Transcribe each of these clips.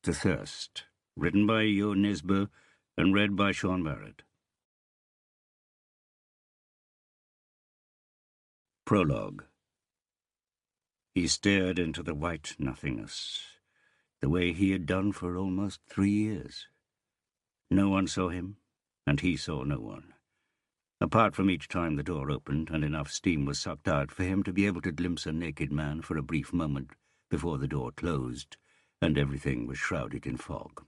to Thirst, written by Nesbo and read by Sean Barrett. Prologue. He stared into the white nothingness, the way he had done for almost 3 years. No one saw him, and he saw no one, apart from each time the door opened and enough steam was sucked out for him to be able to glimpse a naked man for a brief moment before the door closed and everything was shrouded in fog.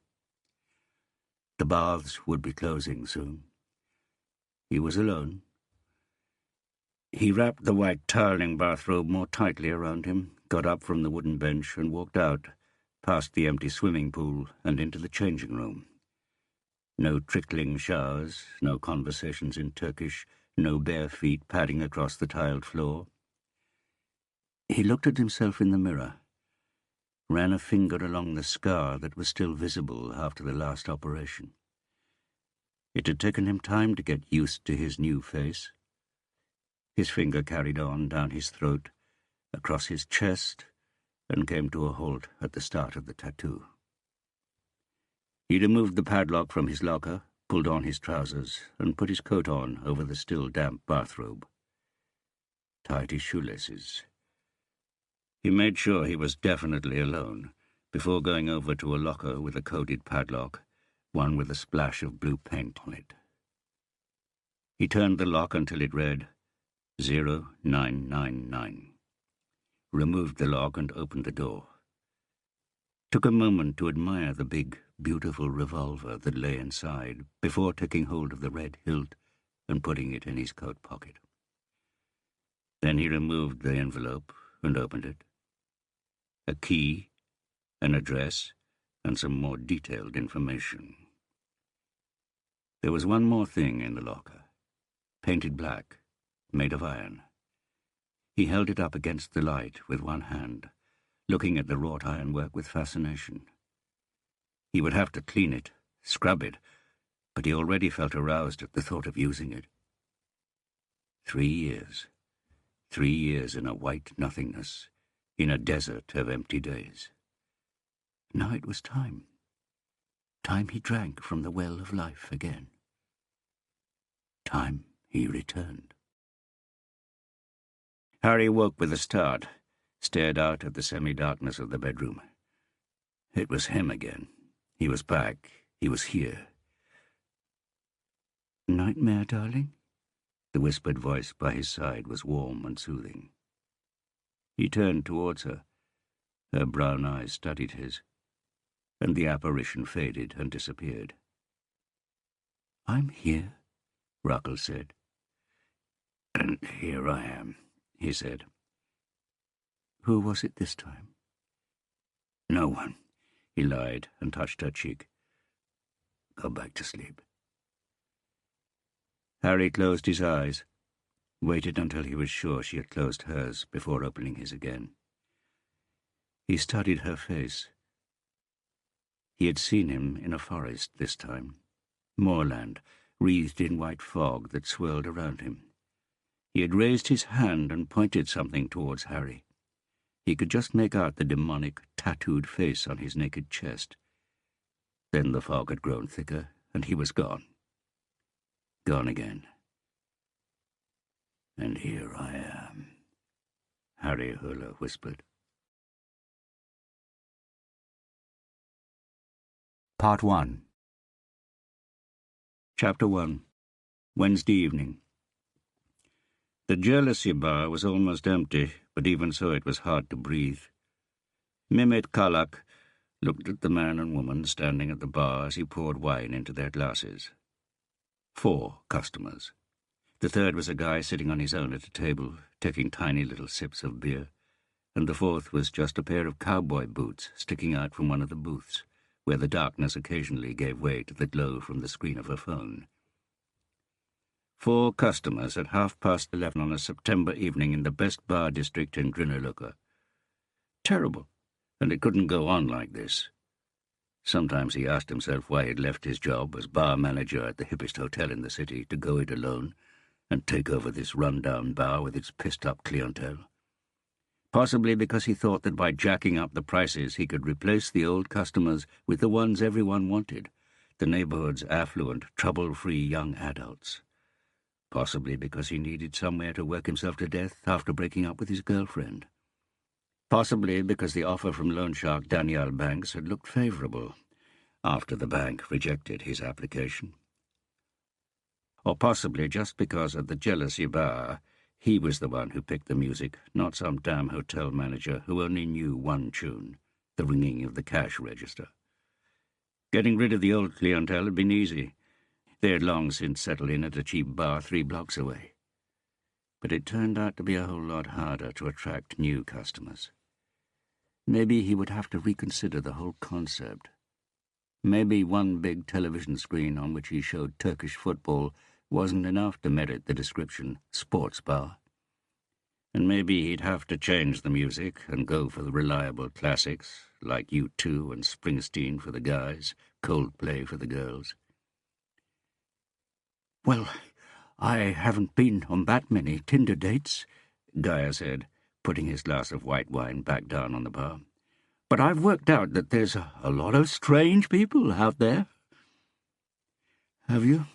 The baths would be closing soon. He was alone. He wrapped the white toweling bathrobe more tightly around him, got up from the wooden bench and walked out, past the empty swimming pool and into the changing room. No trickling showers, no conversations in Turkish, no bare feet padding across the tiled floor. He looked at himself in the mirror, ran a finger along the scar that was still visible after the last operation. It had taken him time to get used to his new face. His finger carried on down his throat, across his chest, and came to a halt at the start of the tattoo. He removed the padlock from his locker, pulled on his trousers, and put his coat on over the still damp bathrobe. Tied his shoelaces. He made sure he was definitely alone before going over to a locker with a coded padlock, one with a splash of blue paint on it. He turned the lock until it read 0999. Removed the lock and opened the door. Took a moment to admire the big, beautiful revolver that lay inside before taking hold of the red hilt and putting it in his coat pocket. Then he removed the envelope and opened it. A key, an address, and some more detailed information. There was one more thing in the locker, painted black, made of iron. He held it up against the light with one hand, looking at the wrought ironwork with fascination. He would have to clean it, scrub it, but he already felt aroused at the thought of using it. 3 years. 3 years in a white nothingness, in a desert of empty days. Now it was time. Time he drank from the well of life again. Time he returned. Harry woke with a start, stared out at the semi-darkness of the bedroom. It was him again. He was back. He was here. "Nightmare, darling?" The whispered voice by his side was warm and soothing. He turned towards her. Her brown eyes studied his, and the apparition faded and disappeared. "I'm here," Ruckle said. "And here I am," he said. "Who was it this time?" "No one," he lied and touched her cheek. "Go back to sleep." Harry closed his eyes, waited until he was sure she had closed hers before opening his again. He studied her face. He had seen him in a forest this time, moorland, wreathed in white fog that swirled around him. He had raised his hand and pointed something towards Harry. He could just make out the demonic, tattooed face on his naked chest. Then the fog had grown thicker, and he was gone. Gone again. "And here I am," Harry Hurler whispered. Part 1. Chapter 1. Wednesday evening. The Jealousy Bar was almost empty, but even so it was hard to breathe. Mehmet Kalak looked at the man and woman standing at the bar as he poured wine into their glasses. 4 customers. The third was a guy sitting on his own at a table, taking tiny little sips of beer, and the fourth was just a pair of cowboy boots sticking out from one of the booths, where the darkness occasionally gave way to the glow from the screen of a phone. 4 customers at 11:30 on a September evening in the best bar district in Grinnerluca. Terrible, and it couldn't go on like this. Sometimes he asked himself why he'd left his job as bar manager at the hippest hotel in the city to go it alone and take over this run-down bar with its pissed-up clientele. Possibly because he thought that by jacking up the prices he could replace the old customers with the ones everyone wanted, the neighborhood's affluent, trouble-free young adults. Possibly because he needed somewhere to work himself to death after breaking up with his girlfriend. Possibly because the offer from loan shark Danielle Banks had looked favorable, after the bank rejected his application. Or possibly just because at the Jealousy Bar, he was the one who picked the music, not some damn hotel manager who only knew one tune, the ringing of the cash register. Getting rid of the old clientele had been easy. They had long since settled in at a cheap bar 3 blocks away. But it turned out to be a whole lot harder to attract new customers. Maybe he would have to reconsider the whole concept. Maybe one big television screen on which he showed Turkish football wasn't enough to merit the description sports bar. And maybe he'd have to change the music and go for the reliable classics, like U2 and Springsteen for the guys, Coldplay for the girls. "Well, I haven't been on that many Tinder dates," Gaia said, putting his glass of white wine back down on the bar. "But I've worked out that there's a lot of strange people out there." "Have you?"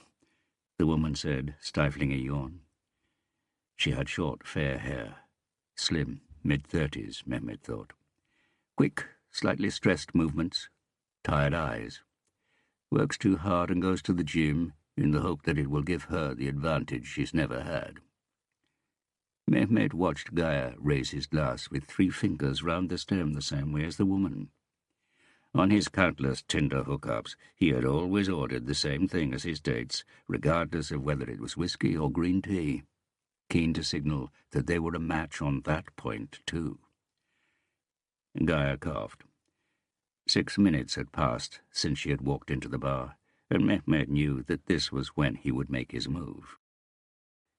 the woman said, stifling a yawn. She had short, fair hair. Slim, mid-30s, Mehmet thought. Quick, slightly stressed movements. Tired eyes. Works too hard and goes to the gym in the hope that it will give her the advantage she's never had. Mehmet watched Gaia raise his glass with 3 fingers round the stem the same way as the woman. On his countless Tinder hookups, he had always ordered the same thing as his dates, regardless of whether it was whiskey or green tea, keen to signal that they were a match on that point, too. Gaia coughed. 6 minutes had passed since she had walked into the bar, and Mehmet knew that this was when he would make his move.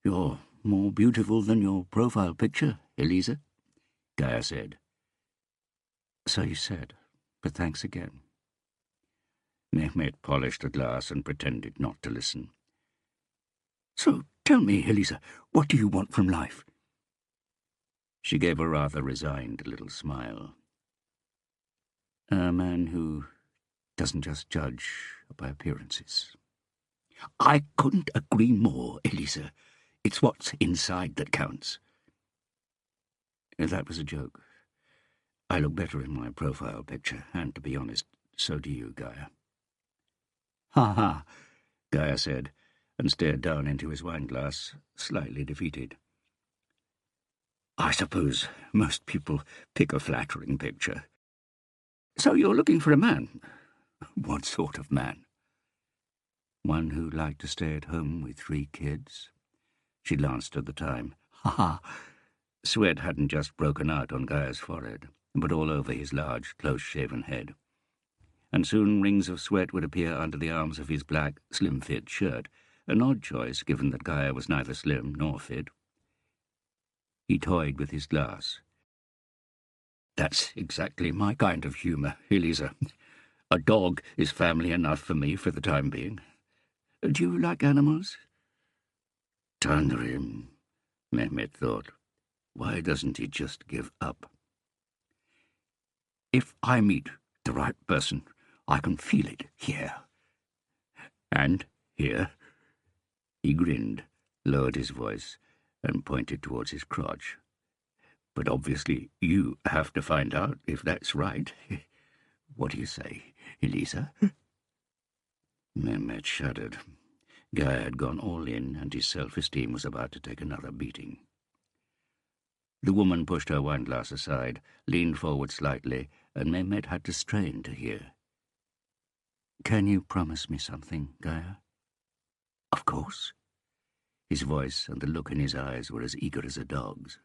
"You're more beautiful than your profile picture, Elisa," Gaia said. "So you said, but thanks again." Mehmet polished a glass and pretended not to listen. "So tell me, Elisa, what do you want from life?" She gave a rather resigned little smile. "A man who doesn't just judge by appearances." "I couldn't agree more, Elisa. It's what's inside that counts." That was a joke. I look better in my profile picture, and to be honest, so do you, Gaia. "Ha ha," Gaia said, and stared down into his wineglass, slightly defeated. "I suppose most people pick a flattering picture. So you're looking for a man. What sort of man?" "One who liked to stay at home with 3 kids. She glanced at the time. "Ha ha." Sweat hadn't just broken out on Gaia's forehead, but all over his large, close-shaven head. And soon rings of sweat would appear under the arms of his black, slim-fit shirt, an odd choice given that Gaia was neither slim nor fit. He toyed with his glass. "That's exactly my kind of humour, Elisa. A dog is family enough for me for the time being. Do you like animals?" "Tanrım," Mehmet thought. Why doesn't he just give up? "If I meet the right person, I can feel it here. And here." He grinned, lowered his voice, and pointed towards his crotch. "But obviously you have to find out if that's right. What do you say, Elisa?" Mehmet shuddered. Gaia had gone all in, and his self-esteem was about to take another beating. The woman pushed her wineglass aside, leaned forward slightly, and Mehmet had to strain to hear. "Can you promise me something, Gaia?" "Of course." His voice and the look in his eyes were as eager as a dog's.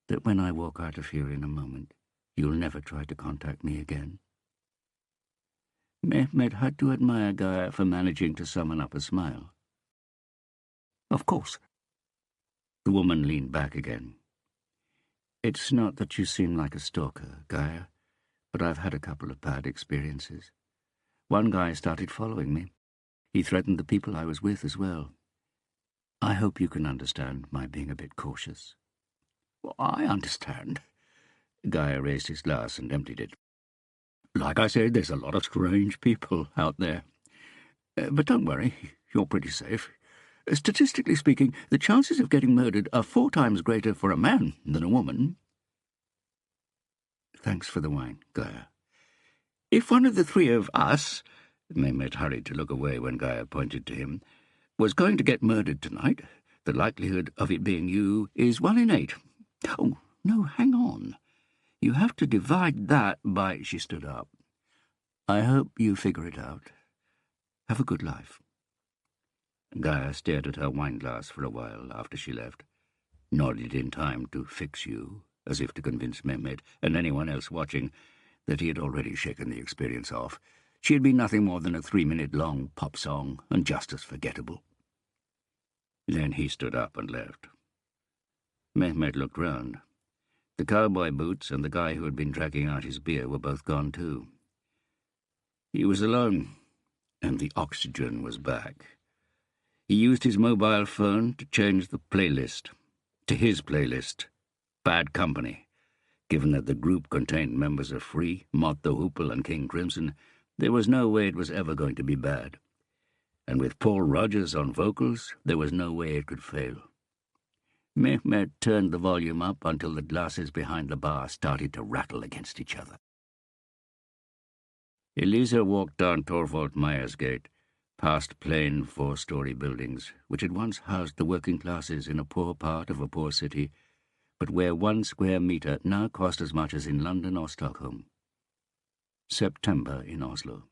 "That when I walk out of here in a moment, you'll never try to contact me again?" Mehmet had to admire Gaia for managing to summon up a smile. "Of course." The woman leaned back again. "It's not that you seem like a stalker, Gaia, but I've had a couple of bad experiences. One guy started following me. He threatened the people I was with as well. I hope you can understand my being a bit cautious." Well, I understand. Gaia raised his glass and emptied it. Like I said, there's a lot of strange people out there. But don't worry, you're pretty safe. Statistically speaking, the chances of getting murdered are 4 times greater for a man than a woman. Thanks for the wine, Gaia. If one of the 3 of us, Mehmet hurried to look away when Gaia pointed to him, was going to get murdered tonight, the likelihood of it being you is 1 in 8. Oh, no, hang on. You have to divide that by... She stood up. I hope you figure it out. Have a good life. Gaia stared at her wineglass for a while after she left, nodded in time to fix you, as if to convince Mehmet and anyone else watching that he had already shaken the experience off. She had been nothing more than a 3-minute-long pop song, and just as forgettable. Then he stood up and left. Mehmet looked round. The cowboy boots and the guy who had been dragging out his beer were both gone too. He was alone, and the oxygen was back. He used his mobile phone to change the playlist to his playlist, Bad Company. Given that the group contained members of Free, Mott the Hoople and King Crimson, there was no way it was ever going to be bad. And with Paul Rogers on vocals, there was no way it could fail. Mehmet turned the volume up until the glasses behind the bar started to rattle against each other. Elisa walked down Torvald Meyer's Gate, past plain 4-story buildings, which had once housed the working classes in a poor part of a poor city, but where 1 square metre now cost as much as in London or Stockholm. September in Oslo.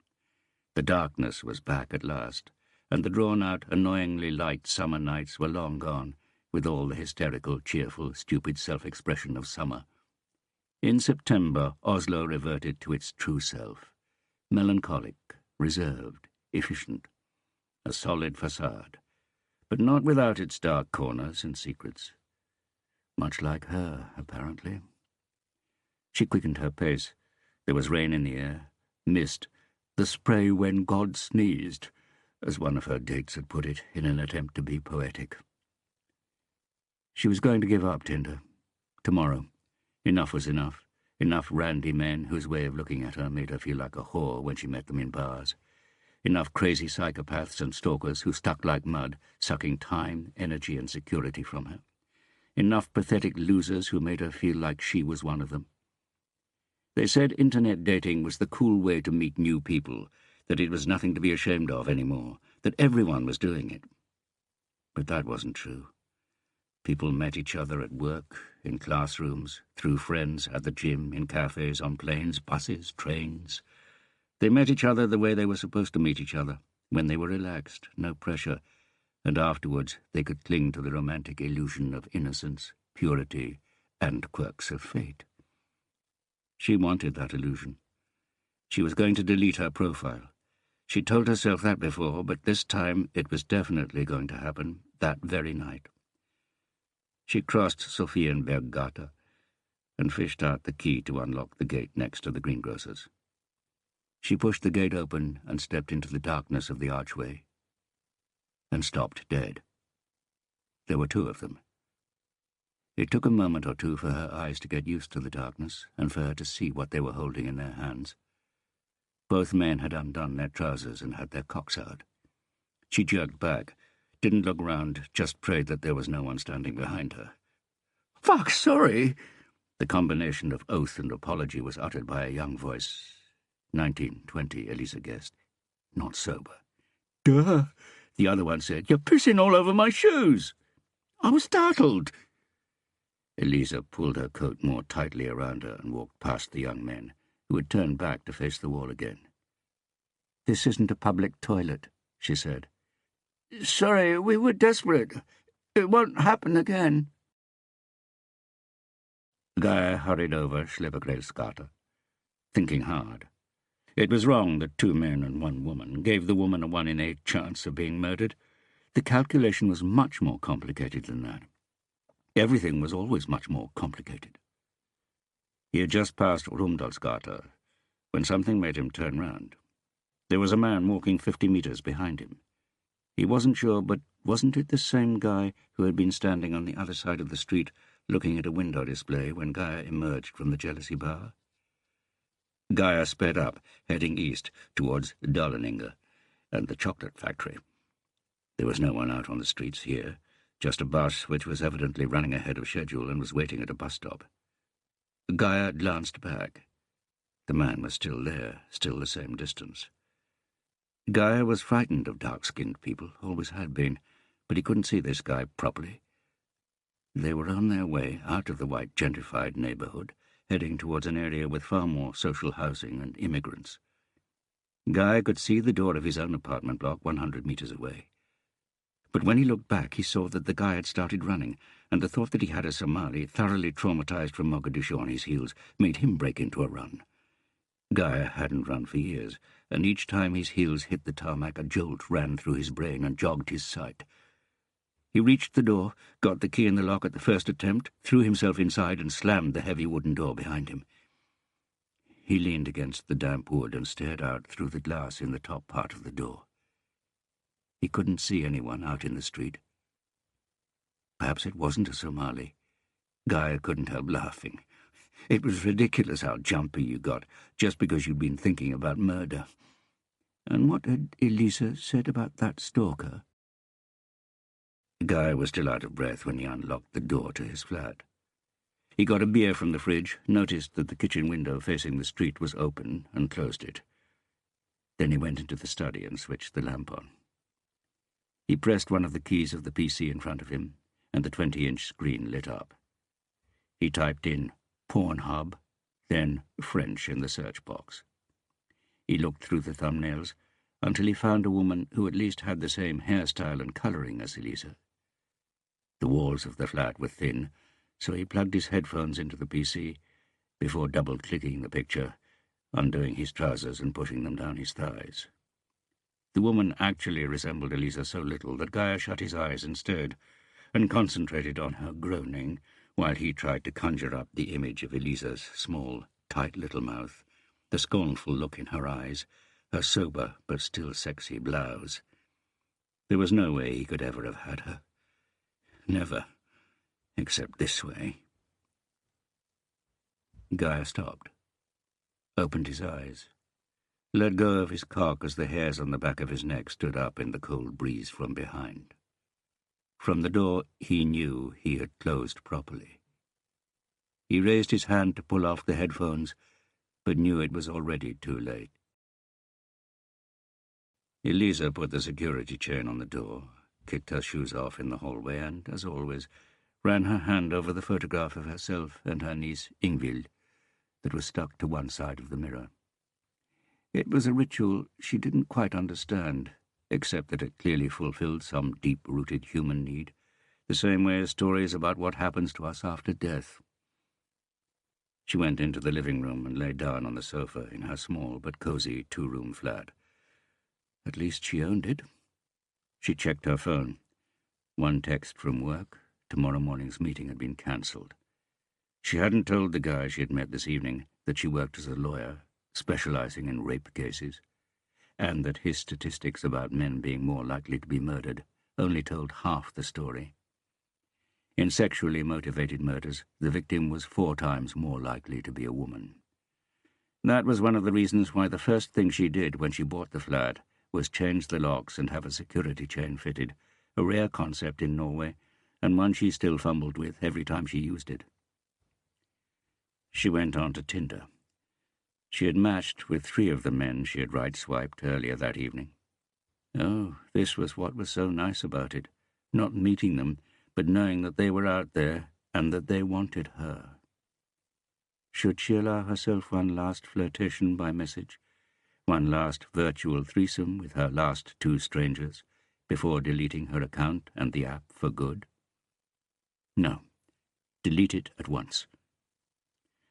The darkness was back at last, and the drawn-out, annoyingly light summer nights were long gone, with all the hysterical, cheerful, stupid self-expression of summer. In September, Oslo reverted to its true self, melancholic, reserved, efficient, a solid facade, but not without its dark corners and secrets. Much like her, apparently. She quickened her pace. There was rain in the air, mist, the spray when God sneezed, as one of her dates had put it in an attempt to be poetic. She was going to give up Tinder. Tomorrow. Enough was enough. Enough randy men whose way of looking at her made her feel like a whore when she met them in bars. Enough crazy psychopaths and stalkers who stuck like mud, sucking time, energy, and security from her. Enough pathetic losers who made her feel like she was one of them. They said internet dating was the cool way to meet new people, that it was nothing to be ashamed of anymore, that everyone was doing it. But that wasn't true. People met each other at work, in classrooms, through friends, at the gym, in cafes, on planes, buses, trains. They met each other the way they were supposed to meet each other, when they were relaxed, no pressure, and afterwards they could cling to the romantic illusion of innocence, purity, and quirks of fate. She wanted that illusion. She was going to delete her profile. She'd told herself that before, but this time it was definitely going to happen, that very night. She crossed Sophienberggata and fished out the key to unlock the gate next to the greengrocer's. She pushed the gate open and stepped into the darkness of the archway, and stopped dead. There were 2 of them. It took a moment or 2 for her eyes to get used to the darkness and for her to see what they were holding in their hands. Both men had undone their trousers and had their cocks out. She jerked back, didn't look round, just prayed that there was no one standing behind her. "Fuck, sorry!" The combination of oath and apology was uttered by a young voice. 19, 20, Elisa guessed. Not sober. "Duh," the other one said. "You're pissing all over my shoes." "I was startled." Elisa pulled her coat more tightly around her and walked past the young men, who had turned back to face the wall again. "This isn't a public toilet," she said. "Sorry, we were desperate. It won't happen again." Gaia hurried over Slippergrailsgata, thinking hard. It was wrong that 2 men and 1 woman gave the woman a 1 in 8 chance of being murdered. The calculation was much more complicated than that. Everything was always much more complicated. He had just passed Rumdalsgata when something made him turn round. There was a man walking 50 metres behind him. He wasn't sure, but wasn't it the same guy who had been standing on the other side of the street, looking at a window display when Gaia emerged from the jealousy bar. Gaia sped up, heading east towards Dahleninger and the chocolate factory. There was no one out on the streets here, just a bus which was evidently running ahead of schedule and was waiting at a bus stop. Gaia glanced back. The man was still there, still the same distance. Gaia was frightened of dark-skinned people, always had been, but he couldn't see this guy properly. They were on their way out of the white gentrified neighborhood, heading towards an area with far more social housing and immigrants. Gaia could see the door of his own apartment block 100 meters away. But when he looked back, he saw that the guy had started running, and the thought that he had a Somali thoroughly traumatized from Mogadishu on his heels made him break into a run. Gaia hadn't run for years, and each time his heels hit the tarmac, a jolt ran through his brain and jogged his sight. He reached the door, got the key in the lock at the first attempt, threw himself inside and slammed the heavy wooden door behind him. He leaned against the damp wood and stared out through the glass in the top part of the door. He couldn't see anyone out in the street. Perhaps it wasn't a Somali. Gaia couldn't help laughing. It was ridiculous how jumpy you got, just because you'd been thinking about murder. And what had Elisa said about that stalker? Gaia was still out of breath when he unlocked the door to his flat. He got a beer from the fridge, noticed that the kitchen window facing the street was open, and closed it. Then he went into the study and switched the lamp on. He pressed one of the keys of the PC in front of him, and the 20-inch screen lit up. He typed in Pornhub, then French in the search box. He looked through the thumbnails until he found a woman who at least had the same hairstyle and colouring as Elisa. The walls of the flat were thin, so he plugged his headphones into the PC before double-clicking the picture, undoing his trousers and pushing them down his thighs. The woman actually resembled Elisa so little that Gaia shut his eyes instead and concentrated on her groaning while he tried to conjure up the image of Elisa's small, tight little mouth, the scornful look in her eyes, her sober but still sexy blouse. There was no way he could ever have had her. Never, except this way. Gaia stopped, opened his eyes, let go of his cock as the hairs on the back of his neck stood up in the cold breeze from behind. From the door he knew he had closed properly. He raised his hand to pull off the headphones, but knew it was already too late. Elisa put the security chain on the door, kicked her shoes off in the hallway, and, as always, ran her hand over the photograph of herself and her niece Ingvild that was stuck to one side of the mirror. It was a ritual she didn't quite understand, except that it clearly fulfilled some deep-rooted human need, the same way as stories about what happens to us after death. She went into the living room and lay down on the sofa in her small but cozy two-room flat. At least she owned it. She checked her phone. One text from work. Tomorrow morning's meeting had been cancelled. She hadn't told the guy she had met this evening that she worked as a lawyer, specializing in rape cases, and that his statistics about men being more likely to be murdered only told half the story. In sexually motivated murders, the victim was 4 times more likely to be a woman. That was one of the reasons why the first thing she did when she bought the flat was change the locks and have a security chain fitted, a rare concept in Norway, and one she still fumbled with every time she used it. She went on to Tinder. She had matched with 3 of the men she had right-swiped earlier that evening. Oh, this was what was so nice about it, not meeting them, but knowing that they were out there and that they wanted her. Should she allow herself one last flirtation by message, one last virtual threesome with her last 2 strangers, before deleting her account and the app for good? No. Delete it at once.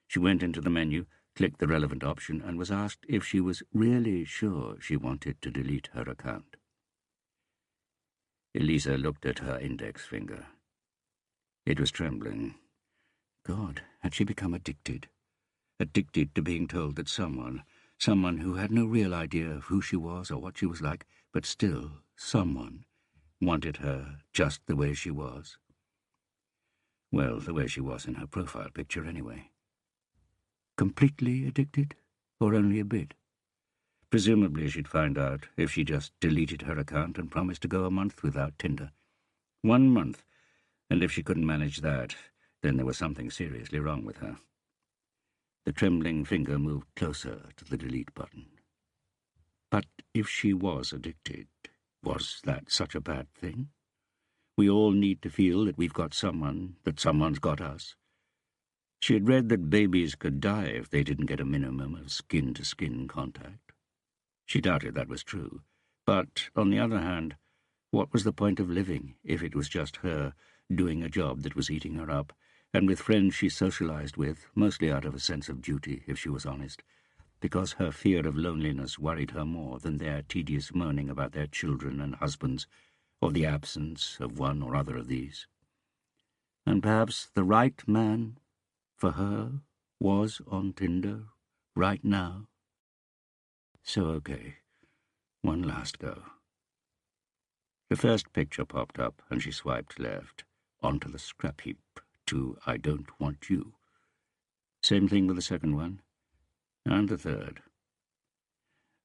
She went into the menu, clicked the relevant option, and was asked if she was really sure she wanted to delete her account. Elisa looked at her index finger. It was trembling. God, had she become addicted? Addicted to being told that someone who had no real idea of who she was or what she was like, but still someone, wanted her just the way she was. Well, the way she was in her profile picture, anyway. Completely addicted? Or only a bit? Presumably she'd find out if she just deleted her account and promised to go a month without Tinder. 1 month, and if she couldn't manage that, then there was something seriously wrong with her. The trembling finger moved closer to the delete button. But if she was addicted, was that such a bad thing? We all need to feel that we've got someone, that someone's got us. She had read that babies could die if they didn't get a minimum of skin-to-skin contact. She doubted that was true. But, on the other hand, what was the point of living if it was just her doing a job that was eating her up, and with friends she socialized with, mostly out of a sense of duty, if she was honest, because her fear of loneliness worried her more than their tedious moaning about their children and husbands, or the absence of one or other of these. And perhaps the right man for her was on Tinder right now. So okay, one last go. The first picture popped up, and she swiped left, onto the scrap heap, to I Don't Want You. Same thing with the second one, and the third.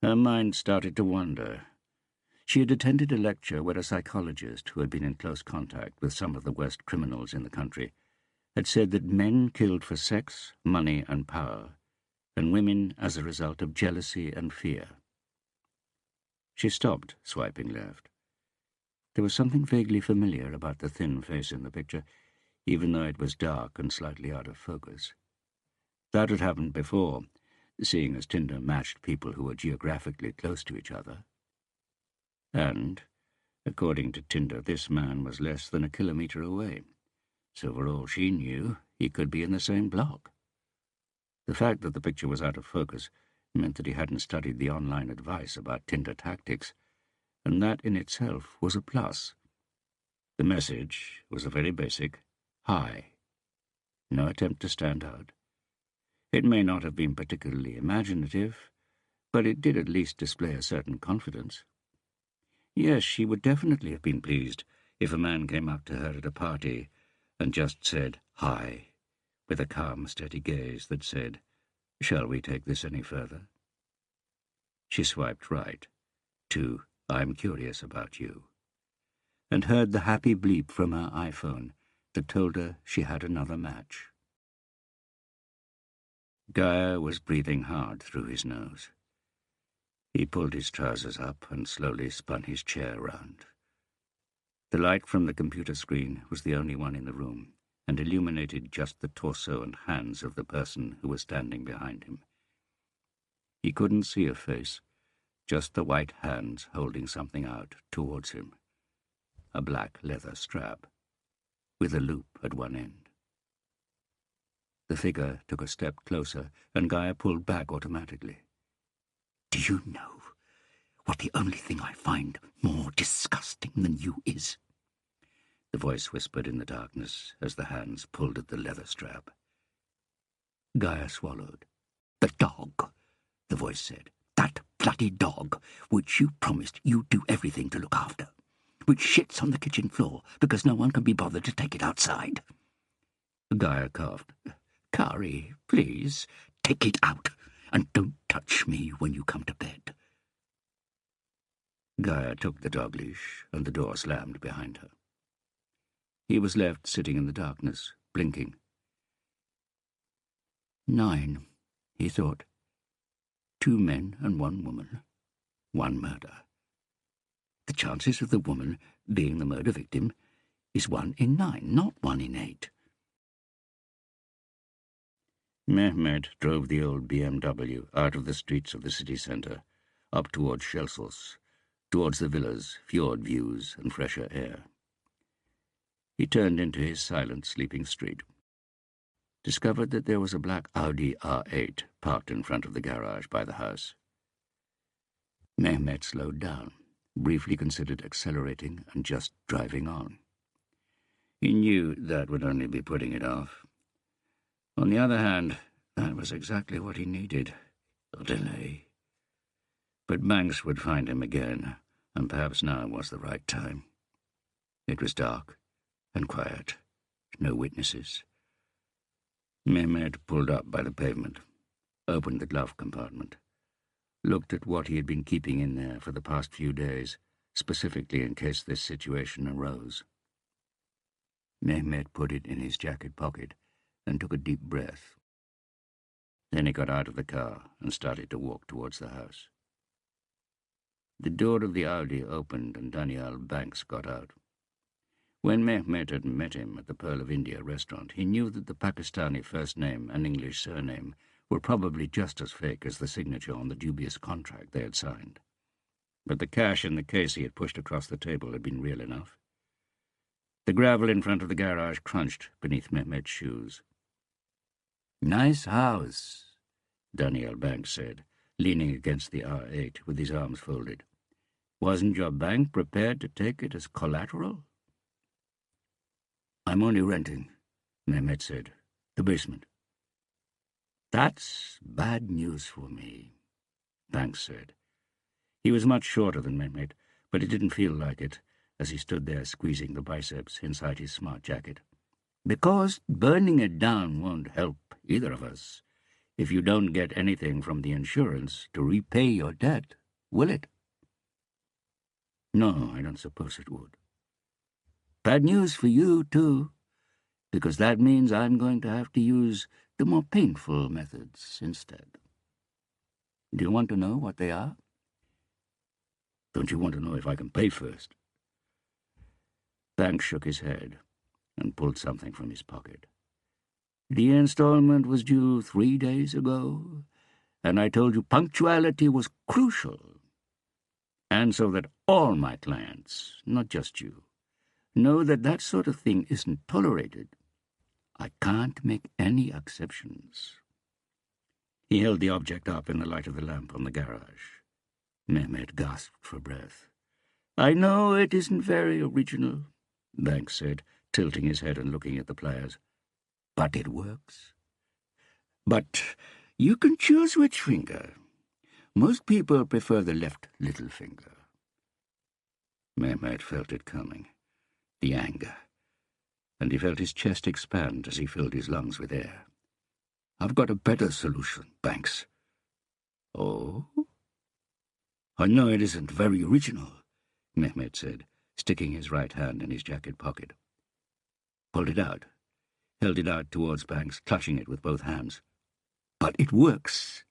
Her mind started to wander. She had attended a lecture where a psychologist who had been in close contact with some of the worst criminals in the country had said that men killed for sex, money, and power, and women as a result of jealousy and fear. She stopped swiping left. There was something vaguely familiar about the thin face in the picture, even though it was dark and slightly out of focus. That had happened before, seeing as Tinder matched people who were geographically close to each other. And, according to Tinder, this man was less than a kilometre away, so for all she knew, he could be in the same block. The fact that the picture was out of focus meant that he hadn't studied the online advice about Tinder tactics, and that in itself was a plus. The message was a very basic hi. No attempt to stand out. It may not have been particularly imaginative, but it did at least display a certain confidence. Yes, she would definitely have been pleased if a man came up to her at a party and just said hi, with a calm, steady gaze that said, "Shall we take this any further?" She swiped right, to I'm curious about you, and heard the happy bleep from her iPhone that told her she had another match. Gaia was breathing hard through his nose. He pulled his trousers up and slowly spun his chair round. The light from the computer screen was the only one in the room, and illuminated just the torso and hands of the person who was standing behind him. He couldn't see a face, just the white hands holding something out towards him. A black leather strap, with a loop at one end. The figure took a step closer, and Gaia pulled back automatically. "Do you know what the only thing I find more disgusting than you is?" The voice whispered in the darkness as the hands pulled at the leather strap. Gaia swallowed. "The dog," the voice said. "That bloody dog, which you promised you'd do everything to look after, which shits on the kitchen floor because no one can be bothered to take it outside." Gaia coughed. "Kari, please, take it out, and don't touch me when you come to bed." Gaia took the dog leash, and the door slammed behind her. He was left sitting in the darkness, blinking. 9, he thought. 2 men and 1 woman. 1 murder. The chances of the woman being the murder victim is 1 in 9, not 1 in 8. Mehmet drove the old BMW out of the streets of the city centre, up towards Chelsea, towards the villas, fjord views, and fresher air. He turned into his silent sleeping street, discovered that there was a black Audi R8 parked in front of the garage by the house. Mehmet slowed down, briefly considered accelerating and just driving on. He knew that would only be putting it off. On the other hand, that was exactly what he needed, a delay. But Banks would find him again, and perhaps now was the right time. It was dark and quiet, No witnesses. Mehmet pulled up by the pavement, opened the glove compartment, looked at what he had been keeping in there for the past few days, specifically in case this situation arose. Mehmet put it in his jacket pocket and took a deep breath. Then he got out of the car and started to walk towards the house. The door of the Audi opened and Daniel Banks got out. When Mehmet had met him at the Pearl of India restaurant, he knew that the Pakistani first name and English surname were probably just as fake as the signature on the dubious contract they had signed. But the cash in the case he had pushed across the table had been real enough. The gravel in front of the garage crunched beneath Mehmet's shoes. "Nice house," Daniel Banks said, leaning against the R8 with his arms folded. "Wasn't your bank prepared to take it as collateral?" "I'm only renting," Mehmet said. "The basement." "That's bad news for me," Banks said. He was much shorter than Mehmet, but it didn't feel like it as he stood there squeezing the biceps inside his smart jacket. "Because burning it down won't help either of us if you don't get anything from the insurance to repay your debt, will it?" "No, I don't suppose it would." "Bad news for you, too, because that means I'm going to have to use the more painful methods instead. Do you want to know what they are?" "Don't you want to know if I can pay first?" Banks shook his head and pulled something from his pocket. "The installment was due 3 days ago, and I told you punctuality was crucial. And so that all my clients, not just you, know that that sort of thing isn't tolerated. I can't make any exceptions." He held the object up in the light of the lamp on the garage. Mehmet gasped for breath. "I know it isn't very original," Banks said, tilting his head and looking at the pliers. "But it works. But you can choose which finger. Most people prefer the left little finger." Mehmet felt it coming, the anger, and he felt his chest expand as he filled his lungs with air. "I've got a better solution, Banks." "Oh?" "I know it isn't very original," Mehmet said, sticking his right hand in his jacket pocket. Pulled it out, held it out towards Banks, clutching it with both hands. "But it works."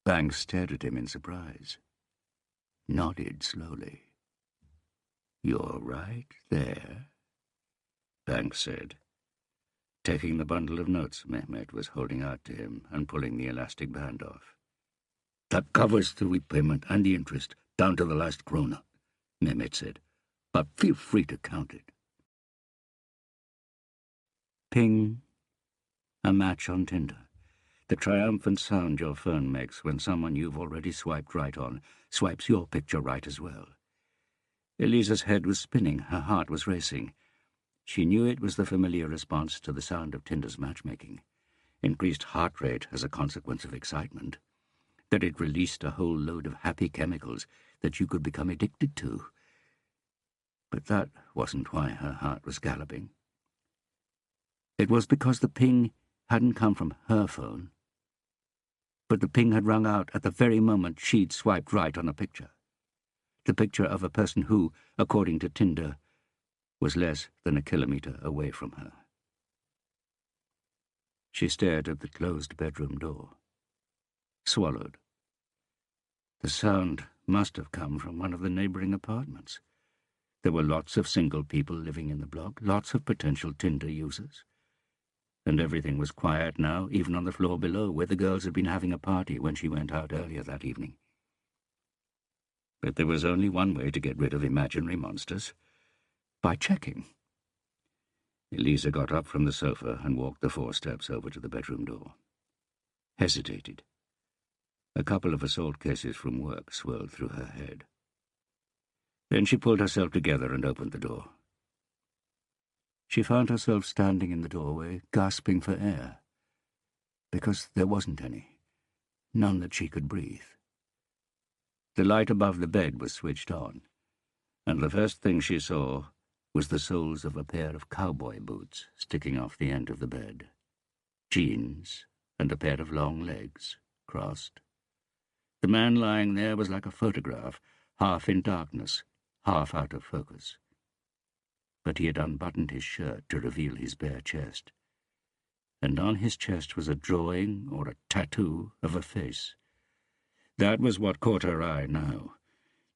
Banks stared at him in surprise, nodded slowly. "You're right there," Banks said, taking the bundle of notes Mehmet was holding out to him and pulling the elastic band off. "That covers the repayment and the interest, down to the last krona," Mehmet said. "But feel free to count it." Ping. A match on Tinder. The triumphant sound your phone makes when someone you've already swiped right on swipes your picture right as well. Elisa's head was spinning, her heart was racing. She knew it was the familiar response to the sound of Tinder's matchmaking, increased heart rate as a consequence of excitement, that it released a whole load of happy chemicals that you could become addicted to. But that wasn't why her heart was galloping. It was because the ping hadn't come from her phone, but the ping had rung out at the very moment she'd swiped right on a picture. The picture of a person who, according to Tinder, was less than a kilometre away from her. She stared at the closed bedroom door, swallowed. The sound must have come from one of the neighbouring apartments. There were lots of single people living in the block, lots of potential Tinder users. And everything was quiet now, even on the floor below, where the girls had been having a party when she went out earlier that evening. But there was only one way to get rid of imaginary monsters: by checking. Elisa got up from the sofa and walked the 4 steps over to the bedroom door. Hesitated. A couple of assault cases from work swirled through her head. Then she pulled herself together and opened the door. She found herself standing in the doorway, gasping for air, because there wasn't any, none that she could breathe. The light above the bed was switched on, and the first thing she saw was the soles of a pair of cowboy boots sticking off the end of the bed, jeans, and a pair of long legs, crossed. The man lying there was like a photograph, half in darkness, half out of focus. But he had unbuttoned his shirt to reveal his bare chest, and on his chest was a drawing or a tattoo of a face. That was what caught her eye now,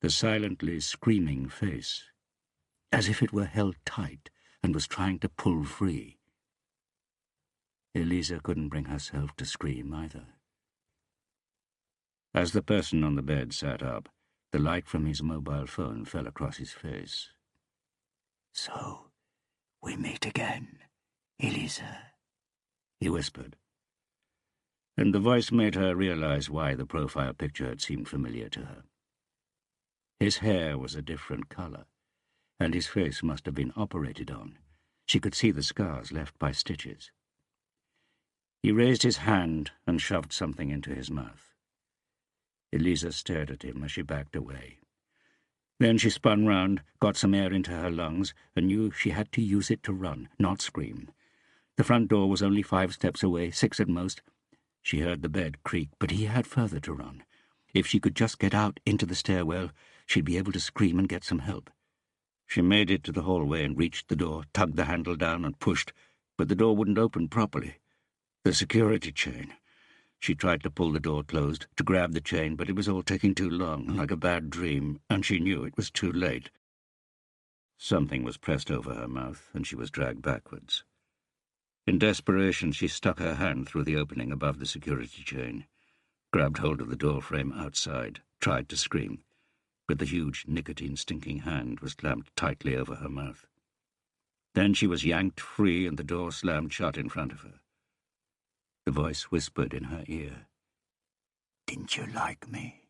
the silently screaming face, as if it were held tight and was trying to pull free. Eliza couldn't bring herself to scream either. As the person on the bed sat up, the light from his mobile phone fell across his face. "So, we meet again, Eliza," he whispered. And the voice made her realize why the profile picture had seemed familiar to her. His hair was a different color, and his face must have been operated on. She could see the scars left by stitches. He raised his hand and shoved something into his mouth. Eliza stared at him as she backed away. Then she spun round, got some air into her lungs, and knew she had to use it to run, not scream. The front door was only 5 steps away, 6 at most. She heard the bed creak, but he had further to run. If she could just get out into the stairwell, she'd be able to scream and get some help. She made it to the hallway and reached the door, tugged the handle down and pushed, but the door wouldn't open properly. The security chain. She tried to pull the door closed, to grab the chain, but it was all taking too long, like a bad dream, and she knew it was too late. Something was pressed over her mouth, and she was dragged backwards. In desperation, she stuck her hand through the opening above the security chain, grabbed hold of the door frame outside, tried to scream, but the huge nicotine-stinking hand was clamped tightly over her mouth. Then she was yanked free and the door slammed shut in front of her. The voice whispered in her ear, "Didn't you like me?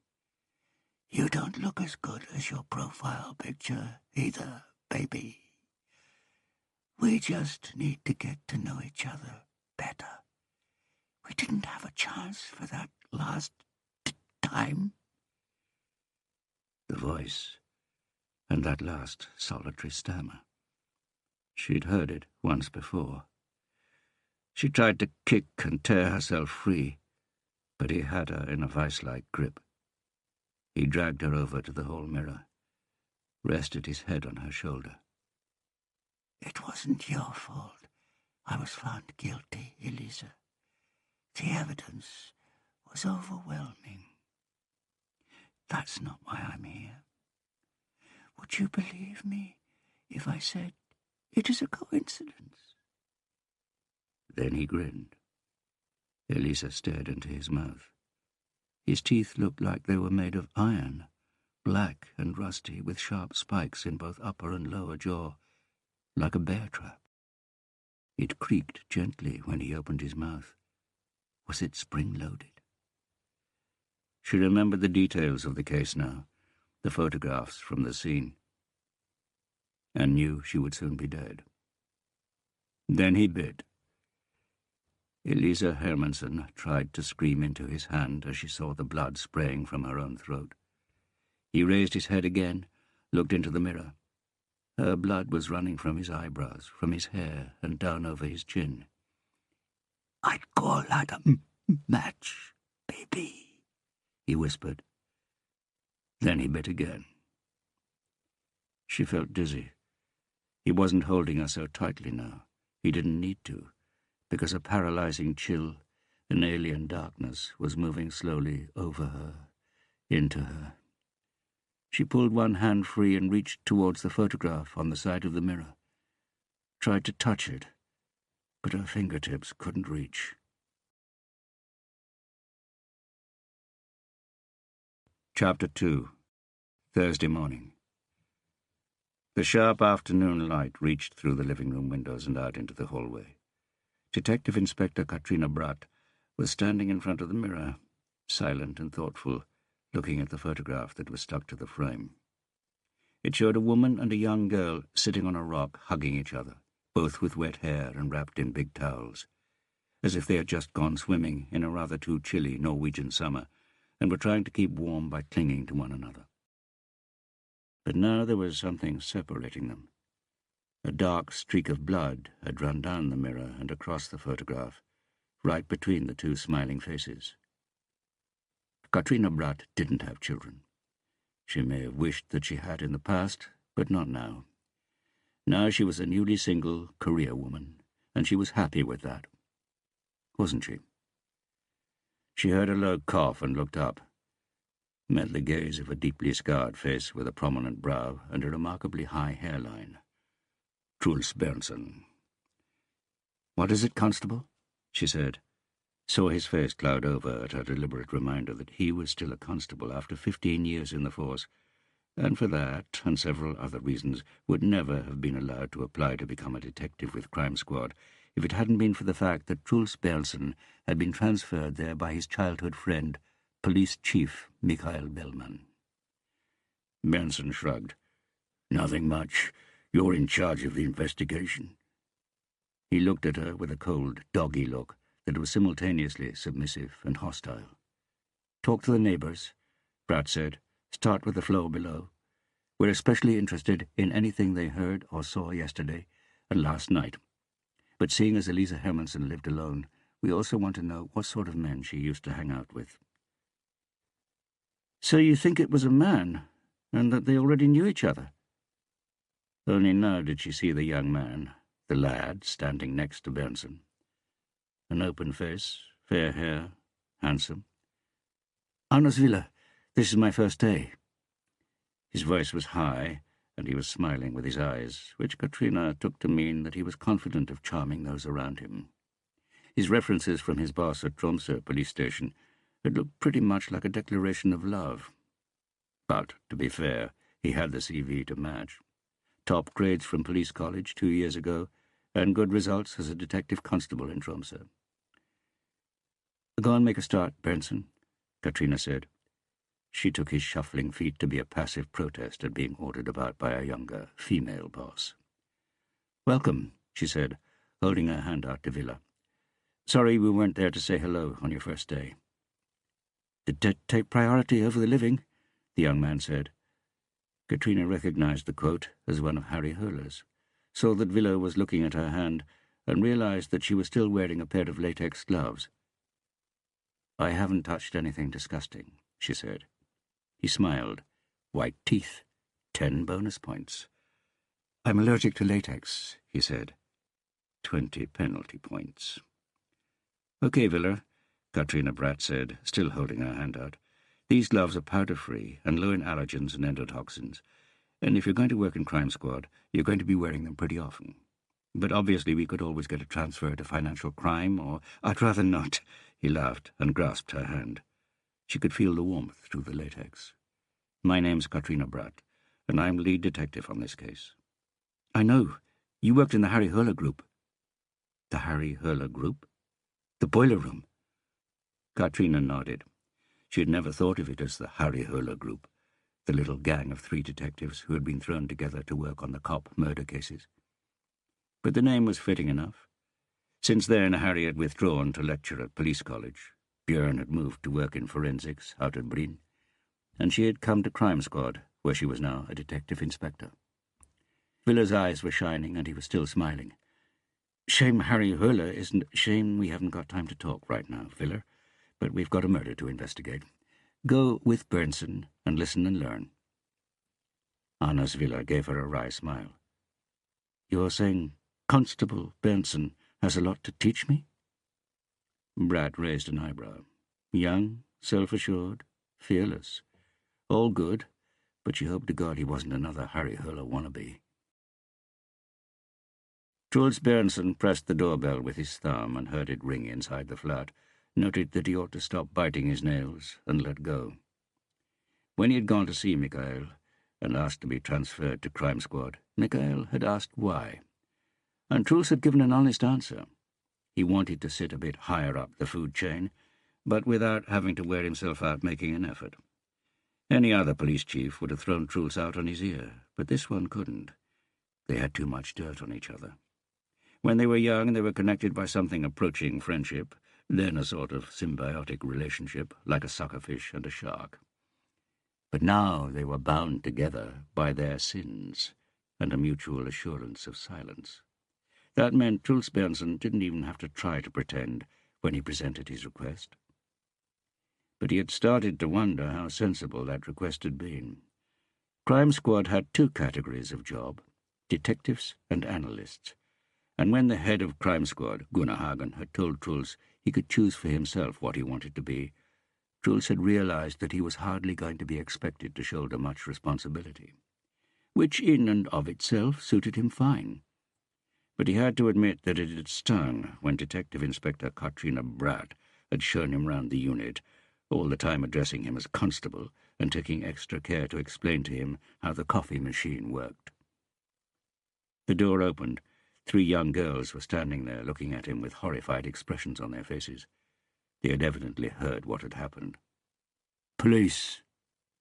You don't look as good as your profile picture either, baby. We just need to get to know each other better. We didn't have a chance for that last time." The voice, and that last solitary stammer. She'd heard it once before. She tried to kick and tear herself free, but he had her in a vice-like grip. He dragged her over to the hall mirror, rested his head on her shoulder. "It wasn't your fault. I was found guilty, Eliza. The evidence was overwhelming. That's not why I'm here. Would you believe me if I said it is a coincidence?" Then he grinned. Eliza stared into his mouth. His teeth looked like they were made of iron, black and rusty, with sharp spikes in both upper and lower jaw, like a bear trap. It creaked gently when he opened his mouth. Was it spring-loaded? She remembered the details of the case now, the photographs from the scene, and knew she would soon be dead. Then he bit. Eliza Hermanson tried to scream into his hand as she saw the blood spraying from her own throat. He raised his head again, looked into the mirror. Her blood was running from his eyebrows, from his hair, and down over his chin. "I'd call that a match, baby," he whispered. Then he bit again. She felt dizzy. He wasn't holding her so tightly now. He didn't need to, because a paralyzing chill, an alien darkness, was moving slowly over her, into her. She pulled one hand free and reached towards the photograph on the side of the mirror. Tried to touch it, but her fingertips couldn't reach. Chapter 2. Thursday morning. The sharp afternoon light reached through the living room windows and out into the hallway. Detective Inspector Katrina Bratt was standing in front of the mirror, silent and thoughtful, looking at the photograph that was stuck to the frame. It showed a woman and a young girl sitting on a rock, hugging each other, both with wet hair and wrapped in big towels, as if they had just gone swimming in a rather too chilly Norwegian summer and were trying to keep warm by clinging to one another. But now there was something separating them, A dark streak of blood had run down the mirror and across the photograph, right between the two smiling faces. Katrina Bratt didn't have children. She may have wished that she had in the past, but not now. Now she was a newly single career woman, and she was happy with that. Wasn't she? She heard a low cough and looked up, met the gaze of a deeply scarred face with a prominent brow and a remarkably high hairline. Truls Berntsen. "What is it, Constable?" she said, saw his face cloud over at her deliberate reminder that he was still a constable after 15 years in the force, and for that, and several other reasons, would never have been allowed to apply to become a detective with Crime Squad if it hadn't been for the fact that Truls Berntsen had been transferred there by his childhood friend, Police Chief Mikael Bellman. Berntsen shrugged. "Nothing much. You're in charge of the investigation." He looked at her with a cold, doggy look that was simultaneously submissive and hostile. "Talk to the neighbours," Bratt said. "Start with the floor below. We're especially interested in anything they heard or saw yesterday and last night. But seeing as Elisa Hermansen lived alone, we also want to know what sort of men she used to hang out with." "So you think it was a man, and that they already knew each other?" Only now did she see the young man, the lad, standing next to Berntsen. An open face, fair hair, handsome. "Anders Villa, this is my first day." His voice was high, and he was smiling with his eyes, which Katrina took to mean that he was confident of charming those around him. His references from his boss at Tromsø police station had looked pretty much like a declaration of love. But, to be fair, he had the CV to match. Top grades from police college 2 years ago, and good results as a detective constable in Tromsø. "Go and make a start, Berntsen," Katrina said. She took his shuffling feet to be a passive protest at being ordered about by a younger, female boss. "Welcome," she said, holding her hand out to Villa. "Sorry we weren't there to say hello on your first day." "The dead take priority over the living," the young man said. Katrina recognized the quote as one of Harry Höhler's, saw that Villa was looking at her hand, and realized that she was still wearing a pair of latex gloves. "I haven't touched anything disgusting," she said. He smiled. "White teeth. 10 bonus points." "I'm allergic to latex," he said. 20 penalty points. "Okay, Villa," Katrina Bratt said, still holding her hand out. "These gloves are powder-free and low in allergens and endotoxins, and if you're going to work in Crime Squad, you're going to be wearing them pretty often. But obviously we could always get a transfer to financial crime, or—" "I'd rather not," he laughed and grasped her hand. She could feel the warmth through the latex. "My name's Katrina Bratt, and I'm lead detective on this case." "I know. You worked in the Harry Höhler group." "The Harry Höhler group? The boiler room?" Katrina nodded. She had never thought of it as the Harry Höhler group, the little gang of 3 detectives who had been thrown together to work on the cop murder cases. But the name was fitting enough. Since then, Harry had withdrawn to lecture at police college. Björn had moved to work in forensics out at Bryn, and she had come to Crime Squad, where she was now a detective inspector. Villa's eyes were shining, and he was still smiling. "Shame Harry Höhler isn't— Shame we haven't got time to talk right now, Villa, but we've got a murder to investigate. Go with Berntsen and listen and learn." Anders Villa gave her a wry smile. "You're saying Constable Berntsen has a lot to teach me?" Bratt raised an eyebrow. Young, self-assured, fearless. All good, but she hoped to God he wasn't another Harry Höhler wannabe. Truls Berntsen pressed the doorbell with his thumb and heard it ring inside the flat, noted that he ought to stop biting his nails, and let go. When he had gone to see Mikael and asked to be transferred to Crime Squad, Mikael had asked why, and Truls had given an honest answer. He wanted to sit a bit higher up the food chain, but without having to wear himself out making an effort. Any other police chief would have thrown Truls out on his ear, but this one couldn't. They had too much dirt on each other. When they were young, they were connected by something approaching friendship, then a sort of symbiotic relationship, like a suckerfish and a shark. But now they were bound together by their sins, and a mutual assurance of silence. That meant Truls Berntsen didn't even have to try to pretend when he presented his request. But he had started to wonder how sensible that request had been. Crime Squad had two categories of job, detectives and analysts, and when the head of Crime Squad, Gunnar Hagen, had told Truls he could choose for himself what he wanted to be, Truls had realized that he was hardly going to be expected to shoulder much responsibility, which in and of itself suited him fine. But he had to admit that it had stung when Detective Inspector Katrina Bratt had shown him round the unit, all the time addressing him as Constable and taking extra care to explain to him how the coffee machine worked. The door opened. 3 young girls were standing there looking at him with horrified expressions on their faces. They had evidently heard what had happened. "Police,"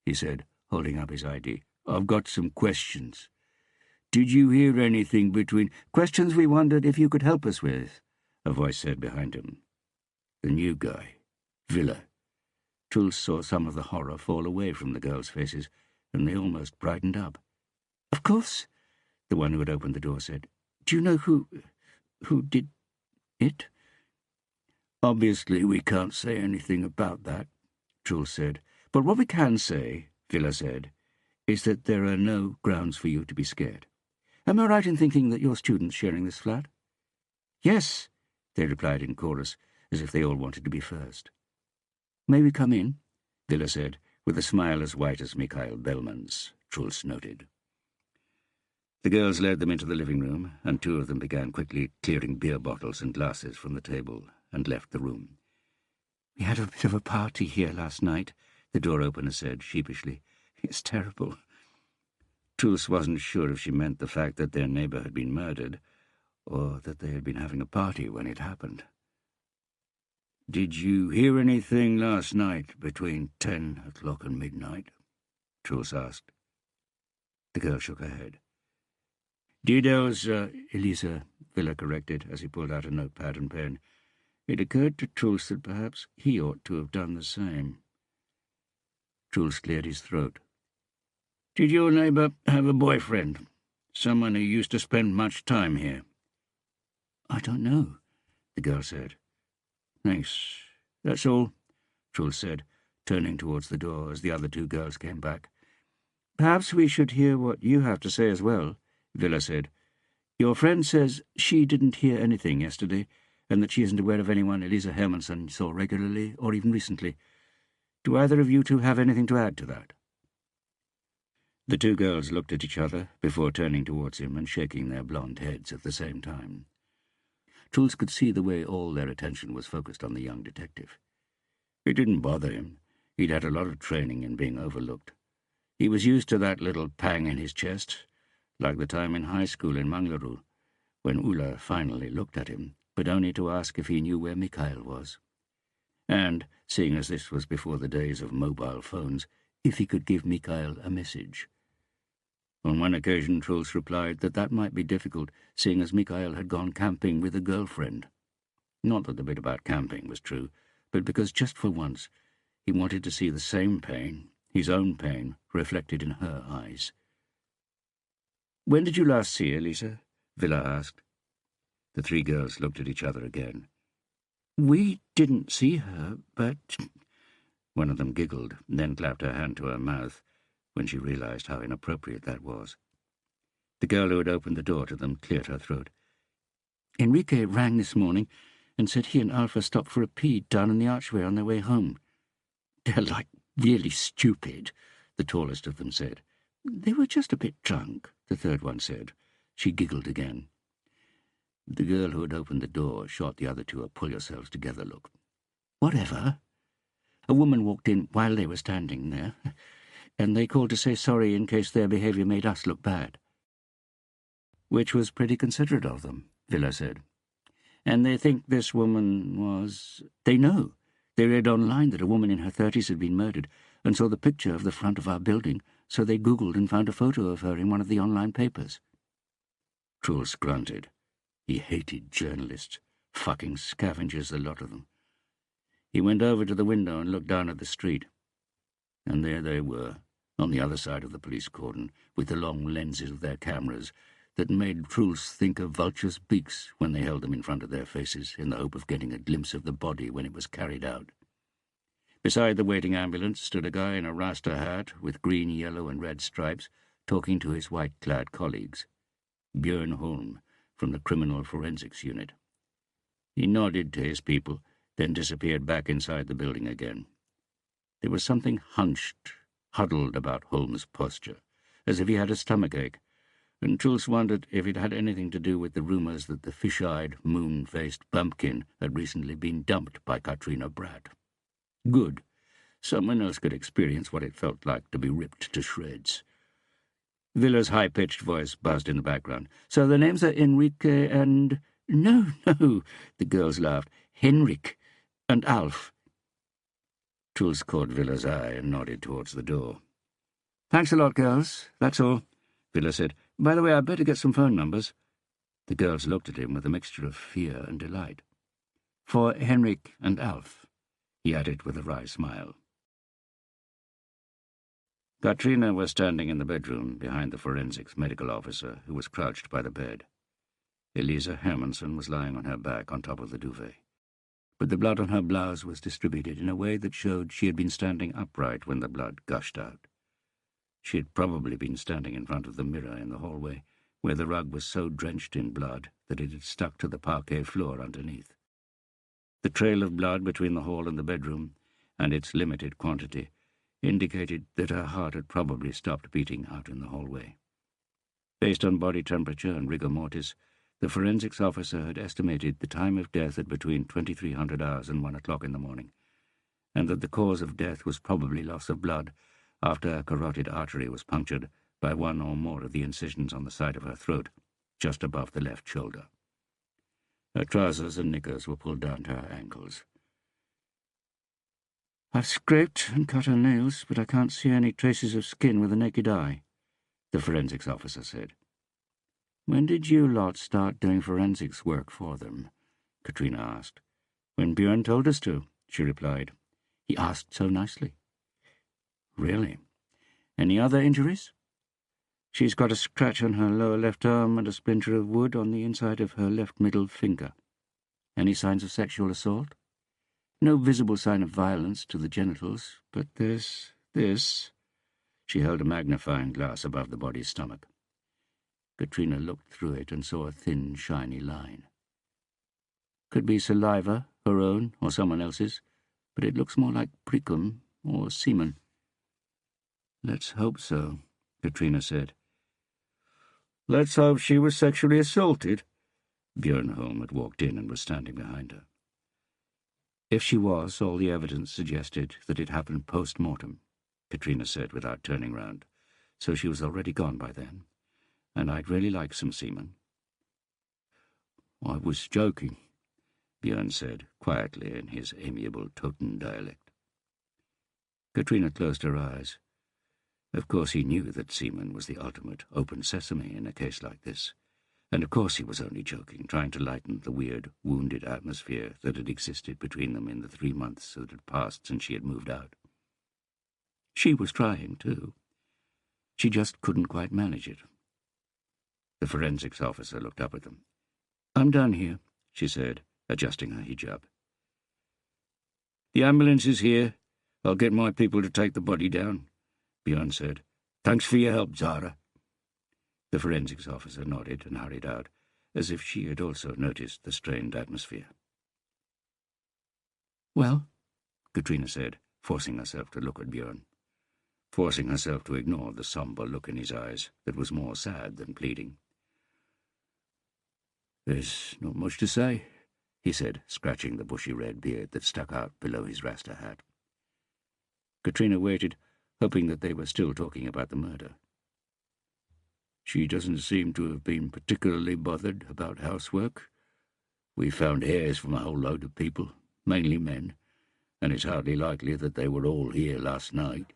he said, holding up his ID. "I've got some questions. Did you hear anything between—" "Questions we wondered if you could help us with," a voice said behind him. The new guy, Villa. Truls saw some of the horror fall away from the girls' faces, and they almost brightened up. "Of course," the one who had opened the door said. "Do you know who did it?" "Obviously we can't say anything about that," Truls said. "But what we can say," Villa said, "is that there are no grounds for you to be scared. Am I right in thinking that you're students sharing this flat?" "Yes," they replied in chorus, as if they all wanted to be first. "May we come in?" Villa said, with a smile as white as Mikhail Bellman's, Truls noted. The girls led them into the living room, and 2 of them began quickly clearing beer bottles and glasses from the table and left the room. "We had a bit of a party here last night," the door opener said sheepishly. "It's terrible." Truls wasn't sure if she meant the fact that their neighbour had been murdered, or that they had been having a party when it happened. "Did you hear anything last night between 10 o'clock and midnight?" Truls asked. The girl shook her head. "Dido's, Elisa," Villa corrected as he pulled out a notepad and pen. It occurred to Truls that perhaps he ought to have done the same. Truls cleared his throat. "Did your neighbour have a boyfriend? Someone who used to spend much time here?" "I don't know," the girl said. "Thanks. That's all," Truls said, turning towards the door as the other 2 girls came back. "Perhaps we should hear what you have to say as well," Villa said. "Your friend says she didn't hear anything yesterday, and that she isn't aware of anyone Elisa Hermannsson saw regularly or even recently. Do either of you 2 have anything to add to that?" The 2 girls looked at each other before turning towards him and shaking their blonde heads at the same time. Truls could see the way all their attention was focused on the young detective. It didn't bother him. He'd had a lot of training in being overlooked. He was used to that little pang in his chest, like the time in high school in Manglerud, when Ulla finally looked at him, but only to ask if he knew where Mikhail was. And, seeing as this was before the days of mobile phones, if he could give Mikhail a message. On one occasion Truls replied that might be difficult, seeing as Mikhail had gone camping with a girlfriend. Not that the bit about camping was true, but because just for once he wanted to see the same pain, his own pain, reflected in her eyes. "When did you last see Elisa?" Villa asked. The 3 girls looked at each other again. "We didn't see her, but—" One of them giggled, then clapped her hand to her mouth when she realized how inappropriate that was. The girl who had opened the door to them cleared her throat. "Enrique rang this morning and said he and Alpha stopped for a pee down in the archway on their way home. They're, like, really stupid," the tallest of them said. "They were just a bit drunk," the 3rd one said. She giggled again. The girl who had opened the door shot the other 2 a pull-yourselves-together look. "Whatever. A woman walked in while they were standing there, and they called to say sorry in case their behaviour made us look bad." "Which was pretty considerate of them," Villa said. "And they think this woman was—" "They know. They read online that a woman in her 30s had been murdered, and saw the picture of the front of our building, so they Googled and found a photo of her in one of the online papers." Truls grunted. He hated journalists. Fucking scavengers, the lot of them. He went over to the window and looked down at the street. And there they were, on the other side of the police cordon, with the long lenses of their cameras that made Truls think of vultures' beaks when they held them in front of their faces in the hope of getting a glimpse of the body when it was carried out. Beside the waiting ambulance stood a guy in a rasta hat with green, yellow and red stripes, talking to his white-clad colleagues. Björn Holm, from the Criminal Forensics Unit. He nodded to his people, then disappeared back inside the building again. There was something hunched, huddled about Holmes' posture, as if he had a stomachache, and Truls wondered if it had anything to do with the rumours that the fish-eyed, moon-faced bumpkin had recently been dumped by Katrina Bratt. Good. Someone else could experience what it felt like to be ripped to shreds. Villa's high-pitched voice buzzed in the background. "So the names are Enrique and—" "No, no," the girls laughed. "Henrik and Alf." Truls caught Villa's eye and nodded towards the door. "Thanks a lot, girls. That's all," Villa said. "By the way, I'd better get some phone numbers." The girls looked at him with a mixture of fear and delight. "For Henrik and Alf," he added with a wry smile. Katrina was standing in the bedroom behind the forensics medical officer, who was crouched by the bed. Elisa Hermanson was lying on her back on top of the duvet, but the blood on her blouse was distributed in a way that showed she had been standing upright when the blood gushed out. She had probably been standing in front of the mirror in the hallway, where the rug was so drenched in blood that it had stuck to the parquet floor underneath. The trail of blood between the hall and the bedroom, and its limited quantity, indicated that her heart had probably stopped beating out in the hallway. Based on body temperature and rigor mortis, the forensics officer had estimated the time of death at between 2300 hours and 1 o'clock in the morning, and that the cause of death was probably loss of blood after a carotid artery was punctured by one or more of the incisions on the side of her throat, just above the left shoulder. Her trousers and knickers were pulled down to her ankles. "I've scraped and cut her nails, but I can't see any traces of skin with the naked eye," the forensics officer said. "When did you lot start doing forensics work for them?" Katrina asked. "When Björn told us to," she replied. "He asked so nicely." "Really? Any other injuries?" "She's got a scratch on her lower left arm and a splinter of wood on the inside of her left middle finger. Any signs of sexual assault? No visible sign of violence to the genitals, but there's this." She held a magnifying glass above the body's stomach. Katrina looked through it and saw a thin, shiny line. "Could be saliva, her own or someone else's, but it looks more like precum or semen." "Let's hope so," Katrina said. "Let's hope she was sexually assaulted." Björn Holm had walked in and was standing behind her. "If she was, all the evidence suggested that it happened post-mortem," Katrina said without turning round. "So she was already gone by then, and I'd really like some semen." "I was joking," Björn said, quietly in his amiable Toten dialect. Katrina closed her eyes. Of course he knew that semen was the ultimate open sesame in a case like this, and of course he was only joking, trying to lighten the weird, wounded atmosphere that had existed between them in the 3 months that had passed since she had moved out. She was trying, too. She just couldn't quite manage it. The forensics officer looked up at them. "I'm done here," she said, adjusting her hijab. "The ambulance is here. I'll get my people to take the body down," Björn said. "Thanks for your help, Zara." The forensics officer nodded and hurried out, as if she had also noticed the strained atmosphere. "Well," Katrina said, forcing herself to look at Björn, forcing herself to ignore the sombre look in his eyes that was more sad than pleading. "There's not much to say," he said, scratching the bushy red beard that stuck out below his rasta hat. Katrina waited, hoping that they were still talking about the murder. "She doesn't seem to have been particularly bothered about housework. We found hairs from a whole load of people, mainly men, and it's hardly likely that they were all here last night."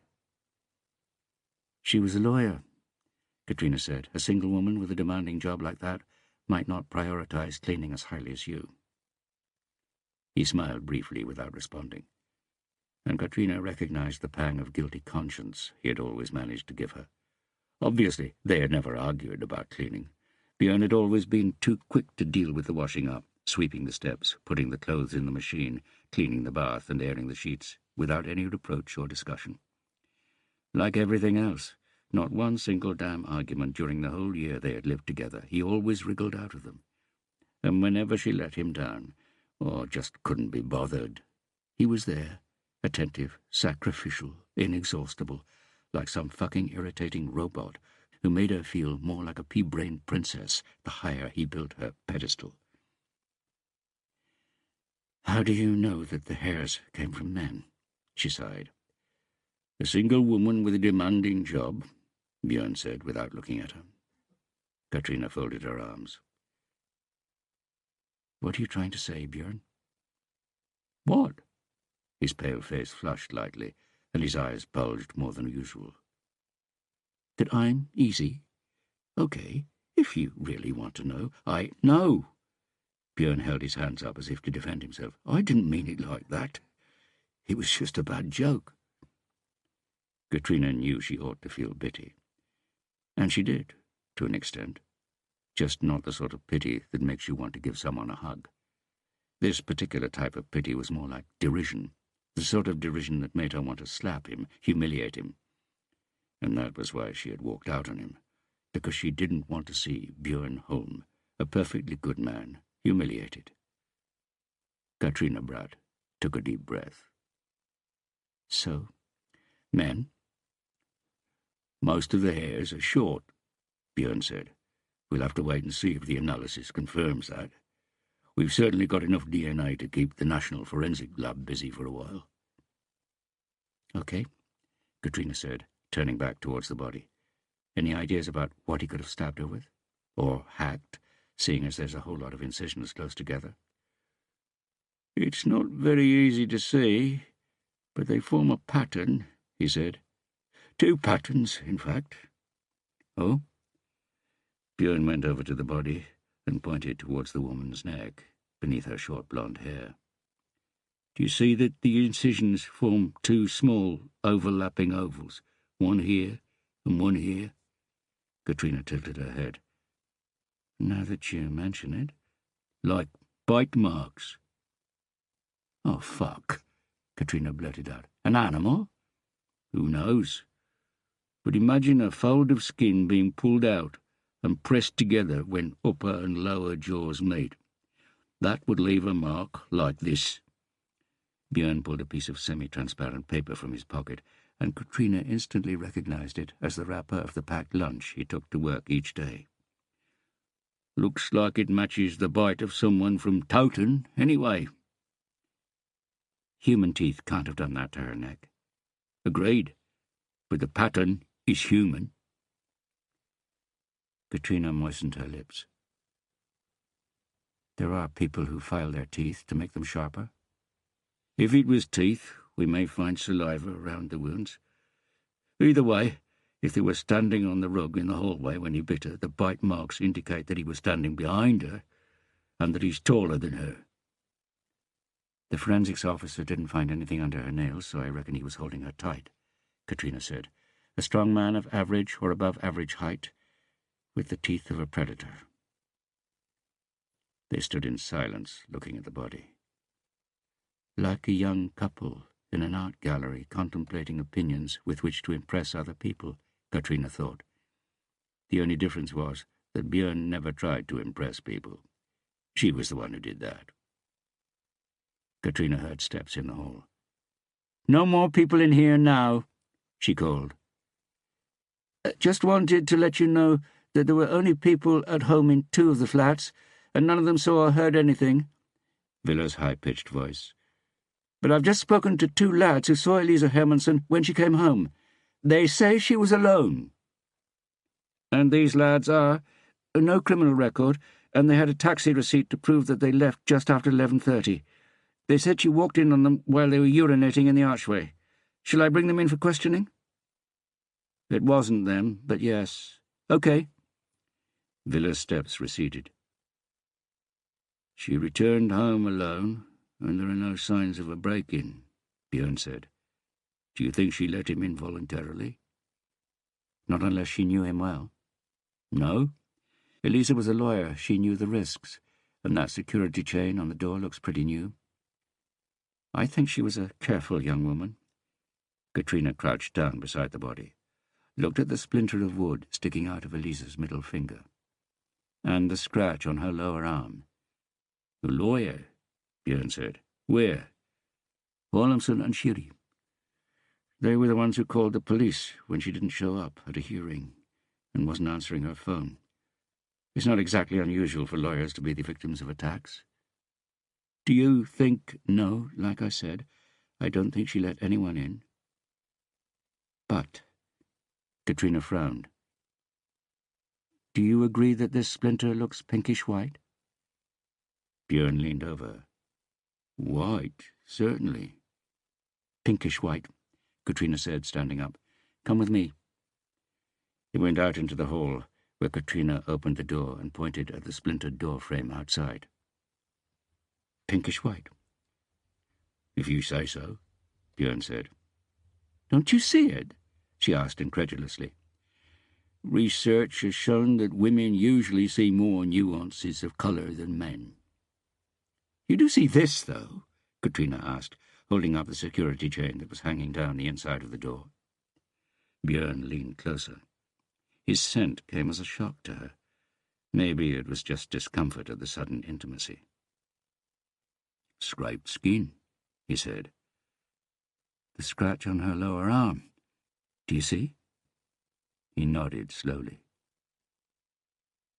"She was a lawyer," Katrina said. "A single woman with a demanding job like that might not prioritize cleaning as highly as you." He smiled briefly without responding. and Katrina recognized the pang of guilty conscience he had always managed to give her. Obviously, they had never argued about cleaning. Björn had always been too quick to deal with the washing up, sweeping the steps, putting the clothes in the machine, cleaning the bath and airing the sheets, without any reproach or discussion. Like everything else, not one single damn argument during the whole year they had lived together. He always wriggled out of them. And whenever she let him down, or just couldn't be bothered, he was there, attentive, sacrificial, inexhaustible, like some fucking irritating robot who made her feel more like a pea-brained princess the higher he built her pedestal. "How do you know that the hairs came from men?" she sighed. "A single woman with a demanding job," Björn said without looking at her. Katrina folded her arms. "What are you trying to say, Björn?" "What?" His pale face flushed lightly, and his eyes bulged more than usual. "That I'm easy? Okay, if you really want to know. No!" Björn held his hands up as if to defend himself. "I didn't mean it like that. It was just a bad joke." Katrina knew she ought to feel pity. And she did, to an extent. Just not the sort of pity that makes you want to give someone a hug. This particular type of pity was more like derision, the sort of derision that made her want to slap him, humiliate him. And that was why she had walked out on him, because she didn't want to see Björn Holm, a perfectly good man, humiliated. Katrina Bratt took a deep breath. "So, men?" "Most of the hairs are short," Björn said. "We'll have to wait and see if the analysis confirms that. We've certainly got enough DNA to keep the National Forensic Lab busy for a while." "Okay," Katrina said, turning back towards the body. "Any ideas about what he could have stabbed her with? Or hacked, seeing as there's a whole lot of incisions close together?" "It's not very easy to say, but they form a pattern," he said. "Two patterns, in fact." "Oh?" Björn went over to the body and pointed towards the woman's neck, beneath her short blonde hair. "Do you see that the incisions form two small, overlapping ovals, one here and one here?" Katrina tilted her head. "Now that you mention it, like bite marks." "Oh, fuck," Katrina blurted out. "An animal?" "Who knows? But imagine a fold of skin being pulled out and pressed together when upper and lower jaws meet. That would leave a mark like this." Björn pulled a piece of semi-transparent paper from his pocket, and Katrina instantly recognized it as the wrapper of the packed lunch he took to work each day. "Looks like it matches the bite of someone from Toten, anyway." "Human teeth can't have done that to her neck." "Agreed, but the pattern is human." Katrina moistened her lips. "There are people who file their teeth to make them sharper." "If it was teeth, we may find saliva around the wounds. Either way, if they were standing on the rug in the hallway when he bit her, the bite marks indicate that he was standing behind her and that he's taller than her." "The forensics officer didn't find anything under her nails, so I reckon he was holding her tight," Katrina said. "A strong man of average or above average height, with the teeth of a predator." They stood in silence, looking at the body. Like a young couple in an art gallery contemplating opinions with which to impress other people, Katrina thought. The only difference was that Björn never tried to impress people. She was the one who did that. Katrina heard steps in the hall. "No more people in here now," she called. "Just wanted to let you know that there were only people at home in 2 of the flats, and none of them saw or heard anything." Villa's high-pitched voice. "But I've just spoken to 2 lads who saw Elisa Hermanson when she came home. They say she was alone." "And these lads are?" "No criminal record, and they had a taxi receipt to prove that they left just after 11:30. They said she walked in on them while they were urinating in the archway. Shall I bring them in for questioning?" "It wasn't them, but yes." "Okay." Villa's steps receded. "She returned home alone, and there are no signs of a break-in," Björn said. Do you think she let him in voluntarily? Not unless she knew him well. No? Elisa was a lawyer. She knew the risks, and that security chain on the door looks pretty new. I think she was a careful young woman. Katrina crouched down beside the body, looked at the splinter of wood sticking out of Elisa's middle finger, and the scratch on her lower arm. A lawyer, Björn said. Where? Williamson and Shiri. They were the ones who called the police when she didn't show up at a hearing and wasn't answering her phone. It's not exactly unusual for lawyers to be the victims of attacks. Do you think... No, like I said, I don't think she let anyone in. But... Katrina frowned. Do you agree that this splinter looks pinkish-white? Björn leaned over. White, certainly. Pinkish-white, Katrina said, standing up. Come with me. He went out into the hall, where Katrina opened the door and pointed at the splintered door frame outside. Pinkish-white. If you say so, Björn said. Don't you see it? She asked incredulously. Research has shown that women usually see more nuances of colour than men. You do see this, though? Katrina asked, holding up the security chain that was hanging down the inside of the door. Björn leaned closer. His scent came as a shock to her. Maybe it was just discomfort at the sudden intimacy. Scraped skin, he said. The scratch on her lower arm. Do you see? He nodded slowly.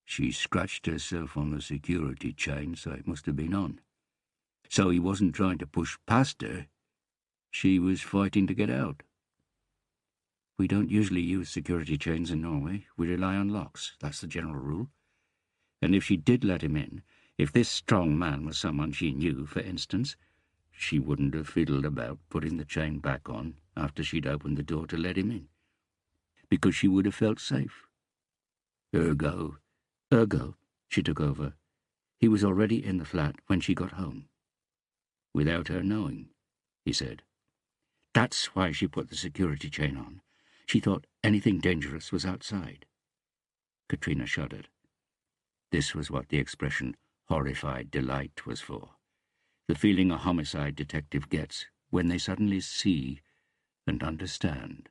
She scratched herself on the security chain, so it must have been on. So he wasn't trying to push past her. She was fighting to get out. We don't usually use security chains in Norway. We rely on locks. That's the general rule. And if she did let him in, if this strong man was someone she knew, for instance, she wouldn't have fiddled about putting the chain back on after she'd opened the door to let him in, because she would have felt safe. Ergo, she took over. He was already in the flat when she got home. Without her knowing, he said. That's why she put the security chain on. She thought anything dangerous was outside. Katrina shuddered. This was what the expression horrified delight was for. The feeling a homicide detective gets when they suddenly see and understand.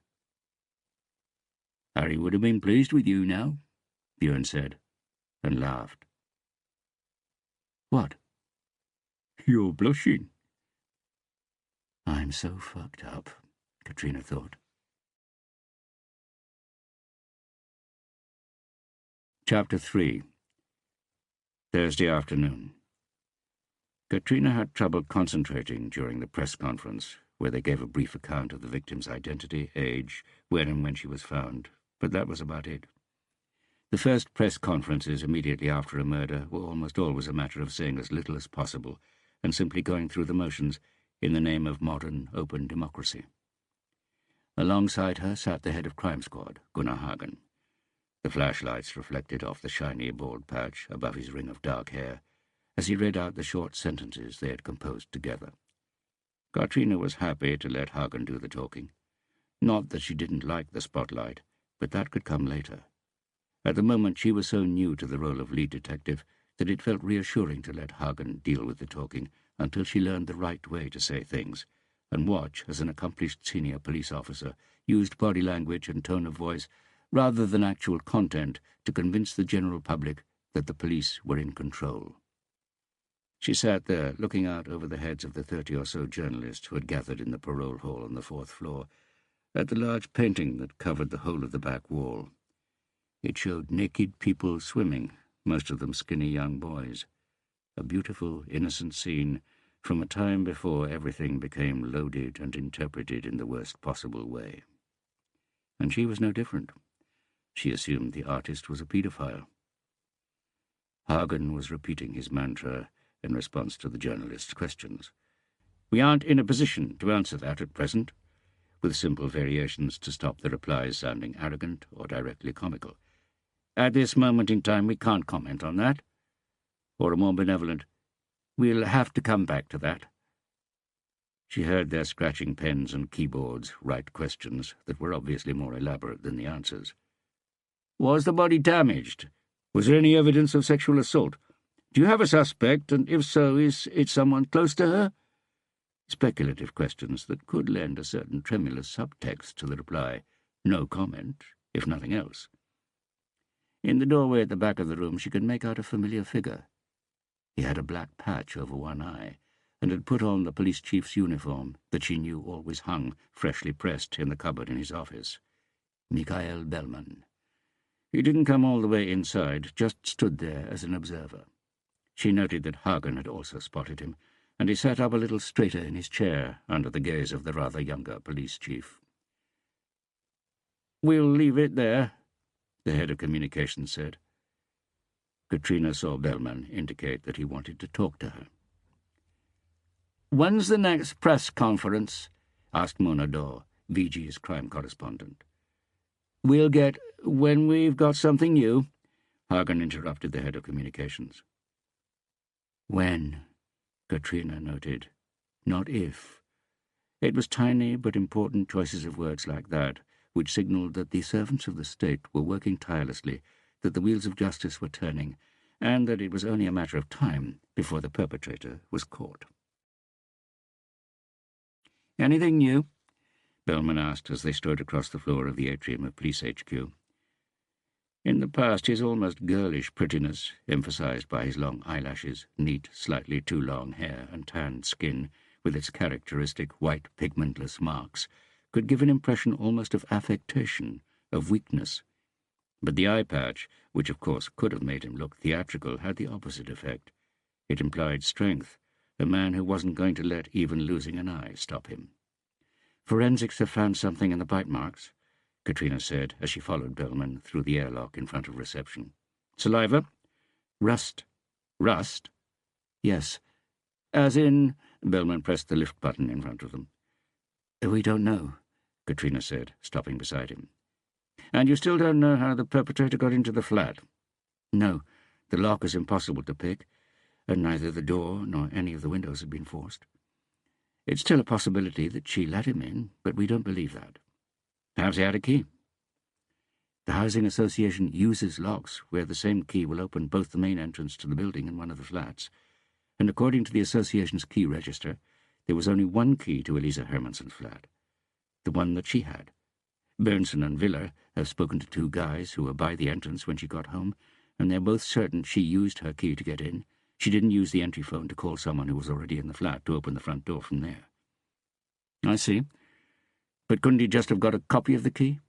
Harry would have been pleased with you now, Björn said, and laughed. What? You're blushing. I'm so fucked up, Katrina thought. Chapter 3. Thursday afternoon. Katrina had trouble concentrating during the press conference, where they gave a brief account of the victim's identity, age, where and when she was found, but that was about it. The first press conferences immediately after a murder were almost always a matter of saying as little as possible and simply going through the motions in the name of modern, open democracy. Alongside her sat the head of Crime Squad, Gunnar Hagen. The flashlights reflected off the shiny bald patch above his ring of dark hair as he read out the short sentences they had composed together. Katrina was happy to let Hagen do the talking. Not that she didn't like the spotlight, but that could come later. At the moment she was so new to the role of lead detective that it felt reassuring to let Hagen deal with the talking until she learned the right way to say things, and watch as an accomplished senior police officer used body language and tone of voice rather than actual content to convince the general public that the police were in control. She sat there, looking out over the heads of the 30 or so journalists who had gathered in the parole hall on the 4th floor, at the large painting that covered the whole of the back wall. It showed naked people swimming, most of them skinny young boys. A beautiful, innocent scene from a time before everything became loaded and interpreted in the worst possible way. And she was no different. She assumed the artist was a paedophile. Hagen was repeating his mantra in response to the journalist's questions. We aren't in a position to answer that at present, with simple variations to stop the replies sounding arrogant or directly comical. At this moment in time we can't comment on that. Or a more benevolent, we'll have to come back to that. She heard their scratching pens and keyboards write questions that were obviously more elaborate than the answers. Was the body damaged? Was there any evidence of sexual assault? Do you have a suspect, and if so, is it someone close to her? Speculative questions that could lend a certain tremulous subtext to the reply. No comment, if nothing else. In the doorway at the back of the room she could make out a familiar figure. He had a black patch over one eye, and had put on the police chief's uniform that she knew always hung, freshly pressed, in the cupboard in his office. Mikhail Bellman. He didn't come all the way inside, just stood there as an observer. She noted that Hagen had also spotted him, and he sat up a little straighter in his chair under the gaze of the rather younger police chief. "We'll leave it there," the head of communications said. Katrina saw Bellman indicate that he wanted to talk to her. "When's the next press conference?" asked Mona Dor, VG's crime correspondent. "We'll get when we've got something new," Hagen interrupted the head of communications. When, Katrina noted, not if. It was tiny but important choices of words like that which signalled that the servants of the state were working tirelessly, that the wheels of justice were turning, and that it was only a matter of time before the perpetrator was caught. "Anything new?" Bellman asked as they stood across the floor of the atrium of Police HQ. In the past, his almost girlish prettiness, emphasized by his long eyelashes, neat, slightly too long hair, and tanned skin, with its characteristic white pigmentless marks, could give an impression almost of affectation, of weakness. But the eye patch, which of course could have made him look theatrical, had the opposite effect. It implied strength, a man who wasn't going to let even losing an eye stop him. "Forensics have found something in the bite marks," Katrina said as she followed Bellman through the airlock in front of reception. "Saliva?" "Rust." "Rust?" "Yes. As in—" Bellman pressed the lift button in front of them. "We don't know," Katrina said, stopping beside him. "And you still don't know how the perpetrator got into the flat?" "No. The lock is impossible to pick, and neither the door nor any of the windows have been forced. It's still a possibility that she let him in, but we don't believe that." "Perhaps he had a key." "The Housing Association uses locks where the same key will open both the main entrance to the building and one of the flats, and according to the association's key register, there was only one key to Elisa Hermanson's flat, the one that she had. Bernsen and Viller have spoken to two guys who were by the entrance when she got home, and they're both certain she used her key to get in. She didn't use the entry phone to call someone who was already in the flat to open the front door from there." "I see. But couldn't he just have got a copy of the key?"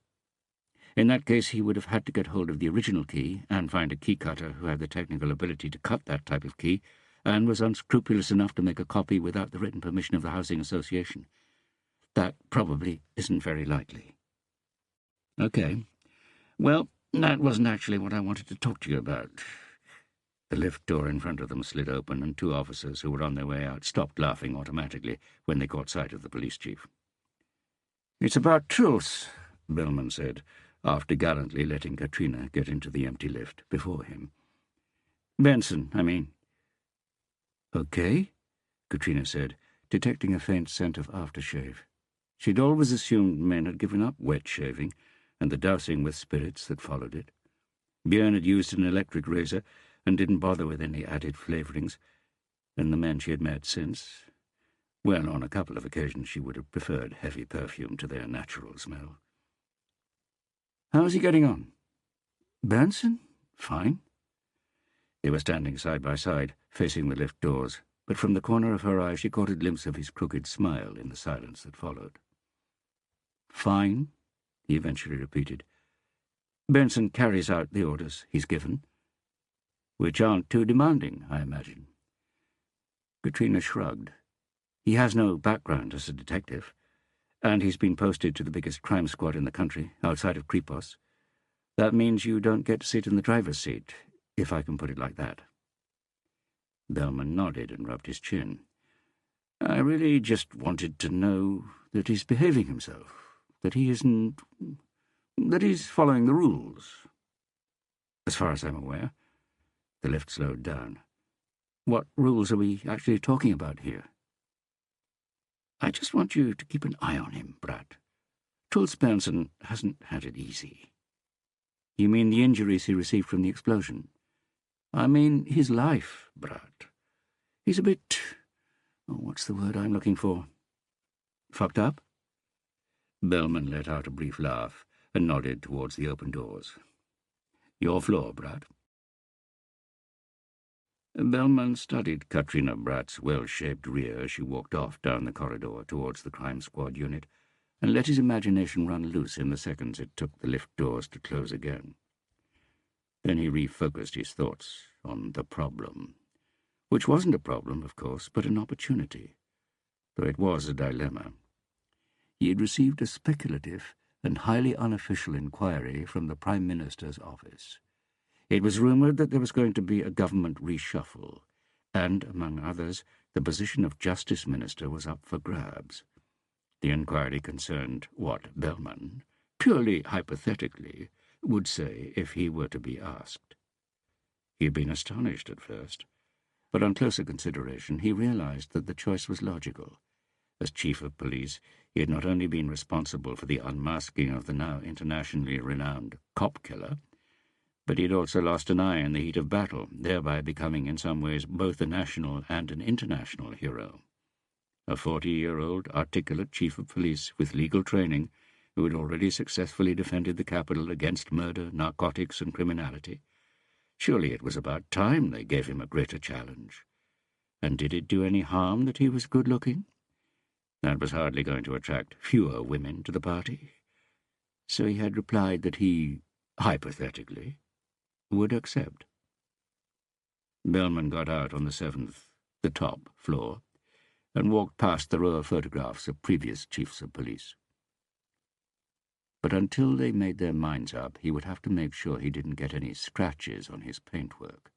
"In that case, he would have had to get hold of the original key and find a key cutter who had the technical ability to cut that type of key and was unscrupulous enough to make a copy without the written permission of the Housing Association. That probably isn't very likely." "Okay. Well, that wasn't actually what I wanted to talk to you about." The lift door in front of them slid open, and two officers who were on their way out stopped laughing automatically when they caught sight of the police chief. "It's about truth," Bellman said, after gallantly letting Katrina get into the empty lift before him. "Benson, I mean." "Okay," Katrina said, detecting a faint scent of aftershave. She'd always assumed men had given up wet shaving and the dousing with spirits that followed it. Björn had used an electric razor and didn't bother with any added flavourings, and the men she had met since, well, on a couple of occasions she would have preferred heavy perfume to their natural smell. "How's he getting on?" "Bernsen? Fine." They were standing side by side, facing the lift doors, but from the corner of her eye she caught a glimpse of his crooked smile in the silence that followed. "Fine," he eventually repeated. "Bernsen carries out the orders he's given, which aren't too demanding, I imagine." Katrina shrugged. "He has no background as a detective, and he's been posted to the biggest crime squad in the country, outside of Kripos. That means you don't get to sit in the driver's seat, if I can put it like that." Bellman nodded and rubbed his chin. "I really just wanted to know that he's behaving himself, that he isn't... that he's following the rules. As far as I'm aware." The lift slowed down. "What rules are we actually talking about here?" I just want you to keep an eye on him, Brat. Truls Berntsen hasn't had it easy. You mean the injuries he received from the explosion? I mean his life, Brat. He's a bit... oh, what's the word I'm looking for? Fucked up? Bellman let out a brief laugh and nodded towards the open doors. Your floor, Brat. Bellman studied Katrina Brat's well-shaped rear as she walked off down the corridor towards the crime squad unit, and let his imagination run loose in the seconds it took the lift doors to close again. Then he refocused his thoughts on the problem, which wasn't a problem, of course, but an opportunity, though it was a dilemma. He had received a speculative and highly unofficial inquiry from the Prime Minister's office. It was rumoured that there was going to be a government reshuffle, and, among others, the position of Justice Minister was up for grabs. The inquiry concerned what Bellman, purely hypothetically, would say if he were to be asked. He had been astonished at first, but on closer consideration he realised that the choice was logical. As Chief of Police, he had not only been responsible for the unmasking of the now internationally renowned cop killer, but he had also lost an eye in the heat of battle, thereby becoming in some ways both a national and an international hero. A 40-year-old, articulate Chief of Police with legal training, who had already successfully defended the capital against murder, narcotics, and criminality. Surely it was about time they gave him a greater challenge. And did it do any harm that he was good-looking? That was hardly going to attract fewer women to the party. So he had replied that he, hypothetically, would accept. Bellman got out on the 7th, the top floor, and walked past the row of photographs of previous chiefs of police. But until they made their minds up, he would have to make sure he didn't get any scratches on his paintwork,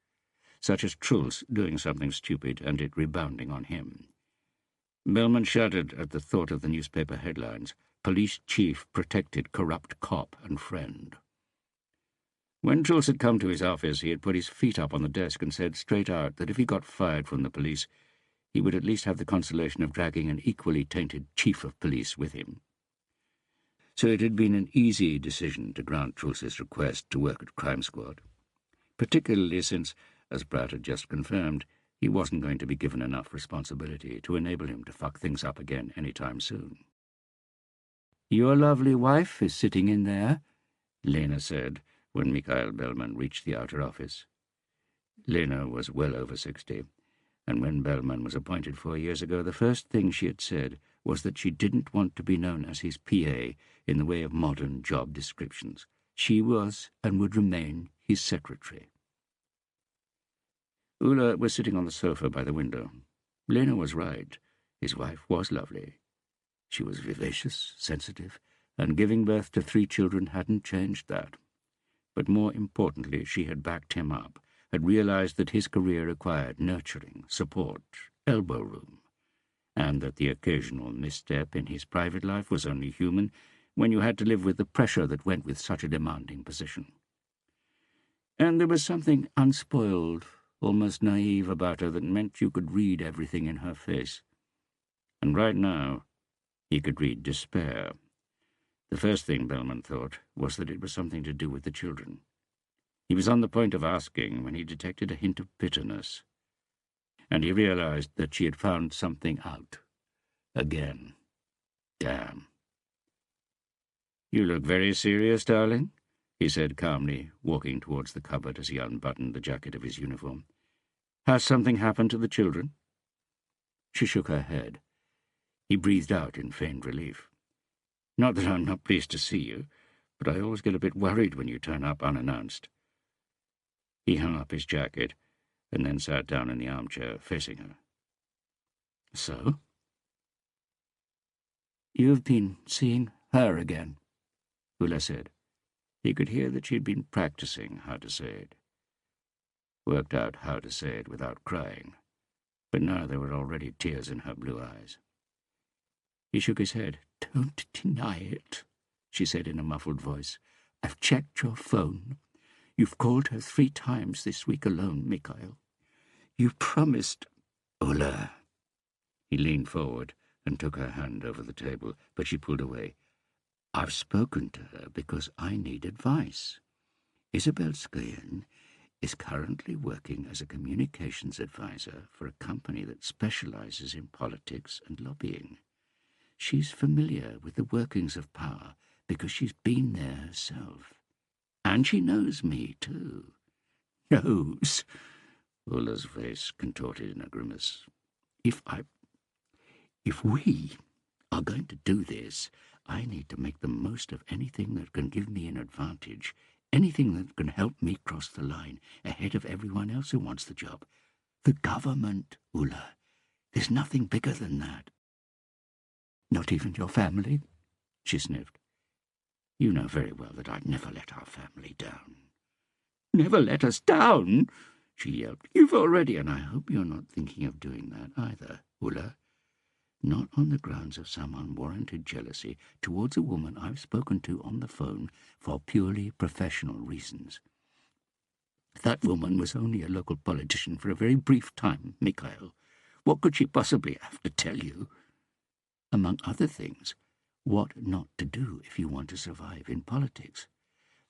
such as Truls doing something stupid and it rebounding on him. Bellman shuddered at the thought of the newspaper headlines, "Police Chief Protected Corrupt Cop and Friend." When Truls had come to his office, he had put his feet up on the desk and said straight out that if he got fired from the police, he would at least have the consolation of dragging an equally tainted chief of police with him. So it had been an easy decision to grant Truls's request to work at Crime Squad, particularly since, as Brat had just confirmed, he wasn't going to be given enough responsibility to enable him to fuck things up again any time soon. "Your lovely wife is sitting in there," Lena said, when Mikhail Bellman reached the outer office. Lena was well over 60, and when Bellman was appointed 4 years ago, the first thing she had said was that she didn't want to be known as his PA in the way of modern job descriptions. She was and would remain his secretary. Ulla was sitting on the sofa by the window. Lena was right. His wife was lovely. She was vivacious, sensitive, and giving birth to 3 children hadn't changed that. But more importantly, she had backed him up, had realized that his career required nurturing, support, elbow room, and that the occasional misstep in his private life was only human when you had to live with the pressure that went with such a demanding position. And there was something unspoiled, almost naive about her that meant you could read everything in her face. And right now, he could read despair. The first thing Bellman thought was that it was something to do with the children. He was on the point of asking when he detected a hint of bitterness, and he realized that she had found something out. Again. Damn. "You look very serious, darling," he said calmly, walking towards the cupboard as he unbuttoned the jacket of his uniform. "Has something happened to the children?" She shook her head. He breathed out in feigned relief. "Not that I'm not pleased to see you, but I always get a bit worried when you turn up unannounced." He hung up his jacket and then sat down in the armchair facing her. "So? You've been seeing her again," Ulla said. He could hear that she had been practicing how to say it. Worked out how to say it without crying, but now there were already tears in her blue eyes. He shook his head. "Don't deny it," she said in a muffled voice. "I've checked your phone. You've called her 3 times this week alone, Mikhail. You promised—" "Ulla." He leaned forward and took her hand over the table, but she pulled away. "I've spoken to her because I need advice. Isabel Skayen is currently working as a communications advisor for a company that specializes in politics and lobbying. She's familiar with the workings of power because she's been there herself. And she knows me, too." "Knows?" Ulla's face contorted in a grimace. If we are going to do this, I need to make the most of anything that can give me an advantage, anything that can help me cross the line ahead of everyone else who wants the job. The government, Ulla. There's nothing bigger than that." "Not even your family?" she sniffed. "You know very well that I'd never let our family down." "Never let us down?" she yelped. "You've already—" "And I hope you're not thinking of doing that either, Ulla. Not on the grounds of some unwarranted jealousy towards a woman I've spoken to on the phone for purely professional reasons. That woman was only a local politician for a very brief time, Mikhail. What could she possibly have to tell you? Among other things, what not to do if you want to survive in politics.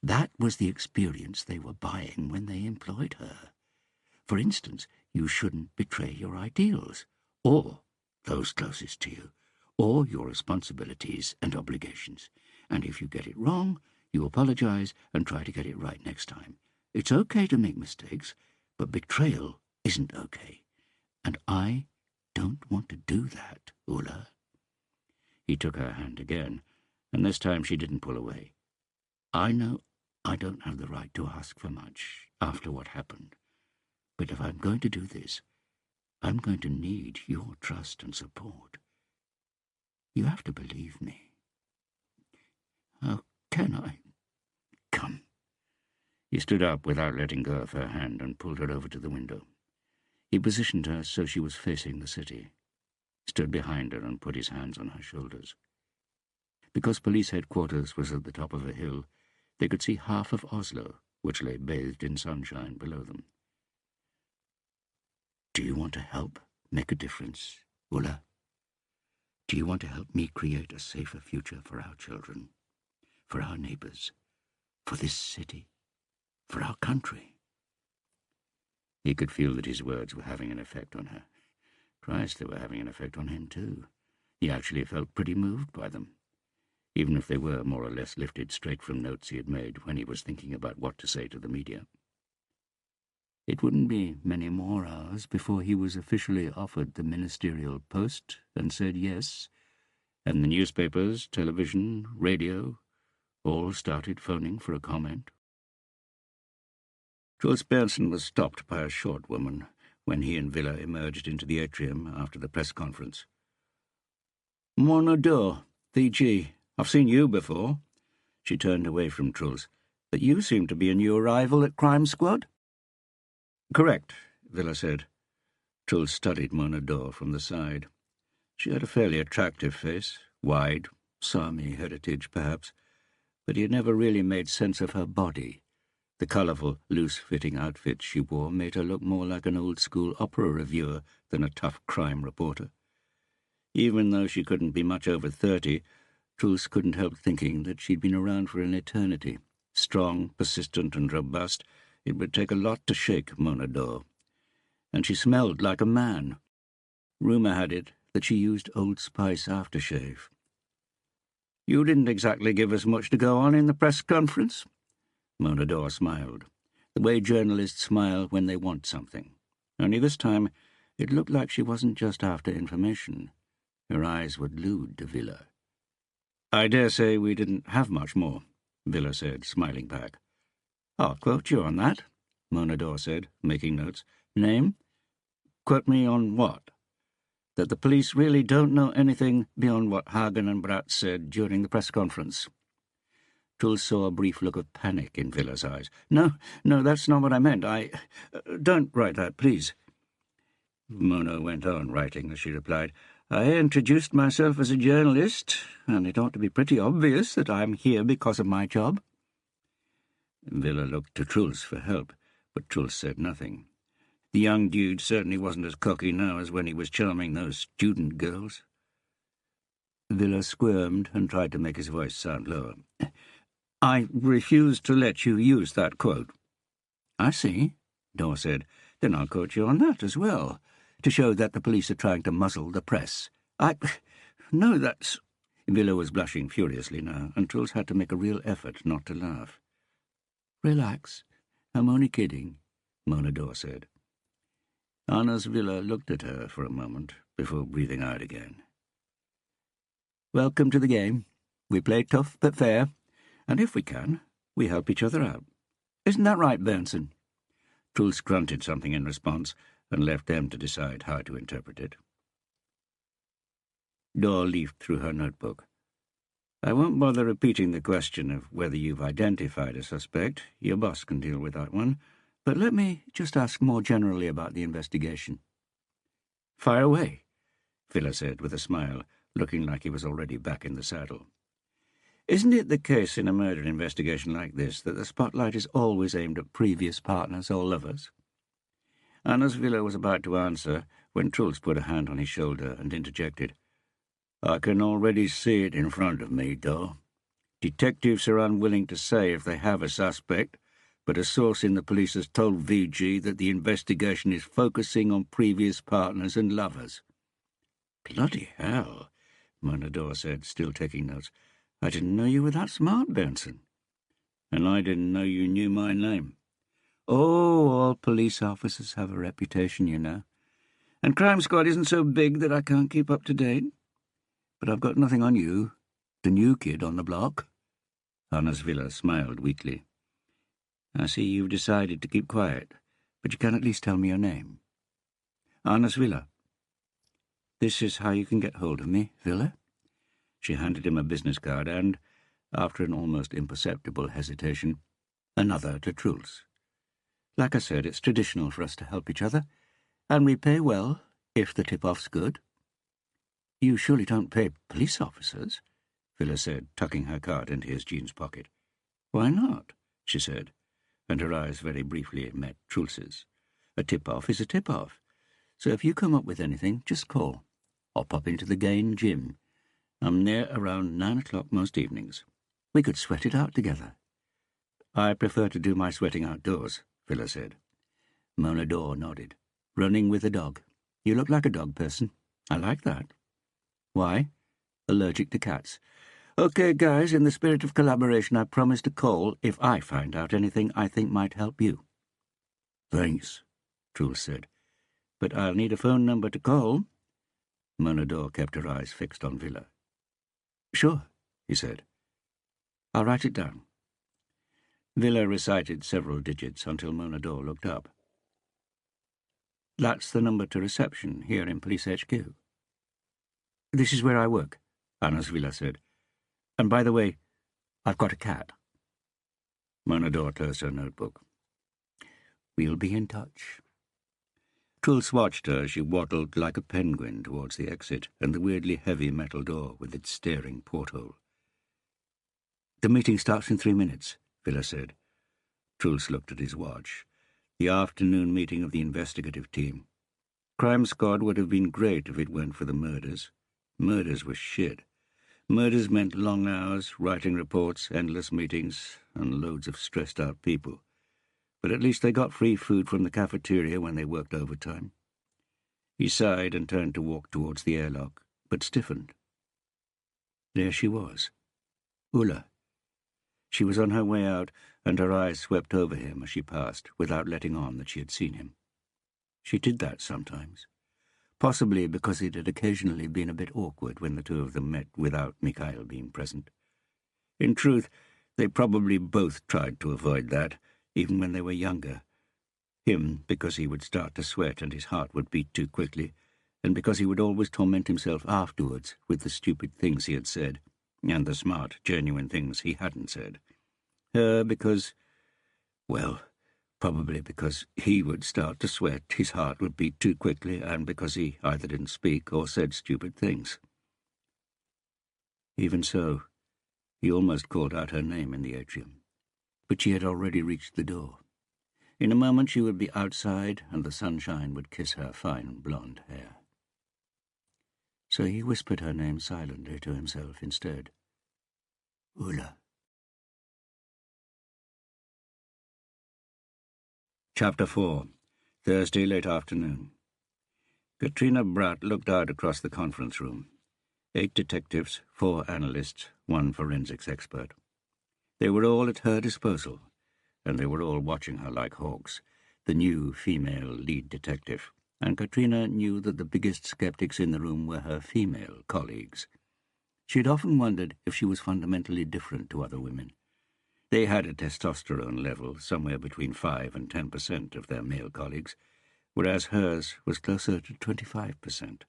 That was the experience they were buying when they employed her. For instance, you shouldn't betray your ideals, or those closest to you, or your responsibilities and obligations. And if you get it wrong, you apologize and try to get it right next time. It's okay to make mistakes, but betrayal isn't okay. And I don't want to do that, Ulla." He took her hand again, and this time she didn't pull away. "I know I don't have the right to ask for much after what happened, but if I'm going to do this, I'm going to need your trust and support. You have to believe me." "How can I?" "Come." He stood up without letting go of her hand and pulled her over to the window. He positioned her so she was facing the city, stood behind her and put his hands on her shoulders. Because police headquarters was at the top of a hill, they could see half of Oslo, which lay bathed in sunshine below them. "Do you want to help make a difference, Ulla? Do you want to help me create a safer future for our children, for our neighbors, for this city, for our country?" He could feel that his words were having an effect on her. Christ, they were having an effect on him, too. He actually felt pretty moved by them, even if they were more or less lifted straight from notes he had made when he was thinking about what to say to the media. It wouldn't be many more hours before he was officially offered the ministerial post and said yes, and the newspapers, television, radio, all started phoning for a comment. Jules Benson was stopped by a short woman when he and Villa emerged into the atrium after the press conference. "Monador, VG. I've seen you before." She turned away from Truls. "But you seem to be a new arrival at Crime Squad?" "Correct," Villa said. Truls studied Monador from the side. She had a fairly attractive face, wide, Sami heritage perhaps, but he had never really made sense of her body. The colourful, loose-fitting outfits she wore made her look more like an old-school opera reviewer than a tough crime reporter. Even though she couldn't be much over 30, Truls couldn't help thinking that she'd been around for an eternity. Strong, persistent and robust, it would take a lot to shake Monador. And she smelled like a man. Rumour had it that she used Old Spice aftershave. "You didn't exactly give us much to go on in the press conference." Monador smiled, the way journalists smile when they want something. Only this time it looked like she wasn't just after information. Her eyes were glued to Villa. "I dare say we didn't have much more," Villa said, smiling back. "I'll quote you on that," Monador said, making notes. "Name?" "Quote me on what?" "That the police really don't know anything beyond what Hagen and Bratt said during the press conference." Truls saw a brief look of panic in Villa's eyes. No, that's not what I meant. Don't write that, please." Mona went on writing as she replied, "I introduced myself as a journalist, and it ought to be pretty obvious that I'm here because of my job." Villa looked to Truls for help, but Truls said nothing. The young dude certainly wasn't as cocky now as when he was charming those student girls. Villa squirmed and tried to make his voice sound lower. "I refuse to let you use that quote." "I see," Dor said. "Then I'll quote you on that as well, to show that the police are trying to muzzle the press. No, that's—" Villa was blushing furiously now, and Truls had to make a real effort not to laugh. "Relax. I'm only kidding," Mona Dor said. Anders Villa looked at her for a moment before breathing out again. "Welcome to the game. We play tough but fair, and if we can, we help each other out. Isn't that right, Bernsen?" Truls grunted something in response and left them to decide how to interpret it. Dor leafed through her notebook. "I won't bother repeating the question of whether you've identified a suspect. Your boss can deal with that one. But let me just ask more generally about the investigation." "Fire away," Villa said with a smile, looking like he was already back in the saddle. "Isn't it the case in a murder investigation like this that the spotlight is always aimed at previous partners or lovers?" Anders Villa was about to answer when Truls put a hand on his shoulder and interjected. "I can already see it in front of me, Dor. Detectives are unwilling to say if they have a suspect, but a source in the police has told VG that the investigation is focusing on previous partners and lovers." "Bloody hell," Mona Dor said, still taking notes. "I didn't know you were that smart, Benson." "And I didn't know you knew my name." "Oh, all police officers have a reputation, you know. And Crime Squad isn't so big that I can't keep up to date. But I've got nothing on you, the new kid on the block." Anders Villa smiled weakly. "I see you've decided to keep quiet, but you can at least tell me your name." "Anders Villa." "This is how you can get hold of me, Villa." She handed him a business card and, after an almost imperceptible hesitation, another to Truls. "Like I said, it's traditional for us to help each other, and we pay well if the tip-off's good." "You surely don't pay police officers?" Villa said, tucking her card into his jeans pocket. "Why not?" she said, and her eyes very briefly met Truls's. "A tip-off is a tip-off, so if you come up with anything, just call, or pop into the Gain gym. I'm there around 9 o'clock most evenings. We could sweat it out together." "I prefer to do my sweating outdoors," Villa said. Mona Dor nodded. "Running with a dog. You look like a dog person. I like that." "Why?" "Allergic to cats. Okay, guys, in the spirit of collaboration, I promise to call if I find out anything I think might help you." "Thanks," Truls said. "But I'll need a phone number to call." Mona Dor kept her eyes fixed on Villa. "Sure," he said. "I'll write it down." Villa recited several digits until Mona Dor looked up. "That's the number to reception here in Police HQ." "This is where I work," Anders Villa said. "And by the way, I've got a cat." Mona Dor closed her notebook. "We'll be in touch." Truls watched her as she waddled like a penguin towards the exit and the weirdly heavy metal door with its staring porthole. "The meeting starts in 3 minutes, Villa said. Truls looked at his watch. The afternoon meeting of the investigative team. Crime Squad would have been great if it weren't for the murders. Murders were shit. Murders meant long hours, writing reports, endless meetings, and loads of stressed-out people. But at least they got free food from the cafeteria when they worked overtime. He sighed and turned to walk towards the airlock, but stiffened. There she was. Ulla. She was on her way out, and her eyes swept over him as she passed, without letting on that she had seen him. She did that sometimes, possibly because it had occasionally been a bit awkward when the two of them met without Mikhail being present. In truth, they probably both tried to avoid that, even when they were younger. Him, because he would start to sweat and his heart would beat too quickly, and because he would always torment himself afterwards with the stupid things he had said, and the smart, genuine things he hadn't said. Her, because, well, probably because he would start to sweat, his heart would beat too quickly, and because he either didn't speak or said stupid things. Even so, he almost called out her name in the atrium, but she had already reached the door. In a moment she would be outside, and the sunshine would kiss her fine blonde hair. so he whispered her name silently to himself instead. Ulla. Chapter 4. Thursday late afternoon. Katrina Bratt looked out across the conference room. 8 detectives, 4 analysts, 1 forensics expert. They were all at her disposal, and they were all watching her like hawks, the new female lead detective, and Katrina knew that the biggest skeptics in the room were her female colleagues. She had often wondered if she was fundamentally different to other women. They had a testosterone level somewhere between 5 and 10% of their male colleagues, whereas hers was closer to 25%.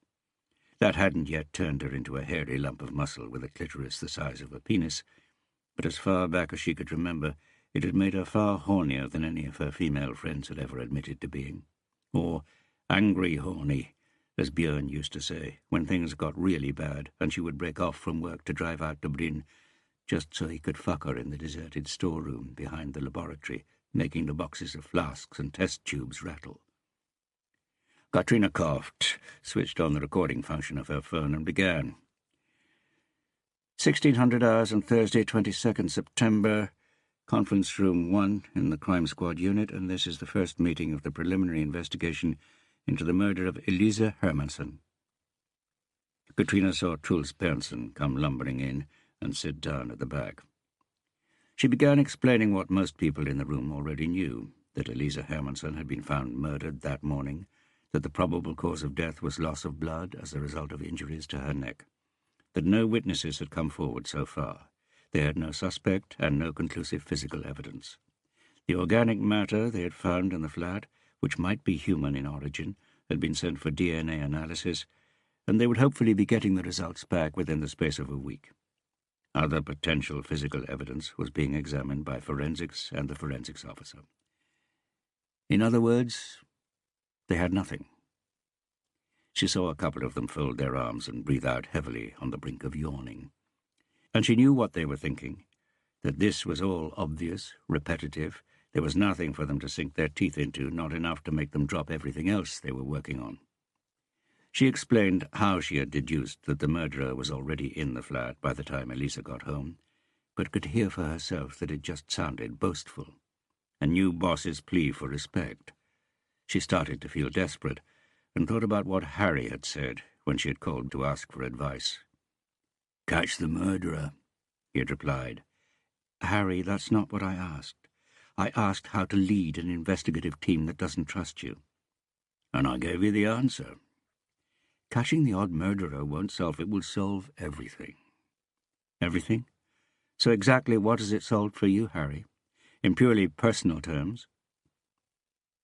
That hadn't yet turned her into a hairy lump of muscle with a clitoris the size of a penis, but as far back as she could remember, it had made her far hornier than any of her female friends had ever admitted to being. Or angry horny, as Björn used to say, when things got really bad and she would break off from work to drive out to Bryn, just so he could fuck her in the deserted storeroom behind the laboratory, making the boxes of flasks and test tubes rattle. Katrina coughed, switched on the recording function of her phone, and began. 1600 hours on Thursday, 22nd September, Conference Room 1 in the Crime Squad unit, and this is the first meeting of the preliminary investigation into the murder of Elise Hermansen. Katrina saw Truls Berntsen come lumbering in and sit down at the back. She began explaining what most people in the room already knew, that Elise Hermansen had been found murdered that morning, that the probable cause of death was loss of blood as a result of injuries to her neck, that no witnesses had come forward so far. They had no suspect and no conclusive physical evidence. The organic matter they had found in the flat, which might be human in origin, had been sent for DNA analysis, and they would hopefully be getting the results back within the space of a week. Other potential physical evidence was being examined by forensics and the forensics officer. In other words, they had nothing. She saw a couple of them fold their arms and breathe out heavily on the brink of yawning. And she knew what they were thinking, that this was all obvious, repetitive. There was nothing for them to sink their teeth into, not enough to make them drop everything else they were working on. She explained how she had deduced that the murderer was already in the flat by the time Elisa got home, but could hear for herself that it just sounded boastful, a new boss's plea for respect. She started to feel desperate, and thought about what Harry had said when she had called to ask for advice. "Catch the murderer," he had replied. "Harry, that's not what I asked. I asked how to lead an investigative team that doesn't trust you." "And I gave you the answer. Catching the odd murderer won't solve it. Will solve everything." "Everything? So exactly what has it solved for you, Harry? In purely personal terms?"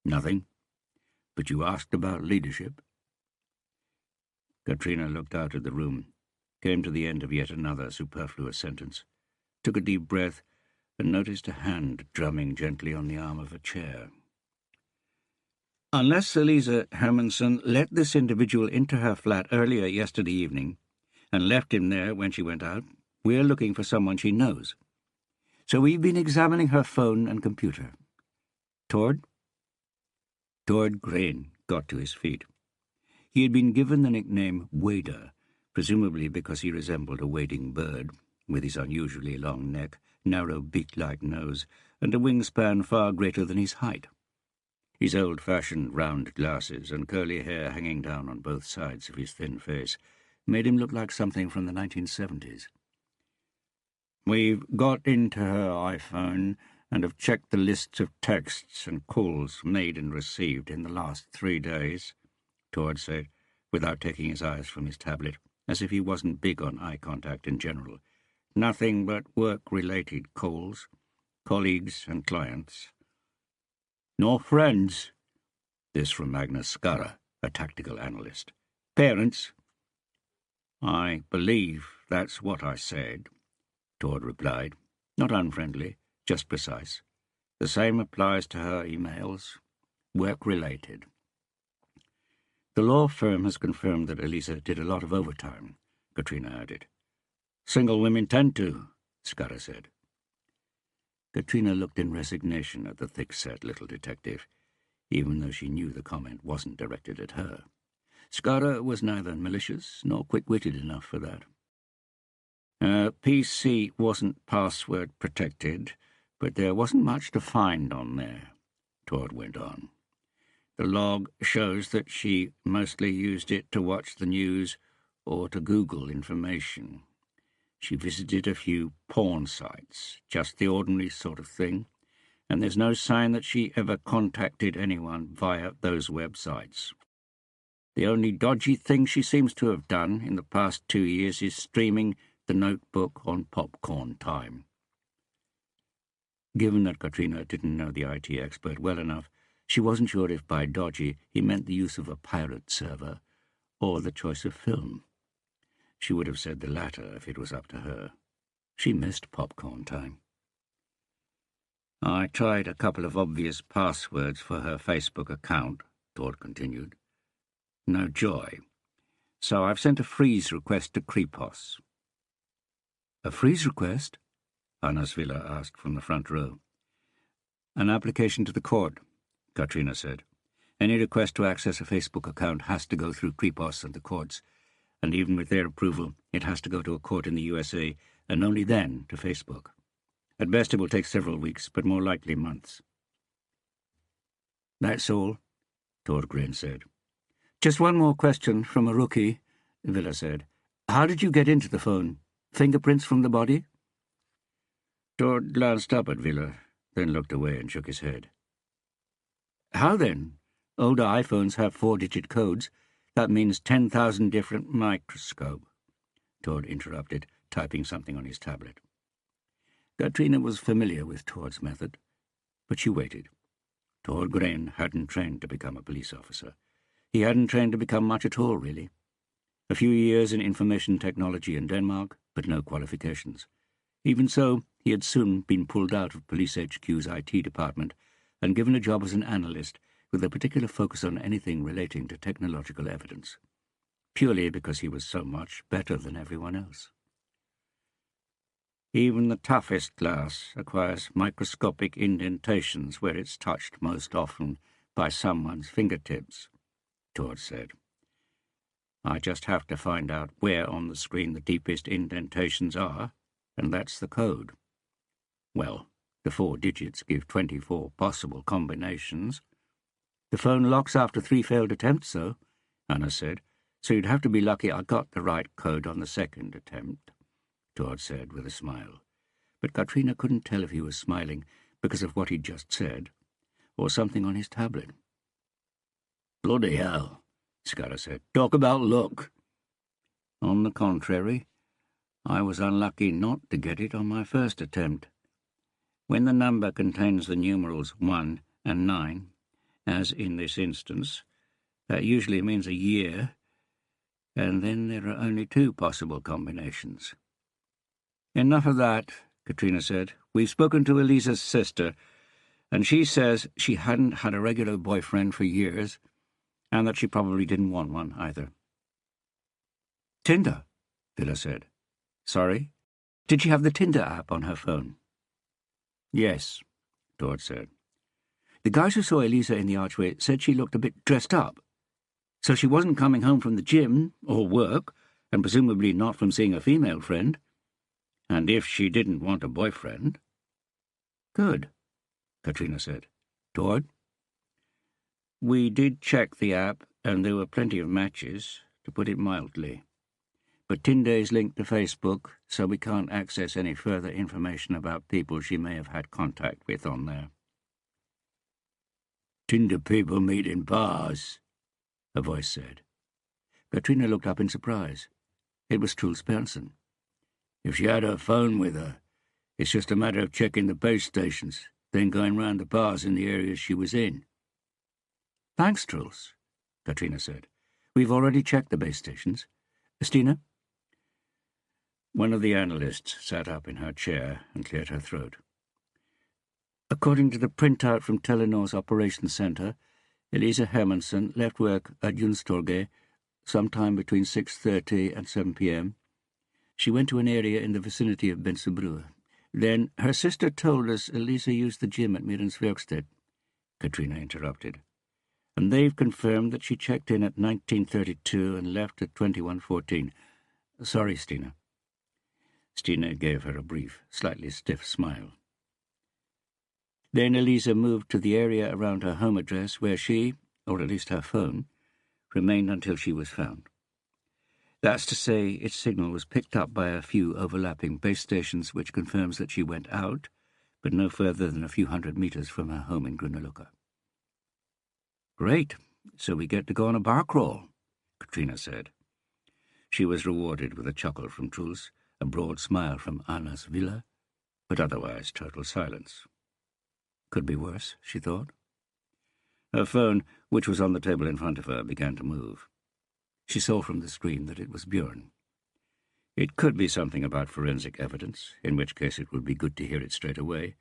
"Nothing. But you asked about leadership." Katrina looked out at the room, came to the end of yet another superfluous sentence, took a deep breath, and noticed a hand drumming gently on the arm of a chair. "Unless Elise Hermansen let this individual into her flat earlier yesterday evening and left him there when she went out, we're looking for someone she knows. So we've been examining her phone and computer. Tord?" Tord Green got to his feet. He had been given the nickname Wader, presumably because he resembled a wading bird, with his unusually long neck, narrow beak-like nose, and a wingspan far greater than his height. His old-fashioned round glasses and curly hair hanging down on both sides of his thin face made him look like something from the 1970s. "We've got into her iPhone and have checked the lists of texts and calls made and received in the last 3 days, Tord said, without taking his eyes from his tablet, as if he wasn't big on eye contact in general. "Nothing but work-related calls, colleagues and clients." "No friends?" This from Magnus Skara, a tactical analyst. "Parents?" "I believe that's what I said," Tord replied, not unfriendly, just precise. "The same applies to her emails. Work-related." "The law firm has confirmed that Elisa did a lot of overtime," Katrina added. "Single women tend to," Skara said. Katrina looked in resignation at the thick-set little detective, even though she knew the comment wasn't directed at her. Skara was neither malicious nor quick-witted enough for that. Her PC wasn't password protected, but there wasn't much to find on there, Todd went on. The log shows that she mostly used it to watch the news or to Google information. She visited a few porn sites, just the ordinary sort of thing, and there's no sign that she ever contacted anyone via those websites. The only dodgy thing she seems to have done in the past 2 years is streaming The Notebook on popcorn time. Given that Katrina didn't know the IT expert well enough, she wasn't sure if by dodgy he meant the use of a pirate server or the choice of film. She would have said the latter if it was up to her. She missed popcorn time. I tried a couple of obvious passwords for her Facebook account, Todd continued. No joy. So I've sent a freeze request to Kripos. A freeze request? Anasvila asked from the front row. An application to the court, Katrina said. Any request to access a Facebook account has to go through Kripos and the courts, and even with their approval, it has to go to a court in the USA, and only then to Facebook. At best it will take several weeks, but more likely months. That's all, Thorgren said. Just one more question from a rookie, Villa said. How did you get into the phone? Fingerprints from the body? Tord glanced up at Villa, then looked away and shook his head. How then? Older iPhones have 4-digit codes. That means 10,000 different microscope, Tord interrupted, typing something on his tablet. Katrina was familiar with Tord's method, but she waited. Thorgren hadn't trained to become a police officer. He hadn't trained to become much at all, really. A few years in information technology in Denmark, but no qualifications. Even so, he had soon been pulled out of Police HQ's IT department and given a job as an analyst with a particular focus on anything relating to technological evidence, purely because he was so much better than everyone else. Even the toughest glass acquires microscopic indentations where it's touched most often by someone's fingertips, Tord said. I just have to find out where on the screen the deepest indentations are, and that's the code. Well, the 4 digits give 24 possible combinations. The phone locks after 3 failed attempts, though, Anna said, so you'd have to be lucky I got the right code on the second attempt, Tord said with a smile. But Katrina couldn't tell if he was smiling because of what he'd just said, or something on his tablet. Bloody hell, Scudder said. Talk about luck. On the contrary, I was unlucky not to get it on my first attempt. When the number contains the numerals 1 and 9, as in this instance, that usually means a year, and then there are only 2 possible combinations. Enough of that, Katrina said. We've spoken to Elisa's sister, and she says she hadn't had a regular boyfriend for years, and that she probably didn't want one either. Tinder, Villa said. Sorry? Did she have the Tinder app on her phone? Yes, Tord said. The guys who saw Elisa in the archway said she looked a bit dressed up. So she wasn't coming home from the gym or work, and presumably not from seeing a female friend. And if she didn't want a boyfriend... Good, Katrina said. Tord? We did check the app, and there were plenty of matches, to put it mildly. But Tinder is linked to Facebook, so we can't access any further information about people she may have had contact with on there. Tinder people meet in bars, a voice said. Katrina looked up in surprise. It was Truls Persson. If she had her phone with her, it's just a matter of checking the base stations, then going round the bars in the areas she was in. Thanks, Truls, Katrina said. We've already checked the base stations. Stina? One of the analysts sat up in her chair and cleared her throat. According to the printout from Telenor's operations centre, Elisa Hermansson left work at Jonstorget sometime between 6:30 and 7 p.m. She went to an area in the vicinity of Bensebrua. Then her sister told us Elisa used the gym at Mirrens Verkstedt, Katrina interrupted. and they've confirmed that she checked in at 19:32 and left at 21:14. Sorry, Stina. Stina gave her a brief, slightly stiff smile. Then Elisa moved to the area around her home address where she, or at least her phone, remained until she was found. That's to say, its signal was picked up by a few overlapping base stations, which confirms that she went out, but no further than a few hundred meters from her home in Grunaluka. Great, so we get to go on a bar crawl, Katrina said. She was rewarded with a chuckle from Truls, a broad smile from Anna's villa, but otherwise total silence. Could be worse, she thought. Her phone, which was on the table in front of her, began to move. She saw from the screen that it was Björn. It could be something about forensic evidence, in which case it would be good to hear it straight away.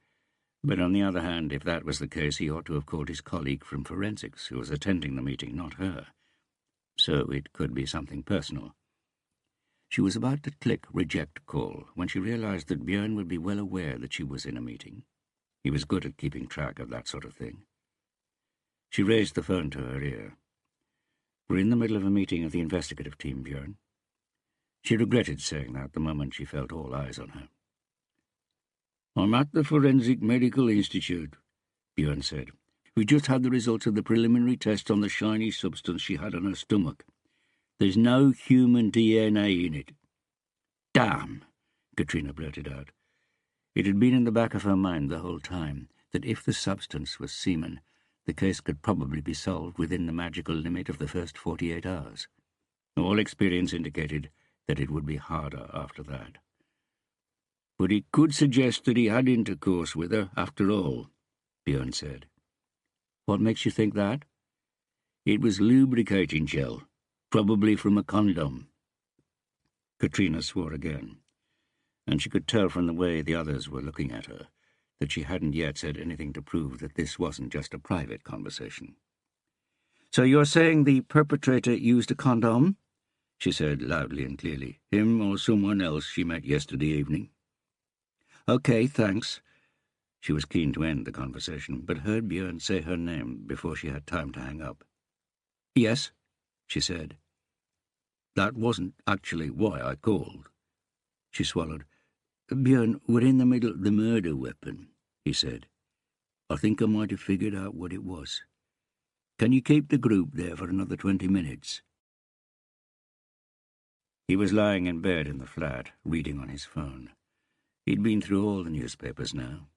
But on the other hand, if that was the case, he ought to have called his colleague from forensics, who was attending the meeting, not her. So it could be something personal. She was about to click reject call when she realized that Björn would be well aware that she was in a meeting. He was good at keeping track of that sort of thing. She raised the phone to her ear. We're in the middle of a meeting of the investigative team, Björn. She regretted saying that the moment she felt all eyes on her. I'm at the Forensic Medical Institute, Björn said. We just had the results of the preliminary test on the shiny substance she had on her stomach. There's no human DNA in it. Damn, Katrina blurted out. It had been in the back of her mind the whole time that if the substance was semen, the case could probably be solved within the magical limit of the first 48 hours. All experience indicated that it would be harder after that. But it could suggest that he had intercourse with her after all, Björn said. What makes you think that? It was lubricating gel, probably from a condom. Katrina swore again, and she could tell from the way the others were looking at her that she hadn't yet said anything to prove that this wasn't just a private conversation. So you're saying the perpetrator used a condom? She said loudly and clearly. Him or someone else she met yesterday evening. Okay, thanks. She was keen to end the conversation, but heard Björn say her name before she had time to hang up. Yes, she said. That wasn't actually why I called. She swallowed. Björn, we're in the middle of the murder weapon, he said. I think I might have figured out what it was. Can you keep the group there for another 20 minutes? He was lying in bed in the flat, reading on his phone. He'd been through all the newspapers now.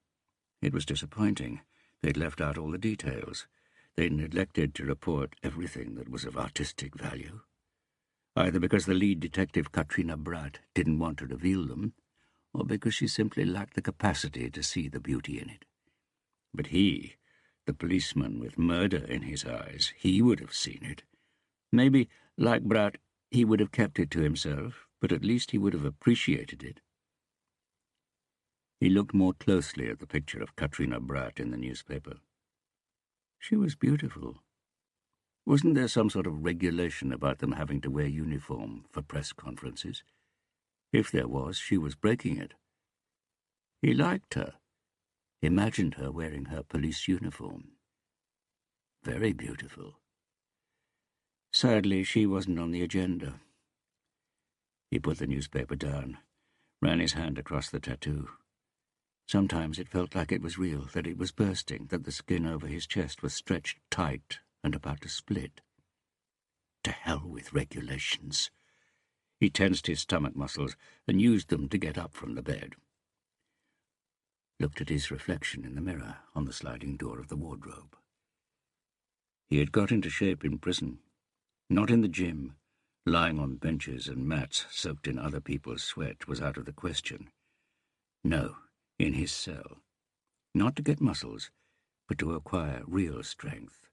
It was disappointing. They'd left out all the details. They'd neglected to report everything that was of artistic value. Either because the lead detective, Katrina Bratt, didn't want to reveal them, or because she simply lacked the capacity to see the beauty in it. But he, the policeman with murder in his eyes, he would have seen it. Maybe, like Bratt, he would have kept it to himself, but at least he would have appreciated it. He looked more closely at the picture of Katrina Bratt in the newspaper. She was beautiful. Wasn't there some sort of regulation about them having to wear uniform for press conferences? If there was, she was breaking it. He liked her, imagined her wearing her police uniform. Very beautiful. Sadly, she wasn't on the agenda. He put the newspaper down, ran his hand across the tattoo. Sometimes it felt like it was real, that it was bursting, that the skin over his chest was stretched tight and about to split. To hell with regulations. He tensed his stomach muscles and used them to get up from the bed. Looked at his reflection in the mirror on the sliding door of the wardrobe. He had got into shape in prison, not in the gym. Lying on benches and mats soaked in other people's sweat was out of the question. No, in his cell. Not to get muscles, but to acquire real strength,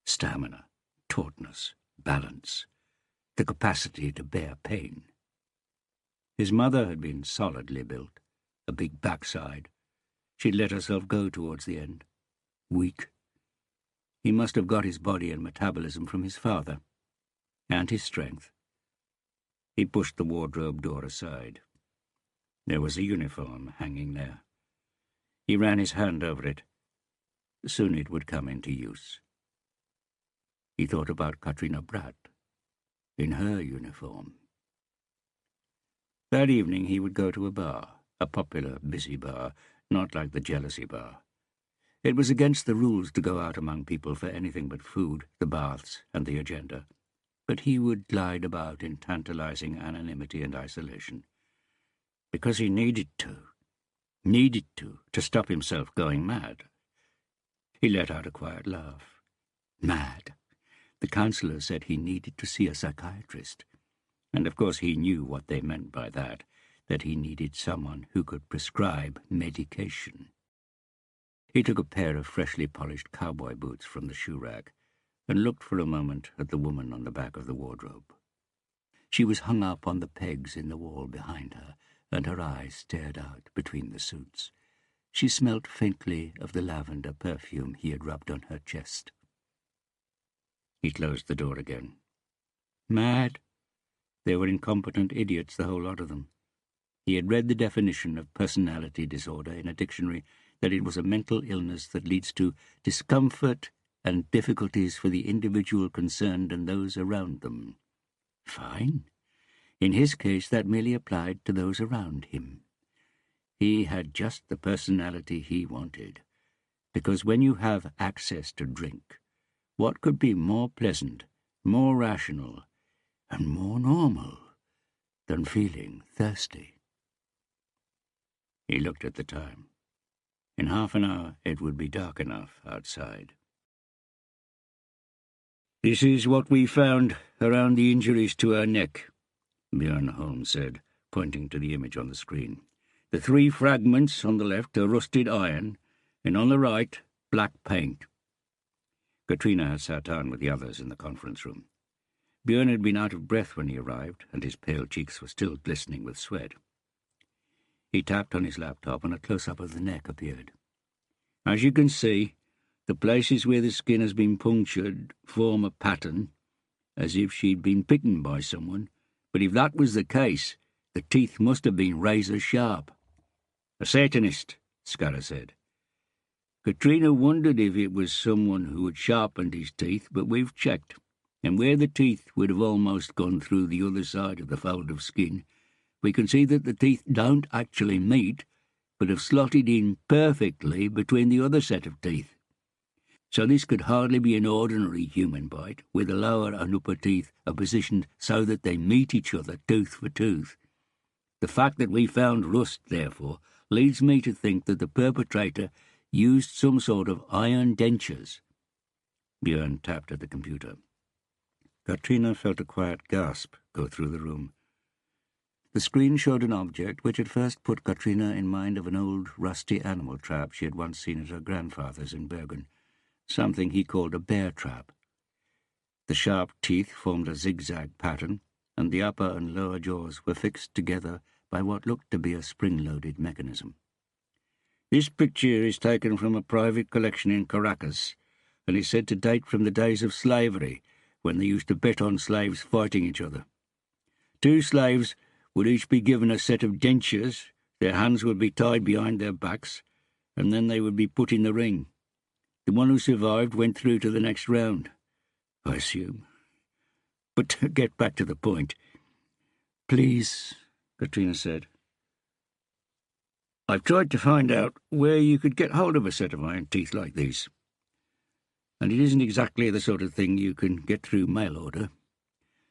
stamina, tautness, balance, the capacity to bear pain. His mother had been solidly built, a big backside. She'd let herself go towards the end. Weak. He must have got his body and metabolism from his father, and his strength. He pushed the wardrobe door aside. There was a uniform hanging there. He ran his hand over it. Soon it would come into use. He thought about Katrina Bratt, in her uniform. That evening he would go to a bar, a popular, busy bar, not like the Jealousy Bar. It was against the rules to go out among people for anything but food, the baths, and the agenda. But he would glide about in tantalizing anonymity and isolation. Because he needed to stop himself going mad. He let out a quiet laugh. Mad. The counsellor said he needed to see a psychiatrist. And of course he knew what they meant by that he needed someone who could prescribe medication. He took a pair of freshly polished cowboy boots from the shoe rack and looked for a moment at the woman on the back of the wardrobe. She was hung up on the pegs in the wall behind her, and her eyes stared out between the suits. She smelt faintly of the lavender perfume he had rubbed on her chest. He closed the door again. Mad? They were incompetent idiots, the whole lot of them. He had read the definition of personality disorder in a dictionary, that it was a mental illness that leads to discomfort and difficulties for the individual concerned and those around them. Fine. In his case, that merely applied to those around him. He had just the personality he wanted, because when you have access to drink, what could be more pleasant, more rational, and more normal than feeling thirsty? He looked at the time. In half an hour it would be dark enough outside. "This is what we found around the injuries to her neck," Björn Holmes said, pointing to the image on the screen. "The 3 fragments on the left are rusted iron, and on the right, black paint." Katrina had sat down with the others in the conference room. Björn had been out of breath when he arrived, and his pale cheeks were still glistening with sweat. He tapped on his laptop, and a close-up of the neck appeared. "As you can see, the places where the skin has been punctured form a pattern, as if she'd been bitten by someone. But if that was the case, the teeth must have been razor-sharp." "A Satanist," Scudder said. Katrina wondered if it was someone who had sharpened his teeth, but we've checked, and where the teeth would have almost gone through the other side of the fold of skin, we can see that the teeth don't actually meet, but have slotted in perfectly between the other set of teeth. So this could hardly be an ordinary human bite, where the lower and upper teeth are positioned so that they meet each other tooth for tooth. The fact that we found rust, therefore, leads me to think that the perpetrator used some sort of iron dentures. Björn tapped at the computer. Katrina felt a quiet gasp go through the room. The screen showed an object which at first put Katrina in mind of an old, rusty animal trap she had once seen at her grandfather's in Bergen, something he called a bear trap. The sharp teeth formed a zigzag pattern, and the upper and lower jaws were fixed together by what looked to be a spring-loaded mechanism. "This picture is taken from a private collection in Caracas, and is said to date from the days of slavery, when they used to bet on slaves fighting each other. 2 slaves would each be given a set of dentures, their hands would be tied behind their backs, and then they would be put in the ring. The one who survived went through to the next round, I assume. But to get back to the point." "Please," Katrina said. "I've tried to find out where you could get hold of a set of iron teeth like these, and it isn't exactly the sort of thing you can get through mail order.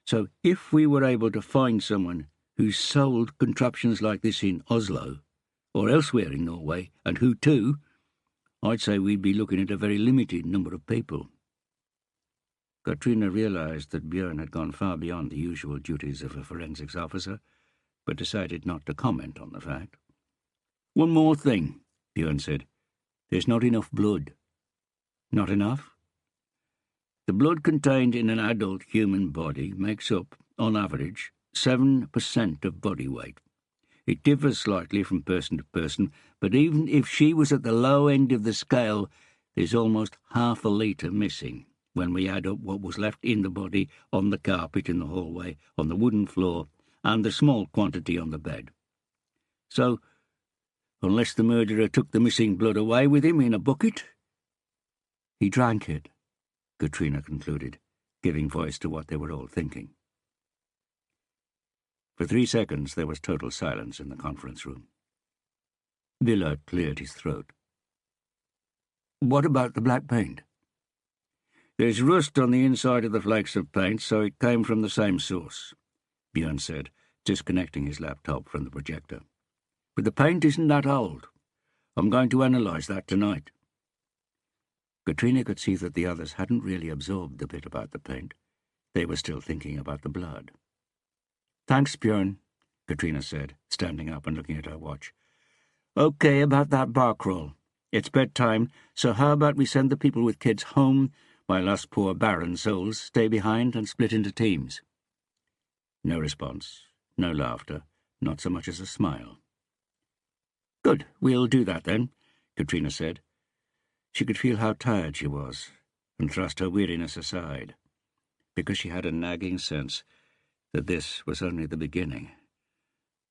So if we were able to find someone who sold contraptions like this in Oslo, or elsewhere in Norway, and who too, I'd say we'd be looking at a very limited number of people." Katrina realized that Björn had gone far beyond the usual duties of a forensics officer, but decided not to comment on the fact. "One more thing," Björn said. "There's not enough blood." "Not enough?" "The blood contained in an adult human body makes up, on average, 7% of body weight. It differs slightly from person to person, but even if she was at the low end of the scale, there's almost half a litre missing when we add up what was left in the body on the carpet in the hallway, on the wooden floor, and the small quantity on the bed. So, unless the murderer took the missing blood away with him in a bucket—" "He drank it," Katrina concluded. giving voice to what they were all thinking. For 3 seconds there was total silence in the conference room. Villard cleared his throat. "What about the black paint?" "There's rust on the inside of the flakes of paint, so it came from the same source," Björn said, disconnecting his laptop from the projector. "But the paint isn't that old. I'm going to analyse that tonight." Katrina could see that the others hadn't really absorbed the bit about the paint. They were still thinking about the blood. "Thanks, Björn," Katrina said, standing up and looking at her watch. "Okay, about that bar crawl. It's bedtime, so how about we send the people with kids home while us poor barren souls stay behind and split into teams?" No response, no laughter, not so much as a smile. "Good, we'll do that then," Katrina said. She could feel how tired she was, and thrust her weariness aside, because she had a nagging sense that this was only the beginning.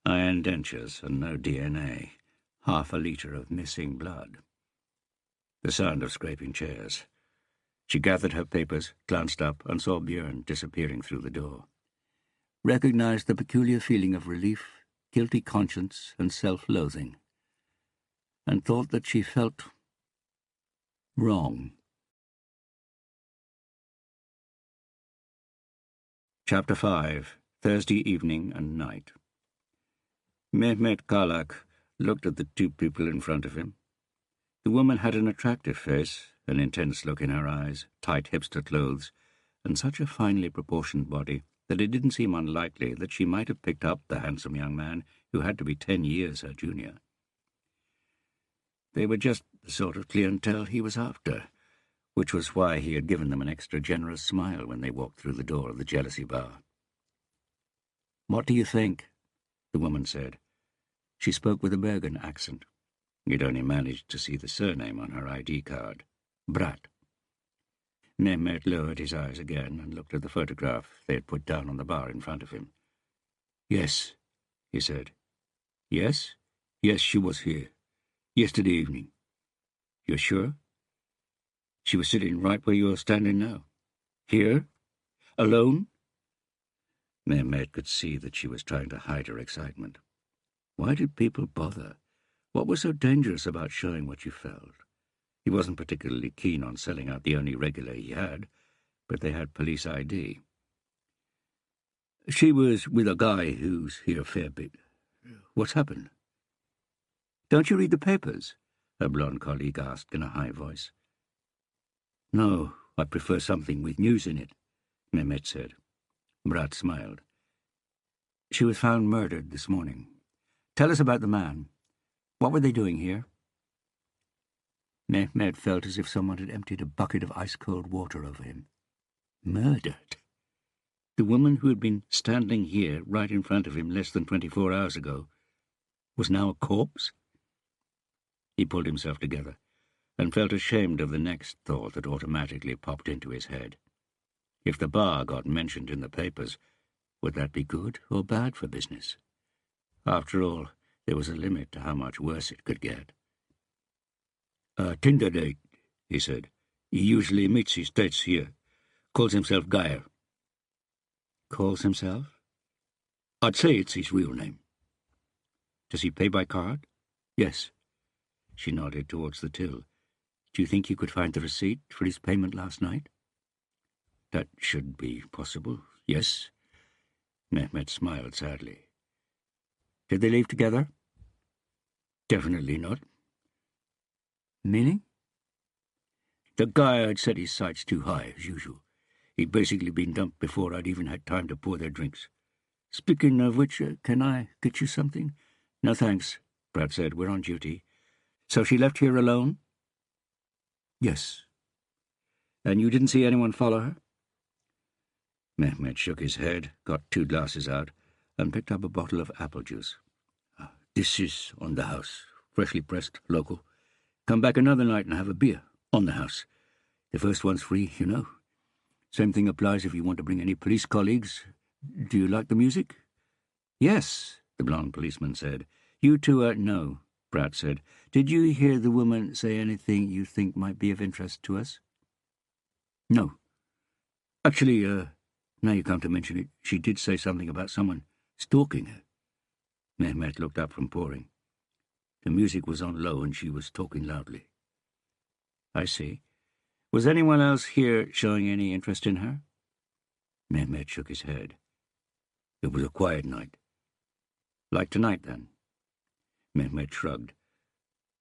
Iron dentures and no DNA, half a litre of missing blood. The sound of scraping chairs. She gathered her papers, glanced up, and saw Björn disappearing through the door. Recognized the peculiar feeling of relief, guilty conscience, and self-loathing, and thought that she felt wrong. Chapter 5. Thursday evening and night. Mehmet Kalak looked at the two people in front of him. The woman had an attractive face, an intense look in her eyes, tight hipster clothes, and such a finely proportioned body that it didn't seem unlikely that she might have picked up the handsome young man who had to be 10 years her junior. They were just the sort of clientele he was after, which was why he had given them an extra generous smile when they walked through the door of the Jealousy Bar. "What do you think?" the woman said. She spoke with a Bergen accent. He'd only managed to see the surname on her ID card. Brat. Mehmet lowered his eyes again and looked at the photograph they had put down on the bar in front of him. "Yes," he said. "Yes? Yes, she was here. Yesterday evening." "You're sure?" "She was sitting right where you are standing now." "Here? Alone?" Mehmet could see that she was trying to hide her excitement. Why did people bother? What was so dangerous about showing what you felt? He wasn't particularly keen on selling out the only regular he had, but they had police ID. "She was with a guy who's here a fair bit. What's happened?" "Don't you read the papers?" her blonde colleague asked in a high voice. "No, I prefer something with news in it," Mehmet said. Brat smiled. "She was found murdered this morning. Tell us about the man. What were they doing here?" Mehmet felt as if someone had emptied a bucket of ice-cold water over him. Murdered? The woman who had been standing here right in front of him less than 24 hours ago was now a corpse? He pulled himself together and felt ashamed of the next thought that automatically popped into his head. If the bar got mentioned in the papers, would that be good or bad for business? After all, there was a limit to how much worse it could get. "Tinder date," he said. "He usually meets his dates here. Calls himself Geyer." "Calls himself?" "I'd say it's his real name." "Does he pay by card?" "Yes." She nodded towards the till. "Do you think you could find the receipt for his payment last night?" "That should be possible, yes." Mehmet smiled sadly. "Did they leave together?" "Definitely not." "Meaning?" "The guy had set his sights too high, as usual. He'd basically been dumped before I'd even had time to pour their drinks. Speaking of which, can I get you something?" "No, thanks," Brad said. "We're on duty." "So she left here alone?" "Yes." "And you didn't see anyone follow her?" Mehmet shook his head, got 2 glasses out, and picked up a bottle of apple juice. "This is on the house. Freshly pressed, local. Come back another night and have a beer. On the house. The first one's free, you know. Same thing applies if you want to bring any police colleagues. Do you like the music?" "Yes," the blonde policeman said. "You two no," Brad said. "Did you hear the woman say anything you think might be of interest to us?" "No." Actually, now you come to mention it, she did say something about someone stalking her. Mehmet looked up from pouring. The music was on low and she was talking loudly. I see. Was anyone else here showing any interest in her? Mehmet shook his head. It was a quiet night. Like tonight, then? Mehmet shrugged.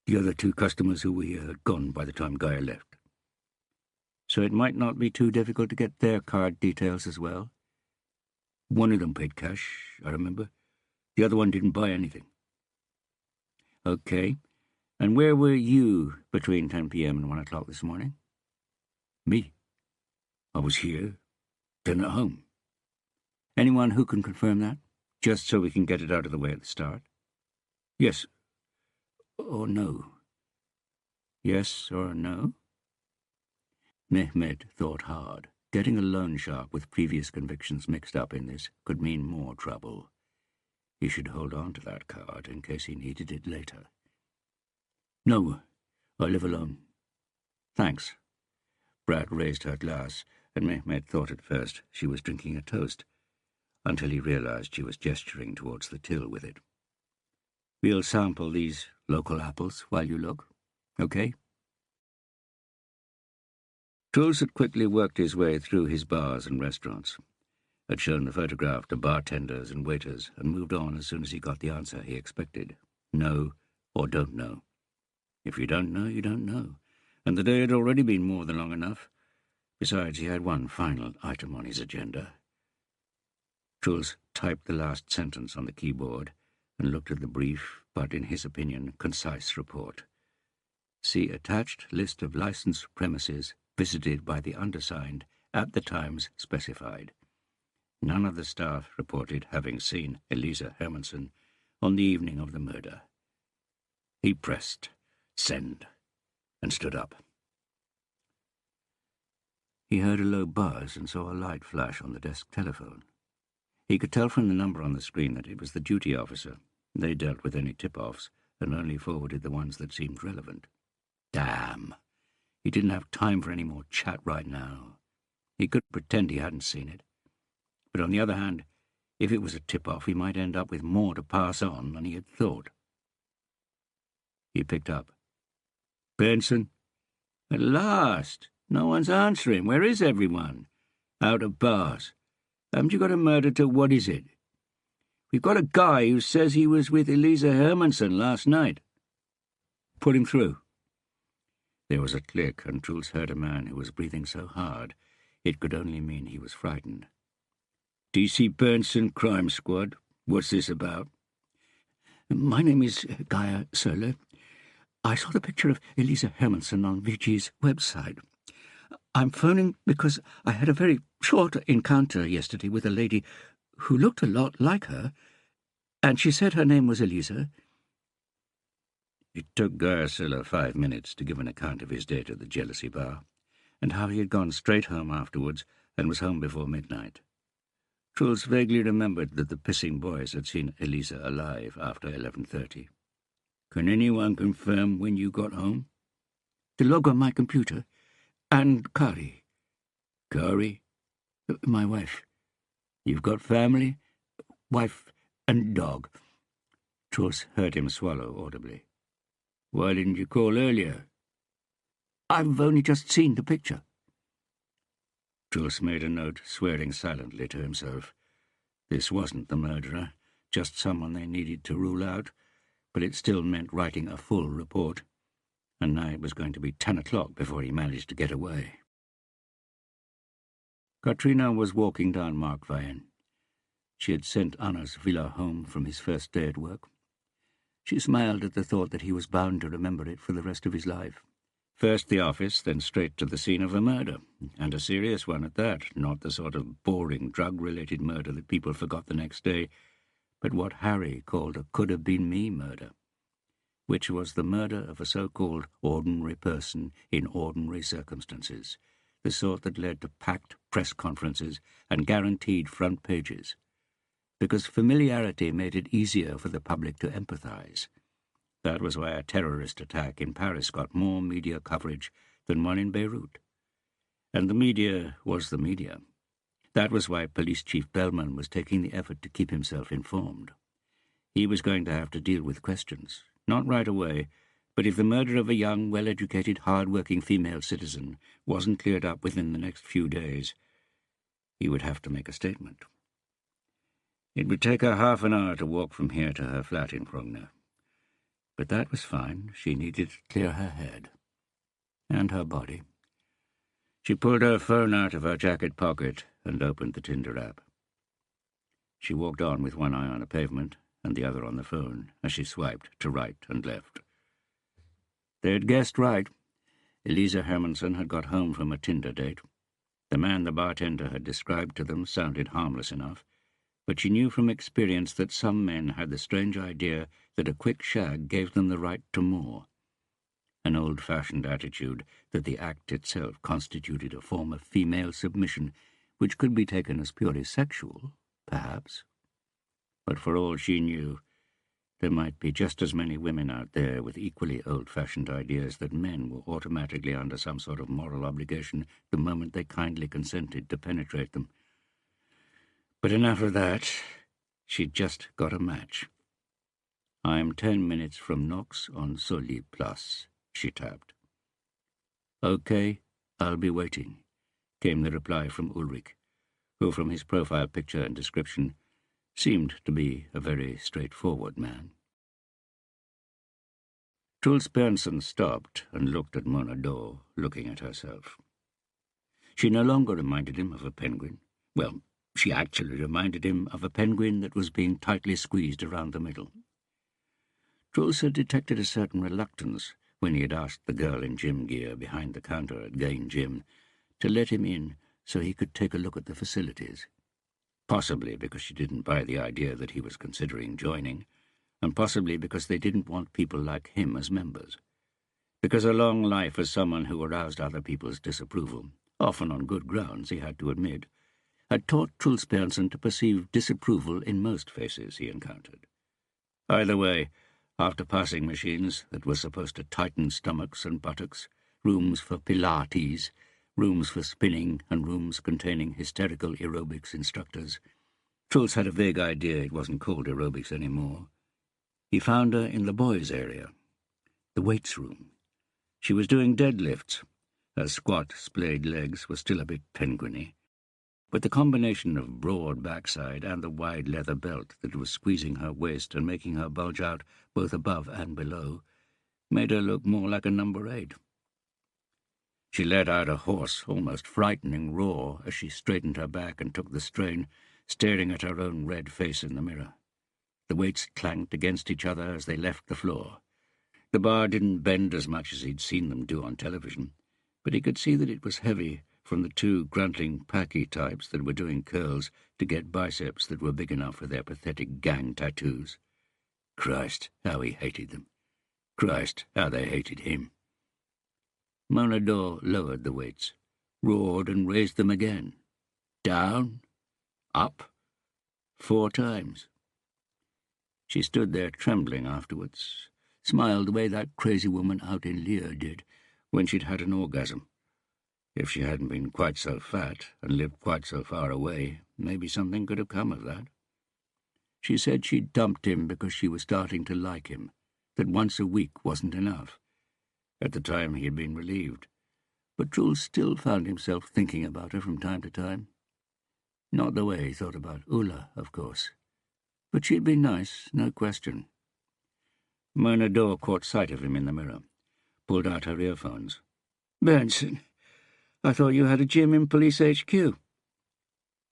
The other two customers who were here had gone by the time Gaia left. So it might not be too difficult to get their card details as well? One of them paid cash, I remember. The other one didn't buy anything. Okay. And where were you between 10 p.m. and 1 o'clock this morning? Me. I was here, then at home. Anyone who can confirm that? Just so we can get it out of the way at the start? Yes. Or no? Yes or no? Mehmet thought hard. Getting a loan shark with previous convictions mixed up in this could mean more trouble. He should hold on to that card in case he needed it later. No, I live alone. Thanks. Brad raised her glass, and Mehmet thought at first she was drinking a toast, until he realized she was gesturing towards the till with it. We'll sample these local apples while you look, okay? Truls had quickly worked his way through his bars and restaurants, had shown the photograph to bartenders and waiters, and moved on as soon as he got the answer he expected. No or don't know. If you don't know, you don't know. And the day had already been more than long enough. Besides, he had one final item on his agenda. Truls typed the last sentence on the keyboard and looked at the brief, but in his opinion, concise report. See attached list of licensed premises visited by the undersigned at the times specified. None of the staff reported having seen Elisa Hermansen on the evening of the murder. He pressed send and stood up. He heard a low buzz and saw a light flash on the desk telephone. He could tell from the number on the screen that it was the duty officer. They dealt with any tip-offs and only forwarded the ones that seemed relevant. Damn! He didn't have time for any more chat right now. He could pretend he hadn't seen it. But on the other hand, if it was a tip-off, he might end up with more to pass on than he had thought. He picked up. Benson? At last! No one's answering. Where is everyone? Out of bars. Haven't you got a murder to what is it? We've got a guy who says he was with Elisa Hermansen last night. Put him through. There was a click, and Truls heard a man who was breathing so hard it could only mean he was frightened. DC Bernson Crime Squad. What's this about? My name is Gaia Soler. I saw the picture of Elisa Hermansen on VG's website. I'm phoning because I had a very short encounter yesterday with a lady who looked a lot like her, and she said her name was Elisa. It took Gaia Soler 5 minutes to give an account of his date at the Jealousy Bar, and how he had gone straight home afterwards and was home before midnight. Truls vaguely remembered that the pissing boys had seen Elisa alive after 11:30. Can anyone confirm when you got home? The log on my computer. And Kari. Kari? My wife. You've got family? Wife and dog. Truls heard him swallow audibly. Why didn't you call earlier? I've only just seen the picture. Truls made a note, swearing silently to himself. This wasn't the murderer, just someone they needed to rule out, but it still meant writing a full report, and now it was going to be 10 o'clock before he managed to get away. Katrina was walking down Markveien. She had sent Anna's villa home from his first day at work. She smiled at the thought that he was bound to remember it for the rest of his life. First the office, then straight to the scene of a murder, and a serious one at that, not the sort of boring drug-related murder that people forgot the next day, but what Harry called a could-have-been-me murder, which was the murder of a so-called ordinary person in ordinary circumstances, the sort that led to packed press conferences and guaranteed front pages, because familiarity made it easier for the public to empathize. That was why a terrorist attack in Paris got more media coverage than one in Beirut. And the media was the media. That was why Police Chief Bellman was taking the effort to keep himself informed. He was going to have to deal with questions, not right away, but if the murder of a young, well-educated, hard-working female citizen wasn't cleared up within the next few days, he would have to make a statement. It would take her half an hour to walk from here to her flat in Frogner. But that was fine. She needed to clear her head. And her body. She pulled her phone out of her jacket pocket and opened the Tinder app. She walked on with one eye on the pavement and the other on the phone as she swiped to right and left. They had guessed right. Elisa Hermanson had got home from a Tinder date. The man the bartender had described to them sounded harmless enough, but she knew from experience that some men had the strange idea that a quick shag gave them the right to more. An old-fashioned attitude that the act itself constituted a form of female submission, which could be taken as purely sexual, perhaps. But for all she knew, there might be just as many women out there with equally old-fashioned ideas that men were automatically under some sort of moral obligation the moment they kindly consented to penetrate them. But enough of that. She'd just got a match. "I'm 10 minutes from Knox-on-Sully Plus," she tapped. "Okay, I'll be waiting," came the reply from Ulrich, who from his profile picture and description seemed to be a very straightforward man. Truls Bernsen stopped and looked at Mona Dor, looking at herself. She no longer reminded him of a penguin. Well, she actually reminded him of a penguin that was being tightly squeezed around the middle. Truls had detected a certain reluctance when he had asked the girl in gym gear behind the counter at Gain Gym to let him in so he could take a look at the facilities. Possibly because she didn't buy the idea that he was considering joining, and possibly because they didn't want people like him as members. Because a long life as someone who aroused other people's disapproval, often on good grounds, he had to admit, had taught Truls Bernsen to perceive disapproval in most faces he encountered. Either way, after passing machines that were supposed to tighten stomachs and buttocks, rooms for Pilates, rooms for spinning, and rooms containing hysterical aerobics instructors, Truls had a vague idea it wasn't called aerobics anymore. He found her in the boys' area, the weights room. She was doing deadlifts. Her squat, splayed legs were still a bit penguiny, but the combination of broad backside and the wide leather belt that was squeezing her waist and making her bulge out both above and below made her look more like a number 8. She let out a hoarse, almost frightening roar as she straightened her back and took the strain, staring at her own red face in the mirror. The weights clanked against each other as they left the floor. The bar didn't bend as much as he'd seen them do on television, but he could see that it was heavy from the 2 grunting packy types that were doing curls to get biceps that were big enough for their pathetic gang tattoos. Christ, how he hated them. Christ, how they hated him. Mona Dor lowered the weights, roared and raised them again. Down, up, 4 times. She stood there trembling afterwards, smiled the way that crazy woman out in Lear did when she'd had an orgasm. If she hadn't been quite so fat and lived quite so far away, maybe something could have come of that. She said she'd dumped him because she was starting to like him, that once a week wasn't enough. At the time he had been relieved, but Truls still found himself thinking about her from time to time. Not the way he thought about Ulla, of course, but she'd been nice, no question. Mona Dor caught sight of him in the mirror, pulled out her earphones. "Bernsen, I thought you had a gym in Police HQ."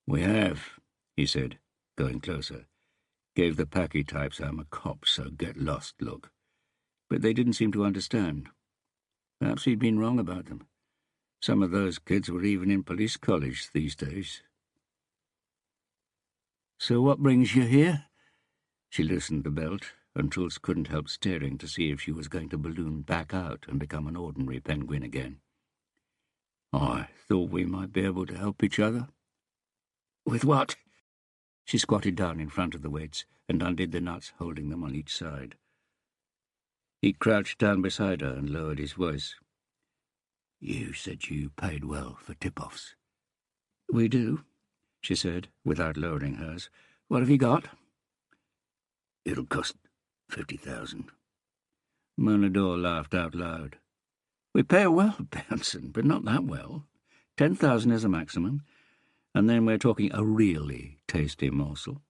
"We have," he said, going closer. Gave the packy types I'm a cop, so get lost look. But they didn't seem to understand. Perhaps he'd been wrong about them. Some of those kids were even in police college these days. "So what brings you here?" She loosened the belt, and Truls couldn't help staring to see if she was going to balloon back out and become an ordinary penguin again. "I thought we might be able to help each other." "With what?" She squatted down in front of the weights and undid the nuts, holding them on each side. He crouched down beside her and lowered his voice. "You said you paid well for tip-offs." "We do. she said, without lowering hers. "What have you got?" "It'll cost 50,000. Murnador laughed out loud. "We pay well, Benson, but not that well. 10,000 is a maximum, and then we're talking a really tasty morsel."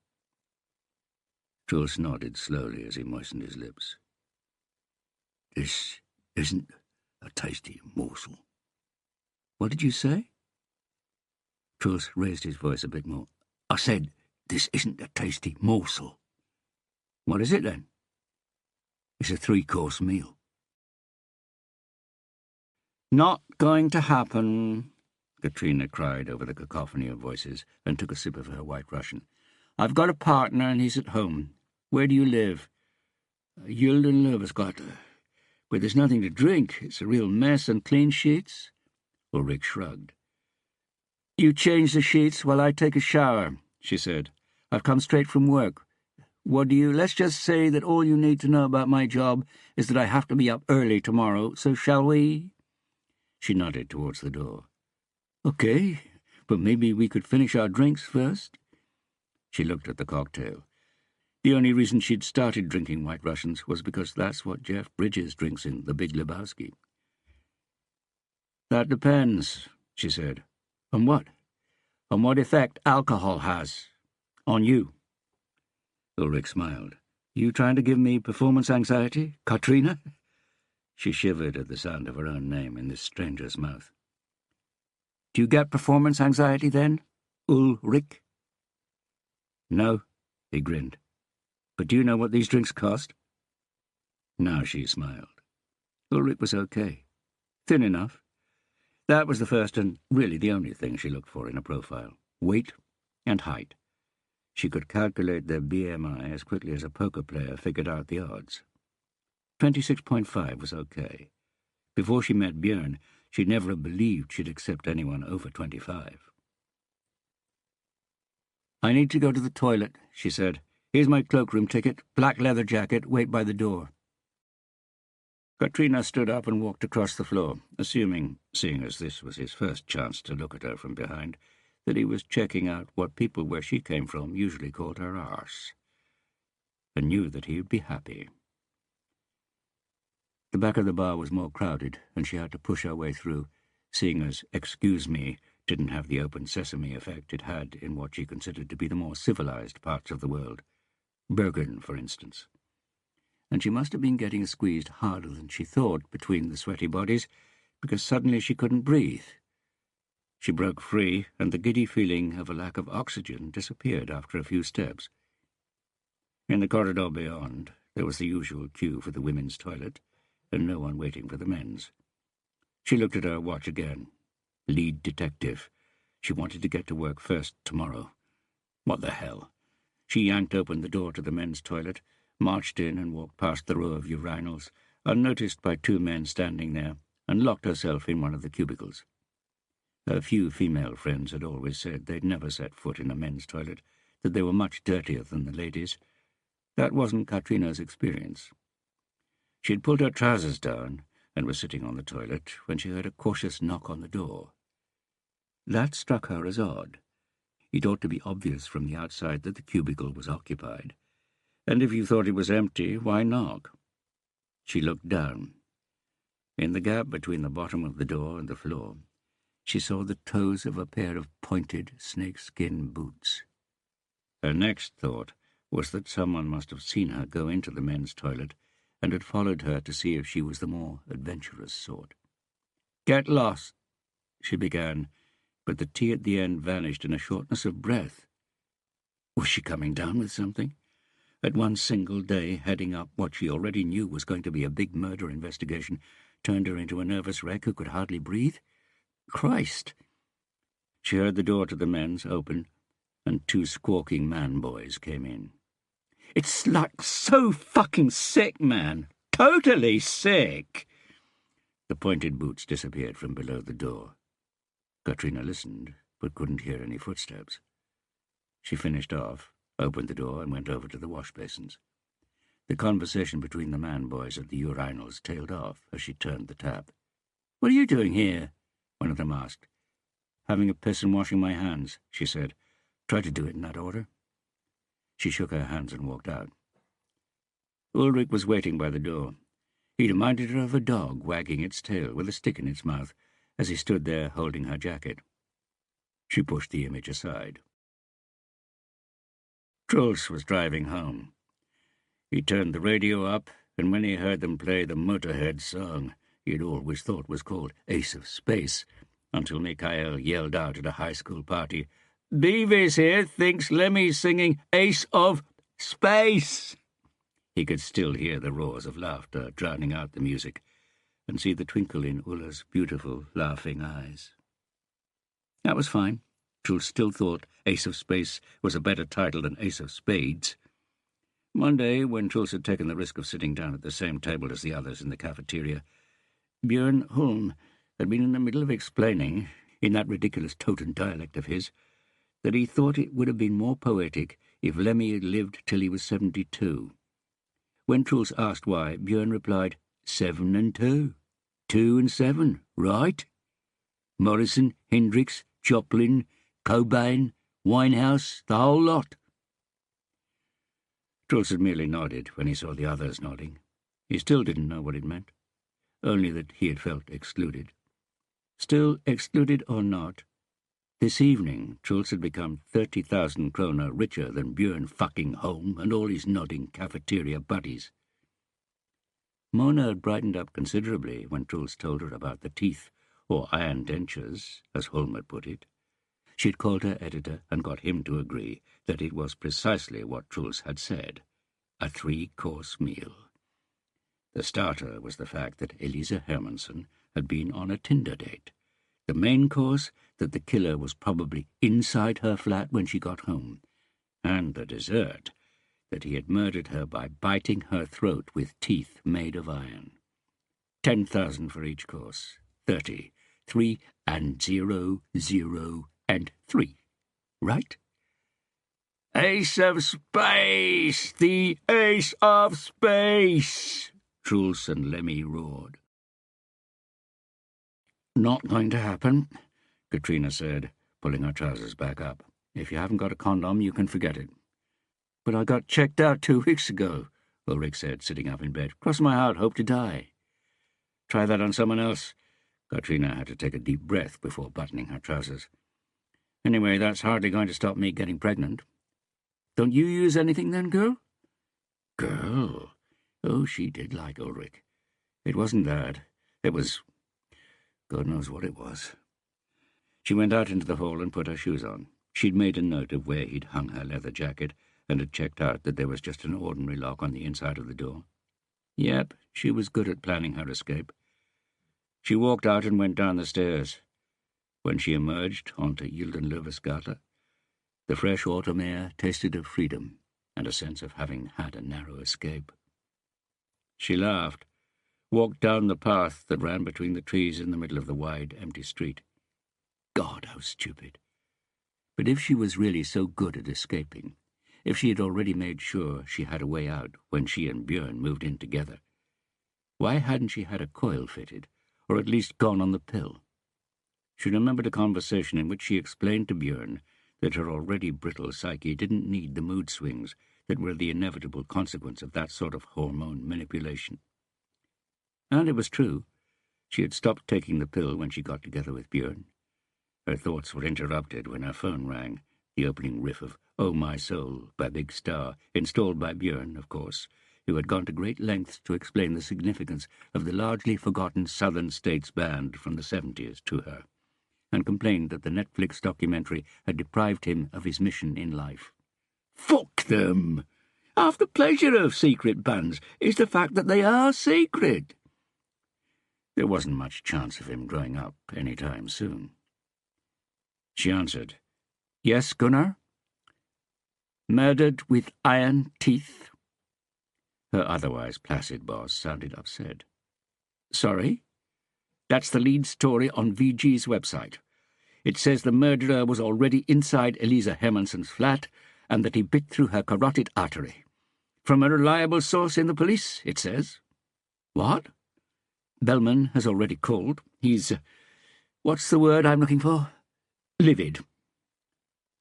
Jules nodded slowly as he moistened his lips. "This isn't a tasty morsel." "What did you say?" Jules raised his voice a bit more. "I said, this isn't a tasty morsel." "What is it, then?" "It's a 3-course meal." "Not going to happen," Katrina cried over the cacophony of voices, and took a sip of her White Russian. "I've got a partner, and he's at home. Where do you live?" "Gyldenlöversgata. But there's nothing to drink. It's a real mess, and clean sheets." Ulrich shrugged. "You change the sheets while I take a shower," she said. "I've come straight from work. Let's just say that all you need to know about my job is that I have to be up early tomorrow, so shall we?" She nodded towards the door. "Okay, but maybe we could finish our drinks first." She looked at the cocktail. The only reason she'd started drinking White Russians was because that's what Jeff Bridges drinks in The Big Lebowski. "That depends," she said. "On what?" "On what effect alcohol has. On you." Ulrich smiled. "You trying to give me performance anxiety, Katrina?" She shivered at the sound of her own name in this stranger's mouth. "Do you get performance anxiety, then, Ulrich?" "No," he grinned. "But do you know what these drinks cost?" Now she smiled. Ulrich was okay. Thin enough. That was the first and really the only thing she looked for in a profile. Weight and height. She could calculate their BMI as quickly as a poker player figured out the odds. 26.5 was okay. Before she met Björn, she'd never have believed she'd accept anyone over 25. "I need to go to the toilet," she said. "Here's my cloakroom ticket, black leather jacket, wait by the door." Katrina stood up and walked across the floor, assuming, seeing as this was his first chance to look at her from behind, that he was checking out what people where she came from usually called her arse, and knew that he would be happy. The back of the bar was more crowded, and she had to push her way through, seeing as "excuse me" didn't have the open sesame effect it had in what she considered to be the more civilized parts of the world. Bergen, for instance. And she must have been getting squeezed harder than she thought between the sweaty bodies, because suddenly she couldn't breathe. She broke free, and the giddy feeling of a lack of oxygen disappeared after a few steps. In the corridor beyond, there was the usual queue for the women's toilet, and no one waiting for the men's. She looked at her watch again. Lead detective. She wanted to get to work first tomorrow. What the hell? She yanked open the door to the men's toilet, marched in and walked past the row of urinals, unnoticed by 2 men standing there, and locked herself in one of the cubicles. Her few female friends had always said they'd never set foot in a men's toilet, that they were much dirtier than the ladies. That wasn't Katrina's experience. She'd pulled her trousers down and was sitting on the toilet when she heard a cautious knock on the door. That struck her as odd. It ought to be obvious from the outside that the cubicle was occupied, and if you thought it was empty, why knock? She looked down. In the gap between the bottom of the door and the floor, she saw the toes of a pair of pointed snakeskin boots. Her next thought was that someone must have seen her go into the men's toilet and had followed her to see if she was the more adventurous sort. "Get lost," she began, but the T at the end vanished in a shortness of breath. Was she coming down with something? At one single day, heading up what she already knew was going to be a big murder investigation, turned her into a nervous wreck who could hardly breathe? Christ! She heard the door to the men's open, and 2 squawking man-boys came in. "It's like so fucking sick, man. Totally sick." The pointed boots disappeared from below the door. Katrina listened, but couldn't hear any footsteps. She finished off, opened the door, and went over to the wash basins. The conversation between the man-boys at the urinals tailed off as she turned the tap. "What are you doing here?" one of them asked. "Having a piss and washing my hands," she said. Try to do it in that order." She shook her hands and walked out. Ulrich was waiting by the door. He reminded her of a dog wagging its tail with a stick in its mouth as he stood there holding her jacket. She pushed the image aside. Truls was driving home. He turned the radio up, and when he heard them play the Motorhead song he had always thought was called Ace of Space, until Mikhail yelled out at a high school party, "Beavis here thinks Lemmy's singing Ace of Space!" He could still hear the roars of laughter drowning out the music, and see the twinkle in Ulla's beautiful, laughing eyes. That was fine. Truls still thought Ace of Space was a better title than Ace of Spades. One day, when Truls had taken the risk of sitting down at the same table as the others in the cafeteria, Björn Holm had been in the middle of explaining, in that ridiculous Toten dialect of his, that he thought it would have been more poetic if Lemmy had lived till he was 72. When Truls asked why, Björn replied, 7 and 2. 2 and 7, right? Morrison, Hendrix, Joplin, Cobain, Winehouse, the whole lot. Truls had merely nodded when he saw the others nodding. He still didn't know what it meant, only that he had felt excluded. Still, excluded or not, this evening Truls had become 30,000 kroner richer than Björn fucking Holm and all his nodding cafeteria buddies. Mona had brightened up considerably when Truls told her about the teeth, or iron dentures, as Holm had put it. She had called her editor and got him to agree that it was precisely what Truls had said, a 3-course meal. The starter was the fact that Elisa Hermansson had been on a Tinder date. The main course, that the killer was probably inside her flat when she got home. And the dessert, that he had murdered her by biting her throat with teeth made of iron. 10,000 for each course. 30. 3 and 0, 0 and 3. Right? Ace of Space! The Ace of Space! Truls and Lemmy roared. Not going to happen, Katrina said, pulling her trousers back up. If you haven't got a condom, you can forget it. But I got checked out 2 weeks ago, Ulrich said, sitting up in bed. Cross my heart, hope to die. Try that on someone else. Katrina had to take a deep breath before buttoning her trousers. Anyway, that's hardly going to stop me getting pregnant. Don't you use anything then, girl? Girl? Oh, she did like Ulrich. It wasn't that. It was... God knows what it was. She went out into the hall and put her shoes on. She'd made a note of where he'd hung her leather jacket and had checked out that there was just an ordinary lock on the inside of the door. Yep, she was good at planning her escape. She walked out and went down the stairs. When she emerged onto Gyldenløvesgata, the fresh autumn air tasted of freedom and a sense of having had a narrow escape. She laughed, walked down the path that ran between the trees in the middle of the wide, empty street. God, how stupid. But if she was really so good at escaping, if she had already made sure she had a way out when she and Björn moved in together, why hadn't she had a coil fitted, or at least gone on the pill? She remembered a conversation in which she explained to Björn that her already brittle psyche didn't need the mood swings that were the inevitable consequence of that sort of hormone manipulation. And it was true. She had stopped taking the pill when she got together with Björn. Her thoughts were interrupted when her phone rang, the opening riff of Oh My Soul by Big Star, installed by Björn, of course, who had gone to great lengths to explain the significance of the largely forgotten Southern States band from the 70s to her, and complained that the Netflix documentary had deprived him of his mission in life. Fuck them! Half the pleasure of secret bands is the fact that they are secret. There wasn't much chance of him growing up any time soon. She answered, Yes, Gunnar? Murdered with iron teeth? Her otherwise placid boss sounded upset. Sorry? That's the lead story on VG's website. It says the murderer was already inside Elisa Hermansson's flat and that he bit through her carotid artery. From a reliable source in the police, it says. What? Bellman has already called. He's... what's the word I'm looking for? Livid.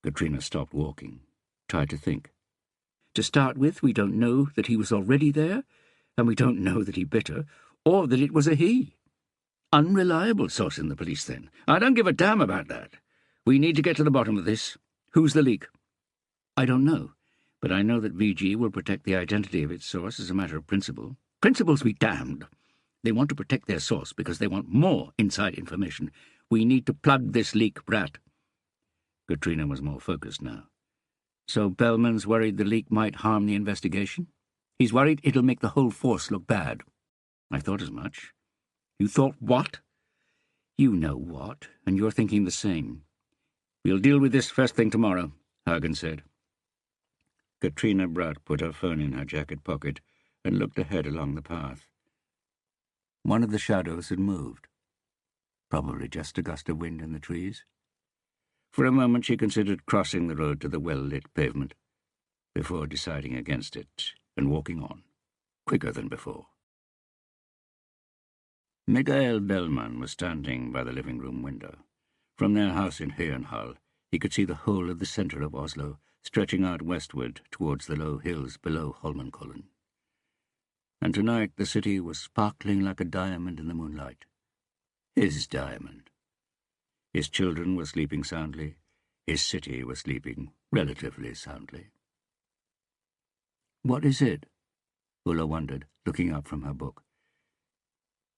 Katrina stopped walking, tried to think. To start with, we don't know that he was already there, and we don't know that he bit her, or that it was a he. Unreliable source in the police, then. I don't give a damn about that. We need to get to the bottom of this. Who's the leak? I don't know, but I know that VG will protect the identity of its source as a matter of principle. Principles be damned. They want to protect their source because they want more inside information. We need to plug this leak, Brat. Katrina was more focused now. So Bellman's worried the leak might harm the investigation? He's worried it'll make the whole force look bad. I thought as much. You thought what? You know what, and you're thinking the same. We'll deal with this first thing tomorrow, Hagen said. Katrina Bratt put her phone in her jacket pocket and looked ahead along the path. One of the shadows had moved. Probably just a gust of wind in the trees. For a moment she considered crossing the road to the well-lit pavement, before deciding against it and walking on, quicker than before. Mikael Bellman was standing by the living-room window. From their house in Høyenhall, he could see the whole of the centre of Oslo, stretching out westward towards the low hills below Holmenkollen. And tonight the city was sparkling like a diamond in the moonlight. His diamond. His children were sleeping soundly. His city was sleeping relatively soundly. "What is it?" Ulla wondered, looking up from her book.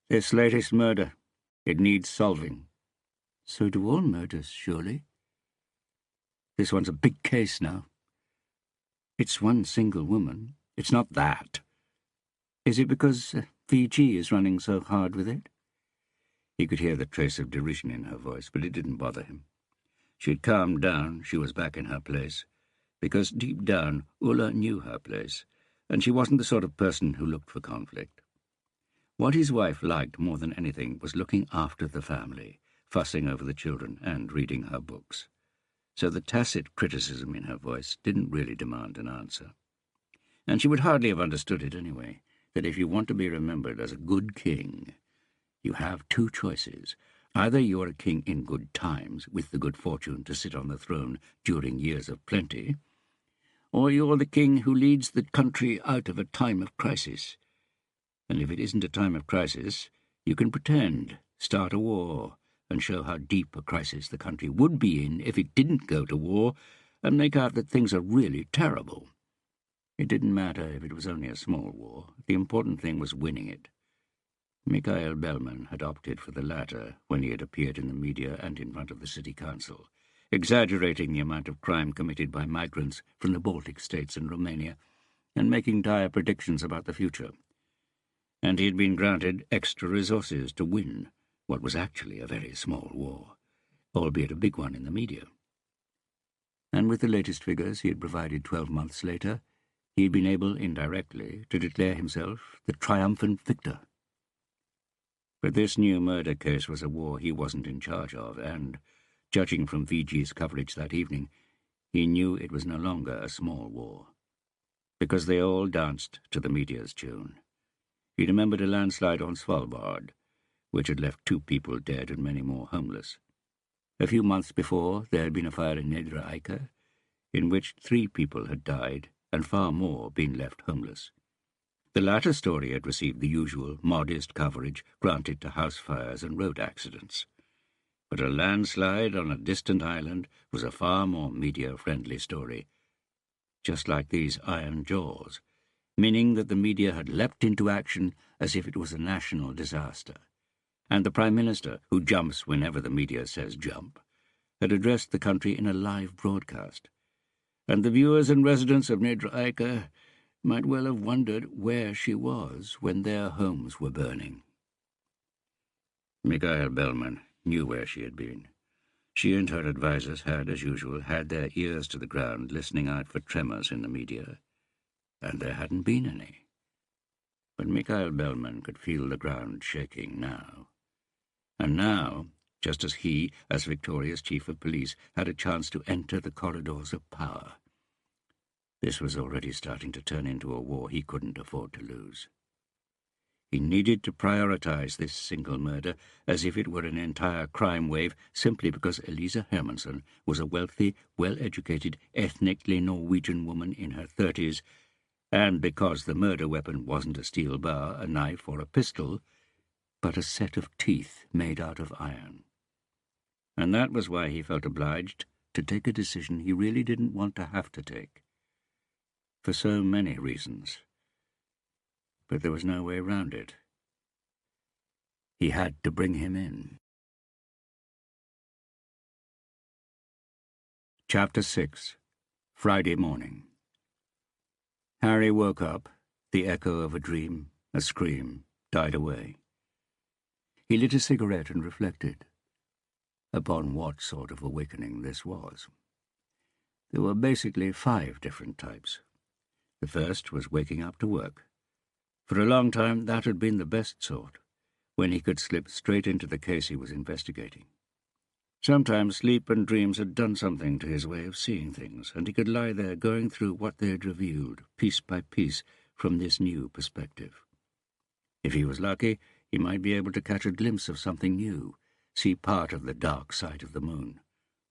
"This latest murder. It needs solving." "So do all murders, surely." "This one's a big case now." "It's one single woman. It's not that." "Is it because VG is running so hard with it?" He could hear the trace of derision in her voice, but it didn't bother him. She'd calmed down, she was back in her place, because deep down Ulla knew her place, and she wasn't the sort of person who looked for conflict. What his wife liked more than anything was looking after the family, fussing over the children, and reading her books. So the tacit criticism in her voice didn't really demand an answer. And she would hardly have understood it anyway, that if you want to be remembered as a good king, you have two choices. Either you are a king in good times, with the good fortune to sit on the throne during years of plenty, or you're the king who leads the country out of a time of crisis. And if it isn't a time of crisis, you can pretend, start a war, and show how deep a crisis the country would be in if it didn't go to war, and make out that things are really terrible. It didn't matter if it was only a small war. The important thing was winning it. Mikael Bellman had opted for the latter when he had appeared in the media and in front of the city council, exaggerating the amount of crime committed by migrants from the Baltic states and Romania, and making dire predictions about the future. And he had been granted extra resources to win what was actually a very small war, albeit a big one in the media. And with the latest figures he had provided 12 months later, he had been able, indirectly, to declare himself the triumphant victor. But this new murder case was a war he wasn't in charge of, and, judging from VG's coverage that evening, he knew it was no longer a small war. Because they all danced to the media's tune. He remembered a landslide on Svalbard, which had left 2 people dead and many more homeless. A few months before, there had been a fire in Nedre Eiker, in which 3 people had died and far more been left homeless. The latter story had received the usual modest coverage granted to house fires and road accidents. But a landslide on a distant island was a far more media-friendly story, just like these iron jaws, meaning that the media had leapt into action as if it was a national disaster. And the Prime Minister, who jumps whenever the media says jump, had addressed the country in a live broadcast. And the viewers and residents of Nedre Eiker might well have wondered where she was when their homes were burning. Mikael Bellman knew where she had been. She and her advisers had, as usual, had their ears to the ground, listening out for tremors in the media. And there hadn't been any. But Mikael Bellman could feel the ground shaking now. And now, just as he, as Victoria's chief of police, had a chance to enter the corridors of power, this was already starting to turn into a war he couldn't afford to lose. He needed to prioritize this single murder as if it were an entire crime wave simply because Elisa Hermansen was a wealthy, well-educated, ethnically Norwegian woman in her 30s, and because the murder weapon wasn't a steel bar, a knife, or a pistol, but a set of teeth made out of iron. And that was why he felt obliged to take a decision he really didn't want to have to take. For so many reasons. But there was no way round it. He had to bring him in. Chapter 6. Friday morning. Harry woke up. The echo of a dream, a scream, died away. He lit a cigarette and reflected upon what sort of awakening this was. There were basically 5 different types. The first was waking up to work. For a long time, that had been the best sort, when he could slip straight into the case he was investigating. Sometimes sleep and dreams had done something to his way of seeing things, and he could lie there going through what they had revealed, piece by piece, from this new perspective. If he was lucky, he might be able to catch a glimpse of something new, see part of the dark side of the moon,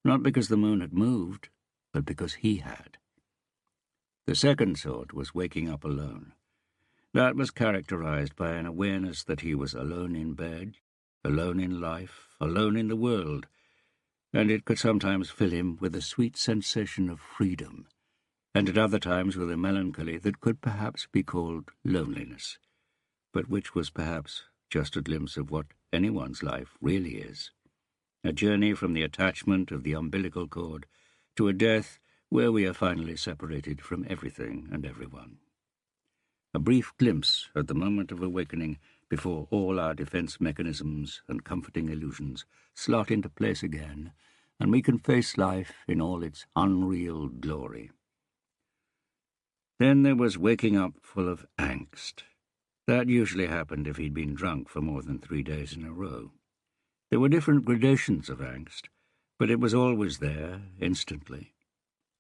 not because the moon had moved, but because he had. The second sort was waking up alone. That was characterized by an awareness that he was alone in bed, alone in life, alone in the world, and it could sometimes fill him with a sweet sensation of freedom, and at other times with a melancholy that could perhaps be called loneliness, but which was perhaps just a glimpse of what anyone's life really is, a journey from the attachment of the umbilical cord to a death where we are finally separated from everything and everyone. A brief glimpse at the moment of awakening before all our defense mechanisms and comforting illusions slot into place again, and we can face life in all its unreal glory. Then there was waking up full of angst. That usually happened if he'd been drunk for more than 3 days in a row. There were different gradations of angst, but it was always there, instantly.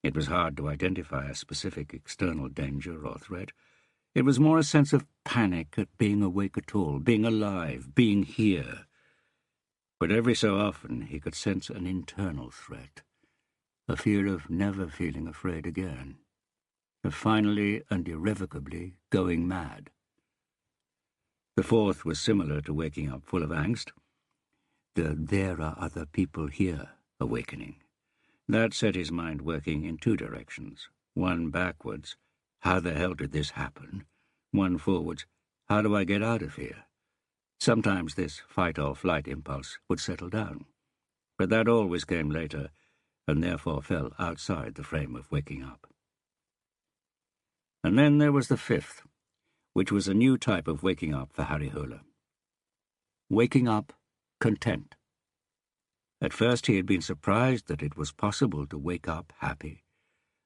It was hard to identify a specific external danger or threat. It was more a sense of panic at being awake at all, being alive, being here. But every so often he could sense an internal threat, a fear of never feeling afraid again, of finally and irrevocably going mad. The fourth was similar to waking up full of angst, the "there are other people here" awakening. That set his mind working in 2 directions, one backwards, how the hell did this happen? One forwards, how do I get out of here? Sometimes this fight-or-flight impulse would settle down, but that always came later, and therefore fell outside the frame of waking up. And then there was the 5th, which was a new type of waking up for Harry Höhler. Waking up content. At first he had been surprised that it was possible to wake up happy,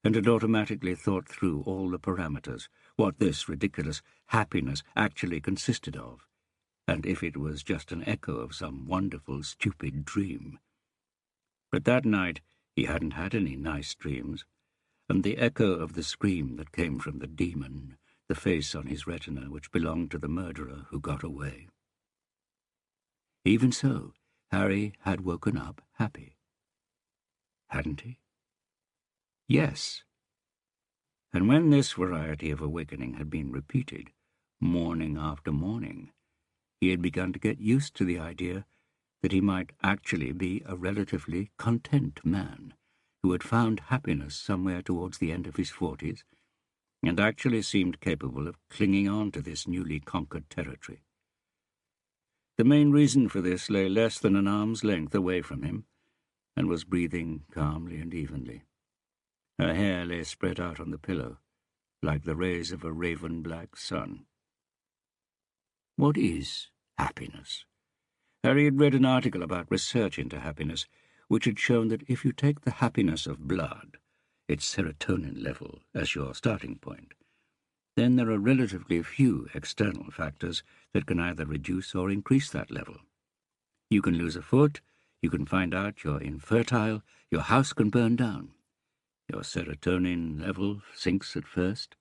and had automatically thought through all the parameters, what this ridiculous happiness actually consisted of, and if it was just an echo of some wonderful, stupid dream. But that night he hadn't had any nice dreams, and the echo of the scream that came from the demon, the face on his retina which belonged to the murderer who got away. Even so, Harry had woken up happy. Hadn't he? Yes. And when this variety of awakening had been repeated, morning after morning, he had begun to get used to the idea that he might actually be a relatively content man who had found happiness somewhere towards the end of his 40s and actually seemed capable of clinging on to this newly conquered territory. The main reason for this lay less than an arm's length away from him and was breathing calmly and evenly. Her hair lay spread out on the pillow, like the rays of a raven-black sun. What is happiness? Harry had read an article about research into happiness, which had shown that if you take the happiness of blood, its serotonin level, as your starting point, then there are relatively few external factors that can either reduce or increase that level. You can lose a foot, you can find out you're infertile, your house can burn down. Your serotonin level sinks at first,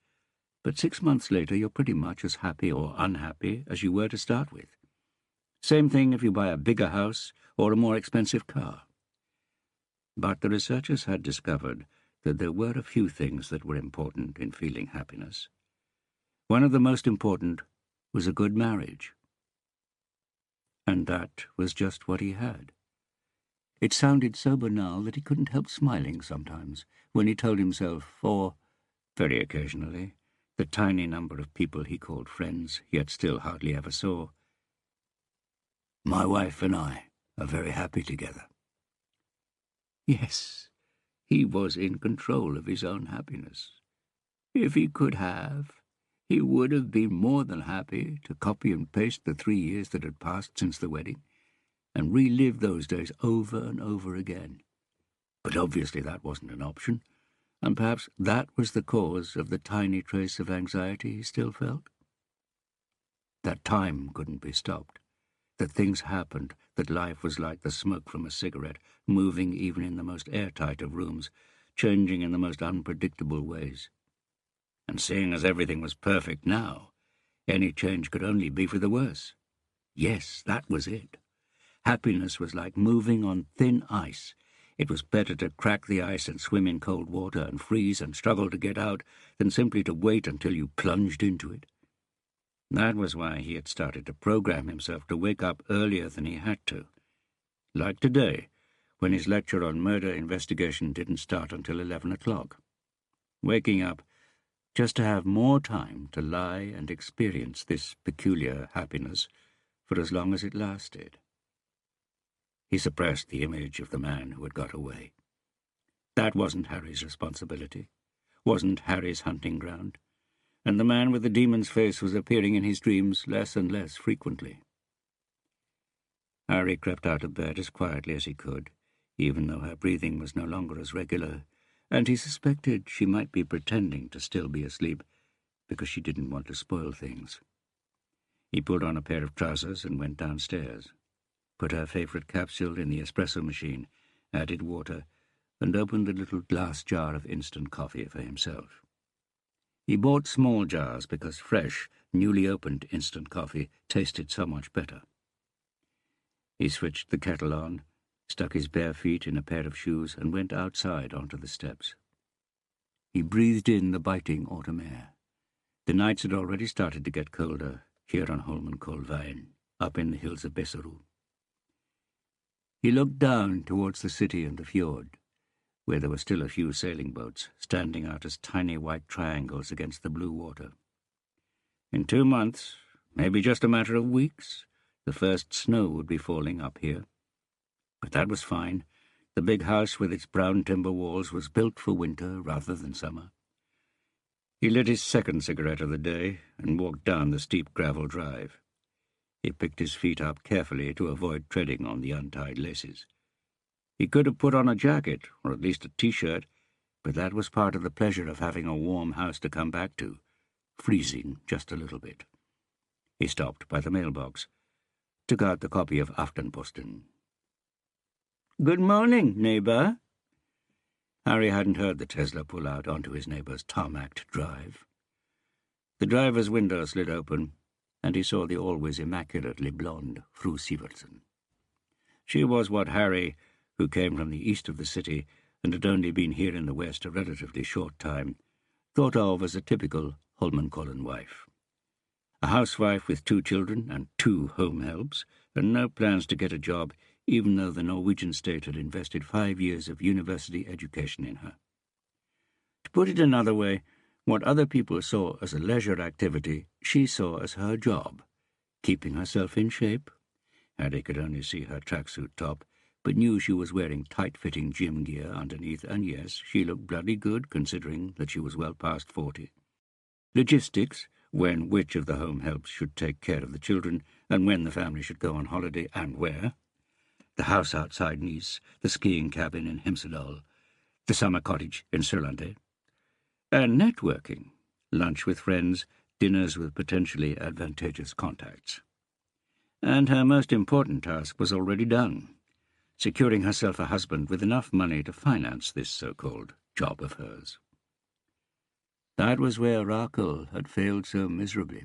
But 6 months later, you're pretty much as happy or unhappy as you were to start with. Same thing if you buy a bigger house or a more expensive car. But the researchers had discovered that there were a few things that were important in feeling happiness. One of the most important was a good marriage. And that was just what he had. It sounded so banal that he couldn't help smiling sometimes when he told himself, or, very occasionally, the tiny number of people he called friends, yet still hardly ever saw, "My wife and I are very happy together." Yes, he was in control of his own happiness. If he could have, he would have been more than happy to copy and paste the 3 years that had passed since the wedding, and relive those days over and over again. But obviously that wasn't an option, and perhaps that was the cause of the tiny trace of anxiety he still felt. That time couldn't be stopped, that things happened, that life was like the smoke from a cigarette, moving even in the most airtight of rooms, changing in the most unpredictable ways. And seeing as everything was perfect now, any change could only be for the worse. Yes, that was it. Happiness was like moving on thin ice. It was better to crack the ice and swim in cold water and freeze and struggle to get out than simply to wait until you plunged into it. That was why he had started to program himself to wake up earlier than he had to. Like today, when his lecture on murder investigation didn't start until 11 o'clock. Waking up just to have more time to lie and experience this peculiar happiness for as long as it lasted. He suppressed the image of the man who had got away. That wasn't Harry's responsibility, wasn't Harry's hunting ground, and the man with the demon's face was appearing in his dreams less and less frequently. Harry crept out of bed as quietly as he could, even though her breathing was no longer as regular, and he suspected she might be pretending to still be asleep because she didn't want to spoil things. He pulled on a pair of trousers and went downstairs, put her favourite capsule in the espresso machine, added water, and opened a little glass jar of instant coffee for himself. He bought small jars because fresh, newly opened instant coffee tasted so much better. He switched the kettle on, stuck his bare feet in a pair of shoes, and went outside onto the steps. He breathed in the biting autumn air. The nights had already started to get colder here on Holmenkollveien, up in the hills of Besseru. He looked down towards the city and the fjord, where there were still a few sailing boats standing out as tiny white triangles against the blue water. In 2 months, maybe just a matter of weeks, the first snow would be falling up here. But that was fine. The big house with its brown timber walls was built for winter rather than summer. He lit his second cigarette of the day and walked down the steep gravel drive. He picked his feet up carefully to avoid treading on the untied laces. He could have put on a jacket, or at least a T-shirt, but that was part of the pleasure of having a warm house to come back to, freezing just a little bit. He stopped by the mailbox, took out the copy of Aftenposten. "Good morning, neighbour." Harry hadn't heard the Tesla pull out onto his neighbour's tarmacked drive. The driver's window slid open, and he saw the always immaculately blonde Fru Sivertsen. She was what Harry, who came from the east of the city and had only been here in the west a relatively short time, thought of as a typical Holmenkollen wife. A housewife with 2 children and 2 home helps, and no plans to get a job, even though the Norwegian state had invested 5 years of university education in her. To put it another way, what other people saw as a leisure activity, she saw as her job, keeping herself in shape. Harry could only see her tracksuit top, but knew she was wearing tight-fitting gym gear underneath, and yes, she looked bloody good considering that she was well past 40. Logistics, when which of the home helps should take care of the children, and when the family should go on holiday, and where. The house outside Nice, the skiing cabin in Hemsedal, the summer cottage in Sørlandet. And networking, lunch with friends, dinners with potentially advantageous contacts. And her most important task was already done, securing herself a husband with enough money to finance this so-called job of hers. That was where Rakel had failed so miserably.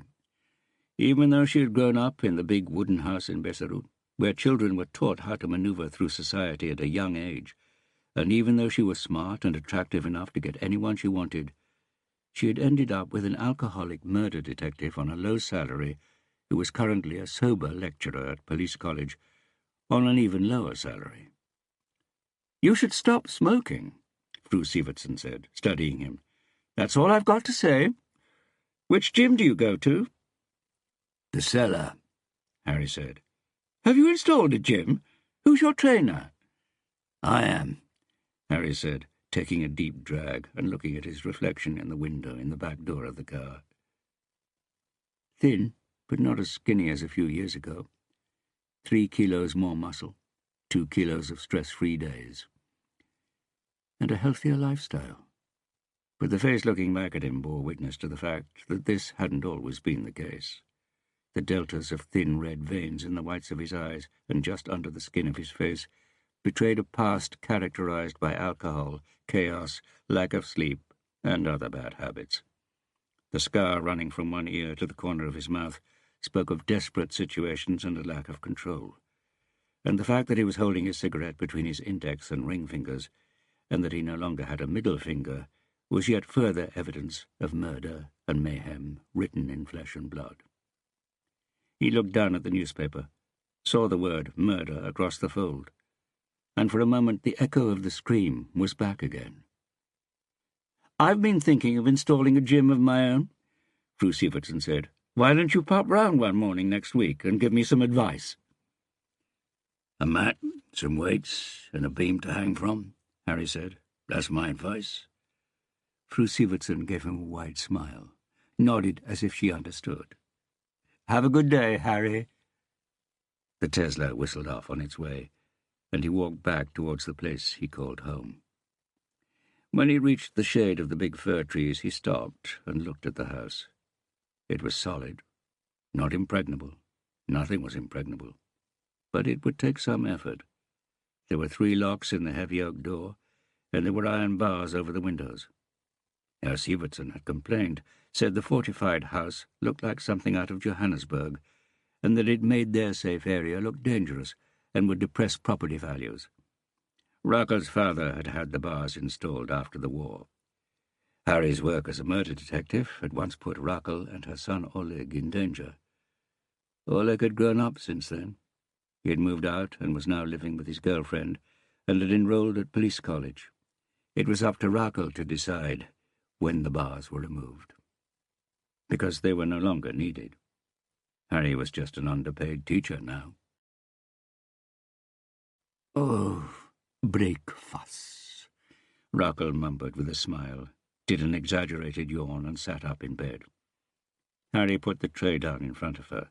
Even though she had grown up in the big wooden house in Besserut, where children were taught how to maneuver through society at a young age, and even though she was smart and attractive enough to get anyone she wanted, she had ended up with an alcoholic murder detective on a low salary who was currently a sober lecturer at police college on an even lower salary. "You should stop smoking," Fru Sivertsen said, studying him. "That's all I've got to say. Which gym do you go to?" "The cellar," Harry said. "Have you installed a gym? Who's your trainer?" "I am," Harry said, taking a deep drag and looking at his reflection in the window in the back door of the car. Thin, but not as skinny as a few years ago. 3 kilos more muscle, 2 kilos of stress-free days. And a healthier lifestyle. But the face looking back at him bore witness to the fact that this hadn't always been the case. The deltas of thin red veins in the whites of his eyes and just under the skin of his face betrayed a past characterized by alcohol, chaos, lack of sleep, and other bad habits. The scar running from one ear to the corner of his mouth spoke of desperate situations and a lack of control. And the fact that he was holding his cigarette between his index and ring fingers, and that he no longer had a middle finger, was yet further evidence of murder and mayhem written in flesh and blood. He looked down at the newspaper, saw the word murder across the fold, and for a moment the echo of the scream was back again. "I've been thinking of installing a gym of my own," Fru Sivertsen said. "Why don't you pop round one morning next week and give me some advice?" "A mat, some weights, and a beam to hang from," Harry said. "That's my advice." Fru Sivertsen gave him a wide smile, nodded as if she understood. "Have a good day, Harry." The Tesla whistled off on its way, and he walked back towards the place he called home. When he reached the shade of the big fir trees, he stopped and looked at the house. It was solid, not impregnable. Nothing was impregnable. But it would take some effort. There were 3 locks in the heavy oak door, and there were iron bars over the windows. Herr Sivertsen had complained, said the fortified house looked like something out of Johannesburg, and that it made their safe area look dangerous and would depress property values. Rakel's father had had the bars installed after the war. Harry's work as a murder detective had once put Rakel and her son Oleg in danger. Oleg had grown up since then. He had moved out and was now living with his girlfriend, and had enrolled at police college. It was up to Rakel to decide when the bars were removed. Because they were no longer needed. Harry was just an underpaid teacher now. "Oh, breakfast," Rakel mumbled with a smile, did an exaggerated yawn, and sat up in bed. Harry put the tray down in front of her.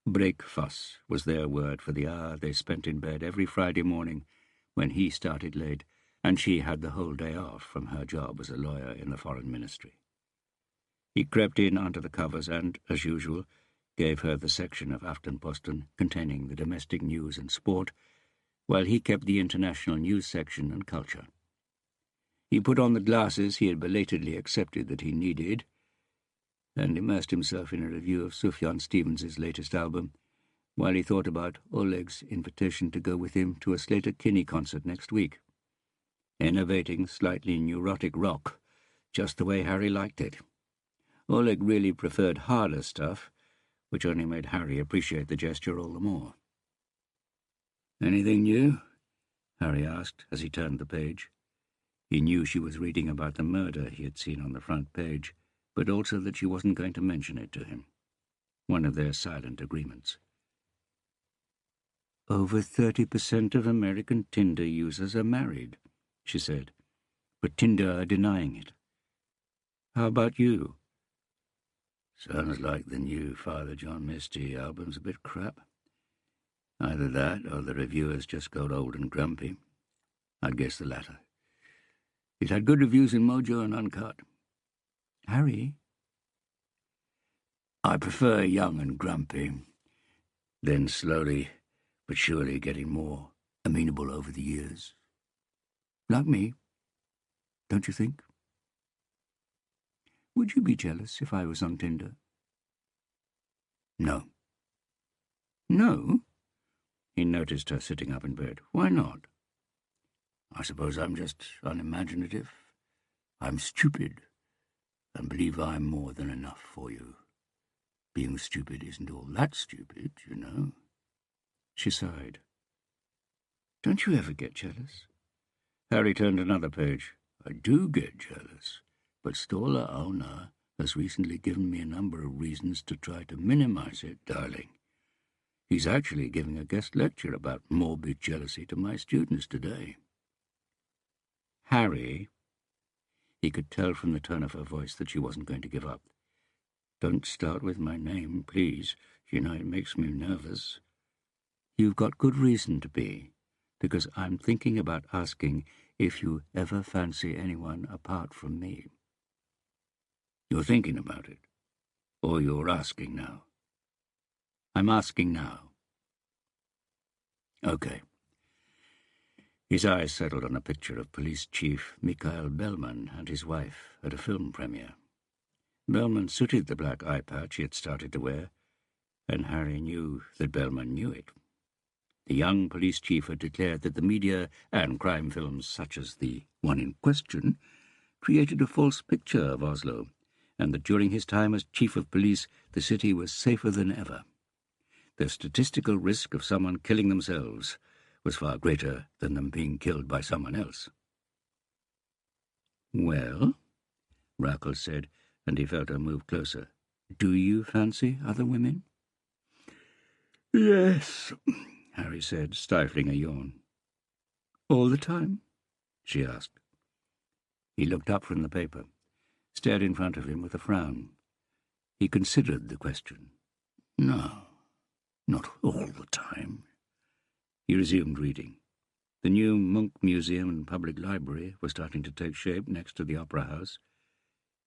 Breakfast was their word for the hour they spent in bed every Friday morning when he started late and she had the whole day off from her job as a lawyer in the Foreign Ministry. He crept in under the covers and, as usual, gave her the section of Aftenposten containing the domestic news and sport, while he kept the international news section and culture. He put on the glasses he had belatedly accepted that he needed, and immersed himself in a review of Sufjan Stevens's latest album, while he thought about Oleg's invitation to go with him to a Slater-Kinney concert next week. Innovating, slightly neurotic rock, just the way Harry liked it. Oleg really preferred harder stuff, which only made Harry appreciate the gesture all the more. "Anything new?" Harry asked as he turned the page. He knew she was reading about the murder he had seen on the front page, but also that she wasn't going to mention it to him. One of their silent agreements. "Over 30% of American Tinder users are married," she said, "but Tinder are denying it. How about you?" "Sounds like the new Father John Misty album's a bit crap. Either that or the reviewers just got old and grumpy. I'd guess the latter. It had good reviews in Mojo and Uncut." "Harry?" "I prefer young and grumpy, then slowly but surely getting more amenable over the years. Like me, don't you think?" Would you be jealous if I was on Tinder? No. No? He noticed her sitting up in bed. Why not? I suppose I'm just unimaginative. I'm stupid, and believe I'm more than enough for you. Being stupid isn't all that stupid, you know. She sighed. Don't you ever get jealous? Harry turned another page. I do get jealous, but Stola Auna has recently given me a number of reasons to try to minimize it, darling. He's actually giving a guest lecture about morbid jealousy to my students today. Harry, he could tell from the tone of her voice that she wasn't going to give up. Don't start with my name, please. You know, it makes me nervous. You've got good reason to be, because I'm thinking about asking if you ever fancy anyone apart from me. You're thinking about it, or you're asking now? I'm asking now. Okay. His eyes settled on a picture of Police Chief Mikhail Bellman and his wife at a film premiere. Bellman suited the black eye patch he had started to wear, and Harry knew that Bellman knew it. The young police chief had declared that the media and crime films such as the one in question created a false picture of Oslo, and that during his time as chief of police the city was safer than ever. The statistical risk of someone killing themselves was far greater than them being killed by someone else. Well, Rackle said, and he felt her move closer. Do you fancy other women? Yes, Harry said, stifling a yawn. All the time? She asked. He looked up from the paper, stared in front of him with a frown. He considered the question. No, not all the time. He resumed reading. The new Munch Museum and Public Library was starting to take shape next to the Opera House.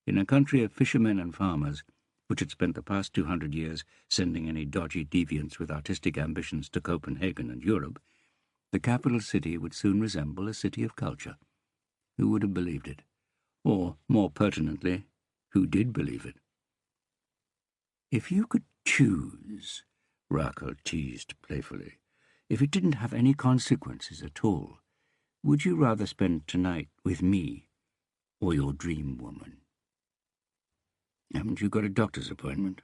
In a country of fishermen and farmers, which had spent the past 200 years sending any dodgy deviants with artistic ambitions to Copenhagen and Europe, the capital city would soon resemble a city of culture. Who would have believed it? Or, more pertinently, who did believe it? If you could choose, Rackle teased playfully, if it didn't have any consequences at all, would you rather spend tonight with me or your dream woman? Haven't you got a doctor's appointment?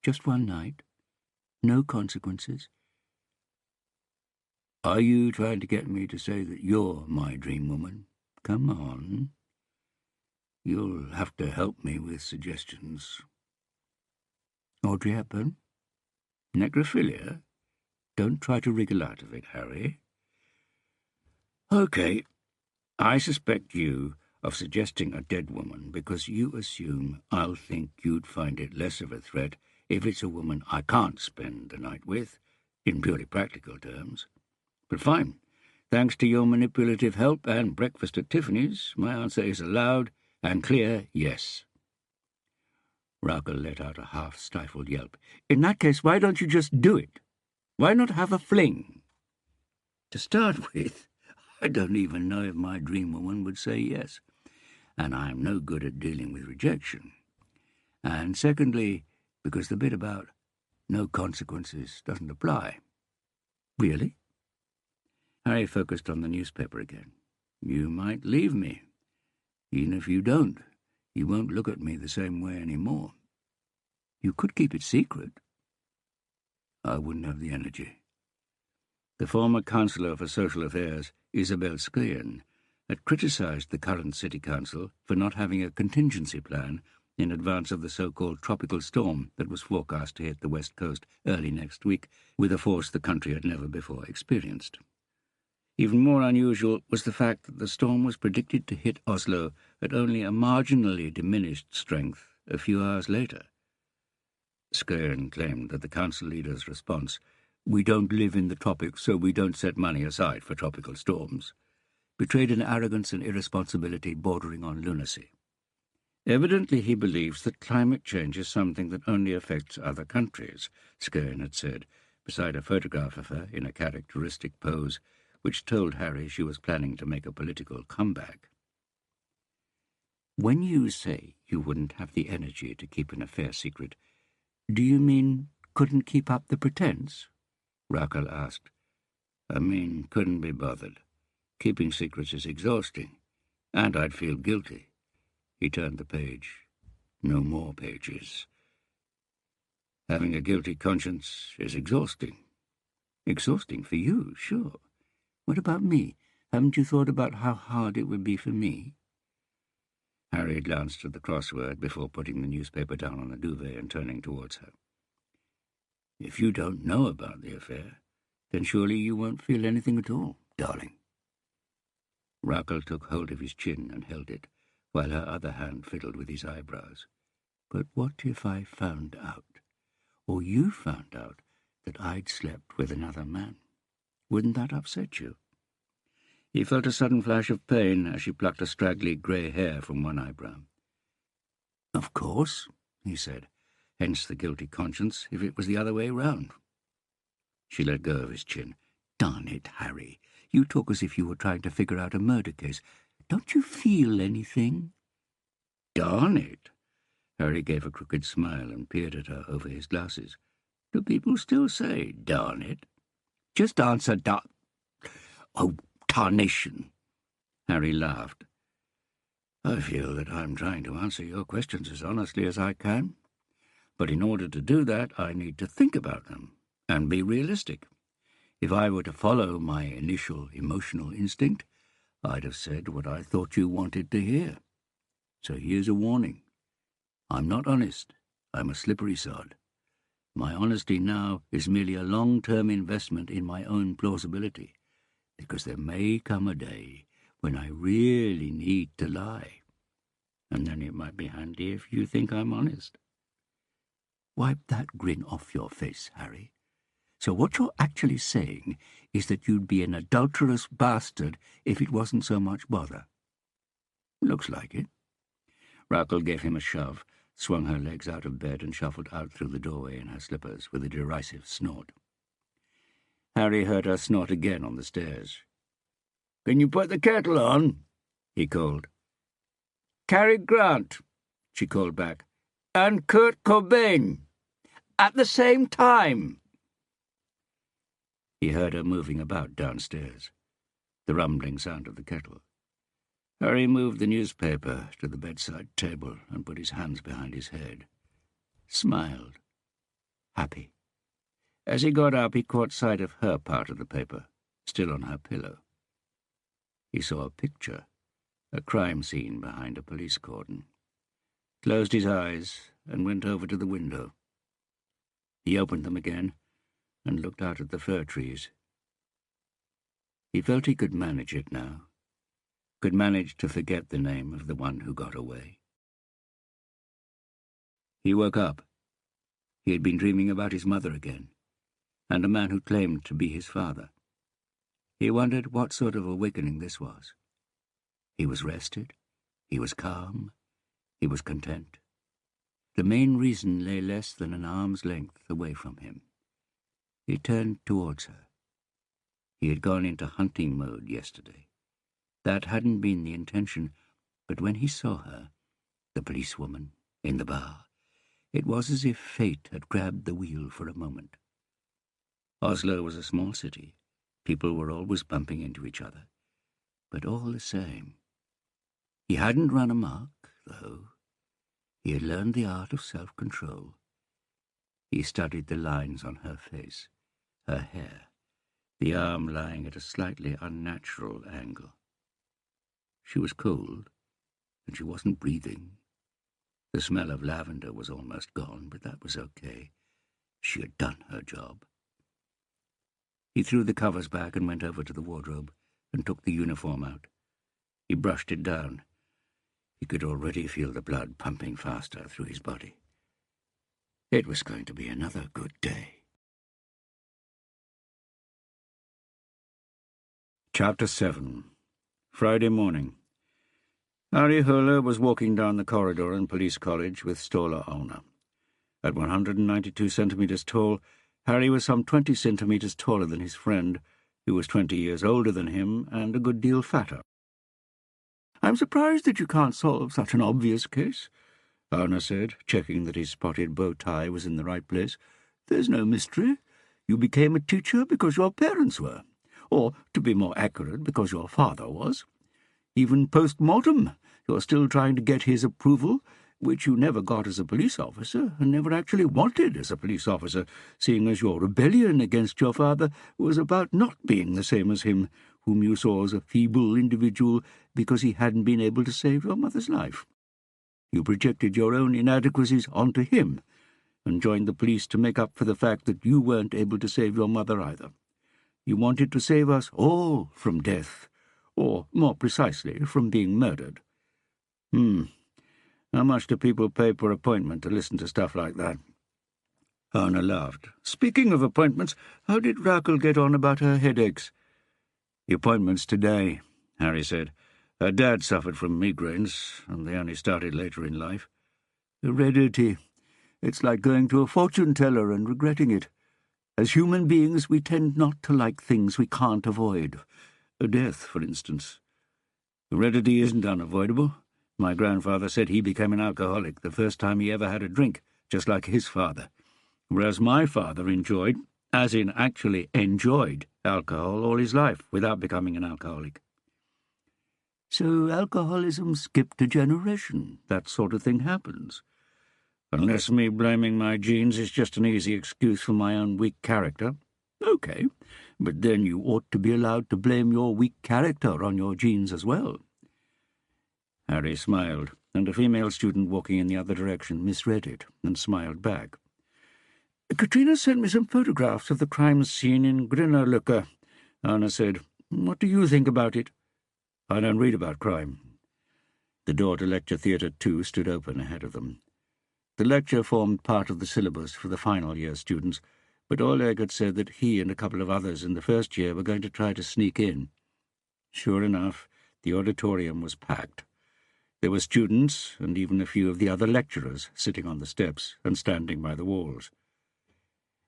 Just one night? No consequences? Are you trying to get me to say that you're my dream woman? Come on. You'll have to help me with suggestions. Audrey Hepburn? Necrophilia? Don't try to wriggle out of it, Harry. Okay, I suspect you of suggesting a dead woman because you assume I'll think you'd find it less of a threat if it's a woman I can't spend the night with, in purely practical terms. But fine. Thanks to your manipulative help and breakfast at Tiffany's, my answer is a loud and clear yes. Rackle let out a half-stifled yelp. In that case, why don't you just do it? Why not have a fling? To start with, I don't even know if my dream woman would say yes, and I'm no good at dealing with rejection. And secondly, because the bit about no consequences doesn't apply. Really? Harry focused on the newspaper again. You might leave me. Even if you don't, you won't look at me the same way anymore. You could keep it secret. I wouldn't have the energy. The former Councillor for Social Affairs, Isabel Skrein, had criticised the current City Council for not having a contingency plan in advance of the so-called tropical storm that was forecast to hit the west coast early next week with a force the country had never before experienced. Even more unusual was the fact that the storm was predicted to hit Oslo at only a marginally diminished strength a few hours later. Skrein claimed that the council leader's response, "We don't live in the tropics, so we don't set money aside for tropical storms," betrayed an arrogance and irresponsibility bordering on lunacy. Evidently he believes that climate change is something that only affects other countries, Skrein had said, beside a photograph of her in a characteristic pose, which told Harry she was planning to make a political comeback. When you say You wouldn't have the energy to keep an affair secret. Do you mean couldn't keep up the pretense? Raquel asked. I mean, couldn't be bothered. Keeping secrets is exhausting, and I'd feel guilty. He turned the page. No more pages. Having a guilty conscience is exhausting. Exhausting for you, sure. What about me? Haven't you thought about how hard it would be for me? Harry glanced at the crossword before putting the newspaper down on the duvet and turning towards her. If you don't know about the affair, then surely you won't feel anything at all, darling. Raquel took hold of his chin and held it, while her other hand fiddled with his eyebrows. But what if I found out, or you found out, that I'd slept with another man? Wouldn't that upset you? He felt a sudden flash of pain as she plucked a straggly grey hair from one eyebrow. Of course, he said, hence the guilty conscience if it was the other way round. She let go of his chin. Darn it, Harry, you talk as if you were trying to figure out a murder case. Don't you feel anything? Darn it! Harry gave a crooked smile and peered at her over his glasses. Do people still say, darn it? Just answer, Oh, tarnation! Harry laughed. I feel that I'm trying to answer your questions as honestly as I can. But in order to do that, I need to think about them and be realistic. If I were to follow my initial emotional instinct, I'd have said what I thought you wanted to hear. So here's a warning. I'm not honest. I'm a slippery sod. My honesty now is merely a long-term investment in my own plausibility, because there may come a day when I really need to lie, and then it might be handy if you think I'm honest. Wipe that grin off your face, Harry. So what you're actually saying is that you'd be an adulterous bastard if it wasn't so much bother. Looks like it. Raquel gave him a shove, swung her legs out of bed and shuffled out through the doorway in her slippers with a derisive snort. Harry heard her snort again on the stairs. Can you put the kettle on? He called. Cary Grant, she called back, and Kurt Cobain, at the same time. He heard her moving about downstairs, the rumbling sound of the kettle. Harry moved the newspaper to the bedside table and put his hands behind his head. Smiled. Happy. As he got up, he caught sight of her part of the paper, still on her pillow. He saw a picture, a crime scene behind a police cordon. Closed his eyes and went over to the window. He opened them again and looked out at the fir trees. He felt he could manage it now, could manage to forget the name of the one who got away. He woke up. He had been dreaming about his mother again, and a man who claimed to be his father. He wondered what sort of awakening this was. He was rested, he was calm, he was content. The main reason lay less than an arm's length away from him. He turned towards her. He had gone into hunting mode yesterday. That hadn't been the intention, but when he saw her, the policewoman, in the bar, it was as if fate had grabbed the wheel for a moment. Oslo was a small city. People were always bumping into each other. But all the same, he hadn't run amok, though. He had learned the art of self-control. He studied the lines on her face, her hair, the arm lying at a slightly unnatural angle. She was cold, and she wasn't breathing. The smell of lavender was almost gone, but that was okay. She had done her job. He threw the covers back and went over to the wardrobe and took the uniform out. He brushed it down. He could already feel the blood pumping faster through his body. It was going to be another good day. Chapter 7. Friday morning. Harry Höller was walking down the corridor in Police College with Ståle Olner. At 192 centimetres tall, Harry was some 20 centimetres taller than his friend, who was 20 years older than him and a good deal fatter. "I'm surprised that you can't solve such an obvious case," Arna said, checking that his spotted bow tie was in the right place. "There's no mystery. You became a teacher because your parents were. Or, to be more accurate, because your father was. Even post-mortem, you're still trying to get his approval, which you never got as a police officer, and never actually wanted as a police officer, seeing as your rebellion against your father was about not being the same as him, whom you saw as a feeble individual because he hadn't been able to save your mother's life. You projected your own inadequacies onto him, and joined the police to make up for the fact that you weren't able to save your mother either. You wanted to save us all from death, or, more precisely, from being murdered. How much do people pay per appointment to listen to stuff like that?" Arna laughed. "Speaking of appointments, how did Raquel get on about her headaches?" "The appointment's today," Harry said. "Her dad suffered from migraines, and they only started later in life. Heredity. It's like going to a fortune-teller and regretting it. As human beings, we tend not to like things we can't avoid. A death, for instance. Heredity isn't unavoidable. My grandfather said he became an alcoholic the first time he ever had a drink, just like his father. Whereas my father enjoyed, as in actually enjoyed, alcohol all his life without becoming an alcoholic." "So alcoholism skipped a generation. That sort of thing happens." "Unless me blaming my genes is just an easy excuse for my own weak character. Okay, but then you ought to be allowed to blame your weak character on your genes as well." Harry smiled, and a female student walking in the other direction misread it and smiled back. "Katrina sent me some photographs of the crime scene in Grinnerløkka," Anna said. "What do you think about it?" "I don't read about crime." The door to Lecture Theatre 2 stood open ahead of them. The lecture formed part of the syllabus for the final year students, but Oleg had said that he and a couple of others in the first year were going to try to sneak in. Sure enough, the auditorium was packed. There were students, and even a few of the other lecturers, sitting on the steps and standing by the walls.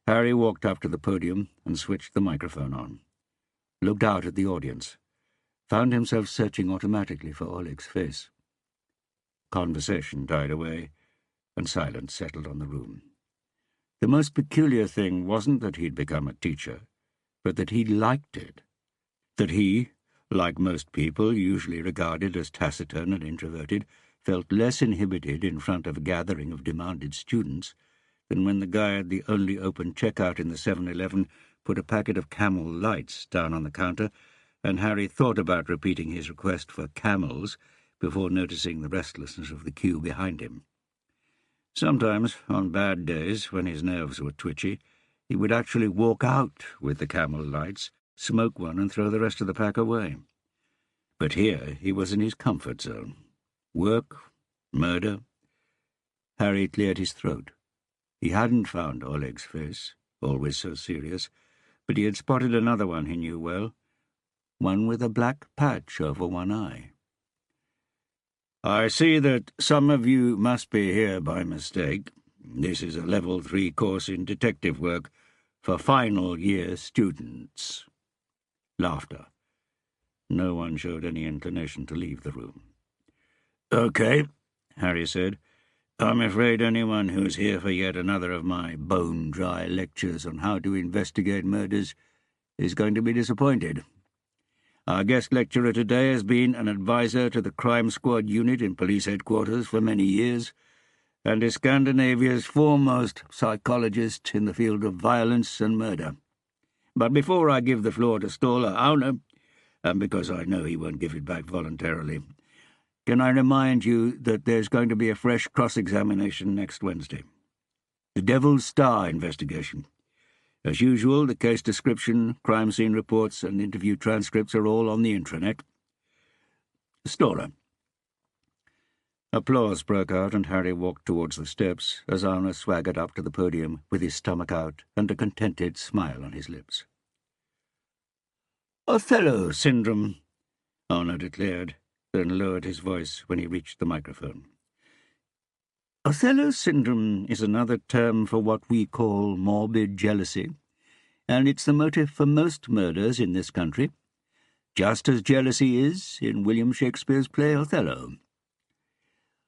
Harry walked up to the podium and switched the microphone on, looked out at the audience, found himself searching automatically for Oleg's face. Conversation died away, and silence settled on the room. The most peculiar thing wasn't that he'd become a teacher, but that he liked it. That he, like most people usually regarded as taciturn and introverted, felt less inhibited in front of a gathering of demanded students than when the guy at the only open checkout in the 7-Eleven put a packet of Camel Lights down on the counter, and Harry thought about repeating his request for Camels before noticing the restlessness of the queue behind him. Sometimes, on bad days, when his nerves were twitchy, he would actually walk out with the Camel Lights, smoke one and throw the rest of the pack away. But here he was in his comfort zone. Work, murder. Harry cleared his throat. He hadn't found Oleg's face, always so serious, but he had spotted another one he knew well, one with a black patch over one eye. "I see that some of you must be here by mistake. This is a Level 3 course in detective work for final year students." Laughter. No one showed any inclination to leave the room. "Okay," Harry said. "I'm afraid anyone who's here for yet another of my bone-dry lectures on how to investigate murders is going to be disappointed. Our guest lecturer today has been an advisor to the Crime Squad unit in police headquarters for many years, and is Scandinavia's foremost psychologist in the field of violence and murder. But before I give the floor to Ståle Aune, and because I know he won't give it back voluntarily, can I remind you that there's going to be a fresh cross-examination next Wednesday? The Devil's Star investigation. As usual, the case description, crime scene reports, and interview transcripts are all on the intranet. Ståle." Applause broke out, and Harry walked towards the steps as Aune swaggered up to the podium with his stomach out and a contented smile on his lips. "Othello syndrome," Aune declared, then lowered his voice when he reached the microphone. "Othello syndrome is another term for what we call morbid jealousy, and it's the motive for most murders in this country, just as jealousy is in William Shakespeare's play Othello.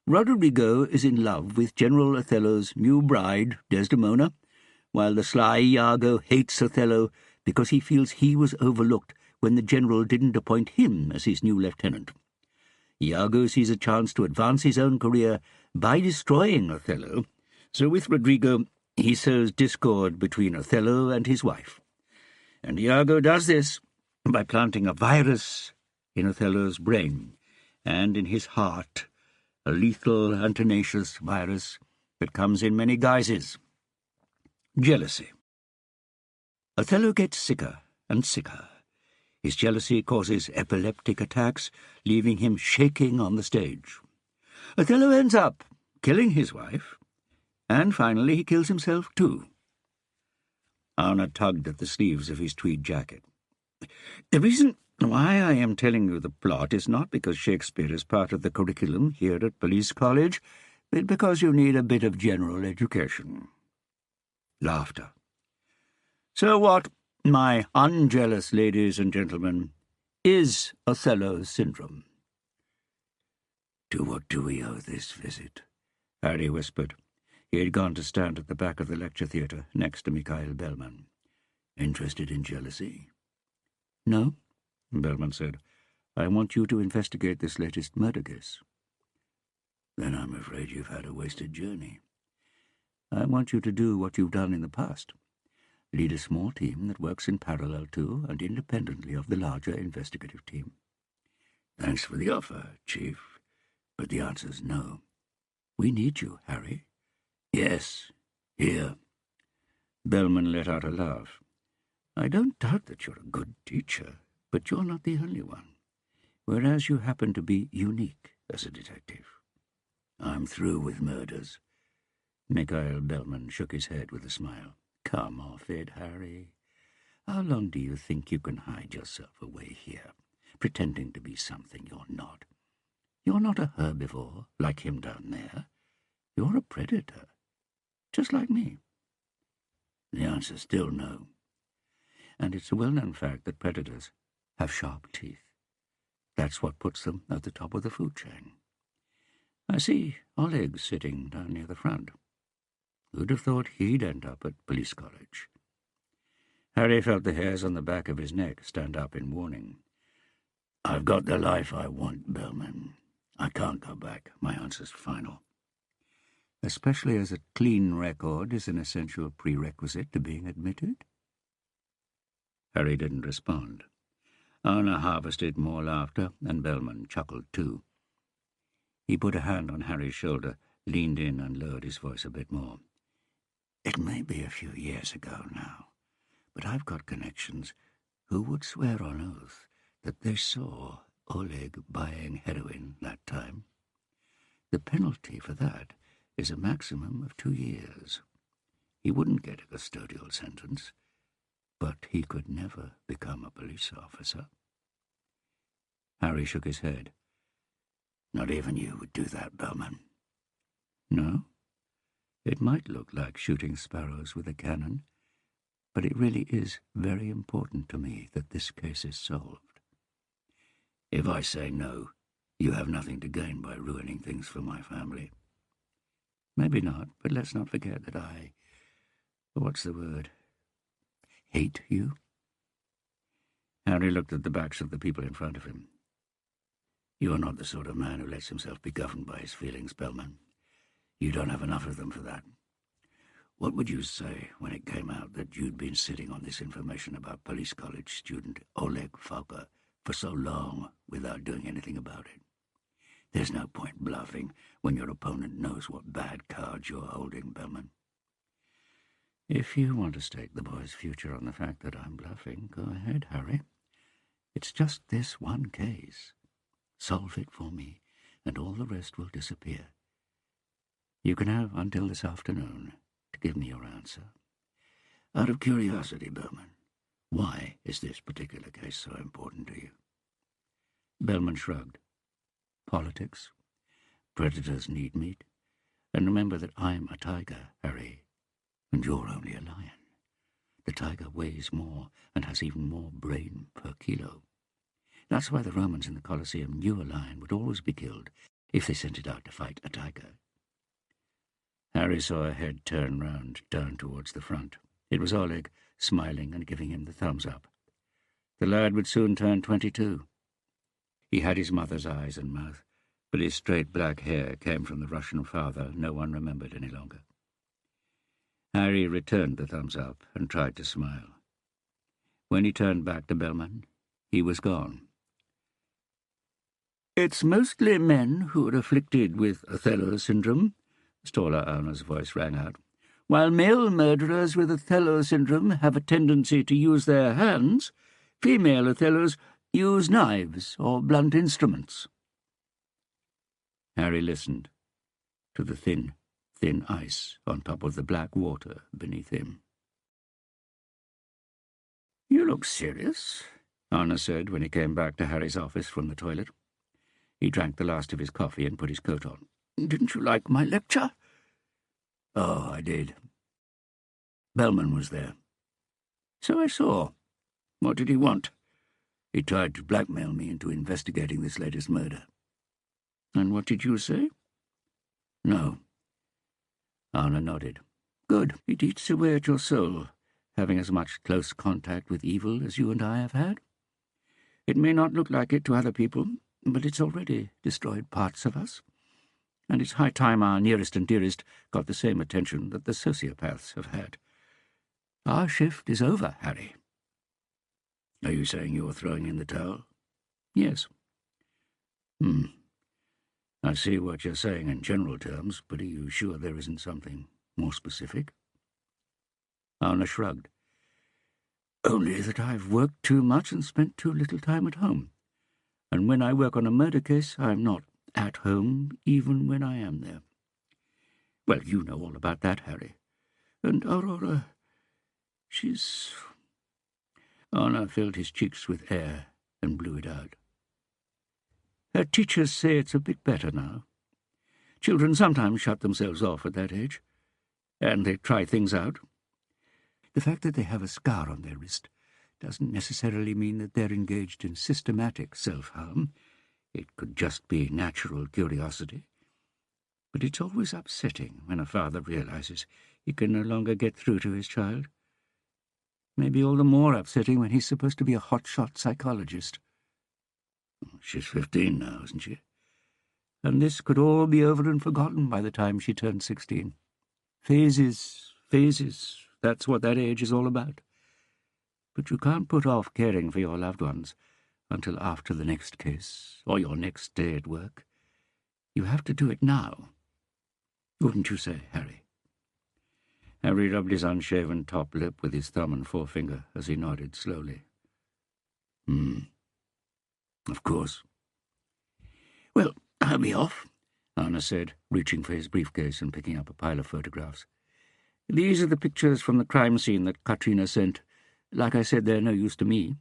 Roderigo is in love with General Othello's new bride, Desdemona, while the sly Iago hates Othello because he feels he was overlooked when the general didn't appoint him as his new lieutenant. Iago sees a chance to advance his own career by destroying Othello, so with Rodrigo he sows discord between Othello and his wife. And Iago does this by planting a virus in Othello's brain and in his heart, a lethal and tenacious virus that comes in many guises. Jealousy. Othello gets sicker and sicker. His jealousy causes epileptic attacks, leaving him shaking on the stage. Othello ends up killing his wife, and finally he kills himself too. Anna tugged at the sleeves of his tweed jacket. The reason why I am telling you the plot is not because Shakespeare is part of the curriculum here at Police College, but because you need a bit of general education. Laughter. So what, my unjealous ladies and gentlemen, is Othello's syndrome? To what do we owe this visit? Harry whispered. He had gone to stand at the back of the lecture theatre, next to Mikhail Bellman. Interested in jealousy? No, Bellman said. I want you to investigate this latest murder case. Then I'm afraid you've had a wasted journey. I want you to do what you've done in the past. Lead a small team that works in parallel to and independently of the larger investigative team. Thanks for the offer, Chief, but the answer's no. We need you, Harry. Yes, here. Bellman let out a laugh. I don't doubt that you're a good teacher, but you're not the only one, whereas you happen to be unique as a detective. I'm through with murders. Mikhail Bellman shook his head with a smile. Come off it, Harry. How long do you think you can hide yourself away here, pretending to be something you're not? You're not a herbivore like him down there. You're a predator, just like me. The answer's still no. And it's a well-known fact that predators have sharp teeth. That's what puts them at the top of the food chain. I see Oleg sitting down near the front. Who'd have thought he'd end up at Police College? Harry felt the hairs on the back of his neck stand up in warning. I've got the life I want, Bellman. I can't go back. My answer's final. Especially as a clean record is an essential prerequisite to being admitted? Harry didn't respond. Anna harvested more laughter, and Bellman chuckled too. He put a hand on Harry's shoulder, leaned in and lowered his voice a bit more. It may be a few years ago now, but I've got connections who would swear on oath that they saw Oleg buying heroin that time. The penalty for that is a maximum of 2 years. He wouldn't get a custodial sentence, but he could never become a police officer. Harry shook his head. Not even you would do that, Bellman. No? It might look like shooting sparrows with a cannon, but it really is very important to me that this case is solved. If I say no, you have nothing to gain by ruining things for my family. Maybe not, but let's not forget that what's the word? Hate you? Harry looked at the backs of the people in front of him. You are not the sort of man who lets himself be governed by his feelings, Bellman. You don't have enough of them for that. What would you say when it came out that you'd been sitting on this information about Police College student Oleg Falka for so long without doing anything about it? There's no point bluffing when your opponent knows what bad cards you're holding, Bellman. If you want to stake the boy's future on the fact that I'm bluffing, go ahead, Harry. It's just this one case. Solve it for me, and all the rest will disappear. You can have until this afternoon to give me your answer. Out of curiosity, Bellman, why is this particular case so important to you? Bellman shrugged. Politics. Predators need meat. And remember that I'm a tiger, Harry, and you're only a lion. The tiger weighs more and has even more brain per kilo. That's why the Romans in the Colosseum knew a lion would always be killed if they sent it out to fight a tiger. Harry saw a head turn round, down towards the front. It was Oleg, smiling and giving him the thumbs up. The lad would soon turn 22. He had his mother's eyes and mouth, but his straight black hair came from the Russian father no one remembered any longer. Harry returned the thumbs up and tried to smile. When he turned back to Bellman, he was gone. "It's mostly men who are afflicted with Othello syndrome," Stola Arna's voice rang out. "While male murderers with Othello syndrome have a tendency to use their hands, female Othellos use knives or blunt instruments." Harry listened to the thin ice on top of the black water beneath him. "You look serious," Arna said when he came back to Harry's office from the toilet. He drank the last of his coffee and put his coat on. "Didn't you like my lecture?" "Oh, I did. Bellman was there." "So I saw. What did he want?" "He tried to blackmail me into investigating this latest murder." "And what did you say?" "No." Arna nodded. "Good. It eats away at your soul, having as much close contact with evil as you and I have had. It may not look like it to other people, but it's already destroyed parts of us, and it's high time our nearest and dearest got the same attention that the sociopaths have had. Our shift is over, Harry." "Are you saying you're throwing in the towel?" "Yes." "I see what you're saying in general terms, but are you sure there isn't something more specific?" Arna shrugged. "Only that I've worked too much and spent too little time at home. And when I work on a murder case, I'm not at home, even when I am there. Well, you know all about that, Harry. And Aurora, she's—" Arna filled his cheeks with air and blew it out. "Her teachers say it's a bit better now. Children sometimes shut themselves off at that age, and they try things out. The fact that they have a scar on their wrist doesn't necessarily mean that they're engaged in systematic self-harm. It could just be natural curiosity. But it's always upsetting when a father realizes he can no longer get through to his child. Maybe all the more upsetting when he's supposed to be a hotshot psychologist." "She's 15 now, isn't she?" "And this could all be over and forgotten by the time she turns 16. Phases, that's what that age is all about. But you can't put off caring for your loved ones until after the next case or your next day at work. You have to do it now. Wouldn't you say, Harry?" Harry rubbed his unshaven top lip with his thumb and forefinger as he nodded slowly. Of course." "Well, I'll be off," Arna said, reaching for his briefcase and picking up a pile of photographs. "These are the pictures from the crime scene that Katrina sent. Like I said, they're no use to me."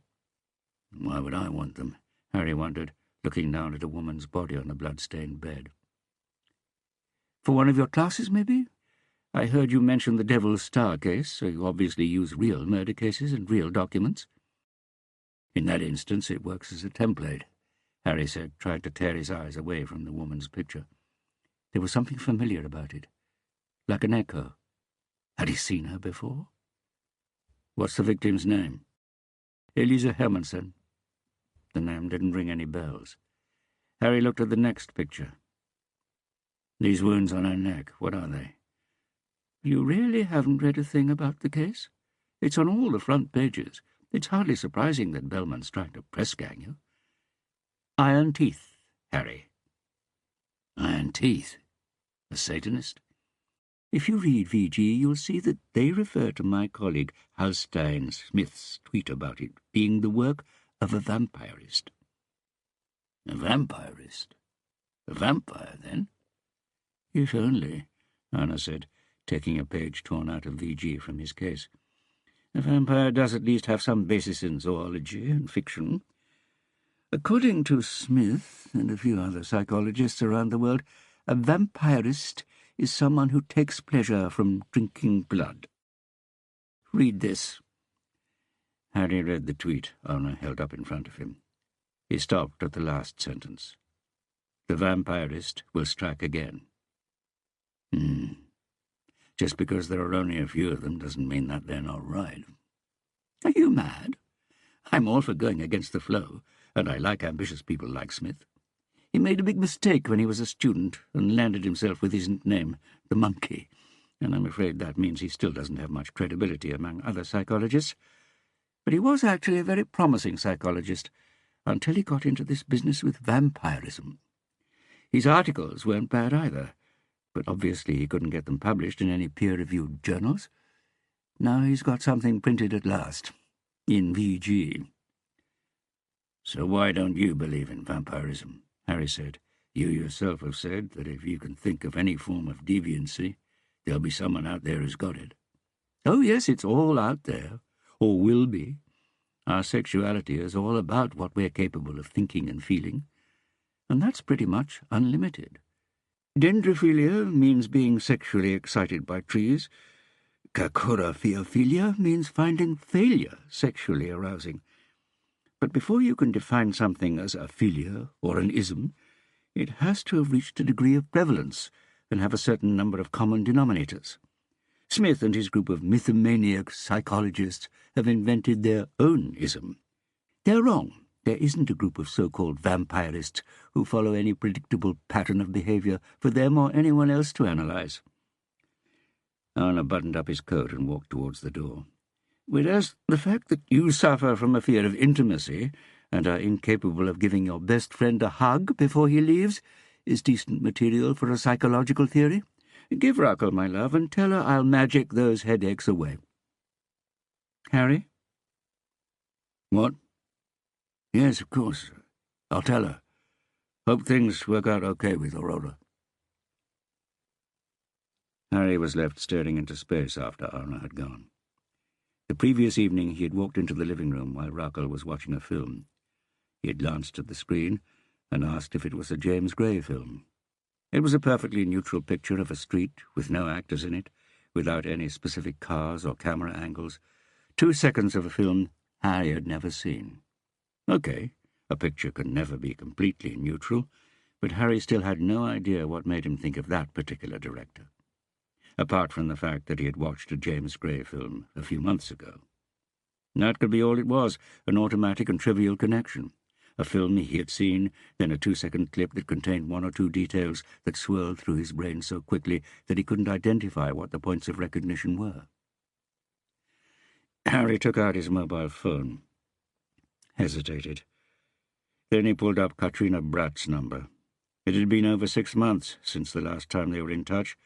"Why would I want them?" Harry wondered, looking down at a woman's body on a blood-stained bed. "For one of your classes, maybe? I heard you mention the Devil's Star case, so you obviously use real murder cases and real documents." "In that instance, it works as a template," Harry said, trying to tear his eyes away from the woman's picture. There was something familiar about it, like an echo. Had he seen her before? "What's the victim's name?" "Elisa Hermansen." The name didn't ring any bells. Harry looked at the next picture. "These wounds on her neck, what are they?" "You really haven't read a thing about the case? It's on all the front pages. It's hardly surprising that Bellman's trying to press-gang you." "Iron teeth, Harry." "Iron teeth? A Satanist?" "If you read VG, you'll see that they refer to my colleague Halstein Smith's tweet about it being the work of a vampirist." "A vampirist? A vampire, then?" "If only," Anna said, taking a page torn out of VG from his case. "A vampire does at least have some basis in zoology and fiction. According to Smith and a few other psychologists around the world, a vampirist is someone who takes pleasure from drinking blood. Read this." Harry read the tweet Anna held up in front of him. He stopped at the last sentence. The vampirist will strike again. Just because there are only a few of them doesn't mean that they're not right. Are you mad? I'm all for going against the flow, and I like ambitious people like Smith. He made a big mistake when he was a student and landed himself with his nickname, the Monkey, and I'm afraid that means he still doesn't have much credibility among other psychologists. But he was actually a very promising psychologist until he got into this business with vampirism. His articles weren't bad either, but obviously he couldn't get them published in any peer-reviewed journals. Now he's got something printed at last, in VG. So why don't you believe in vampirism? Harry said. You yourself have said that if you can think of any form of deviancy, there'll be someone out there who's got it. Oh yes, it's all out there, or will be. Our sexuality is all about what we're capable of thinking and feeling, and that's pretty much unlimited. Dendrophilia means being sexually excited by trees. Kakorophilia means finding failure sexually arousing. But before you can define something as a philia or an ism, it has to have reached a degree of prevalence and have a certain number of common denominators. Smith and his group of mythomaniac psychologists have invented their own ism. They're wrong. There isn't a group of so-called vampirists who follow any predictable pattern of behavior for them or anyone else to analyze. Arna buttoned up his coat and walked towards the door. Whereas the fact that you suffer from a fear of intimacy and are incapable of giving your best friend a hug before he leaves is decent material for a psychological theory. Give Raquel my love and tell her I'll magic those headaches away. Harry? What? Yes, of course. I'll tell her. Hope things work out okay with Aurora. Harry was left staring into space after Arna had gone. The previous evening he had walked into the living room while Raquel was watching a film. He had glanced at the screen and asked if it was a James Gray film. It was a perfectly neutral picture of a street with no actors in it, without any specific cars or camera angles. 2 seconds of a film Harry had never seen. Okay, a picture can never be completely neutral, but Harry still had no idea what made him think of that particular director, apart from the fact that he had watched a James Gray film a few months ago. That could be all it was, an automatic and trivial connection. A film he had seen, then a 2-second clip that contained 1 or 2 details that swirled through his brain so quickly that he couldn't identify what the points of recognition were. Harry took out his mobile phone, hesitated. Then he pulled up Katrina Bratt's number. It had been over 6 months since the last time they were in touch,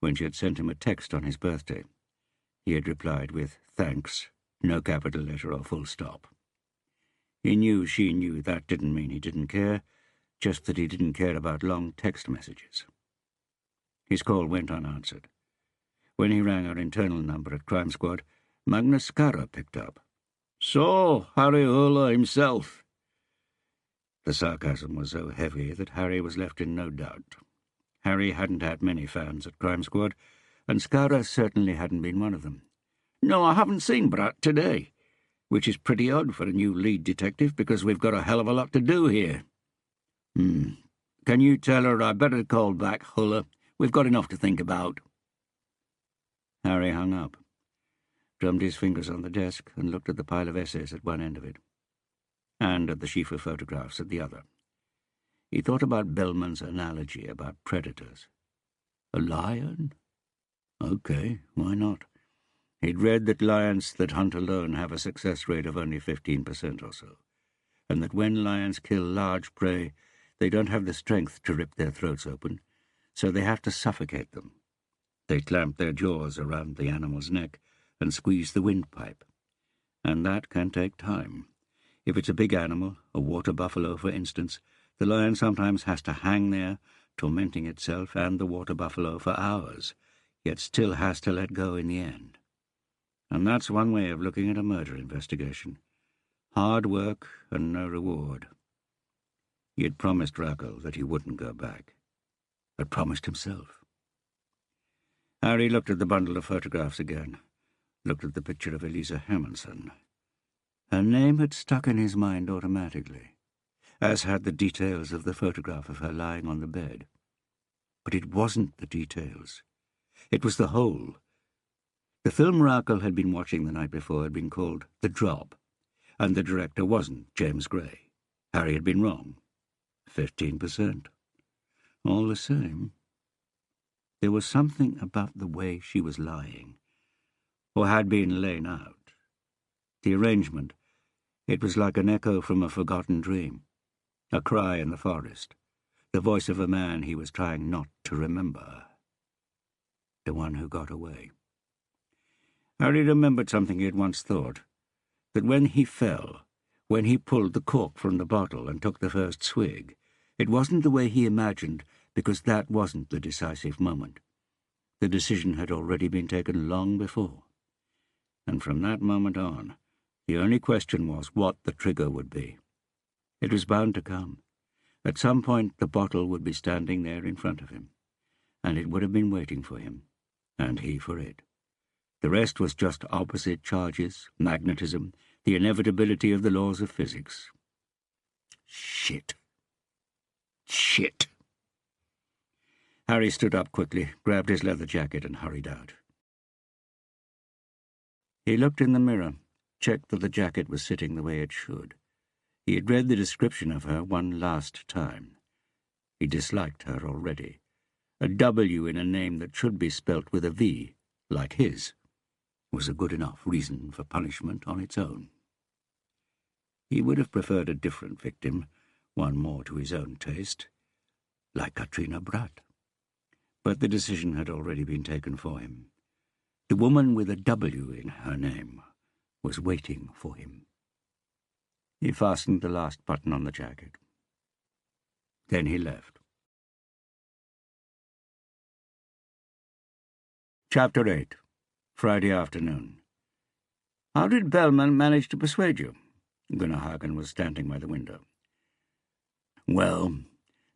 when she had sent him a text on his birthday. He had replied with, "Thanks," no capital letter or full stop. He knew she knew that didn't mean he didn't care, just that he didn't care about long text messages. His call went unanswered. When he rang our internal number at Crime Squad, Magnus Skara picked up. "So, Harry Hurler himself." The sarcasm was so heavy that Harry was left in no doubt. Harry hadn't had many fans at Crime Squad, and Skara certainly hadn't been one of them. "No, I haven't seen Bratt today, which is pretty odd for a new lead detective because we've got a hell of a lot to do here." Can you tell her I better call back, Huller? We've got enough to think about." Harry hung up, drummed his fingers on the desk and looked at the pile of essays at one end of it, and at the sheaf of photographs at the other. He thought about Bellman's analogy about predators. A lion? Okay, why not? He'd read that lions that hunt alone have a success rate of only 15% or so, and that when lions kill large prey, they don't have the strength to rip their throats open, so they have to suffocate them. They clamp their jaws around the animal's neck and squeeze the windpipe, and that can take time. If it's a big animal, a water buffalo for instance, the lion sometimes has to hang there, tormenting itself and the water buffalo for hours, yet still has to let go in the end. And that's one way of looking at a murder investigation. Hard work and no reward. He had promised Raquel that he wouldn't go back. Had promised himself. Harry looked at the bundle of photographs again, looked at the picture of Elisa Hermanson. Her name had stuck in his mind automatically. as had the details of the photograph of her lying on the bed. But it wasn't the details. It was the whole. The film Rakel had been watching the night before had been called The Job, and the director wasn't James Gray. Harry had been wrong. 15%. All the same, there was something about the way she was lying, or had been lain out. The arrangement, it was like an echo from a forgotten dream, a cry in the forest, the voice of a man he was trying not to remember. The one who got away. Harry remembered something he had once thought, that when he fell, when he pulled the cork from the bottle and took the first swig, it wasn't the way he imagined, because that wasn't the decisive moment. The decision had already been taken long before. And from that moment on, the only question was what the trigger would be. It was bound to come. At some point the bottle would be standing there in front of him, and it would have been waiting for him, and he for it. The rest was just opposite charges, magnetism, the inevitability of the laws of physics. Shit. Shit. Harry stood up quickly, grabbed his leather jacket and hurried out. He looked in the mirror, checked that the jacket was sitting the way it should. He had read the description of her one last time. He disliked her already. A W in a name that should be spelt with a V, like his, was a good enough reason for punishment on its own. He would have preferred a different victim, one more to his own taste, like Katrina Bratt. But the decision had already been taken for him. The woman with a W in her name was waiting for him. He fastened the last button on the jacket. Then he left. Chapter 8. Friday afternoon. How did Bellman manage to persuade you? Gunnar Hagen was standing by the window. Well,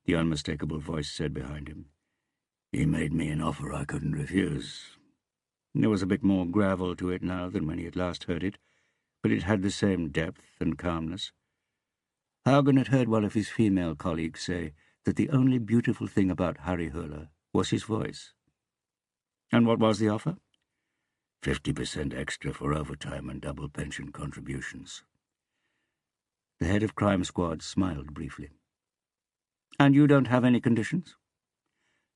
the unmistakable voice said behind him, he made me an offer I couldn't refuse. There was a bit more gravel to it now than when he had last heard it, but it had the same depth and calmness. Hagen had heard one of his female colleagues say that the only beautiful thing about Harry Höhler was his voice. And what was the offer? 50% extra for overtime and double pension contributions. The head of Crime Squad smiled briefly. And you don't have any conditions?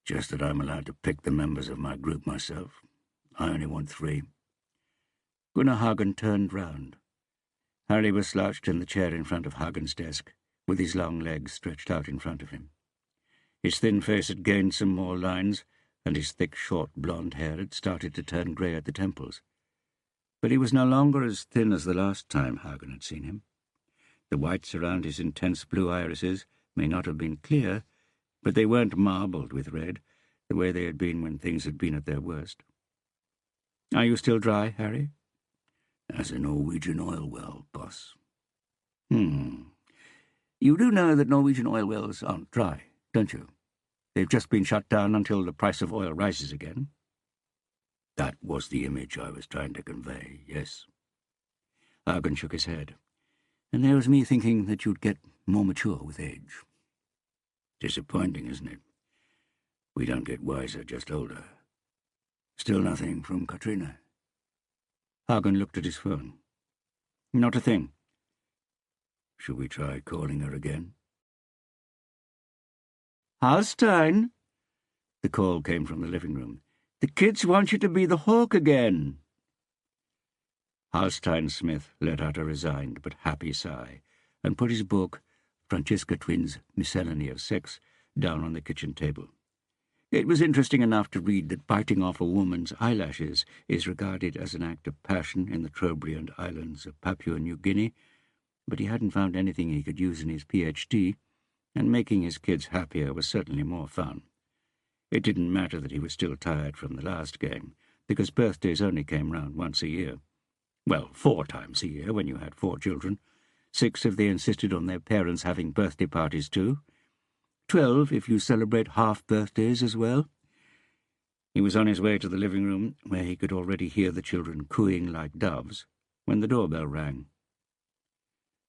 Just that I'm allowed to pick the members of my group myself. I only want 3. Gunnar Hagen turned round. Harry was slouched in the chair in front of Hagen's desk, with his long legs stretched out in front of him. His thin face had gained some more lines, and his thick, short, blonde hair had started to turn grey at the temples. But he was no longer as thin as the last time Hagen had seen him. The whites around his intense blue irises may not have been clear, but they weren't marbled with red, the way they had been when things had been at their worst. Are you still dry, Harry? As a Norwegian oil well, boss. You do know that Norwegian oil wells aren't dry, don't you? They've just been shut down until the price of oil rises again. That was the image I was trying to convey, yes. Hagen shook his head. And there was me thinking that you'd get more mature with age. Disappointing, isn't it? We don't get wiser, just older. Still nothing from Katrina. Hagen looked at his phone. Not a thing. Should we try calling her again? Halstein? The call came from the living room. The kids want you to be the hawk again. Halstein Smith let out a resigned but happy sigh and put his book, Francesca Twin's Miscellany of Sex, down on the kitchen table. It was interesting enough to read that biting off a woman's eyelashes is regarded as an act of passion in the Trobriand Islands of Papua New Guinea, but he hadn't found anything he could use in his PhD, and making his kids happier was certainly more fun. It didn't matter that he was still tired from the last game, because birthdays only came round once a year. Well, 4 times a year when you had 4 children. 6 if they insisted on their parents having birthday parties too. 12 if you celebrate half birthdays as well. He was on his way to the living room, where he could already hear the children cooing like doves, when the doorbell rang.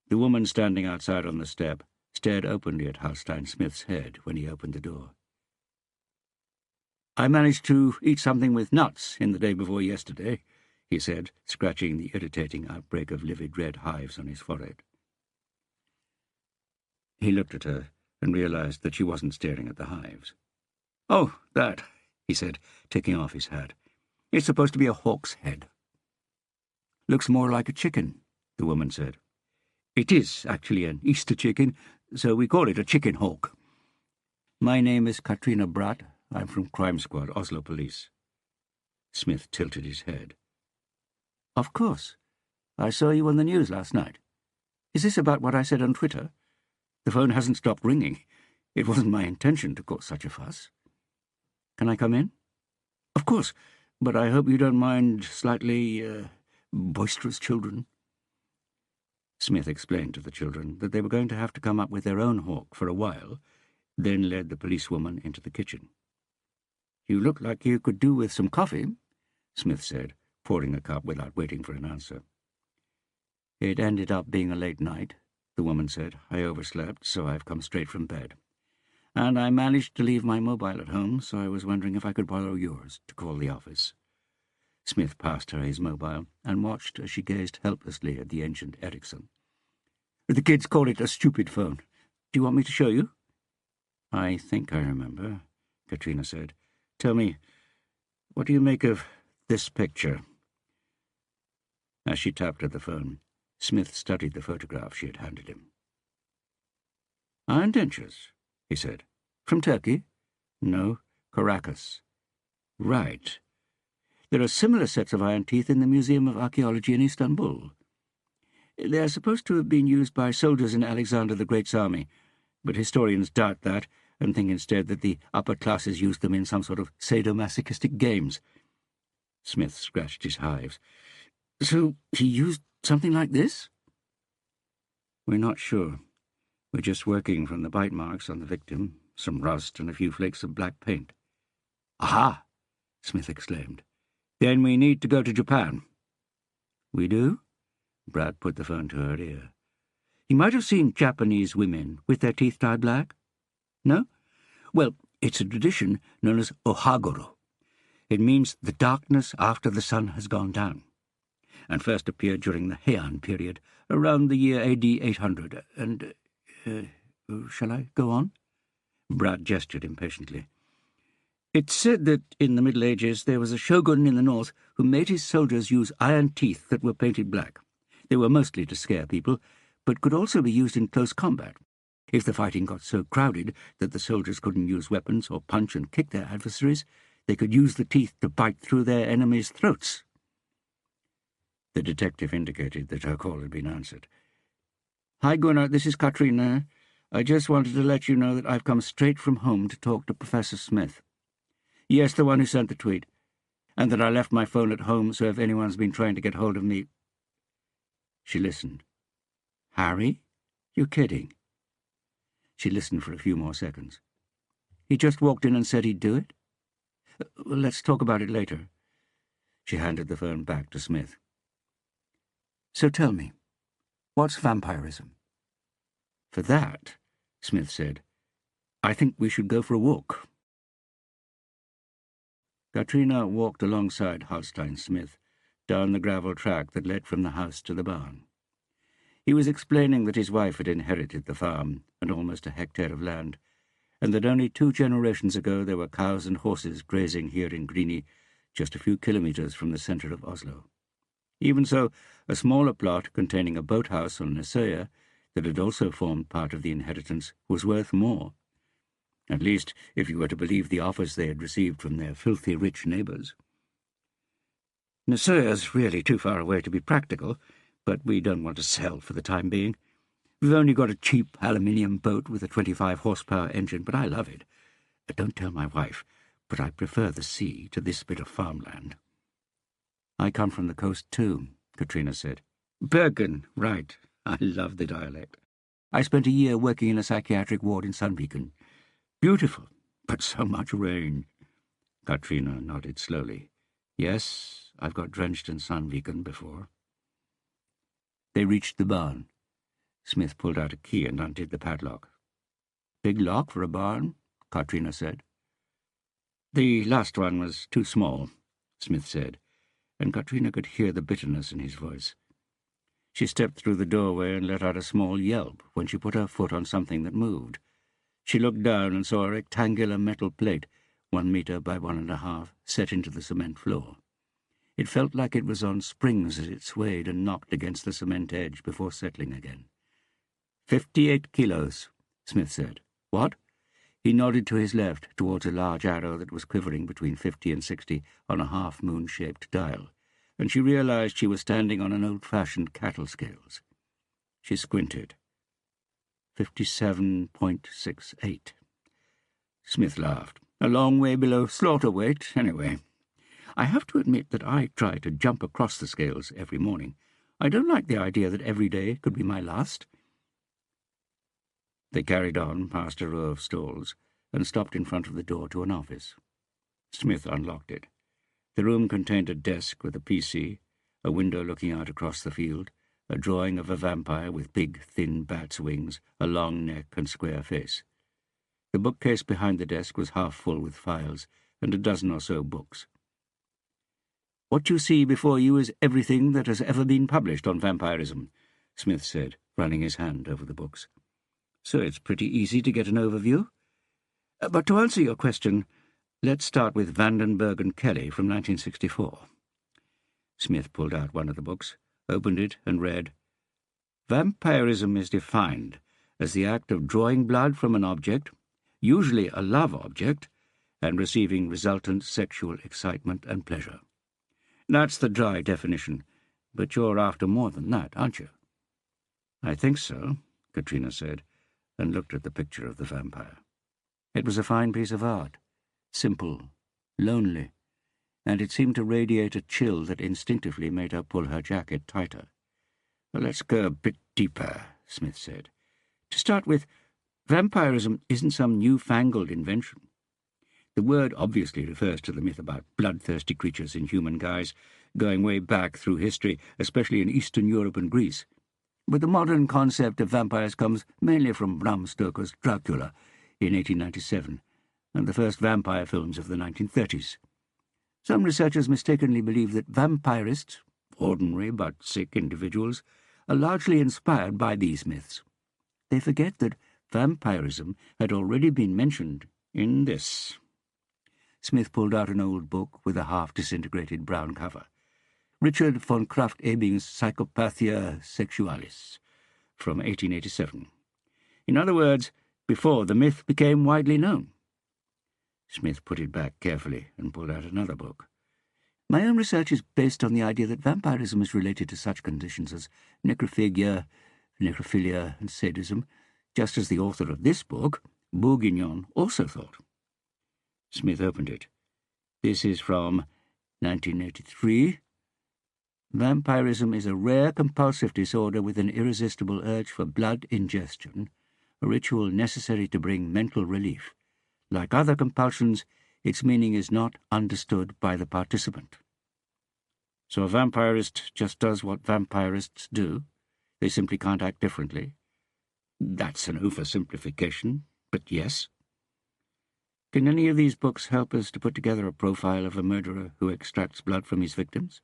The woman standing outside on the step stared openly at Halstein Smith's head when he opened the door. "I managed to eat something with nuts in the day before yesterday," he said, scratching the irritating outbreak of livid red hives on his forehead. He looked at her and realized that she wasn't staring at the hives. "Oh, that," he said, taking off his hat. "It's supposed to be a hawk's head." "Looks more like a chicken," the woman said. "It is actually an Easter chicken, so we call it a chicken hawk. My name is Katrina Bratt. I'm from Crime Squad, Oslo Police." Smith tilted his head. "Of course. I saw you on the news last night. Is this about what I said on Twitter? The phone hasn't stopped ringing. It wasn't my intention to cause such a fuss. Can I come in?" "Of course, but I hope you don't mind slightly, boisterous children." Smith explained to the children that they were going to have to come up with their own hawk for a while, then led the policewoman into the kitchen. "You look like you could do with some coffee," Smith said, pouring a cup without waiting for an answer. "It ended up being a late night," the woman said. "I overslept, so I've come straight from bed. And I managed to leave my mobile at home, so I was wondering if I could borrow yours to call the office." Smith passed her his mobile and watched as she gazed helplessly at the ancient Ericsson. "The kids call it a stupid phone. Do you want me to show you?" "I think I remember," Katrina said. "Tell me, what do you make of this picture?" As she tapped at the phone, Smith studied the photograph she had handed him. "Iron dentures," he said. "From Turkey?" "No, Caracas." "Right. There are similar sets of iron teeth in the Museum of Archaeology in Istanbul. They are supposed to have been used by soldiers in Alexander the Great's army, but historians doubt that and think instead that the upper classes used them in some sort of sadomasochistic games." Smith scratched his hives. "So he used something like this?" "We're not sure. We're just working from the bite marks on the victim, some rust and a few flakes of black paint." "Aha!" Smith exclaimed. "Then we need to go to Japan." "We do?" Brad put the phone to her ear. "You might have seen Japanese women with their teeth dyed black? No? Well, it's a tradition known as ohagoro. It means the darkness after the sun has gone down, and first appeared during the Heian period, around the year AD 800, and, shall I go on?" Brad gestured impatiently. "It's said that in the Middle Ages there was a shogun in the north who made his soldiers use iron teeth that were painted black. They were mostly to scare people, but could also be used in close combat. If the fighting got so crowded that the soldiers couldn't use weapons or punch and kick their adversaries, they could use the teeth to bite through their enemies' throats." The detective indicated that her call had been answered. "Hi, Gunnar, this is Katrina. I just wanted to let you know that I've come straight from home to talk to Professor Smith. Yes, the one who sent the tweet. And that I left my phone at home, so if anyone's been trying to get hold of me—" She listened. "Harry? You're kidding." She listened for a few more seconds. "He just walked in and said he'd do it? Well, let's talk about it later." She handed the phone back to Smith. "So tell me, what's vampirism?" "For that," Smith said, "I think we should go for a walk." Katrina walked alongside Halstein Smith down the gravel track that led from the house to the barn. He was explaining that his wife had inherited the farm and almost a hectare of land, and that only 2 generations ago there were cows and horses grazing here in Greeny, just a few kilometres from the centre of Oslo. Even so, a smaller plot containing a boathouse on Nesøya that had also formed part of the inheritance was worth more. At least, if you were to believe the offers they had received from their filthy rich neighbours. "Nesøya's really too far away to be practical, but we don't want to sell for the time being. We've only got a cheap aluminium boat with a 25-horsepower engine, but I love it. Don't tell my wife, but I prefer the sea to this bit of farmland." "I come from the coast too," Katrina said. "Bergen, right. I love the dialect. I spent a year working in a psychiatric ward in Sandviken. Beautiful, but so much rain." Katrina nodded slowly. "Yes, I've got drenched in Sandviken before." They reached the barn. Smith pulled out a key and undid the padlock. "Big lock for a barn," Katrina said. "The last one was too small," Smith said, and Katrina could hear the bitterness in his voice. She stepped through the doorway and let out a small yelp when she put her foot on something that moved. She looked down and saw a rectangular metal plate, 1 metre by 1.5, set into the cement floor. It felt like it was on springs as it swayed and knocked against the cement edge before settling again. 58 kilos, Smith said. "What?" He nodded to his left, towards a large arrow that was quivering between 50 and 60 on a half-moon-shaped dial, and she realized she was standing on an old-fashioned cattle scales. She squinted. 57.68. Smith laughed. "A long way below slaughter weight, anyway. I have to admit that I try to jump across the scales every morning. I don't like the idea that every day could be my last." They carried on past a row of stalls and stopped in front of the door to an office. Smith unlocked it. The room contained a desk with a PC, a window looking out across the field, a drawing of a vampire with big, thin bat's wings, a long neck and square face. The bookcase behind the desk was half full with files and a dozen or so books. "What you see before you is everything that has ever been published on vampirism," Smith said, running his hand over the books. "So it's pretty easy to get an overview. But to answer your question, let's start with Vandenberg and Kelly from 1964. Smith pulled out one of the books, opened it, and read, "Vampirism is defined as the act of drawing blood from an object, usually a love object, and receiving resultant sexual excitement and pleasure." That's the dry definition, but you're after more than that, aren't you? "I think so," Katrina said, and looked at the picture of the vampire. It was a fine piece of art, simple, lonely, and it seemed to radiate a chill that instinctively made her pull her jacket tighter. "Let's go a bit deeper," Smith said. "To start with, vampirism isn't some newfangled invention. The word obviously refers to the myth about bloodthirsty creatures in human guise, going way back through history, especially in Eastern Europe and Greece. But the modern concept of vampires comes mainly from Bram Stoker's Dracula in 1897, and the first vampire films of the 1930s. Some researchers mistakenly believe that vampirists, ordinary but sick individuals, are largely inspired by these myths. They forget that vampirism had already been mentioned in this." Smith pulled out an old book with a half-disintegrated brown cover. Richard von Krafft-Ebing's Psychopathia Sexualis, from 1887. In other words, before the myth became widely known. Smith put it back carefully and pulled out another book. "My own research is based on the idea that vampirism is related to such conditions as necrophagia, necrophilia, and sadism, just as the author of this book, Bourguignon, also thought." Smith opened it. "This is from 1983. Vampirism is a rare compulsive disorder with an irresistible urge for blood ingestion, a ritual necessary to bring mental relief. Like other compulsions, its meaning is not understood by the participant." So a vampirist just does what vampirists do? They simply can't act differently? That's an oversimplification, but yes. Can any of these books help us to put together a profile of a murderer who extracts blood from his victims?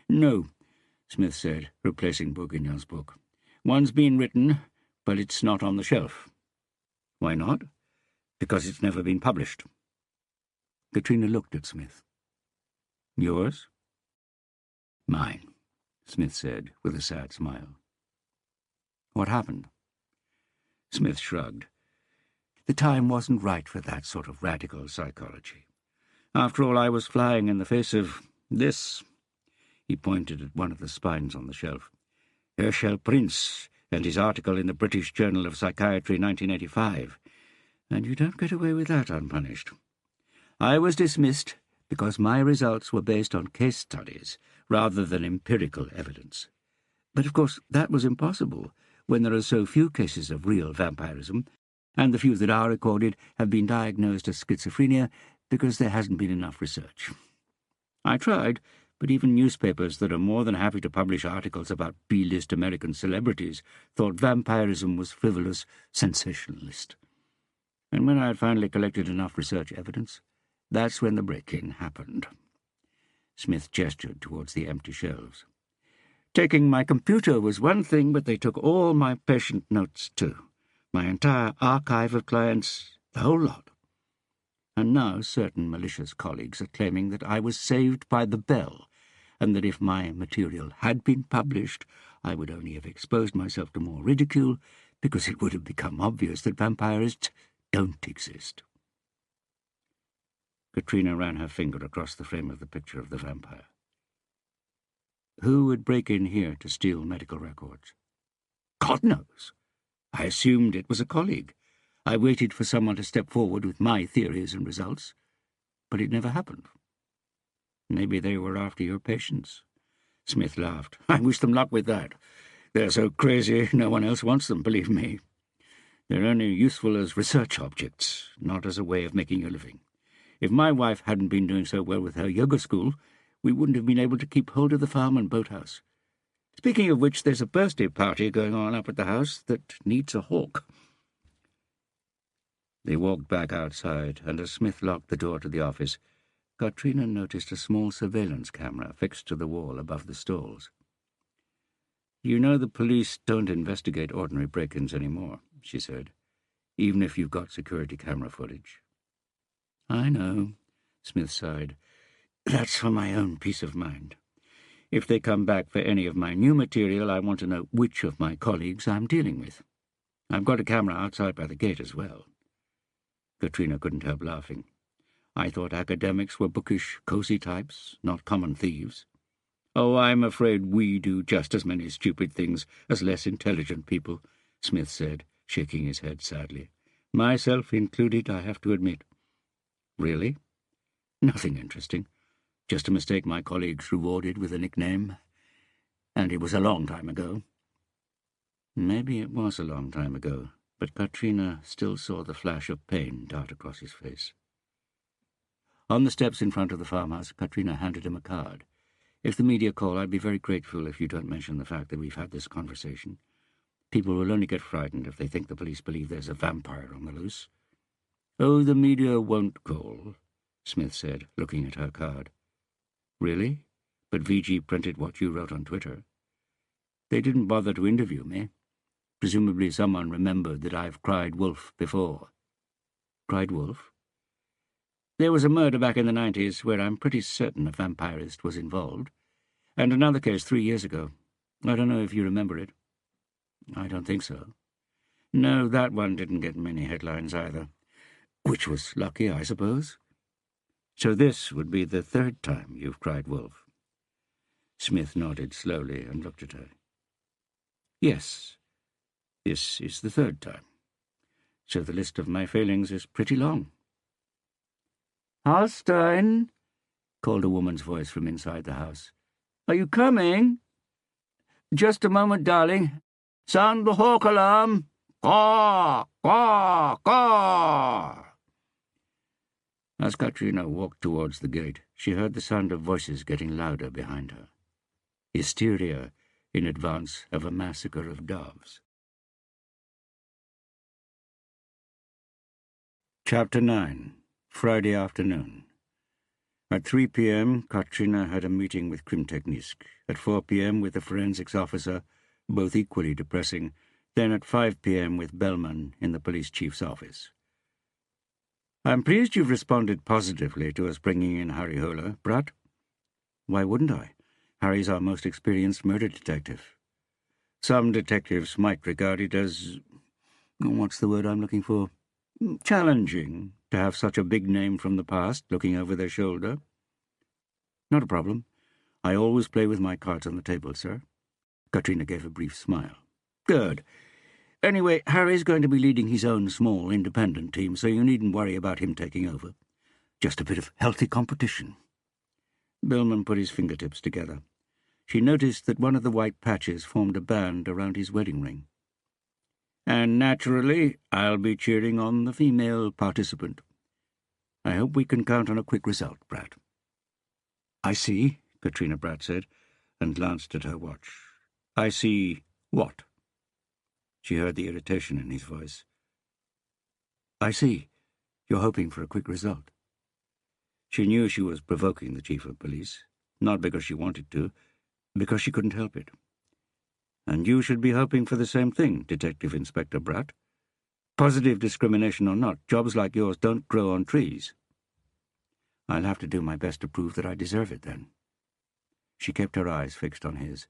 "No," Smith said, replacing Bourguignon's book. "One's been written, but it's not on the shelf." "Why not?" "Because it's never been published." Katrina looked at Smith. "Yours?" "Mine," Smith said, with a sad smile. "What happened?" Smith shrugged. The time wasn't right for that sort of radical psychology. After all, I was flying in the face of this. He pointed at one of the spines on the shelf. Herschel Prince and his article in the British Journal of Psychiatry, 1985. And you don't get away with that unpunished. I was dismissed because my results were based on case studies rather than empirical evidence. But of course that was impossible when there are so few cases of real vampirism, and the few that are recorded have been diagnosed as schizophrenia because there hasn't been enough research. I tried, but even newspapers that are more than happy to publish articles about B-list American celebrities thought vampirism was frivolous, sensationalist. And when I had finally collected enough research evidence, that's when the break-in happened. Smith gestured towards the empty shelves. Taking my computer was one thing, but they took all my patient notes too. My entire archive of clients, the whole lot. And now certain malicious colleagues are claiming that I was saved by the bell, and that if my material had been published, I would only have exposed myself to more ridicule, because it would have become obvious that vampirists don't exist. Katrina ran her finger across the frame of the picture of the vampire. Who would break in here to steal medical records? God knows. I assumed it was a colleague. I waited for someone to step forward with my theories and results, but it never happened. Maybe they were after your patients. Smith laughed. I wish them luck with that. They're so crazy, no one else wants them, believe me. They're only useful as research objects, not as a way of making a living. If my wife hadn't been doing so well with her yoga school, we wouldn't have been able to keep hold of the farm and boathouse. Speaking of which, there's a birthday party going on up at the house that needs a hawk. They walked back outside, and as Smith locked the door to the office, Katrina noticed a small surveillance camera fixed to the wall above the stalls. You know the police don't investigate ordinary break-ins anymore, she said, even if you've got security camera footage. I know, Smith sighed. That's for my own peace of mind. If they come back for any of my new material, I want to know which of my colleagues I'm dealing with. I've got a camera outside by the gate as well. Katrina couldn't help laughing. I thought academics were bookish, cosy types, not common thieves. Oh, I'm afraid we do just as many stupid things as less intelligent people, Smith said, shaking his head sadly. Myself included, I have to admit. Really? Nothing interesting. Just a mistake my colleagues rewarded with a nickname. And it was a long time ago. Maybe it was a long time ago, but Katrina still saw the flash of pain dart across his face. On the steps in front of the farmhouse, Katrina handed him a card. If the media call, I'd be very grateful if you don't mention the fact that we've had this conversation. People will only get frightened if they think the police believe there's a vampire on the loose. Oh, the media won't call, Smith said, looking at her card. Really? But VG printed what you wrote on Twitter. They didn't bother to interview me. Presumably someone remembered that I've cried wolf before. Cried wolf? There was a murder back in the 90s where I'm pretty certain a vampirist was involved, and another case 3 years ago. I don't know if you remember it. I don't think so. No, that one didn't get many headlines either, which was lucky, I suppose. So this would be the third time you've cried wolf. Smith nodded slowly and looked at her. Yes, this is the third time. So the list of my failings is pretty long. Halstein, called a woman's voice from inside the house. Are you coming? Just a moment, darling. Sound the hawk alarm. Caw, caw, caw. As Katrina walked towards the gate, she heard the sound of voices getting louder behind her. Hysteria in advance of a massacre of doves. Chapter 9. Friday afternoon. At 3 p.m., Katrina had a meeting with Krimteknisk. At 4 p.m. with the forensics officer, both equally depressing. Then at 5 p.m. with Bellman in the police chief's office. I'm pleased you've responded positively to us bringing in Harry Höhler, Brat. Why wouldn't I? Harry's our most experienced murder detective. Some detectives might regard it as... what's the word I'm looking for? Challenging to have such a big name from the past looking over their shoulder. Not a problem. I always play with my cards on the table, sir. Katrina gave a brief smile. Good. Anyway, Harry's going to be leading his own small independent team, so you needn't worry about him taking over. Just a bit of healthy competition. Billman put his fingertips together. She noticed that one of the white patches formed a band around his wedding ring. And naturally, I'll be cheering on the female participant. I hope we can count on a quick result, Brad. I see, Katrina Bratt said, and glanced at her watch. "I see what?" She heard the irritation in his voice. "I see. You're hoping for a quick result." She knew she was provoking the chief of police, not because she wanted to, because she couldn't help it. "And you should be hoping for the same thing, Detective Inspector Bratt. Positive discrimination or not, jobs like yours don't grow on trees." "I'll have to do my best to prove that I deserve it, then." She kept her eyes fixed on his.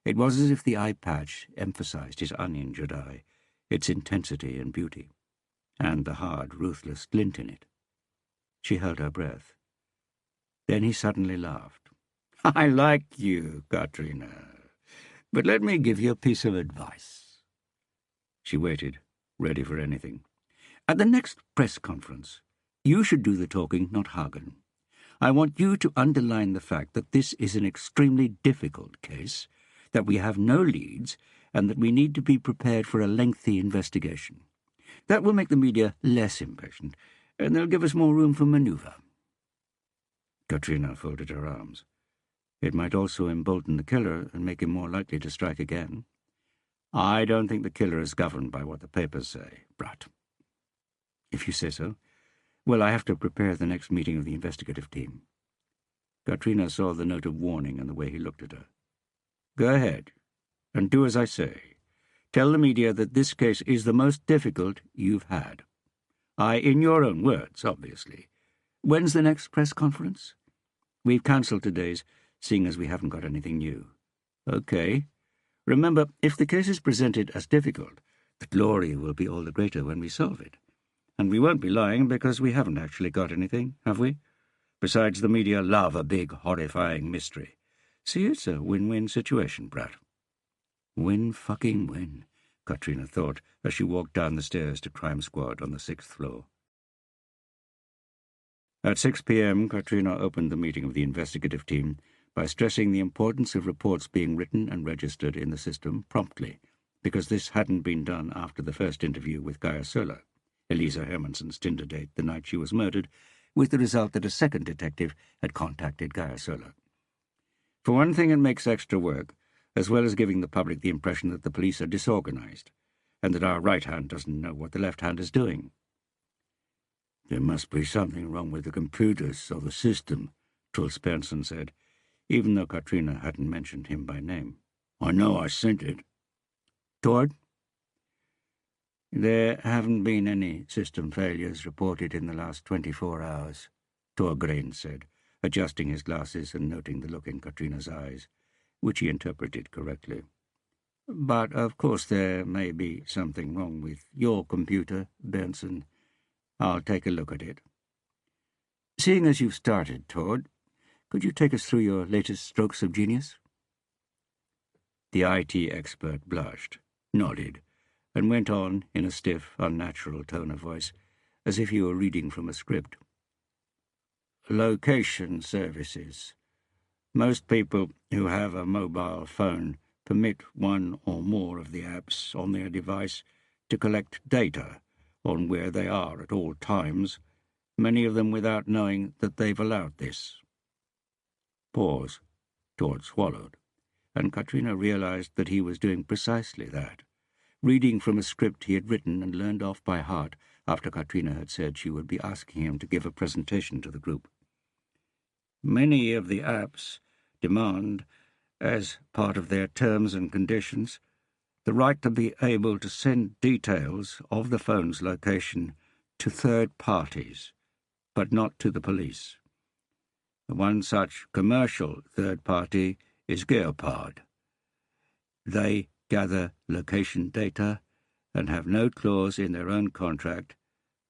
It was as if the eye patch emphasized his uninjured eye, its intensity and beauty, and the hard, ruthless glint in it. She held her breath. Then he suddenly laughed. "I like you, Katrina, but let me give you a piece of advice." She waited, ready for anything. "At the next press conference, you should do the talking, not Hagen. I want you to underline the fact that this is an extremely difficult case, that we have no leads, and that we need to be prepared for a lengthy investigation. That will make the media less impatient, and they'll give us more room for manoeuvre." Katrina folded her arms. It might also embolden the killer and make him more likely to strike again. "I don't think the killer is governed by what the papers say, Bratt." "If you say so. Well, I have to prepare the next meeting of the investigative team." Katrina saw the note of warning in the way he looked at her. "Go ahead, and do as I say. Tell the media that this case is the most difficult you've had. In your own words, obviously. When's the next press conference?" "We've cancelled today's, seeing as we haven't got anything new." "Okay. Remember, if the case is presented as difficult, the glory will be all the greater when we solve it. And we won't be lying because we haven't actually got anything, have we? Besides, the media love a big, horrifying mystery. See, it's a win-win situation, Bratt." Win-fucking-win, Katrina thought as she walked down the stairs to Crime Squad on the 6th floor. At 6 p.m., Katrina opened the meeting of the investigative team by stressing the importance of reports being written and registered in the system promptly, because this hadn't been done after the first interview with Gaia Sola, Elisa Hermanson's Tinder date the night she was murdered, with the result that a second detective had contacted Gaia Sola. For one thing, it makes extra work, as well as giving the public the impression that the police are disorganized, and that our right hand doesn't know what the left hand is doing. "There must be something wrong with the computers or the system," Truls Berntsen said, even though Katrina hadn't mentioned him by name. "I know I sent it." "Tord?" "There haven't been any system failures reported in the last 24 hours, Thorgren said, adjusting his glasses and noting the look in Katrina's eyes, which he interpreted correctly. "But of course there may be something wrong with your computer, Berntsen. I'll take a look at it. Seeing as you've started, Tord, could you take us through your latest strokes of genius?" The IT expert blushed, nodded, and went on in a stiff, unnatural tone of voice, as if he were reading from a script. "Location services. Most people who have a mobile phone permit one or more of the apps on their device to collect data on where they are at all times, many of them without knowing that they've allowed this." Pause. Tord swallowed, and Katrina realized that he was doing precisely that, reading from a script he had written and learned off by heart after Katrina had said she would be asking him to give a presentation to the group. Many of the apps demand, as part of their terms and conditions, the right to be able to send details of the phone's location to third parties, but not to the police. One such commercial third party is Geopard. They gather location data and have no clause in their own contract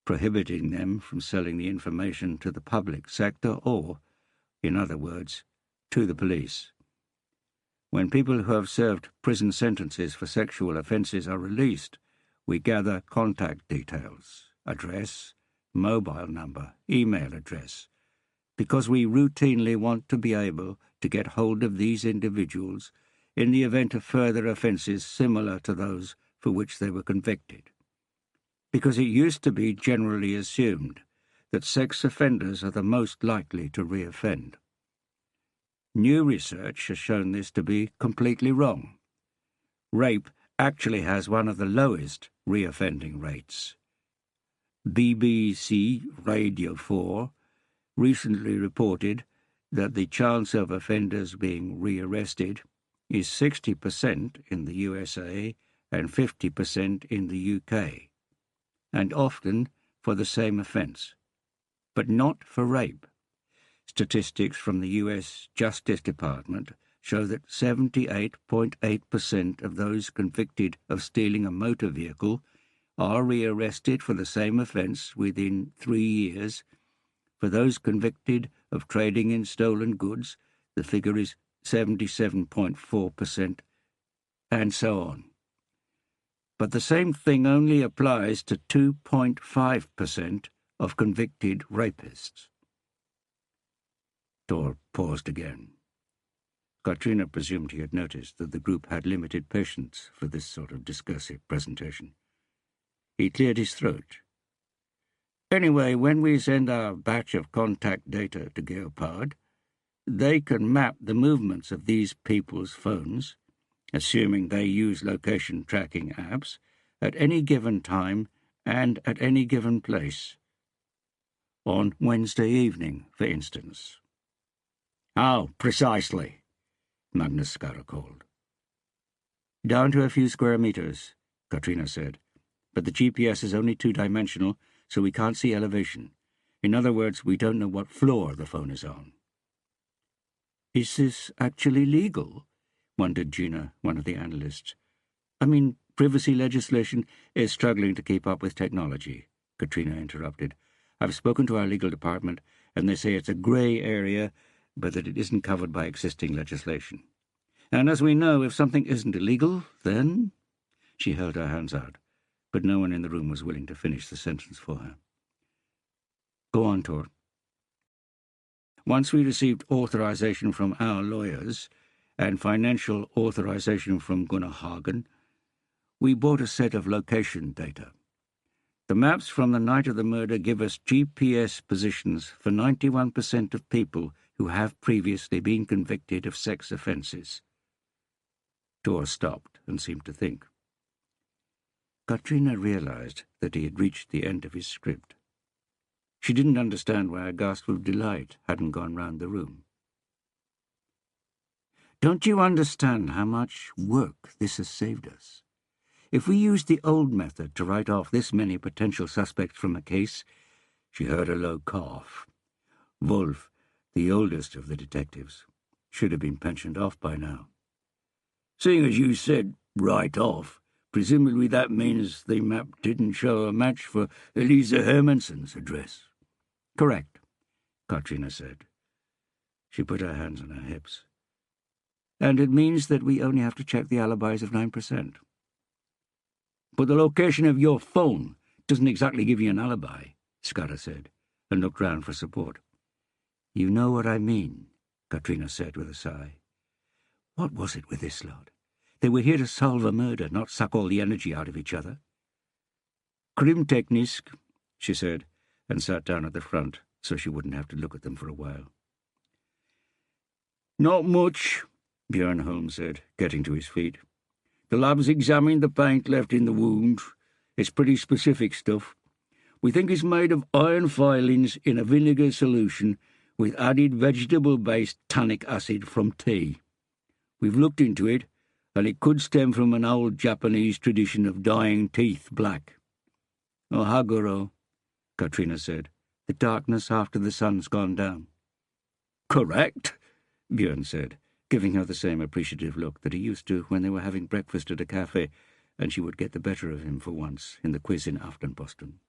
prohibiting them from selling the information to the public sector or, in other words, to the police. When people who have served prison sentences for sexual offences are released, we gather contact details, address, mobile number, email address, because we routinely want to be able to get hold of these individuals in the event of further offences similar to those for which they were convicted. Because it used to be generally assumed that sex offenders are the most likely to reoffend. New research has shown this to be completely wrong. Rape actually has one of the lowest reoffending rates. BBC Radio 4 recently reported that the chance of offenders being rearrested is 60% in the USA and 50% in the UK, and often for the same offence, but not for rape. Statistics from the US Justice Department show that 78.8% of those convicted of stealing a motor vehicle are rearrested for the same offence within 3 years. For those convicted of trading in stolen goods, the figure is 77.4%, and so on. But the same thing only applies to 2.5% of convicted rapists. Tor paused again. Katrina presumed he had noticed that the group had limited patience for this sort of discursive presentation. He cleared his throat. Anyway, when we send our batch of contact data to Geopard, they can map the movements of these people's phones, assuming they use location tracking apps, at any given time and at any given place. On Wednesday evening, for instance. "How, precisely?" Magnus Scarra called. "Down to a few square meters," Katrina said. "But the GPS is only two-dimensional, so we can't see elevation. In other words, we don't know what floor the phone is on." "Is this actually legal?" wondered Gina, one of the analysts. "I mean, privacy legislation is struggling to keep up with technology," Katrina interrupted. "I've spoken to our legal department, and they say it's a grey area, but that it isn't covered by existing legislation. And as we know, if something isn't illegal, then—" She held her hands out, but no one in the room was willing to finish the sentence for her. "Go on, Tor." "Once we received authorization from our lawyers and financial authorization from Gunnar Hagen, we bought a set of location data. The maps from the night of the murder give us GPS positions for 91% of people who have previously been convicted of sex offences." Tor stopped and seemed to think. Katrina realised that he had reached the end of his script. She didn't understand why a gasp of delight hadn't gone round the room. "Don't you understand how much work this has saved us? If we used the old method to write off this many potential suspects from a case—" She heard a low cough. Wolf, the oldest of the detectives, should have been pensioned off by now. "Seeing as you said right off, presumably that means the map didn't show a match for Elisa Hermansson's address." "Correct," Katrina said. She put her hands on her hips. "And it means that we only have to check the alibis of 9%. "But the location of your phone doesn't exactly give you an alibi," Scarra said, and looked round for support. "You know what I mean," Katrina said with a sigh. What was it with this lot? They were here to solve a murder, not suck all the energy out of each other. "Krimteknisk," she said, and sat down at the front so she wouldn't have to look at them for a while. "Not much," Björn Holm said, getting to his feet. "The lab's examined the paint left in the wound. It's pretty specific stuff. We think it's made of iron filings in a vinegar solution with added vegetable-based tannic acid from tea. We've looked into it, and it could stem from an old Japanese tradition of dyeing teeth black." "Oh, Haguro," Katrina said. "The darkness after the sun's gone down." "Correct," Björn said, giving her the same appreciative look that he used to when they were having breakfast at a cafe, and she would get the better of him for once in the quiz in Aftenposten.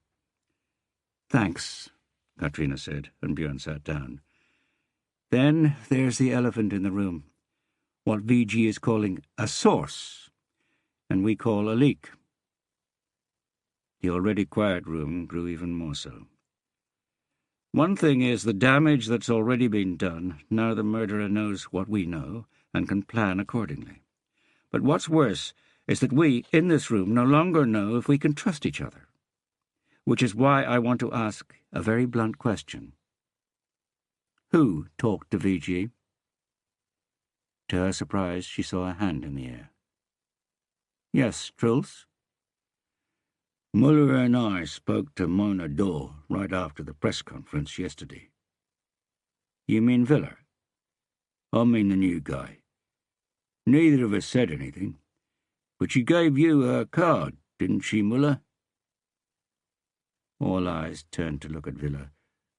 "Thanks," Katrina said, and Björn sat down. "Then there's the elephant in the room, what VG is calling a source, and we call a leak." The already quiet room grew even more so. "One thing is the damage that's already been done now the murderer knows what we know and can plan accordingly. But what's worse is that we, in this room, no longer know if we can trust each other. Which is why I want to ask a very blunt question. Who talked to VG?" To her surprise, she saw a hand in the air. "Yes, Truls?" "Muller and I spoke to Mona Dore right after the press conference yesterday." "You mean Villa?" "I mean the new guy. Neither of us said anything, but she gave you her card, didn't she, Muller?" All eyes turned to look at Villa,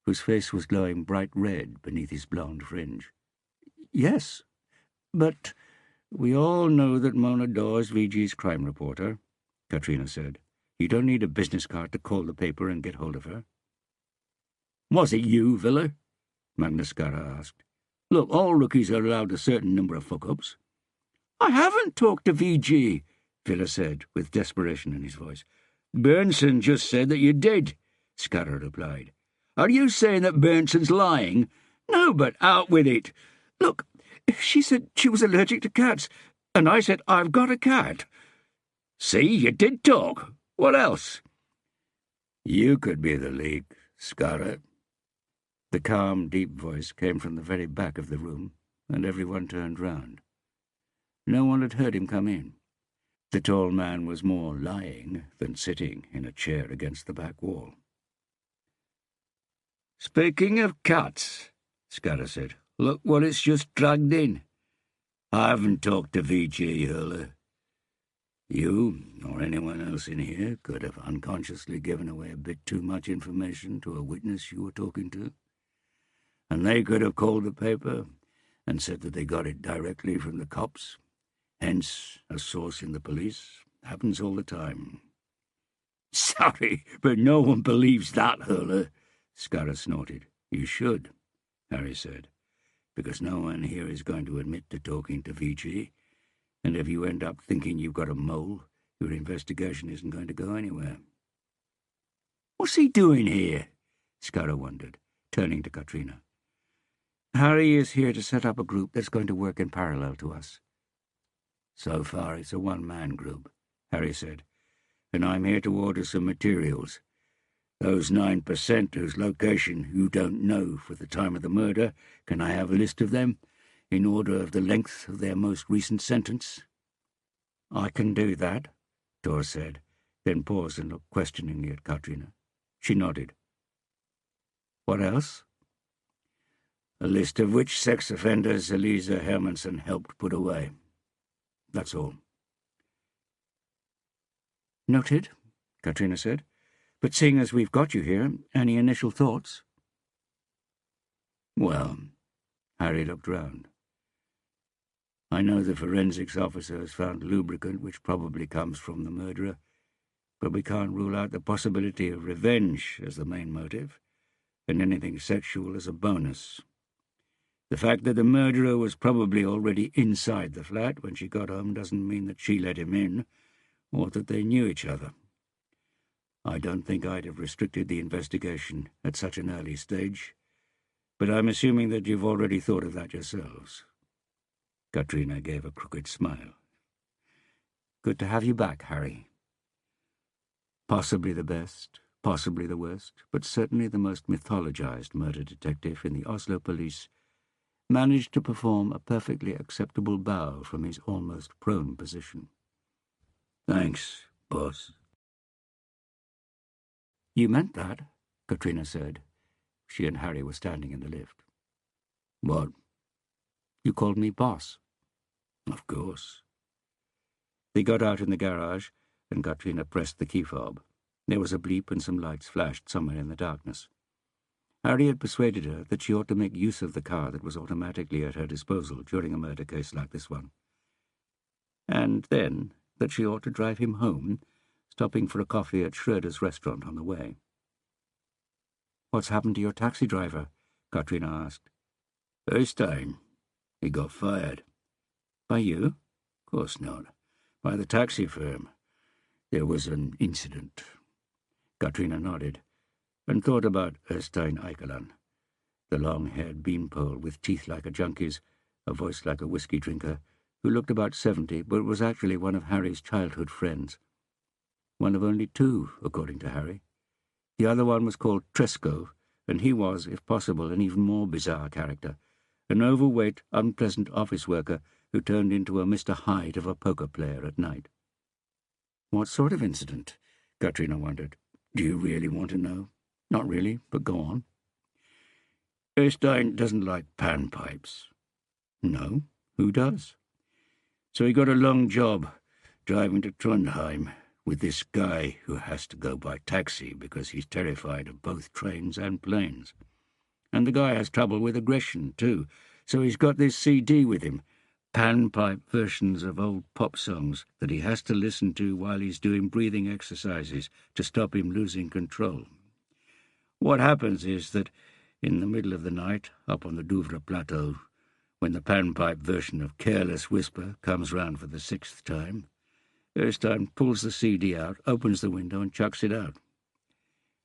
whose face was glowing bright red beneath his blonde fringe. "Yes, but we all know that Mona Dore is VG's crime reporter," Katrina said. "You don't need a business card to call the paper and get hold of her." "Was it you, Villa?" Magnus Skara asked. "Look, all rookies are allowed a certain number of fuck-ups." "I haven't talked to VG," Villa said, with desperation in his voice. "Bernson just said that you did," Skara replied. "Are you saying that Bernson's lying?" "No, but out with it." "Look, she said she was allergic to cats, and I said I've got a cat." "See, you did talk. What else?" "You could be the leak, Skara." The calm, deep voice came from the very back of the room, and everyone turned round. No one had heard him come in. The tall man was more lying than sitting in a chair against the back wall. "Speaking of cats," Skara said, "look what it's just dragged in. I haven't talked to VG Hurler. You, or anyone else in here, could have unconsciously given away a bit too much information to a witness you were talking to, and they could have called the paper and said that they got it directly from the cops. Hence, a source in the police. Happens all the time." "Sorry, but no one believes that, Hurler," Skara snorted. "You should," Harry said, "because no one here is going to admit to talking to VG, and if you end up thinking you've got a mole, your investigation isn't going to go anywhere." "What's he doing here?" Skara wondered, turning to Katrina. "Harry is here to set up a group that's going to work in parallel to us." "So far it's a one-man group," Harry said, "and I'm here to order some materials. Those 9% whose location you don't know for the time of the murder, can I have a list of them, in order of the length of their most recent sentence?" "I can do that," Dor said, then paused and looked questioningly at Katrina. She nodded. "What else?" "A list of which sex offenders Elisa Hermanson helped put away. That's all." "Noted," Katrina said. "But seeing as we've got you here, any initial thoughts?" "Well," Harry looked round, "I know the forensics officer has found lubricant which probably comes from the murderer, but we can't rule out the possibility of revenge as the main motive, and anything sexual as a bonus. The fact that the murderer was probably already inside the flat when she got home doesn't mean that she let him in, or that they knew each other. I don't think I'd have restricted the investigation at such an early stage, but I'm assuming that you've already thought of that yourselves." Katrina gave a crooked smile. "Good to have you back, Harry. Possibly the best, possibly the worst, but certainly the most mythologized murder detective in the Oslo police managed to perform a perfectly acceptable bow from his almost prone position." "Thanks, boss." "You meant that," Katrina said. She and Harry were standing in the lift. "What?" "You called me boss." "Of course." They got out in the garage, and Katrina pressed the key fob. There was a bleep and some lights flashed somewhere in the darkness. Harry had persuaded her that she ought to make use of the car that was automatically at her disposal during a murder case like this one, and then that she ought to drive him home, stopping for a coffee at Schroeder's restaurant on the way. "What's happened to your taxi driver?" Katrina asked. "Erstein. He got fired." "By you?" "Of course not. By the taxi firm. There was an incident." Katrina nodded, and thought about Erstein Eikeland, the long-haired beanpole with teeth like a junkie's, a voice like a whiskey drinker, who looked about 70 but was actually one of Harry's childhood friends. One of only two, according to Harry. The other one was called Tresco, and he was, if possible, an even more bizarre character, an overweight, unpleasant office worker who turned into a Mr. Hyde of a poker player at night. What sort of incident? Katrina wondered. Do you really want to know? Not really, but go on. Erstein doesn't like panpipes. No? Who does? So he got a long job driving to Trondheim with this guy who has to go by taxi because he's terrified of both trains and planes. And the guy has trouble with aggression, too, so he's got this CD with him, panpipe versions of old pop songs that he has to listen to while he's doing breathing exercises to stop him losing control. What happens is that in the middle of the night, up on the Douvre Plateau, when the panpipe version of Careless Whisper comes round for the 6th time, Erstein pulls the CD out, opens the window and chucks it out.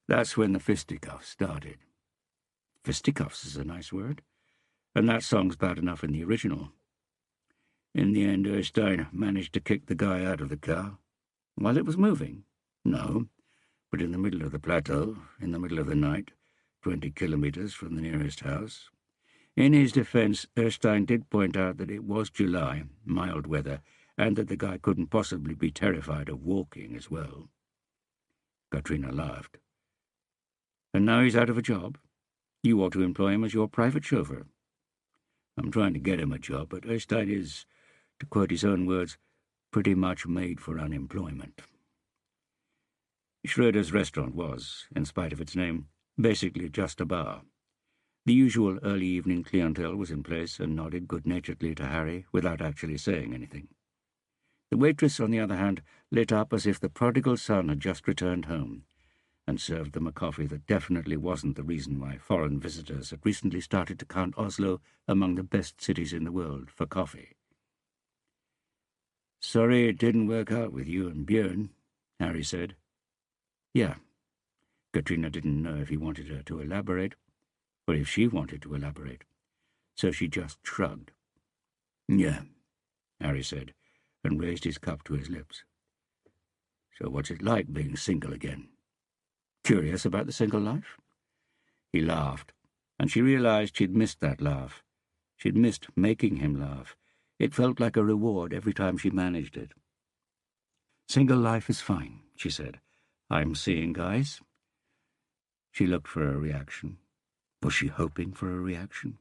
That's when the fisticuffs started. Fisticuffs is a nice word, and that song's bad enough in the original. In the end, Erstein managed to kick the guy out of the car. While it was moving? No, but in the middle of the plateau, in the middle of the night, 20 kilometres from the nearest house. In his defence, Erstein did point out that it was July, mild weather, and that the guy couldn't possibly be terrified of walking as well. Katrina laughed. And now he's out of a job? You ought to employ him as your private chauffeur. I'm trying to get him a job, but Erstein is, to quote his own words, pretty much made for unemployment. Schroeder's restaurant was, in spite of its name, basically just a bar. The usual early evening clientele was in place and nodded good-naturedly to Harry without actually saying anything. The waitress, on the other hand, lit up as if the prodigal son had just returned home, and served them a coffee that definitely wasn't the reason why foreign visitors had recently started to count Oslo among the best cities in the world for coffee. "Sorry it didn't work out with you and Björn," Harry said. "Yeah." Katrina didn't know if he wanted her to elaborate, or if she wanted to elaborate, so she just shrugged. "Yeah," Harry said, and raised his cup to his lips. "So what's it like being single again? Curious about the single life?" He laughed, and she realized she'd missed that laugh. She'd missed making him laugh. It felt like a reward every time she managed it. "Single life is fine," she said. "I'm seeing guys." She looked for a reaction. Was she hoping for a reaction?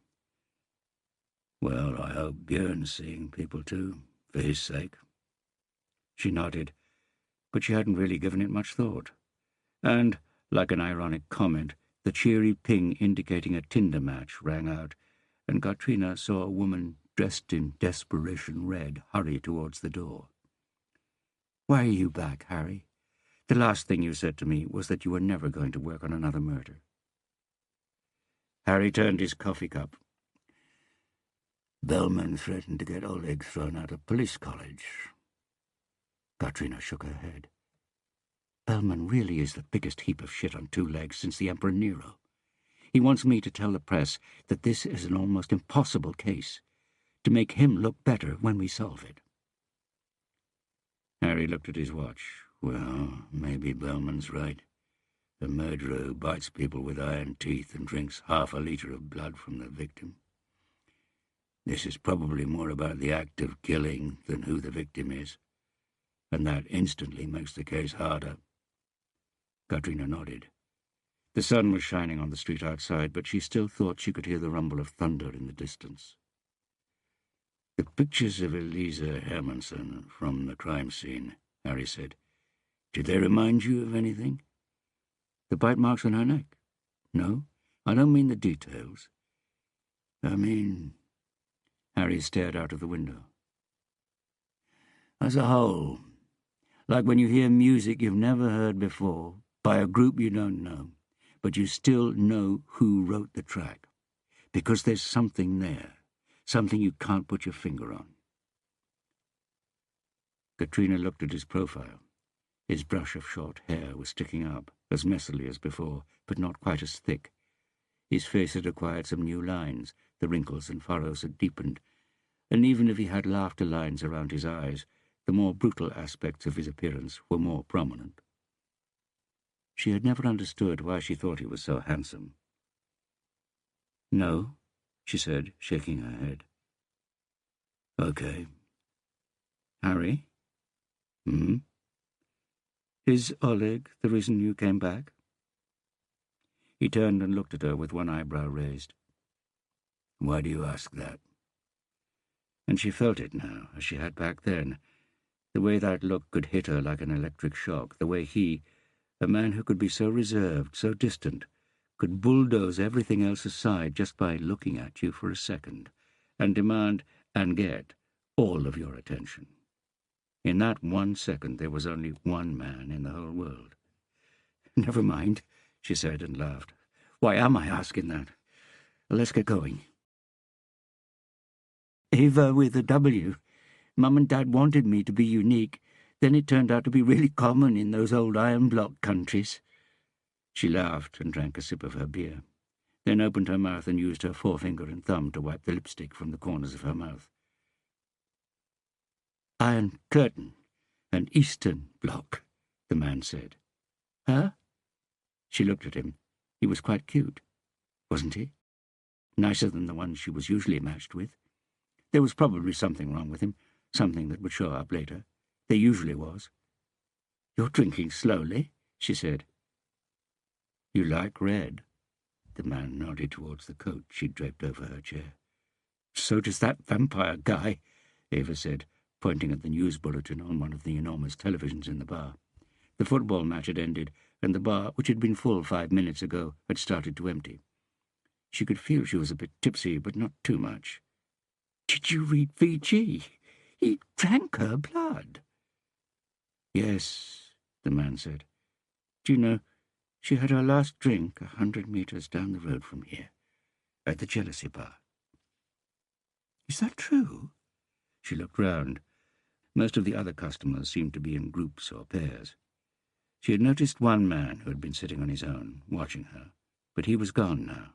"Well, I hope Björn's seeing people too, for his sake." She nodded, but she hadn't really given it much thought. And, like an ironic comment, the cheery ping indicating a Tinder match rang out, and Katrina saw a woman dressed in desperation red hurry towards the door. "Why are you back, Harry? The last thing you said to me was that you were never going to work on another murder." Harry turned his coffee cup. "Bellman threatened to get Oleg thrown out of police college." Katrina shook her head. "Bellman really is the biggest heap of shit on two legs since the Emperor Nero. He wants me to tell the press that this is an almost impossible case, to make him look better when we solve it." Harry looked at his watch. Well, maybe Bellman's right. A murderer who bites people with iron teeth and drinks half a litre of blood from the victim. This is probably more about the act of killing than who the victim is, and that instantly makes the case harder. Katrina nodded. The sun was shining on the street outside, but she still thought she could hear the rumble of thunder in the distance. "The pictures of Elisa Hermanson from the crime scene," Harry said. "Did they remind you of anything?" "The bite marks on her neck? No, I don't mean the details. I mean—" Harry stared out of the window. "As a whole, like when you hear music you've never heard before, by a group you don't know, but you still know who wrote the track, because there's something there, something you can't put your finger on." Katrina looked at his profile. His brush of short hair was sticking up, as messily as before, but not quite as thick. His face had acquired some new lines, the wrinkles and furrows had deepened, and even if he had laughter lines around his eyes, the more brutal aspects of his appearance were more prominent. She had never understood why she thought he was so handsome. "No," she said, shaking her head. Okay. Harry? Hmm? Is Oleg the reason you came back? He turned and looked at her with one eyebrow raised. Why do you ask that? And she felt it now, as she had back then, the way that look could hit her like an electric shock, the way he, a man who could be so reserved, so distant, could bulldoze everything else aside just by looking at you for a second, and demand, and get, all of your attention. In that 1 second there was only one man in the whole world. Never mind, she said and laughed. Why am I asking that? Let's get going. Ava with a W. Mum and Dad wanted me to be unique. Then it turned out to be really common in those old iron block countries. She laughed and drank a sip of her beer, then opened her mouth and used her forefinger and thumb to wipe the lipstick from the corners of her mouth. Iron Curtain, an Eastern block, the man said. Huh? She looked at him. He was quite cute, wasn't he? Nicer than the ones she was usually matched with. There was probably something wrong with him, something that would show up later. There usually was. You're drinking slowly, she said. You like red? The man nodded towards the coat she'd draped over her chair. So does that vampire guy, Ava said, pointing at the news bulletin on one of the enormous televisions in the bar. The football match had ended, and the bar, which had been full 5 minutes ago, had started to empty. She could feel she was a bit tipsy, but not too much. Did you read VG? He drank her blood. Yes, the man said. Do you know, she had her last drink 100 meters down the road from here, at the Jealousy Bar. Is that true? She looked round. Most of the other customers seemed to be in groups or pairs. She had noticed one man who had been sitting on his own, watching her, but he was gone now.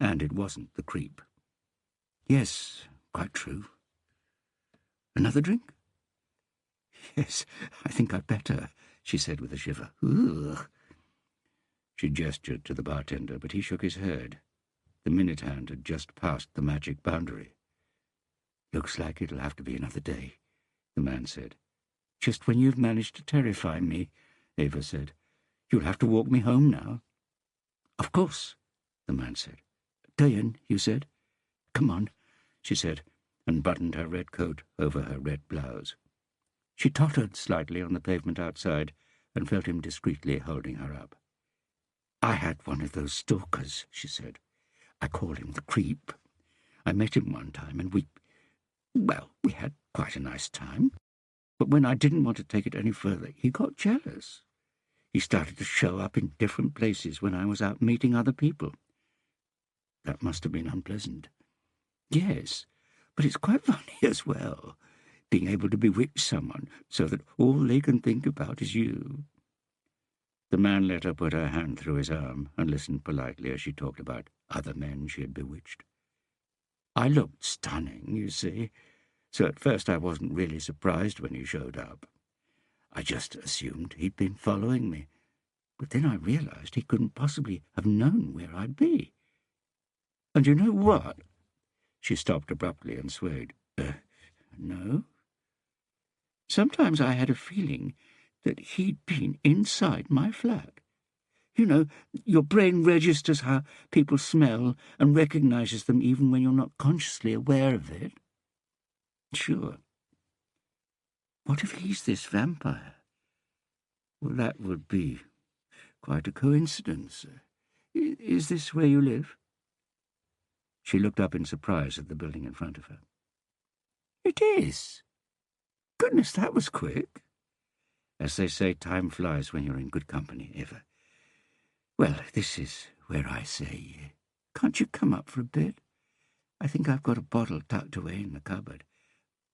And it wasn't the creep. Yes, quite true. Another drink? Yes, I think I'd better, she said with a shiver. Ugh. She gestured to the bartender, but he shook his head. The minute hand had just passed the magic boundary. Looks like it'll have to be another day, the man said. Just when you've managed to terrify me, Ava said. You'll have to walk me home now. Of course, the man said. Diane, you said. Come on, she said, and buttoned her red coat over her red blouse. She tottered slightly on the pavement outside and felt him discreetly holding her up. I had one of those stalkers, she said. I call him the creep. I met him one time and we had quite a nice time. But when I didn't want to take it any further, he got jealous. He started to show up in different places when I was out meeting other people. That must have been unpleasant. Yes, but it's quite funny as well, being able to bewitch someone so that all they can think about is you. The man let her put her hand through his arm and listened politely as she talked about other men she had bewitched. I looked stunning, you see, so at first I wasn't really surprised when he showed up. I just assumed he'd been following me, but then I realized he couldn't possibly have known where I'd be. And you know what? She stopped abruptly and swayed. No? Sometimes I had a feeling that he'd been inside my flat. You know, your brain registers how people smell and recognizes them even when you're not consciously aware of it. Sure. What if he's this vampire? Well, that would be quite a coincidence. Is this where you live? She looked up in surprise at the building in front of her. It is. Goodness, that was quick. As they say, time flies when you're in good company, Eva. Well, this is where I say, can't you come up for a bit? I think I've got a bottle tucked away in the cupboard.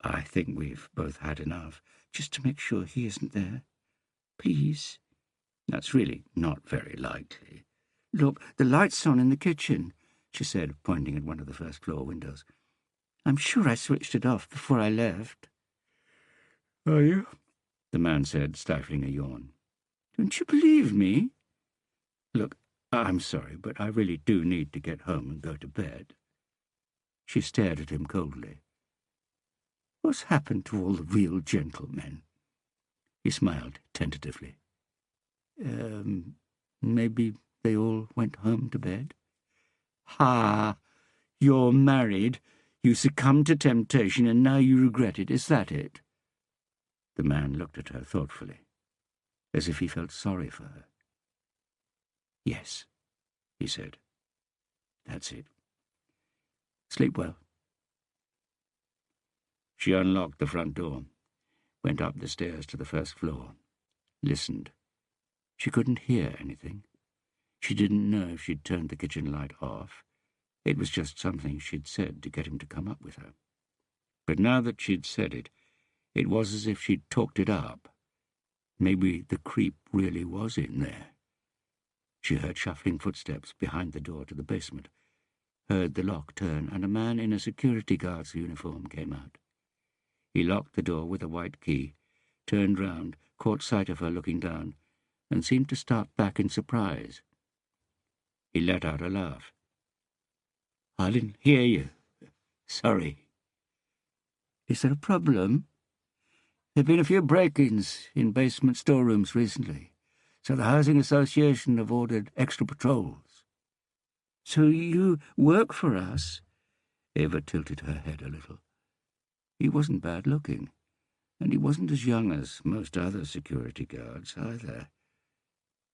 I think we've both had enough, just to make sure he isn't there. Please. That's really not very likely. Look, the light's on in the kitchen, she said, pointing at one of the first-floor windows. I'm sure I switched it off before I left. Are you? The man said, stifling a yawn. Don't you believe me? Look, I'm sorry, but I really do need to get home and go to bed. She stared at him coldly. What's happened to all the real gentlemen? He smiled tentatively. Maybe they all went home to bed? Ha! You're married. You succumbed to temptation, and now you regret it. Is that it? The man looked at her thoughtfully, as if he felt sorry for her. Yes, he said. That's it. Sleep well. She unlocked the front door, went up the stairs to the first floor, listened. She couldn't hear anything. She didn't know if she'd turned the kitchen light off. It was just something she'd said to get him to come up with her. But now that she'd said it, it was as if she'd talked it up. Maybe the creep really was in there. She heard shuffling footsteps behind the door to the basement, heard the lock turn, and a man in a security guard's uniform came out. He locked the door with a white key, turned round, caught sight of her looking down, and seemed to start back in surprise. He let out a laugh. I didn't hear you. Sorry. Is there a problem? There have been a few break-ins in basement storerooms recently, so the Housing Association have ordered extra patrols. So you work for us? Eva tilted her head a little. He wasn't bad-looking, and he wasn't as young as most other security guards either.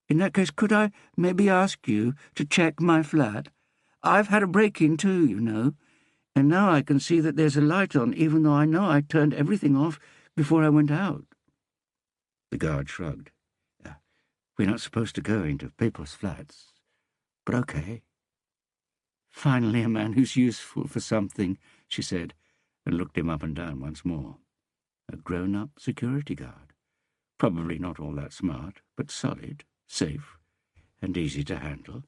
In that case, could I maybe ask you to check my flat? I've had a break-in too, you know, and now I can see that there's a light on, even though I know I turned everything off before I went out. The guard shrugged. We're not supposed to go into people's flats, but okay. Finally a man who's useful for something, she said, and looked him up and down once more. A grown-up security guard. Probably not all that smart, but solid, safe, and easy to handle.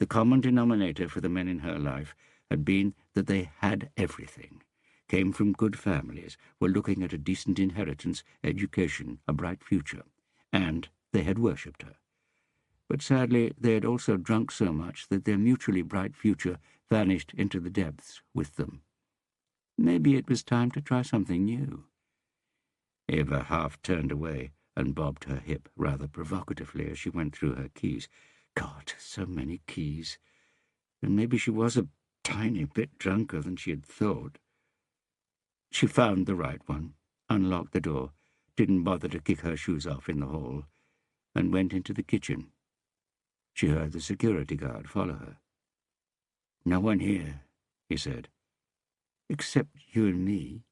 The common denominator for the men in her life had been that they had everything, came from good families, were looking at a decent inheritance, education, a bright future, and they had worshipped her. But sadly they had also drunk so much that their mutually bright future vanished into the depths with them. Maybe it was time to try something new. Eva half turned away and bobbed her hip rather provocatively as she went through her keys. God, so many keys. And maybe she was a tiny bit drunker than she had thought. She found the right one, unlocked the door, didn't bother to kick her shoes off in the hall, and went into the kitchen. She heard the security guard follow her. No one here, he said. Except you and me.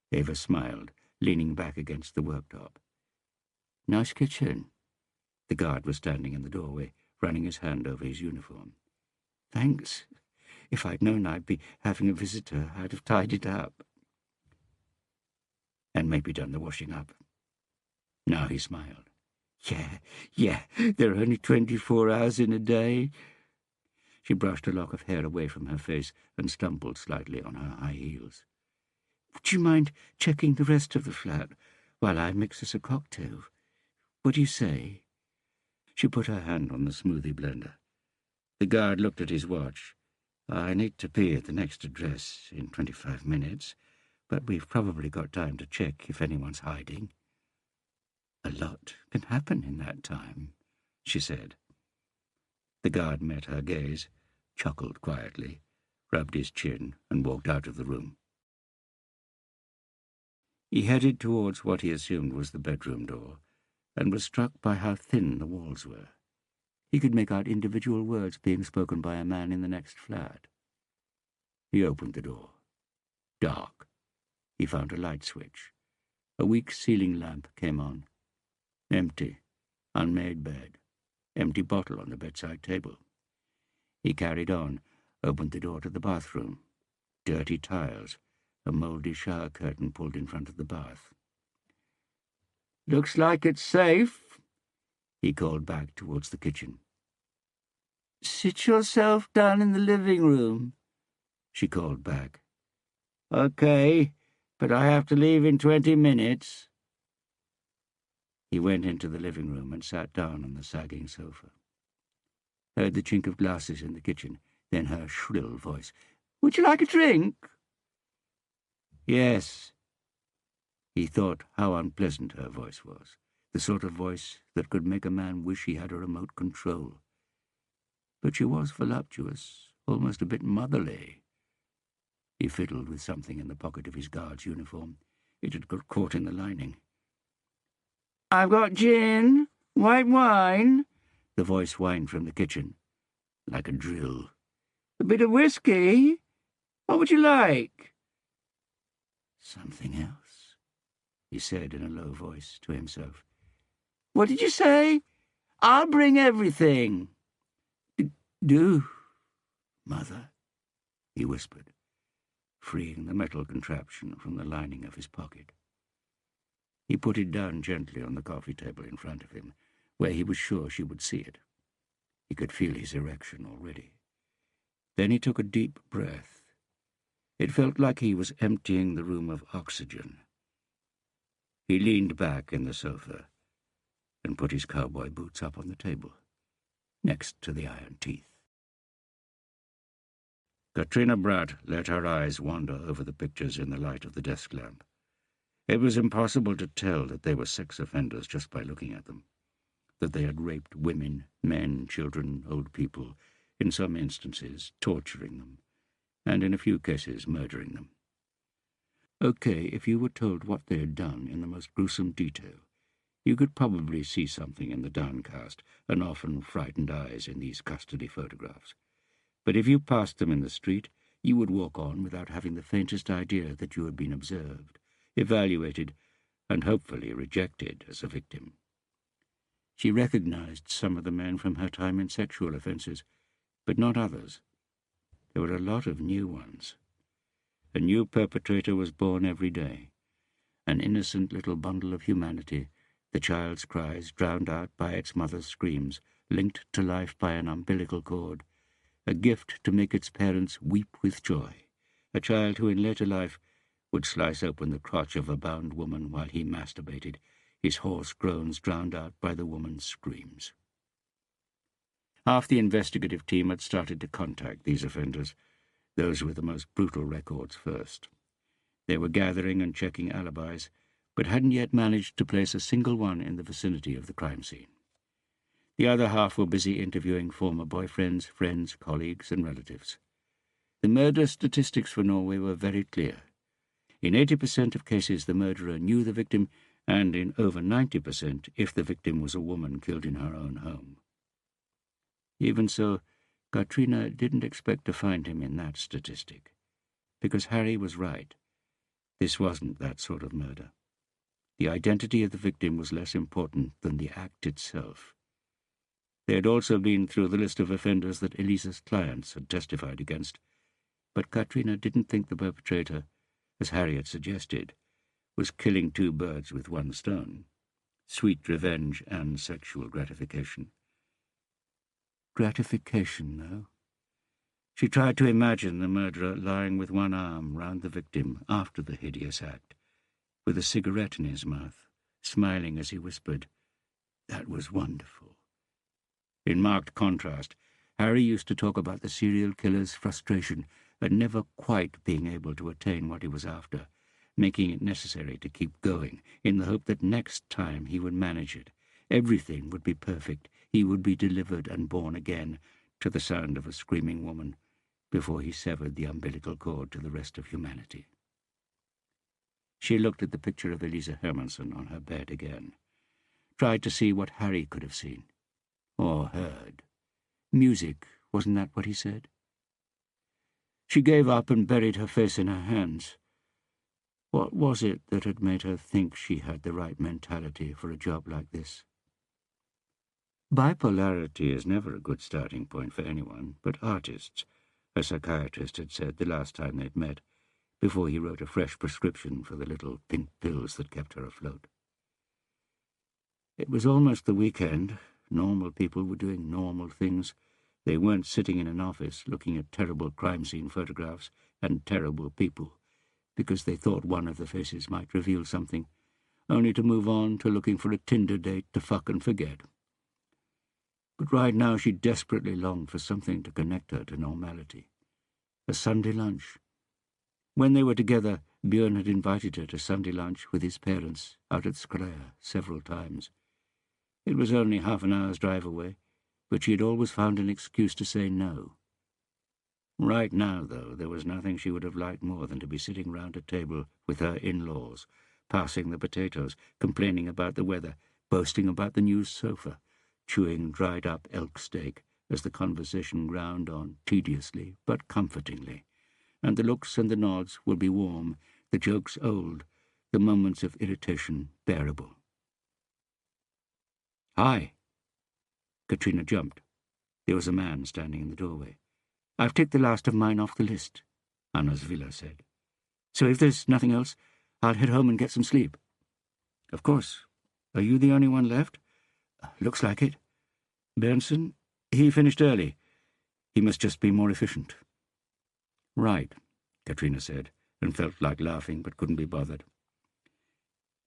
Eva smiled, leaning back against the worktop. Nice kitchen. The guard was standing in the doorway, running his hand over his uniform. Thanks. If I'd known I'd be having a visitor, I'd have tied it up. And maybe done the washing up. Now he smiled. Yeah, there are only 24 hours in a day. She brushed a lock of hair away from her face and stumbled slightly on her high heels. Would you mind checking the rest of the flat while I mix us a cocktail? What do you say? She put her hand on the smoothie blender. The guard looked at his watch. I need to be at the next address in 25 minutes, but we've probably got time to check if anyone's hiding. A lot can happen in that time, she said. The guard met her gaze, chuckled quietly, rubbed his chin, and walked out of the room. He headed towards what he assumed was the bedroom door, and was struck by how thin the walls were. He could make out individual words being spoken by a man in the next flat. He opened the door. Dark. He found a light switch. A weak ceiling lamp came on. Empty. Unmade bed. Empty bottle on the bedside table. He carried on, opened the door to the bathroom. Dirty tiles. A mouldy shower curtain pulled in front of the bath. Looks like it's safe, he called back towards the kitchen. Sit yourself down in the living room, she called back. Okay, but I have to leave in 20 minutes. He went into the living room and sat down on the sagging sofa. Heard the chink of glasses in the kitchen, then her shrill voice. Would you like a drink? Yes, He thought how unpleasant her voice was, the sort of voice that could make a man wish he had a remote control. But she was voluptuous, almost a bit motherly. He fiddled with something in the pocket of his guard's uniform. It had got caught in the lining. "I've got gin, white wine," the voice whined from the kitchen, like a drill. "A bit of whiskey. What would you like?" "Something else," he said in a low voice to himself. "What did you say?" "I'll bring everything." "Do, Mother," he whispered, freeing the metal contraption from the lining of his pocket. He put it down gently on the coffee table in front of him, where he was sure she would see it. He could feel his erection already. Then he took a deep breath. It felt like he was emptying the room of oxygen. He leaned back in the sofa and put his cowboy boots up on the table, next to the iron teeth. Katrina Bratt let her eyes wander over the pictures in the light of the desk lamp. It was impossible to tell that they were sex offenders just by looking at them, that they had raped women, men, children, old people, in some instances torturing them, and in a few cases murdering them. Okay, if you were told what they had done in the most gruesome detail, you could probably see something in the downcast and often frightened eyes in these custody photographs. But if you passed them in the street, you would walk on without having the faintest idea that you had been observed, evaluated, and hopefully rejected as a victim. She recognized some of the men from her time in sexual offences, but not others. There were a lot of new ones. A new perpetrator was born every day, an innocent little bundle of humanity, the child's cries drowned out by its mother's screams, linked to life by an umbilical cord, a gift to make its parents weep with joy, a child who in later life would slice open the crotch of a bound woman while he masturbated, his hoarse groans drowned out by the woman's screams. Half the investigative team had started to contact these offenders, those with the most brutal records first. They were gathering and checking alibis, but hadn't yet managed to place a single one in the vicinity of the crime scene. The other half were busy interviewing former boyfriends, friends, colleagues, and relatives. The murder statistics for Norway were very clear. In 80% of cases, the murderer knew the victim, and in over 90% if the victim was a woman killed in her own home. Even so, Katrina didn't expect to find him in that statistic, because Harry was right. This wasn't that sort of murder. The identity of the victim was less important than the act itself. They had also been through the list of offenders that Elisa's clients had testified against, but Katrina didn't think the perpetrator, as Harry had suggested, was killing two birds with one stone, sweet revenge and sexual gratification. Gratification, though. She tried to imagine the murderer lying with one arm round the victim after the hideous act, with a cigarette in his mouth, smiling as he whispered, "That was wonderful." In marked contrast, Harry used to talk about the serial killer's frustration at never quite being able to attain what he was after, making it necessary to keep going, in the hope that next time he would manage it. Everything would be perfect. He would be delivered and born again to the sound of a screaming woman before he severed the umbilical cord to the rest of humanity. She looked at the picture of Elisa Hermanson on her bed again, tried to see what Harry could have seen, or heard. Music, wasn't that what he said? She gave up and buried her face in her hands. What was it that had made her think she had the right mentality for a job like this? Bipolarity is never a good starting point for anyone but artists, a psychiatrist had said the last time they'd met, before he wrote a fresh prescription for the little pink pills that kept her afloat. It was almost the weekend. Normal people were doing normal things. They weren't sitting in an office looking at terrible crime scene photographs and terrible people because they thought one of the faces might reveal something, only to move on to looking for a Tinder date to fuck and forget. But right now she desperately longed for something to connect her to normality. A Sunday lunch. When they were together, Björn had invited her to Sunday lunch with his parents out at Skrea several times. It was only half an hour's drive away, but she had always found an excuse to say no. Right now, though, there was nothing she would have liked more than to be sitting round a table with her in-laws, passing the potatoes, complaining about the weather, boasting about the new sofa, chewing dried-up elk steak as the conversation ground on tediously but comfortingly, and the looks and the nods will be warm, the jokes old, the moments of irritation bearable. "Hi!" Katrina jumped. There was a man standing in the doorway. "I've ticked the last of mine off the list," Anna's Villa said. "So if there's nothing else, I'll head home and get some sleep." "Of course. Are you the only one left?" "Looks like it. Benson? He finished early. He must just be more efficient." "Right," Katrina said, and felt like laughing but couldn't be bothered.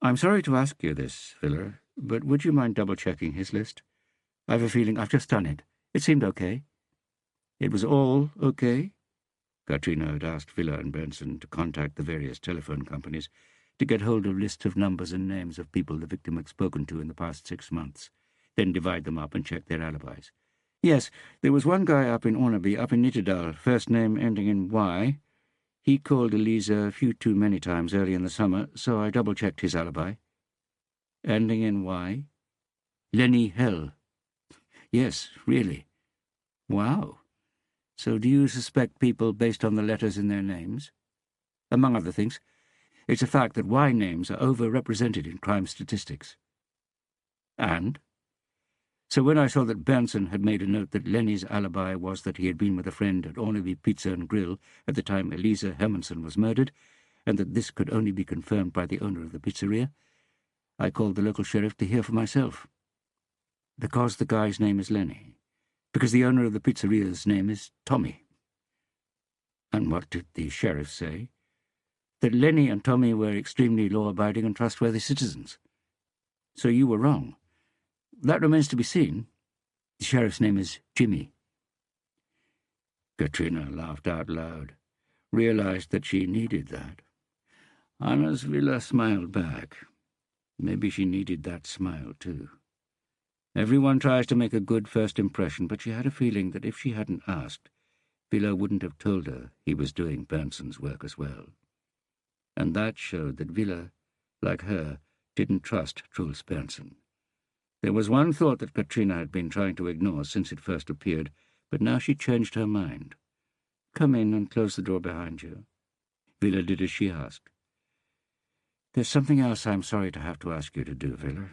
"I'm sorry to ask you this, Villa, but would you mind double-checking his list? I've a feeling I've just done it. It seemed okay." "It was all okay?" Katrina had asked Villa and Benson to contact the various telephone companies to get hold of lists of numbers and names of people the victim had spoken to in the past 6 months, then divide them up and check their alibis. "Yes, there was one guy up in Ornaby, up in Nittedal, first name ending in Y. He called Elisa a few too many times early in the summer, so I double-checked his alibi." "Ending in Y?" "Lenny Hell." "Yes, really." "Wow. So do you suspect people based on the letters in their names?" "Among other things. It's a fact that Y names are overrepresented in crime statistics." "And?" "So when I saw that Benson had made a note that Lenny's alibi was that he had been with a friend at Ornaby Pizza and Grill at the time Elisa Hermanson was murdered, and that this could only be confirmed by the owner of the pizzeria, I called the local sheriff to hear for myself." "Because the guy's name is Lenny? Because the owner of the pizzeria's name is Tommy?" "And what did the sheriff say?" "That Lenny and Tommy were extremely law-abiding and trustworthy citizens." "So you were wrong." "That remains to be seen. The sheriff's name is Jimmy." Katrina laughed out loud, realized that she needed that. Anna's Villa smiled back. Maybe she needed that smile too. Everyone tries to make a good first impression, but she had a feeling that if she hadn't asked, Villa wouldn't have told her he was doing Benson's work as well. And that showed that Villa, like her, didn't trust Truls Benson. There was one thought that Katrina had been trying to ignore since it first appeared, but now she changed her mind. "Come in and close the door behind you." Villa did as she asked. "There's something else I'm sorry to have to ask you to do, Villa.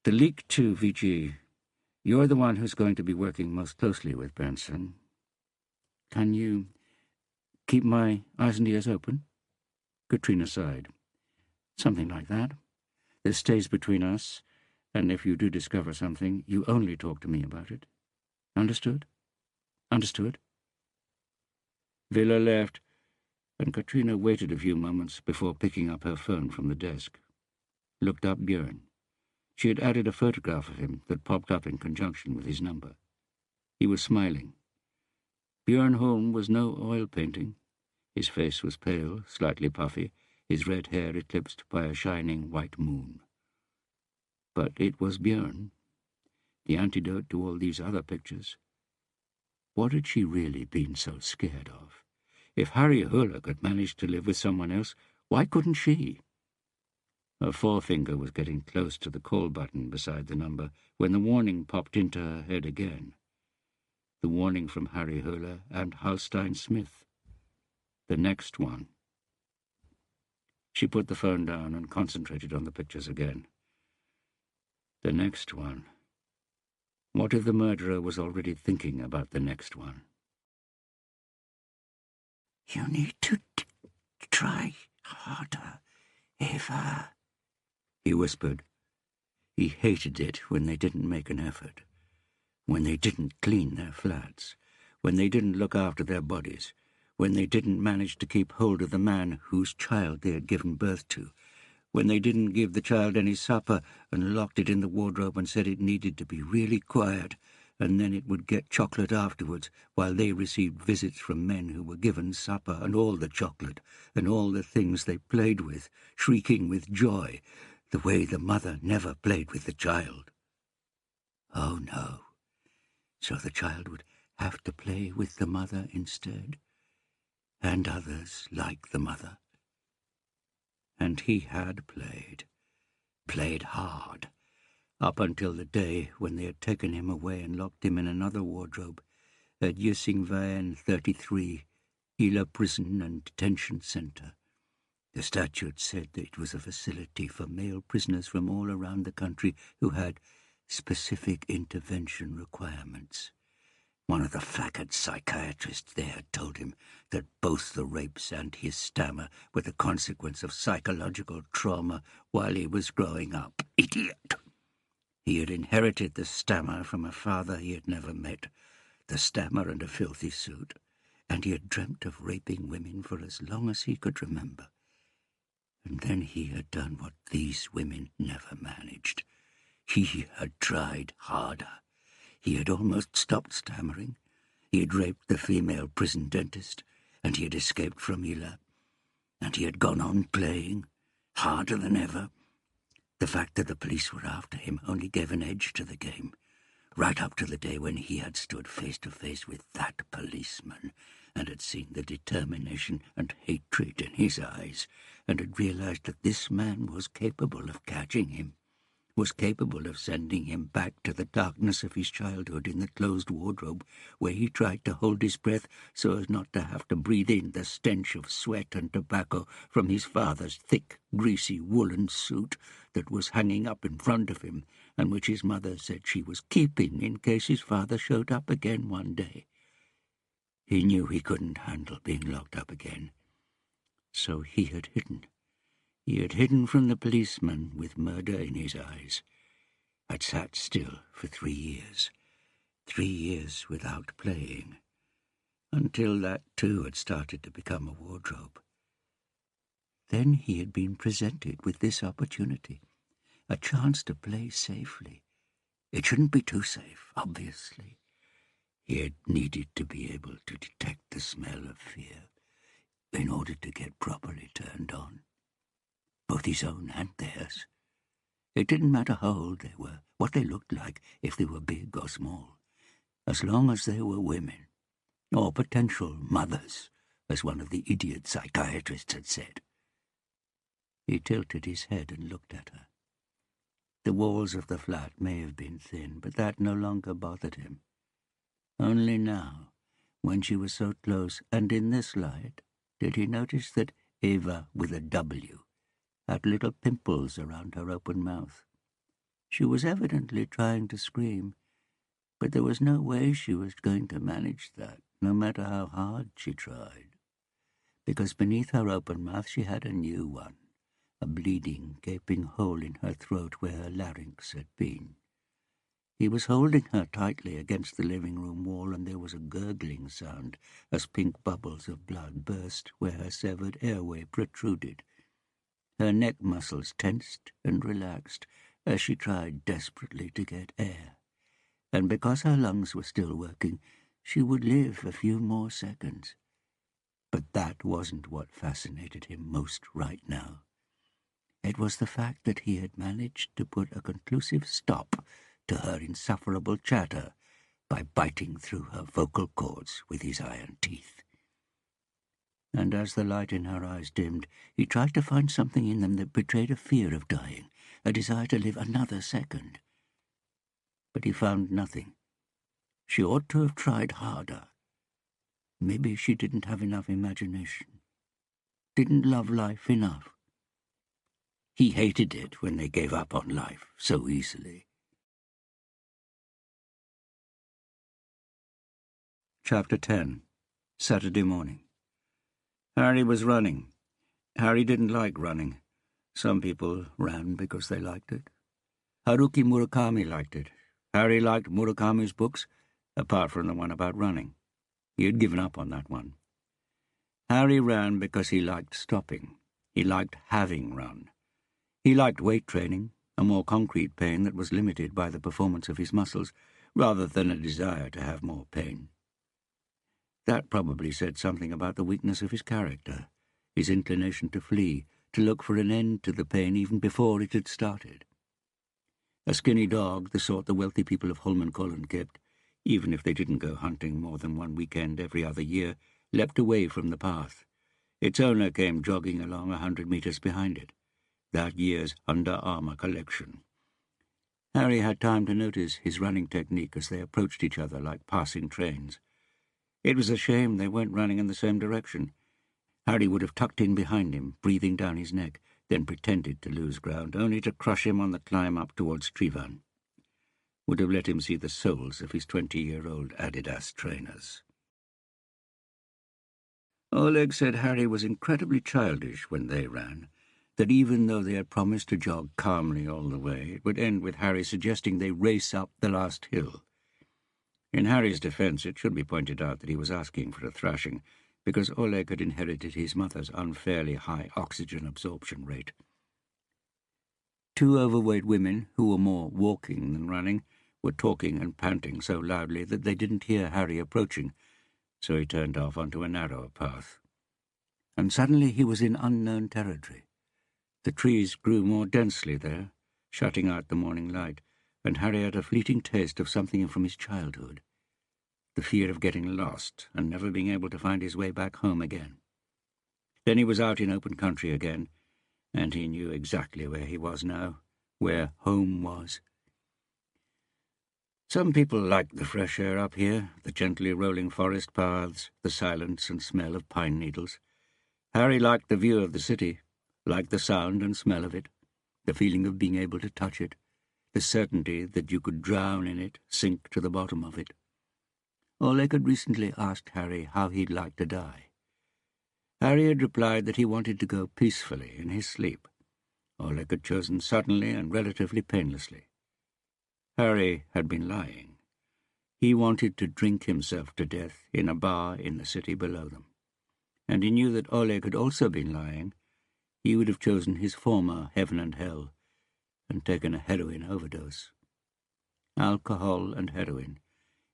The Leak 2 VG, you're the one who's going to be working most closely with Benson. Can you keep my eyes and ears open?" Katrina sighed. "Something like that. This stays between us, and if you do discover something, you only talk to me about it. Understood?" "Understood." Villa left, and Katrina waited a few moments before picking up her phone from the desk. Looked up Björn. She had added a photograph of him that popped up in conjunction with his number. He was smiling. Björn Holm was no oil painting. His face was pale, slightly puffy, his red hair eclipsed by a shining white moon. But it was Björn, the antidote to all these other pictures. What had she really been so scared of? If Harry Höller could manage to live with someone else, why couldn't she? Her forefinger was getting close to the call button beside the number when the warning popped into her head again. The warning from Harry Höller and Halstein Smith. The next one. She put the phone down and concentrated on the pictures again. The next one. What if the murderer was already thinking about the next one? "You need to try harder, Eva," he whispered. He hated it when they didn't make an effort, when they didn't clean their flats, when they didn't look after their bodies, when they didn't manage to keep hold of the man whose child they had given birth to, when they didn't give the child any supper and locked it in the wardrobe and said it needed to be really quiet and then it would get chocolate afterwards, while they received visits from men who were given supper and all the chocolate and all the things they played with, shrieking with joy, the way the mother never played with the child. Oh, no. So the child would have to play with the mother instead, and others like the mother. And he had played hard, up until the day when they had taken him away and locked him in another wardrobe at Ysingvaen 33, Ila Prison and Detention Centre. The statute said that it was a facility for male prisoners from all around the country who had specific intervention requirements. One of the flakhead psychiatrists there had told him that both the rapes and his stammer were the consequence of psychological trauma while he was growing up. Idiot! He had inherited the stammer from a father he had never met, the stammer and a filthy suit, and he had dreamt of raping women for as long as he could remember. And then he had done what these women never managed. He had tried harder. He had almost stopped stammering. He had raped the female prison dentist, and he had escaped from Ila. And he had gone on playing, harder than ever. The fact that the police were after him only gave an edge to the game, right up to the day when he had stood face to face with that policeman and had seen the determination and hatred in his eyes, and had realized that this man was capable of catching him, was capable of sending him back to the darkness of his childhood in the closed wardrobe, where he tried to hold his breath so as not to have to breathe in the stench of sweat and tobacco from his father's thick, greasy woolen suit that was hanging up in front of him, and which his mother said she was keeping in case his father showed up again one day. He knew he couldn't handle being locked up again, so he had hidden. He had hidden from the policeman with murder in his eyes, had sat still for 3 years, 3 years without playing, until that too had started to become a wardrobe. Then he had been presented with this opportunity, a chance to play safely. It shouldn't be too safe, obviously. He had needed to be able to detect the smell of fear in order to get properly turned on, both his own and theirs. It didn't matter how old they were, what they looked like, if they were big or small, as long as they were women, or potential mothers, as one of the idiot psychiatrists had said. He tilted his head and looked at her. The walls of the flat may have been thin, but that no longer bothered him. Only now, when she was so close and in this light, did he notice that Eva, with a W, had little pimples around her open mouth. She was evidently trying to scream, but there was no way she was going to manage that, no matter how hard she tried, because beneath her open mouth she had a new one, a bleeding, gaping hole in her throat where her larynx had been. He was holding her tightly against the living room wall, and there was a gurgling sound as pink bubbles of blood burst where her severed airway protruded. Her neck muscles tensed and relaxed as she tried desperately to get air, and because her lungs were still working, she would live a few more seconds. But that wasn't what fascinated him most right now. It was the fact that he had managed to put a conclusive stop to her insufferable chatter by biting through her vocal cords with his iron teeth. And as the light in her eyes dimmed, he tried to find something in them that betrayed a fear of dying, a desire to live another second. But he found nothing. She ought to have tried harder. Maybe she didn't have enough imagination, didn't love life enough. He hated it when they gave up on life so easily. Chapter 10. Saturday morning. Harry was running. Harry didn't like running. Some people ran because they liked it. Haruki Murakami liked it. Harry liked Murakami's books, apart from the one about running. He had given up on that one. Harry ran because he liked stopping. He liked having run. He liked weight training, a more concrete pain that was limited by the performance of his muscles, rather than a desire to have more pain. That probably said something about the weakness of his character, his inclination to flee, to look for an end to the pain even before it had started. A skinny dog, the sort the wealthy people of Holmenkollen kept, even if they didn't go hunting more than one weekend every other year, leapt away from the path. Its owner came jogging along 100 metres behind it, that year's under-armour collection. Harry had time to notice his running technique as they approached each other like passing trains. It was a shame they weren't running in the same direction. Harry would have tucked in behind him, breathing down his neck, then pretended to lose ground, only to crush him on the climb up towards Trivan. Would have let him see the soles of his 20-year-old Adidas trainers. Oleg said Harry was incredibly childish when they ran, that even though they had promised to jog calmly all the way, it would end with Harry suggesting they race up the last hill. In Harry's defence, it should be pointed out that he was asking for a thrashing, because Oleg had inherited his mother's unfairly high oxygen absorption rate. Two overweight women, who were more walking than running, were talking and panting so loudly that they didn't hear Harry approaching, so he turned off onto a narrower path. And suddenly he was in unknown territory. The trees grew more densely there, shutting out the morning light, and Harry had a fleeting taste of something from his childhood, the fear of getting lost and never being able to find his way back home again. Then he was out in open country again, and he knew exactly where he was now, where home was. Some people liked the fresh air up here, the gently rolling forest paths, the silence and smell of pine needles. Harry liked the view of the city, liked the sound and smell of it, the feeling of being able to touch it, the certainty that you could drown in it, sink to the bottom of it. Oleg had recently asked Harry how he'd like to die. Harry had replied that he wanted to go peacefully in his sleep. Oleg had chosen suddenly and relatively painlessly. Harry had been lying. He wanted to drink himself to death in a bar in the city below them. And he knew that Oleg had also been lying. He would have chosen his former heaven and hell and taken a heroin overdose. Alcohol and heroin,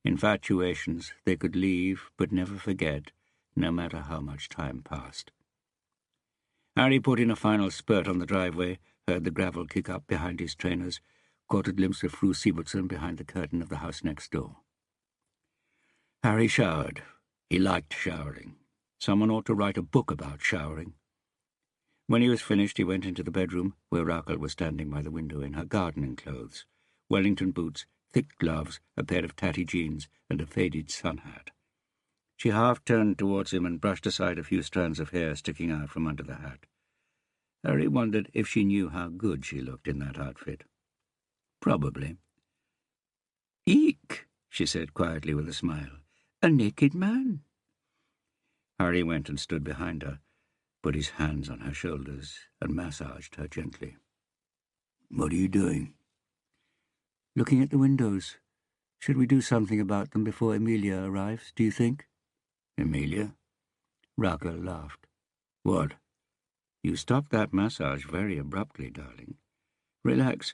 infatuations they could leave but never forget, no matter how much time passed. Harry put in a final spurt on the driveway, heard the gravel kick up behind his trainers, caught a glimpse of Fru Sivertsen behind the curtain of the house next door. Harry showered. He liked showering. Someone ought to write a book about showering. When he was finished, he went into the bedroom, where Rakel was standing by the window in her gardening clothes, Wellington boots, thick gloves, a pair of tatty jeans, and a faded sun hat. She half turned towards him and brushed aside a few strands of hair sticking out from under the hat. Harry wondered if she knew how good she looked in that outfit. Probably. "Eek," she said quietly with a smile. "A naked man." Harry went and stood behind her, put his hands on her shoulders, and massaged her gently. "What are you doing?" "Looking at the windows. Should we do something about them before Emilia arrives, do you think?" "Emilia?" Rakel laughed. "What? You stopped that massage very abruptly, darling. Relax.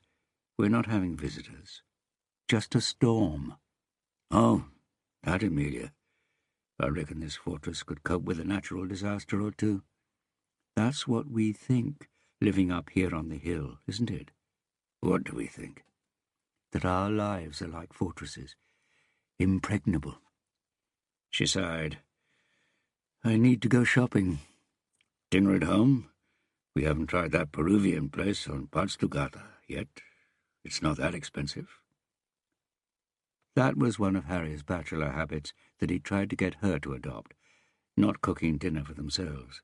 We're not having visitors. Just a storm." "Oh, that Emilia. I reckon this fortress could cope with a natural disaster or two." "That's what we think, living up here on the hill, isn't it?" "What do we think?" "That our lives are like fortresses, impregnable." She sighed. "I need to go shopping." "Dinner at home? We haven't tried that Peruvian place on Padstugata yet. It's not that expensive." That was one of Harry's bachelor habits that he tried to get her to adopt, not cooking dinner for themselves.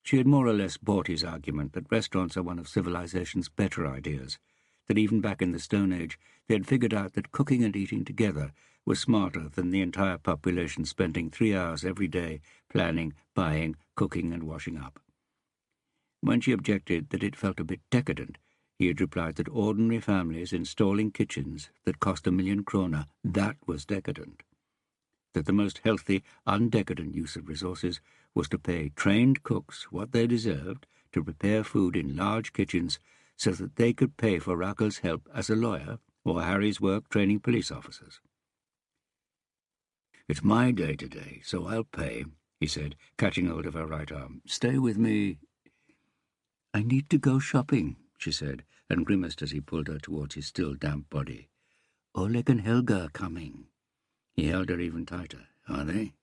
She had more or less bought his argument that restaurants are one of civilization's better ideas, that even back in the Stone Age they had figured out that cooking and eating together was smarter than the entire population spending 3 hours every day planning, buying, cooking and washing up. When she objected that it felt a bit decadent, he had replied that ordinary families installing kitchens that cost 1,000,000 kroner, that was decadent. That the most healthy, undecadent use of resources was to pay trained cooks what they deserved to prepare food in large kitchens so that they could pay for Rakel's help as a lawyer or Harry's work training police officers. "It's my day today, so I'll pay," he said, catching hold of her right arm. "Stay with me." "I need to go shopping," she said, and grimaced as he pulled her towards his still damp body. "Oleg and Helga are coming." He held her even tighter. "Are they?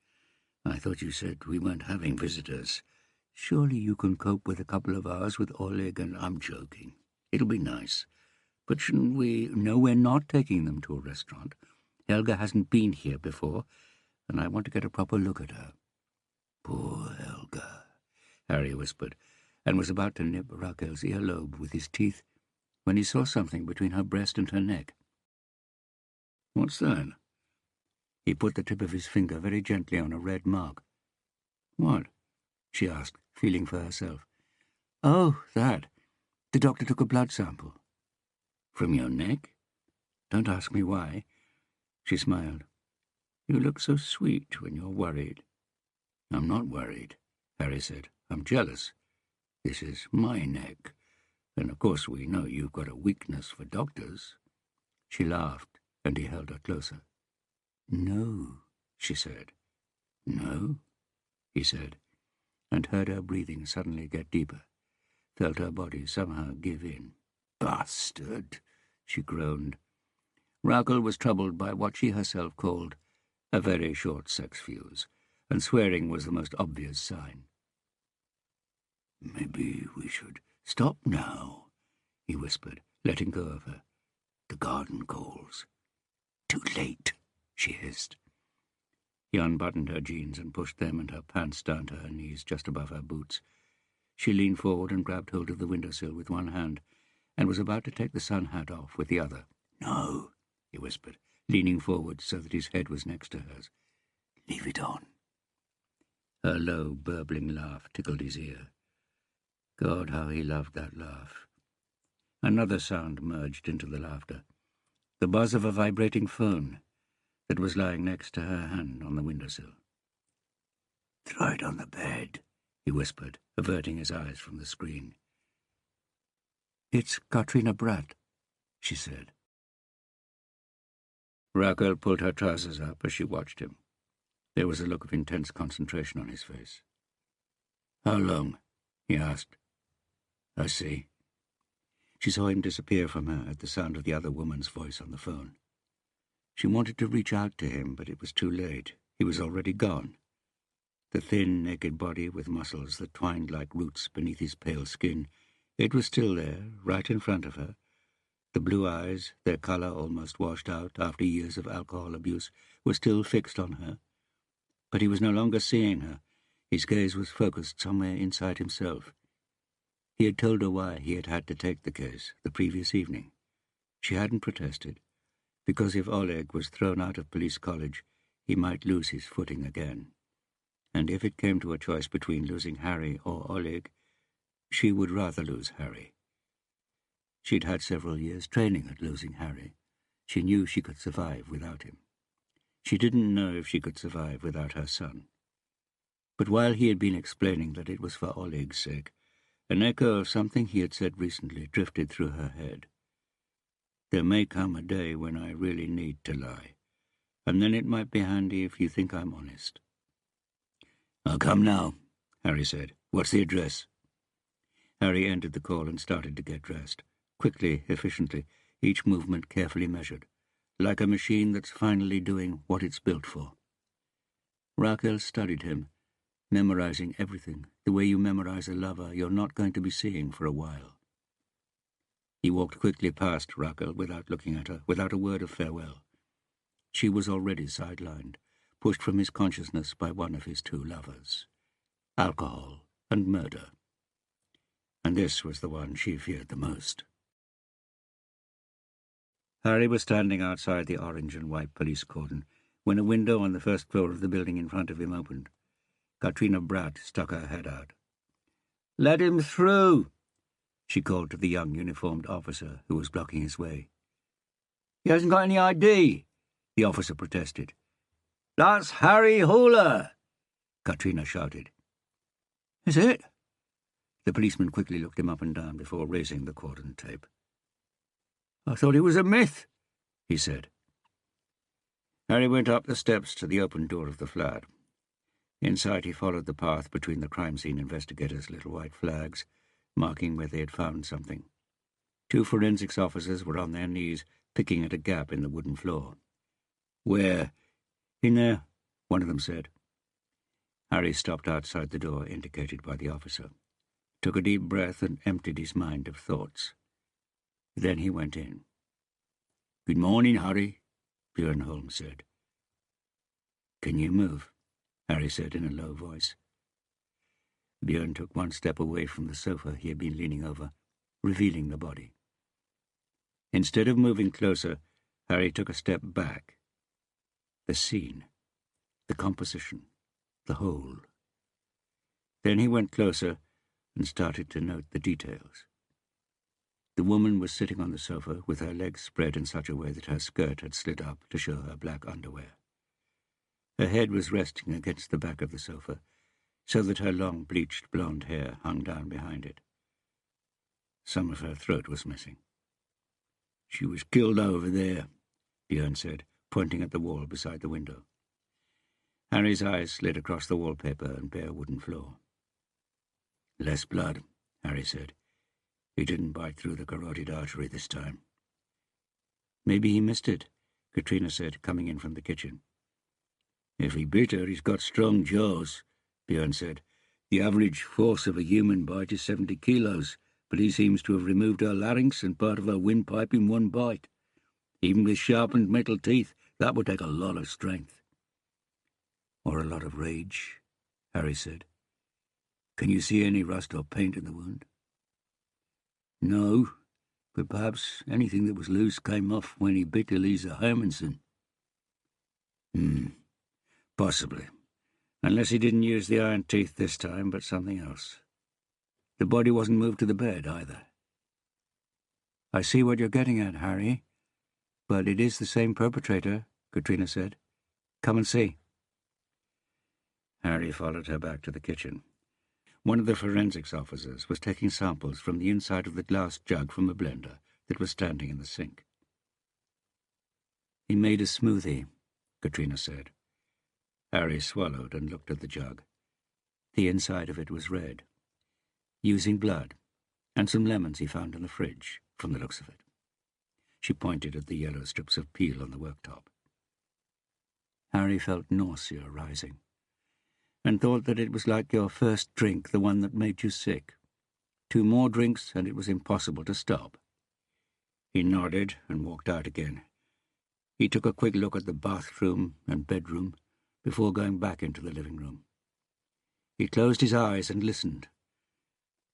I thought you said we weren't having visitors. Surely you can cope with a couple of hours with Oleg and—" "I'm joking. It'll be nice. But shouldn't we—" "No, we're not taking them to a restaurant. Helga hasn't been here before, and I want to get a proper look at her." "Poor Helga," Harry whispered, and was about to nip Raquel's earlobe with his teeth when he saw something between her breast and her neck. "What's that?" He put the tip of his finger very gently on a red mark. "What?" she asked, feeling for herself. "Oh, that. The doctor took a blood sample." "From your neck?" "Don't ask me why." She smiled. "You look so sweet when you're worried." "I'm not worried," Harry said. "I'm jealous. This is my neck, and of course we know you've got a weakness for doctors." She laughed, and he held her closer. "No," she said. "No?" he said, and heard her breathing suddenly get deeper, felt her body somehow give in. "Bastard!" she groaned. Raquel was troubled by what she herself called a very short sex fuse, and swearing was the most obvious sign. "Maybe we should stop now," he whispered, letting go of her. "The garden calls." "Too late," she hissed. He unbuttoned her jeans and pushed them and her pants down to her knees, just above her boots. She leaned forward and grabbed hold of the windowsill with one hand, and was about to take the sun hat off with the other. "No," he whispered, leaning forward so that his head was next to hers. "Leave it on." Her low, burbling laugh tickled his ear. God, how he loved that laugh. Another sound merged into the laughter, the buzz of a vibrating phone that was lying next to her hand on the windowsill. "Throw it on the bed," he whispered, averting his eyes from the screen. "It's Katrina Bratt," she said. Raquel pulled her trousers up as she watched him. There was a look of intense concentration on his face. "How long?" he asked. "I see." She saw him disappear from her at the sound of the other woman's voice on the phone. She wanted to reach out to him, but it was too late. He was already gone. The thin, naked body with muscles that twined like roots beneath his pale skin, it was still there, right in front of her. The blue eyes, their color almost washed out after years of alcohol abuse, were still fixed on her. But he was no longer seeing her. His gaze was focused somewhere inside himself. He had told her why he had had to take the case the previous evening. She hadn't protested, because if Oleg was thrown out of police college, he might lose his footing again. And if it came to a choice between losing Harry or Oleg, she would rather lose Harry. She'd had several years training at losing Harry. She knew she could survive without him. She didn't know if she could survive without her son. But while he had been explaining that it was for Oleg's sake, an echo of something he had said recently drifted through her head. "There may come a day when I really need to lie, and then it might be handy if you think I'm honest." "I'll come now," Harry said. "What's the address?" Harry ended the call and started to get dressed, quickly, efficiently, each movement carefully measured, like a machine that's finally doing what it's built for. Raquel studied him, memorizing everything, the way you memorize a lover you're not going to be seeing for a while. He walked quickly past Raquel without looking at her, without a word of farewell. She was already sidelined, pushed from his consciousness by one of his two lovers, alcohol and murder. And this was the one she feared the most. Harry was standing outside the orange and white police cordon when a window on the first floor of the building in front of him opened. Katrina Bratt stuck her head out. "Let him through," she called to the young uniformed officer who was blocking his way. "He hasn't got any ID," the officer protested. "That's Harry Hooler," Katrina shouted. "Is it?" The policeman quickly looked him up and down before raising the cordon tape. "I thought it was a myth," he said. Harry went up the steps to the open door of the flat. Inside, he followed the path between the crime scene investigators' little white flags, marking where they had found something. 2 forensics officers were on their knees, picking at a gap in the wooden floor. "Where?" "In there," one of them said. Harry stopped outside the door indicated by the officer, took a deep breath and emptied his mind of thoughts. Then he went in. "Good morning, Harry," Bjorn Holmes said. "Can you move?" Harry said in a low voice. Bjorn took 1 step away from the sofa he had been leaning over, revealing the body. Instead of moving closer, Harry took a step back. The scene, the composition, the whole. Then he went closer and started to note the details. The woman was sitting on the sofa with her legs spread in such a way that her skirt had slid up to show her black underwear. Her head was resting against the back of the sofa, so that her long bleached blonde hair hung down behind it. Some of her throat was missing. "She was killed over there," Bjorn said, pointing at the wall beside the window. Harry's eyes slid across the wallpaper and bare wooden floor. "Less blood," Harry said. "He didn't bite through the carotid artery this time." "Maybe he missed it," Katrina said, coming in from the kitchen. "If he bit her, he's got strong jaws," Bjorn said. "The average force of a human bite is 70 kilos, but he seems to have removed her larynx and part of her windpipe in 1 bite. Even with sharpened metal teeth, that would take a lot of strength." "Or a lot of rage," Harry said. "Can you see any rust or paint in the wound?" "No, but perhaps anything that was loose came off when he bit Eliza Hermanson." Possibly. Unless he didn't use the iron teeth this time, but something else. The body wasn't moved to the bed, either." "I see what you're getting at, Harry. But it is the same perpetrator," Katrina said. "Come and see." Harry followed her back to the kitchen. One of the forensics officers was taking samples from the inside of the glass jug from a blender that was standing in the sink. "He made a smoothie," Katrina said. Harry swallowed and looked at the jug. The inside of it was red, using blood, and some lemons he found in the fridge, from the looks of it. She pointed at the yellow strips of peel on the worktop. Harry felt nausea rising, and thought that it was like your first drink, the one that made you sick. 2 more drinks, and it was impossible to stop. He nodded and walked out again. He took a quick look at the bathroom and bedroom before going back into the living room. He closed his eyes and listened.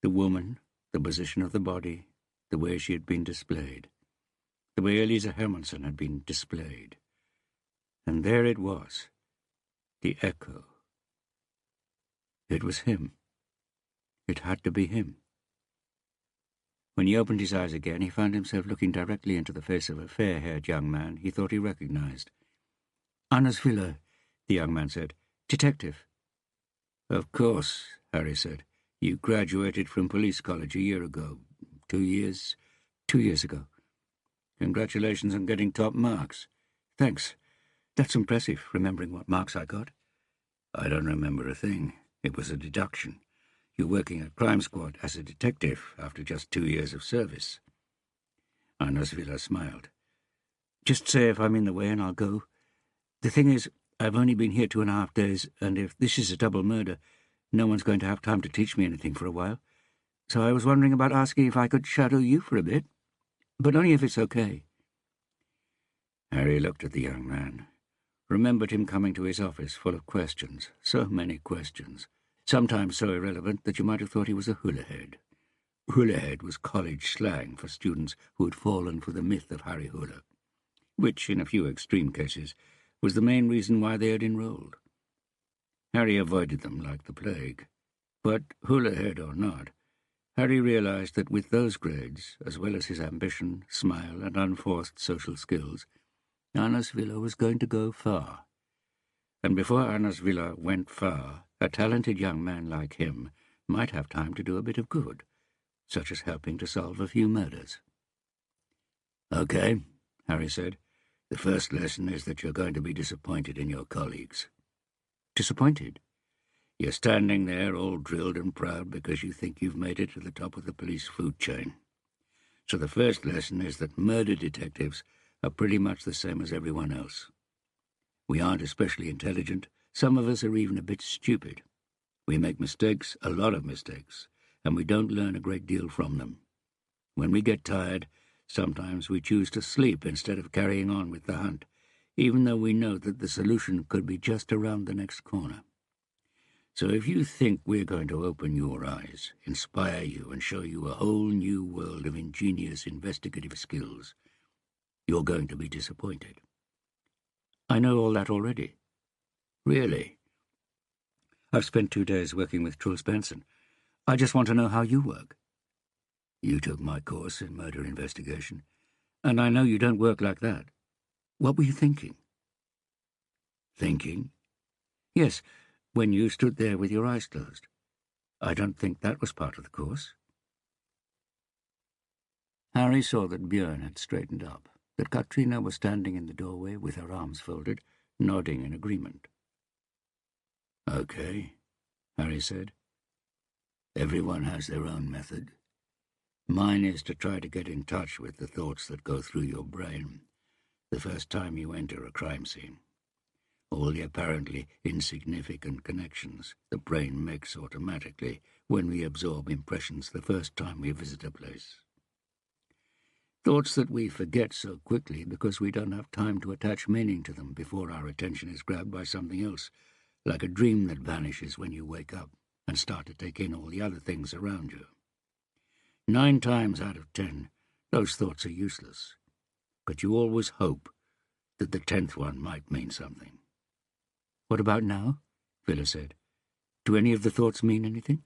The woman, the position of the body, the way she had been displayed, the way Eliza Hermanson had been displayed. And there it was, the echo. It was him. It had to be him. When he opened his eyes again, he found himself looking directly into the face of a fair-haired young man he thought he recognized. "Anna's Villa," the young man said. "Detective." "Of course," Harry said. "You graduated from police college a year ago. 2 years? 2 years ago. Congratulations on getting top marks." "Thanks. That's impressive, remembering what marks I got." "I don't remember a thing. It was a deduction. You're working at Crime Squad as a detective after just 2 years of service." Anna's Villa smiled. "Just say if I'm in the way and I'll go. The thing is, I've only been here 2.5 days, and if this is a double murder, no one's going to have time to teach me anything for a while. So I was wondering about asking if I could shadow you for a bit, but only if it's okay." Harry looked at the young man, remembered him coming to his office full of questions, so many questions, sometimes so irrelevant that you might have thought he was a hula head. Hula head was college slang for students who had fallen for the myth of Harry Hula, which, in a few extreme cases, was the main reason why they had enrolled. Harry avoided them like the plague. But, hula head or not, Harry realized that with those grades, as well as his ambition, smile, and unforced social skills, Anna's Villa was going to go far. And before Anna's Villa went far, a talented young man like him might have time to do a bit of good, such as helping to solve a few murders. "Okay," Harry said. The first lesson is that you're going to be disappointed in your colleagues. Disappointed? You're standing there all drilled and proud because you think you've made it to the top of the police food chain. So the first lesson is that murder detectives are pretty much the same as everyone else. We aren't especially intelligent. Some of us are even a bit stupid. We make mistakes, a lot of mistakes, and we don't learn a great deal from them. When we get tired, sometimes we choose to sleep instead of carrying on with the hunt, even though we know that the solution could be just around the next corner. So if you think we're going to open your eyes, inspire you, and show you a whole new world of ingenious investigative skills, you're going to be disappointed. I know all that already. Really? I've spent 2 days working with Truls Benson. I just want to know how you work. You took my course in murder investigation. And I know you don't work like that. What were you thinking? Thinking? Yes, when you stood there with your eyes closed. I don't think that was part of the course. Harry saw that Björn had straightened up, that Katrina was standing in the doorway with her arms folded, nodding in agreement. Okay, Harry said. Everyone has their own method. Mine is to try to get in touch with the thoughts that go through your brain the first time you enter a crime scene. All the apparently insignificant connections the brain makes automatically when we absorb impressions the first time we visit a place. Thoughts that we forget so quickly because we don't have time to attach meaning to them before our attention is grabbed by something else, like a dream that vanishes when you wake up and start to take in all the other things around you. 9 times out of 10, those thoughts are useless, but you always hope that the 10th one might mean something. What about now? Villa said. Do any of the thoughts mean anything?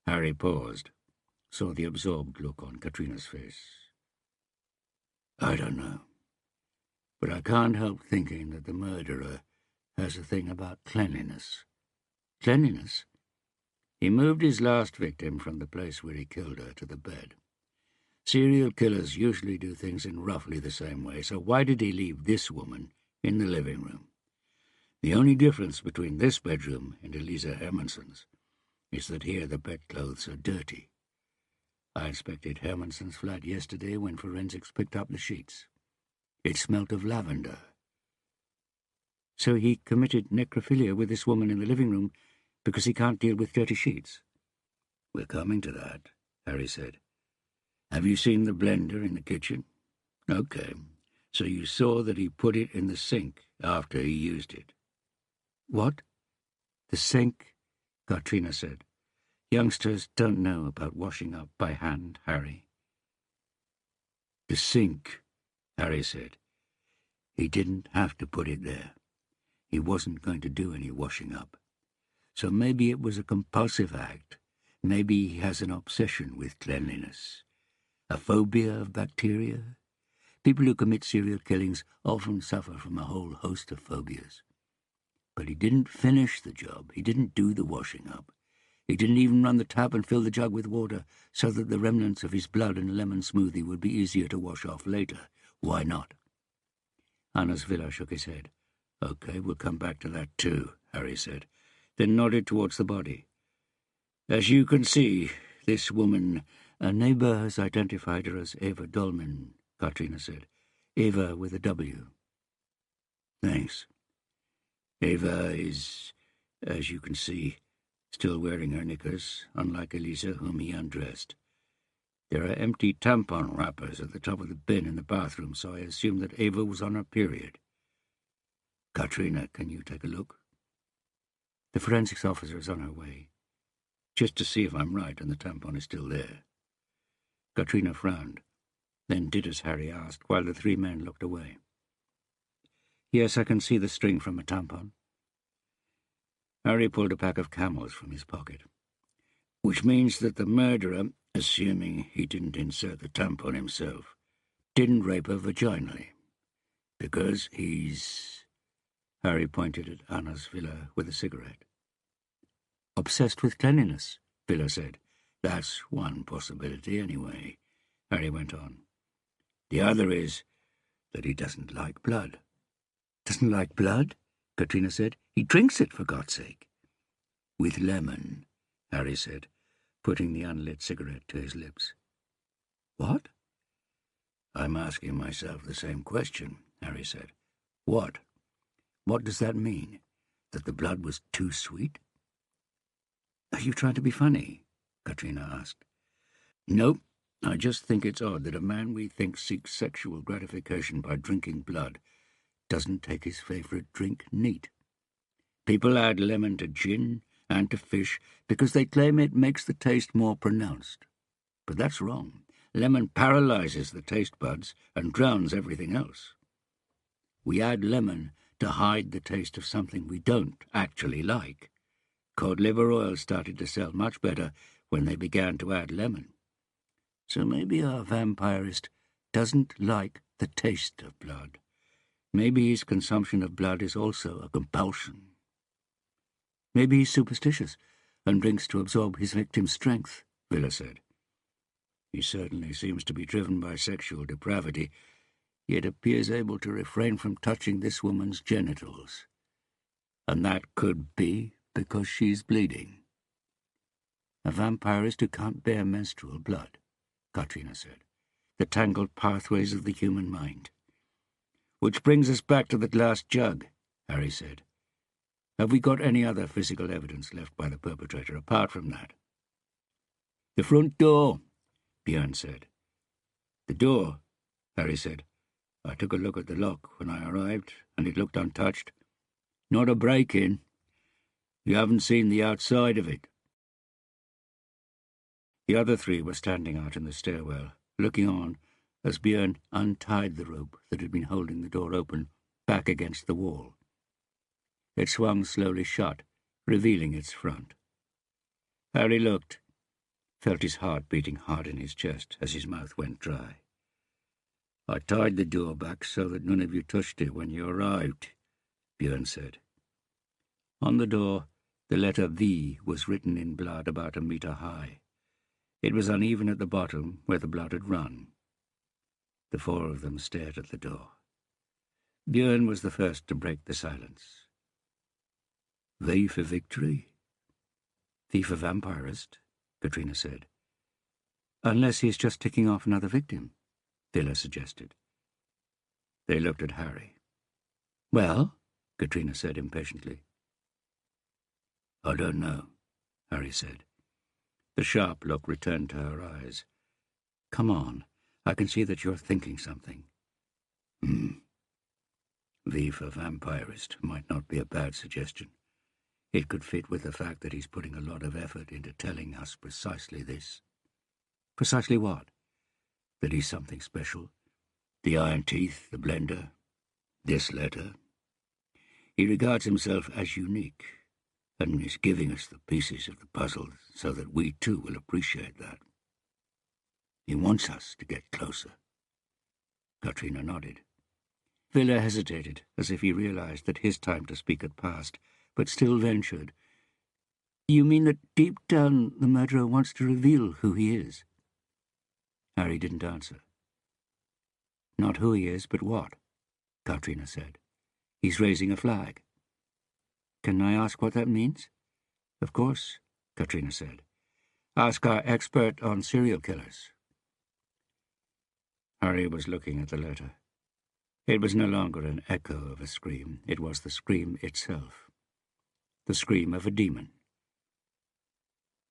Harry paused, saw the absorbed look on Katrina's face. I don't know, but I can't help thinking that the murderer has a thing about cleanliness. Cleanliness? He moved his last victim from the place where he killed her to the bed. Serial killers usually do things in roughly the same way, so why did he leave this woman in the living room? The only difference between this bedroom and Elisa Hermansson's is that here the bedclothes are dirty. I inspected Hermansson's flat yesterday when forensics picked up the sheets. It smelt of lavender. So he committed necrophilia with this woman in the living room because he can't deal with dirty sheets? We're coming to that, Harry said. Have you seen the blender in the kitchen? Okay, so you saw that he put it in the sink after he used it. What? The sink? Katrina said. Youngsters don't know about washing up by hand, Harry. The sink, Harry said. He didn't have to put it there. He wasn't going to do any washing up. So maybe it was a compulsive act. Maybe he has an obsession with cleanliness. A phobia of bacteria. People who commit serial killings often suffer from a whole host of phobias. But he didn't finish the job. He didn't do the washing up. He didn't even run the tap and fill the jug with water so that the remnants of his blood and lemon smoothie would be easier to wash off later. Why not? Anders Villa shook his head. Okay, we'll come back to that too, Harry said, then nodded towards the body. As you can see, this woman... A neighbour has identified her as Eva Dolman, Katrina said. Eva with a W. Thanks. Eva is, as you can see, still wearing her knickers, unlike Elisa, whom he undressed. There are empty tampon wrappers at the top of the bin in the bathroom, so I assume that Eva was on her period. Katrina, can you take a look? The forensics officer is on her way. Just to see if I'm right and the tampon is still there. Katrina frowned, then did as Harry asked, while the 3 men looked away. Yes, I can see the string from a tampon. Harry pulled a pack of Camels from his pocket. Which means that the murderer, assuming he didn't insert the tampon himself, didn't rape her vaginally. Because he's... Harry pointed at Anna's Villa with a cigarette. Obsessed with cleanliness, Villa said. That's one possibility, anyway, Harry went on. The other is that he doesn't like blood. Doesn't like blood? Katrina said. He drinks it, for God's sake. With lemon, Harry said, putting the unlit cigarette to his lips. What? I'm asking myself the same question, Harry said. What? What does that mean? That the blood was too sweet? Are you trying to be funny? Katrina asked. Nope. I just think it's odd that a man we think seeks sexual gratification by drinking blood doesn't take his favourite drink neat. People add lemon to gin and to fish because they claim it makes the taste more pronounced. But that's wrong. Lemon paralyzes the taste buds and drowns everything else. We add lemon to hide the taste of something we don't actually like. Cod liver oil started to sell much better when they began to add lemon. So maybe our vampirist doesn't like the taste of blood. Maybe his consumption of blood is also a compulsion. Maybe he's superstitious and drinks to absorb his victim's strength, Villa said. He certainly seems to be driven by sexual depravity, yet appears able to refrain from touching this woman's genitals. And that could be because she's bleeding. A vampirist who can't bear menstrual blood, Katrina said. The tangled pathways of the human mind. Which brings us back to the glass jug, Harry said. Have we got any other physical evidence left by the perpetrator apart from that? The front door, Björn said. The door, Harry said. I took a look at the lock when I arrived, and it looked untouched. Not a break-in. You haven't seen the outside of it. The other three were standing out in the stairwell, looking on as Björn untied the rope that had been holding the door open back against the wall. It swung slowly shut, revealing its front. Harry looked, felt his heart beating hard in his chest as his mouth went dry. I tied the door back so that none of you touched it when you arrived, Björn said. On the door, the letter V was written in blood about a metre high. It was uneven at the bottom where the blood had run. The four of them stared at the door. Björn was the first to break the silence. V for victory? V for vampirist, Katrina said. Unless he's just ticking off another victim, Villa suggested. They looked at Harry. Well, Katrina said impatiently. I don't know, Harry said. The sharp look returned to her eyes. Come on, I can see that you're thinking something. V for vampirist might not be a bad suggestion. It could fit with the fact that he's putting a lot of effort into telling us precisely this. Precisely what? That he's something special. The iron teeth, the blender, this letter. He regards himself as unique, and is giving us the pieces of the puzzle so that we too will appreciate that. He wants us to get closer. Katrina nodded. Villa hesitated, as if he realized that his time to speak had passed, but still ventured. You mean that deep down the murderer wants to reveal who he is? Harry didn't answer. Not who he is, but what, Katrina said. He's raising a flag. Can I ask what that means? Of course, Katrina said. Ask our expert on serial killers. Harry was looking at the letter. It was no longer an echo of a scream. It was the scream itself. The scream of a demon.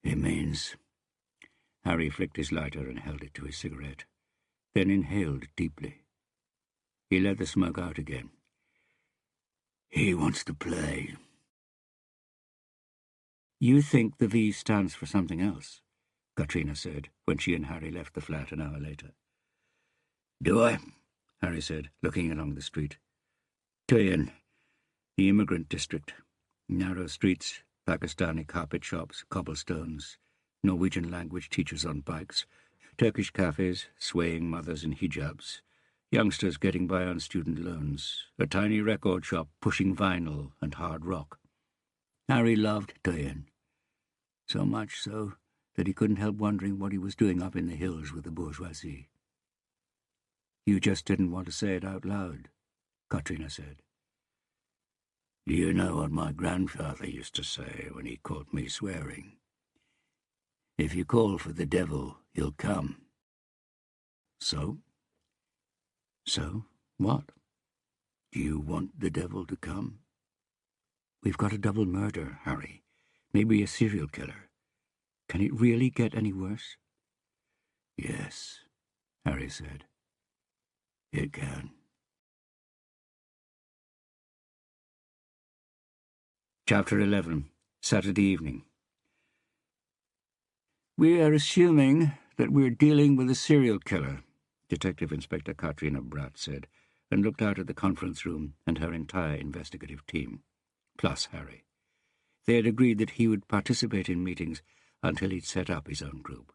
It means... Harry flicked his lighter and held it to his cigarette, then inhaled deeply. He let the smoke out again. He wants to play. You think the V stands for something else, Katrina said, when she and Harry left the flat an hour later. Do I? Harry said, looking along the street. Tuyen, the immigrant district. Narrow streets, Pakistani carpet shops, cobblestones, Norwegian language teachers on bikes, Turkish cafes, swaying mothers in hijabs, youngsters getting by on student loans, a tiny record shop pushing vinyl and hard rock. Harry loved Tuyen, so much so that he couldn't help wondering what he was doing up in the hills with the bourgeoisie. You just didn't want to say it out loud, Katrina said. Do you know what my grandfather used to say when he caught me swearing? If you call for the devil, he'll come. So? So, what? Do you want the devil to come? We've got a double murder, Harry. Maybe a serial killer. Can it really get any worse? Yes, Harry said. It can. Chapter 11. Saturday evening. We are assuming that we're dealing with a serial killer, Detective Inspector Katrina Bratt said, and looked out at the conference room and her entire investigative team, plus Harry. They had agreed that he would participate in meetings until he'd set up his own group.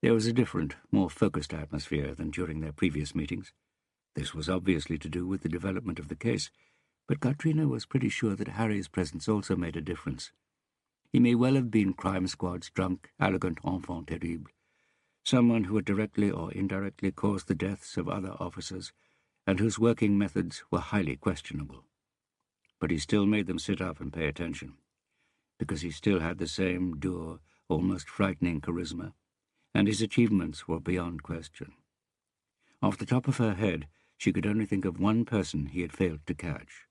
There was a different, more focused atmosphere than during their previous meetings. This was obviously to do with the development of the case, but Katrina was pretty sure that Harry's presence also made a difference. He may well have been Crime Squad's drunk, arrogant enfant terrible, someone who had directly or indirectly caused the deaths of other officers and whose working methods were highly questionable. But he still made them sit up and pay attention, because he still had the same dour, almost frightening charisma, and his achievements were beyond question. Off the top of her head, she could only think of one person he had failed to catch.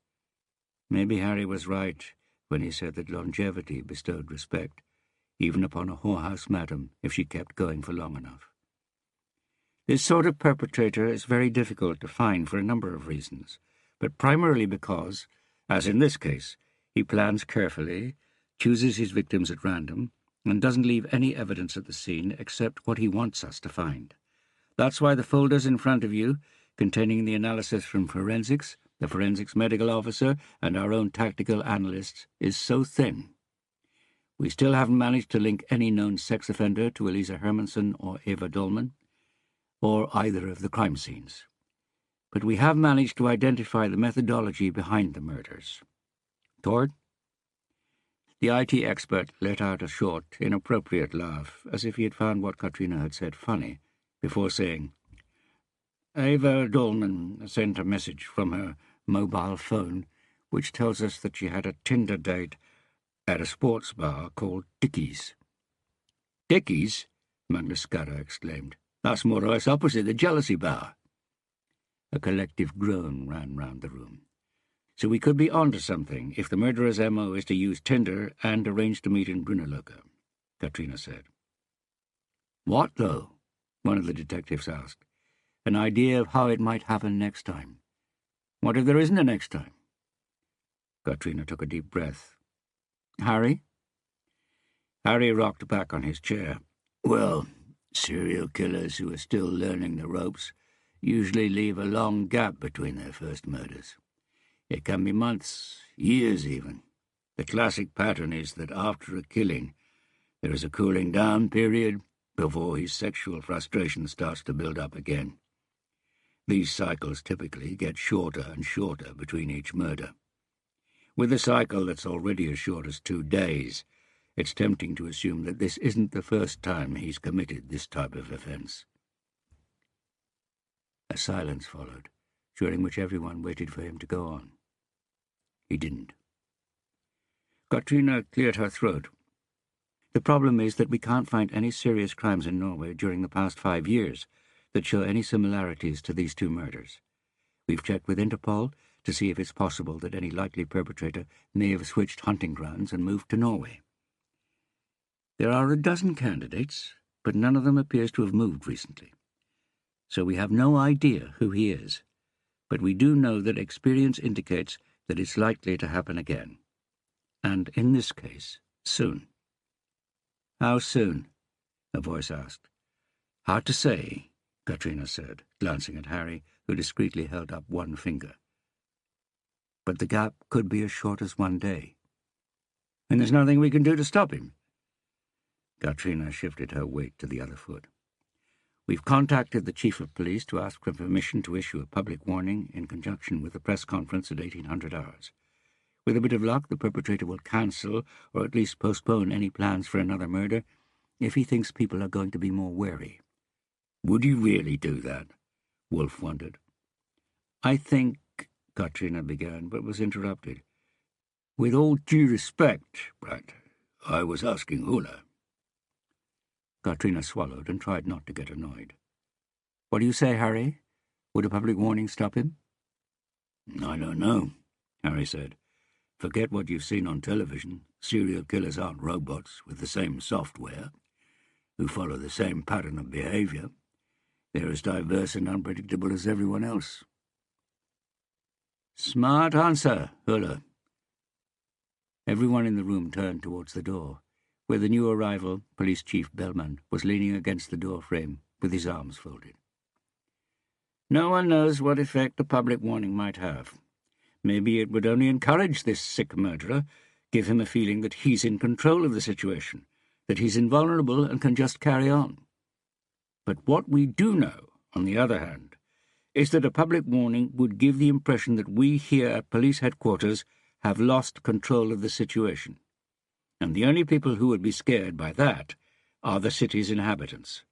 Maybe Harry was right when he said that longevity bestowed respect, even upon a whorehouse madam, if she kept going for long enough. This sort of perpetrator is very difficult to find for a number of reasons, but primarily because, as in this case, he plans carefully, chooses his victims at random, and doesn't leave any evidence at the scene except what he wants us to find. That's why the folders in front of you, containing the analysis from forensics, the forensics medical officer, and our own tactical analysts, is so thin. We still haven't managed to link any known sex offender to Elisa Hermanson or Eva Dolman, or either of the crime scenes. But we have managed to identify the methodology behind the murders. Tord? The IT expert let out a short, inappropriate laugh, as if he had found what Katrina had said funny, before saying, Eva Dolman sent a message from her mobile phone which tells us that she had a Tinder date at a sports bar called Dickie's. Dickie's? Mangascara exclaimed. That's more or less opposite the jealousy bar. A collective groan ran round the room. So we could be onto something if the murderer's MO is to use Tinder and arrange to meet in Brunelloca, Katrina said. What, though? One of the detectives asked. An idea of how it might happen next time. What if there isn't a next time? Katrina took a deep breath. Harry? Harry rocked back on his chair. Well, serial killers who are still learning the ropes usually leave a long gap between their first murders. It can be months, years even. The classic pattern is that after a killing, there is a cooling down period before his sexual frustration starts to build up again. These cycles typically get shorter and shorter between each murder. With a cycle that's already as short as 2 days, it's tempting to assume that this isn't the first time he's committed this type of offense. A silence followed, during which everyone waited for him to go on. He didn't. Katrina cleared her throat. The problem is that we can't find any serious crimes in Norway during the past 5 years that show any similarities to these 2 murders. We've checked with Interpol to see if it's possible that any likely perpetrator may have switched hunting grounds and moved to Norway. There are a dozen candidates, but none of them appears to have moved recently. So we have no idea who he is, but we do know that experience indicates that it's likely to happen again. And in this case, soon. How soon? A voice asked. Hard to say, Katrina said, glancing at Harry, who discreetly held up one finger. But the gap could be as short as 1 day. And there's nothing we can do to stop him. Katrina shifted her weight to the other foot. We've contacted the Chief of Police to ask for permission to issue a public warning in conjunction with the press conference at 1800 hours. With a bit of luck, the perpetrator will cancel or at least postpone any plans for another murder if he thinks people are going to be more wary. Would you really do that? Wolf wondered. I think, Katrina began, but was interrupted. With all due respect, Brad, I was asking Hula. Katrina swallowed and tried not to get annoyed. What do you say, Harry? Would a public warning stop him? I don't know, Harry said. Forget what you've seen on television. Serial killers aren't robots with the same software, who follow the same pattern of behavior. They're as diverse and unpredictable as everyone else. Smart answer, Hula. Everyone in the room turned towards the door, where the new arrival, Police Chief Bellman, was leaning against the door frame with his arms folded. No one knows what effect a public warning might have. Maybe it would only encourage this sick murderer, give him a feeling that he's in control of the situation, that he's invulnerable and can just carry on. But what we do know, on the other hand, is that a public warning would give the impression that we here at police headquarters have lost control of the situation. And the only people who would be scared by that are the city's inhabitants.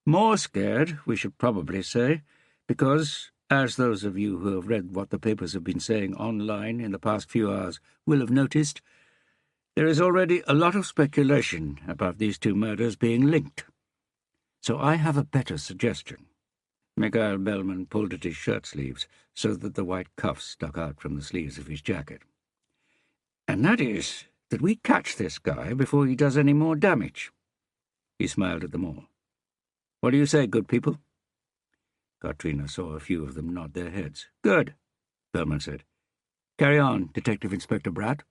More scared, we should probably say, because, as those of you who have read what the papers have been saying online in the past few hours will have noticed, there is already a lot of speculation about these two murders being linked. So I have a better suggestion. Mikhail Bellman pulled at his shirt sleeves so that the white cuffs stuck out from the sleeves of his jacket. And that is that we catch this guy before he does any more damage. He smiled at them all. What do you say, good people? Katrina saw a few of them nod their heads. Good, Bellman said. Carry on, Detective Inspector Bratt.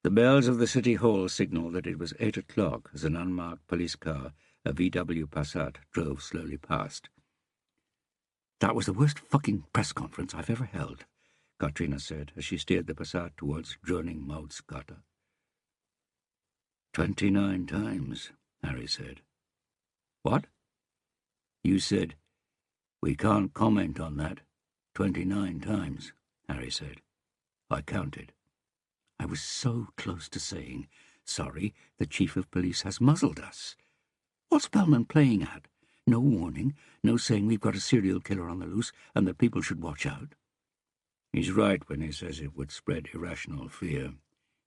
The bells of the City Hall signalled that it was 8 o'clock as an unmarked police car, a VW Passat, drove slowly past. That was the worst fucking press conference I've ever held, Katrina said as she steered the Passat towards droning Maudskata. 29 times, Harry said. What? You said, we can't comment on that. 29 times, Harry said. I counted. I was so close to saying, sorry, the Chief of Police has muzzled us. What's Bellman playing at? No warning, no saying we've got a serial killer on the loose and that people should watch out. He's right when he says it would spread irrational fear.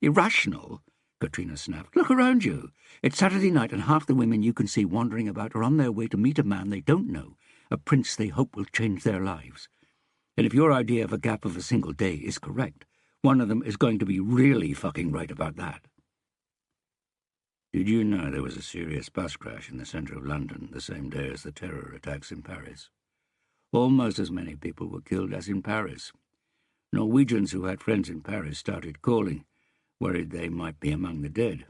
Irrational? Katrina snapped. Look around you. It's Saturday night and half the women you can see wandering about are on their way to meet a man they don't know, a prince they hope will change their lives. And if your idea of a gap of a single day is correct, one of them is going to be really fucking right about that. Did you know there was a serious bus crash in the centre of London the same day as the terror attacks in Paris? Almost as many people were killed as in Paris. Norwegians who had friends in Paris started calling, worried they might be among the dead,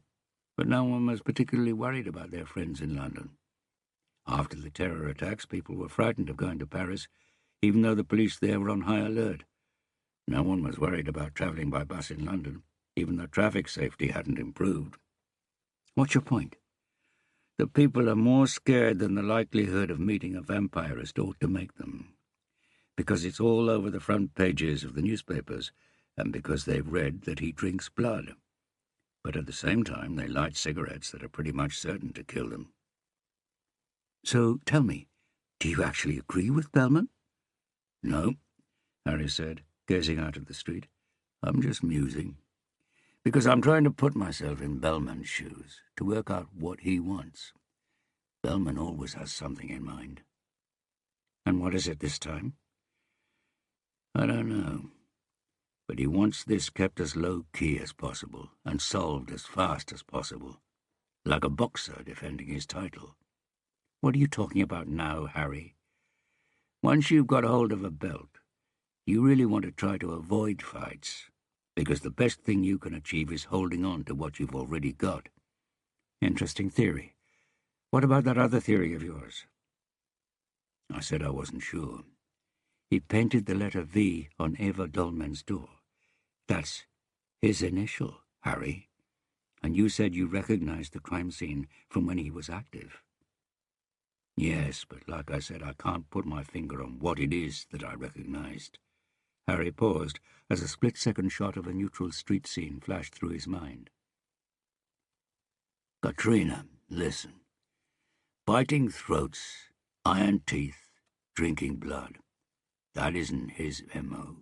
but no one was particularly worried about their friends in London. After the terror attacks, people were frightened of going to Paris, even though the police there were on high alert. No one was worried about travelling by bus in London, even though traffic safety hadn't improved. What's your point? The people are more scared than the likelihood of meeting a vampirist ought to make them, because it's all over the front pages of the newspapers, and because they've read that he drinks blood. But at the same time, they light cigarettes that are pretty much certain to kill them. So tell me, do you actually agree with Bellman? No, Harry said, gazing out at the street. I'm just musing. Because I'm trying to put myself in Bellman's shoes, to work out what he wants. Bellman always has something in mind. And what is it this time? I don't know. But he wants this kept as low-key as possible and solved as fast as possible, like a boxer defending his title. What are you talking about now, Harry? Once you've got hold of a belt, you really want to try to avoid fights, because the best thing you can achieve is holding on to what you've already got. Interesting theory. What about that other theory of yours? I said I wasn't sure. He painted the letter V on Eva Dolmen's door. That's his initial, Harry. And you said you recognized the crime scene from when he was active. Yes, but like I said, I can't put my finger on what it is that I recognized. Harry paused as a split-second shot of a neutral street scene flashed through his mind. Katrina, listen. Biting throats Iron teeth, drinking blood. That isn't his M.O.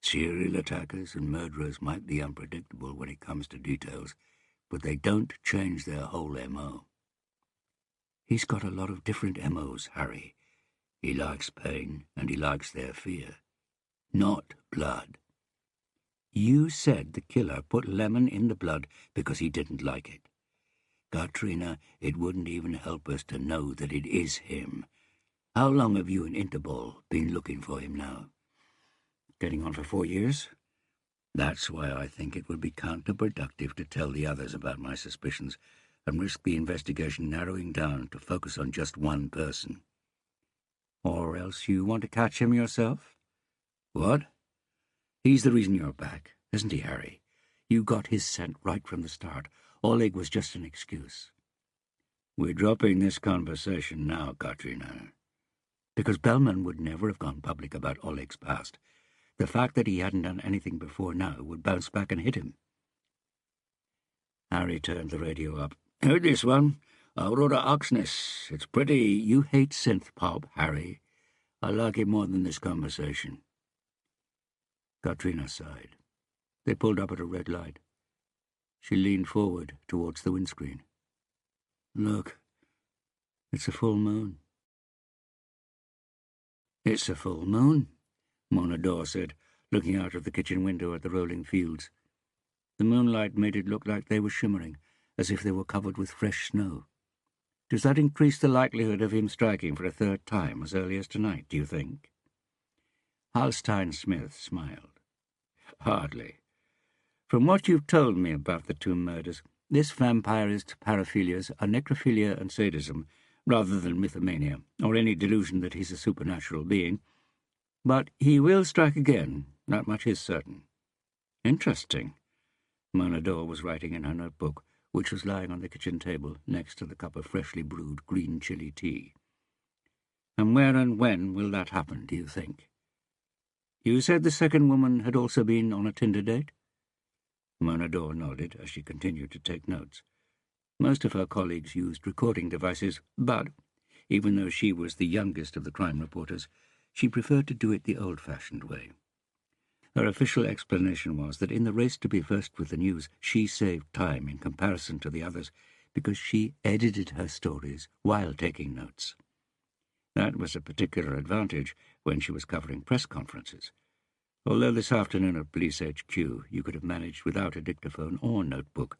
Serial attackers and murderers might be unpredictable when it comes to details, but they don't change their whole M.O. He's got a lot of different M.O.s, Harry. He likes pain, and he likes their fear. Not blood. You said the killer put lemon in the blood because he didn't like it. Katrina, it wouldn't even help us to know that it is him. How long have you and Interpol been looking for him now? Getting on for 4 years. That's why I think it would be counterproductive to tell the others about my suspicions and risk the investigation narrowing down to focus on just one person. Or else you want to catch him yourself? What? He's the reason you're back, isn't he, Harry? You got his scent right from the start. Oleg was just an excuse. We're dropping this conversation now, Katrina. Because Bellman would never have gone public about Oleg's past. The fact that he hadn't done anything before now would bounce back and hit him. Harry turned the radio up. Heard this one? Aurora Oxness. It's pretty. You hate synth pop, Harry. I like it more than this conversation. Katrina sighed. They pulled up at a red light. She leaned forward towards the windscreen. Look, it's a full moon. It's a full moon, Mona Dore said, looking out of the kitchen window at the rolling fields. The moonlight made it look like they were shimmering, as if they were covered with fresh snow. Does that increase the likelihood of him striking for a third time as early as tonight, do you think? Halstein Smith smiled. Hardly. From what you've told me about the two murders, this vampirist's paraphilias are necrophilia and sadism, rather than mythomania, or any delusion that he's a supernatural being. But he will strike again, that much is certain. Interesting. Mona Dore was writing in her notebook, which was lying on the kitchen table next to the cup of freshly brewed green chili tea. And where and when will that happen, do you think? You said the second woman had also been on a Tinder date? Mona Dore nodded as she continued to take notes. Most of her colleagues used recording devices, but, even though she was the youngest of the crime reporters, she preferred to do it the old-fashioned way. Her official explanation was that in the race to be first with the news, she saved time in comparison to the others because she edited her stories while taking notes. That was a particular advantage when she was covering press conferences, although this afternoon at Police HQ you could have managed without a dictaphone or notebook.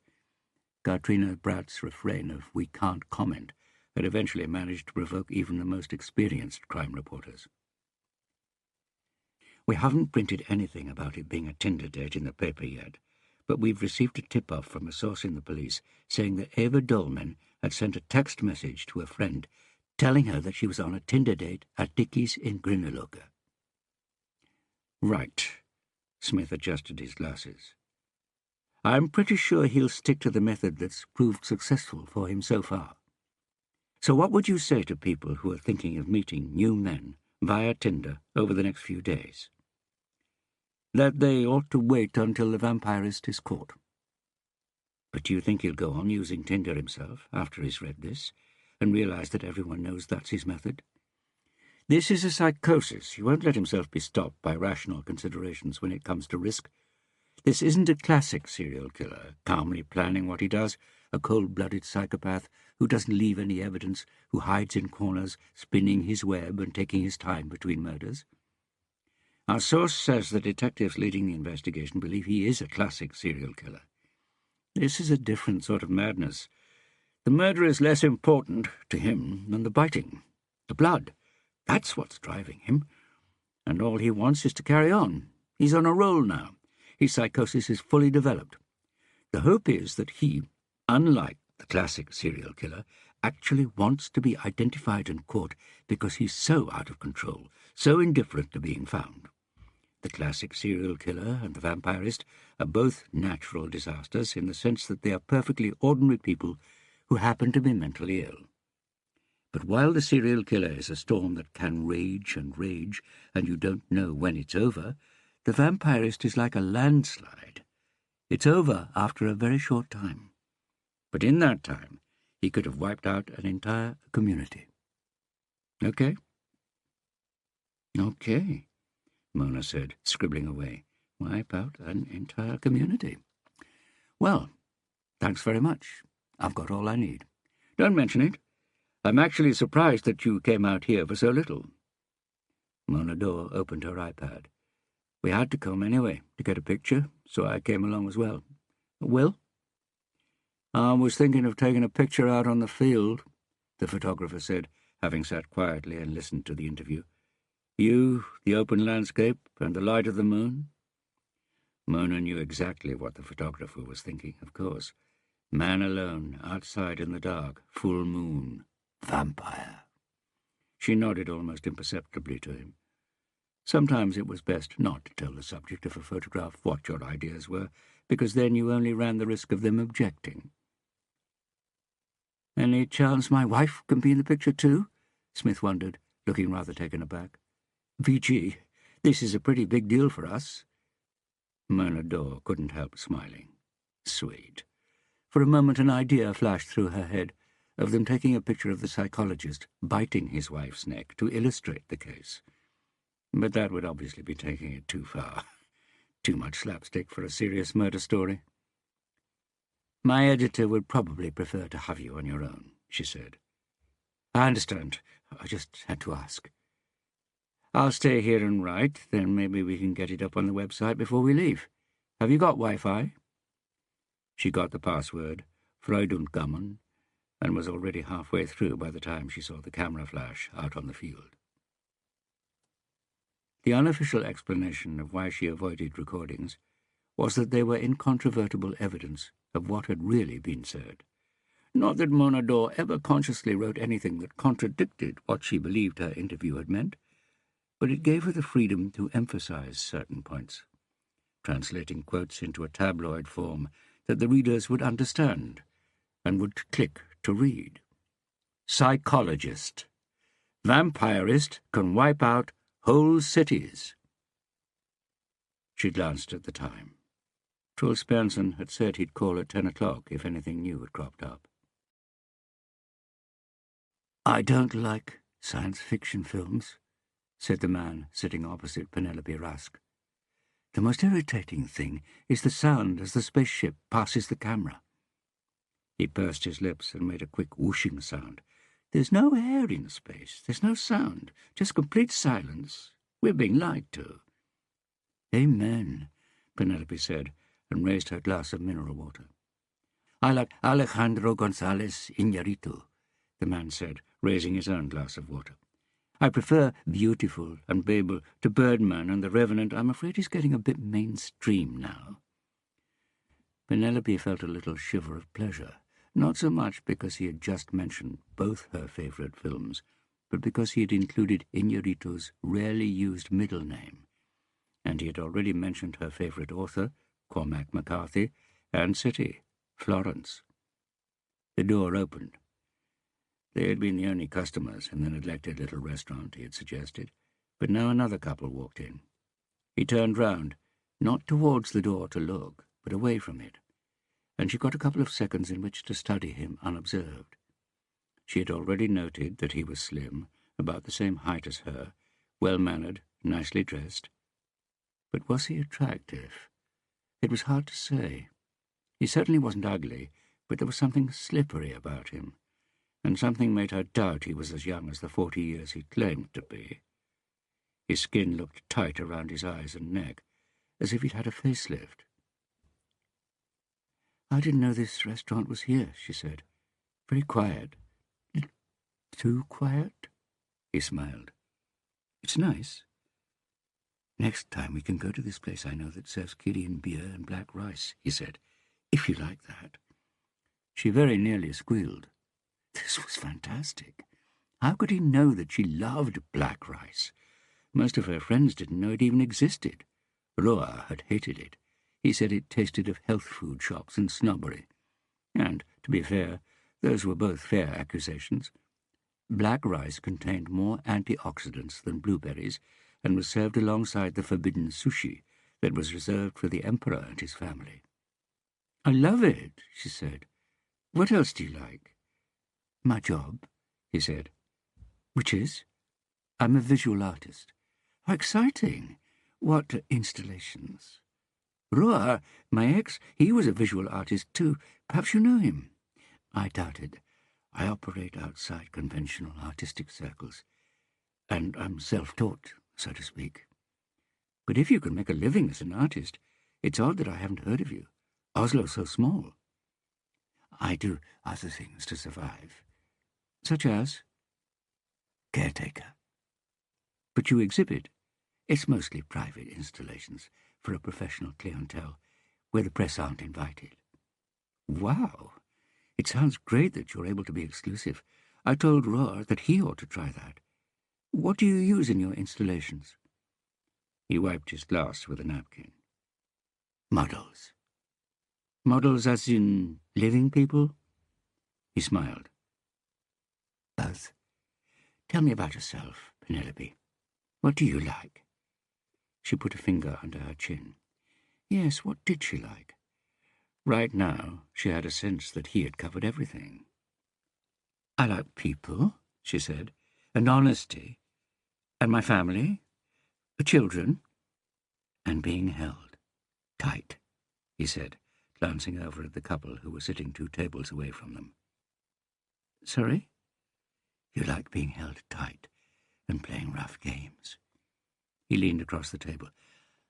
Katrina Bratt's refrain of "we can't comment" had eventually managed to provoke even the most experienced crime reporters. We haven't printed anything about it being a Tinder date in the paper yet, but we've received a tip-off from a source in the police saying that Eva Dolmen had sent a text message to a friend telling her that she was on a Tinder date at Dickie's in Grinneloke. Right. Smith adjusted his glasses. I'm pretty sure he'll stick to the method that's proved successful for him so far. So what would you say to people who are thinking of meeting new men via Tinder over the next few days? That they ought to wait until the vampirist is caught. But do you think he'll go on using Tinder himself after he's read this and realize that everyone knows that's his method? This is a psychosis. He won't let himself be stopped by rational considerations when it comes to risk. This isn't a classic serial killer, calmly planning what he does, a cold-blooded psychopath who doesn't leave any evidence, who hides in corners, spinning his web and taking his time between murders. Our source says the detectives leading the investigation believe he is a classic serial killer. This is a different sort of madness. The murder is less important to him than the biting, the blood. That's what's driving him. And all he wants is to carry on. He's on a roll now. His psychosis is fully developed. The hope is that he, unlike the classic serial killer, actually wants to be identified and caught because he's so out of control, so indifferent to being found. The classic serial killer and the vampirist are both natural disasters in the sense that they are perfectly ordinary people who happen to be mentally ill. But while the serial killer is a storm that can rage and you don't know when it's over, the vampirist is like a landslide. It's over after a very short time. But in that time, he could have wiped out an entire community. Okay. Okay, Mona said, scribbling away. Wipe out an entire community. Well, thanks very much. I've got all I need. Don't mention it. I'm actually surprised that you came out here for so little. Mona Dore opened her iPad. We had to come anyway, to get a picture, so I came along as well. Will? I was thinking of taking a picture out on the field, the photographer said, having sat quietly and listened to the interview. You, the open landscape, and the light of the moon? Mona knew exactly what the photographer was thinking, of course. Man alone, outside in the dark, full moon, vampire. She nodded almost imperceptibly to him. Sometimes it was best not to tell the subject of a photograph what your ideas were, because then you only ran the risk of them objecting. Any chance my wife can be in the picture too? Smith wondered, looking rather taken aback. VG, this is a pretty big deal for us. Mona Dore couldn't help smiling. Sweet. For a moment an idea flashed through her head of them taking a picture of the psychologist biting his wife's neck to illustrate the case. But that would obviously be taking it too far. Too much slapstick for a serious murder story. My editor would probably prefer to have you on your own, she said. I understand. I just had to ask. I'll stay here and write, then maybe we can get it up on the website before we leave. Have you got Wi-Fi? She got the password, Freudundgammen, and was already halfway through by the time she saw the camera flash out on the field. The unofficial explanation of why she avoided recordings was that they were incontrovertible evidence of what had really been said. Not that Mona Dore ever consciously wrote anything that contradicted what she believed her interview had meant, but it gave her the freedom to emphasize certain points, translating quotes into a tabloid form that the readers would understand and would click to read. Psychologist. Vampirist can wipe out whole cities. She glanced at the time. Truls Berntsen had said he'd call at 10 o'clock if anything new had cropped up. I don't like science fiction films, said the man sitting opposite Penelope Rusk. The most irritating thing is the sound as the spaceship passes the camera. He pursed his lips and made a quick whooshing sound. There's no air in space. There's no sound. Just complete silence. We're being lied to. Amen, Penelope said, and raised her glass of mineral water. I like Alejandro González Iñárritu, the man said, raising his own glass of water. I prefer Beautiful and Babel to Birdman and The Revenant. I'm afraid he's getting a bit mainstream now. Penelope felt a little shiver of pleasure, not so much because he had just mentioned both her favourite films, but because he had included Iñárritu's rarely used middle name, and he had already mentioned her favourite author, Cormac McCarthy, and city, Florence. The door opened. They had been the only customers in the neglected little restaurant he had suggested, but now another couple walked in. He turned round, not towards the door to look, but away from it, and she got a couple of seconds in which to study him unobserved. She had already noted that he was slim, about the same height as her, well-mannered, nicely dressed. But was he attractive? It was hard to say. He certainly wasn't ugly, but there was something slippery about him, and something made her doubt he was as young as the 40 years he claimed to be. His skin looked tight around his eyes and neck, as if he'd had a facelift. I didn't know this restaurant was here, she said. Very quiet. Too quiet? He smiled. It's nice. Next time we can go to this place I know that serves Kyrian beer and black rice, he said, if you like that. She very nearly squealed. This was fantastic. How could he know that she loved black rice? Most of her friends didn't know it even existed. Roa had hated it. He said it tasted of health food shops and snobbery. And, to be fair, those were both fair accusations. Black rice contained more antioxidants than blueberries and was served alongside the forbidden sushi that was reserved for the emperor and his family. I love it, she said. What else do you like? My job, he said. Which is? I'm a visual artist. How exciting! What installations? Roar, my ex, he was a visual artist too. Perhaps you know him. I doubt it. I operate outside conventional artistic circles, and I'm self-taught, so to speak. But if you can make a living as an artist, it's odd that I haven't heard of you. Oslo's so small. I do other things to survive. Such as? Caretaker. But you exhibit. It's mostly private installations for a professional clientele where the press aren't invited. Wow! It sounds great that you're able to be exclusive. I told Roar that he ought to try that. What do you use in your installations? He wiped his glass with a napkin. Models. Models as in living people? He smiled. Both. Tell me about yourself, Penelope. What do you like? She put a finger under her chin. Yes, what did she like? Right now, she had a sense that he had covered everything. I like people, she said, and honesty, and my family, the children, and being held tight, he said, glancing over at the couple who were sitting 2 tables away from them. Sorry? You like being held tight and playing rough games. He leaned across the table.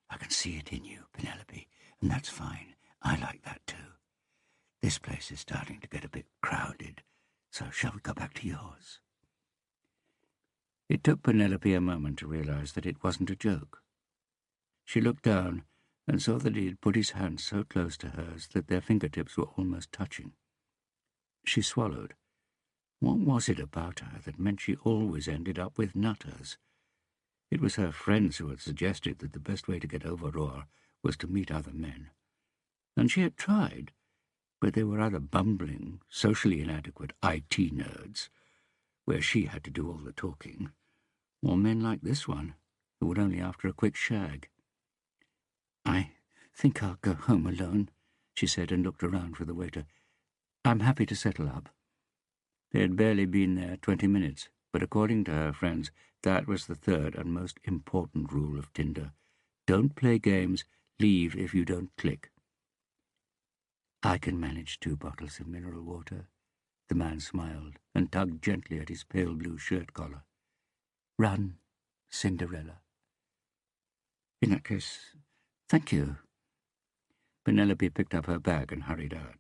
I can see it in you, Penelope, and that's fine. I like that too. This place is starting to get a bit crowded, so shall we go back to yours? It took Penelope a moment to realize that it wasn't a joke. She looked down and saw that he had put his hands so close to hers that their fingertips were almost touching. She swallowed. What was it about her that meant she always ended up with nutters? It was her friends who had suggested that the best way to get over Roar was to meet other men. And she had tried, but they were either bumbling, socially inadequate IT nerds, where she had to do all the talking, or men like this one, who were only after a quick shag. I think I'll go home alone, she said, and looked around for the waiter. I'm happy to settle up. They had barely been there 20 minutes, but according to her friends, that was the third and most important rule of Tinder. Don't play games, leave if you don't click. I can manage 2 bottles of mineral water. The man smiled and tugged gently at his pale blue shirt collar. Run, Cinderella. In that case, thank you. Penelope picked up her bag and hurried out.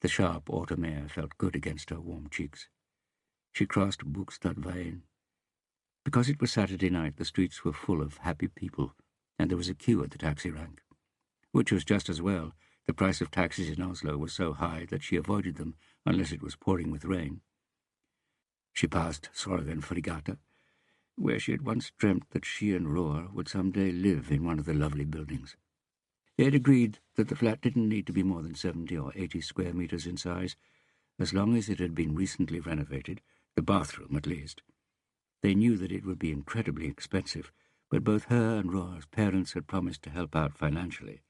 The sharp autumn air felt good against her warm cheeks. She crossed Buxtehude. Because it was Saturday night, the streets were full of happy people, and there was a queue at the taxi rank, which was just as well. The price of taxis in Oslo was so high that she avoided them unless it was pouring with rain. She passed Sorgen Frigata, where she had once dreamt that she and Roar would someday live in one of the lovely buildings. They had agreed that the flat didn't need to be more than 70 or 80 square meters in size, as long as it had been recently renovated, the bathroom at least. They knew that it would be incredibly expensive, but both her and Roar's parents had promised to help out financially,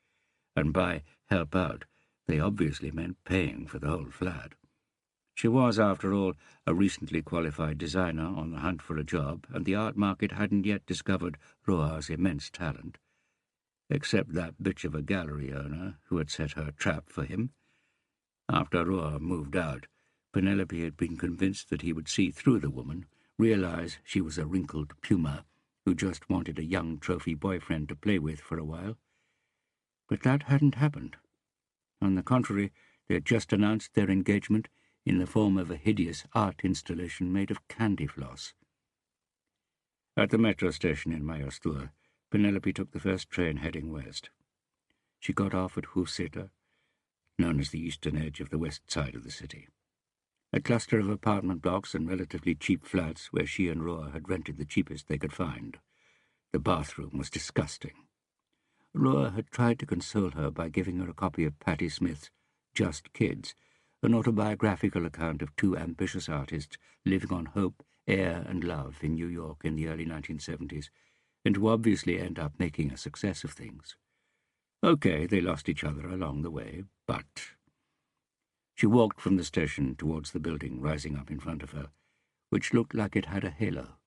and by help out, they obviously meant paying for the whole flat. She was, after all, a recently qualified designer on the hunt for a job, and the art market hadn't yet discovered Roar's immense talent, except that bitch of a gallery owner who had set her trap for him. After Roar moved out, Penelope had been convinced that he would see through the woman, realize she was a wrinkled puma who just wanted a young trophy boyfriend to play with for a while. But that hadn't happened. On the contrary, they had just announced their engagement in the form of a hideous art installation made of candy floss. At the metro station in Majorstuen, Penelope took the first train heading west. She got off at Husita, known as the eastern edge of the west side of the city, a cluster of apartment blocks and relatively cheap flats where she and Roar had rented the cheapest they could find. The bathroom was disgusting. Roar had tried to console her by giving her a copy of Patti Smith's Just Kids, an autobiographical account of 2 ambitious artists living on hope, air, and love in New York in the early 1970s, and who obviously end up making a success of things. Okay, they lost each other along the way, but... She walked from the station towards the building rising up in front of her, which looked like it had a halo.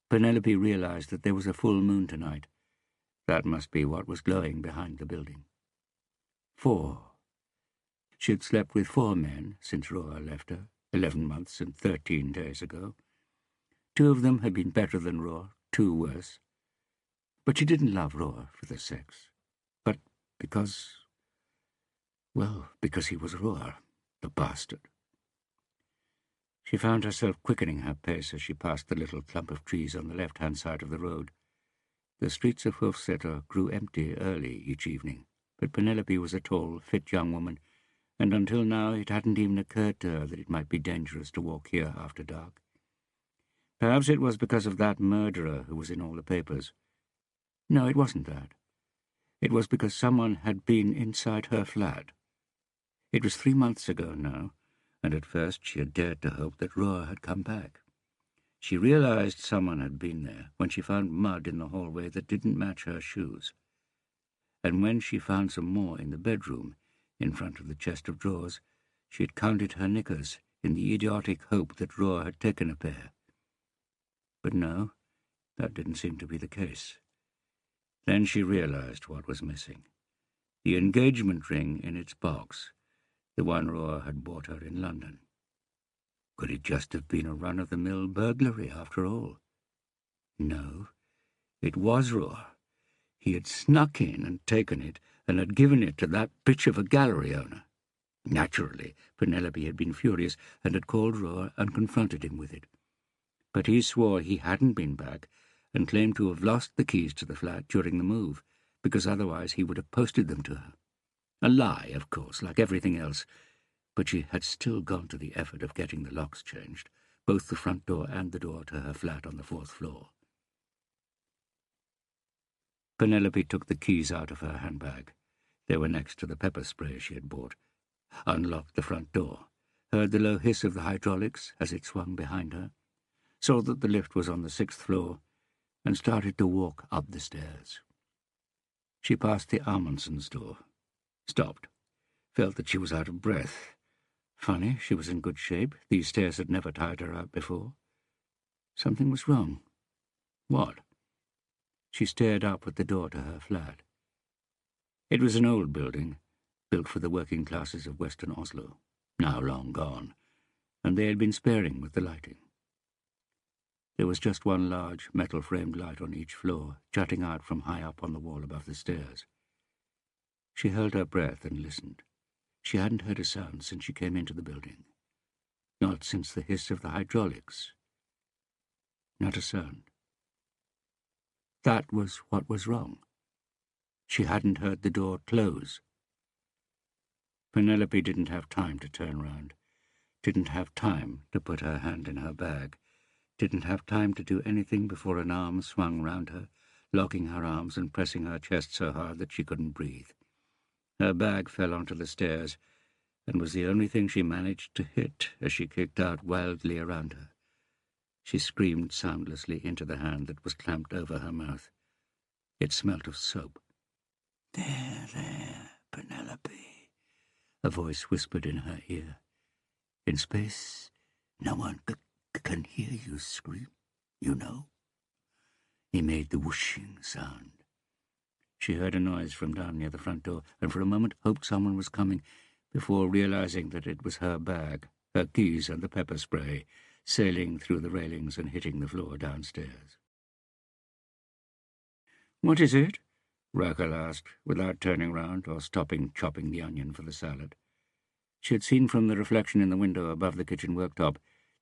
Penelope realized that there was a full moon tonight. That must be what was glowing behind the building. 4. She had slept with 4 men since Roar left her, 11 months and 13 days ago. 2 of them had been better than Roar, 2 worse. But she didn't love Roar for the sex, but because he was Roar, the bastard. She found herself quickening her pace as she passed the little clump of trees on the left-hand side of the road. The streets of Hofstetter grew empty early each evening, but Penelope was a tall, fit young woman, and until now it hadn't even occurred to her that it might be dangerous to walk here after dark. Perhaps it was because of that murderer who was in all the papers. No, it wasn't that. It was because someone had been inside her flat. It was 3 months ago now, and at first she had dared to hope that Roar had come back. She realized someone had been there when she found mud in the hallway that didn't match her shoes. And when she found some more in the bedroom, in front of the chest of drawers, she had counted her knickers in the idiotic hope that Roar had taken a pair. But no, that didn't seem to be the case. Then she realized what was missing. The engagement ring in its box, the one Roar had bought her in London. Could it just have been a run-of-the-mill burglary after all? No, it was Roar. He had snuck in and taken it, and had given it to that bitch of a gallery owner. Naturally, Penelope had been furious and had called Roar and confronted him with it. But he swore he hadn't been back and claimed to have lost the keys to the flat during the move, because otherwise he would have posted them to her. A lie, of course, like everything else, but she had still gone to the effort of getting the locks changed, both the front door and the door to her flat on the 4th floor. Penelope took the keys out of her handbag. They were next to the pepper spray she had bought. Unlocked the front door, heard the low hiss of the hydraulics as it swung behind her, saw that the lift was on the 6th floor, and started to walk up the stairs. She passed the Amundsen's door, stopped, felt that she was out of breath. Funny, she was in good shape. These stairs had never tired her out before. Something was wrong. What? She stared up at the door to her flat. It was an old building, built for the working classes of Western Oslo, now long gone, and they had been sparing with the lighting. There was just one large metal-framed light on each floor, jutting out from high up on the wall above the stairs. She held her breath and listened. She hadn't heard a sound since she came into the building. Not since the hiss of the hydraulics. Not a sound. That was what was wrong. She hadn't heard the door close. Penelope didn't have time to turn round, didn't have time to put her hand in her bag, didn't have time to do anything before an arm swung round her, locking her arms and pressing her chest so hard that she couldn't breathe. Her bag fell onto the stairs and was the only thing she managed to hit as she kicked out wildly around her. She screamed soundlessly into the hand that was clamped over her mouth. It smelt of soap. There, Penelope," a voice whispered in her ear. "In space, no one can hear you scream, you know." He made the whooshing sound. She heard a noise from down near the front door, and for a moment hoped someone was coming, before realizing that it was her bag, her keys and the pepper spray, sailing through the railings and hitting the floor downstairs. "What is it?" Raquel asked, without turning round or stopping chopping the onion for the salad. She had seen from the reflection in the window above the kitchen worktop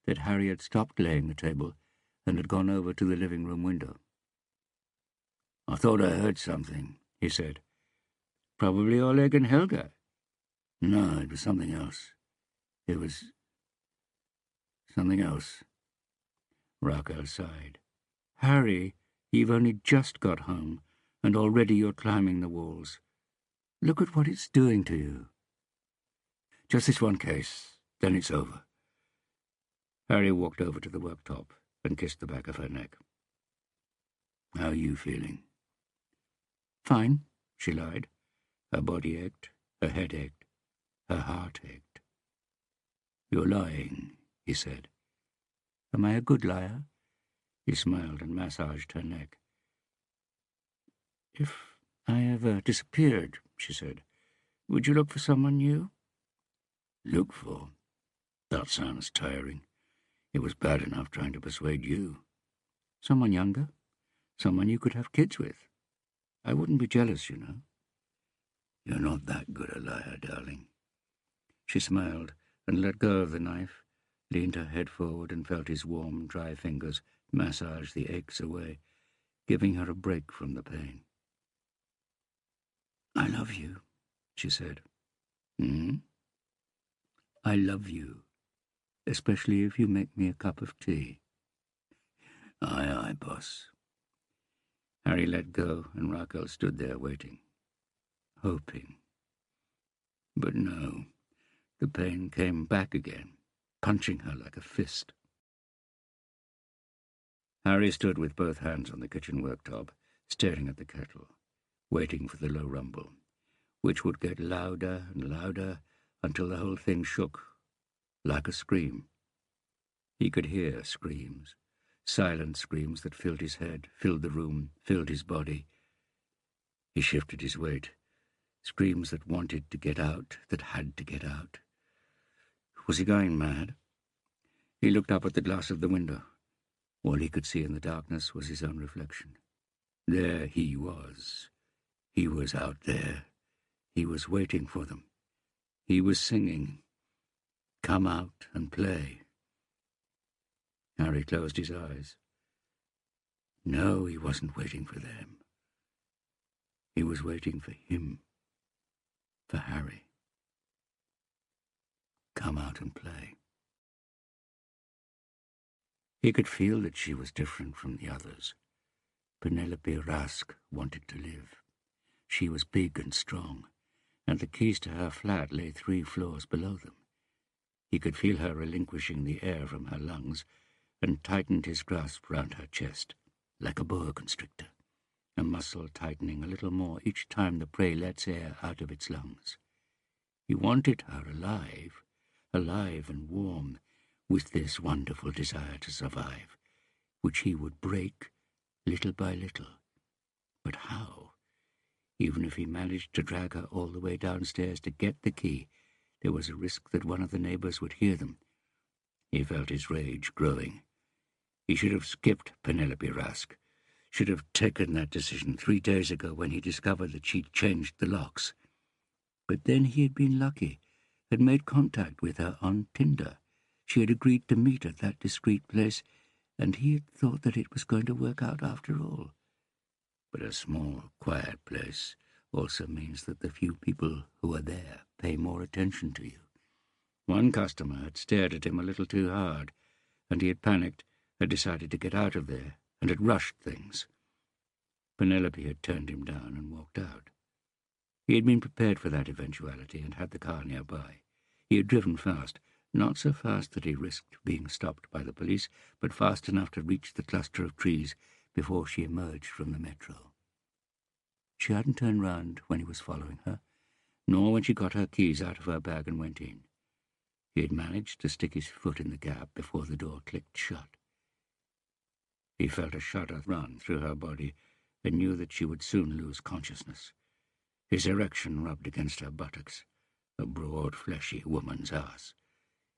that Harry had stopped laying the table and had gone over to the living-room window. "I thought I heard something," he said. "Probably Oleg and Helga." "No, it was something else. It was something else." Raquel sighed. "Harry, you've only just got home, and already you're climbing the walls. Look at what it's doing to you." "Just this one case, then it's over." Harry walked over to the worktop and kissed the back of her neck. "How are you feeling?" "Fine," she lied. Her body ached, her head ached, her heart ached. "You're lying," he said. Am I a good liar?" He smiled and massaged her neck. "If I ever disappeared," she said, "would you look for someone new?" "Look for? That sounds tiring. It was bad enough trying to persuade you." "Someone younger. Someone you could have kids with. I wouldn't be jealous, you know." "You're not that good a liar, darling." She smiled and let go of the knife, leaned her head forward and felt his warm, dry fingers massage the aches away, giving her a break from the pain. "I love you," she said. "Hmm? I love you, especially if you make me a cup of tea." "Aye, aye, boss." Harry let go, and Raquel stood there waiting, hoping. But no, the pain came back again, punching her like a fist. Harry stood with both hands on the kitchen worktop, staring at the kettle, waiting for the low rumble, which would get louder and louder until the whole thing shook, like a scream. He could hear screams, silent screams that filled his head, filled the room, filled his body. He shifted his weight, screams that wanted to get out, that had to get out. Was he going mad? He looked up at the glass of the window. All he could see in the darkness was his own reflection. There he was. He was out there. He was waiting for them. He was singing, "Come out and play." Harry closed his eyes. No, he wasn't waiting for them. He was waiting for him, for Harry. Come out and play. He could feel that she was different from the others. Penelope Rask wanted to live. She was big and strong, and the keys to her flat lay 3 floors below them. He could feel her relinquishing the air from her lungs and tightened his grasp round her chest, like a boa constrictor, a muscle tightening a little more each time the prey lets air out of its lungs. He wanted her alive, alive and warm, with this wonderful desire to survive, which he would break little by little. But how? Even if he managed to drag her all the way downstairs to get the key, there was a risk that one of the neighbors would hear them. He felt his rage growing. He should have skipped Penelope Rask, should have taken that decision 3 days ago when he discovered that she'd changed the locks. But then he had been lucky, had made contact with her on Tinder. She had agreed to meet at that discreet place, and he had thought that it was going to work out after all. But a small, quiet place also means that the few people who are there pay more attention to you. One customer had stared at him a little too hard, and he had panicked, had decided to get out of there, and had rushed things. Penelope had turned him down and walked out. He had been prepared for that eventuality and had the car nearby. He had driven fast, not so fast that he risked being stopped by the police, but fast enough to reach the cluster of trees before she emerged from the metro. She hadn't turned round when he was following her, nor when she got her keys out of her bag and went in. He had managed to stick his foot in the gap before the door clicked shut. He felt a shudder run through her body and knew that she would soon lose consciousness. His erection rubbed against her buttocks, a broad, fleshy woman's ass.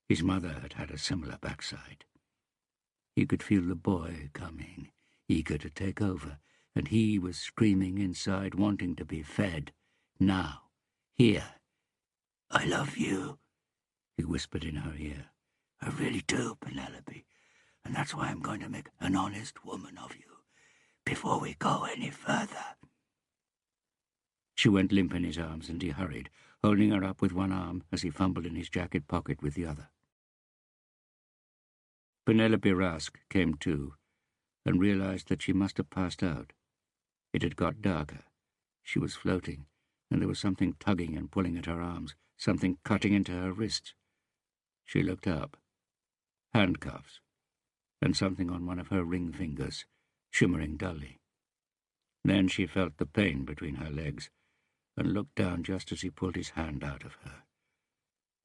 His mother had had a similar backside. He could feel the boy coming, eager to take over, and he was screaming inside, wanting to be fed. Now, here. "I love you," he whispered in her ear. "I really do, Penelope, and that's why I'm going to make an honest woman of you, before we go any further." She went limp in his arms, and he hurried, holding her up with one arm as he fumbled in his jacket pocket with the other. Penelope Rask came to, and realized that she must have passed out. It had got darker. She was floating, and there was something tugging and pulling at her arms, something cutting into her wrists. She looked up. Handcuffs, and something on one of her ring fingers, shimmering dully. Then she felt the pain between her legs, and looked down just as he pulled his hand out of her.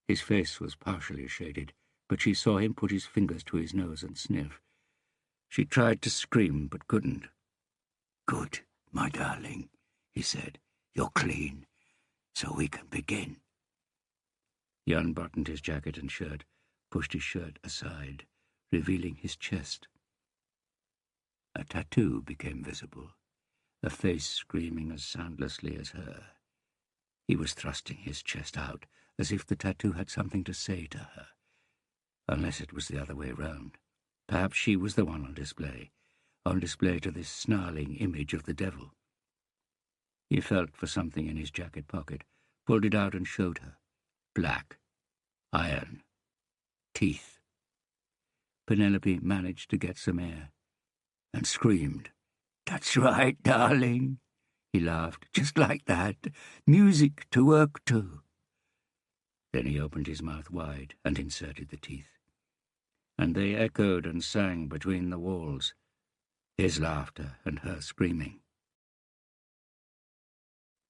His face was partially shaded, but she saw him put his fingers to his nose and sniff. She tried to scream, but couldn't. "Good, my darling," he said. "You're clean, so we can begin." He unbuttoned his jacket and shirt, pushed his shirt aside, revealing his chest. A tattoo became visible, a face screaming as soundlessly as her. He was thrusting his chest out, as if the tattoo had something to say to her. Unless it was the other way round. Perhaps she was the one on display to this snarling image of the devil. He felt for something in his jacket pocket, pulled it out and showed her. Black. Iron. Teeth. Penelope managed to get some air, and screamed. "That's right, darling," he laughed. "Just like that. Music to work to." Then he opened his mouth wide and inserted the teeth. And they echoed and sang between the walls, his laughter and her screaming.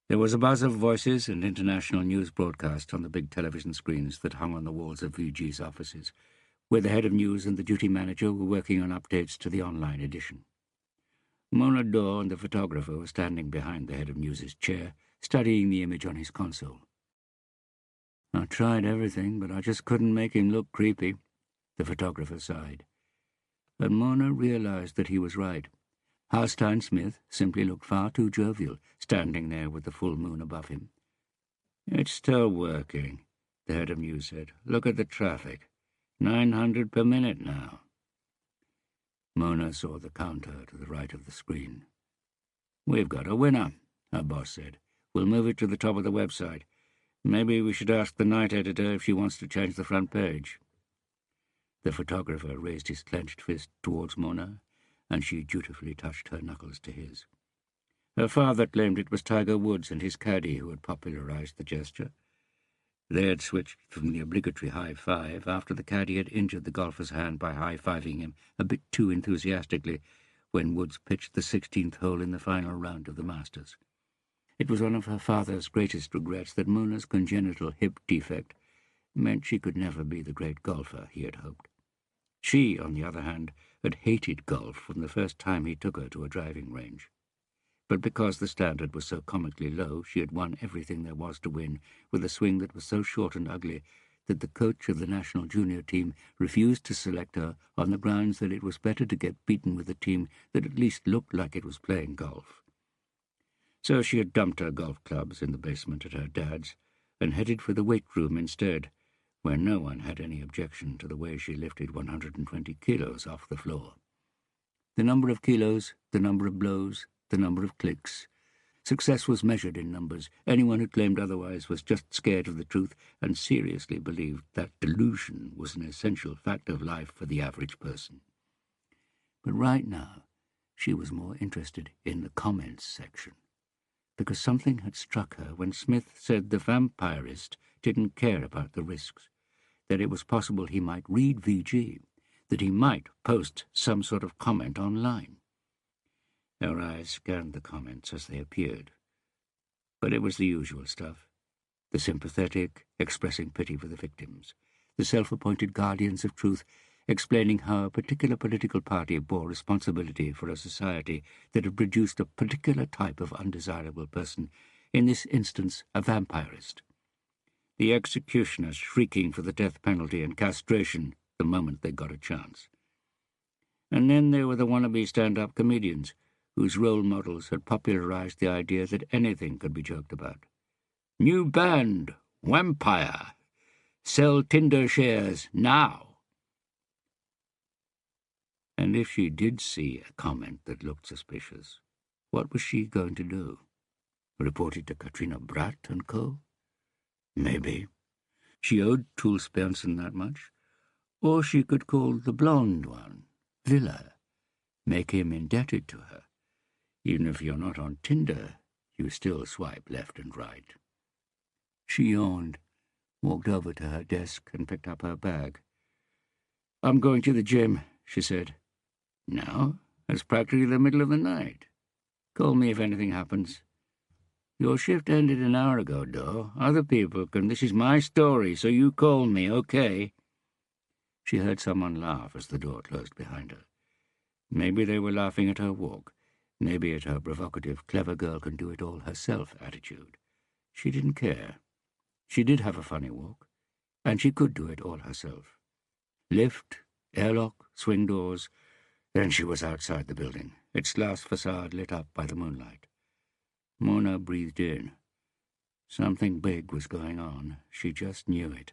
There was a buzz of voices and international news broadcast on the big television screens that hung on the walls of VG's offices, where the head of news and the duty manager were working on updates to the online edition. Mona Dore and the photographer were standing behind the head of news's chair, studying the image on his console. "I tried everything, but I just couldn't make him look creepy," the photographer sighed. But Mona realized that he was right. Halstein Smith simply looked far too jovial, standing there with the full moon above him. "It's still working," the head of news said. "Look at the traffic. 900 per minute now." Mona saw the counter to the right of the screen. "We've got a winner," her boss said. "We'll move it to the top of the website. Maybe we should ask the night editor if she wants to change the front page." The photographer raised his clenched fist towards Mona, and she dutifully touched her knuckles to his. Her father claimed it was Tiger Woods and his caddy who had popularized the gesture. They had switched from the obligatory high-five after the caddy had injured the golfer's hand by high-fiving him a bit too enthusiastically when Woods pitched the 16th hole in the final round of the Masters. It was one of her father's greatest regrets that Mona's congenital hip defect meant she could never be the great golfer he had hoped. She, on the other hand, had hated golf from the first time he took her to a driving range. But because the standard was so comically low, she had won everything there was to win with a swing that was so short and ugly that the coach of the national junior team refused to select her on the grounds that it was better to get beaten with a team that at least looked like it was playing golf. So she had dumped her golf clubs in the basement at her dad's and headed for the weight room instead, where no one had any objection to the way she lifted 120 kilos off the floor. The number of kilos, the number of blows, the number of clicks. Success was measured in numbers. Anyone who claimed otherwise was just scared of the truth and seriously believed that delusion was an essential fact of life for the average person. But right now, she was more interested in the comments section, because something had struck her when Smith said the vampirist didn't care about the risks, that it was possible he might read VG, that he might post some sort of comment online. Her eyes scanned the comments as they appeared. But it was the usual stuff. The sympathetic, expressing pity for the victims. The self-appointed guardians of truth, explaining how a particular political party bore responsibility for a society that had produced a particular type of undesirable person, in this instance a vampirist. The executioners shrieking for the death penalty and castration the moment they got a chance. And then there were the wannabe stand-up comedians, whose role models had popularized the idea that anything could be joked about. New band, Vampire. Sell Tinder shares now. And if she did see a comment that looked suspicious, what was she going to do? Report it to Katrina Bratt and co.? Maybe. She owed Truls Bernsen that much. Or she could call the blonde one, Villa, make him indebted to her. Even if you're not on Tinder, you still swipe left and right. She yawned, walked over to her desk and picked up her bag. "I'm going to the gym," she said. "Now? It's practically the middle of the night. Call me if anything happens." "Your shift ended an hour ago, Dore. Other people can. This is my story, so you call me, okay?" She heard someone laugh as the door closed behind her. Maybe they were laughing at her walk, maybe at her provocative, clever girl can do it all herself attitude. She didn't care. She did have a funny walk, and she could do it all herself. Lift, airlock, swing doors. Then she was outside the building, its glass facade lit up by the moonlight. Mona breathed in. Something big was going on. She just knew it.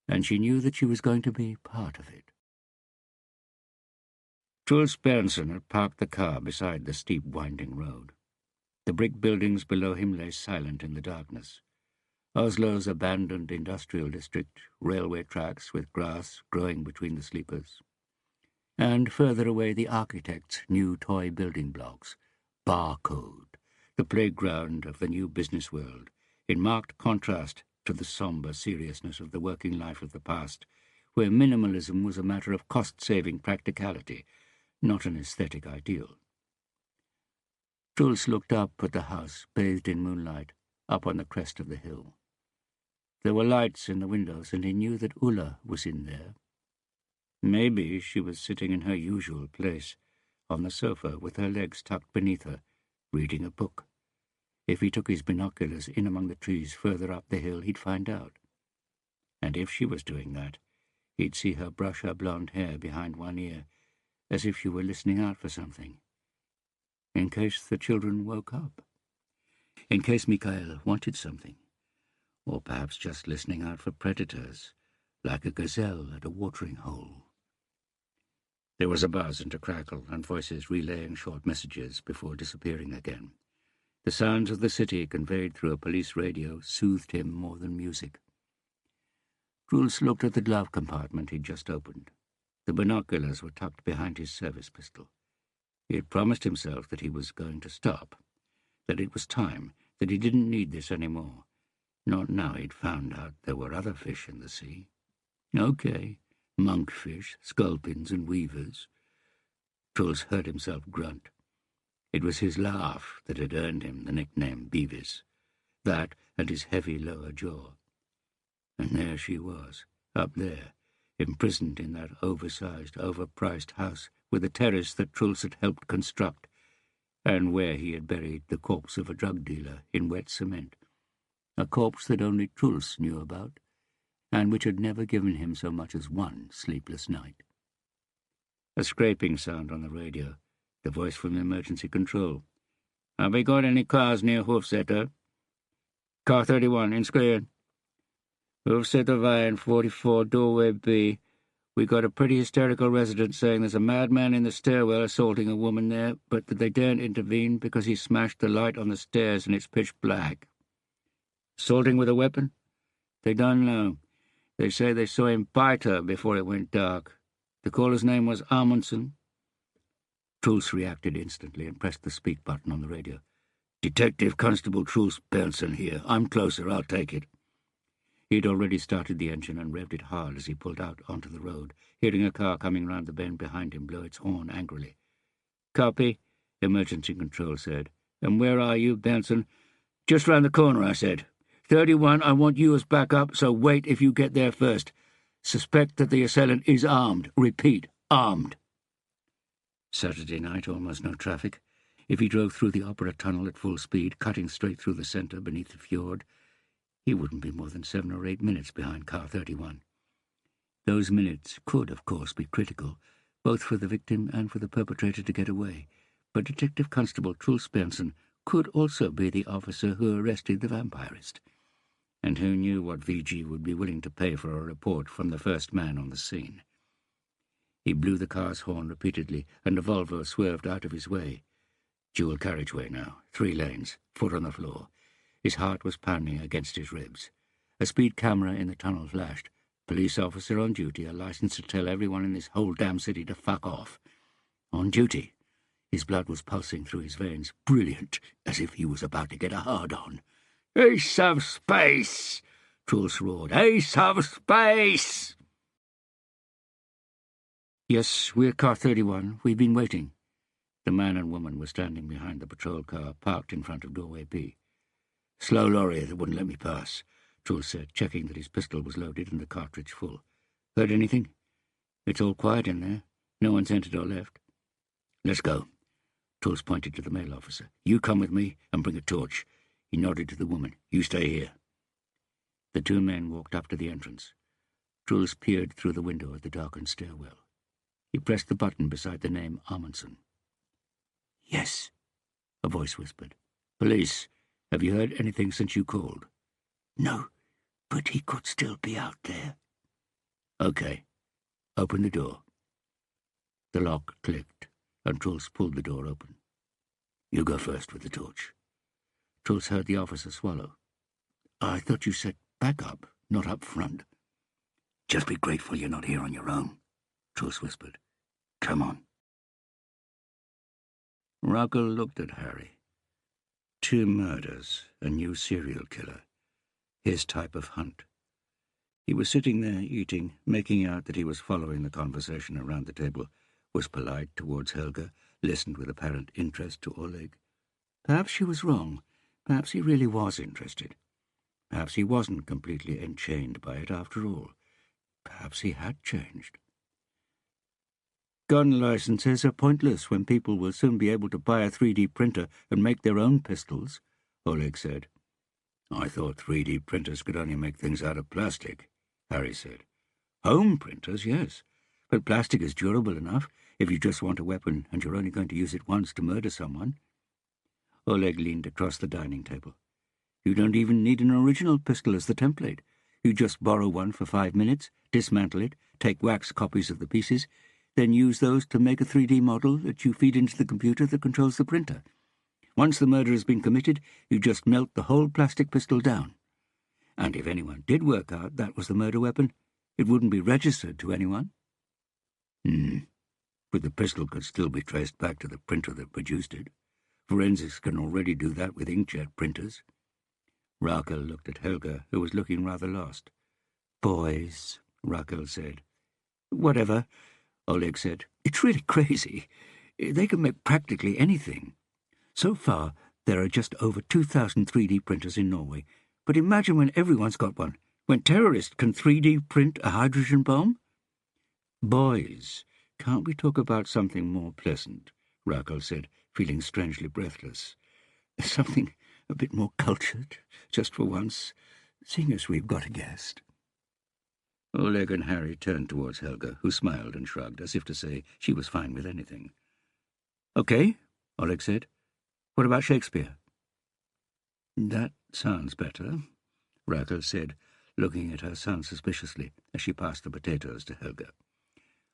And she knew that she was going to be part of it. Truls Berntsen had parked the car beside the steep, winding road. The brick buildings below him lay silent in the darkness. Oslo's abandoned industrial district, railway tracks with grass growing between the sleepers. And further away the architect's new toy building blocks, Barcode, the playground of the new business world, in marked contrast to the sombre seriousness of the working life of the past, where minimalism was a matter of cost-saving practicality, not an aesthetic ideal. Truls looked up at the house, bathed in moonlight, up on the crest of the hill. There were lights in the windows, and he knew that Ulla was in there. Maybe she was sitting in her usual place, on the sofa with her legs tucked beneath her, reading a book. If he took his binoculars in among the trees further up the hill, he'd find out. And if she was doing that, he'd see her brush her blonde hair behind one ear, as if she were listening out for something. In case the children woke up. In case Mikael wanted something. Or perhaps just listening out for predators, like a gazelle at a watering hole. There was a buzz and a crackle, and voices relaying short messages before disappearing again. The sounds of the city conveyed through a police radio soothed him more than music. Truls looked at the glove compartment he'd just opened. The binoculars were tucked behind his service pistol. He had promised himself that he was going to stop, that it was time, that he didn't need this any more. Not now he'd found out there were other fish in the sea. Okay, monkfish, sculpins and weavers. Truls heard himself grunt. It was his laugh that had earned him the nickname Beavis. That and his heavy lower jaw. And there she was, up there, imprisoned in that oversized, overpriced house with a terrace that Truls had helped construct, and where he had buried the corpse of a drug dealer in wet cement. A corpse that only Truls knew about, and which had never given him so much as one sleepless night. A scraping sound on the radio, the voice from emergency control. "Have we got any cars near Hofstetter?" "Car 31, in Skreien." "Hofstetter Veien 44, doorway B. We got a pretty hysterical resident saying there's a madman in the stairwell assaulting a woman there, but that they daren't intervene because he smashed the light on the stairs and it's pitch black." "Assaulting with a weapon?" "They don't know. They say they saw him bite her before it went dark. The caller's name was Amundsen." Truls reacted instantly and pressed the speak button on the radio. "Detective Constable Truls Berntsen here. I'm closer, I'll take it." He'd already started the engine and revved it hard as he pulled out onto the road, hearing a car coming round the bend behind him blow its horn angrily. "Copy," emergency control said. "And where are you, Berntsen?" "Just round the corner," I said. 31, I want you as backup, so wait if you get there first. Suspect that the assailant is armed. Repeat, armed." Saturday night, almost no traffic. If he drove through the Opera Tunnel at full speed, cutting straight through the centre beneath the fjord, he wouldn't be more than 7 or 8 minutes behind car 31. Those minutes could, of course, be critical, both for the victim and for the perpetrator to get away, but Detective Constable Truls Berntsen could also be the officer who arrested the vampirist, and who knew what VG would be willing to pay for a report from the first man on the scene. He blew the car's horn repeatedly, and the Volvo swerved out of his way. Dual carriageway now, 3 lanes, foot on the floor. His heart was pounding against his ribs. A speed camera in the tunnel flashed. Police officer on duty, a license to tell everyone in this whole damn city to fuck off. On duty. His blood was pulsing through his veins. Brilliant, as if he was about to get a hard-on. "Ace of space!" Truls roared. "Ace of space!" "Yes, we're car 31. We've been waiting." The man and woman were standing behind the patrol car, parked in front of doorway B. "Slow lorry that wouldn't let me pass," Truls said, checking that his pistol was loaded and the cartridge full. "Heard anything?" It's all quiet in there. No one's entered or left. Let's go. Truls pointed to the male officer. You come with me and bring a torch. He nodded to the woman. You stay here. The two men walked up to the entrance. Truls peered through the window at the darkened stairwell. He pressed the button beside the name Amundsen. Yes, a voice whispered. Police, have you heard anything since you called? No, but he could still be out there. Okay, open the door. The lock clicked, and Truls pulled the door open. You go first with the torch. Truls heard the officer swallow. I thought you said back up, not up front. Just be grateful you're not here on your own, Truls whispered. Come on. Rakel looked at Harry. 2 murders, a new serial killer. His type of hunt. He was sitting there eating, making out that he was following the conversation around the table, was polite towards Helga, listened with apparent interest to Oleg. Perhaps she was wrong. Perhaps he really was interested. Perhaps he wasn't completely enchained by it after all. Perhaps he had changed. Gun licenses are pointless when people will soon be able to buy a 3D printer and make their own pistols, Oleg said. I thought 3D printers could only make things out of plastic, Harry said. Home printers, yes, but plastic is durable enough if you just want a weapon and you're only going to use it once to murder someone. Oleg leaned across the dining table. You don't even need an original pistol as the template. You just borrow one for 5 minutes, dismantle it, take wax copies of the pieces, then use those to make a 3D model that you feed into the computer that controls the printer. Once the murder has been committed, you just melt the whole plastic pistol down. And if anyone did work out that was the murder weapon, it wouldn't be registered to anyone. But the pistol could still be traced back to the printer that produced it. Forensics can already do that with inkjet printers. Rakel looked at Helga, who was looking rather lost. Boys, Rakel said. Whatever, Oleg said. It's really crazy. They can make practically anything. So far, there are just over 2,000 3D printers in Norway. But imagine when everyone's got one. When terrorists can 3D print a hydrogen bomb? Boys, can't we talk about something more pleasant? Rakel said, feeling strangely breathless. Something a bit more cultured, just for once, seeing as we've got a guest. Oleg and Harry turned towards Helga, who smiled and shrugged, as if to say she was fine with anything. Okay, Oleg said. What about Shakespeare? That sounds better, Rakel said, looking at her son suspiciously as she passed the potatoes to Helga.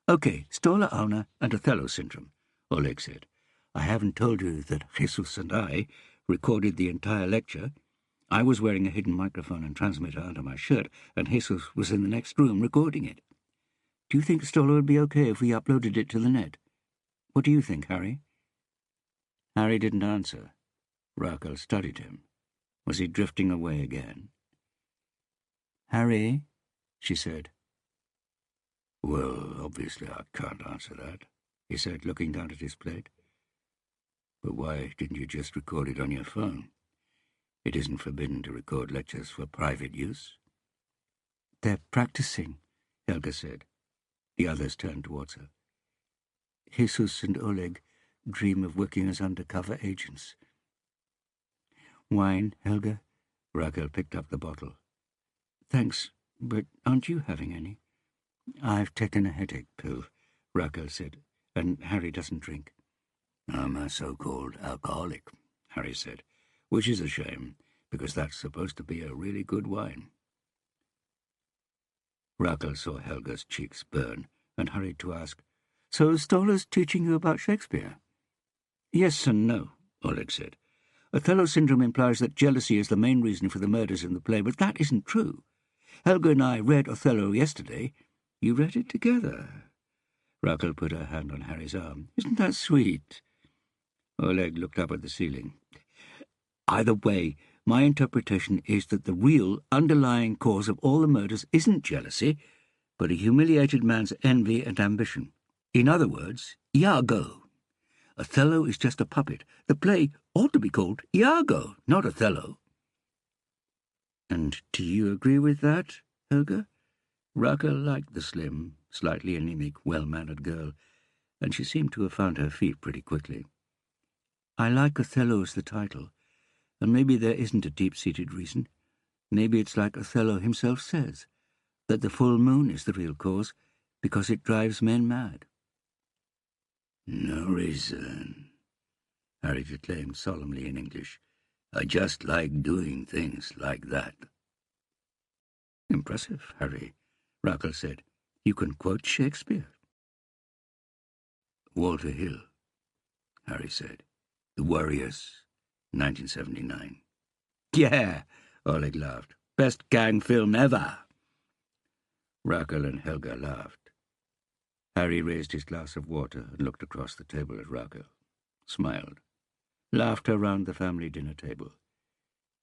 Okay, Stola Auna and Othello syndrome, Oleg said. I haven't told you that Jesus and I recorded the entire lecture. I was wearing a hidden microphone and transmitter under my shirt, and Jesus was in the next room recording it. Do you think Stola would be okay if we uploaded it to the net? What do you think, Harry? Harry didn't answer. Rakel studied him. Was he drifting away again? Harry, she said. Well, obviously I can't answer that, he said, looking down at his plate. But why didn't you just record it on your phone? It isn't forbidden to record lectures for private use. They're practicing, Helga said. The others turned towards her. Jesus and Oleg dream of working as undercover agents. Wine, Helga? Rakel picked up the bottle. Thanks, but aren't you having any? I've taken a headache pill, Rakel said, and Harry doesn't drink. I'm a so-called alcoholic, Harry said, which is a shame, because that's supposed to be a really good wine. Rakel saw Helga's cheeks burn and hurried to ask, So Stola's teaching you about Shakespeare? Yes and no, Oleg said. Othello syndrome implies that jealousy is the main reason for the murders in the play, but that isn't true. Helga and I read Othello yesterday. You read it together. Rakel put her hand on Harry's arm. Isn't that sweet? Oleg looked up at the ceiling. Either way, my interpretation is that the real underlying cause of all the murders isn't jealousy, but a humiliated man's envy and ambition. In other words, Iago. Othello is just a puppet. The play ought to be called Iago, not Othello. And do you agree with that, Helga? Rakel liked the slim, slightly anemic, well-mannered girl, and she seemed to have found her feet pretty quickly. "I like Othello's the title, and maybe there isn't a deep-seated reason. Maybe it's like Othello himself says, that the full moon is the real cause, because it drives men mad." "No reason," Harry declaimed solemnly in English. "I just like doing things like that." "Impressive, Harry," Rackle said. "You can quote Shakespeare." "Walter Hill," Harry said. "The Warriors, 1979. "Yeah," Oleg laughed. "Best gang film ever." Rackle and Helga laughed. Harry raised his glass of water and looked across the table at Rackle, smiled. Laughter round the family dinner table,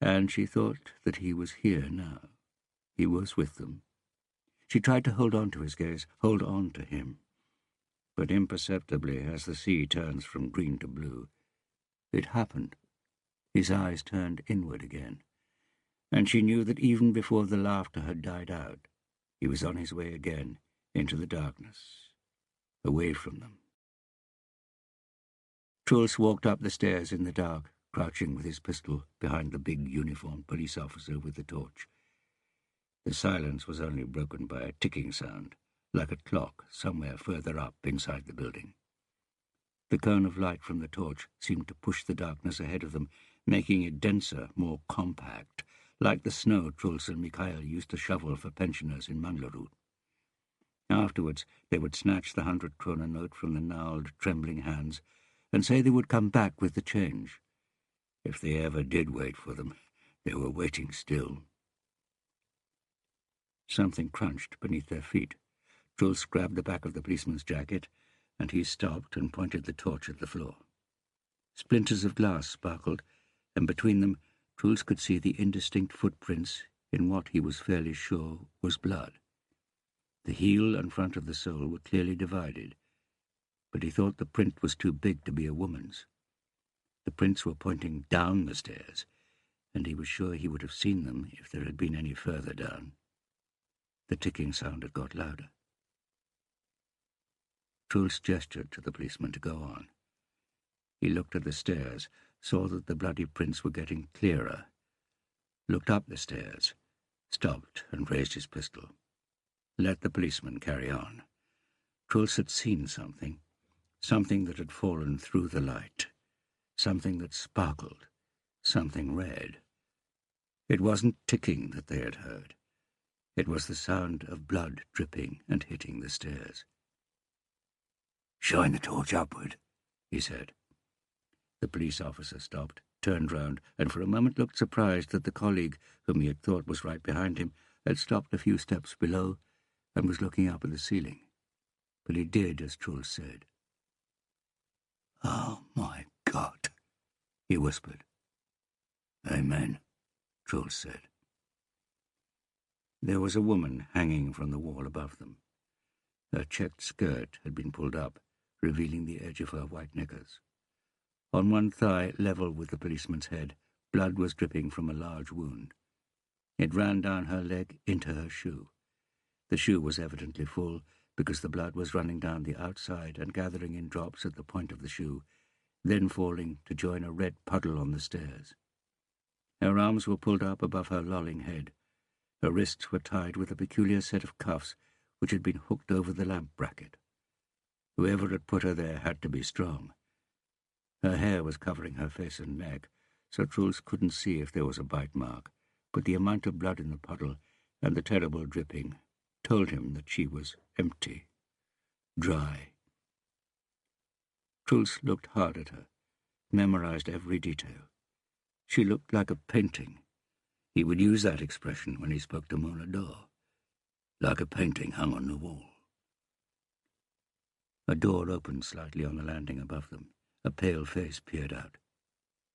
and she thought that he was here now. He was with them. She tried to hold on to his gaze, hold on to him. But imperceptibly, as the sea turns from green to blue, it happened. His eyes turned inward again, and she knew that even before the laughter had died out, he was on his way again into the darkness, away from them. Truls walked up the stairs in the dark, crouching with his pistol behind the big uniformed police officer with the torch. The silence was only broken by a ticking sound, like a clock somewhere further up inside the building. The cone of light from the torch seemed to push the darkness ahead of them, making it denser, more compact, like the snow Truls and Mikhail used to shovel for pensioners in Manglerud. Afterwards, they would snatch the 100-krone note from the gnarled, trembling hands and say they would come back with the change. If they ever did wait for them, they were waiting still. Something crunched beneath their feet. Truls grabbed the back of the policeman's jacket, and he stopped and pointed the torch at the floor. Splinters of glass sparkled, and between them Truls could see the indistinct footprints in what he was fairly sure was blood. The heel and front of the sole were clearly divided, but he thought the print was too big to be a woman's. The prints were pointing down the stairs, and he was sure he would have seen them if there had been any further down. The ticking sound had got louder. Truls gestured to the policeman to go on. He looked at the stairs, saw that the bloody prints were getting clearer, looked up the stairs, stopped and raised his pistol. Let the policeman carry on. Truls had seen something that had fallen through the light, something that sparkled, something red. It wasn't ticking that they had heard. It was the sound of blood dripping and hitting the stairs. "Shine the torch upward," he said. The police officer stopped, turned round, and for a moment looked surprised that the colleague, whom he had thought was right behind him, had stopped a few steps below and was looking up at the ceiling. But he did as Truls said. "Oh, my God," he whispered. "Amen," Truls said. There was a woman hanging from the wall above them. Her checked skirt had been pulled up, revealing the edge of her white knickers. On one thigh, level with the policeman's head, blood was dripping from a large wound. It ran down her leg into her shoe. The shoe was evidently full, because the blood was running down the outside and gathering in drops at the point of the shoe, then falling to join a red puddle on the stairs. Her arms were pulled up above her lolling head. Her wrists were tied with a peculiar set of cuffs which had been hooked over the lamp bracket. Whoever had put her there had to be strong. Her hair was covering her face and neck, so Truls couldn't see if there was a bite mark, but the amount of blood in the puddle and the terrible dripping told him that she was empty, dry. Truls looked hard at her, memorized every detail. She looked like a painting. He would use that expression when he spoke to Mona Dor. Like a painting hung on the wall. A door opened slightly on the landing above them. A pale face peered out.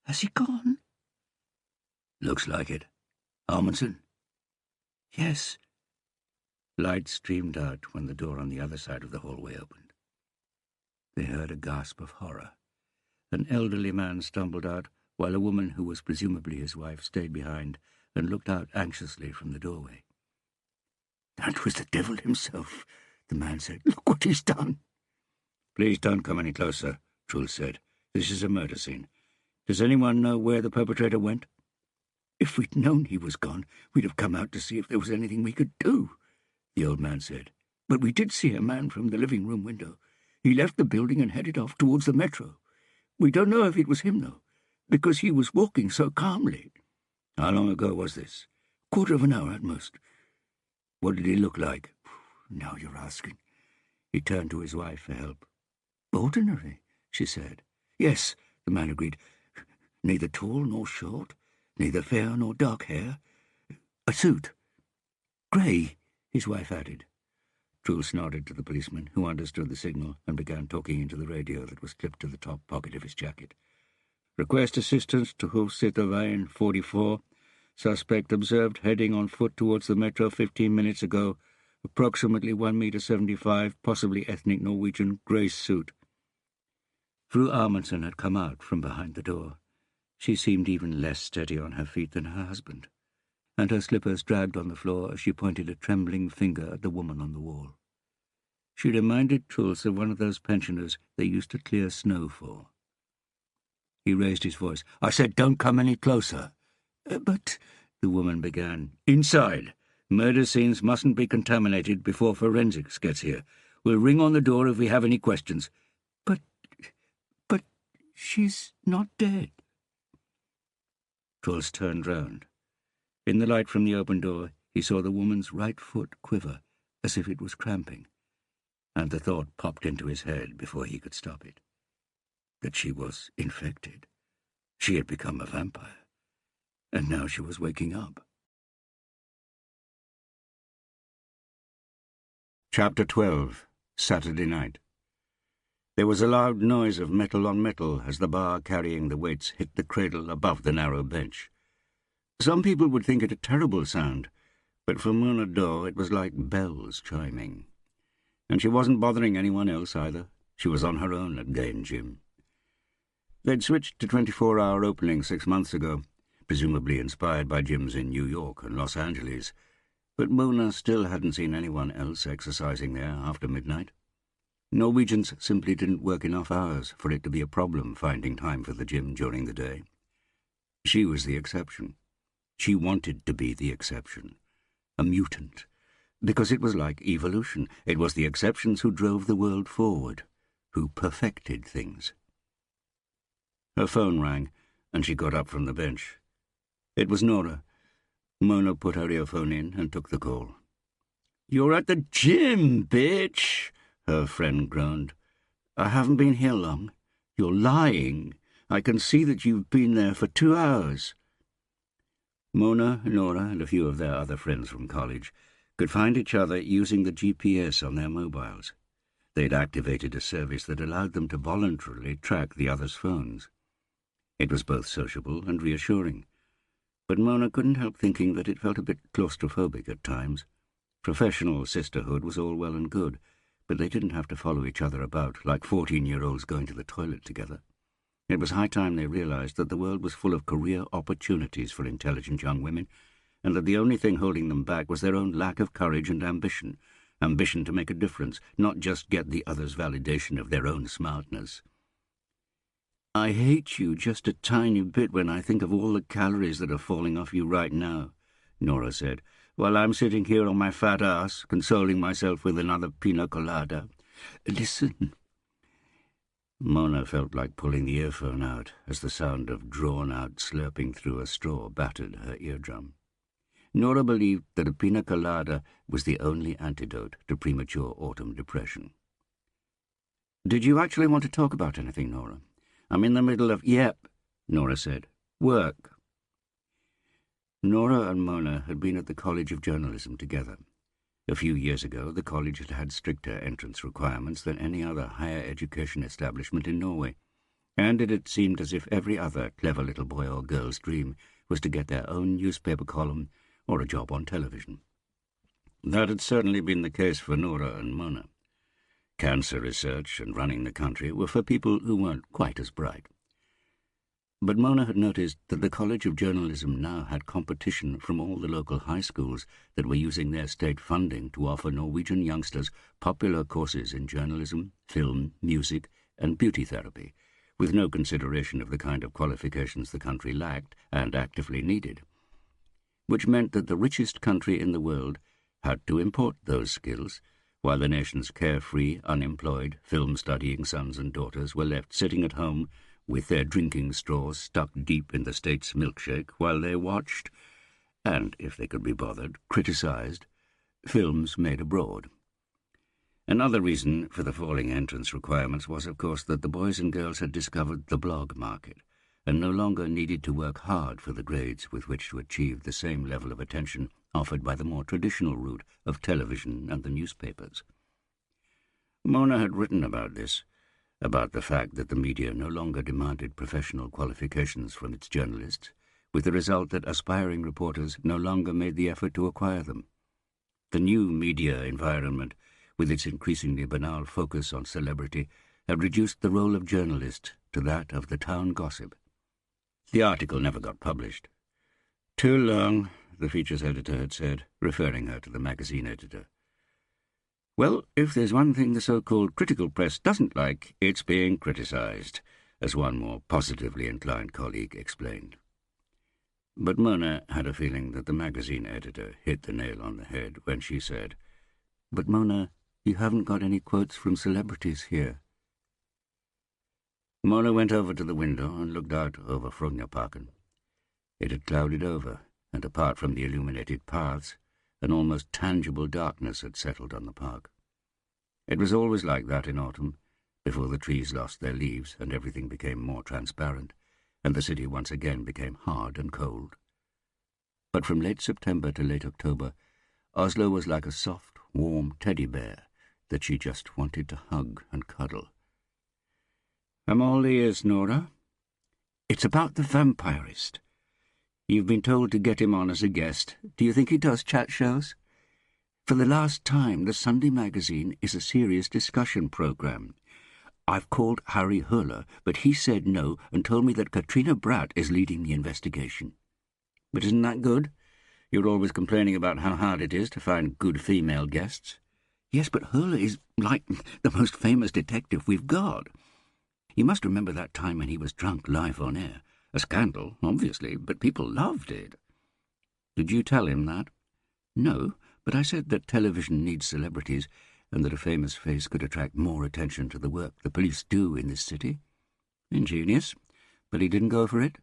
"Has he gone?" "Looks like it. Amundsen?" "Yes." Light streamed out when the door on the other side of the hallway opened. They heard a gasp of horror. An elderly man stumbled out, while a woman who was presumably his wife stayed behind and looked out anxiously from the doorway. "That was the devil himself," the man said. "Look what he's done." "Please don't come any closer," Truls said. "This is a murder scene. Does anyone know where the perpetrator went?" "If we'd known he was gone, we'd have come out to see if there was anything we could do," the old man said. "But we did see a man from the living room window. He left the building and headed off towards the metro. We don't know if it was him, though, because he was walking so calmly." "How long ago was this?" "Quarter of an hour at most." "What did he look like?" "Now you're asking." He turned to his wife for help. "Ordinary," she said. "Yes," the man agreed. "Neither tall nor short, neither fair nor dark hair. A suit. Grey," his wife added. Truls nodded to the policeman, who understood the signal and began talking into the radio that was clipped to the top pocket of his jacket. "Request assistance to Hofsitterwein 44. Suspect observed heading on foot towards the metro 15 minutes ago. Approximately 1.75 m, possibly ethnic Norwegian, grey suit." Fru Amundsen had come out from behind the door. She seemed even less steady on her feet than her husband, and her slippers dragged on the floor as she pointed a trembling finger at the woman on the wall. She reminded Truls of one of those pensioners they used to clear snow for. He raised his voice. "I said don't come any closer." But," the woman began. "Inside. Murder scenes mustn't be contaminated before forensics gets here. We'll ring on the door if we have any questions." But she's not dead." Truls turned round. In the light from the open door, he saw the woman's right foot quiver, as if it was cramping, and the thought popped into his head before he could stop it. That she was infected. She had become a vampire, and now she was waking up. Chapter 12. Saturday night. There was a loud noise of metal on metal as the bar carrying the weights hit the cradle above the narrow bench. Some people would think it a terrible sound, but for Mona Daw it was like bells chiming. And she wasn't bothering anyone else either. She was on her own at Gay and Jim. They'd switched to 24-hour opening 6 months ago, presumably inspired by gyms in New York and Los Angeles, but Mona still hadn't seen anyone else exercising there after midnight. Norwegians simply didn't work enough hours for it to be a problem finding time for the gym during the day. She was the exception. She wanted to be the exception, a mutant, because it was like evolution. It was the exceptions who drove the world forward, who perfected things. Her phone rang, and she got up from the bench. It was Nora. Mona put her earphone in and took the call. "You're at the gym, bitch," her friend groaned. "I haven't been here long. You're lying. I can see that you've been there for 2 hours. Mona, Nora, and a few of their other friends from college could find each other using the GPS on their mobiles. They'd activated a service that allowed them to voluntarily track the other's phones. It was both sociable and reassuring, but Mona couldn't help thinking that it felt a bit claustrophobic at times. Professional sisterhood was all well and good, but they didn't have to follow each other about like 14-year-olds going to the toilet together. It was high time they realized that the world was full of career opportunities for intelligent young women, and that the only thing holding them back was their own lack of courage and ambition to make a difference, not just get the other's validation of their own smartness. "I hate you just a tiny bit when I think of all the calories that are falling off you right now," Nora said, "while I'm sitting here on my fat ass, consoling myself with another pina colada. Listen." Mona felt like pulling the earphone out as the sound of drawn-out slurping through a straw battered her eardrum. Nora believed that a pina colada was the only antidote to premature autumn depression. "Did you actually want to talk about anything, Nora?" "I'm in the middle of—" "Yep," Nora said. "Work." Nora and Mona had been at the College of Journalism together. A few years ago, the college had had stricter entrance requirements than any other higher education establishment in Norway, and it had seemed as if every other clever little boy or girl's dream was to get their own newspaper column or a job on television. That had certainly been the case for Nora and Mona. Cancer research and running the country were for people who weren't quite as bright. But Mona had noticed that the College of Journalism now had competition from all the local high schools that were using their state funding to offer Norwegian youngsters popular courses in journalism, film, music, and beauty therapy, with no consideration of the kind of qualifications the country lacked and actively needed, which meant that the richest country in the world had to import those skills, while the nation's carefree, unemployed, film-studying sons and daughters were left sitting at home with their drinking straws stuck deep in the state's milkshake while they watched, and, if they could be bothered, criticised, films made abroad. Another reason for the falling entrance requirements was, of course, that the boys and girls had discovered the blog market, and no longer needed to work hard for the grades with which to achieve the same level of attention offered by the more traditional route of television and the newspapers. Mona had written about this, about the fact that the media no longer demanded professional qualifications from its journalists, with the result that aspiring reporters no longer made the effort to acquire them. The new media environment, with its increasingly banal focus on celebrity, had reduced the role of journalist to that of the town gossip. The article never got published. "Too long," the features editor had said, referring her to the magazine editor. "Well, if there's one thing the so-called critical press doesn't like, it's being criticised," as one more positively inclined colleague explained. But Mona had a feeling that the magazine editor hit the nail on the head when she said, "But Mona, you haven't got any quotes from celebrities here." Mona went over to the window and looked out over Frognerparken. It had clouded over, and apart from the illuminated paths, an almost tangible darkness had settled on the park. It was always like that in autumn, before the trees lost their leaves and everything became more transparent, and the city once again became hard and cold. But from late September to late October, Oslo was like a soft, warm teddy bear that she just wanted to hug and cuddle. "I'm all ears, Nora. It's about the vampirist. You've been told to get him on as a guest. Do you think he does chat shows? For the last time, the Sunday magazine is a serious discussion program. I've called Harry Hurler, but he said no and told me that Katrina Bratt is leading the investigation. But isn't that good? You're always complaining about how hard it is to find good female guests." "Yes, but Hurler is like the most famous detective we've got. You must remember that time when he was drunk live on air. A scandal, obviously, but people loved it." "Did you tell him that?" "No, but I said that television needs celebrities and that a famous face could attract more attention to the work the police do in this city." "Ingenious, but he didn't go for it?"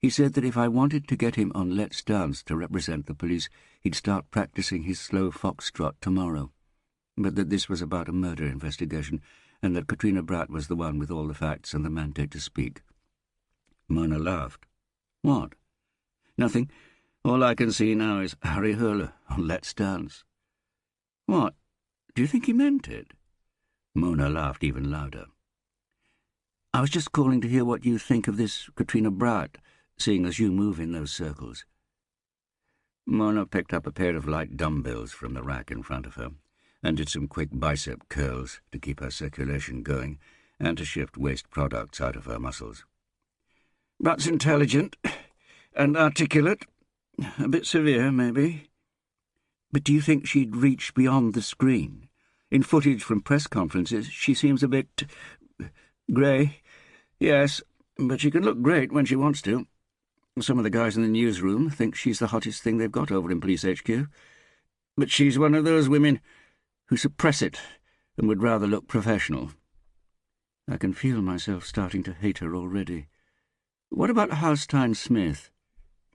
"He said that if I wanted to get him on Let's Dance to represent the police, he'd start practicing his slow foxtrot tomorrow, but that this was about a murder investigation and that Katrina Bratt was the one with all the facts and the mandate to speak." Mona laughed. "What?" "Nothing. All I can see now is Harry Hurler on Let's Dance." "What? Do you think he meant it?" Mona laughed even louder. "I was just calling to hear what you think of this Katrina Bratt, seeing as you move in those circles." Mona picked up a pair of light dumbbells from the rack in front of her and did some quick bicep curls to keep her circulation going and to shift waste products out of her muscles. "Bratt's intelligent and articulate. A bit severe, maybe. But do you think she'd reach beyond the screen? In footage from press conferences, she seems a bit grey. Yes, but she can look great when she wants to. Some of the guys in the newsroom think she's the hottest thing they've got over in Police HQ. But she's one of those women who suppress it and would rather look professional. I can feel myself starting to hate her already. What about Halstein Smith?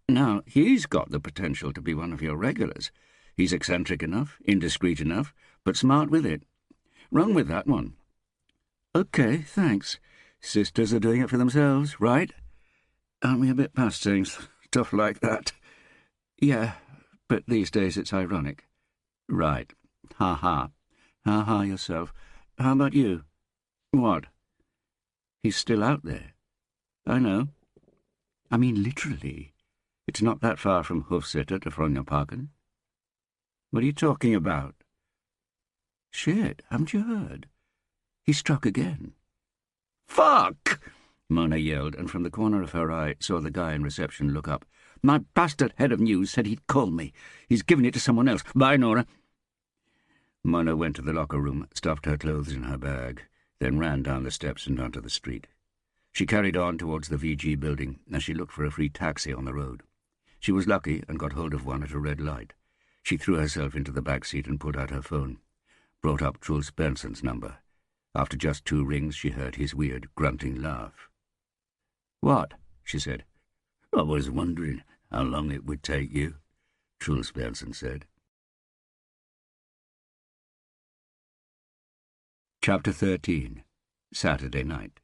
Now, he's got the potential to be one of your regulars. He's eccentric enough, indiscreet enough, but smart with it. Run with that one." "OK, thanks. Sisters are doing it for themselves, right? Aren't we a bit past saying stuff like that?" "Yeah, but these days it's ironic." "Right. Ha-ha. Ha-ha yourself. How about you?" "What?" "He's still out there." "I know. I mean literally. It's not that far from Hofsitter to Frognerparken." "What are you talking about?" "Shit, haven't you heard? He struck again." "Fuck!" Mona yelled, and from the corner of her eye saw the guy in reception look up. "My bastard head of news said he'd call me. He's given it to someone else. Bye, Nora." Mona went to the locker room, stuffed her clothes in her bag, then ran down the steps and onto the street. She carried on towards the VG building as she looked for a free taxi on the road. She was lucky and got hold of one at a red light. She threw herself into the back seat and pulled out her phone. Brought up Truls Berntson's number. After just 2 rings, she heard his weird, grunting laugh. "What?" she said. "I was wondering how long it would take you," Truls Berntsson said. Chapter 13. Saturday night.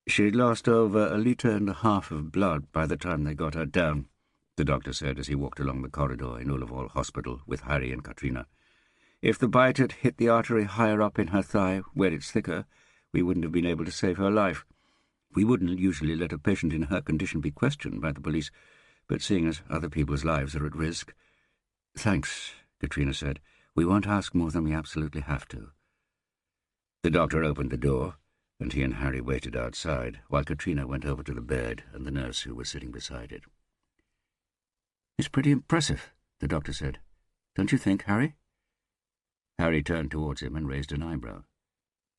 "She'd lost over 1.5 litres of blood by the time they got her down," the doctor said as he walked along the corridor in Ullevål Hospital with Harry and Katrina. "If the bite had hit the artery higher up in her thigh, where it's thicker, we wouldn't have been able to save her life. We wouldn't usually let a patient in her condition be questioned by the police, but seeing as other people's lives are at risk—" "Thanks," Katrina said. "We won't ask more than we absolutely have to." The doctor opened the door, and he and Harry waited outside, while Katrina went over to the bed and the nurse who was sitting beside it. "It's pretty impressive," the doctor said. "Don't you think, Harry?" Harry turned towards him and raised an eyebrow.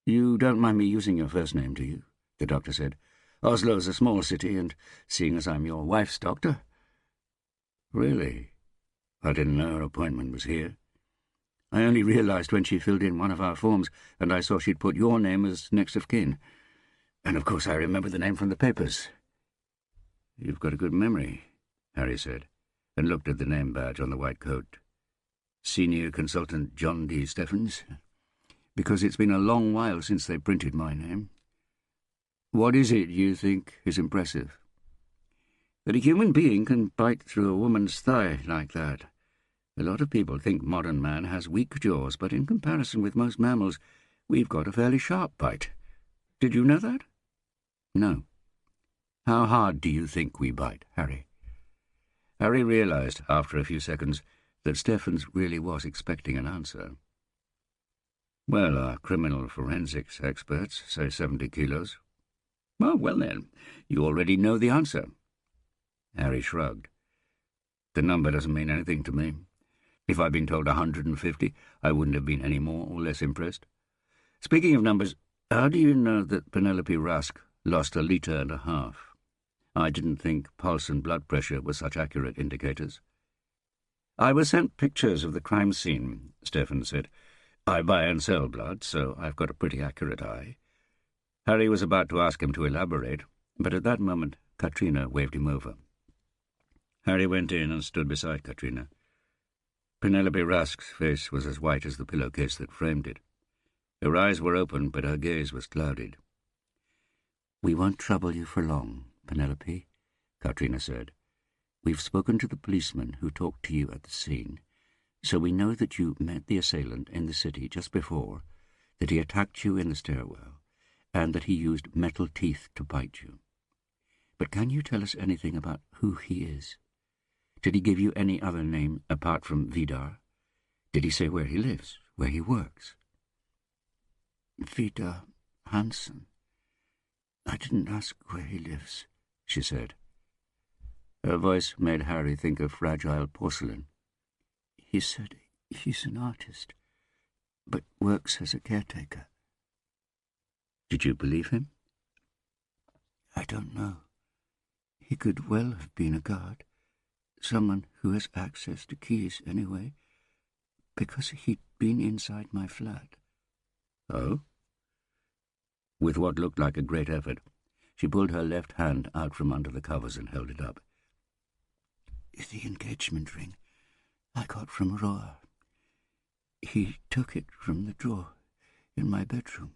"You don't mind me using your first name, do you?" the doctor said. "Oslo's a small city, and seeing as I'm your wife's doctor—" "Really? I didn't know her appointment was here. I only realised when she filled in one of our forms, and I saw she'd put your name as next of kin. And of course I remember the name from the papers." "You've got a good memory," Harry said, and looked at the name badge on the white coat. "Senior Consultant John D. Steffens? Because it's been a long while since they printed my name. What is it you think is impressive?" "That a human being can bite through a woman's thigh like that. A lot of people think modern man has weak jaws, but in comparison with most mammals, we've got a fairly sharp bite. Did you know that?" "No." "How hard do you think we bite, Harry?" Harry realised, after a few seconds, that Steffens really was expecting an answer. "Well, our criminal forensics experts say 70 kilos. "Oh, well then, you already know the answer." Harry shrugged. "The number doesn't mean anything to me. If I'd been told 150, I wouldn't have been any more or less impressed. Speaking of numbers, how do you know that Penelope Rask lost 1.5 litres? I didn't think pulse and blood pressure were such accurate indicators." "I was sent pictures of the crime scene," Steffens said. "I buy and sell blood, so I've got a pretty accurate eye." Harry was about to ask him to elaborate, but at that moment Katrina waved him over. Harry went in and stood beside Katrina. Penelope Rask's face was as white as the pillowcase that framed it. Her eyes were open, but her gaze was clouded. "We won't trouble you for long, Penelope," Katrina said. "We've spoken to the policeman who talked to you at the scene, so we know that you met the assailant in the city just before, that he attacked you in the stairwell, and that he used metal teeth to bite you. But can you tell us anything about who he is? Did he give you any other name apart from Vidar? Did he say where he lives, where he works?" "Vidar Hansen. I didn't ask where he lives," she said. Her voice made Harry think of fragile porcelain. "He said he's an artist, but works as a caretaker." "Did you believe him?" "I don't know. He could well have been a guard. Someone who has access to keys anyway, because he'd been inside my flat." "Oh?" With what looked like a great effort, she pulled her left hand out from under the covers and held it up. "The engagement ring I got from Roar. He took it from the drawer in my bedroom."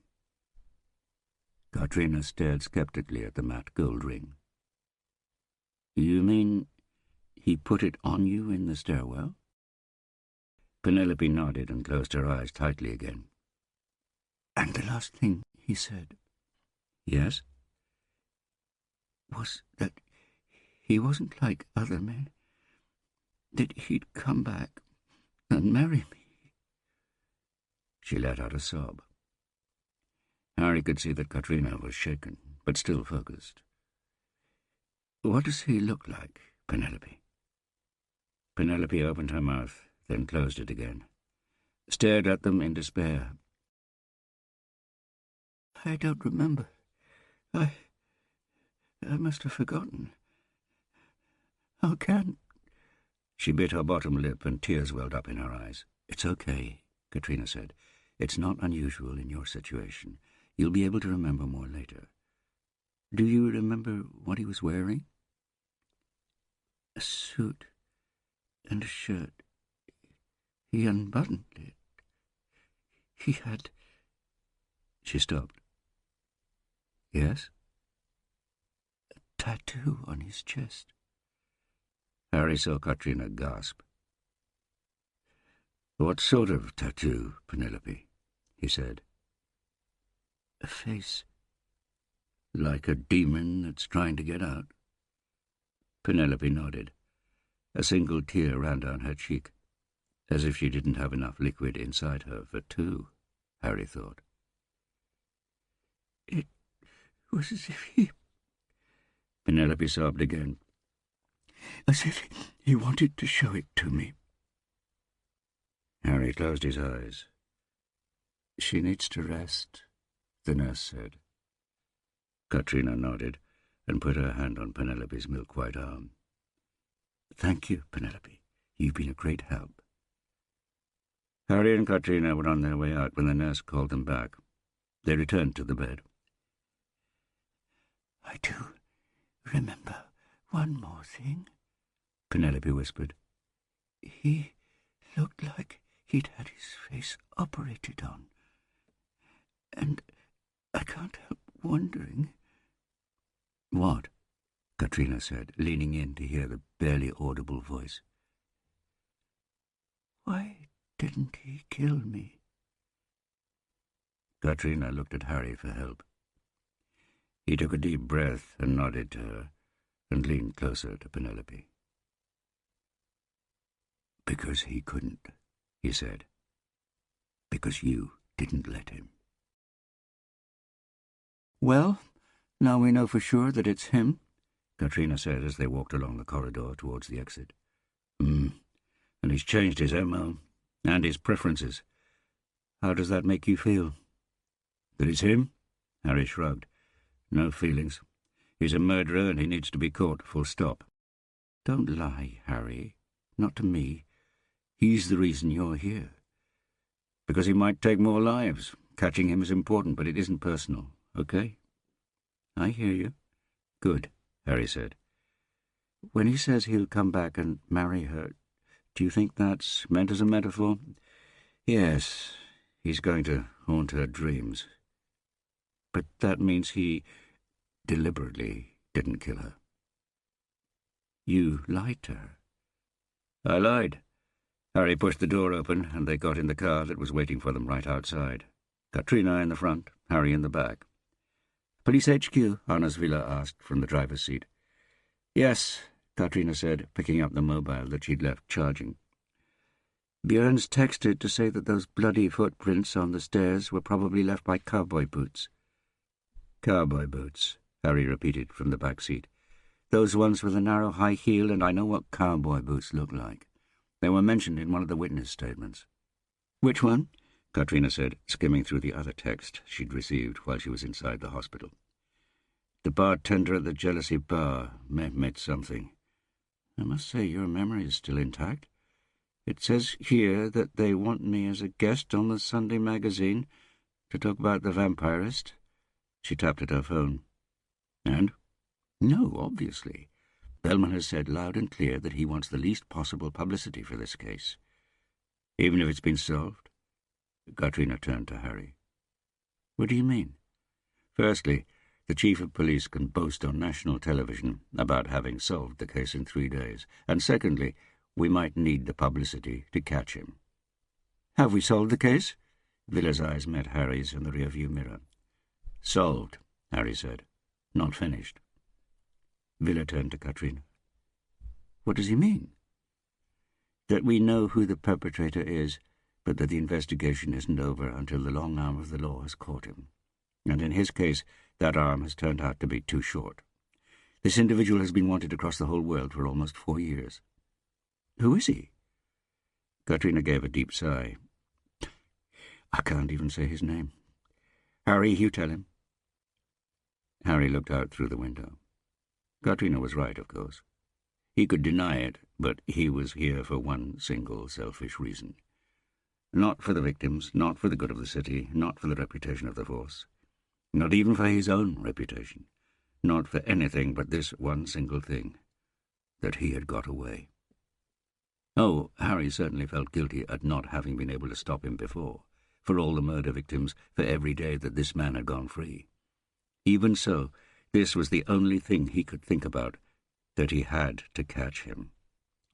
Katrina stared skeptically at the matte gold ring. "You mean he put it on you in the stairwell?" Penelope nodded and closed her eyes tightly again. "And the last thing he said—" "Yes?" "Was that he wasn't like other men, that he'd come back and marry me." She let out a sob. Harry could see that Katrina was shaken, but still focused. "What does he look like, Penelope?" Penelope opened her mouth, then closed it again, stared at them in despair. "I don't remember. I must have forgotten. How can—" She bit her bottom lip and tears welled up in her eyes. "It's okay," Katrina said. "It's not unusual in your situation. You'll be able to remember more later. Do you remember what he was wearing?" "A suit and a shirt. He unbuttoned it. He had—" She stopped. "Yes?" "A tattoo on his chest." Harry saw Katrina gasp. "What sort of tattoo, Penelope?" he said. "A face. Like a demon that's trying to get out?" Penelope nodded. A single tear ran down her cheek, as if she didn't have enough liquid inside her for two, Harry thought. "It was as if he—" Penelope sobbed again. "As if he wanted to show it to me." Harry closed his eyes. "She needs to rest," the nurse said. Katrina nodded and put her hand on Penelope's milk-white arm. "Thank you, Penelope. You've been a great help." Harry and Katrina were on their way out when the nurse called them back. They returned to the bed. "I do remember one more thing," Penelope whispered. "He looked like he'd had his face operated on. And I can't help wondering—" "What?" Katrina said, leaning in to hear the barely audible voice. "Why didn't he kill me?" Katrina looked at Harry for help. He took a deep breath and nodded to her, and leaned closer to Penelope. "Because he couldn't," he said. "Because you didn't let him." "Well, now we know for sure that it's him," Katrina said as they walked along the corridor towards the exit. And he's changed his MO and his preferences. How does that make you feel?" "That it's him?" Harry shrugged. "No feelings. He's a murderer and he needs to be caught, full stop." "Don't lie, Harry. Not to me. He's the reason you're here." "Because he might take more lives. Catching him is important, but it isn't personal, okay?" "I hear you." "Good," Harry said. "When he says he'll come back and marry her, do you think that's meant as a metaphor?" "Yes, he's going to haunt her dreams." "But that means he deliberately didn't kill her." "You lied to her." "I lied." Harry pushed the door open, and they got in the car that was waiting for them right outside. Katrina in the front, Harry in the back. "Police HQ?" Anna's Villa asked from the driver's seat. "Yes," Katrina said, picking up the mobile that she'd left charging. "Björn's texted to say that those bloody footprints on the stairs were probably left by cowboy boots." "Cowboy boots," Harry repeated from the back seat. "Those ones with a narrow high heel, and I know what cowboy boots look like. They were mentioned in one of the witness statements." "Which one?" Katrina said, skimming through the other text she'd received while she was inside the hospital. "The bartender at the Jealousy Bar, Mehmet something. I must say your memory is still intact. It says here that they want me as a guest on the Sunday magazine to talk about the vampirist." She tapped at her phone. "And?" "No, obviously. Bellman has said loud and clear that he wants the least possible publicity for this case." "Even if it's been solved?" Katrina turned to Harry. "What do you mean?" "Firstly, the chief of police can boast on national television about having solved the case in 3 days. And secondly, we might need the publicity to catch him." "Have we solved the case?" Villa's eyes met Harry's in the rearview mirror. "Solved," Harry said. "Not finished." Villa turned to Katrina. "What does he mean?" "That we know who the perpetrator is, but that the investigation isn't over until the long arm of the law has caught him. and in his case that arm has turned out to be too short. This individual has been wanted across the whole world for almost 4 years. Who is he? Katrina gave a deep sigh. I can't even say his name. Harry, you tell him. Harry looked out through the window. Katrina was right, of course. He could deny it, but he was here for one single selfish reason. Not for the victims, not for the good of the city, not for the reputation of the force, not even for his own reputation, not for anything but this one single thing, that he had got away. Oh, Harry certainly felt guilty at not having been able to stop him before, for all the murder victims, for every day that this man had gone free. Even so, this was the only thing he could think about, that he had to catch him.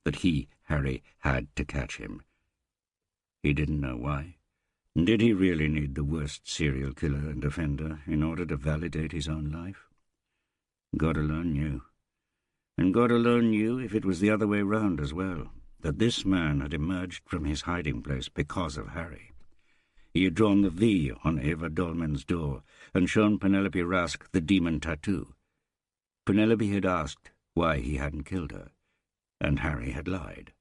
That he, Harry, had to catch him. He didn't know why. Did he really need the worst serial killer and offender in order to validate his own life? God alone knew. And God alone knew if it was the other way round as well, that this man had emerged from his hiding place because of Harry. He had drawn the V on Eva Dolman's door and shown Penelope Rask the demon tattoo. Penelope had asked why he hadn't killed her, and Harry had lied.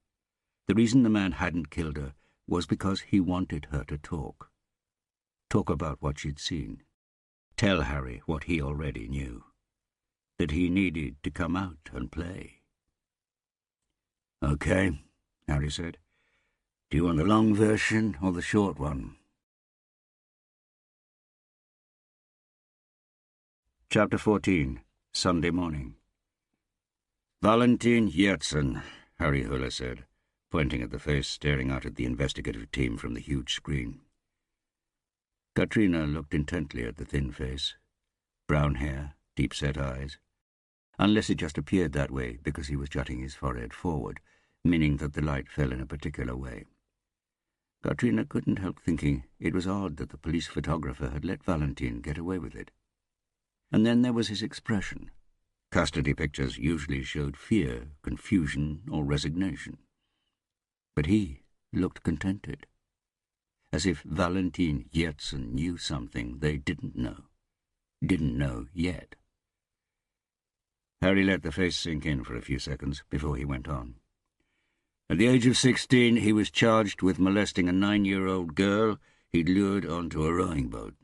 The reason the man hadn't killed her was because he wanted her to talk. Talk about what she'd seen. Tell Harry what he already knew. That he needed to come out and play. "Okay," Harry said. "Do you want the long version or the short one?" Chapter 14, Sunday morning. "Valentin Yertsin," Harry Huller said, pointing at the face staring out at the investigative team from the huge screen. Katrina looked intently at the thin face. Brown hair, deep-set eyes. Unless it just appeared that way because he was jutting his forehead forward, meaning that the light fell in a particular way. Katrina couldn't help thinking it was odd that the police photographer had let Valentin get away with it. And then there was his expression. Custody pictures usually showed fear, confusion, or resignation. But he looked contented, as if Valentin Yertsin knew something they didn't know yet. Harry let the face sink in for a few seconds before he went on. At the age of 16, he was charged with molesting a 9-year-old girl he'd lured onto a rowing boat.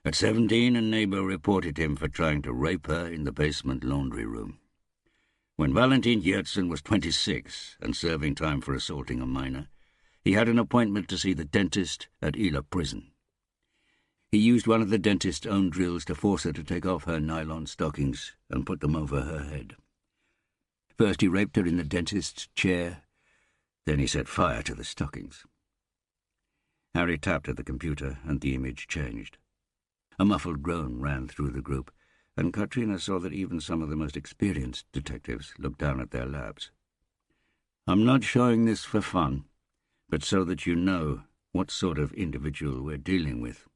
At 17, a neighbor reported him for trying to rape her in the basement laundry room. When Valentin Yertsin was 26 and serving time for assaulting a minor, he had an appointment to see the dentist at Ila prison. He used one of the dentist's own drills to force her to take off her nylon stockings and put them over her head. First he raped her in the dentist's chair, then he set fire to the stockings. Harry tapped at the computer and the image changed. A muffled groan ran through the group, and Katrina saw that even some of the most experienced detectives looked down at their laps. "I'm not showing this for fun, but so that you know what sort of individual we're dealing with.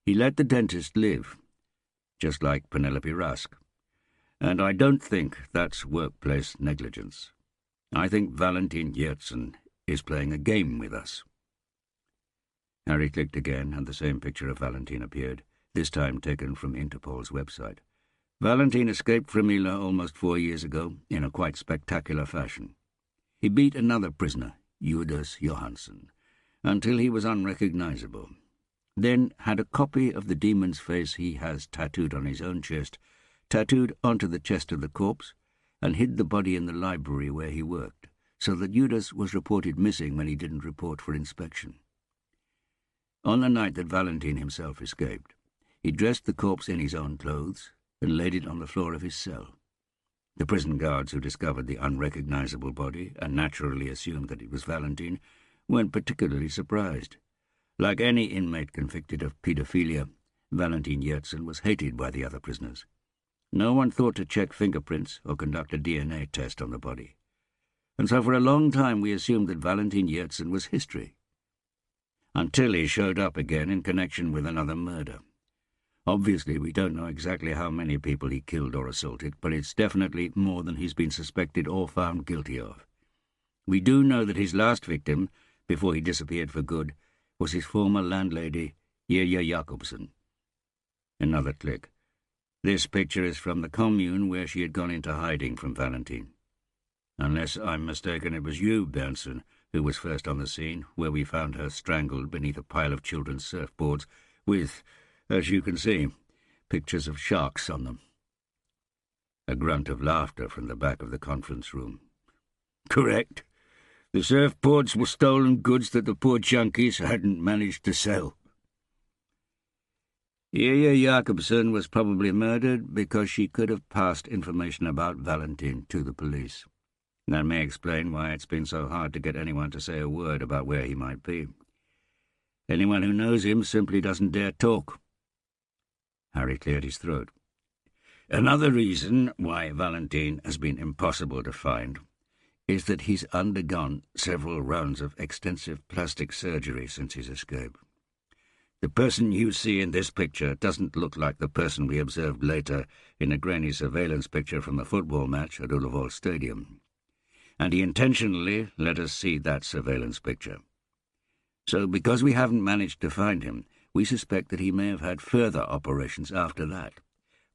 He let the dentist live, just like Penelope Rask, and I don't think that's workplace negligence. I think Valentin Yertsin is playing a game with us." Harry clicked again, and the same picture of Valentin appeared, this time taken from Interpol's website. Valentin escaped from Ila almost 4 years ago in a quite spectacular fashion. He beat another prisoner, Judas Johansson, until he was unrecognizable, then had a copy of the demon's face he has tattooed on his own chest, tattooed onto the chest of the corpse, and hid the body in the library where he worked, so that Judas was reported missing when he didn't report for inspection. On the night that Valentin himself escaped, he dressed the corpse in his own clothes and laid it on the floor of his cell. The prison guards who discovered the unrecognizable body and naturally assumed that it was Valentin weren't particularly surprised. Like any inmate convicted of paedophilia, Valentin Yertsin was hated by the other prisoners. No one thought to check fingerprints or conduct a DNA test on the body. And so for a long time we assumed that Valentin Yertsin was history, until he showed up again in connection with another murder. Obviously, we don't know exactly how many people he killed or assaulted, but it's definitely more than he's been suspected or found guilty of. We do know that his last victim, before he disappeared for good, was his former landlady, Yaya Jakobsen, Another click. This picture is from the commune where she had gone into hiding from Valentine. Unless I'm mistaken, it was you, Benson, who was first on the scene, where we found her strangled beneath a pile of children's surfboards with, as you can see, pictures of sharks on them. A grunt of laughter from the back of the conference room. Correct. The surfboards were stolen goods that the poor junkies hadn't managed to sell. Ilya Jakobsen was probably murdered because she could have passed information about Valentine to the police. That may explain why it's been so hard to get anyone to say a word about where he might be. Anyone who knows him simply doesn't dare talk. Harry cleared his throat. Another reason why Valentine has been impossible to find is that he's undergone several rounds of extensive plastic surgery since his escape. The person you see in this picture doesn't look like the person we observed later in a grainy surveillance picture from a football match at Ullevål Stadium. And he intentionally let us see that surveillance picture. So because we haven't managed to find him, we suspect that he may have had further operations after that,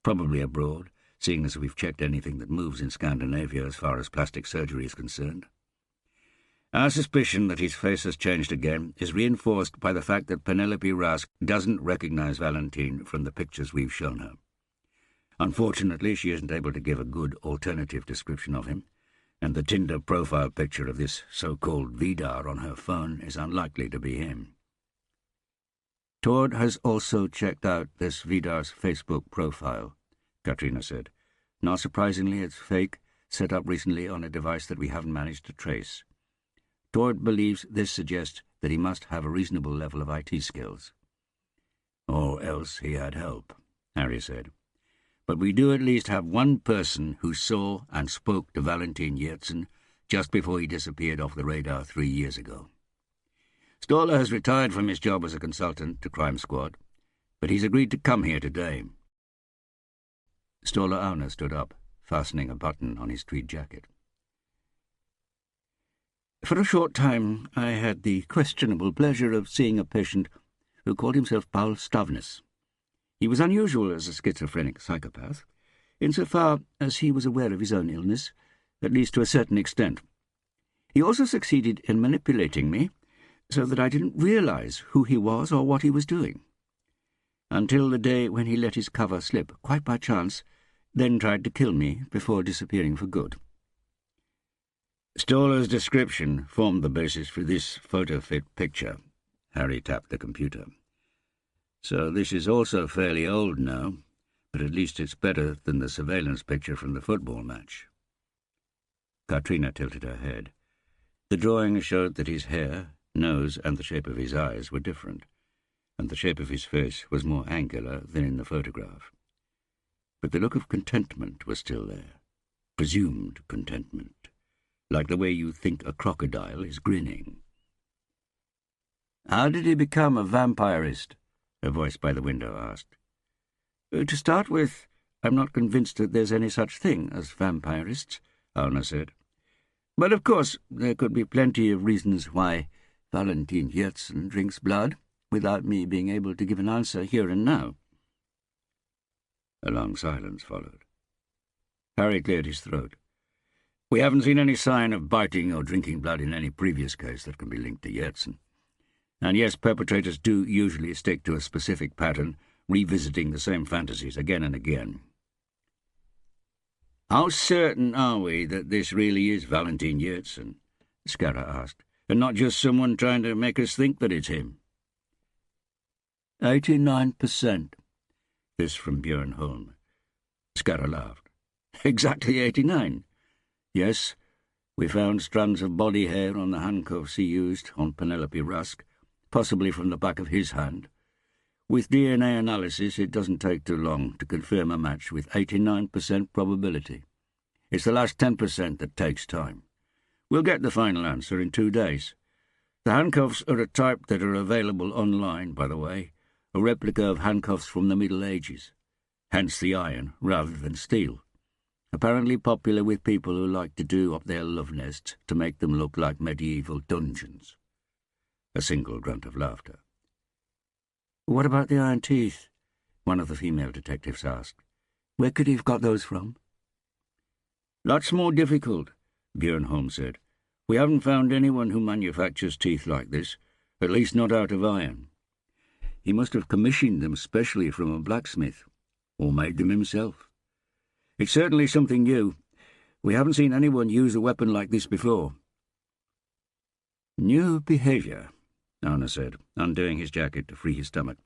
probably abroad, seeing as we've checked anything that moves in Scandinavia as far as plastic surgery is concerned. Our suspicion that his face has changed again is reinforced by the fact that Penelope Rask doesn't recognize Valentine from the pictures we've shown her. Unfortunately, she isn't able to give a good alternative description of him, and the Tinder profile picture of this so-called Vidar on her phone is unlikely to be him. Tord has also checked out this Vidar's Facebook profile, Katrina said. Not surprisingly, it's fake, set up recently on a device that we haven't managed to trace. Tord believes this suggests that he must have a reasonable level of IT skills. Or else he had help, Harry said. But we do at least have one person who saw and spoke to Valentin Yertsin just before he disappeared off the radar 3 years ago. Stoller has retired from his job as a consultant to Crime Squad, but he's agreed to come here today. Stoller Auner stood up, fastening a button on his tweed jacket. For a short time I had the questionable pleasure of seeing a patient who called himself Paul Stavnes. He was unusual as a schizophrenic psychopath, insofar as he was aware of his own illness, at least to a certain extent. He also succeeded in manipulating me, so that I didn't realize who he was or what he was doing, until the day when he let his cover slip, quite by chance, then tried to kill me before disappearing for good. Stoller's description formed the basis for this photo-fit picture. Harry tapped the computer. So this is also fairly old now, but at least it's better than the surveillance picture from the football match. Katrina tilted her head. The drawing showed that his hair, nose, and the shape of his eyes were different, and the shape of his face was more angular than in the photograph. But the look of contentment was still there, presumed contentment, like the way you think a crocodile is grinning. "How did he become a vampirist?" a voice by the window asked. To start with, I'm not convinced that there's any such thing as vampirists," Auner said. "But of course there could be plenty of reasons why Valentin Yertsin drinks blood, without me being able to give an answer here and now." A long silence followed. Harry cleared his throat. "We haven't seen any sign of biting or drinking blood in any previous case that can be linked to Yertsin. And yes, perpetrators do usually stick to a specific pattern, revisiting the same fantasies again and again." "How certain are we that this really is Valentin Yertsin?" Scarra asked, "and not just someone trying to make us think that it's him?" 89%. This from Björn Holm. Scarra laughed. "Exactly 89. Yes, we found strands of body hair on the handcuffs he used on Penelope Rask, possibly from the back of his hand. With DNA analysis, it doesn't take too long to confirm a match with 89% probability. It's the last 10% that takes time. We'll get the final answer in 2 days. The handcuffs are a type that are available online, by the way, a replica of handcuffs from the Middle Ages, hence the iron rather than steel. Apparently popular with people who like to do up their love nests to make them look like medieval dungeons." A single grunt of laughter. "What about the iron teeth?" one of the female detectives asked. "Where could he have got those from?" "Lots more difficult," Björn Holm said. "We haven't found anyone who manufactures teeth like this, at least not out of iron. He must have commissioned them specially from a blacksmith, or made them himself. It's certainly something new. We haven't seen anyone use a weapon like this before." "New behaviour," Anna said, undoing his jacket to free his stomach.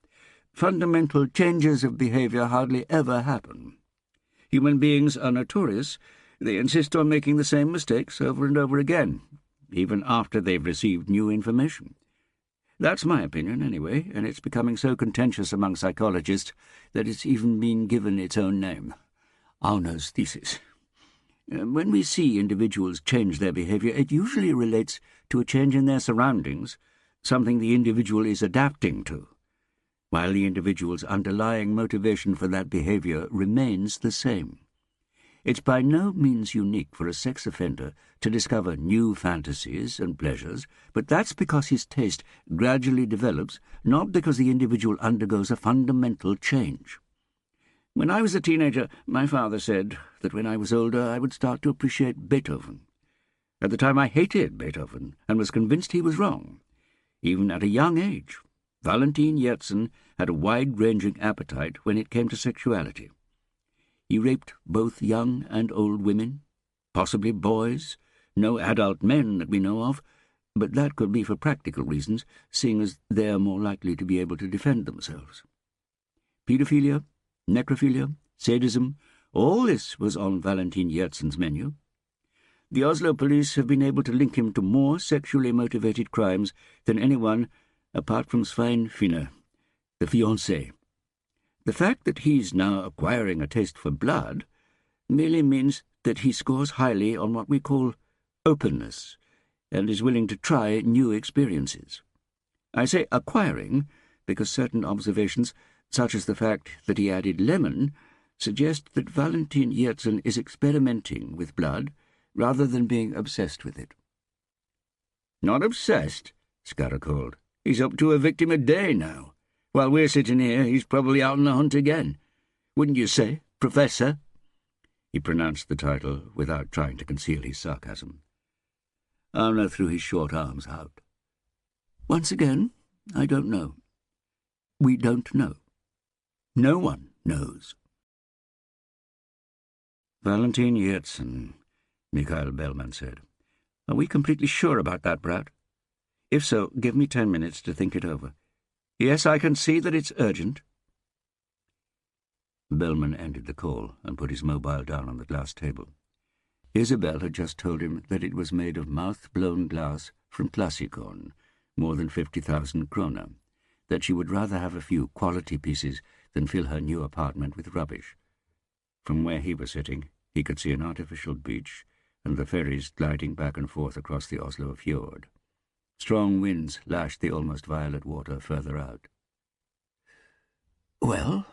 "Fundamental changes of behaviour hardly ever happen. Human beings are notorious. They insist on making the same mistakes over and over again, even after they've received new information. That's my opinion, anyway, and it's becoming so contentious among psychologists that it's even been given its own name, Auner's thesis. When we see individuals change their behaviour, it usually relates to a change in their surroundings, something the individual is adapting to, while the individual's underlying motivation for that behaviour remains the same. It's by no means unique for a sex offender to discover new fantasies and pleasures, but that's because his taste gradually develops, not because the individual undergoes a fundamental change. When I was a teenager, my father said that when I was older I would start to appreciate Beethoven. At the time I hated Beethoven and was convinced he was wrong. Even at a young age, Valentin Yersin had a wide-ranging appetite when it came to sexuality. He raped both young and old women, possibly boys, no adult men that we know of, but that could be for practical reasons, seeing as they are more likely to be able to defend themselves. Paedophilia, necrophilia, sadism, all this was on Valentin Yersin's menu. The Oslo police have been able to link him to more sexually motivated crimes than anyone apart from Svein Finne, the fiancé. The fact that he's now acquiring a taste for blood merely means that he scores highly on what we call openness and is willing to try new experiences. I say acquiring because certain observations, such as the fact that he added lemon, suggest that Valentin Yersin is experimenting with blood rather than being obsessed with it. "Not obsessed," Scarra called. "He's up to a victim a day now. While we're sitting here, he's probably out on the hunt again. Wouldn't you say, Professor?" He pronounced the title without trying to conceal his sarcasm. Arno threw his short arms out. "Once again, I don't know. We don't know. No one knows." "Valentin Yersin," Mikhail Bellman said. "Are we completely sure about that, Brat? If so, give me 10 minutes to think it over. Yes, I can see that it's urgent." Bellman ended the call and put his mobile down on the glass table. Isabel had just told him that it was made of mouth-blown glass from Klassikon, more than 50,000 krona, that she would rather have a few quality pieces than fill her new apartment with rubbish. From where he was sitting, he could see an artificial beach and the ferries gliding back and forth across the Oslo fjord. Strong winds lashed the almost violet water further out. "Well?"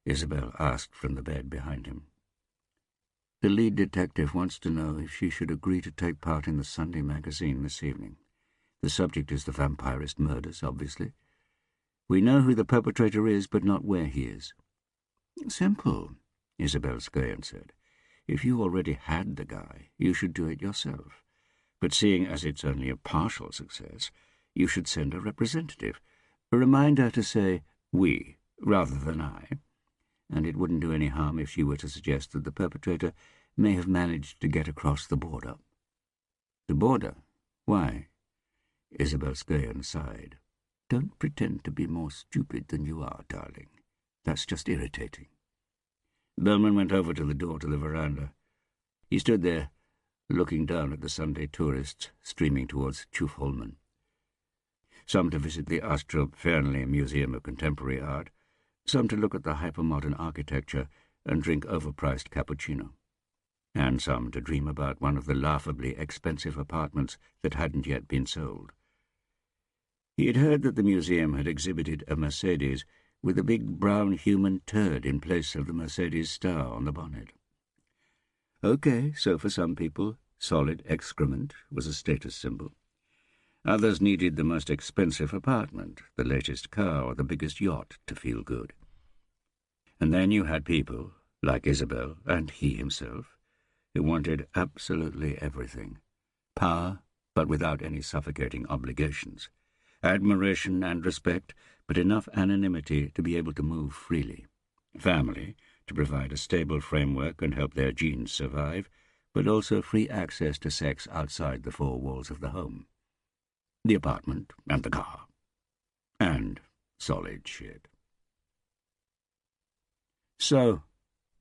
Isabel asked from the bed behind him. "The lead detective wants to know if she should agree to take part in the Sunday magazine this evening. The subject is the vampirist murders, obviously. We know who the perpetrator is, but not where he is." "Simple," Isabel Skayan said. "If you already had the guy, you should do it yourself. But seeing as it's only a partial success, you should send a representative. Remind her to say 'we' rather than 'I', and it wouldn't do any harm if she were to suggest that the perpetrator may have managed to get across the border." "The border? Why?" Isabel Skayan sighed. "Don't pretend to be more stupid than you are, darling. That's just irritating." Bellman went over to the door to the veranda. He stood there, looking down at the Sunday tourists streaming towards Tjufholmen. Some to visit the Astrup Fearnley Museum of Contemporary Art, some to look at the hypermodern architecture and drink overpriced cappuccino, and some to dream about one of the laughably expensive apartments that hadn't yet been sold. He had heard that the museum had exhibited a Mercedes with a big brown human turd in place of the Mercedes star on the bonnet. Okay, so for some people, solid excrement was a status symbol. Others needed the most expensive apartment, the latest car, or the biggest yacht to feel good. And then you had people, like Isabel and he himself, who wanted absolutely everything. Power, but without any suffocating obligations. Admiration and respect, but enough anonymity to be able to move freely. Family, to provide a stable framework and help their genes survive, but also free access to sex outside the four walls of the home. The apartment and the car. And solid shit. "So,"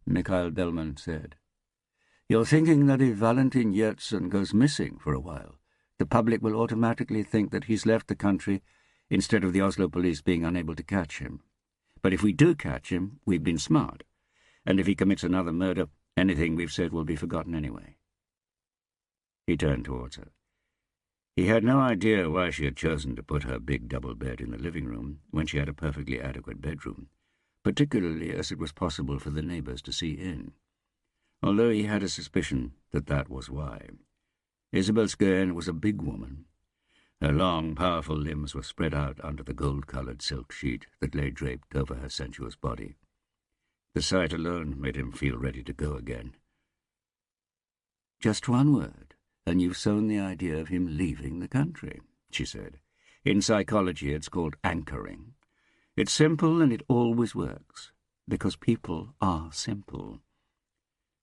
Mikhail Bellman said, "you're thinking that if Valentin Yertsin goes missing for a while, the public will automatically think that he's left the country instead of the Oslo police being unable to catch him. But if we do catch him, we've been smart. And if he commits another murder, anything we've said will be forgotten anyway." He turned towards her. He had no idea why she had chosen to put her big double bed in the living room when she had a perfectly adequate bedroom, particularly as it was possible for the neighbours to see in, although he had a suspicion that that was why. Isabel Skern was a big woman. Her long, powerful limbs were spread out under the gold-coloured silk sheet that lay draped over her sensuous body. The sight alone made him feel ready to go again. "Just one word, and you've sown the idea of him leaving the country," she said. "In psychology it's called anchoring. It's simple and it always works, because people are simple."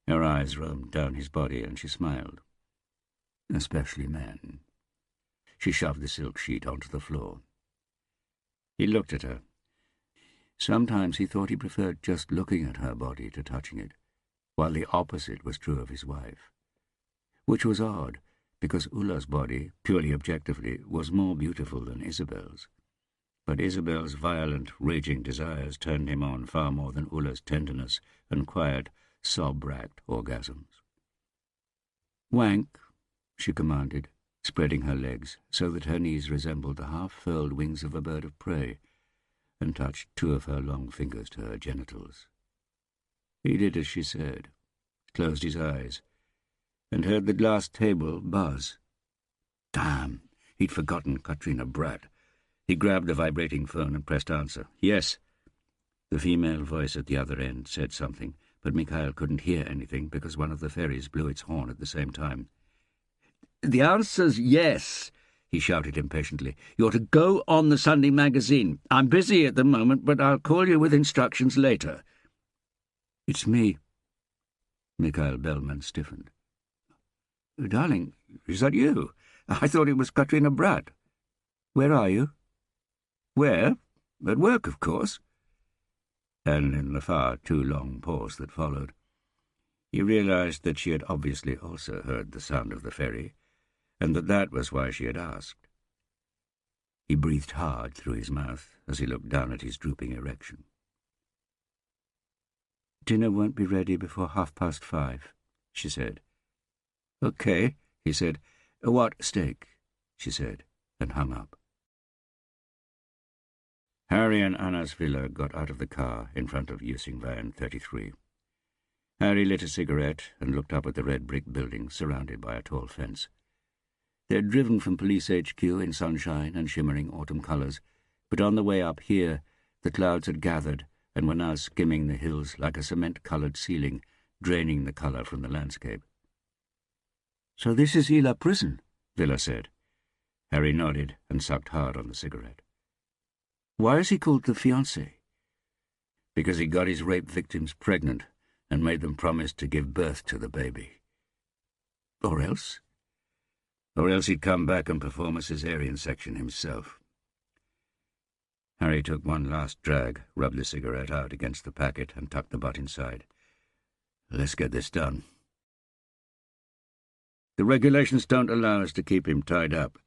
Her eyes roamed down his body and she smiled. "Especially men." She shoved the silk sheet onto the floor. He looked at her. Sometimes he thought he preferred just looking at her body to touching it, while the opposite was true of his wife. Which was odd, because Ulla's body, purely objectively, was more beautiful than Isabel's. But Isabel's violent, raging desires turned him on far more than Ulla's tenderness and quiet, sob-racked orgasms. "Wank," she commanded, spreading her legs so that her knees resembled the half-furled wings of a bird of prey, and touched two of her long fingers to her genitals. He did as she said, closed his eyes, and heard the glass table buzz. Damn, he'd forgotten Katrina Bratt. He grabbed the vibrating phone and pressed answer. "Yes." The female voice at the other end said something, but Mikhail couldn't hear anything because one of the ferries blew its horn at the same time. "The answer's yes," he shouted impatiently. "You're to go on the Sunday magazine. I'm busy at the moment, but I'll call you with instructions later." "It's me." Mikhail Bellman stiffened. "Darling, is that you? I thought it was Katrina Bratt. Where are you?" "Where? At work, of course." And in the far too long pause that followed, he realized that she had obviously also heard the sound of the ferry, and that was why she had asked. He breathed hard through his mouth as he looked down at his drooping erection. "Dinner won't be ready before 5:30, she said. "Okay," he said. "What steak?" she said, and hung up. Harry and Anna's villa got out of the car in front of Using Van 33. Harry lit a cigarette and looked up at the red brick building surrounded by a tall fence. They had driven from Police HQ in sunshine and shimmering autumn colours, but on the way up here the clouds had gathered and were now skimming the hills like a cement-coloured ceiling, draining the colour from the landscape. "So this is Ila Prison," Villa said. Harry nodded and sucked hard on the cigarette. "Why is he called the fiancé?" "Because he got his rape victims pregnant and made them promise to give birth to the baby." "Or else?" "Or else he'd come back and perform a caesarean section himself." Harry took one last drag, rubbed the cigarette out against the packet and tucked the butt inside. "Let's get this done." "The regulations don't allow us to keep him tied up,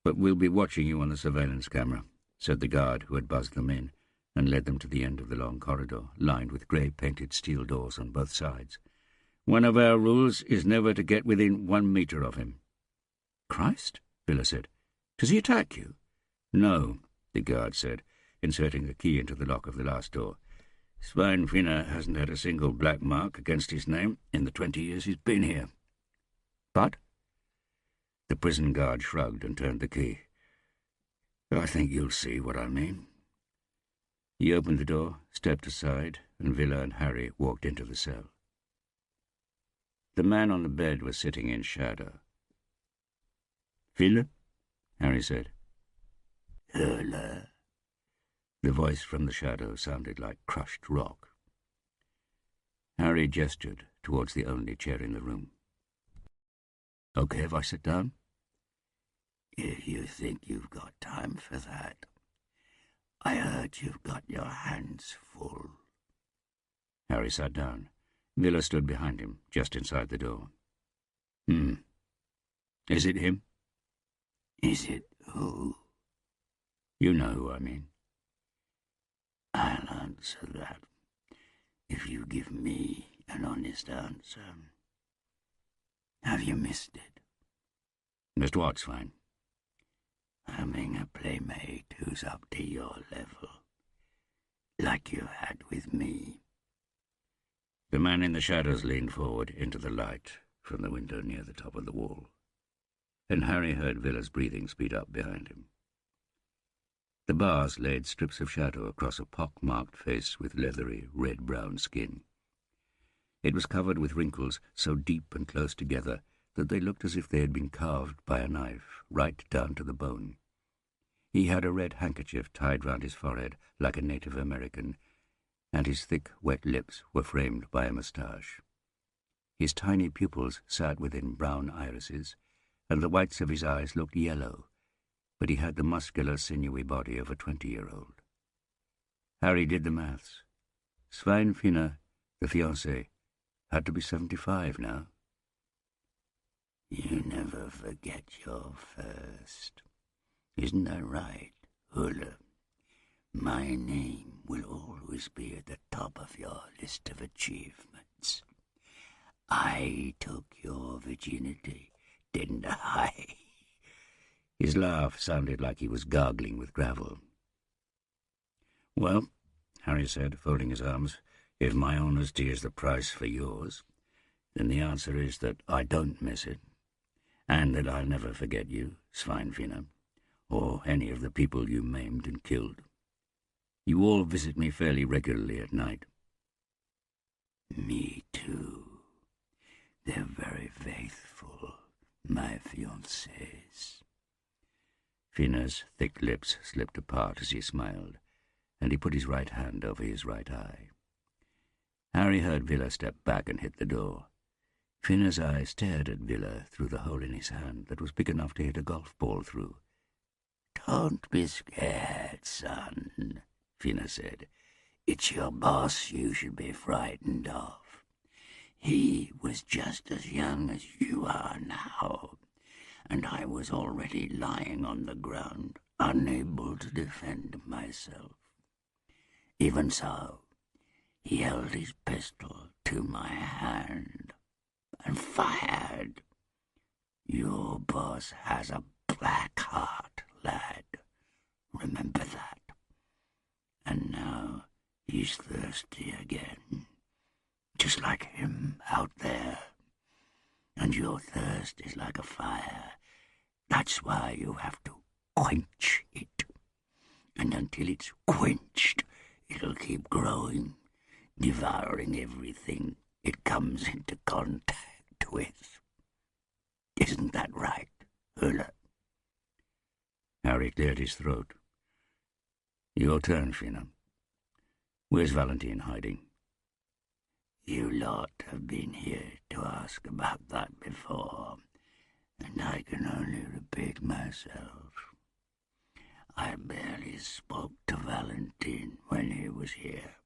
but we'll be watching you on the surveillance camera," said the guard who had buzzed them in and led them to the end of the long corridor, lined with grey-painted steel doors on both sides. "One of our rules is never to get within 1 metre of him." "Christ," Villa said. "Does he attack you?" "No," the guard said, inserting a key into the lock of the last door. "Sveinfinner hasn't had a single black mark against his name in the 20 years he's been here." "But?" The prison guard shrugged and turned the key. "I think you'll see what I mean." He opened the door, stepped aside, and Villa and Harry walked into the cell. The man on the bed was sitting in shadow. "Villa?" Harry said. "Villa." The voice from the shadow sounded like crushed rock. Harry gestured towards the only chair in the room. "Okay if I sit down?" "If you think you've got time for that. I heard you've got your hands full." Harry sat down. Villa stood behind him, just inside the door. Is it him?" "Is it who?" "You know who I mean." "I'll answer that if you give me an honest answer. Have you missed it?" "Missed what's fine?" "Having a playmate who's up to your level, like you had with me." The man in the shadows leaned forward into the light from the window near the top of the wall, and Harry heard Villa's breathing speed up behind him. The bars laid strips of shadow across a pock-marked face with leathery, red-brown skin. It was covered with wrinkles so deep and close together that they looked as if they had been carved by a knife, right down to the bone. He had a red handkerchief tied round his forehead like a Native American, and his thick, wet lips were framed by a moustache. His tiny pupils sat within brown irises, and the whites of his eyes looked yellow, but he had the muscular, sinewy body of a 20-year-old. Harry did the maths. Sveinfina, the fiancée, had to be 75 now. "You never forget your first. Isn't that right, Ulla? My name will always be at the top of your list of achievements. I took your virginity, didn't I?" His laugh sounded like he was gargling with gravel. "Well," Harry said, folding his arms, "if my honesty is the price for yours, then the answer is that I don't miss it, and that I'll never forget you, Sveinfina, or any of the people you maimed and killed. You all visit me fairly regularly at night." "Me too. They're very faithful, my fiancés." Fina's thick lips slipped apart as he smiled, and he put his right hand over his right eye. Harry heard Villa step back and hit the door. Fina's eye stared at Villa through the hole in his hand that was big enough to hit a golf ball through. "Don't be scared, son," Fina said. "It's your boss you should be frightened of. He was just as young as you are now, and I was already lying on the ground, unable to defend myself. Even so, he held his pistol to my hand and fired. Your boss has a black heart, lad. Remember that. And now he's thirsty again, just like him out there. And your thirst is like a fire. That's why you have to quench it. And until it's quenched, it'll keep growing, devouring everything it comes into contact with. Isn't that right, Ulla?" Harry cleared his throat. "Your turn, Fina. Where's Valentine hiding?" "You lot have been here to ask about that before, and I can only repeat myself. I barely spoke to Valentine when he was here,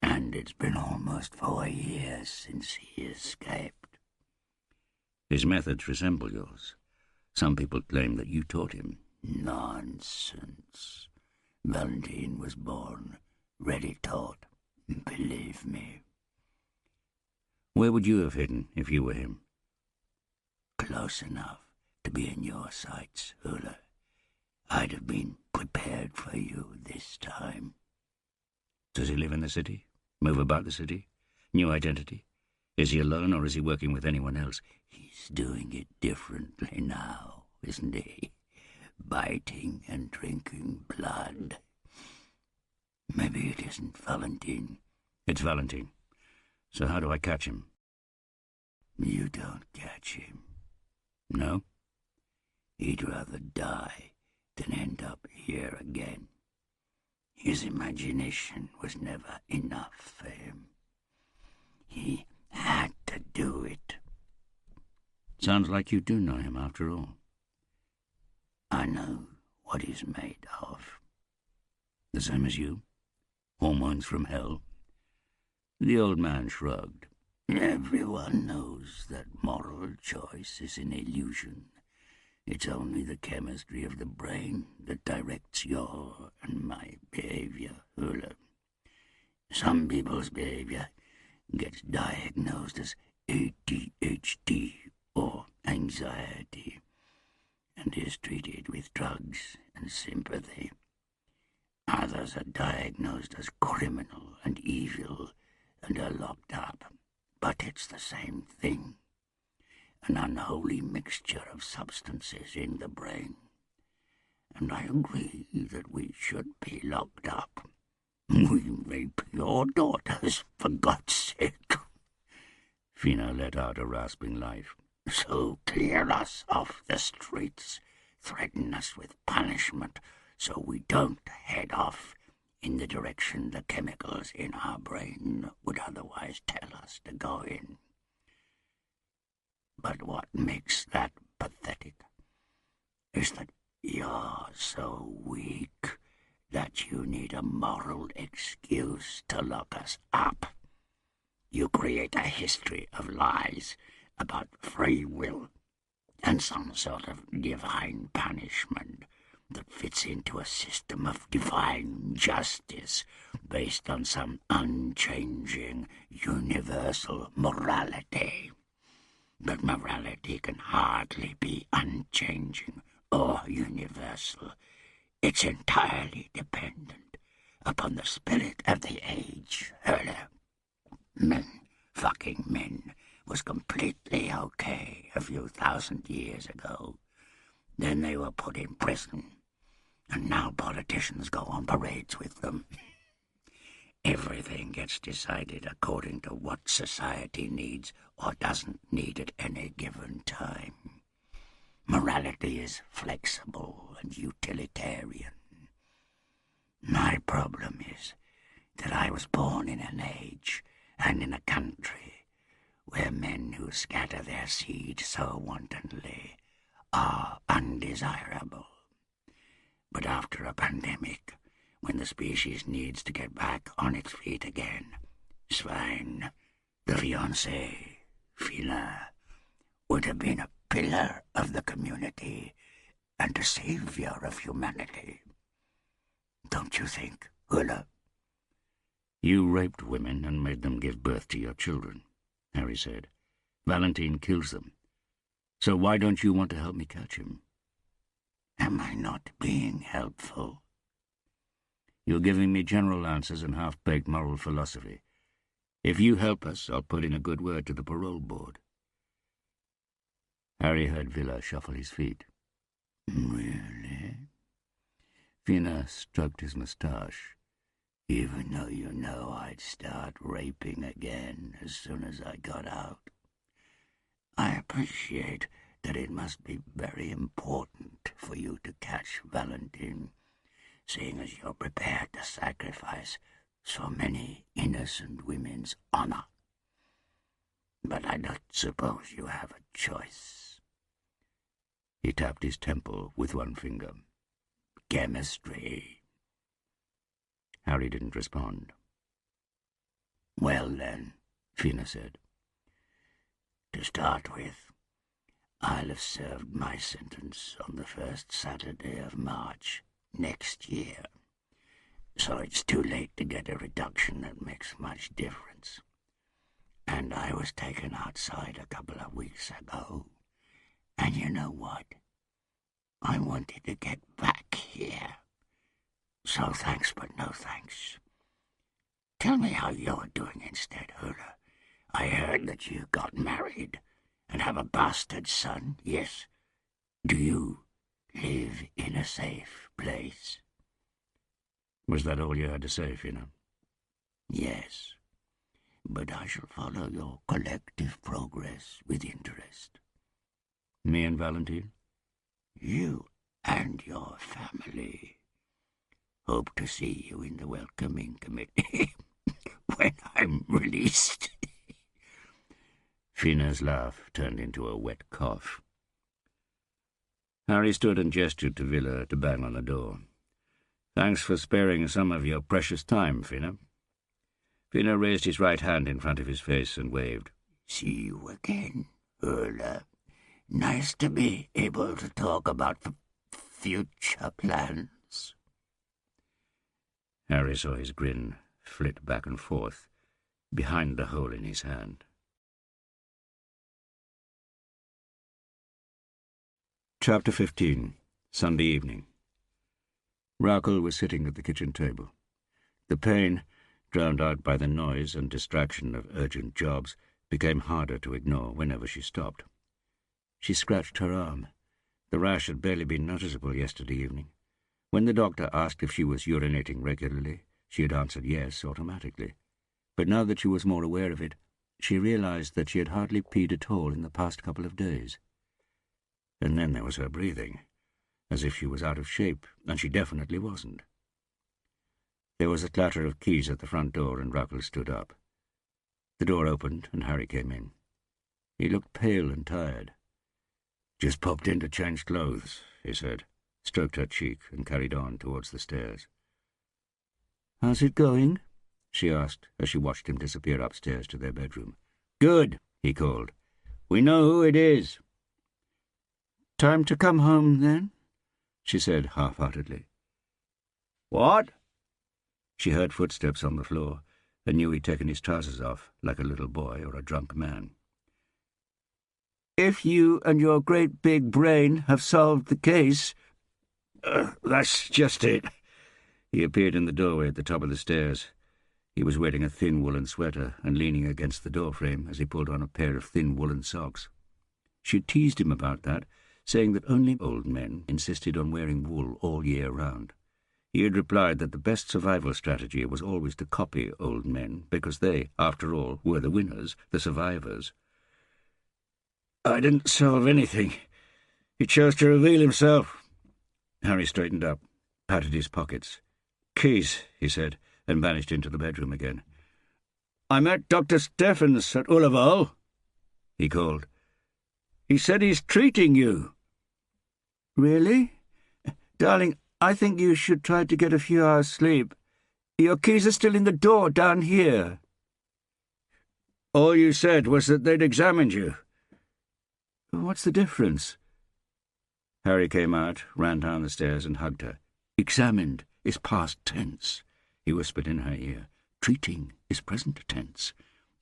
and it's been almost 4 years since he escaped." "His methods resemble yours. Some people claim that you taught him." "Nonsense. Valentine was born ready taught, believe me." "Where would you have hidden if you were him?" "Close enough to be in your sights, Ulla. I'd have been prepared for you this time." "Does he live in the city? Move about the city? New identity? Is he alone, or is he working with anyone else?" "He's doing it differently now, isn't he? Biting and drinking blood. Maybe it isn't Valentine. It's Valentine. So how do I catch him? You don't catch him. No? He'd rather die than end up here again. His imagination was never enough for him. He had to do it. Sounds like you do know him after all. I know what he's made of. The same as you? Hormones from hell? The old man shrugged. Everyone knows that moral choice is an illusion. It's only the chemistry of the brain that directs your and my behavior, Hula. Some people's behavior gets diagnosed as ADHD or anxiety and is treated with drugs and sympathy. Others are diagnosed as criminal and evil and are locked up. But it's the same thing. An unholy mixture of substances in the brain. And I agree that we should be locked up. We rape your daughters, for God's sake. Fina let out a rasping laugh. So clear us off the streets, threaten us with punishment, so we don't head off in the direction the chemicals in our brain would otherwise tell us to go in. But what makes that pathetic is that you're so weak that you need a moral excuse to lock us up. You create a history of lies about free will and some sort of divine punishment that fits into a system of divine justice based on some unchanging, universal morality. But morality can hardly be unchanging or universal. It's entirely dependent upon the spirit of the age, Hurler. Men fucking men was completely okay a few thousand years ago. Then they were put in prison, and now politicians go on parades with them. Everything gets decided according to what society needs or doesn't need at any given time. Morality is flexible and utilitarian. My problem is that I was born in an age and in a country where men who scatter their seed so wantonly are undesirable. But after a pandemic, when the species needs to get back on its feet again, Svein, the fiancé, Fina, would have been a pillar of the community and a savior of humanity. Don't you think, Hula? You raped women and made them give birth to your children, Harry said. Valentine kills them. So why don't you want to help me catch him? Am I not being helpful? You're giving me general answers and half-baked moral philosophy. If you help us, I'll put in a good word to the parole board. Harry heard Villa shuffle his feet. Really? Fina stroked his moustache. Even though you know I'd start raping again as soon as I got out. I appreciate that it must be very important for you to catch Valentine, seeing as you're prepared to sacrifice so many innocent women's honor. But I don't suppose you have a choice. He tapped his temple with one finger. Chemistry. Harry didn't respond. Well then, Fina said. To start with, I'll have served my sentence on the first Saturday of March next year, so it's too late to get a reduction that makes much difference. And I was taken outside a couple of weeks ago, and you know what? I wanted to get back here. So thanks, but no thanks. Tell me how you're doing instead, Hula. I heard that you got married and have a bastard son, yes? Do you live in a safe place? Was that all you had to say, Fina? Yes, but I shall follow your collective progress with interest. Me and Valentine? You and your family. Hope to see you in the welcoming committee when I'm released. Fina's laugh turned into a wet cough. Harry stood and gestured to Villa to bang on the door. "Thanks for sparing some of your precious time, Fina." Fina raised his right hand in front of his face and waved. See you again, Erla. Nice to be able to talk about future plans. Harry saw his grin flit back and forth behind the hole in his hand. Chapter 15. Sunday evening. Rakel was sitting at the kitchen table. The pain, drowned out by the noise and distraction of urgent jobs, became harder to ignore whenever she stopped. She scratched her arm. The rash had barely been noticeable yesterday evening. When the doctor asked if she was urinating regularly, she had answered yes automatically. But now that she was more aware of it, she realized that she had hardly peed at all in the past couple of days. And then there was her breathing, as if she was out of shape, and she definitely wasn't. There was a clatter of keys at the front door, and Rakel stood up. The door opened, and Harry came in. He looked pale and tired. "Just popped in to change clothes," he said, stroked her cheek, and carried on towards the stairs. "How's it going?" she asked, as she watched him disappear upstairs to their bedroom. "Good," he called. "We know who it is." "Time to come home, then?" she said half-heartedly. "What?" She heard footsteps on the floor and knew he'd taken his trousers off, like a little boy or a drunk man. "If you and your great big brain have solved the case—" "That's just it." He appeared in the doorway at the top of the stairs. He was wearing a thin woolen sweater and leaning against the doorframe as he pulled on a pair of thin woolen socks. She had teased him about that, saying that only old men insisted on wearing wool all year round. He had replied that the best survival strategy was always to copy old men, because they, after all, were the winners, the survivors. "I didn't solve anything. He chose to reveal himself." Harry straightened up, patted his pockets. "Keys," he said, and vanished into the bedroom again. "I met Dr. Steffens at Ullaval," he called. "He said he's treating you." "Really? Darling, I think you should try to get a few hours' sleep. Your keys are still in the door down here." "All you said was that they'd examined you." "What's the difference?" Harry came out, ran down the stairs and hugged her. "Examined is past tense," he whispered in her ear. "Treating is present tense.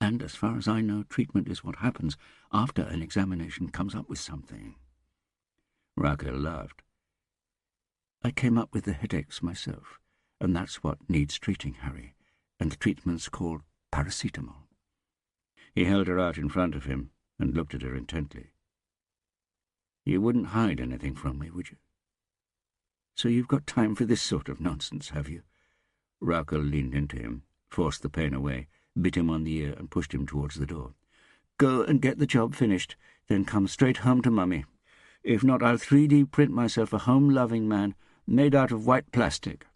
And as far as I know, treatment is what happens after an examination comes up with something." Rakel laughed. "I came up with the headaches myself, and that's what needs treating, Harry, and the treatment's called paracetamol." He held her out in front of him and looked at her intently. "You wouldn't hide anything from me, would you? So you've got time for this sort of nonsense, have you?" Rakel leaned into him, forced the pain away, bit him on the ear and pushed him towards the door. "Go and get the job finished, then come straight home to Mummy. If not, I'll 3D print myself a home-loving man made out of white plastic."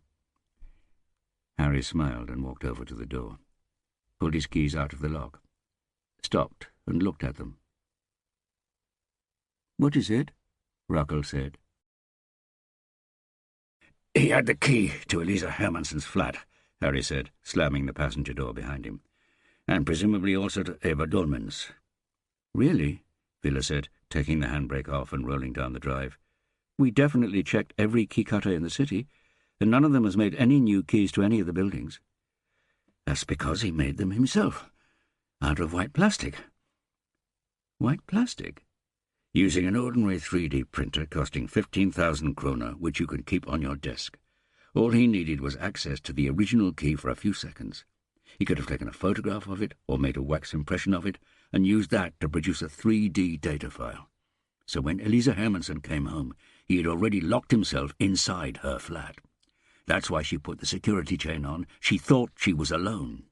Harry smiled and walked over to the door, pulled his keys out of the lock, stopped and looked at them. "What is it?" Rakel said. "He had the key to Elisa Hermansson's flat," Harry said, slamming the passenger door behind him. "And presumably also to Eva Dolman's." "Really?" Villa said, taking the handbrake off and rolling down the drive. "We definitely checked every key cutter in the city, and none of them has made any new keys to any of the buildings." "That's because he made them himself, out of white plastic." "White plastic?" "Using an ordinary 3D printer costing 15,000 kroner, which you could keep on your desk. All he needed was access to the original key for a few seconds. He could have taken a photograph of it or made a wax impression of it and used that to produce a 3D data file. So when Elisa Hermansson came home, he had already locked himself inside her flat. That's why she put the security chain on. She thought she was alone.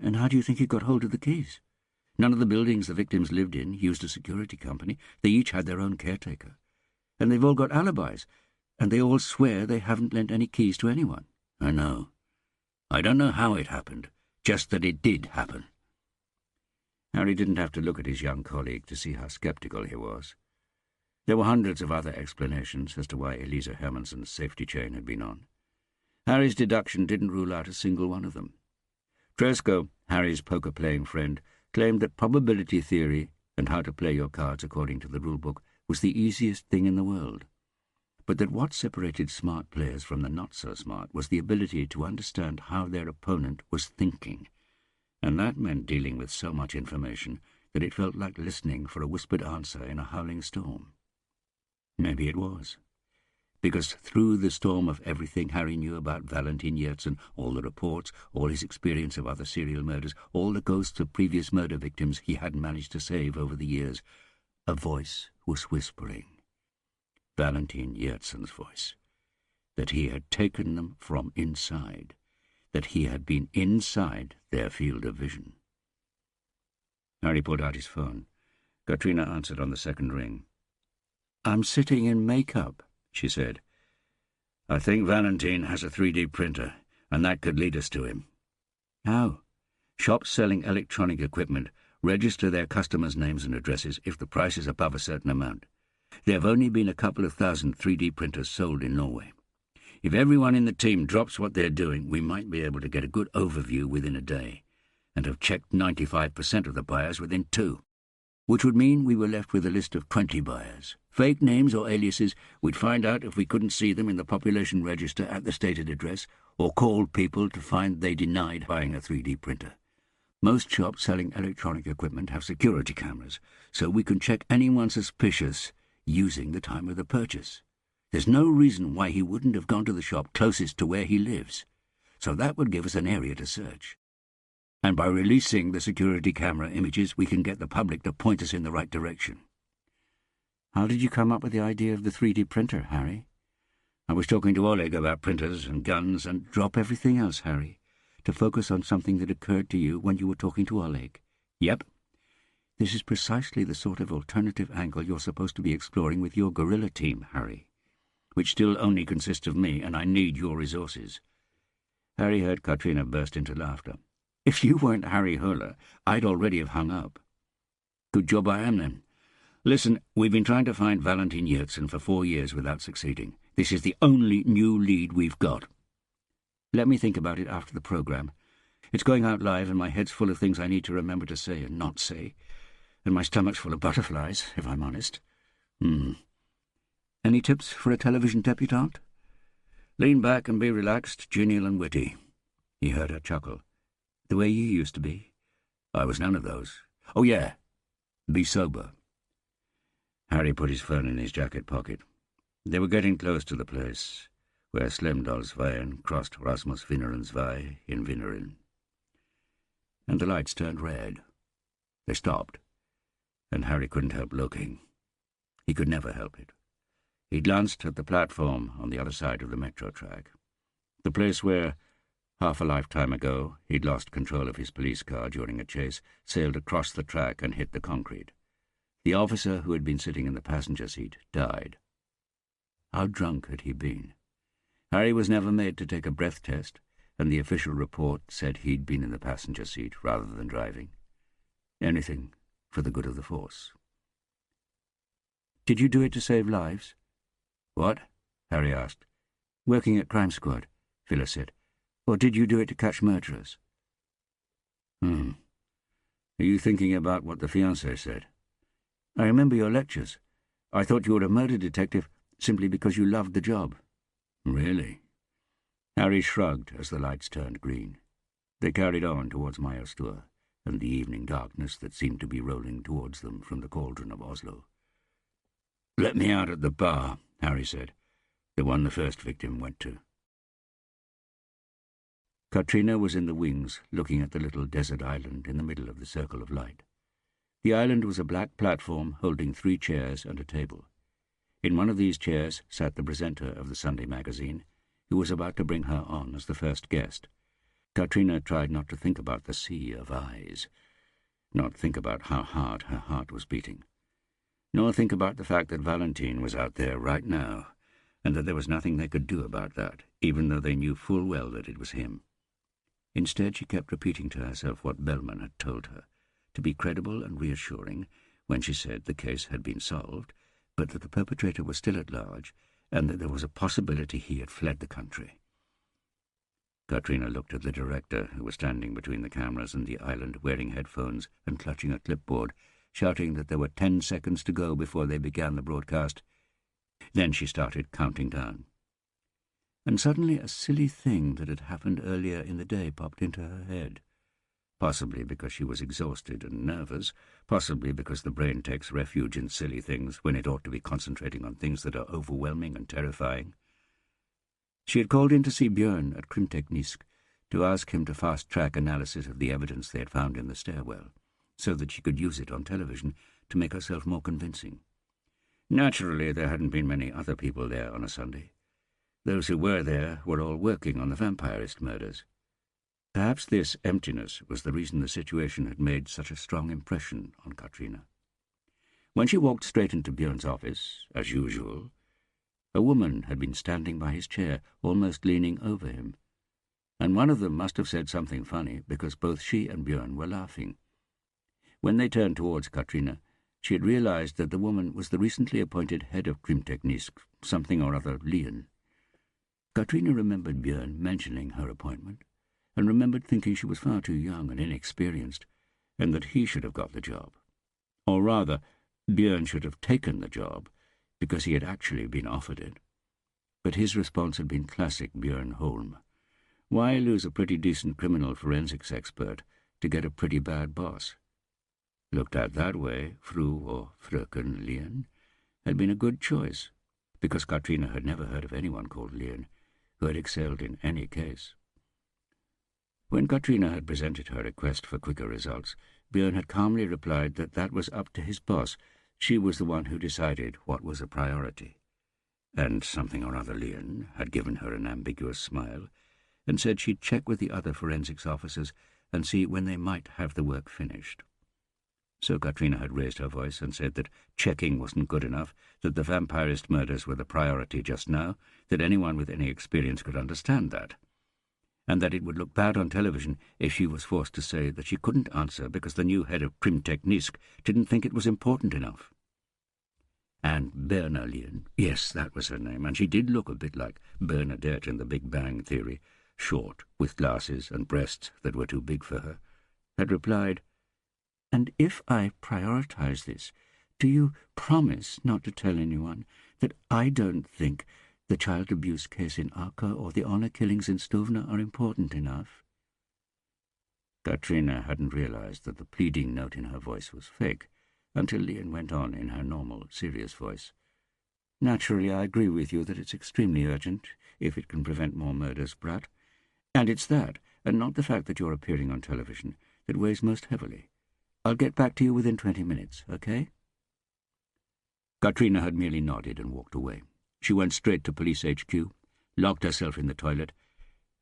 And how do you think he got hold of the keys? None of the buildings the victims lived in used a security company. They each had their own caretaker. And they've all got alibis, and they all swear they haven't lent any keys to anyone. I know. I don't know how it happened, just that it did happen. Harry didn't have to look at his young colleague to see how sceptical he was. There were hundreds of other explanations as to why Elisa Hermanson's safety chain had been on. Harry's deduction didn't rule out a single one of them. Tresco, Harry's poker-playing friend, claimed that probability theory and how to play your cards according to the rulebook was the easiest thing in the world, but that what separated smart players from the not-so-smart was the ability to understand how their opponent was thinking, and that meant dealing with so much information that it felt like listening for a whispered answer in a howling storm. Maybe it was, because through the storm of everything Harry knew about Valentin Yertsin, all the reports, all his experience of other serial murders, all the ghosts of previous murder victims he had managed to save over the years, a voice was whispering, Valentin Yertsin's voice, that he had taken them from inside, that he had been inside their field of vision. Harry pulled out his phone. Katrina answered on the second ring. "I'm sitting in makeup," she said. "I think Valentin has a 3D printer, and that could lead us to him." "How?" "Shops selling electronic equipment register their customers' names and addresses if the price is above a certain amount. There have only been a couple of thousand 3D printers sold in Norway. If everyone in the team drops what they're doing, we might be able to get a good overview within a day, and have checked 95% of the buyers within 2. Which would mean we were left with a list of 20 buyers. Fake names or aliases, we'd find out if we couldn't see them in the population register at the stated address, or called people to find they denied buying a 3D printer. Most shops selling electronic equipment have security cameras, so we can check anyone suspicious using the time of the purchase. There's no reason why he wouldn't have gone to the shop closest to where he lives, so that would give us an area to search. And by releasing the security camera images, we can get the public to point us in the right direction." "How did you come up with the idea of the 3D printer, Harry?" "I was talking to Oleg about printers and guns and—" "Drop everything else, Harry, to focus on something that occurred to you when you were talking to Oleg." "Yep." "This is precisely the sort of alternative angle you're supposed to be exploring with your guerrilla team, Harry, which still only consists of me, and I need your resources." Harry heard Katrina burst into laughter. "If you weren't Harry Hurler, I'd already have hung up." "Good job I am, then. Listen, we've been trying to find Valentin Yertsin for 4 years without succeeding. This is the only new lead we've got." "Let me think about it after the program. It's going out live, and my head's full of things I need to remember to say and not say, and my stomach's full of butterflies, if I'm honest." "Any tips for a television debutante?" "Lean back and be relaxed, genial and witty." He heard her chuckle. "The way you used to be." "I was none of those. Oh, yeah. Be sober." Harry put his phone in his jacket pocket. They were getting close to the place where Slemdalsveien crossed Rasmus Vinneren's Vej in Vinneren. And the lights turned red. They stopped, and Harry couldn't help looking. He could never help it. He glanced at the platform on the other side of the metro track, the place where, half a lifetime ago, he'd lost control of his police car during a chase, sailed across the track and hit the concrete. The officer who had been sitting in the passenger seat died. How drunk had he been? Harry was never made to take a breath test, and the official report said he'd been in the passenger seat rather than driving. Anything for the good of the force. "Did you do it to save lives?" "What?" Harry asked. "Working at Crime Squad," Phyllis said. "Or did you do it to catch murderers?" Are you thinking about what the fiancé said? "I remember your lectures. I thought you were a murder detective simply because you loved the job." "Really?" Harry shrugged as the lights turned green. They carried on towards Majorstuen and the evening darkness that seemed to be rolling towards them from the cauldron of Oslo. "Let me out at the bar," Harry said, "the one the first victim went to." Katrina was in the wings, looking at the little desert island in the middle of the circle of light. The island was a black platform holding 3 chairs and a table. In one of these chairs sat the presenter of the Sunday magazine, who was about to bring her on as the first guest. Katrina tried not to think about the sea of eyes, not think about how hard her heart was beating, nor think about the fact that Valentine was out there right now, and that there was nothing they could do about that, even though they knew full well that it was him. Instead, she kept repeating to herself what Bellman had told her, to be credible and reassuring when she said the case had been solved, but that the perpetrator was still at large, and that there was a possibility he had fled the country. Katrina looked at the director, who was standing between the cameras and the island, wearing headphones and clutching a clipboard, shouting that there were 10 seconds to go before they began the broadcast. Then she started counting down. And suddenly a silly thing that had happened earlier in the day popped into her head. Possibly because she was exhausted and nervous, possibly because the brain takes refuge in silly things when it ought to be concentrating on things that are overwhelming and terrifying. She had called in to see Björn at Krimteknisk to ask him to fast-track analysis of the evidence they had found in the stairwell, so that she could use it on television to make herself more convincing. Naturally, there hadn't been many other people there on a Sunday. Those who were there were all working on the vampirist murders. Perhaps this emptiness was the reason the situation had made such a strong impression on Katrina. When she walked straight into Björn's office, as usual, a woman had been standing by his chair, almost leaning over him, and one of them must have said something funny, because both she and Björn were laughing. When they turned towards Katrina, she had realized that the woman was the recently appointed head of Krimteknisk, something or other Lien. Katrina remembered Björn mentioning her appointment, and remembered thinking she was far too young and inexperienced, and that he should have got the job. Or rather, Björn should have taken the job, because he had actually been offered it. But his response had been classic Björn Holm. Why lose a pretty decent criminal forensics expert to get a pretty bad boss? Looked at that way, Fru or Fröken Lien had been a good choice, because Katrina had never heard of anyone called Lien who had excelled in any case. When Katrina had presented her request for quicker results, Björn had calmly replied that that was up to his boss. She was the one who decided what was a priority. And something or other Lien had given her an ambiguous smile and said she'd check with the other forensics officers and see when they might have the work finished. So Katrina had raised her voice and said that checking wasn't good enough, that the vampirist murders were the priority just now, that anyone with any experience could understand that, and that it would look bad on television if she was forced to say that she couldn't answer because the new head of Krimteknisk didn't think it was important enough. And Berna Lien, yes, that was her name, and she did look a bit like Bernadette in The Big Bang Theory, short, with glasses and breasts that were too big for her, had replied, "And if I prioritize this, do you promise not to tell anyone that I don't think the child abuse case in Akka or the honor killings in Stovna are important enough?" Katrina hadn't realized that the pleading note in her voice was fake, until Lien went on in her normal, serious voice. "Naturally, I agree with you that it's extremely urgent, if it can prevent more murders, Brat. And it's that, and not the fact that you're appearing on television, that weighs most heavily. I'll get back to you within 20 minutes, okay?" Katrina had merely nodded and walked away. She went straight to police HQ, locked herself in the toilet,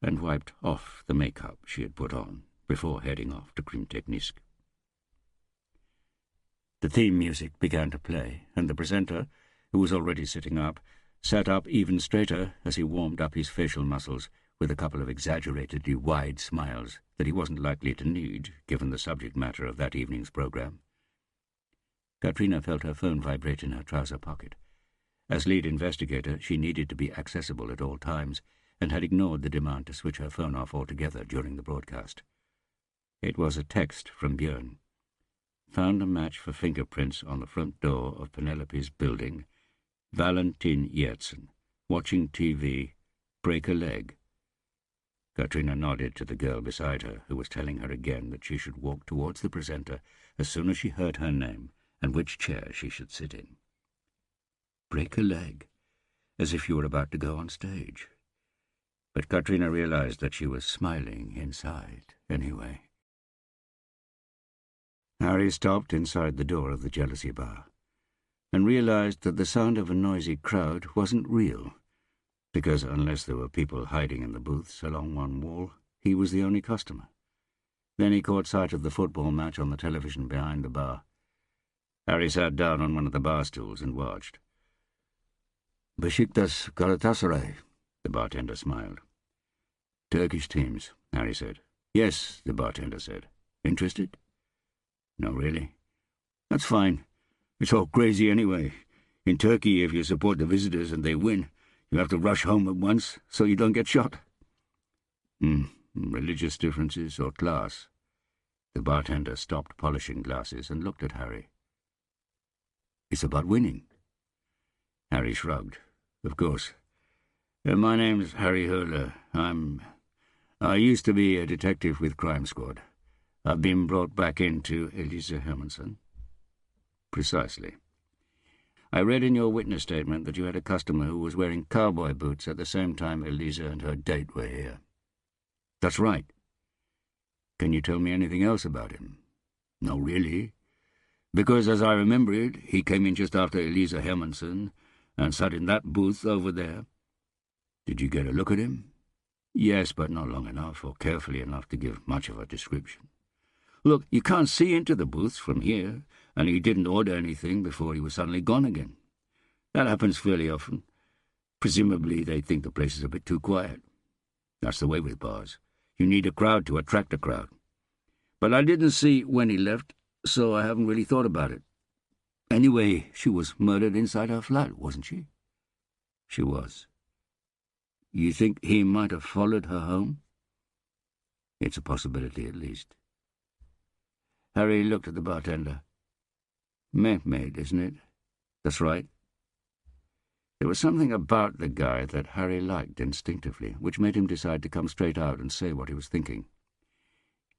and wiped off the makeup she had put on before heading off to Krimteknisk. The theme music began to play, and the presenter, who was already sitting up, sat up even straighter as he warmed up his facial muscles with a couple of exaggeratedly wide smiles that he wasn't likely to need, given the subject matter of that evening's program. Katrina felt her phone vibrate in her trouser pocket. As lead investigator, she needed to be accessible at all times, and had ignored the demand to switch her phone off altogether during the broadcast. It was a text from Björn. "Found a match for fingerprints on the front door of Penelope's building. Valentin Yertsen. Watching TV. Break a leg." Katrina nodded to the girl beside her, who was telling her again that she should walk towards the presenter as soon as she heard her name and which chair she should sit in. Break a leg, as if you were about to go on stage. But Katrina realized that she was smiling inside anyway. Harry stopped inside the door of the Jealousy Bar and realized that the sound of a noisy crowd wasn't real. because unless there were people hiding in the booths along one wall, he was the only customer. Then he caught sight of the football match on the television behind the bar. Harry sat down on one of the bar stools and watched. Besiktas Galatasaray, the bartender smiled. Turkish teams, Harry said. Yes, the bartender said. Interested? No, really? That's fine. It's all crazy anyway. In Turkey, if you support the visitors and they win, you have to rush home at once so you don't get shot. Religious differences or class? The bartender stopped polishing glasses and looked at Harry. It's about winning. Harry shrugged. Of course. My name's Harry Hurler. I used to be a detective with Crime Squad. I've been brought back into Elisa Hermanson. Precisely. I read in your witness statement that you had a customer who was wearing cowboy boots at the same time Elisa and her date were here. That's right. Can you tell me anything else about him? No, really. Because, as I remember it, he came in just after Elisa Hermanson and sat in that booth over there. Did you get a look at him? Yes, but not long enough or carefully enough to give much of a description. Look, you can't see into the booths from here, and he didn't order anything before he was suddenly gone again. That happens fairly often. Presumably they think the place is a bit too quiet. That's the way with bars. You need a crowd to attract a crowd. But I didn't see when he left, so I haven't really thought about it. Anyway, she was murdered inside her flat, wasn't she? She was. You think he might have followed her home? It's a possibility, at least. Harry looked at the bartender. Mehmed, isn't it? That's right. There was something about the guy that Harry liked instinctively, which made him decide to come straight out and say what he was thinking.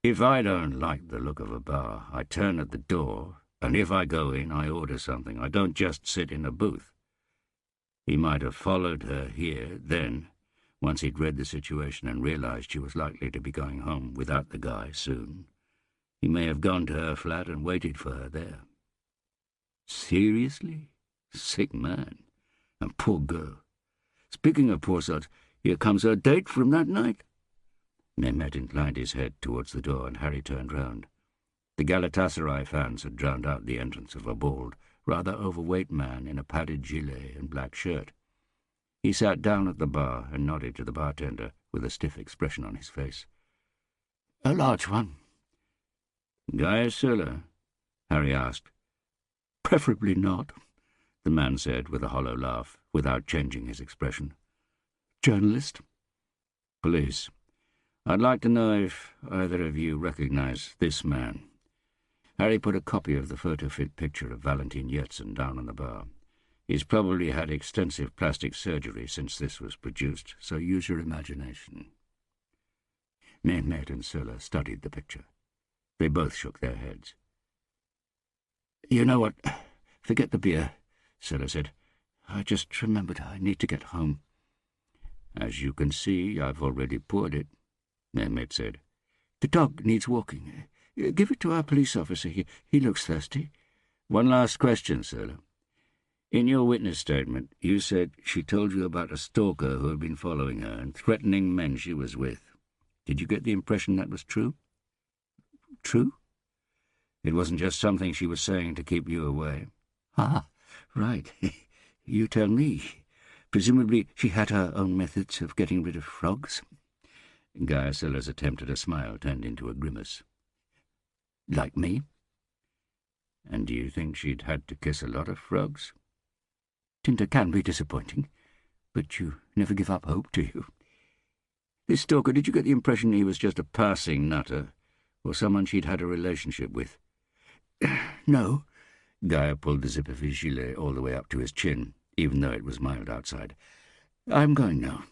If I don't like the look of a bar, I turn at the door, and if I go in, I order something. I don't just sit in a booth. He might have followed her here, then, once he'd read the situation and realized she was likely to be going home without the guy soon. He may have gone to her flat and waited for her there. Seriously? Sick man. And poor girl. Speaking of poor sods, here comes her date from that night. Mehmet inclined his head towards the door, and Harry turned round. The Galatasaray fans had drowned out the entrance of a bald, rather overweight man in a padded gilet and black shirt. He sat down at the bar and nodded to the bartender with a stiff expression on his face. A large one. Guy Sulla? Harry asked. Preferably not, the man said with a hollow laugh, without changing his expression. Journalist? Police. I'd like to know if either of you recognize this man. Harry put a copy of the photo-fit picture of Valentin Yersin down on the bar. He's probably had extensive plastic surgery since this was produced, so use your imagination. Mehmet and Sulla studied the picture. They both shook their heads. You know what? Forget the beer, Sulla said. I just remembered I need to get home. As you can see, I've already poured it, Mehmet said. The dog needs walking. Give it to our police officer. He looks thirsty. One last question, Sulla. In your witness statement, you said she told you about a stalker who had been following her and threatening men she was with. Did you get the impression that was true? True? It wasn't just something she was saying to keep you away. Ah, right. You tell me. Presumably she had her own methods of getting rid of frogs. Guy Sulla's attempt at a smile turned into a grimace. Like me? And do you think she'd had to kiss a lot of frogs? Tinder can be disappointing, but you never give up hope, do you? This stalker, did you get the impression he was just a passing nutter, or someone she'd had a relationship with? No. Guy pulled the zip of his gilet all the way up to his chin, even though it was mild outside. I'm going now.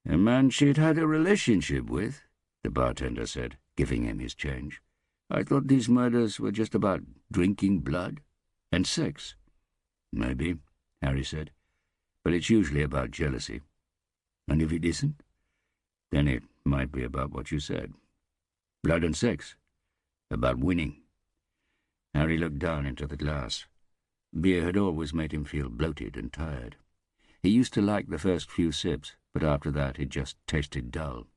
A man she'd had a relationship with, the bartender said, giving him his change. I thought these murders were just about drinking blood and sex. Maybe, Harry said, but it's usually about jealousy. And if it isn't, then it might be about what you said. Blood and sex. About winning. Harry looked down into the glass. Beer had always made him feel bloated and tired. He used to like the first few sips, but after that it just tasted dull.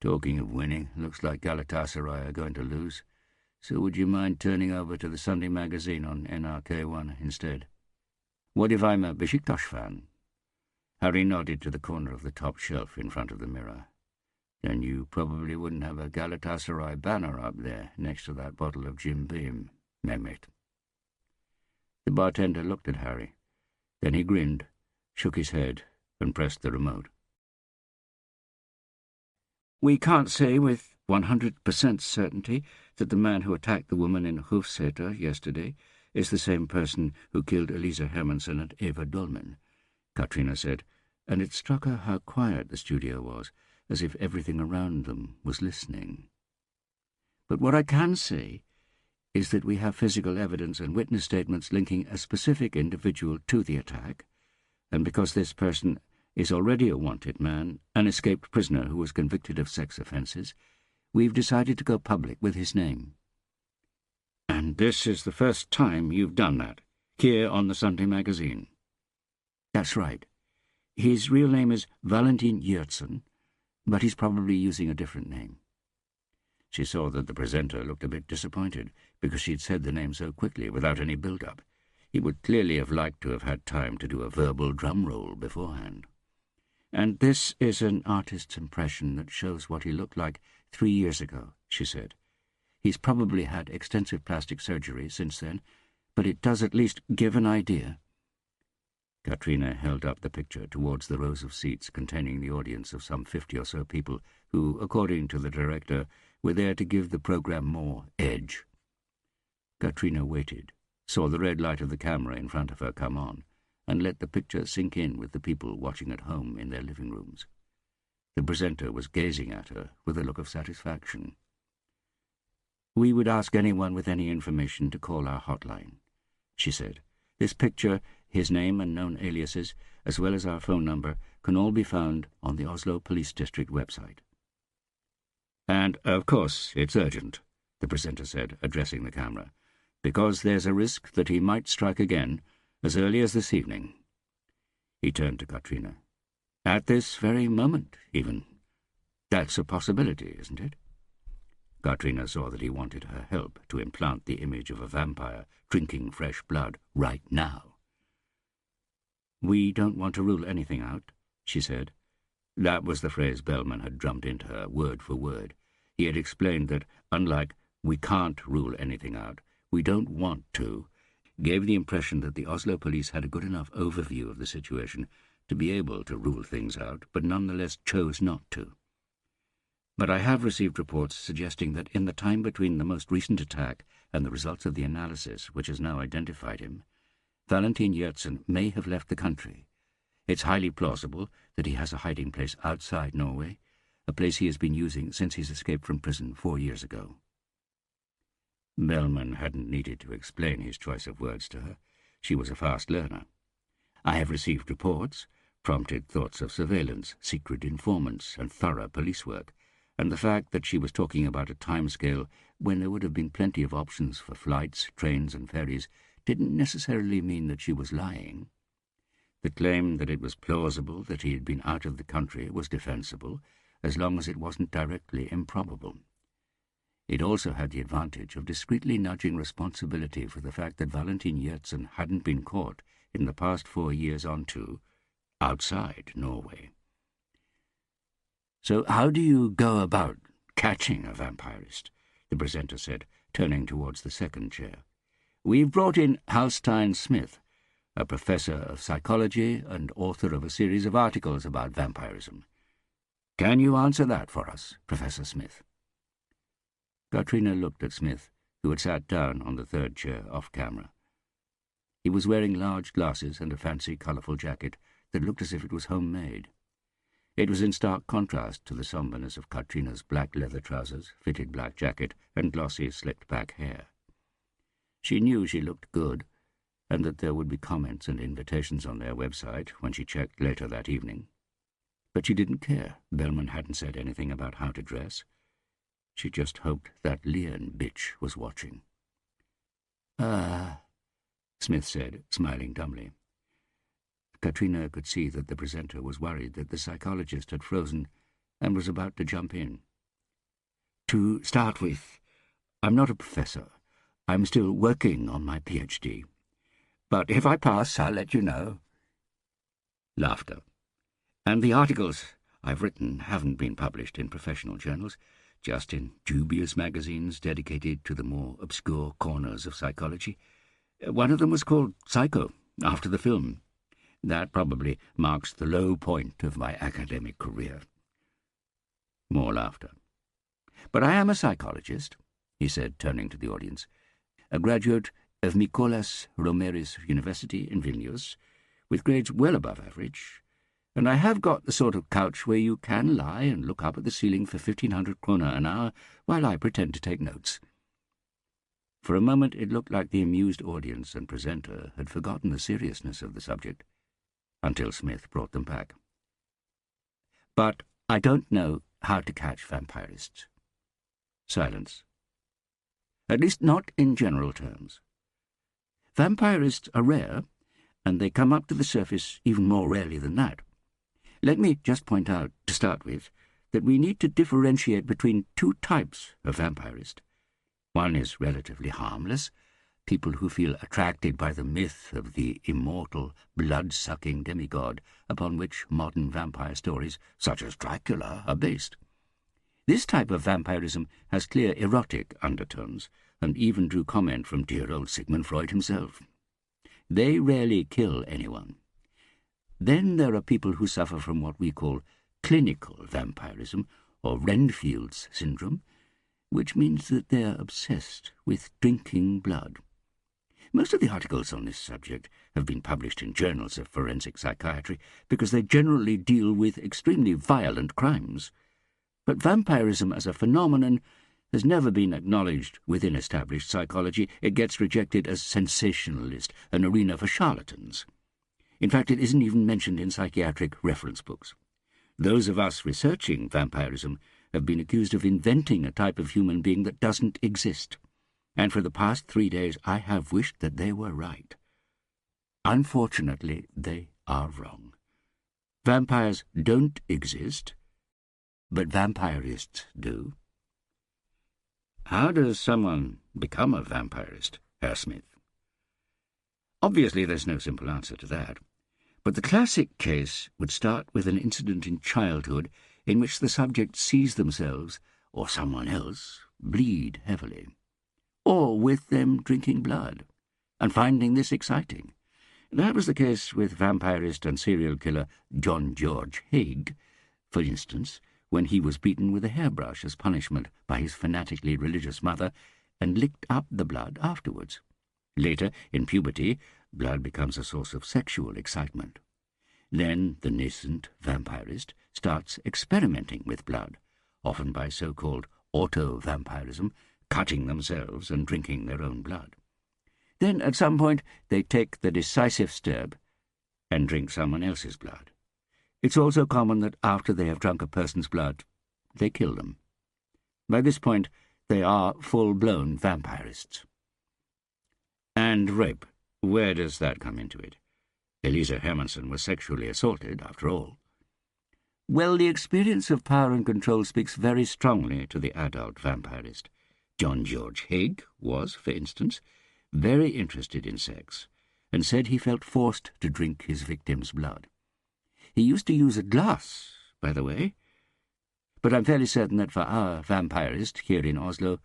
Talking of winning, looks like Galatasaray are going to lose. So would you mind turning over to the Sunday magazine on NRK1 instead? What if I'm a Beşiktaş fan? Harry nodded to the corner of the top shelf in front of the mirror. Then you probably wouldn't have a Galatasaray banner up there next to that bottle of Jim Beam, Mehmet. The bartender looked at Harry. Then he grinned, shook his head, and pressed the remote. We can't say with 100% certainty that the man who attacked the woman in Hofstetter yesterday is the same person who killed Elisa Hermansen and Eva Dolmen, Katrina said, and it struck her how quiet the studio was, as if everything around them was listening. But what I can say is that we have physical evidence and witness statements linking a specific individual to the attack, and because this person is already a wanted man, an escaped prisoner who was convicted of sex offences, we've decided to go public with his name. And this is the first time you've done that, here on the Sunday magazine? That's right. His real name is Valentin Yertsen, but he's probably using a different name. She saw that the presenter looked a bit disappointed, because she'd said the name so quickly without any build-up. He would clearly have liked to have had time to do a verbal drum roll beforehand. And this is an artist's impression that shows what he looked like 3 years ago, she said. He's probably had extensive plastic surgery since then, but it does at least give an idea. Katrina held up the picture towards the rows of seats containing the audience of some 50 or so people who, according to the director, were there to give the programme more edge. Katrina waited, saw the red light of the camera in front of her come on, and let the picture sink in with the people watching at home in their living rooms. The presenter was gazing at her with a look of satisfaction. We would ask anyone with any information to call our hotline, she said. This picture, his name and known aliases, as well as our phone number, can all be found on the Oslo Police District website. And, of course, it's urgent, the presenter said, addressing the camera, because there's a risk that he might strike again as early as this evening. He turned to Katrina. At this very moment, even. That's a possibility, isn't it? Katrina saw that he wanted her help to implant the image of a vampire drinking fresh blood right now. We don't want to rule anything out, she said. That was the phrase Bellman had drummed into her, word for word. He had explained that, unlike we can't rule anything out, we don't want to, gave the impression that the Oslo police had a good enough overview of the situation to be able to rule things out, but nonetheless chose not to. But I have received reports suggesting that in the time between the most recent attack and the results of the analysis which has now identified him, Valentin Yertsen may have left the country. It's highly plausible that he has a hiding place outside Norway, a place he has been using since his escape from prison 4 years ago. Bellman hadn't needed to explain his choice of words to her. She was a fast learner. I have received reports, prompted thoughts of surveillance, secret informants, and thorough police work, and the fact that she was talking about a timescale when there would have been plenty of options for flights, trains, and ferries didn't necessarily mean that she was lying. The claim that it was plausible that he had been out of the country was defensible, as long as it wasn't directly improbable. It also had the advantage of discreetly nudging responsibility for the fact that Valentin Yertsen hadn't been caught in the past 4 years onto outside Norway. So how do you go about catching a vampirist? The presenter said, turning towards the second chair. We've brought in Halstein Smith, a professor of psychology and author of a series of articles about vampirism. Can you answer that for us, Professor Smith? Katrina looked at Smith, who had sat down on the third chair off-camera. He was wearing large glasses and a fancy, colourful jacket that looked as if it was homemade. It was in stark contrast to the somberness of Katrina's black leather trousers, fitted black jacket, and glossy, slicked-back hair. She knew she looked good, and that there would be comments and invitations on their website when she checked later that evening. But she didn't care. Bellman hadn't said anything about how to dress. She just hoped that Leon bitch was watching. Smith said, smiling dumbly. Katrina could see that the presenter was worried that the psychologist had frozen and was about to jump in. "To start with, I'm not a professor. I'm still working on my PhD. But if I pass, I'll let you know." Laughter. "And the articles I've written haven't been published in professional journals, just in dubious magazines dedicated to the more obscure corners of psychology. One of them was called Psycho, after the film. That probably marks the low point of my academic career." More laughter. "But I am a psychologist," he said, turning to the audience, "a graduate of Mykolas Romeris University in Vilnius, with grades well above average, and I have got the sort of couch where you can lie and look up at the ceiling for 1,500 krona an hour while I pretend to take notes." For a moment it looked like the amused audience and presenter had forgotten the seriousness of the subject, until Smith brought them back. "But I don't know how to catch vampirists." Silence. "At least not in general terms. Vampirists are rare, and they come up to the surface even more rarely than that. Let me just point out, to start with, that we need to differentiate between two types of vampirist. One is relatively harmless, people who feel attracted by the myth of the immortal, blood-sucking demigod upon which modern vampire stories, such as Dracula, are based. This type of vampirism has clear erotic undertones, and even drew comment from dear old Sigmund Freud himself. They rarely kill anyone. Then there are people who suffer from what we call clinical vampirism, or Renfield's syndrome, which means that they are obsessed with drinking blood. Most of the articles on this subject have been published in journals of forensic psychiatry because they generally deal with extremely violent crimes. But vampirism as a phenomenon has never been acknowledged within established psychology. It gets rejected as sensationalist, an arena for charlatans. In fact, it isn't even mentioned in psychiatric reference books. Those of us researching vampirism have been accused of inventing a type of human being that doesn't exist. And for the past 3 days I have wished that they were right. Unfortunately, they are wrong. Vampires don't exist, but vampirists do." "How does someone become a vampirist, Herr Smith?" "Obviously there's no simple answer to that. But the classic case would start with an incident in childhood in which the subject sees themselves, or someone else, bleed heavily, or with them drinking blood, and finding this exciting. That was the case with vampirist and serial killer John George Haig, for instance, when he was beaten with a hairbrush as punishment by his fanatically religious mother and licked up the blood afterwards. Later, in puberty, blood becomes a source of sexual excitement. Then the nascent vampirist starts experimenting with blood, often by so-called auto-vampirism, cutting themselves and drinking their own blood. Then, at some point, they take the decisive step and drink someone else's blood. It's also common that after they have drunk a person's blood, they kill them. By this point, they are full-blown vampirists. And rape, where does that come into it? Elisa Hermanson was sexually assaulted, after all. Well, the experience of power and control speaks very strongly to the adult vampirist. John George Haig was, for instance, very interested in sex, and said he felt forced to drink his victim's blood. He used to use a glass, by the way, but I'm fairly certain that for our vampirist here in Oslo,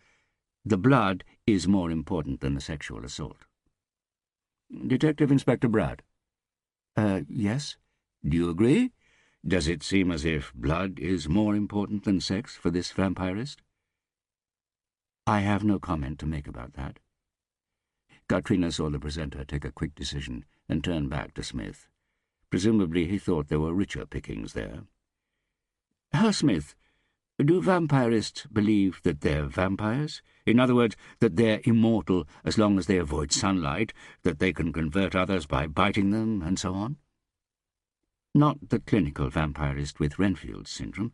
the blood is more important than the sexual assault. Detective Inspector Brad? Yes. Do you agree? Does it seem as if blood is more important than sex for this vampirist? I have no comment to make about that. Katrina saw the presenter take a quick decision and turn back to Smith. Presumably he thought there were richer pickings there. Herr Smith, do vampirists believe that they're vampires? In other words, that they're immortal as long as they avoid sunlight, that they can convert others by biting them, and so on? Not the clinical vampirist with Renfield's syndrome.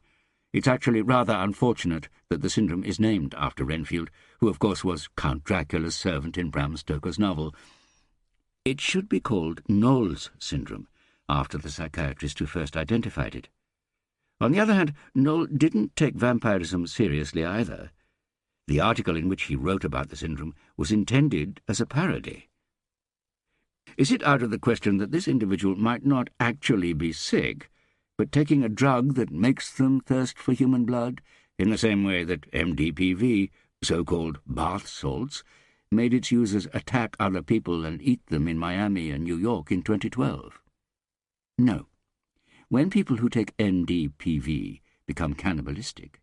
It's actually rather unfortunate that the syndrome is named after Renfield, who of course was Count Dracula's servant in Bram Stoker's novel. It should be called Knoll's syndrome, after the psychiatrist who first identified it. On the other hand, Noel didn't take vampirism seriously either. The article in which he wrote about the syndrome was intended as a parody. Is it out of the question that this individual might not actually be sick, but taking a drug that makes them thirst for human blood, in the same way that MDPV, so-called bath salts, made its users attack other people and eat them in Miami and New York in 2012? No. When people who take NDPV become cannibalistic,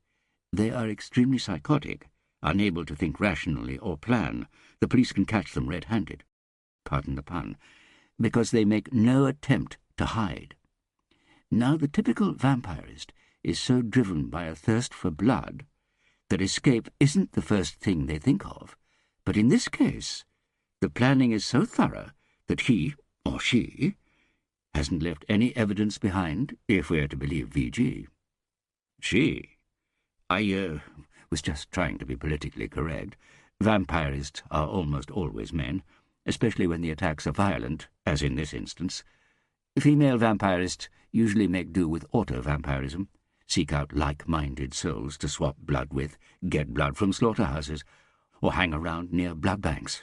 they are extremely psychotic, unable to think rationally or plan. The police can catch them red-handed, pardon the pun, because they make no attempt to hide. Now the typical vampirist is so driven by a thirst for blood that escape isn't the first thing they think of, but in this case the planning is so thorough that he, or she, hasn't left any evidence behind, if we're to believe VG. She? I was just trying to be politically correct. Vampirists are almost always men, especially when the attacks are violent, as in this instance. Female vampirists usually make do with auto-vampirism, seek out like-minded souls to swap blood with, get blood from slaughterhouses, or hang around near blood banks.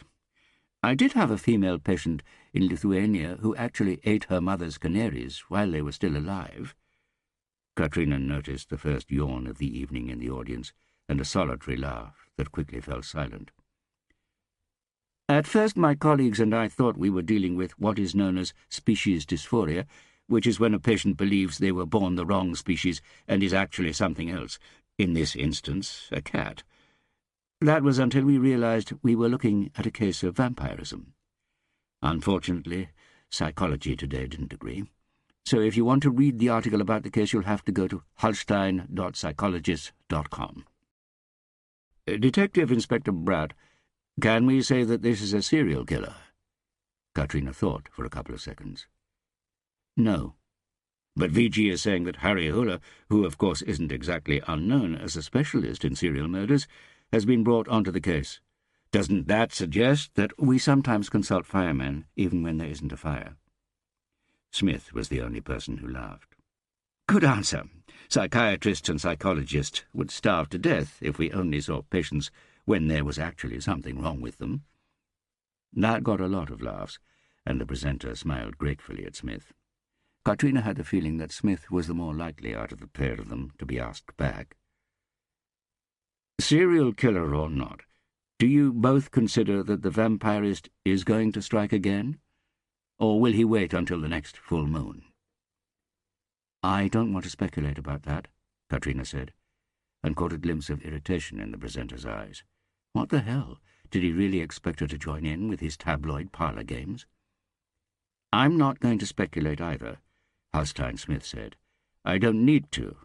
I did have a female patient in Lithuania who actually ate her mother's canaries while they were still alive. Katrina noticed the first yawn of the evening in the audience, and a solitary laugh that quickly fell silent. At first my colleagues and I thought we were dealing with what is known as species dysphoria, which is when a patient believes they were born the wrong species and is actually something else, in this instance a cat. That was until we realized we were looking at a case of vampirism. Unfortunately, psychology today didn't agree. So if you want to read the article about the case, you'll have to go to holstein.psychologist.com. Detective Inspector Bratt, can we say that this is a serial killer? Katrina thought for a couple of seconds. No. But VG is saying that Harry Huller, who of course isn't exactly unknown as a specialist in serial murders, has been brought onto the case. Doesn't that suggest that we sometimes consult firemen even when there isn't a fire? Smith was the only person who laughed. Good answer. Psychiatrists and psychologists would starve to death if we only saw patients when there was actually something wrong with them. That got a lot of laughs, and the presenter smiled gratefully at Smith. Katrina had the feeling that Smith was the more likely out of the pair of them to be asked back. Serial killer or not, do you both consider that the vampirist is going to strike again? Or will he wait until the next full moon? I don't want to speculate about that, Katrina said, and caught a glimpse of irritation in the presenter's eyes. What the hell? Did he really expect her to join in with his tabloid parlour games? I'm not going to speculate either, Holstein Smith said. I don't need to,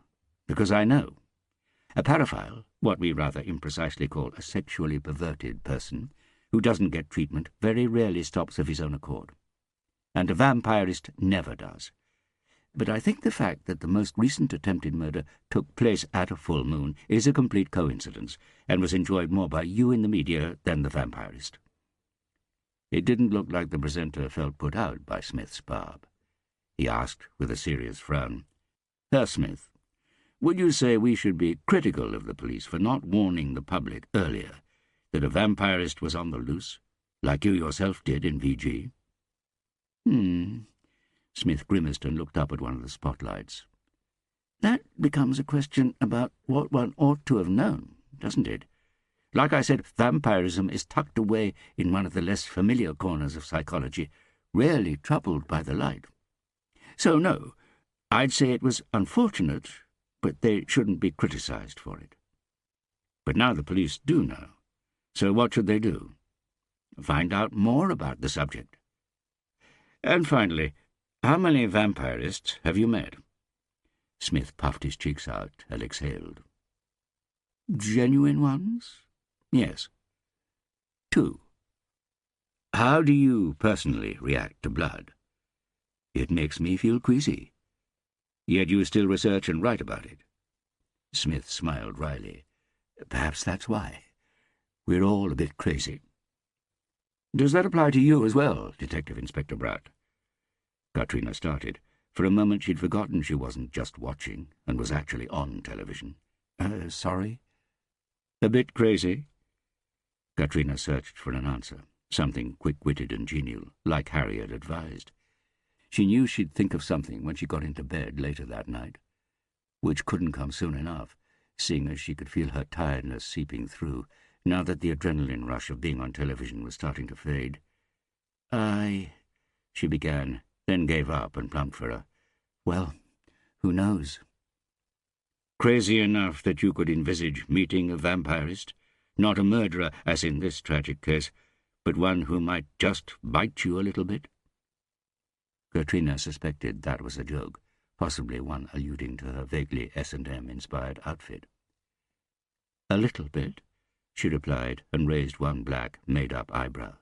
because I know. A paraphile, what we rather imprecisely call a sexually perverted person, who doesn't get treatment, very rarely stops of his own accord. And a vampirist never does. But I think the fact that the most recent attempted murder took place at a full moon is a complete coincidence, and was enjoyed more by you in the media than the vampirist. It didn't look like the presenter felt put out by Smith's barb. He asked with a serious frown, Herr Smith, would you say we should be critical of the police for not warning the public earlier that a vampirist was on the loose, like you yourself did in VG? Smith grimaced and looked up at one of the spotlights. That becomes a question about what one ought to have known, doesn't it? Like I said, vampirism is tucked away in one of the less familiar corners of psychology, rarely troubled by the light. So no, I'd say it was unfortunate, but they shouldn't be criticized for it. But now the police do know. So what should they do? Find out more about the subject. And finally, how many vampirists have you met? Smith puffed his cheeks out and exhaled. Genuine ones? Yes. 2. How do you personally react to blood? It makes me feel queasy. Yet you still research and write about it. Smith smiled wryly. Perhaps that's why. We're all a bit crazy. Does that apply to you as well, Detective Inspector Bratt? Katrina started. For a moment she'd forgotten she wasn't just watching and was actually on television. Sorry? A bit crazy? Katrina searched for an answer, something quick-witted and genial, like Harry had advised. She knew she'd think of something when she got into bed later that night, which couldn't come soon enough, seeing as she could feel her tiredness seeping through, now that the adrenaline rush of being on television was starting to fade. She began, then gave up and plumped for her. Well, who knows? Crazy enough that you could envisage meeting a vampirist, not a murderer, as in this tragic case, but one who might just bite you a little bit? Katrina suspected that was a joke, possibly one alluding to her vaguely S&M-inspired outfit. A little bit, she replied, and raised one black, made-up eyebrow.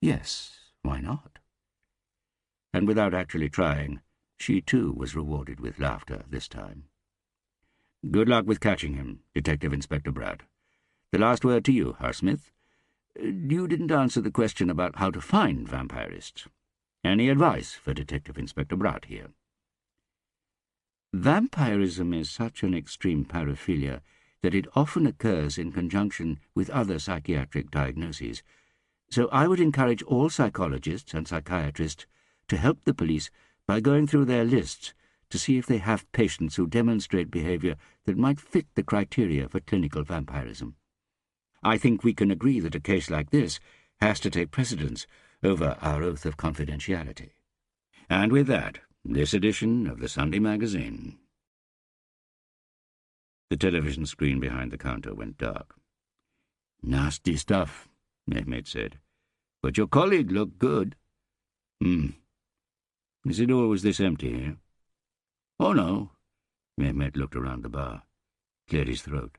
Yes, why not? And without actually trying, she too was rewarded with laughter this time. Good luck with catching him, Detective Inspector Bratt. The last word to you, Herr Smith. You didn't answer the question about how to find vampirists. Any advice for Detective Inspector Bratt here? Vampirism is such an extreme paraphilia that it often occurs in conjunction with other psychiatric diagnoses, so I would encourage all psychologists and psychiatrists to help the police by going through their lists to see if they have patients who demonstrate behavior that might fit the criteria for clinical vampirism. I think we can agree that a case like this has to take precedence over our oath of confidentiality. And with that, this edition of the Sunday Magazine. The television screen behind the counter went dark. Nasty stuff, Mehmet said. But your colleague looked good. Is it always this empty here? Oh, no. Mehmet looked around the bar, cleared his throat.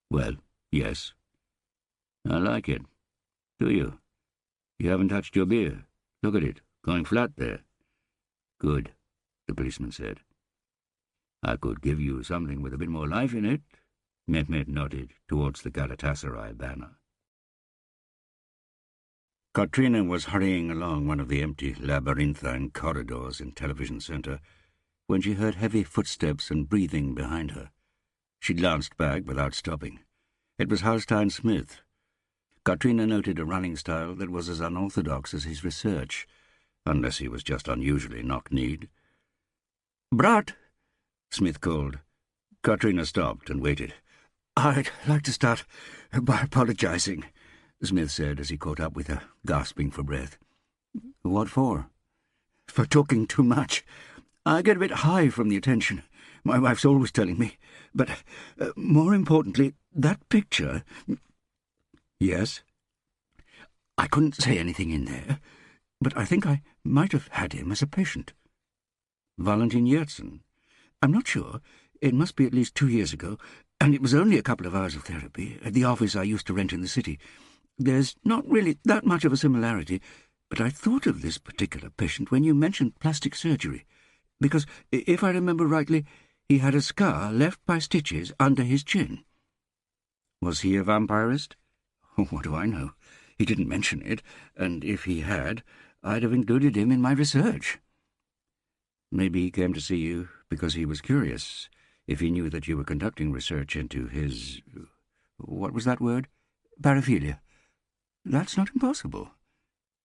Well, yes. I like it. Do you? You haven't touched your beer. Look at it, going flat there. Good, the policeman said. I could give you something with a bit more life in it. Mehmet nodded towards the Galatasaray banner. Katrina was hurrying along one of the empty labyrinthine corridors in Television Centre when she heard heavy footsteps and breathing behind her. She glanced back without stopping. It was Halstein Smith. Katrina noted a running style that was as unorthodox as his research, unless he was just unusually knock-kneed. "Bratt!" Smith called. Katrina stopped and waited. "I'd like to start by apologizing," Smith said as he caught up with her, gasping for breath. "What for?" "For talking too much. I get a bit high from the attention. My wife's always telling me. But, more importantly, that picture—" "Yes?" "I couldn't say anything in there, but I think I might have had him as a patient." "Valentin Yertsin?" "I'm not sure. It must be at least 2 years ago, and it was only a couple of hours of therapy at the office I used to rent in the city. There's not really that much of a similarity, but I thought of this particular patient when you mentioned plastic surgery, because, if I remember rightly, he had a scar left by stitches under his chin." "Was he a vampirist?" "What do I know? He didn't mention it, and if he had, I'd have included him in my research." "Maybe he came to see you because he was curious, if he knew that you were conducting research into his— what was that word? Paraphilia. That's not impossible.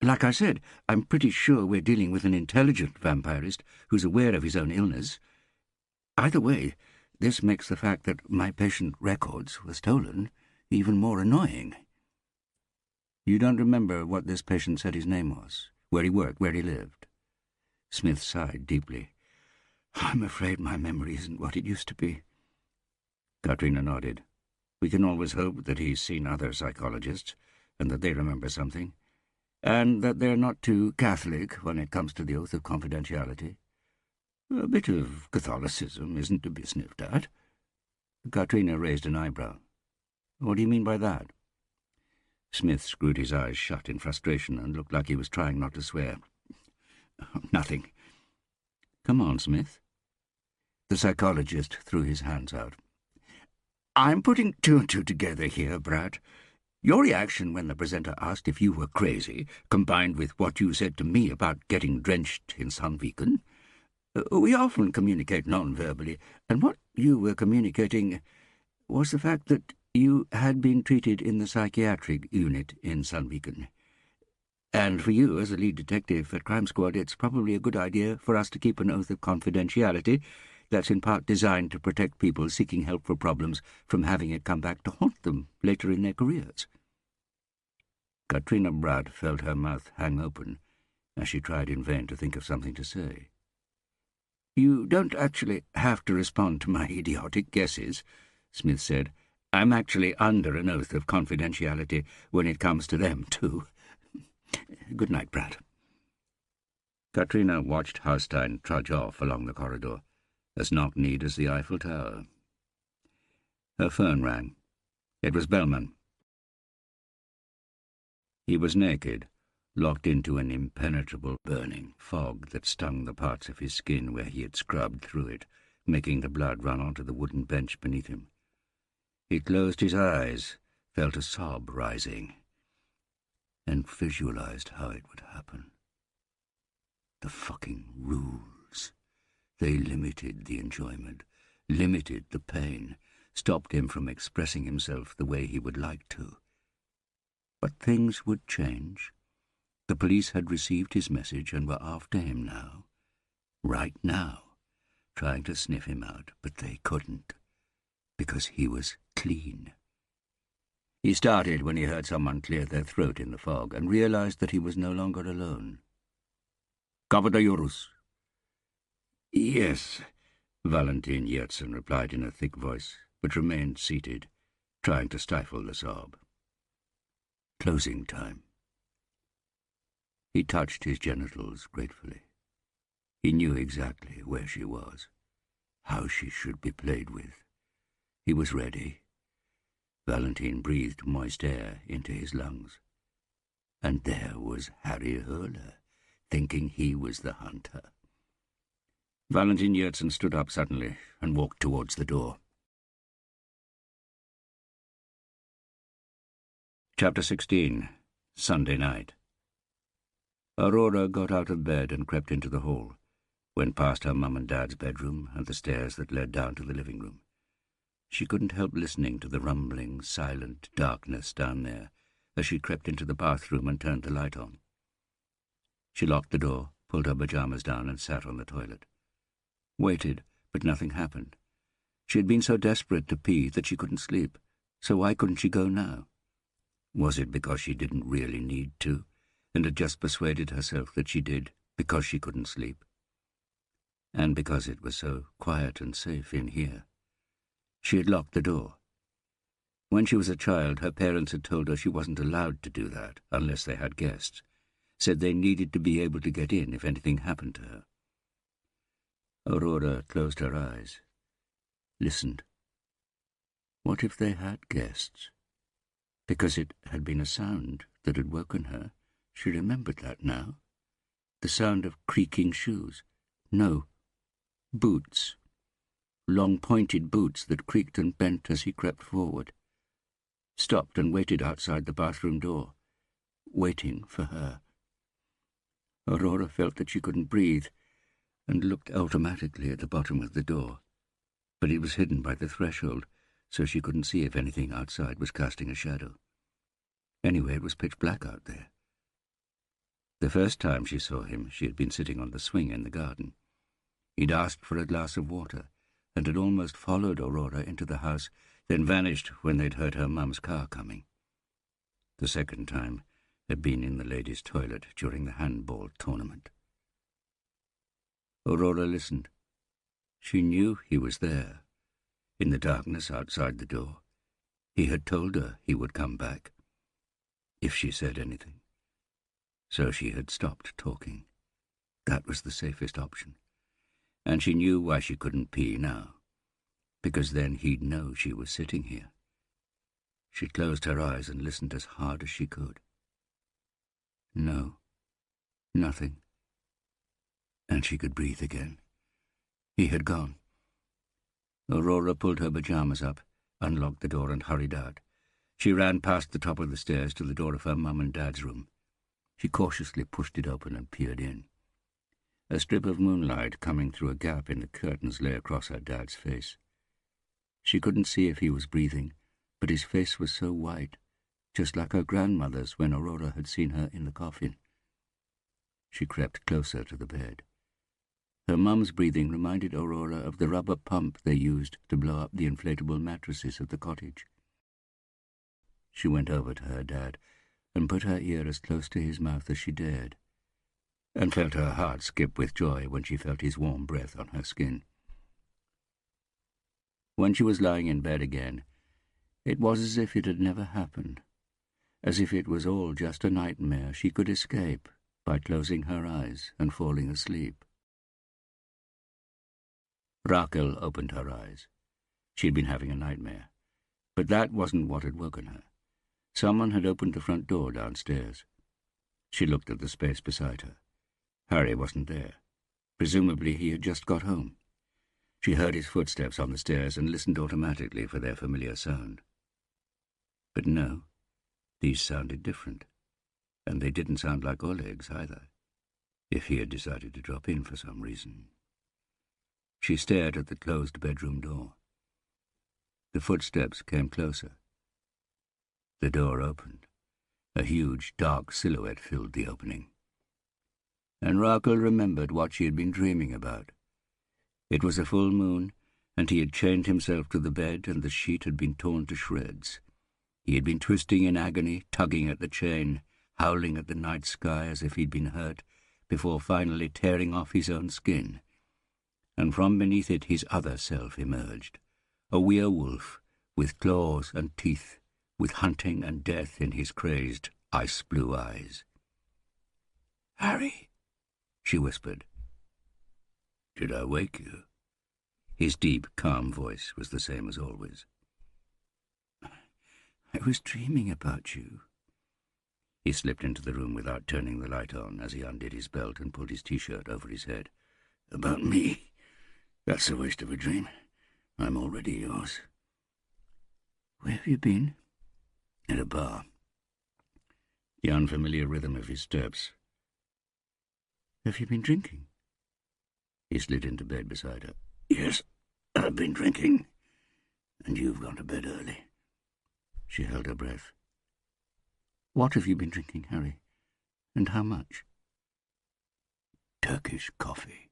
Like I said, I'm pretty sure we're dealing with an intelligent vampirist who's aware of his own illness. Either way, this makes the fact that my patient records were stolen even more annoying." "You don't remember what this patient said his name was, where he worked, where he lived?" Smith sighed deeply. "I'm afraid my memory isn't what it used to be." Katrina nodded. "We can always hope that he's seen other psychologists, and that they remember something, and that they're not too Catholic when it comes to the oath of confidentiality. A bit of Catholicism isn't to be sniffed at." Katrina raised an eyebrow. "What do you mean by that?" Smith screwed his eyes shut in frustration and looked like he was trying not to swear. "Nothing." "Come on, Smith." The psychologist threw his hands out. "I'm putting 2 and 2 together here, Bratt. Your reaction when the presenter asked if you were crazy, combined with what you said to me about getting drenched in Sandviken. We often communicate non-verbally, and what you were communicating was the fact that you had been treated in the psychiatric unit in Sandviken. And for you, as the lead detective at Crime Squad, it's probably a good idea for us to keep an oath of confidentiality that's in part designed to protect people seeking help for problems from having it come back to haunt them later in their careers. Katrina Bratt felt her mouth hang open as she tried in vain to think of something to say. "You don't actually have to respond to my idiotic guesses," Smith said. "I'm actually under an oath of confidentiality when it comes to them, too. Good night, Bratt." Katrina watched Haustein trudge off along the corridor, as knock-kneed as the Eiffel Tower. Her phone rang. It was Bellman. He was naked, locked into an impenetrable burning fog that stung the parts of his skin where he had scrubbed through it, making the blood run onto the wooden bench beneath him. He closed his eyes, felt a sob rising, and visualized how it would happen. The fucking rules. They limited the enjoyment, limited the pain, stopped him from expressing himself the way he would like to. But things would change. The police had received his message and were after him now. Right now, trying to sniff him out, but they couldn't, because he was clean. He started when he heard someone clear their throat in the fog and realized that he was no longer alone. "Kapitaiurus." "Yes," Valentin Yertsin replied in a thick voice, but remained seated, trying to stifle the sob. Closing time. He touched his genitals gratefully. He knew exactly where she was, how she should be played with. He was ready. Valentin breathed moist air into his lungs. And there was Harry Hurler, thinking he was the hunter. Valentin Yertsin stood up suddenly and walked towards the door. Chapter 16. Sunday night. Aurora got out of bed and crept into the hall, went past her mum and dad's bedroom and the stairs that led down to the living room. She couldn't help listening to the rumbling, silent darkness down there as she crept into the bathroom and turned the light on. She locked the door, pulled her pajamas down and sat on the toilet. Waited, but nothing happened. She had been so desperate to pee that she couldn't sleep, so why couldn't she go now? Was it because she didn't really need to, and had just persuaded herself that she did because she couldn't sleep? And because it was so quiet and safe in here. She had locked the door. When she was a child, her parents had told her she wasn't allowed to do that unless they had guests, said they needed to be able to get in if anything happened to her. Aurora closed her eyes, listened. What if they had guests? Because it had been a sound that had woken her, she remembered that now. The sound of creaking shoes. No, boots. Long pointed boots that creaked and bent as he crept forward. Stopped and waited outside the bathroom door, waiting for her. Aurora felt that she couldn't breathe, and looked automatically at the bottom of the door. But it was hidden by the threshold, so she couldn't see if anything outside was casting a shadow. Anyway, it was pitch black out there. The first time she saw him, she had been sitting on the swing in the garden. He'd asked for a glass of water, and had almost followed Aurora into the house, then vanished when they'd heard her mum's car coming. The second time had been in the ladies' toilet during the handball tournament. Aurora listened. She knew he was there, in the darkness outside the door. He had told her he would come back, if she said anything. So she had stopped talking. That was the safest option. And she knew why she couldn't pee now, because then he'd know she was sitting here. She closed her eyes and listened as hard as she could. No, nothing. And she could breathe again. He had gone. Aurora pulled her pajamas up, unlocked the door and hurried out. She ran past the top of the stairs to the door of her mum and dad's room. She cautiously pushed it open and peered in. A strip of moonlight coming through a gap in the curtains lay across her dad's face. She couldn't see if he was breathing, but his face was so white, just like her grandmother's when Aurora had seen her in the coffin. She crept closer to the bed. Her mum's breathing reminded Aurora of the rubber pump they used to blow up the inflatable mattresses at the cottage. She went over to her dad and put her ear as close to his mouth as she dared, and felt her heart skip with joy when she felt his warm breath on her skin. When she was lying in bed again, it was as if it had never happened, as if it was all just a nightmare she could escape by closing her eyes and falling asleep. Raquel opened her eyes. She had been having a nightmare, but that wasn't what had woken her. Someone had opened the front door downstairs. She looked at the space beside her. Harry wasn't there. Presumably he had just got home. She heard his footsteps on the stairs and listened automatically for their familiar sound. But no, these sounded different, and they didn't sound like Oleg's either, if he had decided to drop in for some reason. She stared at the closed bedroom door. The footsteps came closer. The door opened. A huge, dark silhouette filled the opening. And Raquel remembered what she had been dreaming about. It was a full moon, and he had chained himself to the bed, and the sheet had been torn to shreds. He had been twisting in agony, tugging at the chain, howling at the night sky as if he'd been hurt, before finally tearing off his own skin. And from beneath it his other self emerged, a werewolf with claws and teeth, with hunting and death in his crazed, ice-blue eyes. "Harry," she whispered. "Did I wake you?" His deep, calm voice was the same as always. "I was dreaming about you." He slipped into the room without turning the light on as he undid his belt and pulled his T-shirt over his head. "About me? That's a waste of a dream. I'm already yours." "Where have you been?" "At a bar." The unfamiliar rhythm of his steps. "Have you been drinking?" He slid into bed beside her. "Yes, I've been drinking. And you've gone to bed early." She held her breath. "What have you been drinking, Harry? And how much?" "Turkish coffee.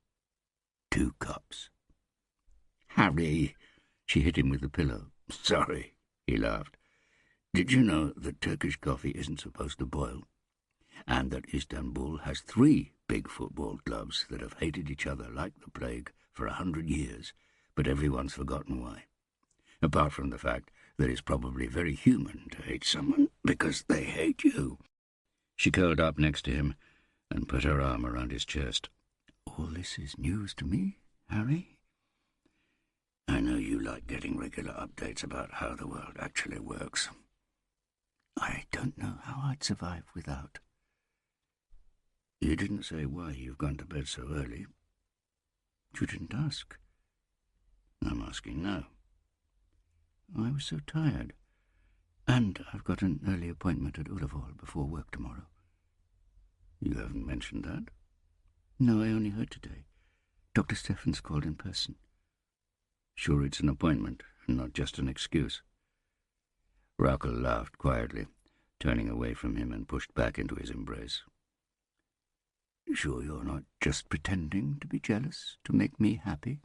2 cups. "Harry!" She hit him with the pillow. "Sorry," he laughed. "Did you know that Turkish coffee isn't supposed to boil? And that Istanbul has 3 big football clubs that have hated each other like the plague for 100 years, but everyone's forgotten why. Apart from the fact that it's probably very human to hate someone because they hate you." She curled up next to him and put her arm around his chest. "All this is news to me, Harry. I know you like getting regular updates about how the world actually works. I don't know how I'd survive without." "You didn't say why you've gone to bed so early." "You didn't ask." "I'm asking now." "I was so tired. And I've got an early appointment at Ullevål before work tomorrow." "You haven't mentioned that." "No, I only heard today. Dr. Steffens called in person." "Sure it's an appointment and not just an excuse?" Raquel laughed quietly, turning away from him and pushed back into his embrace. "Sure you're not just pretending to be jealous to make me happy?"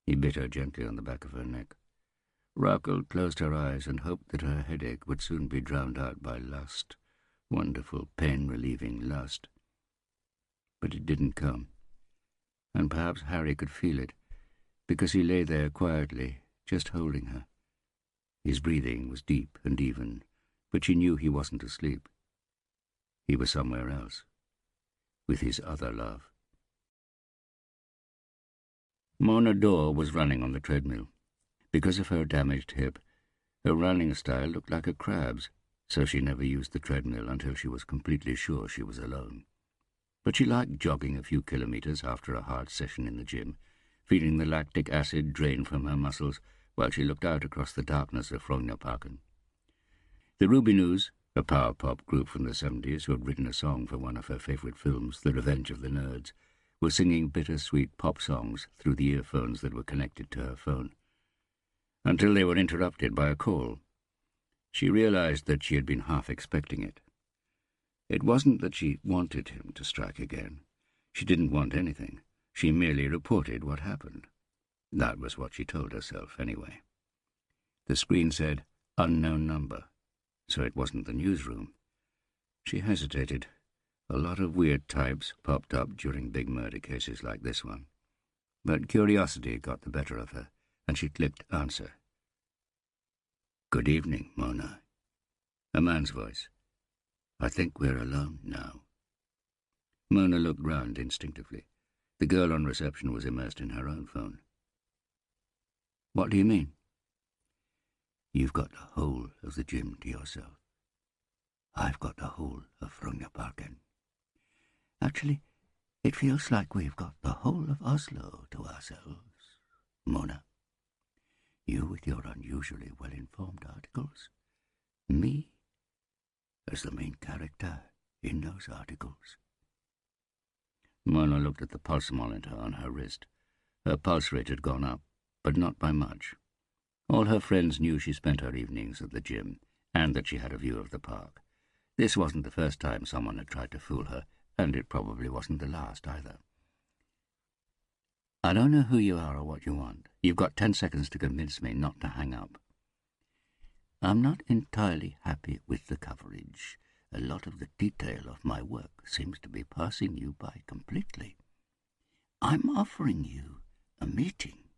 He bit her gently on the back of her neck. Raquel closed her eyes and hoped that her headache would soon be drowned out by lust, wonderful, pain-relieving lust. But it didn't come, and perhaps Harry could feel it, because he lay there quietly, just holding her. His breathing was deep and even, but she knew he wasn't asleep. He was somewhere else, with his other love. Mona Dore was running on the treadmill. Because of her damaged hip, her running style looked like a crab's, so she never used the treadmill until she was completely sure she was alone. But she liked jogging a few kilometers after a hard session in the gym, feeling the lactic acid drain from her muscles while she looked out across the darkness of Frognerparken. The Ruby News, a power pop group from the 70s who had written a song for one of her favourite films, The Revenge of the Nerds, were singing bittersweet pop songs through the earphones that were connected to her phone, until they were interrupted by a call. She realized that she had been half expecting it. It wasn't that she wanted him to strike again. She didn't want anything. She merely reported what happened. That was what she told herself, anyway. The screen said, "Unknown number," so it wasn't the newsroom. She hesitated. A lot of weird types popped up during big murder cases like this one. But curiosity got the better of her, and she clicked answer. "Good evening, Mona." A man's voice. "I think we're alone now." Mona looked round instinctively. The girl on reception was immersed in her own phone. "What do you mean?" "You've got the whole of the gym to yourself. I've got the whole of Frognerparken. Actually, it feels like we've got the whole of Oslo to ourselves, Mona. You with your unusually well-informed articles. Me as the main character in those articles." Mona looked at the pulse monitor on her wrist. Her pulse rate had gone up, but not by much. All her friends knew she spent her evenings at the gym, and that she had a view of the park. This wasn't the first time someone had tried to fool her, and it probably wasn't the last either. "I don't know who you are or what you want. You've got 10 seconds to convince me not to hang up." "I'm not entirely happy with the coverage. A lot of the detail of my work seems to be passing you by completely. I'm offering you a meeting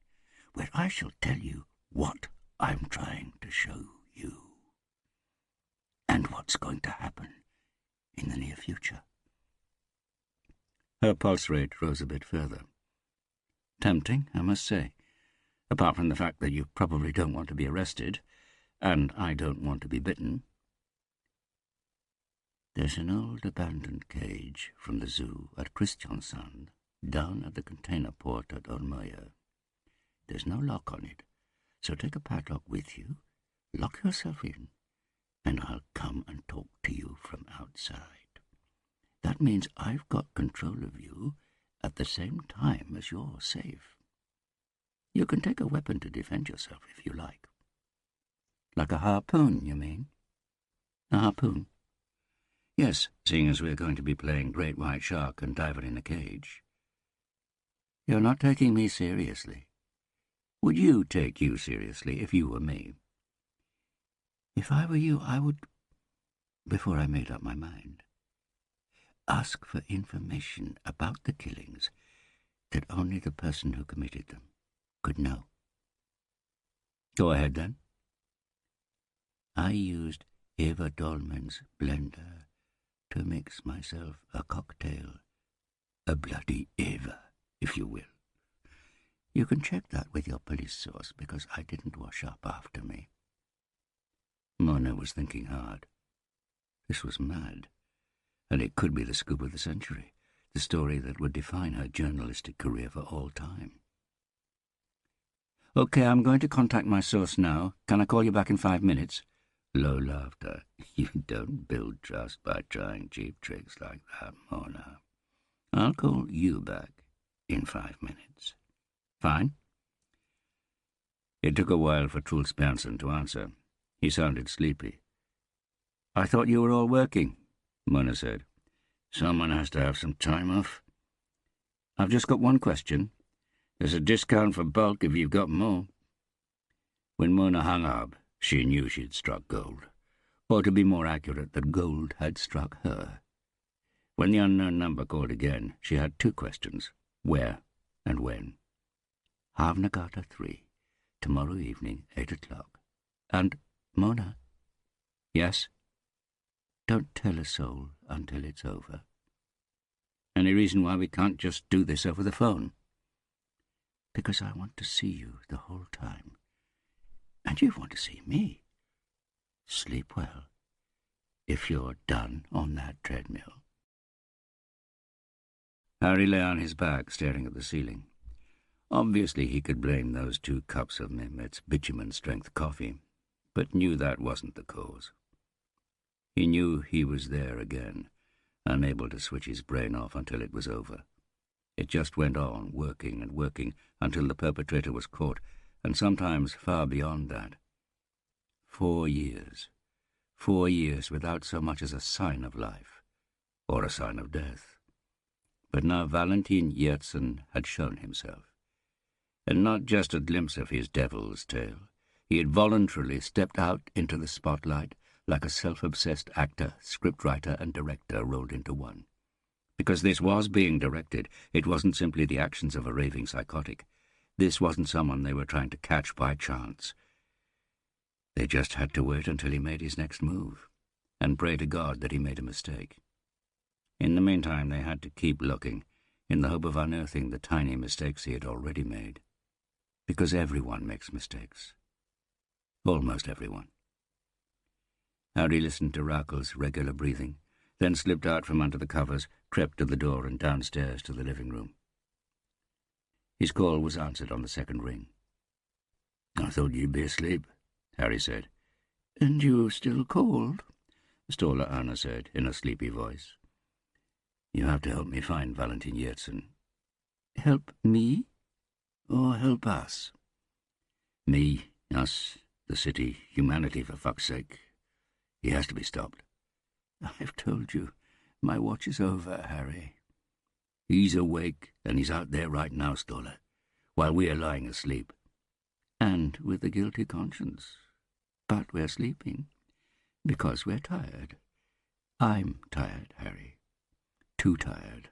where I shall tell you what I'm trying to show you, and what's going to happen in the near future." Her pulse rate rose a bit further. "Tempting, I must say. Apart from the fact that you probably don't want to be arrested, and I don't want to be bitten." "There's an old abandoned cage from the zoo at Kristiansand down at the container port at Olmøya. There's no lock on it, so take a padlock with you, lock yourself in, and I'll come and talk to you from outside. That means I've got control of you at the same time as you're safe. You can take a weapon to defend yourself if you like." "Like a harpoon, you mean?" "A harpoon?" "Yes, seeing as we're going to be playing Great White Shark and Diver in a Cage." "You're not taking me seriously." "Would you take you seriously if you were me?" "If I were you, I would, before I made up my mind, ask for information about the killings that only the person who committed them could know." "Go ahead, then." "I used Eva Dolman's blender to mix myself a cocktail, a bloody Eva, if you will. You can check that with your police source, because I didn't wash up after me." Mona was thinking hard. This was mad, and it could be the scoop of the century, the story that would define her journalistic career for all time. "Okay, I'm going to contact my source now. Can I call you back in 5 minutes? Low laughter. "You don't build trust by trying cheap tricks like that, Mona. I'll call you back in 5 minutes. Fine?" It took a while for Truls Berntsen to answer. He sounded sleepy. "I thought you were all working," Mona said. "Someone has to have some time off." "I've just got one question. There's a discount for bulk if you've got more." When Mona hung up, she knew she'd struck gold. Or to be more accurate, that gold had struck her. When the unknown number called again, she had 2 questions: where and when. "Havnegata 3, tomorrow evening, 8 o'clock. And, Mona." "Yes?" "Don't tell a soul until it's over." "Any reason why we can't just do this over the phone?" "Because I want to see you the whole time. And you want to see me. Sleep well, if you're done on that treadmill." Harry lay on his back, staring at the ceiling. Obviously he could blame those 2 cups of Mehmet's bitumen-strength coffee, but knew that wasn't the cause. He knew he was there again, unable to switch his brain off until it was over. It just went on, working and working, until the perpetrator was caught, and sometimes far beyond that. 4 years. 4 years without so much as a sign of life, or a sign of death. But now Valentin Yertsin had shown himself. And not just a glimpse of his devil's tale. He had voluntarily stepped out into the spotlight like a self-obsessed actor, scriptwriter, and director rolled into one. Because this was being directed, it wasn't simply the actions of a raving psychotic. This wasn't someone they were trying to catch by chance. They just had to wait until he made his next move, and pray to God that he made a mistake. In the meantime, they had to keep looking, in the hope of unearthing the tiny mistakes he had already made. Because everyone makes mistakes. Almost everyone. Harry listened to Rakel's regular breathing, then slipped out from under the covers, crept to the door and downstairs to the living room. His call was answered on the second ring. "I thought you'd be asleep," Harry said. "And you still called?" Stola Anna said in a sleepy voice. "You have to help me find Valentin Yertsin." "Help me? Or help us?" "Me, us, the city, humanity, for fuck's sake. He has to be stopped." "I've told you. My watch is over, Harry." "He's awake, and he's out there right now, Stola, while we are lying asleep." "And with a guilty conscience. But we're sleeping, because we're tired. I'm tired, Harry. Too tired.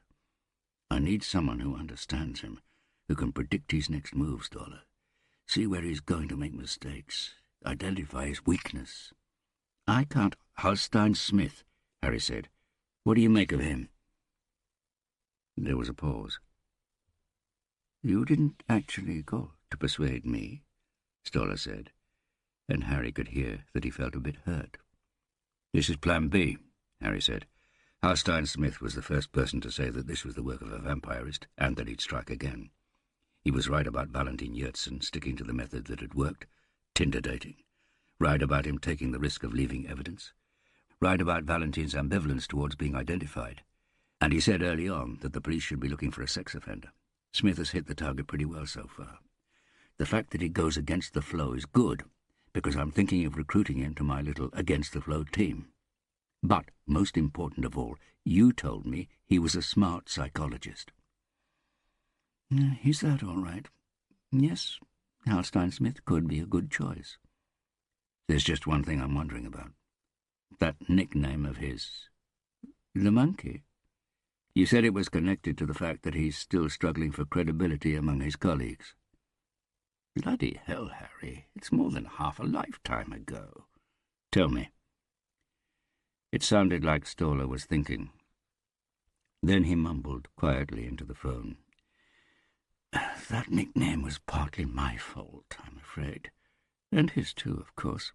I need someone who understands him, who can predict his next move, Stola. See where he's going to make mistakes. Identify his weakness." "I can't—" "Halstein Smith," Harry said. "What do you make of him?" There was a pause. "You didn't actually go to persuade me," Stola said, and Harry could hear that he felt a bit hurt. "This is Plan B," Harry said. "Halstein Smith was the first person to say that this was the work of a vampirist, and that he'd strike again. He was right about Valentin Yertsin sticking to the method that had worked, Tinder dating. Right about him taking the risk of leaving evidence. Right about Valentin's ambivalence towards being identified. And he said early on that the police should be looking for a sex offender. Smith has hit the target pretty well so far. The fact that he goes against the flow is good, because I'm thinking of recruiting him to my little against-the-flow team. But, most important of all, you told me he was a smart psychologist." "He's that, all right. Yes, Halstein Smith could be a good choice. There's just one thing I'm wondering about. That nickname of his. The Monkey. You said it was connected to the fact that he's still struggling for credibility among his colleagues." "Bloody hell, Harry. It's more than half a lifetime ago." "Tell me." It sounded like Stola was thinking. Then he mumbled quietly into the phone. "That nickname was partly my fault, I'm afraid. And his too, of course.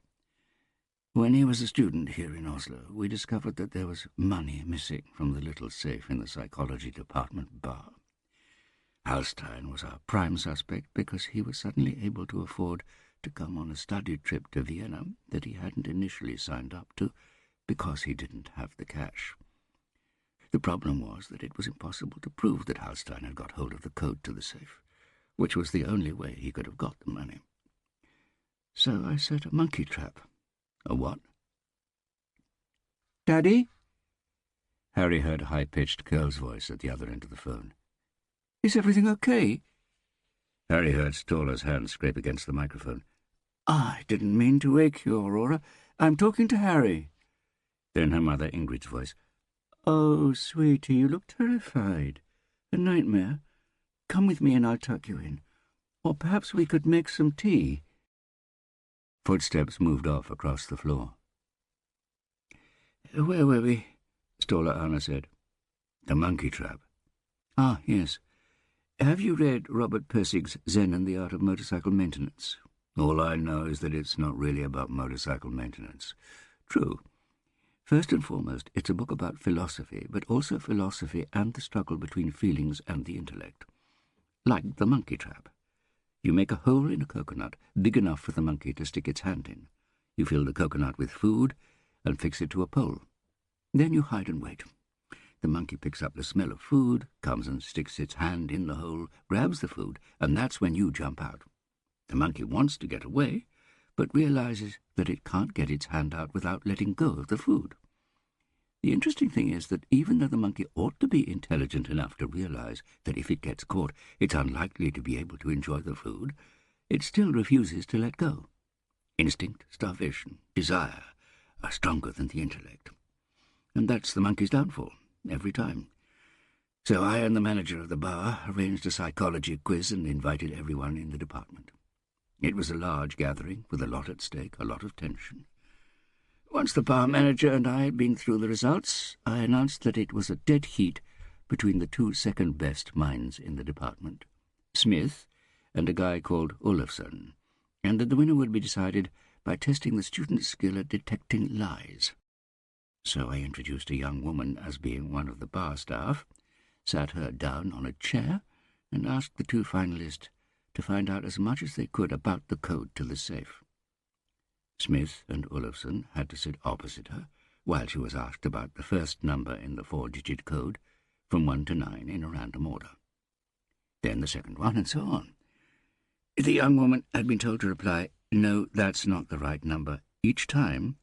When he was a student here in Oslo, we discovered that there was money missing from the little safe in the psychology department bar. Halstein was our prime suspect because he was suddenly able to afford to come on a study trip to Vienna that he hadn't initially signed up to because he didn't have the cash. The problem was that it was impossible to prove that Halstein had got hold of the code to the safe, which was the only way he could have got the money. So I set a monkey trap." "A what?" "Daddy?" Harry heard a high-pitched girl's voice at the other end of the phone. "Is everything okay?" Harry heard Stola's hand scrape against the microphone. "I didn't mean to wake you, Aurora. I'm talking to Harry." Then her mother Ingrid's voice. "Oh, sweetie, you look terrified. A nightmare? Come with me and I'll tuck you in. Or perhaps we could make some tea." Footsteps moved off across the floor. "Where were we?" Stola Anna said. "The monkey trap." "Ah, yes. Have you read Robert Persig's Zen and the Art of Motorcycle Maintenance?" "All I know is that it's not really about motorcycle maintenance." "True. First and foremost, it's a book about philosophy, but also philosophy and the struggle between feelings and the intellect. Like the monkey trap. You make a hole in a coconut big enough for the monkey to stick its hand in. You fill the coconut with food and fix it to a pole. Then you hide and wait. The monkey picks up the smell of food, comes and sticks its hand in the hole, grabs the food, and that's when you jump out. The monkey wants to get away, but realizes that it can't get its hand out without letting go of the food. The interesting thing is that even though the monkey ought to be intelligent enough to realize that if it gets caught, it's unlikely to be able to enjoy the food, it still refuses to let go. Instinct, starvation, desire are stronger than the intellect. And that's the monkey's downfall, every time. So I and the manager of the bar arranged a psychology quiz and invited everyone in the department. It was a large gathering with a lot at stake, a lot of tension. Once the bar manager and I had been through the results, I announced that it was a dead heat between the two second-best minds in the department, Smith and a guy called Olafsson, and that the winner would be decided by testing the student's skill at detecting lies. So I introduced a young woman as being one of the bar staff, sat her down on a chair, and asked the two finalists to find out as much as they could about the code to the safe. Smith and Olafsson had to sit opposite her while she was asked about the first number in the 4-digit code from 1 to 9 in a random order. Then the second one, and so on. The young woman had been told to reply, "No, that's not the right number," each time,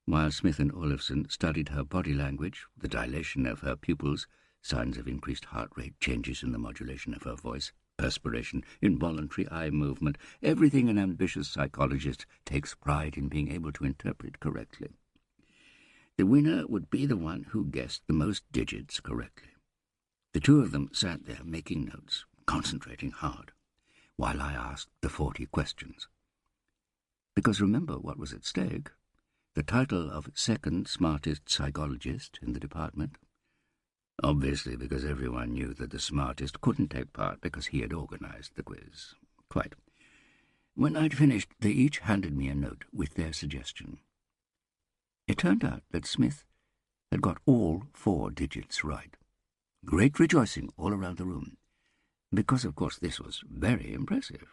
while Smith and Olafsson studied her body language, the dilation of her pupils, signs of increased heart rate, changes in the modulation of her voice, perspiration, involuntary eye movement, everything an ambitious psychologist takes pride in being able to interpret correctly. The winner would be the one who guessed the most digits correctly. The two of them sat there making notes, concentrating hard, while I asked the 40 questions. Because remember what was at stake: the title of second smartest psychologist in the department. Obviously, because everyone knew that the smartest couldn't take part because he had organized the quiz. Quite. When I'd finished, they each handed me a note with their suggestion. It turned out that Smith had got all 4 digits right. Great rejoicing all around the room, because, of course, this was very impressive.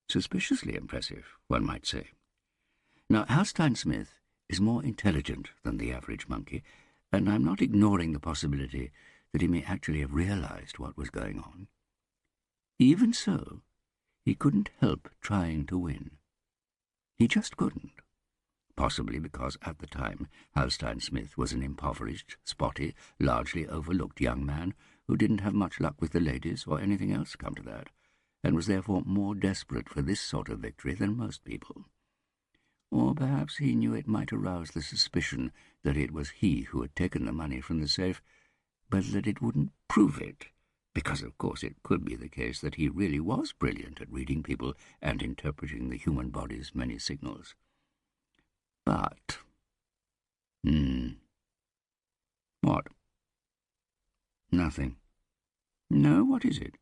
Suspiciously impressive, one might say. Now, Halstein Smith is more intelligent than the average monkey, and I'm not ignoring the possibility that he may actually have realized what was going on. Even so, he couldn't help trying to win. He just couldn't. Possibly because, at the time, Halstein Smith was an impoverished, spotty, largely overlooked young man who didn't have much luck with the ladies or anything else come to that, and was therefore more desperate for this sort of victory than most people. Or perhaps he knew it might arouse the suspicion that it was he who had taken the money from the safe, but that it wouldn't prove it, because of course it could be the case that he really was brilliant at reading people and interpreting the human body's many signals. But... What? Nothing. No, what is it?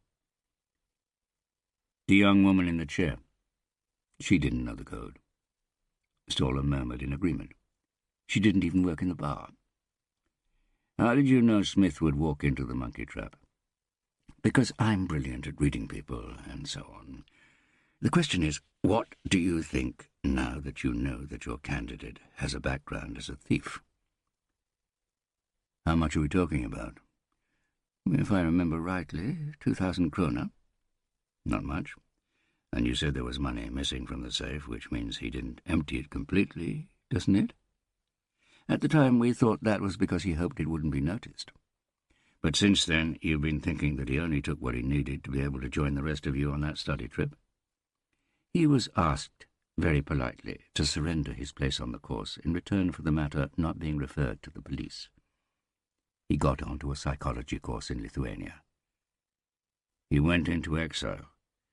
The young woman in the chair. She didn't know the code. Stoller murmured in agreement. She didn't even work in the bar. How did you know Smith would walk into the monkey trap? Because I'm brilliant at reading people, and so on. The question is, what do you think now that you know that your candidate has a background as a thief? How much are we talking about? If I remember rightly, 2,000 kroner. Not much. And you said there was money missing from the safe, which means he didn't empty it completely, doesn't it? At the time, we thought that was because he hoped it wouldn't be noticed. But since then, you've been thinking that he only took what he needed to be able to join the rest of you on that study trip? He was asked, very politely, to surrender his place on the course in return for the matter not being referred to the police. He got onto a psychology course in Lithuania. He went into exile,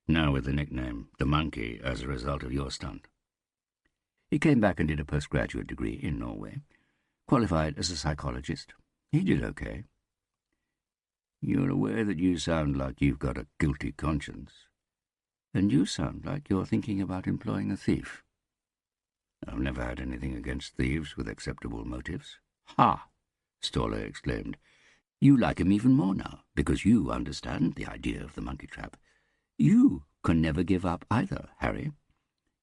now with the nickname The Monkey, as a result of your stunt. He came back and did a postgraduate degree in Norway, qualified as a psychologist. He did okay. You're aware that you sound like you've got a guilty conscience, and you sound like you're thinking about employing a thief. I've never had anything against thieves with acceptable motives. Ha! Stoller exclaimed. You like him even more now, because you understand the idea of the monkey trap. You can never give up either, Harry.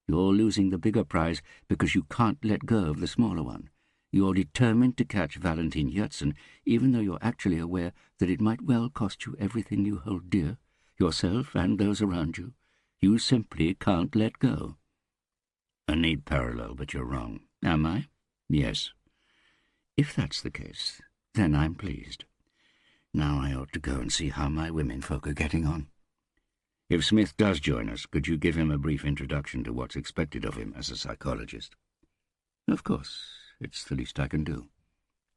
You're losing the bigger prize because you can't let go of the smaller one. You're determined to catch Valentin Yersin, even though you're actually aware that it might well cost you everything you hold dear, yourself and those around you. You simply can't let go. A neat parallel, but you're wrong. Am I? Yes. If that's the case, then I'm pleased. Now I ought to go and see how my womenfolk are getting on. If Smith does join us, could you give him a brief introduction to what's expected of him as a psychologist? Of course. It's the least I can do.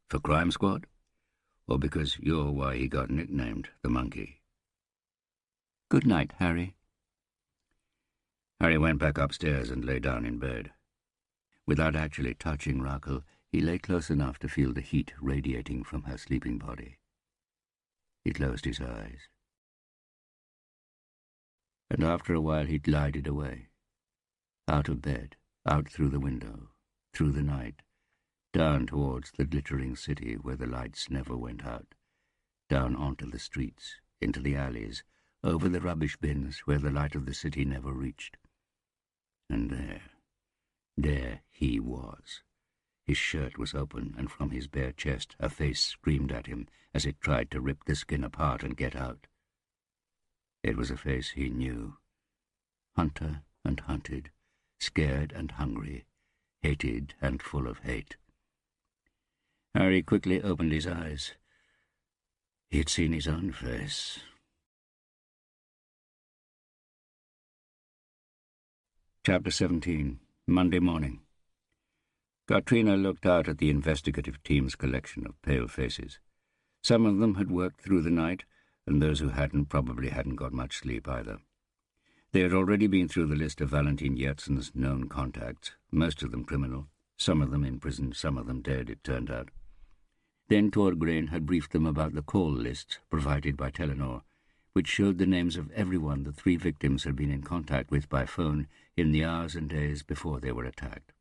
For Crime Squad? Or because you're why he got nicknamed the Monkey? Good night, Harry. Harry went back upstairs and lay down in bed. Without actually touching Rachel, he lay close enough to feel the heat radiating from her sleeping body. He closed his eyes. And after a while he glided away. Out of bed, out through the window, through the night, down towards the glittering city where the lights never went out, down onto the streets, into the alleys, over the rubbish bins where the light of the city never reached. And there he was. His shirt was open, and from his bare chest a face screamed at him as it tried to rip the skin apart and get out. It was a face he knew. Hunter and hunted, scared and hungry, hated and full of hate. Harry quickly opened his eyes. He'd seen his own face. Chapter 17. Monday morning. Katrina looked out at the investigative team's collection of pale faces. Some of them had worked through the night, and those who hadn't probably hadn't got much sleep either. They had already been through the list of Valentin Yersin's known contacts, most of them criminal, some of them in prison, some of them dead, it turned out. Then Thorgren had briefed them about the call lists provided by Telenor, which showed the names of everyone the three victims had been in contact with by phone in the hours and days before they were attacked.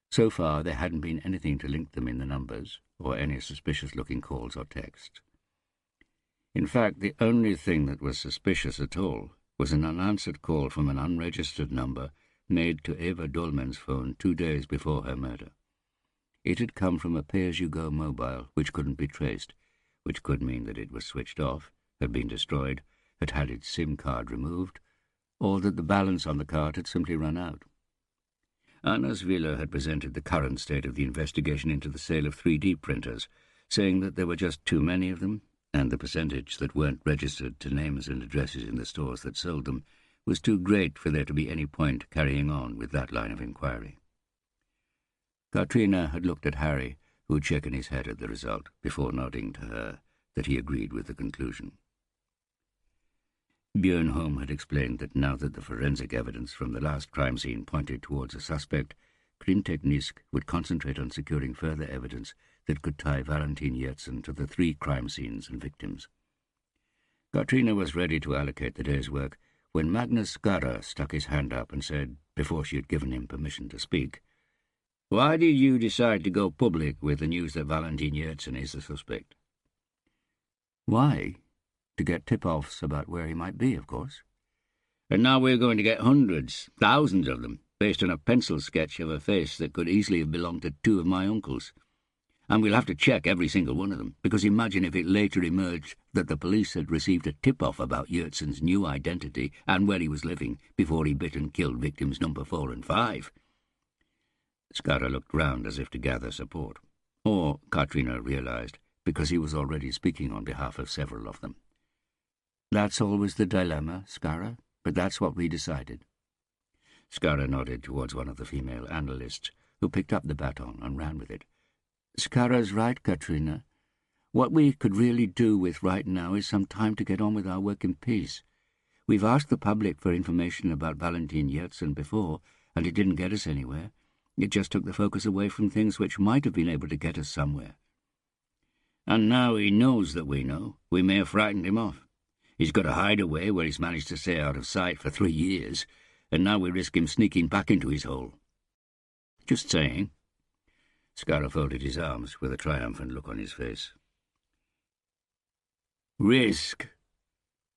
So far, there hadn't been anything to link them in the numbers, or any suspicious-looking calls or texts. In fact, the only thing that was suspicious at all was an unanswered call from an unregistered number made to Eva Dolmen's phone 2 days before her murder. It had come from a pay-as-you-go mobile which couldn't be traced, which could mean that it was switched off, had been destroyed, had had its SIM card removed, or that the balance on the card had simply run out. Anna's Wille had presented the current state of the investigation into the sale of 3D printers, saying that there were just too many of them, and the percentage that weren't registered to names and addresses in the stores that sold them was too great for there to be any point carrying on with that line of inquiry. Katrina had looked at Harry, who had shaken his head at the result, before nodding to her that he agreed with the conclusion. Björn Holm had explained that now that the forensic evidence from the last crime scene pointed towards a suspect, Krimteknisk would concentrate on securing further evidence that could tie Valentin Yersin to the 3 crime scenes and victims. Katrina was ready to allocate the day's work when Magnus Skara stuck his hand up and said, before she had given him permission to speak, "Why did you decide to go public with the news that Valentin Yersin is the suspect?" "Why? To get tip-offs about where he might be, of course." "And now we're going to get hundreds, thousands of them, based on a pencil sketch of a face that could easily have belonged to 2 of my uncles. And we'll have to check every single one of them, because imagine if it later emerged that the police had received a tip-off about Yersin's new identity and where he was living before he bit and killed victims number 4 and 5. Skara looked round as if to gather support. Or, Katrina realized, because he was already speaking on behalf of several of them. "That's always the dilemma, Skara, but that's what we decided." Skara nodded towards one of the female analysts, who picked up the baton and ran with it. "Skara's right, Katrina. What we could really do with right now is some time to get on with our work in peace. We've asked the public for information about Valentin Yersin before, and it didn't get us anywhere. It just took the focus away from things which might have been able to get us somewhere. And now he knows that we know. We may have frightened him off. He's got a hideaway where he's managed to stay out of sight for 3 years, and now we risk him sneaking back into his hole." "Just saying." Skara folded his arms with a triumphant look on his face. "Risk.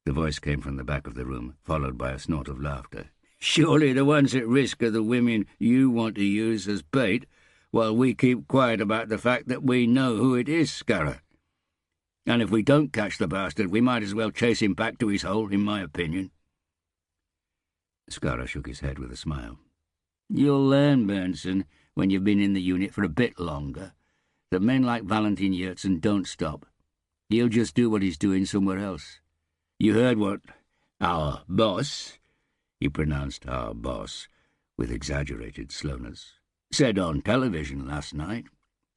The voice came from the back of the room, followed by a snort of laughter. "Surely the ones at risk are the women you want to use as bait, while we keep quiet about the fact that we know who it is, Scarra. And if we don't catch the bastard, we might as well chase him back to his hole, in my opinion." Scarra shook his head with a smile. "You'll learn, Bernson, when you've been in the unit for a bit longer, that men like Valentin Yertzen don't stop. He'll just do what he's doing somewhere else. You heard what our boss," he pronounced our boss with exaggerated slowness, "said on television last night,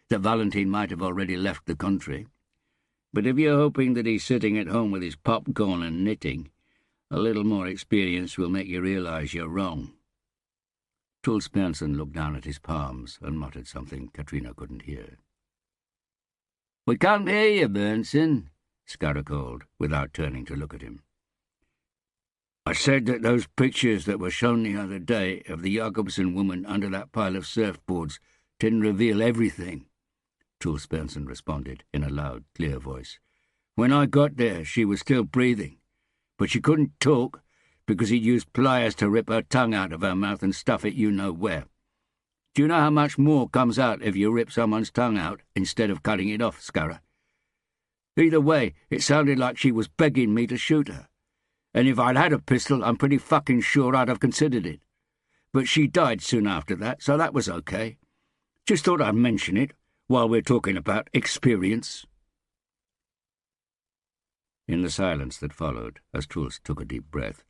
that Valentin might have already left the country. But if you're hoping that he's sitting at home with his popcorn and knitting, a little more experience will make you realise you're wrong." Truls Bernson looked down at his palms and muttered something Katrina couldn't hear. "We can't hear you, Bernson," Scarra called, without turning to look at him. "I said that those pictures that were shown the other day of the Jakobsen woman under that pile of surfboards didn't reveal everything," Truls Bernson responded in a loud, clear voice. "When I got there, she was still breathing, but she couldn't talk because he'd used pliers to rip her tongue out of her mouth and stuff it you know where. Do you know how much more comes out if you rip someone's tongue out instead of cutting it off, Scarra? Either way, it sounded like she was begging me to shoot her. And if I'd had a pistol, I'm pretty fucking sure I'd have considered it. But she died soon after that, so that was okay. Just thought I'd mention it while we're talking about experience." In the silence that followed, as Truls took a deep breath,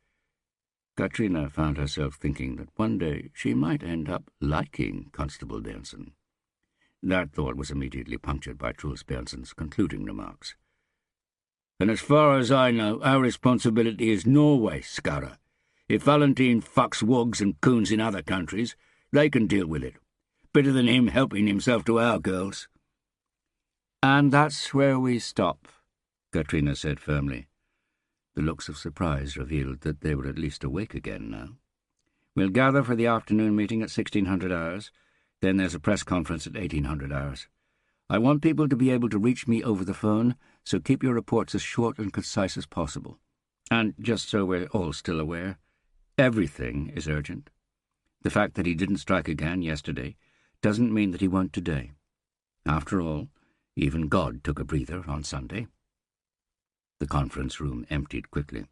Katrina found herself thinking that one day she might end up liking Constable Bernson. That thought was immediately punctured by Truls Bernson's concluding remarks. "And as far as I know, our responsibility is Norway, Scarra. If Valentin fucks wogs and coons in other countries, they can deal with it. Better than him helping himself to our girls." "And that's where we stop," Katrina said firmly. The looks of surprise revealed that they were at least awake again now. "We'll gather for the afternoon meeting at 1600 hours. Then there's a press conference at 1800 hours. I want people to be able to reach me over the phone, so keep your reports as short and concise as possible. And just so we're all still aware, everything is urgent. The fact that he didn't strike again yesterday doesn't mean that he won't today. After all, even God took a breather on Sunday." The conference room emptied quickly.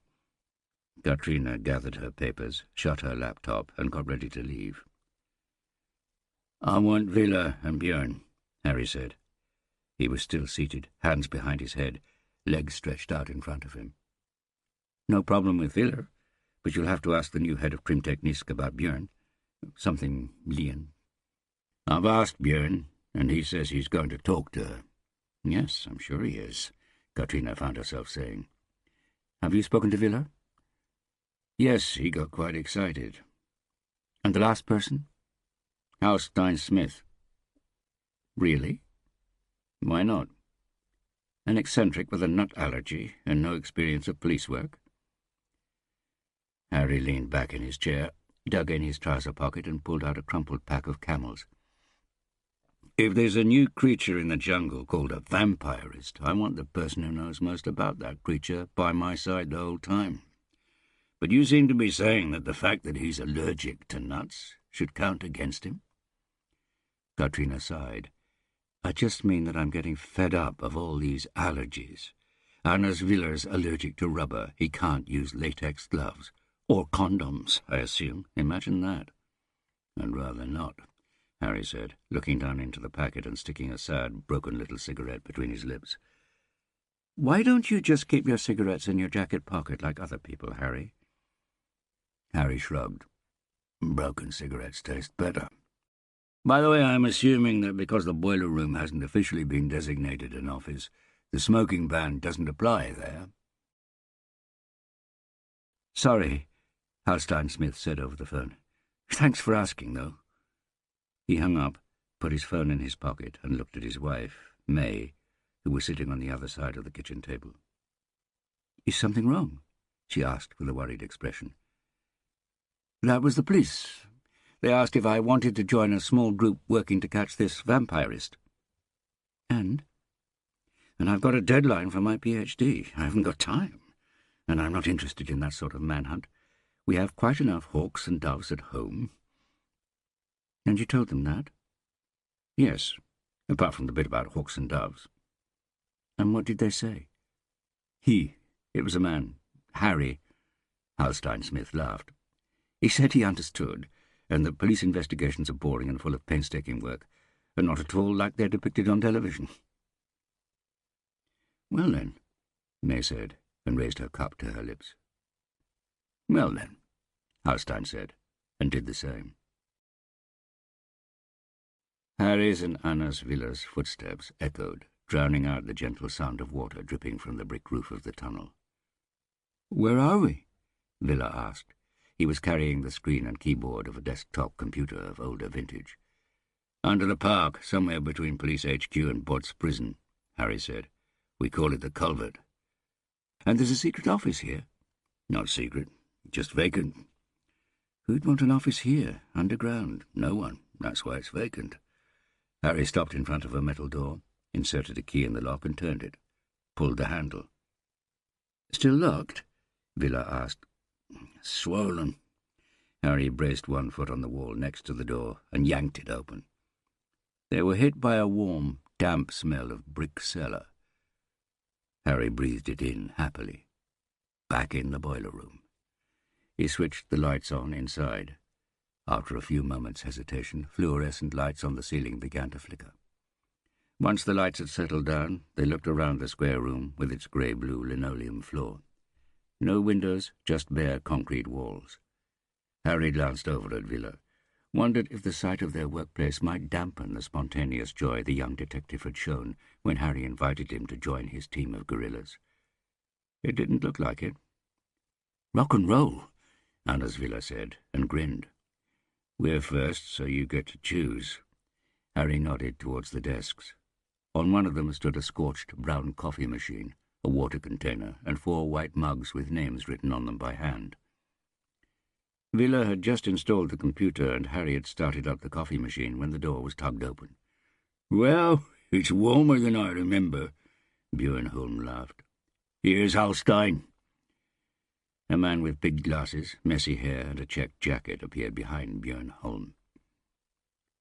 Katrina gathered her papers, shut her laptop, and got ready to leave. "I want Villa and Björn," Harry said. He was still seated, hands behind his head, legs stretched out in front of him. "No problem with Villa, but you'll have to ask the new head of Krimteknisk about Björn. Something Lien." "I've asked Björn, and he says he's going to talk to her." "Yes, I'm sure he is," Katrina found herself saying. "Have you spoken to Villa?" "Yes, he got quite excited." "And the last person?" "Halstein Smith." "Really? Why not?" "An eccentric with a nut allergy and no experience of police work?" Harry leaned back in his chair, dug in his trouser pocket and pulled out a crumpled pack of Camels. "If there's a new creature in the jungle called a vampirist, I want the person who knows most about that creature by my side the whole time. But you seem to be saying that the fact that he's allergic to nuts should count against him?" Katrina sighed. "I just mean that I'm getting fed up of all these allergies. And as Viller's allergic to rubber, he can't use latex gloves. Or condoms, I assume. Imagine that." "I'd rather not," Harry said, looking down into the packet and sticking a sad, broken little cigarette between his lips. "Why don't you just keep your cigarettes in your jacket pocket like other people, Harry?" Harry shrugged. "Broken cigarettes taste better. By the way, I'm assuming that because the boiler room hasn't officially been designated an office, the smoking ban doesn't apply there." "Sorry," Halstein Smith said over the phone. "Thanks for asking, though." He hung up, put his phone in his pocket, and looked at his wife, May, who was sitting on the other side of the kitchen table. "Is something wrong?" she asked with a worried expression. "That was the police. They asked if I wanted to join a small group working to catch this vampirist." And I've got a deadline for my PhD. I haven't got time. and I'm not interested in that sort of manhunt. We have quite enough hawks and doves at home." "And you told them that?" "Yes, apart from the bit about hawks and doves." "And what did they say?" It was a man, Harry." Halstein Smith laughed. "He said he understood, and that police investigations are boring and full of painstaking work, and not at all like they're depicted on television." "Well then," May said, and raised her cup to her lips. "Well then," Halstein said, and did the same. Harry's and Anna's villa's footsteps echoed, drowning out the gentle sound of water dripping from the brick roof of the tunnel. "Where are we?" Villa asked. He was carrying the screen and keyboard of a desktop computer of older vintage. "Under the park, somewhere between Police HQ and Bod's prison," Harry said. "We call it the Culvert." "And there's a secret office here?" "Not secret, just vacant." "Who'd want an office here, underground?" "No one. That's why it's vacant." Harry stopped in front of a metal door, inserted a key in the lock and turned it. Pulled the handle. "Still locked?" Villa asked. "Swollen." Harry braced one foot on the wall next to the door and yanked it open. They were hit by a warm, damp smell of brick cellar. Harry breathed it in happily. Back in the boiler room. He switched the lights on inside. After a few moments' hesitation, fluorescent lights on the ceiling began to flicker. Once the lights had settled down, they looked around the square room with its grey-blue linoleum floor. No windows, just bare concrete walls. Harry glanced over at Villa, wondered if the sight of their workplace might dampen the spontaneous joy the young detective had shown when Harry invited him to join his team of guerrillas. It didn't look like it. "Rock and roll," Anna's Villa said, and grinned. "We're first, so you get to choose." Harry nodded towards the desks. On one of them stood a scorched brown coffee machine, a water container, and 4 white mugs with names written on them by hand. Villa had just installed the computer, and Harry had started up the coffee machine when the door was tugged open. "Well, it's warmer than I remember," Björnholm laughed. "Here's Halstein." A man with big glasses, messy hair, and a checked jacket appeared behind Björnholm.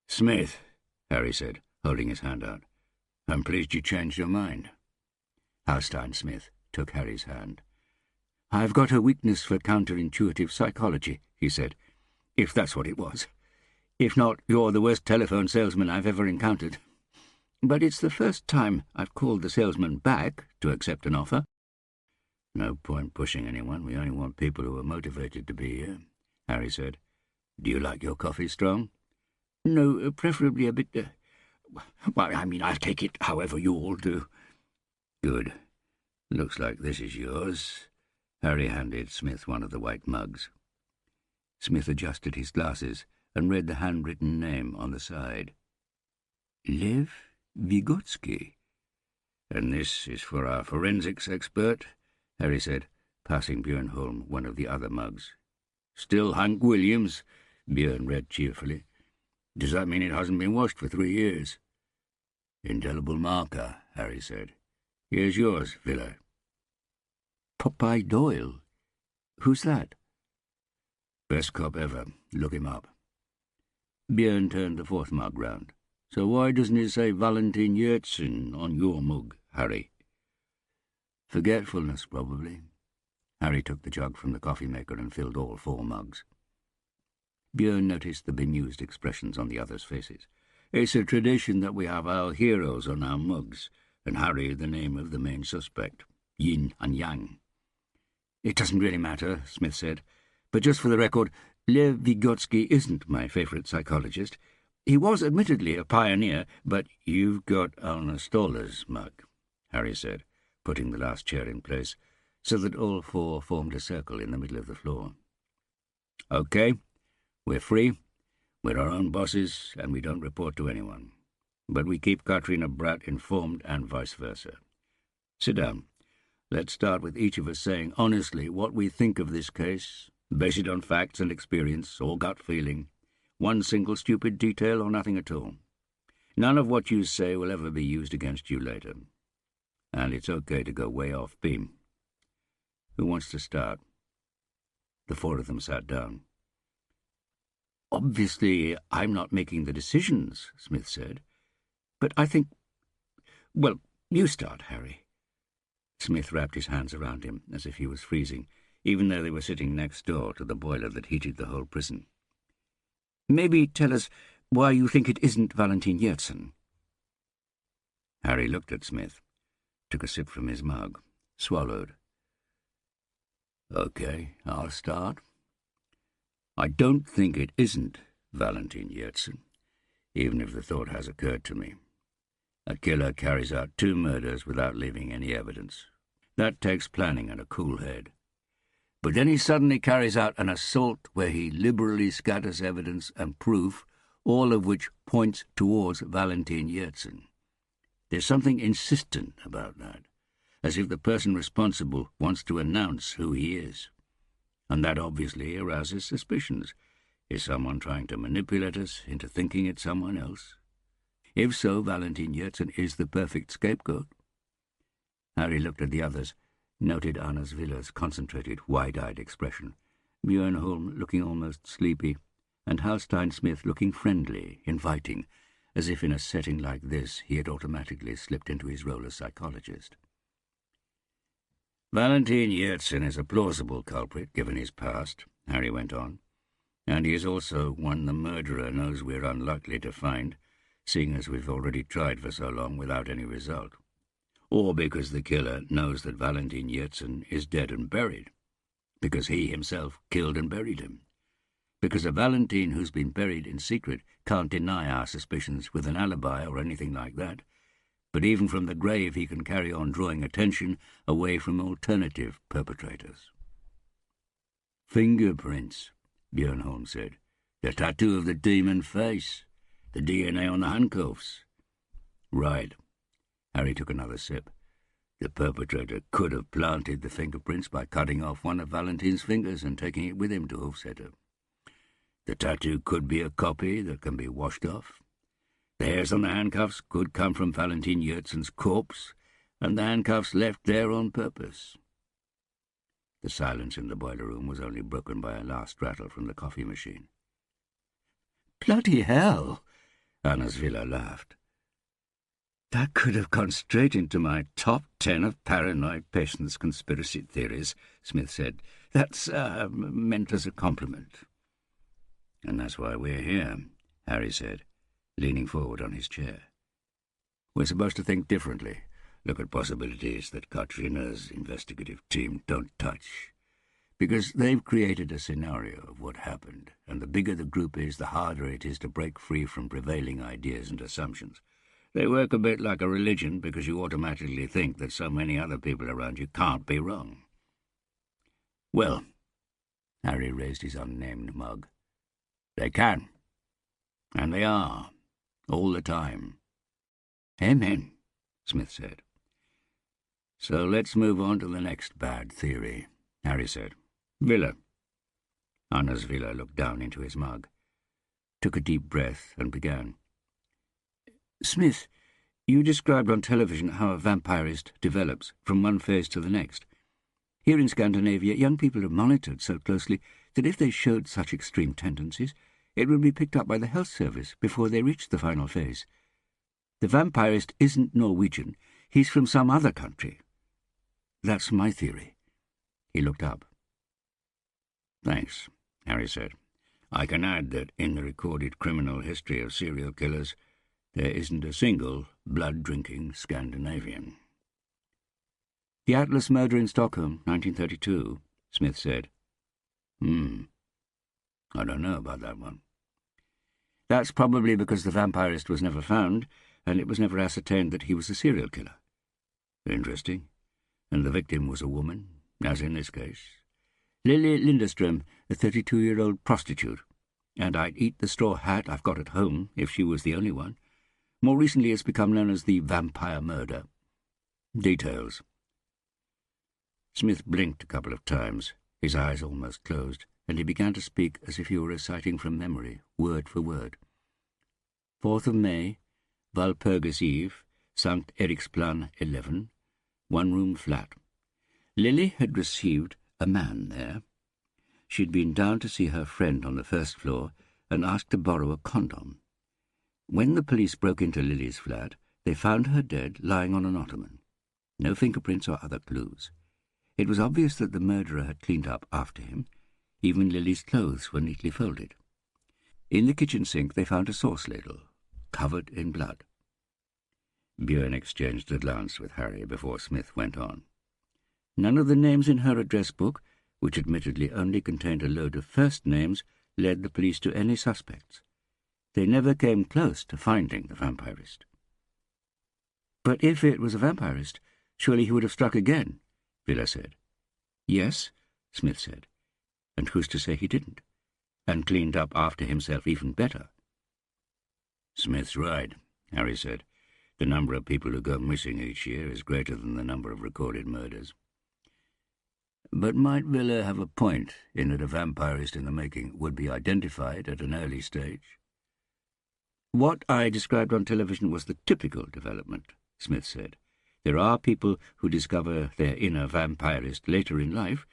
"Smith," Harry said, holding his hand out. "I'm pleased you changed your mind." Halstein Smith took Harry's hand. "I've got a weakness for counterintuitive psychology," he said, "if that's what it was. If not, you're the worst telephone salesman I've ever encountered. But it's the first time I've called the salesman back to accept an offer." "No point pushing anyone. We only want people who are motivated to be here," Harry said. "Do you like your coffee strong?" "No, preferably a bit... I'll take it however you all do." "Good. Looks like this is yours." Harry handed Smith one of the white mugs. Smith adjusted his glasses and read the handwritten name on the side. "Lev Vygotsky." "And this is for our forensics expert," Harry said, passing Björnholm one of the other mugs. "Still Hank Williams," Björn read cheerfully. "Does that mean it hasn't been washed for 3 years?" "Indelible marker," Harry said. "Here's yours, Villa." "Popeye Doyle? Who's that?" "Best cop ever. Look him up." Björn turned the 4th mug round. "So why doesn't it say Valentin Yurtsin on your mug, Harry?" "Forgetfulness, probably." Harry took the jug from the coffee maker and filled all 4 mugs. Björn noticed the bemused expressions on the others' faces. "It's a tradition that we have our heroes on our mugs, and Harry the name of the main suspect, Yin and Yang." "It doesn't really matter," Smith said. "But just for the record, Lev Vygotsky isn't my favourite psychologist. He was admittedly a pioneer, but—" "You've got Alna Stoller's mug," Harry said, putting the last chair in place, so that all 4 formed a circle in the middle of the floor. "OK, we're free. We're our own bosses, and we don't report to anyone. But we keep Katrina Bratt informed and vice versa. Sit down. Let's start with each of us saying honestly what we think of this case, base it on facts and experience, or gut feeling. One single stupid detail or nothing at all. None of what you say will ever be used against you later. And it's okay to go way off beam." Who wants to start? The four of them sat down. Obviously, I'm not making the decisions, Smith said. But I think... Well, you start, Harry. Smith wrapped his hands around him as if he was freezing, even though they were sitting next door to the boiler that heated the whole prison. Maybe tell us why you think it isn't Valentin Yersin. Harry looked at Smith, took a sip from his mug, swallowed. Okay, I'll start. I don't think it isn't Valentin Yersin, even if the thought has occurred to me. A killer carries out 2 murders without leaving any evidence. That takes planning and a cool head. But then he suddenly carries out an assault where he liberally scatters evidence and proof, all of which points towards Valentin Yersin. There's something insistent about that, as if the person responsible wants to announce who he is. And that obviously arouses suspicions. Is someone trying to manipulate us into thinking it's someone else? If so, Valentin Yersin is the perfect scapegoat. Harry looked at the others, noted Anna's Villa's concentrated, wide-eyed expression, Björnholm looking almost sleepy, and Halstein Smith looking friendly, inviting, as if in a setting like this he had automatically slipped into his role as psychologist. Valentin Yersin is a plausible culprit, given his past, Harry went on, and he is also one the murderer knows we're unlikely to find, seeing as we've already tried for so long without any result. Or because the killer knows that Valentin Yersin is dead and buried, because he himself killed and buried him, because a Valentin who's been buried in secret can't deny our suspicions with an alibi or anything like that, but even from the grave he can carry on drawing attention away from alternative perpetrators. Fingerprints, Björnholm said. The tattoo of the demon face. The DNA on the handcuffs. Right. Harry took another sip. The perpetrator could have planted the fingerprints by cutting off one of Valentin's fingers and taking it with him to Hofstetter. The tattoo could be a copy that can be washed off. The hairs on the handcuffs could come from Valentin Yersin's corpse, and the handcuffs left there on purpose. The silence in the boiler room was only broken by a last rattle from the coffee machine. Bloody hell! Anna's Villa laughed. That could have gone straight into my top 10 of paranoid patients' conspiracy theories, Smith said. That's meant as a compliment. And that's why we're here, Harry said, leaning forward on his chair. We're supposed to think differently, look at possibilities that Katrina's investigative team don't touch. Because they've created a scenario of what happened, and the bigger the group is, the harder it is to break free from prevailing ideas and assumptions. They work a bit like a religion because you automatically think that so many other people around you can't be wrong. Well, Harry raised his unnamed mug. They can. And they are. All the time. Amen, Smith said. So let's move on to the next bad theory, Harry said. Villa. Anna's Villa looked down into his mug, took a deep breath, and began. Smith, you described on television how a vampirist develops from one phase to the next. Here in Scandinavia, young people are monitored so closely that if they showed such extreme tendencies, it would be picked up by the health service before they reached the final phase. The vampirist isn't Norwegian. He's from some other country. That's my theory. He looked up. Thanks, Harry said. I can add that in the recorded criminal history of serial killers, there isn't a single blood-drinking Scandinavian. The Atlas murder in Stockholm, 1932, Smith said. I don't know about that one. That's probably because the vampirist was never found, and it was never ascertained that he was a serial killer. Interesting. And the victim was a woman, as in this case. Lily Lindeström, a 32-year-old prostitute. And I'd eat the straw hat I've got at home if she was the only one. More recently it's become known as the vampire murder. Details. Smith blinked a couple of times, his eyes almost closed, and he began to speak as if he were reciting from memory, word for word. 4th of May, Walpurgis Eve, St. Eriksplan 11, one-room flat. Lily had received a man there. She'd been down to see her friend on the first floor and asked to borrow a condom. When the police broke into Lily's flat, they found her dead, lying on an ottoman. No fingerprints or other clues. It was obvious that the murderer had cleaned up after him. Even Lily's clothes were neatly folded. In the kitchen sink they found a sauce ladle, covered in blood. Björn exchanged a glance with Harry before Smith went on. None of the names in her address book, which admittedly only contained a load of first names, led the police to any suspects. They never came close to finding the vampirist. But if it was a vampirist, surely he would have struck again, Villa said. Yes, Smith said, and who's to say he didn't? And cleaned up after himself even better. Smith's right, Harry said. The number of people who go missing each year is greater than the number of recorded murders. But might Villa have a point in that a vampirist in the making would be identified at an early stage? What I described on television was the typical development, Smith said. There are people who discover their inner vampirist later in life,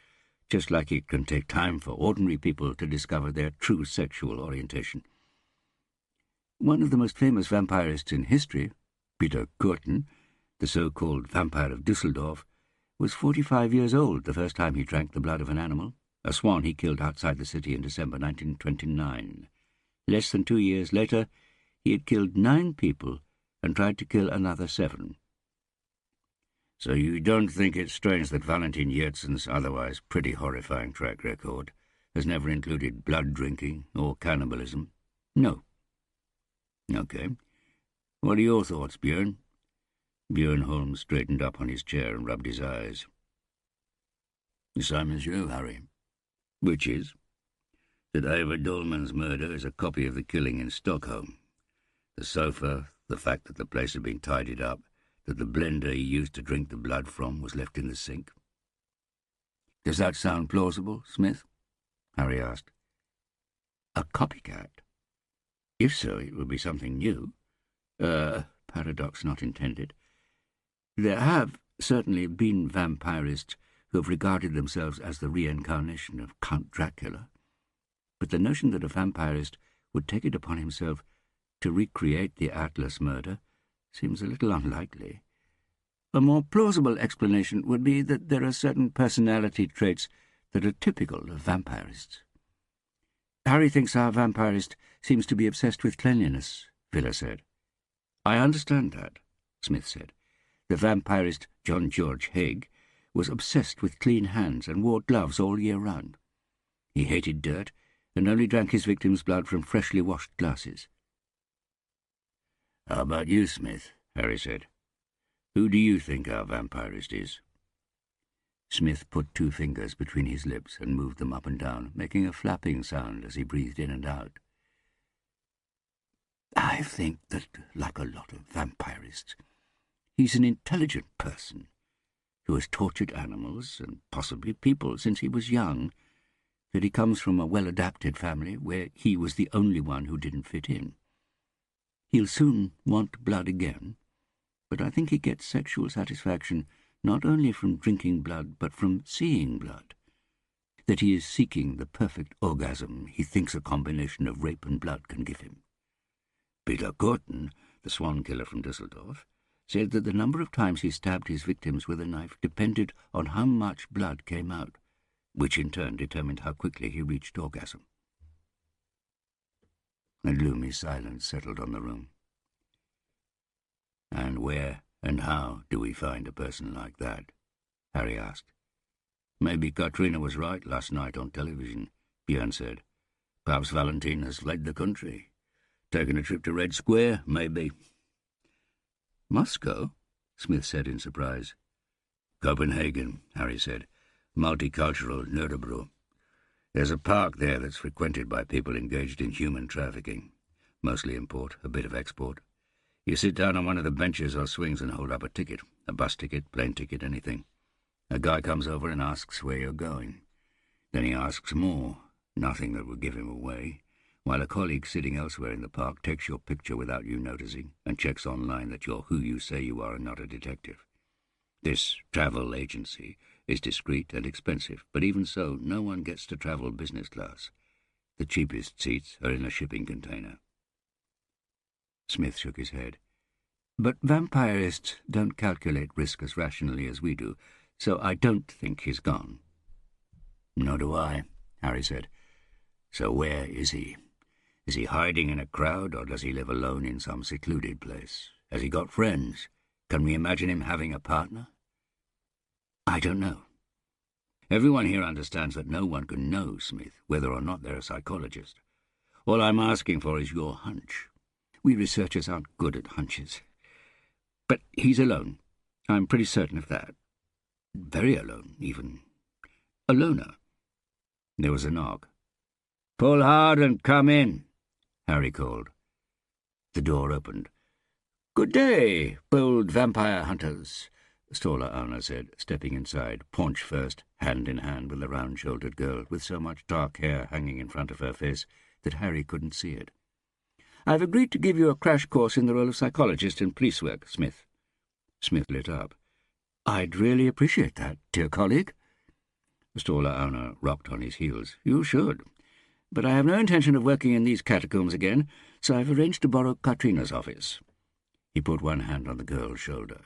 just like it can take time for ordinary people to discover their true sexual orientation. One of the most famous vampirists in history, Peter Kürten, the so-called vampire of Düsseldorf, was 45 years old the first time he drank the blood of an animal, a swan he killed outside the city in December 1929. Less than 2 years later, he had killed 9 people and tried to kill another 7. So you don't think it's strange that Valentin Yertsin's otherwise pretty horrifying track record has never included blood drinking or cannibalism? No. Okay. What are your thoughts, Björn? Björn Holmes straightened up on his chair and rubbed his eyes. The same as you, Harry. Which is? That Eva Dolman's murder is a copy of the killing in Stockholm. The sofa, the fact that the place had been tidied up, that the blender he used to drink the blood from was left in the sink. Does that sound plausible, Smith? Harry asked. A copycat? If so, it would be something new. Paradox not intended. There have certainly been vampirists who have regarded themselves as the reincarnation of Count Dracula, but the notion that a vampirist would take it upon himself to recreate the Atlas murder seems a little unlikely. A more plausible explanation would be that there are certain personality traits that are typical of vampirists. Harry thinks our vampirist seems to be obsessed with cleanliness, Villa said. I understand that, Smith said. The vampirist John George Haig was obsessed with clean hands and wore gloves all year round. He hated dirt and only drank his victims' blood from freshly washed glasses. How about you, Smith? Harry said. Who do you think our vampirist is? Smith put 2 fingers between his lips and moved them up and down, making a flapping sound as he breathed in and out. I think that, like a lot of vampirists, he's an intelligent person who has tortured animals and possibly people since he was young, that he comes from a well-adapted family where he was the only one who didn't fit in. He'll soon want blood again, but I think he gets sexual satisfaction not only from drinking blood but from seeing blood, that he is seeking the perfect orgasm he thinks a combination of rape and blood can give him. Peter Kürten, the swan killer from Düsseldorf, said that the number of times he stabbed his victims with a knife depended on how much blood came out, which in turn determined how quickly he reached orgasm. A gloomy silence settled on the room. And where and how do we find a person like that? Harry asked. Maybe Katrina was right last night on television, Björn said. Perhaps Valentin has fled the country. Taken a trip to Red Square, maybe. Moscow? Smith said in surprise. Copenhagen, Harry said. Multicultural Nördebro. There's a park there that's frequented by people engaged in human trafficking. Mostly import, a bit of export. You sit down on one of the benches or swings and hold up a ticket. A bus ticket, plane ticket, anything. A guy comes over and asks where you're going. Then he asks more. Nothing that would give him away. While a colleague sitting elsewhere in the park takes your picture without you noticing and checks online that you're who you say you are and not a detective. This travel agency is discreet and expensive, but even so, no one gets to travel business class. The cheapest seats are in a shipping container. Smith shook his head. But vampirists don't calculate risk as rationally as we do, so I don't think he's gone. Nor do I, Harry said. So where is he? Is he hiding in a crowd, or does he live alone in some secluded place? Has he got friends? Can we imagine him having a partner? I don't know. Everyone here understands that no one can know Smith, whether or not they're a psychologist. All I'm asking for is your hunch. We researchers aren't good at hunches. But he's alone. I'm pretty certain of that. Very alone, even. A loner. There was a knock. "Pull hard and come in," Harry called. The door opened. "Good day, bold vampire hunters," Stola Auna said, stepping inside, paunch first, hand in hand with the round-shouldered girl, with so much dark hair hanging in front of her face that Harry couldn't see it. "I've agreed to give you a crash course in the role of psychologist in police work, Smith." Smith lit up. "I'd really appreciate that, dear colleague." Stola Auna rocked on his heels. "You should. But I have no intention of working in these catacombs again, so I've arranged to borrow Katrina's office." He put one hand on the girl's shoulder.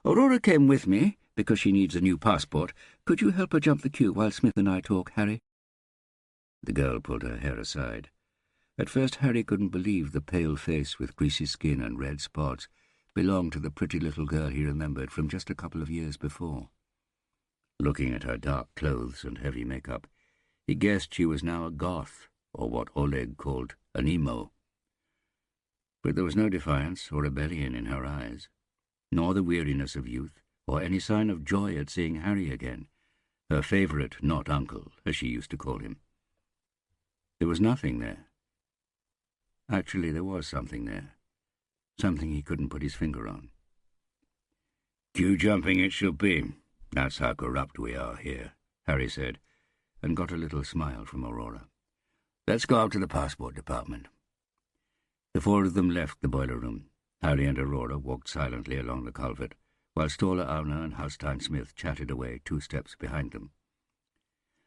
"Aurora came with me, because she needs a new passport. Could you help her jump the queue while Smith and I talk, Harry?" The girl pulled her hair aside. At first Harry couldn't believe the pale face with greasy skin and red spots belonged to the pretty little girl he remembered from just a couple of years before. Looking at her dark clothes and heavy makeup, he guessed she was now a goth, or what Oleg called an emo. But there was no defiance or rebellion in her eyes, nor the weariness of youth, or any sign of joy at seeing Harry again, her favourite not-uncle, as she used to call him. There was nothing there. Actually, there was something there, something he couldn't put his finger on. "Queue jumping it shall be. That's how corrupt we are here," Harry said, and got a little smile from Aurora. "Let's go up to the passport department." The four of them left the boiler room. Harry and Aurora walked silently along the culvert, while Stola Auna and Halstein Smith chatted away 2 steps behind them.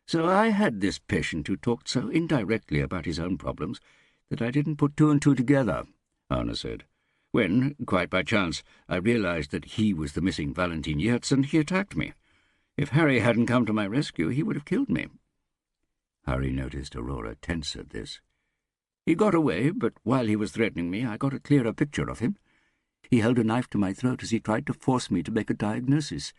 "So I had this patient who talked so indirectly about his own problems that I didn't put 2 and 2 together," Auna said. "When, quite by chance, I realized that he was the missing Valentin Yertz, and he attacked me. If Harry hadn't come to my rescue, he would have killed me." Harry noticed Aurora tense at this. "He got away, but while he was threatening me, I got a clearer picture of him. He held a knife to my throat as he tried to force me to make a diagnosis.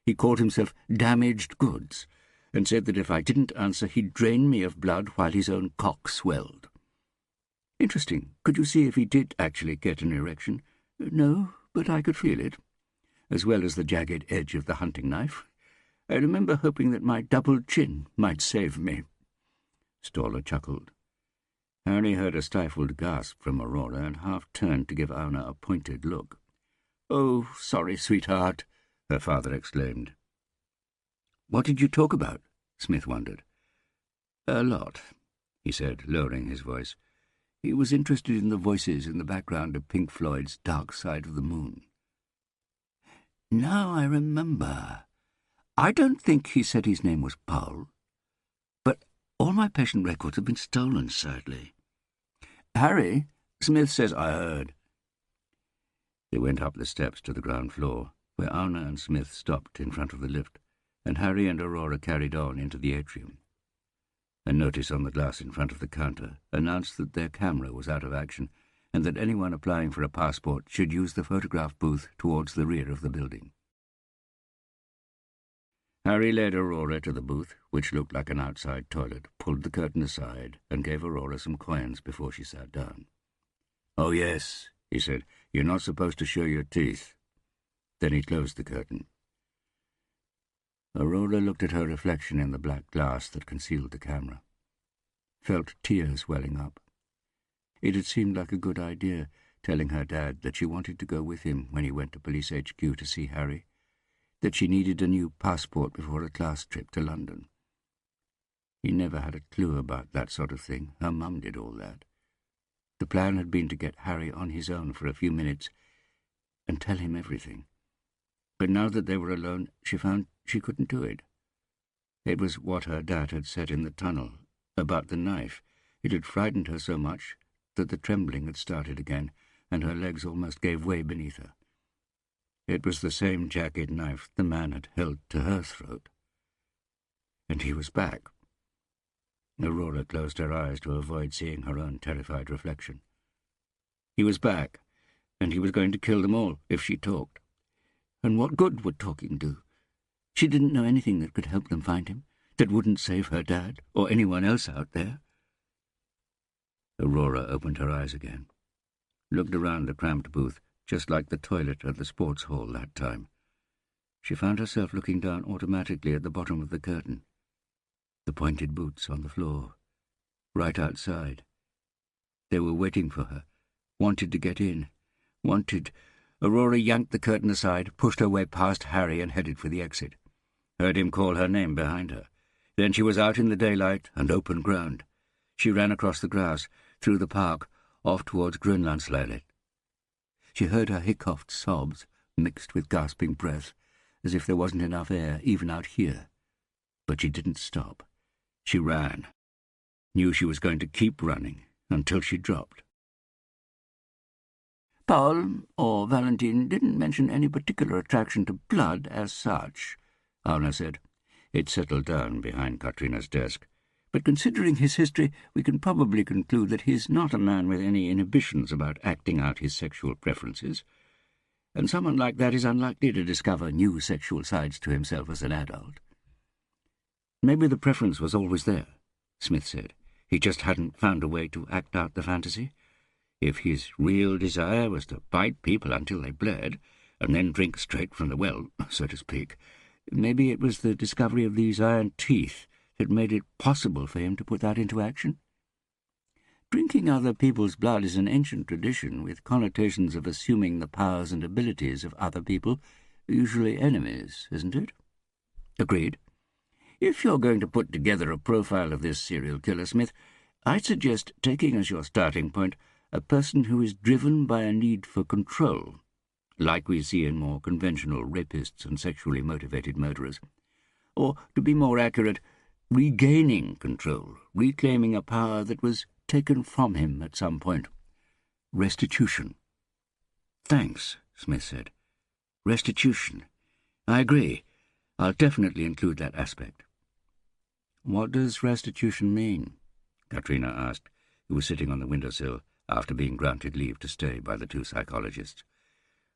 He called himself Damaged Goods, and said that if I didn't answer, he'd drain me of blood while his own cock swelled." "Interesting. Could you see if he did actually get an erection?" "No, but I could feel it, as well as the jagged edge of the hunting knife. I remember hoping that my double chin might save me." Stola chuckled. Harry heard a stifled gasp from Aurora and half turned to give Auna a pointed look. "Oh, sorry, sweetheart," her father exclaimed. "What did you talk about?" Smith wondered. "A lot," he said, lowering his voice. He was interested in the voices in the background of Pink Floyd's Dark Side of the Moon. "Now I remember. I don't think he said his name was Paul. But all my patient records have been stolen, sadly." "Harry, Smith says—" "I heard." They went up the steps to the ground floor, where Auna and Smith stopped in front of the lift, and Harry and Aurora carried on into the atrium. A notice on the glass in front of the counter announced that their camera was out of action, and that anyone applying for a passport should use the photograph booth towards the rear of the building. Harry led Aurora to the booth, which looked like an outside toilet, pulled the curtain aside, and gave Aurora some coins before she sat down. "Oh, yes," he said, "you're not supposed to show your teeth." Then he closed the curtain. Aurora looked at her reflection in the black glass that concealed the camera, felt tears welling up. It had seemed like a good idea, telling her dad that she wanted to go with him when he went to Police HQ to see Harry, that she needed a new passport before a class trip to London. He never had a clue about that sort of thing. Her mum did all that. The plan had been to get Harry on his own for a few minutes and tell him everything. But now that they were alone, she found she couldn't do it. It was what her dad had said in the tunnel, about the knife. It had frightened her so much that the trembling had started again, and her legs almost gave way beneath her. It was the same jagged knife the man had held to her throat. And he was back. Aurora closed her eyes to avoid seeing her own terrified reflection. He was back, and he was going to kill them all if she talked. And what good would talking do? She didn't know anything that could help them find him, that wouldn't save her dad or anyone else out there. Aurora opened her eyes again, looked around the cramped booth, just like the toilet at the sports hall that time. She found herself looking down automatically at the bottom of the curtain. The pointed boots on the floor, right outside. They were waiting for her, wanted to get in, wanted... Aurora yanked the curtain aside, pushed her way past Harry and headed for the exit. Heard him call her name behind her. Then she was out in the daylight and open ground. She ran across the grass, through the park, off towards Grönlandsläget. She heard her hiccoughed sobs, mixed with gasping breath, as if there wasn't enough air even out here. But she didn't stop. She ran. Knew she was going to keep running until she dropped. Paul, or Valentine, didn't mention any particular attraction to blood as such, Anna said. It settled down behind Katrina's desk. But considering his history, we can probably conclude that he's not a man with any inhibitions about acting out his sexual preferences, and someone like that is unlikely to discover new sexual sides to himself as an adult. Maybe the preference was always there, Smith said. He just hadn't found a way to act out the fantasy. If his real desire was to bite people until they bled, and then drink straight from the well, so to speak, maybe it was the discovery of these iron teeth that made it possible for him to put that into action. Drinking other people's blood is an ancient tradition with connotations of assuming the powers and abilities of other people, usually enemies, isn't it? Agreed. If you're going to put together a profile of this serial killer, Smith, I'd suggest taking as your starting point a person who is driven by a need for control, like we see in more conventional rapists and sexually motivated murderers. Or, to be more accurate, regaining control, reclaiming a power that was taken from him at some point. Restitution. Thanks, Smith said. Restitution. I agree. I'll definitely include that aspect. What does restitution mean? Katrina asked, who was sitting on the windowsill after being granted leave to stay by the two psychologists.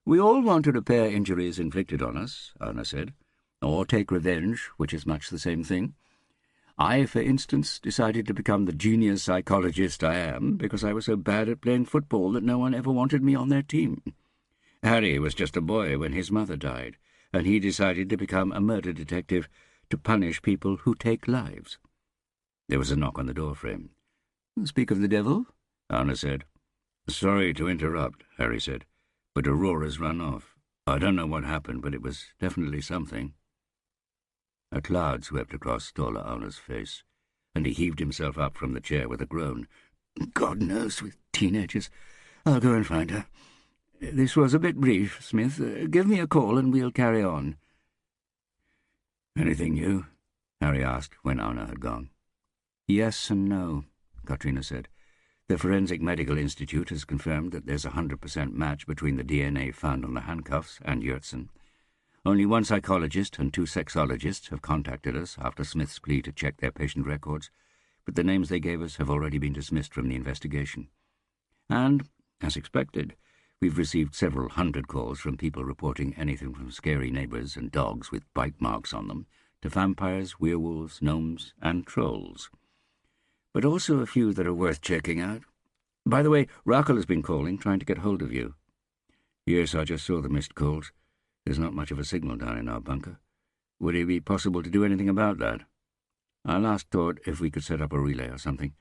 We all want to repair injuries inflicted on us, Anna said, or take revenge, which is much the same thing. I, for instance, decided to become the genius psychologist I am because I was so bad at playing football that no one ever wanted me on their team. Harry was just a boy when his mother died, and he decided to become a murder detective to punish people who take lives. There was a knock on the doorframe. Speak of the devil? Anna said. Sorry to interrupt, Harry said, but Aurora's run off. I don't know what happened, but it was definitely something. A cloud swept across Stola Anna's face, and he heaved himself up from the chair with a groan. God knows, with teenagers. I'll go and find her. This was a bit brief, Smith. Give me a call and we'll carry on. Anything new? Harry asked when Anna had gone. Yes and no, Katrina said. The Forensic Medical Institute has confirmed that there's a 100% match between the DNA found on the handcuffs and Yurtsen. Only one psychologist and two sexologists have contacted us after Smith's plea to check their patient records, but the names they gave us have already been dismissed from the investigation. And, as expected, we've received several hundred calls from people reporting anything from scary neighbours and dogs with bite marks on them to vampires, werewolves, gnomes, and trolls. But also a few that are worth checking out. By the way, Rakel has been calling, trying to get hold of you. Yes, I just saw the missed calls. There's not much of a signal down in our bunker. Would it be possible to do anything about that? I'll ask Todd if we could set up a relay or something.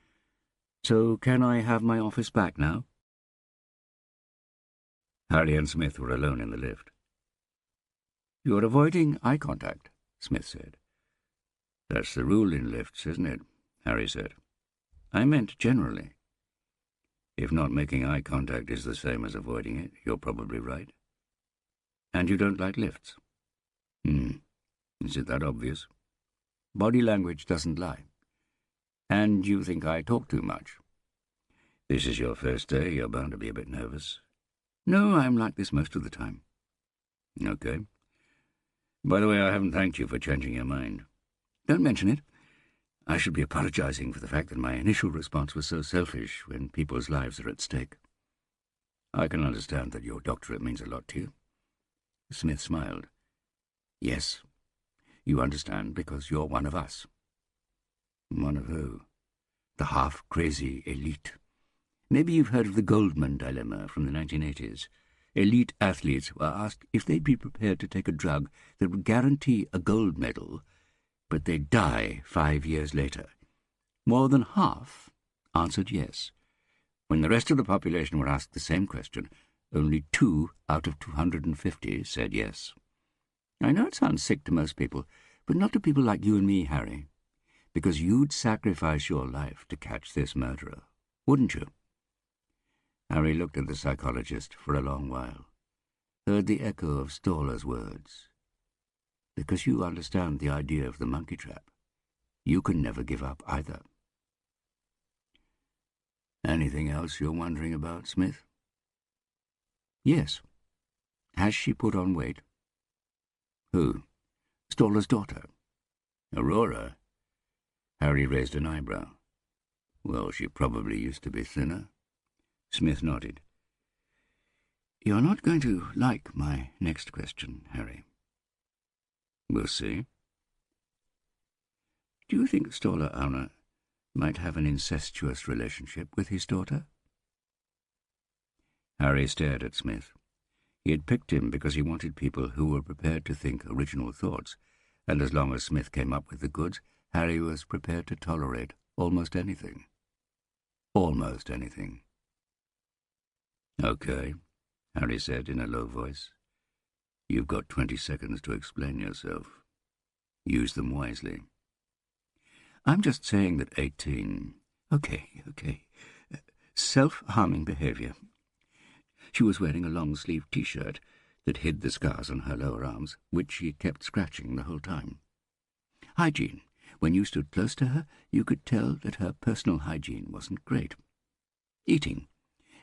So can I have my office back now? Harry and Smith were alone in the lift. You're avoiding eye contact, Smith said. That's the rule in lifts, isn't it? Harry said. I meant generally. If not making eye contact is the same as avoiding it, you're probably right. And you don't like lifts? Is it that obvious? Body language doesn't lie. And you think I talk too much? This is your first day. You're bound to be a bit nervous. No, I'm like this most of the time. Okay. By the way, I haven't thanked you for changing your mind. Don't mention it. I should be apologizing for the fact that my initial response was so selfish when people's lives are at stake. I can understand that your doctorate means a lot to you. Smith smiled. Yes, you understand because you're one of us. One of who? The half-crazy elite. Maybe you've heard of the Goldman dilemma from the 1980s. Elite athletes were asked if they'd be prepared to take a drug that would guarantee a gold medal, but they'd die 5 years later. More than half answered yes. When the rest of the population were asked the same question, only 2 out of 250 said yes. I know it sounds sick to most people, but not to people like you and me, Harry, because you'd sacrifice your life to catch this murderer, wouldn't you? Harry looked at the psychologist for a long while, heard the echo of Stoller's words. Because you understand the idea of the monkey trap, you can never give up either. Anything else you're wondering about, Smith? Yes. Has she put on weight? Who? Stoller's daughter. Aurora? Harry raised an eyebrow. Well, she probably used to be thinner. Smith nodded. You're not going to like my next question, Harry. We'll see. Do you think Stoller Auna might have an incestuous relationship with his daughter? Harry stared at Smith. He had picked him because he wanted people who were prepared to think original thoughts, and as long as Smith came up with the goods, Harry was prepared to tolerate almost anything. Almost anything. Okay, Harry said in a low voice. You've got 20 seconds to explain yourself. Use them wisely. I'm just saying that 18... Okay. Self-harming behaviour. She was wearing a long-sleeved T-shirt that hid the scars on her lower arms, which she kept scratching the whole time. Hygiene. When you stood close to her, you could tell that her personal hygiene wasn't great. Eating.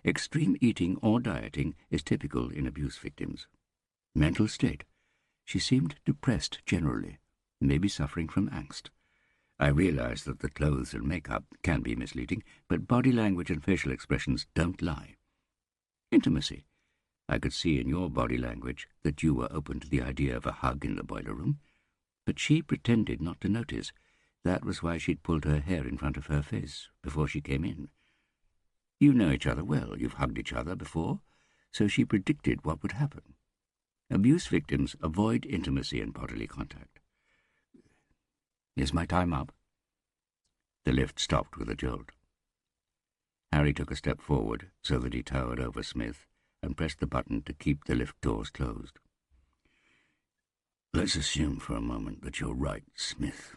Extreme eating or dieting is typical in abuse victims. Mental state. She seemed depressed generally, maybe suffering from angst. I realize that the clothes and makeup can be misleading, but body language and facial expressions don't lie. Intimacy. I could see in your body language that you were open to the idea of a hug in the boiler room, but she pretended not to notice. That was why she'd pulled her hair in front of her face before she came in. You know each other well, you've hugged each other before, so she predicted what would happen. Abuse victims avoid intimacy and bodily contact. Is my time up? The lift stopped with a jolt. Harry took a step forward so that he towered over Smith and pressed the button to keep the lift doors closed. Let's assume for a moment that you're right, Smith.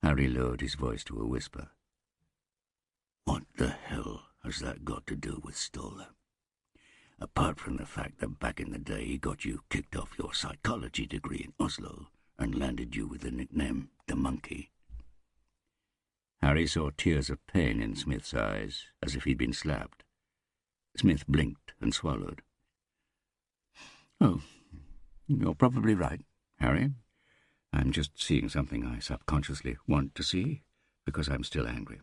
Harry lowered his voice to a whisper. What the hell has that got to do with Stoller? Apart from the fact that back in the day he got you kicked off your psychology degree in Oslo and landed you with the nickname The Monkey. Harry saw tears of pain in Smith's eyes, as if he'd been slapped. Smith blinked and swallowed. Oh, you're probably right, Harry. I'm just seeing something I subconsciously want to see, because I'm still angry.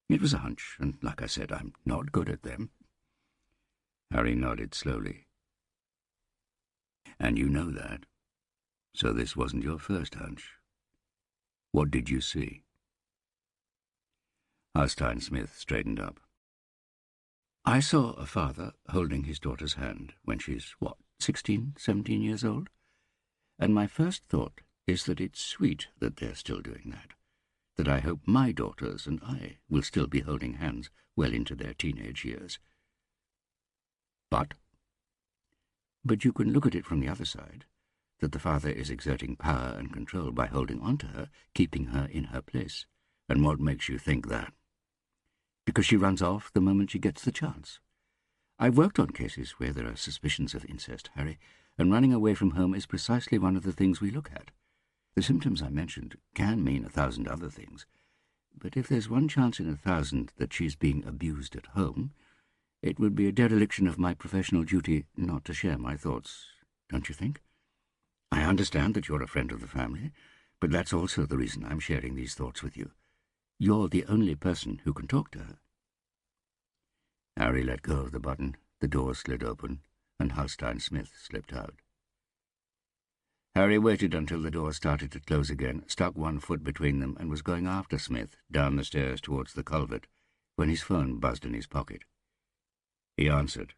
It was a hunch, and like I said, I'm not good at them. Harry nodded slowly. And you know that. So this wasn't your first hunch. What did you see? Harstein Smith straightened up. I saw a father holding his daughter's hand when she's, 16, 17 years old? And my first thought is that it's sweet that they're still doing that I hope my daughters and I will still be holding hands well into their teenage years. But you can look at it from the other side, that the father is exerting power and control by holding on to her, keeping her in her place. And what makes you think that? Because she runs off the moment she gets the chance. I've worked on cases where there are suspicions of incest, Harry, and running away from home is precisely one of the things we look at. The symptoms I mentioned can mean 1,000 other things, but if there's one chance in 1,000 that she's being abused at home, it would be a dereliction of my professional duty not to share my thoughts, don't you think? I understand that you're a friend of the family, but that's also the reason I'm sharing these thoughts with you. You're the only person who can talk to her. Harry let go of the button, the door slid open, and Halstein Smith slipped out. Harry waited until the door started to close again, stuck one foot between them, and was going after Smith down the stairs towards the culvert, when his phone buzzed in his pocket. He answered.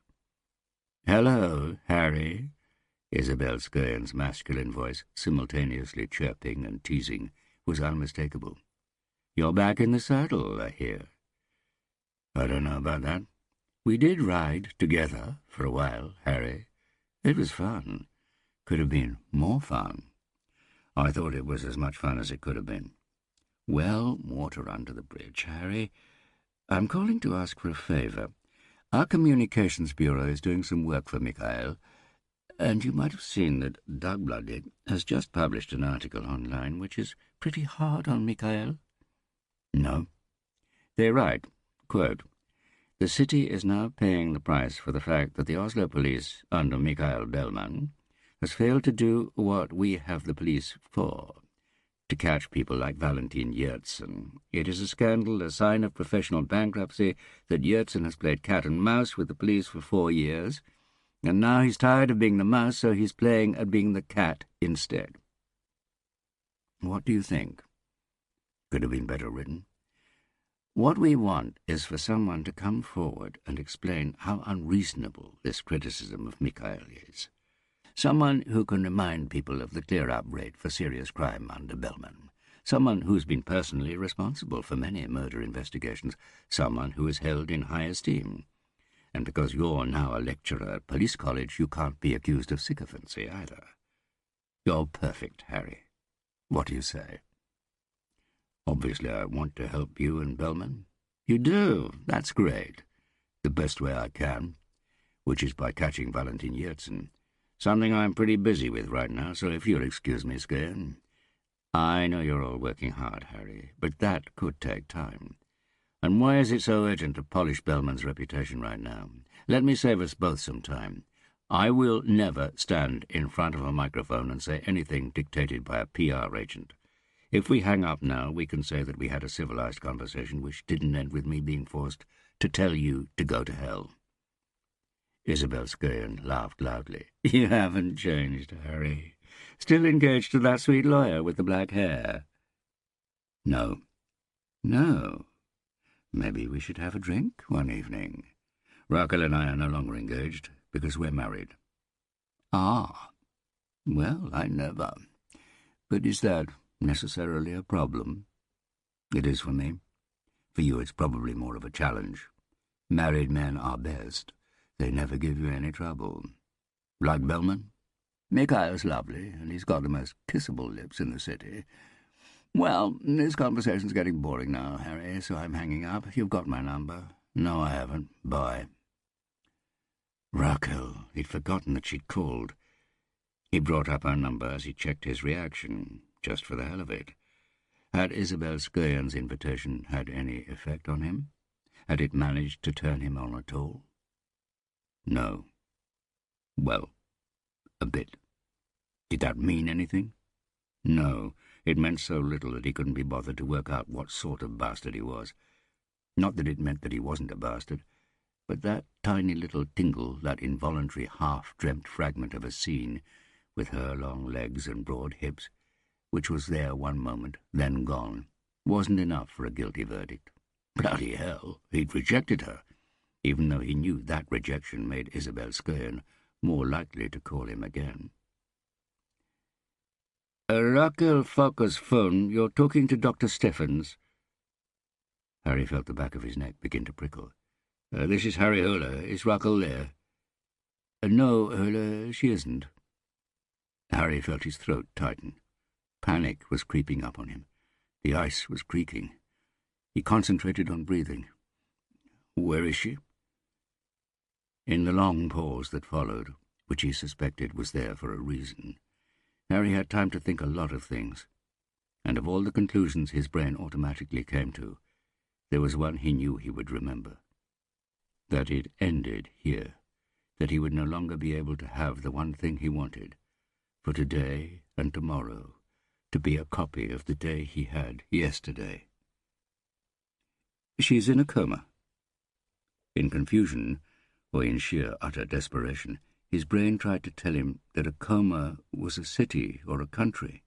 "Hello, Harry." Isabel Skirn's masculine voice, simultaneously chirping and teasing, was unmistakable. "You're back in the saddle, I hear." "I don't know about that. We did ride together for a while, Harry. It was fun. Could have been more fun." "I thought it was as much fun as it could have been." "Well, water under the bridge, Harry. I'm calling to ask for a favour. Our communications bureau is doing some work for Mikhail, and you might have seen that Dagbladet has just published an article online which is pretty hard on Mikhail." "No." They write, quote, "The city is now paying the price for the fact that the Oslo police, under Mikhail Bellman, has failed to do what we have the police for, to catch people like Valentin Yertsin. It is a scandal, a sign of professional bankruptcy, that Yertsin has played cat and mouse with the police for 4 years, and now he's tired of being the mouse, so he's playing at being the cat instead." What do you think? Could have been better written. What we want is for someone to come forward and explain how unreasonable this criticism of Mikhail is. Someone who can remind people of the clear-up rate for serious crime under Bellman. Someone who's been personally responsible for many murder investigations. Someone who is held in high esteem. And because you're now a lecturer at police college, you can't be accused of sycophancy either. You're perfect, Harry. What do you say? Obviously, I want to help you and Bellman. You do? That's great. The best way I can, which is by catching Valentin Yertsin. Something I'm pretty busy with right now, so if you'll excuse me, Skern. I know you're all working hard, Harry, but that could take time. And why is it so urgent to polish Bellman's reputation right now? Let me save us both some time. I will never stand in front of a microphone and say anything dictated by a PR agent. If we hang up now, we can say that we had a civilized conversation which didn't end with me being forced to tell you to go to hell. Isabel Skern laughed loudly. You haven't changed, Harry. Still engaged to that sweet lawyer with the black hair? No. No. Maybe we should have a drink one evening. Raquel and I are no longer engaged because we're married. Ah. Well, I never. But is that necessarily a problem? It is for me. For you, it's probably more of a challenge. Married men are best. They never give you any trouble. Like Bellman? Mikhail's lovely, and he's got the most kissable lips in the city. Well, this conversation's getting boring now, Harry, so I'm hanging up. You've got my number. No, I haven't. Bye. Raquel. He'd forgotten that she'd called. He brought up her number as he checked his reaction, just for the hell of it. Had Isabel Skern's invitation had any effect on him? Had it managed to turn him on at all? No. Well, a bit. Did that mean anything? No, it meant so little that he couldn't be bothered to work out what sort of bastard he was. Not that it meant that he wasn't a bastard, but that tiny little tingle, that involuntary half-dreamt fragment of a scene, with her long legs and broad hips, which was there one moment, then gone, wasn't enough for a guilty verdict. Bloody hell, he'd rejected her, even though he knew that rejection made Isabel Skern more likely to call him again. Raquel Falker's phone. You're talking to Dr. Steffens. Harry felt the back of his neck begin to prickle. This is Harry Höhler. Is Raquel there? No, Höhler, she isn't. Harry felt his throat tighten. Panic was creeping up on him. The ice was creaking. He concentrated on breathing. Where is she? In the long pause that followed, which he suspected was there for a reason. Harry had time to think a lot of things, and of all the conclusions his brain automatically came to, there was one he knew he would remember. That it ended here, that he would no longer be able to have the one thing he wanted, for today and tomorrow, to be a copy of the day he had yesterday. "She's in a coma." In confusion, or in sheer utter desperation, his brain tried to tell him that a coma was a city or a country.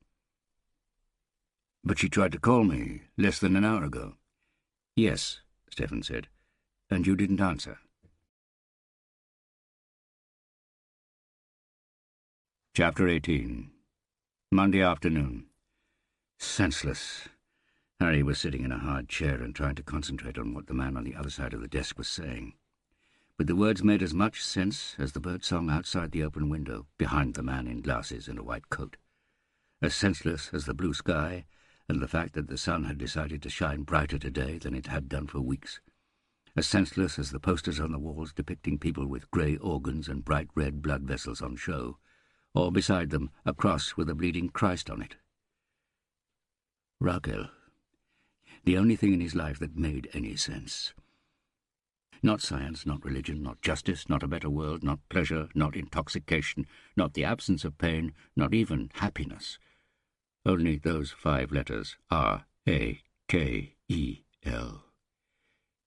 "But she tried to call me less than an hour ago." "Yes," Stephen said, "and you didn't answer." Chapter 18. Monday afternoon. Senseless. Harry was sitting in a hard chair and trying to concentrate on what the man on the other side of the desk was saying. But the words made as much sense as the birdsong outside the open window, behind the man in glasses and a white coat. As senseless as the blue sky and the fact that the sun had decided to shine brighter today than it had done for weeks. As senseless as the posters on the walls depicting people with grey organs and bright red blood vessels on show, or beside them a cross with a bleeding Christ on it. Raquel. The only thing in his life that made any sense. Not science, not religion, not justice, not a better world, not pleasure, not intoxication, not the absence of pain, not even happiness. Only those 5 letters, R-A-K-E-L.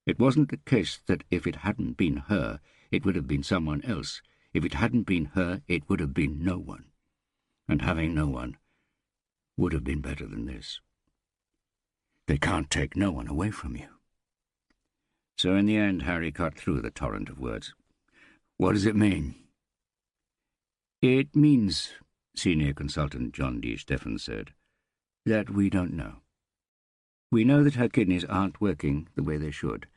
It wasn't the case that if it hadn't been her, it would have been someone else. If it hadn't been her, it would have been no one. And having no one would have been better than this. They can't take no one away from you. So in the end, Harry cut through the torrent of words. "What does it mean?" "It means," Senior Consultant John D. Stephen said, "that we don't know. We know that her kidneys aren't working the way they should,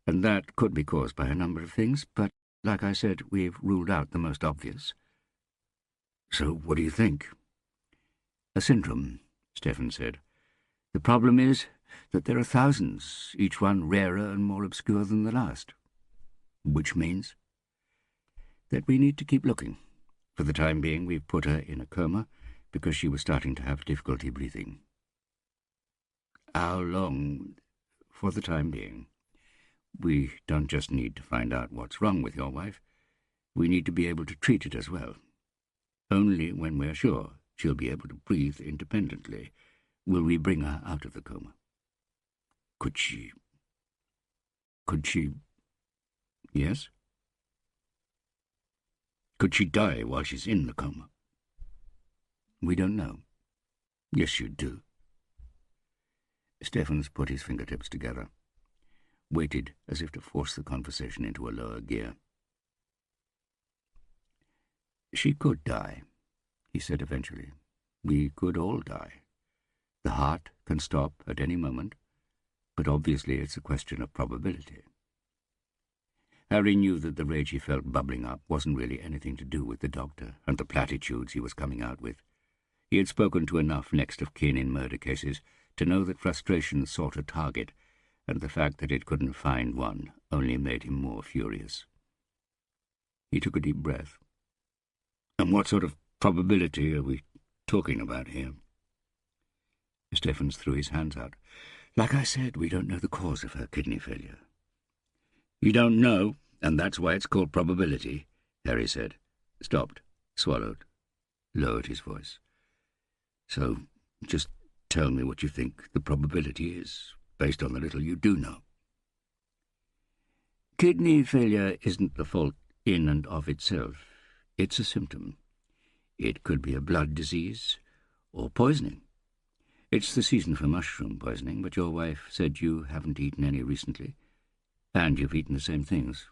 and that could be caused by a number of things, but, like I said, we've ruled out the most obvious." "So what do you think?" "A syndrome," Stephen said. "The problem is that there are thousands, each one rarer and more obscure than the last." "Which means?" "That we need to keep looking. For the time being, we've put her in a coma because she was starting to have difficulty breathing." "How long?" "For the time being. We don't just need to find out what's wrong with your wife. We need to be able to treat it as well. Only when we're sure she'll be able to breathe independently will we bring her out of the coma." Could she... Yes? Could she die while she's in the coma? We don't know. Yes, you do. Stephens put his fingertips together, waited as if to force the conversation into a lower gear. "She could die," he said eventually. "We could all die. The heart can stop at any moment, but obviously it's a question of probability." Harry knew that the rage he felt bubbling up wasn't really anything to do with the doctor and the platitudes he was coming out with. He had spoken to enough next of kin in murder cases to know that frustration sought a target, and the fact that it couldn't find one only made him more furious. He took a deep breath. "And what sort of probability are we talking about here?" Stephens threw his hands out. "Like I said, we don't know the cause of her kidney failure." "You don't know, and that's why it's called probability," Harry said, stopped, swallowed, lowered his voice. "So just tell me what you think the probability is, based on the little you do know." "Kidney failure isn't the fault in and of itself. It's a symptom. It could be a blood disease or poisoning. It's the season for mushroom poisoning, but your wife said you haven't eaten any recently, and you've eaten the same things.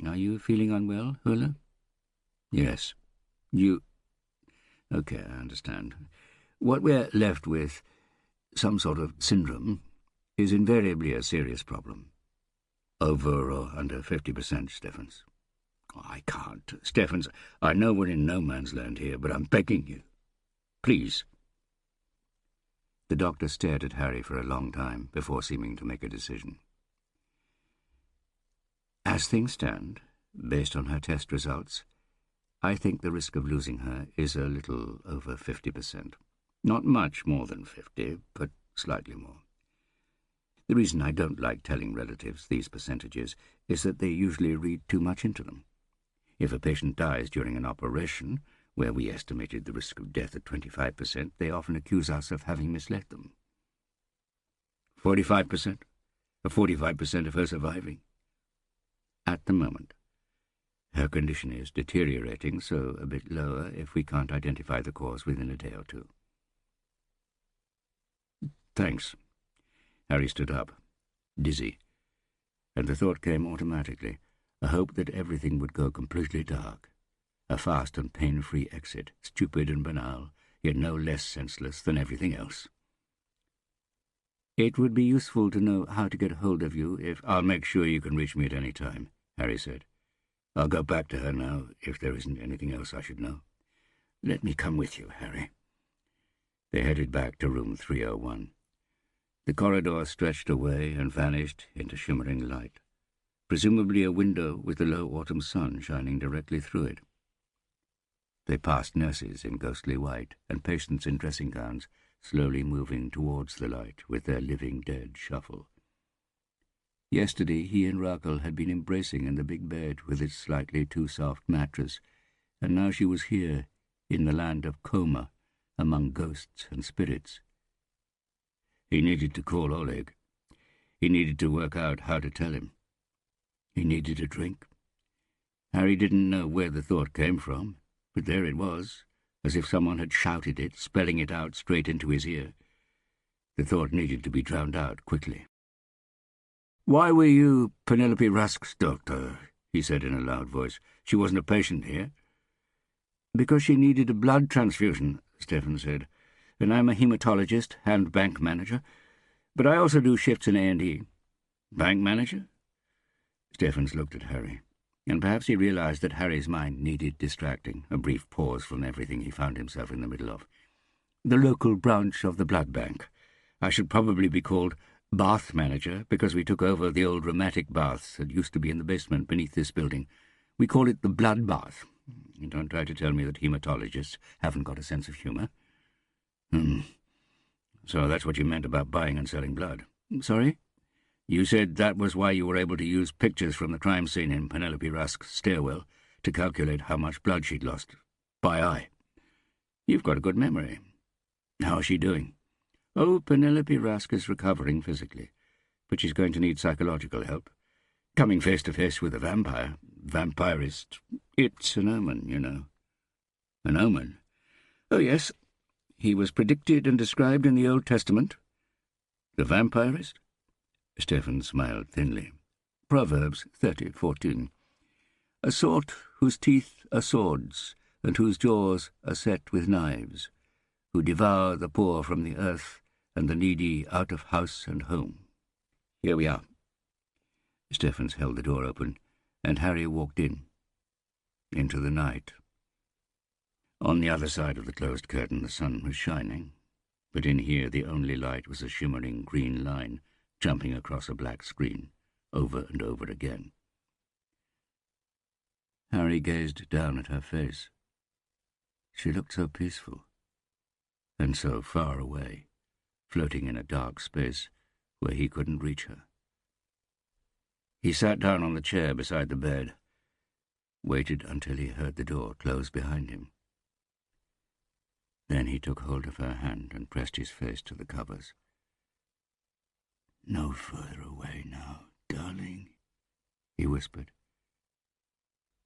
Are you feeling unwell, Hula?" "Yes." Okay, I understand. What we're left with, some sort of syndrome, is invariably a serious problem. Over or under 50%, Stephens." "I can't. Stephens, I know we're in no man's land here, but I'm begging you. Please." The doctor stared at Harry for a long time before seeming to make a decision. "As things stand, based on her test results, I think the risk of losing her is a little over 50%. Not much more than 50, but slightly more. The reason I don't like telling relatives these percentages is that they usually read too much into them. If a patient dies during an operation, where we estimated the risk of death at 25%, they often accuse us of having misled them. 45%? Or 45% of her surviving? At the moment. Her condition is deteriorating, so a bit lower if we can't identify the cause within a day or two. Thanks. Harry stood up, dizzy, and the thought came automatically, a hope that everything would go completely dark. A fast and pain-free exit, stupid and banal, yet no less senseless than everything else. It would be useful to know how to get hold of you if... I'll make sure you can reach me at any time, Harry said. I'll go back to her now, if there isn't anything else I should know. Let me come with you, Harry. They headed back to room 301. The corridor stretched away and vanished into shimmering light, presumably a window with the low autumn sun shining directly through it. They passed nurses in ghostly white and patients in dressing gowns, slowly moving towards the light with their living dead shuffle. Yesterday he and Raquel had been embracing in the big bed with its slightly too soft mattress, and now she was here, in the land of coma, among ghosts and spirits. He needed to call Oleg. He needed to work out how to tell him. He needed a drink. Harry didn't know where the thought came from, but there it was, as if someone had shouted it, spelling it out straight into his ear. The thought needed to be drowned out quickly. "Why were you Penelope Rusk's doctor?" he said in a loud voice. "She wasn't a patient here." "Because she needed a blood transfusion," Stefan said. "And I'm a hematologist and bank manager. But I also do shifts in A&E. Bank manager?" Stefans looked at Harry, and perhaps he realized that Harry's mind needed distracting, a brief pause from everything he found himself in the middle of. "The local branch of the blood bank. I should probably be called bath manager, because we took over the old rheumatic baths that used to be in the basement beneath this building. We call it the blood bath. Don't try to tell me that hematologists haven't got a sense of humour." So that's what you meant about buying and selling blood." "Sorry?" "You said that was why you were able to use pictures from the crime scene in Penelope Rusk's stairwell to calculate how much blood she'd lost. By eye. You've got a good memory. How is she doing?" "Oh, Penelope Rusk is recovering physically, but she's going to need psychological help. Coming face to face with a vampire, vampirist, it's an omen, you know." "An omen?" "Oh, yes. He was predicted and described in the Old Testament." "The vampirist?" Stefan smiled thinly. "Proverbs 30:14. A sort whose teeth are swords, and whose jaws are set with knives, who devour the poor from the earth, and the needy out of house and home. Here we are." Stefans held the door open, and Harry walked in, into the night. On the other side of the closed curtain the sun was shining, but in here the only light was a shimmering green line jumping across a black screen, over and over again. Harry gazed down at her face. She looked so peaceful, and so far away, floating in a dark space where he couldn't reach her. He sat down on the chair beside the bed, waited until he heard the door close behind him. Then he took hold of her hand and pressed his face to the covers. "No further away now, darling," he whispered.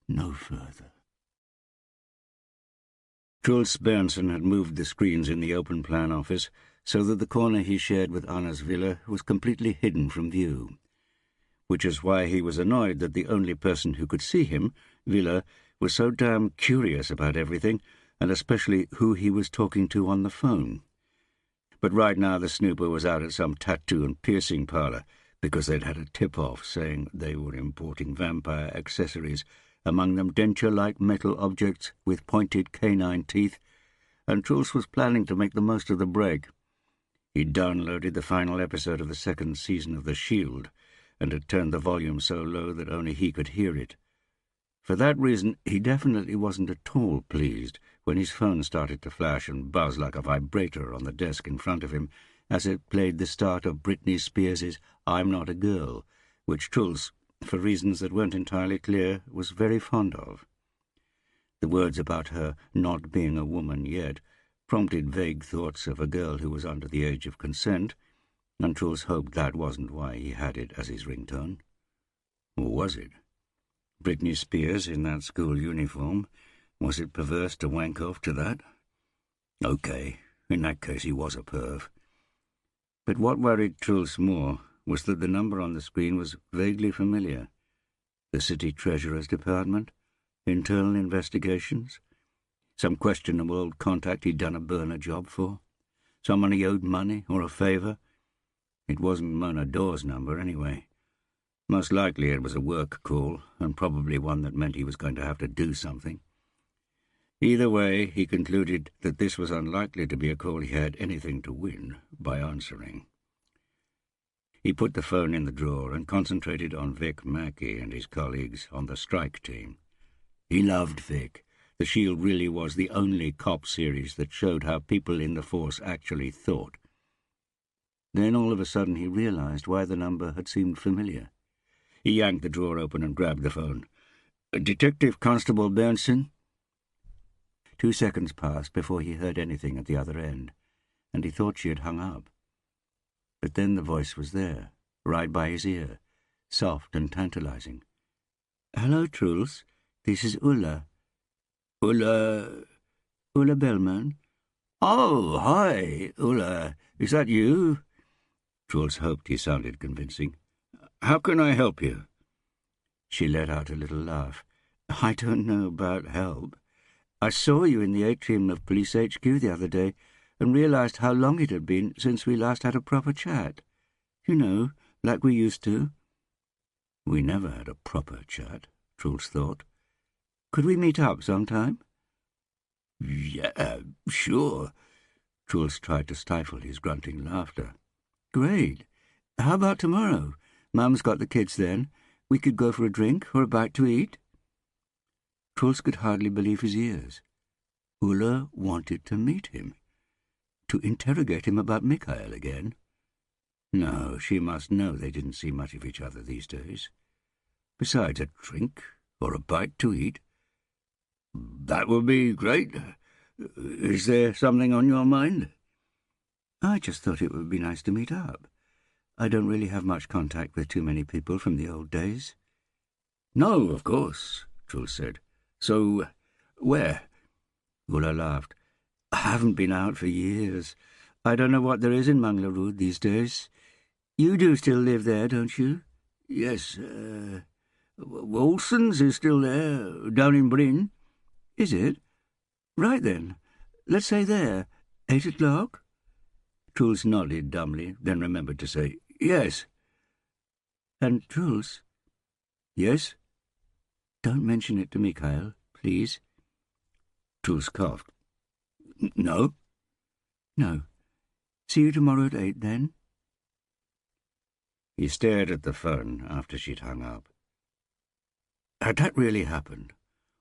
"No further." Truls Berntsen had moved the screens in the open plan office so that the corner he shared with Anna's villa was completely hidden from view, which is why he was annoyed that the only person who could see him, Villa, was so damn curious about everything, and especially who he was talking to on the phone. But right now the snooper was out at some tattoo and piercing parlour because they'd had a tip-off saying they were importing vampire accessories, among them denture-like metal objects with pointed canine teeth, and Truls was planning to make the most of the break. He'd downloaded the final episode of the second season of The Shield and had turned the volume so low that only he could hear it. For that reason, he definitely wasn't at all pleased when his phone started to flash and buzz like a vibrator on the desk in front of him as it played the start of Britney Spears' I'm Not a Girl, which Truls, for reasons that weren't entirely clear, was very fond of. The words about her not being a woman yet prompted vague thoughts of a girl who was under the age of consent, and Truls hoped that wasn't why he had it as his ringtone. Or was it? Britney Spears in that school uniform? Was it perverse to wank off to that? Okay, in that case he was a perv. But what worried Truls more was that the number on the screen was vaguely familiar. The City Treasurer's Department? Internal investigations? Some questionable old contact he'd done a burner job for? Someone he owed money or a favour? It wasn't Mona Dawes' number, anyway. Most likely it was a work call, and probably one that meant he was going to have to do something. Either way, he concluded that this was unlikely to be a call he had anything to win by answering. He put the phone in the drawer and concentrated on Vic Mackey and his colleagues on the strike team. He loved Vic. The Shield really was the only cop series that showed how people in the force actually thought. Then all of a sudden he realized why the number had seemed familiar. He yanked the drawer open and grabbed the phone. "Detective Constable Bernson?" 2 seconds passed before he heard anything at the other end, and he thought she had hung up. But then the voice was there, right by his ear, soft and tantalizing. "Hello, Truls. This is Ulla." "Ulla Bellman?" "Oh, hi, Ulla. Is that you?" Truls hoped he sounded convincing. "How can I help you?" She let out a little laugh. "I don't know about help. I saw you in the atrium of Police HQ the other day and realized how long it had been since we last had a proper chat. You know, like we used to." We never had a proper chat, Truls thought. Could we meet up sometime? "Yeah, sure." Truls tried to stifle his grunting laughter. "Great. How about tomorrow? Mum's got the kids then. We could go for a drink or a bite to eat." Truls could hardly believe his ears. Ulla wanted to meet him. To interrogate him about Mikhail again? No, she must know they didn't see much of each other these days. Besides, a drink or a bite to eat? "That would be great. Is there something on your mind?" "I just thought it would be nice to meet up. I don't really have much contact with too many people from the old days." "No, of course," Truls said. "So, where?" Ulla laughed. "I haven't been out for years. I don't know what there is in Manglerud these days. You do still live there, don't you?" "Yes, Olsen's is still there, down in Bryn." "Is it? Right then. Let's say there. 8 o'clock?" Truls nodded dumbly, then remembered to say, "Yes." "And Truls?" "Yes?" "Don't mention it to Mikhail, please." Truls coughed. "No?" "No. See you tomorrow at 8, then." He stared at the phone after she'd hung up. Had that really happened,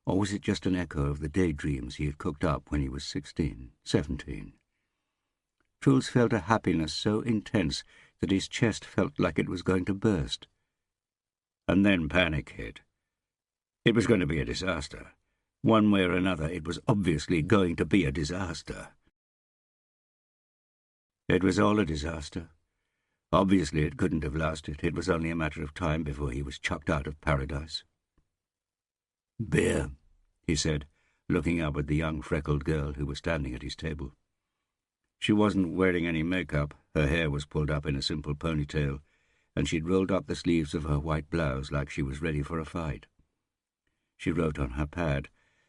or was it just an echo of the daydreams he had cooked up when he was 16, 17? Truls felt a happiness so intense that his chest felt like it was going to burst. And then panic hit. It was going to be a disaster. One way or another, it was obviously going to be a disaster. It was all a disaster. Obviously it couldn't have lasted. It was only a matter of time before he was chucked out of paradise. "Beer," he said, looking up at the young freckled girl who was standing at his table. She wasn't wearing any makeup. Her hair was pulled up in a simple ponytail, and she'd rolled up the sleeves of her white blouse like she was ready for a fight. She wrote on her pad,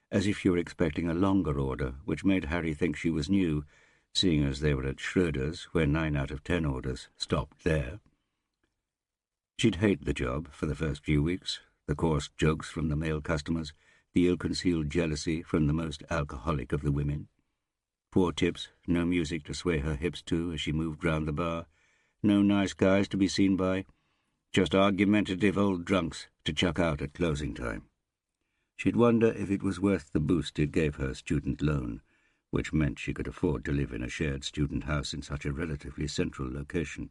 as if she were expecting a longer order, which made Harry think she was new, seeing as they were at Schroeder's, where 9 out of 10 orders stopped there. She'd hate the job for the first few weeks, the coarse jokes from the male customers, the ill-concealed jealousy from the most alcoholic of the women. Poor tips, no music to sway her hips to as she moved round the bar, no nice guys to be seen by, just argumentative old drunks to chuck out at closing time. She'd wonder if it was worth the boost it gave her student loan, which meant she could afford to live in a shared student house in such a relatively central location.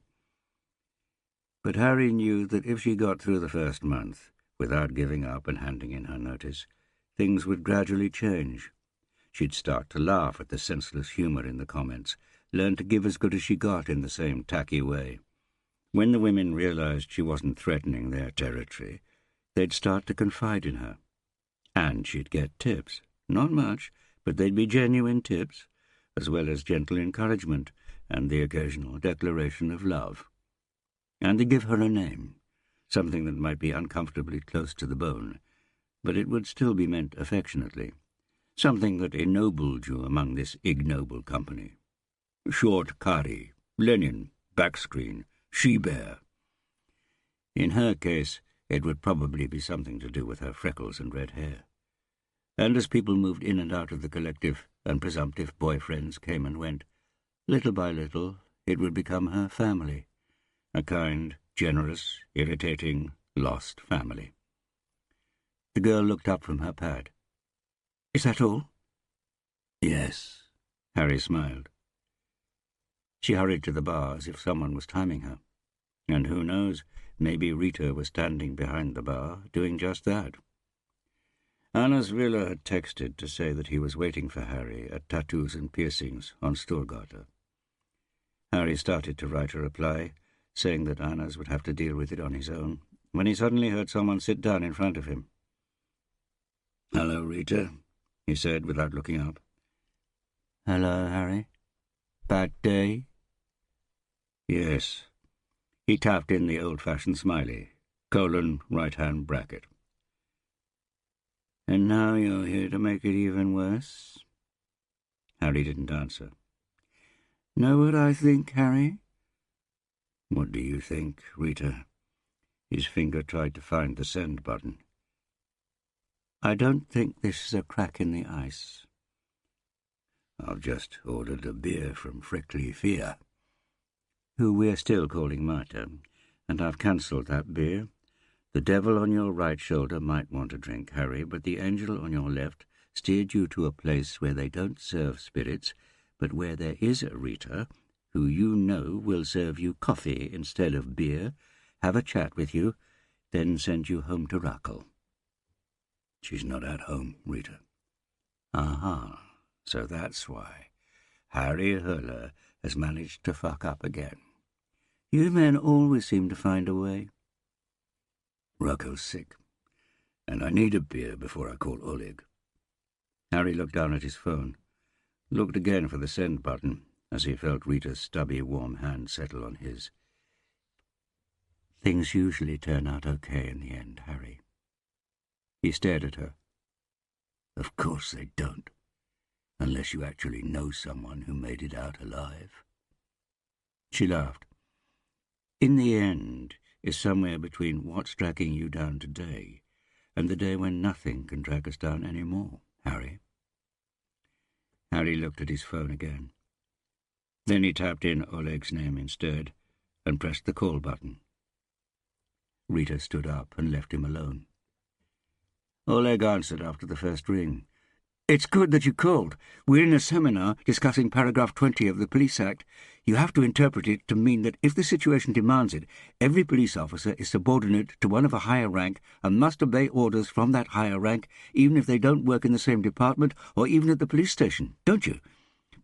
But Harry knew that if she got through the first month, without giving up and handing in her notice, things would gradually change. She'd start to laugh at the senseless humour in the comments, learn to give as good as she got in the same tacky way. When the women realized she wasn't threatening their territory, they'd start to confide in her. And she'd get tips. Not much, but they'd be genuine tips, as well as gentle encouragement and the occasional declaration of love. And they'd give her a name, something that might be uncomfortably close to the bone, but it would still be meant affectionately, something that ennobled you among this ignoble company. Short Kari, Lenin, Backscreen, She-Bear. In her case, it would probably be something to do with her freckles and red hair. And as people moved in and out of the collective, and presumptive boyfriends came and went, little by little it would become her family, a kind, generous, irritating, lost family. The girl looked up from her pad. "Is that all?" "Yes," Harry smiled. She hurried to the bar as if someone was timing her. And who knows, maybe Rita was standing behind the bar, doing just that. Anna's Villa had texted to say that he was waiting for Harry at Tattoos and Piercings on Storgata. Harry started to write a reply, saying that Anna's would have to deal with it on his own, when he suddenly heard someone sit down in front of him. "Hello, Rita," he said without looking up. "Hello, Harry. Bad day?" "Yes." He tapped in the old-fashioned smiley, :right-hand bracket. "And now you're here to make it even worse?" Harry didn't answer. "Know what I think, Harry?" "What do you think, Rita?" His finger tried to find the send button. "I don't think this is a crack in the ice." "I've just ordered a beer from Frickly Fear," who we're still calling Marta, "and I've cancelled that beer. The devil on your right shoulder might want a drink, Harry, but the angel on your left steered you to a place where they don't serve spirits, but where there is a Rita, who you know will serve you coffee instead of beer, have a chat with you, then send you home to Rackle." "She's not at home, Rita." "Aha, so that's why. Harry Hurler has managed to fuck up again. You men always seem to find a way." "Rocco's sick, and I need a beer before I call Oleg." Harry looked down at his phone, looked again for the send button as he felt Rita's stubby, warm hand settle on his. "Things usually turn out okay in the end, Harry." He stared at her. "Of course they don't, unless you actually know someone who made it out alive." She laughed. "In the end is somewhere between what's dragging you down today and the day when nothing can drag us down any more, Harry." Harry looked at his phone again. Then he tapped in Oleg's name instead and pressed the call button. Rita stood up and left him alone. Oleg answered after the first ring. "It's good that you called. We're in a seminar discussing paragraph 20 of the Police Act. You have to interpret it to mean that if the situation demands it, every police officer is subordinate to one of a higher rank and must obey orders from that higher rank, even if they don't work in the same department or even at the police station, don't you?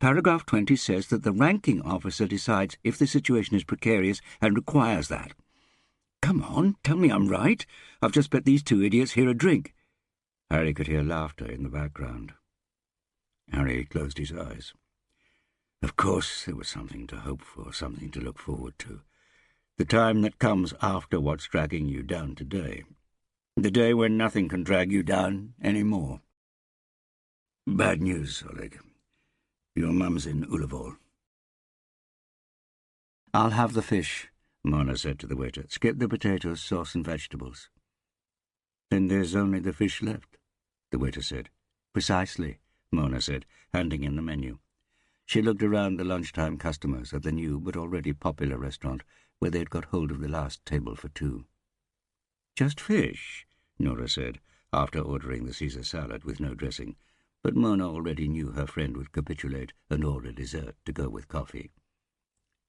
Paragraph 20 says that the ranking officer decides if the situation is precarious and requires that. Come on, tell me I'm right. I've just bet these two idiots here a drink." Harry could hear laughter in the background. Harry closed his eyes. Of course there was something to hope for, something to look forward to. The time that comes after what's dragging you down today. The day when nothing can drag you down any more. "Bad news, Oleg. Your mum's in Ulivol." "I'll have the fish," Mona said to the waiter. "Skip the potatoes, sauce and vegetables." "Then there's only the fish left," the waiter said. "Precisely," Mona said, handing in the menu. She looked around the lunchtime customers at the new but already popular restaurant where they'd got hold of the last table for two. "Just fish," Nora said. after ordering the Caesar salad with no dressing, but Mona already knew her friend would capitulate and order dessert to go with coffee.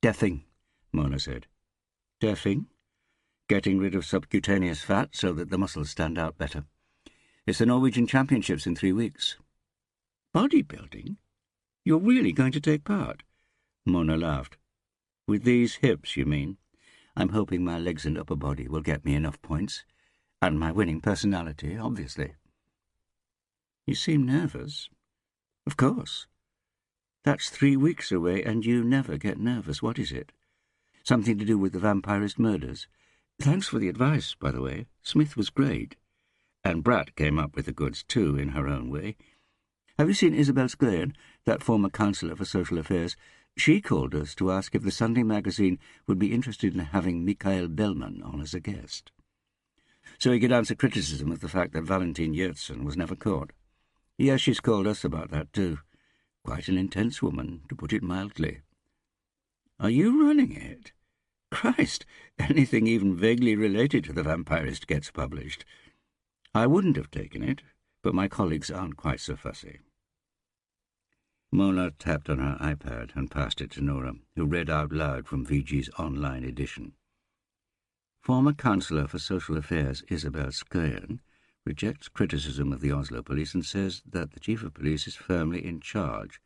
"Deffing," Mona said. "Deffing? Getting rid of subcutaneous fat so that the muscles stand out better. It's the Norwegian Championships in 3 weeks." "Bodybuilding? You're really going to take part?" Mona laughed. "With these hips, you mean? I'm hoping my legs and upper body will get me enough points. And my winning personality, obviously." "You seem nervous." "Of course. That's 3 weeks away, and you never get nervous. What is it? Something to do with the vampirist murders? Thanks for the advice, by the way. Smith was great. And Bratt came up with the goods, too, in her own way. Have you seen Isabel Sklayan, that former Councillor for Social Affairs? She called us to ask if the Sunday magazine would be interested in having Mikhail Bellman on as a guest, so he could answer criticism of the fact that Valentin Yertsin was never caught. Yes, she's called us about that, too. Quite an intense woman, to put it mildly." "Are you running it? Christ, anything even vaguely related to the vampirist gets published. I wouldn't have taken it, but my colleagues aren't quite so fussy." Mona tapped on her iPad and passed it to Nora, who read out loud from VG's online edition. "Former Councillor for Social Affairs Isabel Sklayan rejects criticism of the Oslo police and says that the Chief of Police is firmly in charge.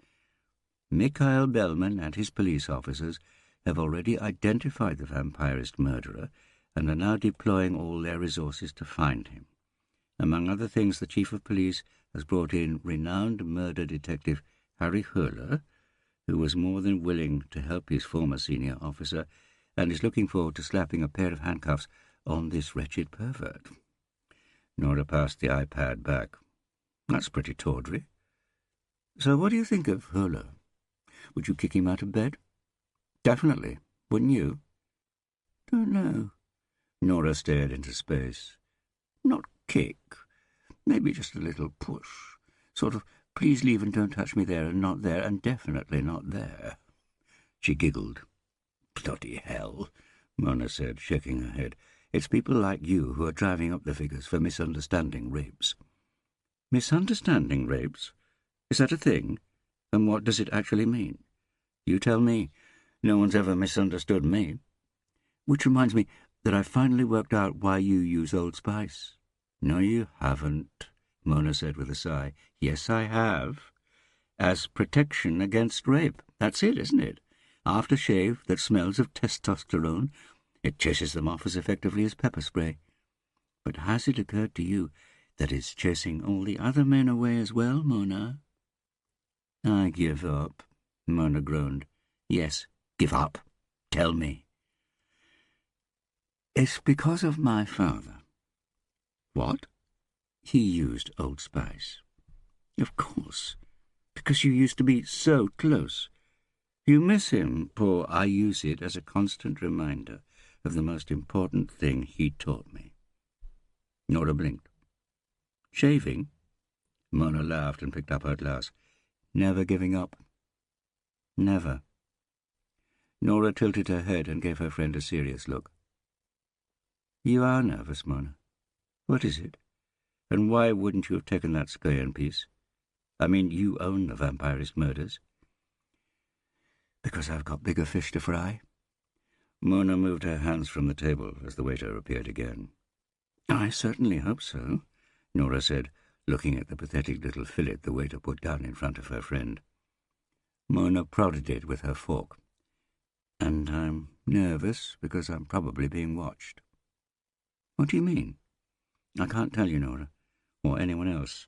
Mikhail Bellman and his police officers have already identified the vampirist murderer and are now deploying all their resources to find him. Among other things, the Chief of Police has brought in renowned murder detective Harry Höhler, who was more than willing to help his former senior officer and is looking forward to slapping a pair of handcuffs on this wretched pervert." Nora passed the iPad back. "That's pretty tawdry. So what do you think of Höhler? Would you kick him out of bed?" "Definitely. Wouldn't you?" "Don't know." Nora stared into space. "Not kick. Maybe just a little push. Sort of, please leave and don't touch me there and not there and definitely not there." She giggled. "Bloody hell," Mona said, shaking her head. "It's people like you who are driving up the figures for misunderstanding rapes." "Misunderstanding rapes? Is that a thing? And what does it actually mean? You tell me. No one's ever misunderstood me. Which reminds me that I've finally worked out why you use Old Spice." "No, you haven't," Mona said with a sigh. "Yes, I have. As protection against rape. That's it, isn't it? Aftershave that smells of testosterone. It chases them off as effectively as pepper spray. But has it occurred to you that it's chasing all the other men away as well, Mona?" "I give up," Mona groaned. "Yes, give up. Tell me." "It's because of my father." "What?" "He used Old Spice." "Of course, because you used to be so close. You miss him, poor. I use it as a constant reminder of the most important thing he taught me." Nora blinked. "Shaving?" Mona laughed and picked up her glass. "Never giving up?" "Never." Nora tilted her head and gave her friend a serious look. "You are nervous, Mona. What is it? And why wouldn't you have taken that Sklayan piece? I mean, you own the vampirist murders." "Because I've got bigger fish to fry." Mona moved her hands from the table as the waiter appeared again. "I certainly hope so," Nora said, looking at the pathetic little fillet the waiter put down in front of her friend. Mona prodded it with her fork. "And I'm nervous because I'm probably being watched." "What do you mean?" "I can't tell you, Nora, or anyone else,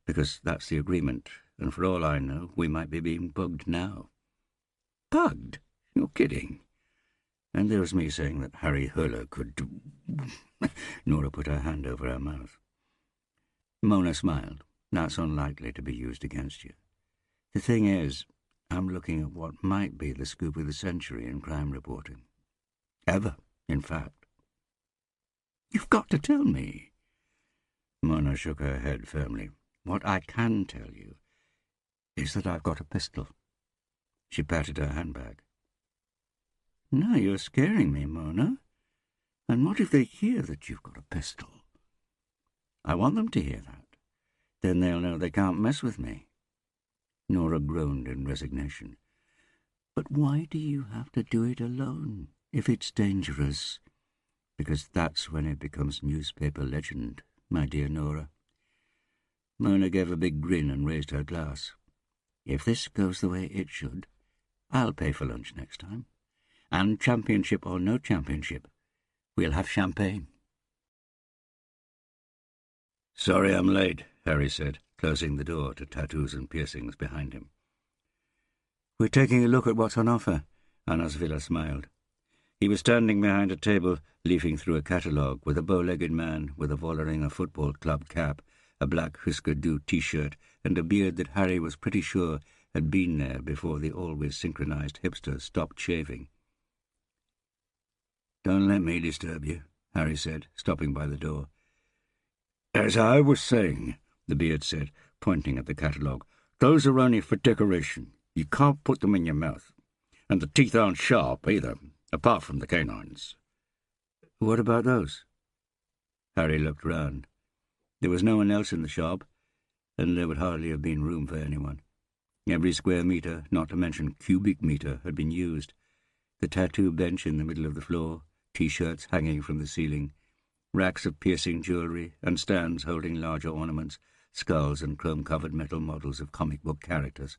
because that's the agreement, and for all I know, we might be being bugged now." "Bugged? You're kidding." "And there was me saying that Harry Höhler could do—" Nora put her hand over her mouth. Mona smiled. "That's unlikely to be used against you. The thing is, I'm looking at what might be the scoop of the century in crime reporting. Ever, in fact." "You've got to tell me." Mona shook her head firmly. "What I can tell you is that I've got a pistol." She patted her handbag. "Now you're scaring me, Mona. And what if they hear that you've got a pistol?" I want them to hear that. Then they'll know they can't mess with me." Nora groaned in resignation. "But why do you have to do it alone, if it's dangerous?" "Because that's when it becomes newspaper legend, my dear Nora." Mona gave a big grin and raised her glass. "If this goes the way it should, I'll pay for lunch next time. And championship or no championship, we'll have champagne." "Sorry I'm late," Harry said, closing the door to tattoos and piercings behind him. "We're taking a look at what's on offer," Anas Villa smiled. He was standing behind a table, leafing through a catalogue, with a bow-legged man with a Vålerenga football club cap, a black Husker Du T-shirt, and a beard that Harry was pretty sure had been there before the always synchronized hipsters stopped shaving. "Don't let me disturb you," Harry said, stopping by the door. "As I was saying," the beard said, pointing at the catalogue, "those are only for decoration. You can't put them in your mouth. And the teeth aren't sharp either, apart from the canines." "What about those?" Harry looked round. There was no one else in the shop, and there would hardly have been room for anyone. Every square metre, not to mention cubic metre, had been used. The tattoo bench in the middle of the floor, T-shirts hanging from the ceiling, racks of piercing jewellery, and stands holding larger ornaments, skulls and chrome-covered metal models of comic book characters.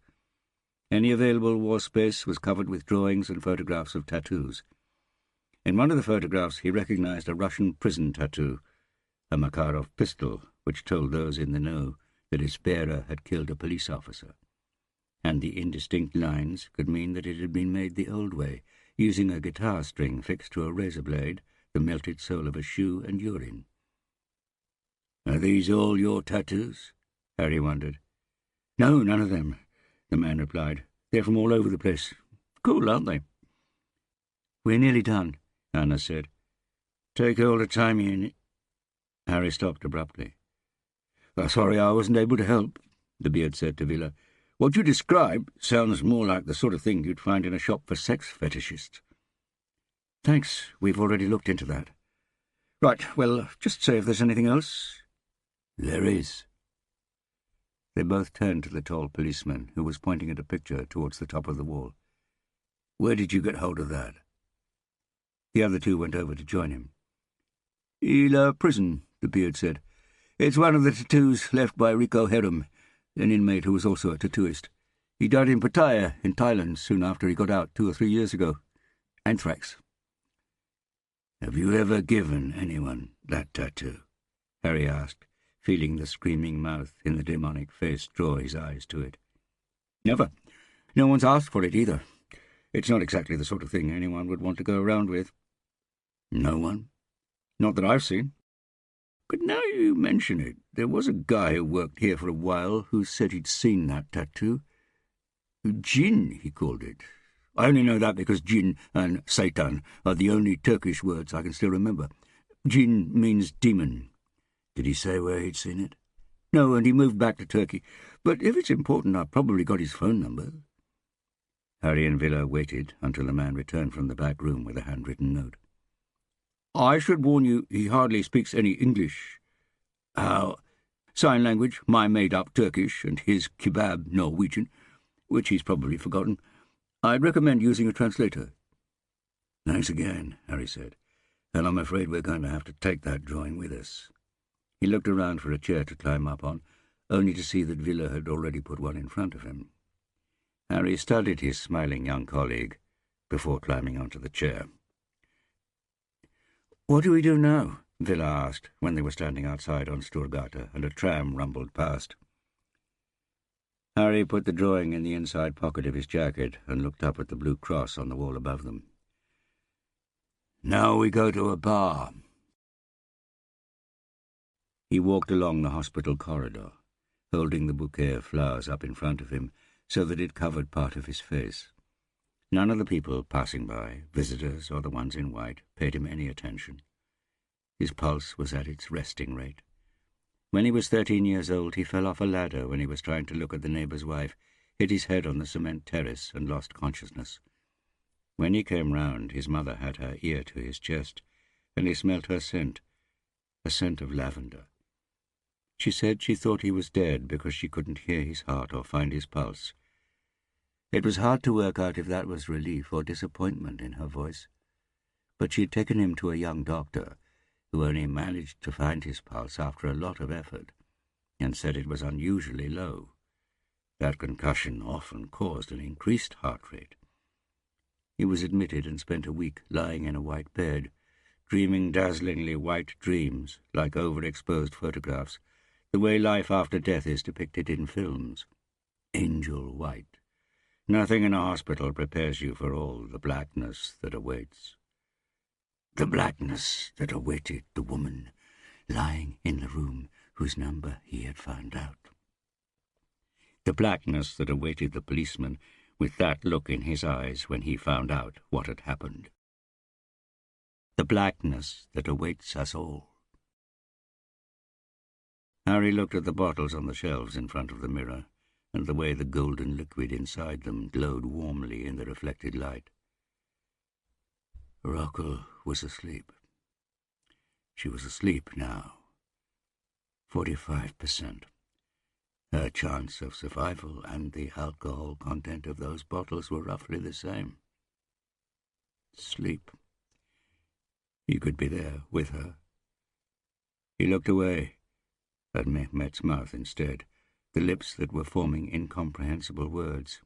Any available wall space was covered with drawings and photographs of tattoos. In one of the photographs he recognized a Russian prison tattoo, a Makarov pistol, which told those in the know that its bearer had killed a police officer. And the indistinct lines could mean that it had been made the old way, using a guitar string fixed to a razor blade, the melted sole of a shoe, and urine. "Are these all your tattoos?" Harry wondered. "No, none of them," the man replied. "They're from all over the place. Cool, aren't they?" "We're nearly done," Anna said. "Take all the time you need." Harry stopped abruptly. "Sorry I wasn't able to help," the beard said to Villa. "What you describe sounds more like the sort of thing you'd find in a shop for sex fetishists." "Thanks, we've already looked into that." "Right, well, just say if there's anything else." "There is." They both turned to the tall policeman, who was pointing at a picture towards the top of the wall. "Where did you get hold of that?" The other two went over to join him. "Il prison," the beard said. "It's one of the tattoos left by Rico Herum, an inmate who was also a tattooist. He died in Pattaya, in Thailand, soon after he got out 2 or 3 years ago. Anthrax." "Have you ever given anyone that tattoo?" Harry asked, feeling the screaming mouth in the demonic face draw his eyes to it. "Never. No one's asked for it either. It's not exactly the sort of thing anyone would want to go around with." "No one?" "Not that I've seen. But now you mention it, there was a guy who worked here for a while who said he'd seen that tattoo. Jinn, he called it. I only know that because jinn and Satan are the only Turkish words I can still remember. Jinn means demon." "Did he say where he'd seen it?" "No, and he moved back to Turkey. But if it's important, I've probably got his phone number." Harry and Villa waited until the man returned from the back room with a handwritten note. "I should warn you, he hardly speaks any English." "How?" "Sign language, my made-up Turkish, and his kebab Norwegian, which he's probably forgotten. I'd recommend using a translator." "Thanks again," Harry said, "and I'm afraid we're going to have to take that drawing with us." He looked around for a chair to climb up on, only to see that Villa had already put one in front of him. Harry studied his smiling young colleague before climbing onto the chair. "What do we do now?" Villa asked, when they were standing outside on Storgata and a tram rumbled past. Harry put the drawing in the inside pocket of his jacket and looked up at the blue cross on the wall above them. "Now we go to a bar." He walked along the hospital corridor, holding the bouquet of flowers up in front of him so that it covered part of his face. None of the people passing by, visitors or the ones in white, paid him any attention. His pulse was at its resting rate. When he was 13 years old, he fell off a ladder when he was trying to look at the neighbour's wife, hit his head on the cement terrace and lost consciousness. When he came round, his mother had her ear to his chest, and he smelt her scent, a scent of lavender. She said she thought he was dead because she couldn't hear his heart or find his pulse. It was hard to work out if that was relief or disappointment in her voice, but she had taken him to a young doctor who only managed to find his pulse after a lot of effort, and said it was unusually low. That concussion often caused an increased heart rate. He was admitted and spent a week lying in a white bed, dreaming dazzlingly white dreams like overexposed photographs, the way life after death is depicted in films. Angel white. Nothing in a hospital prepares you for all the blackness that awaits. The blackness that awaited the woman lying in the room whose number he had found out. The blackness that awaited the policeman with that look in his eyes when he found out what had happened. The blackness that awaits us all. Harry looked at the bottles on the shelves in front of the mirror, and the way the golden liquid inside them glowed warmly in the reflected light. Rocco was asleep. She was asleep now. 45%. Her chance of survival and the alcohol content of those bottles were roughly the same. Sleep. He could be there with her. He looked away at Mehmet's mouth instead, the lips that were forming incomprehensible words.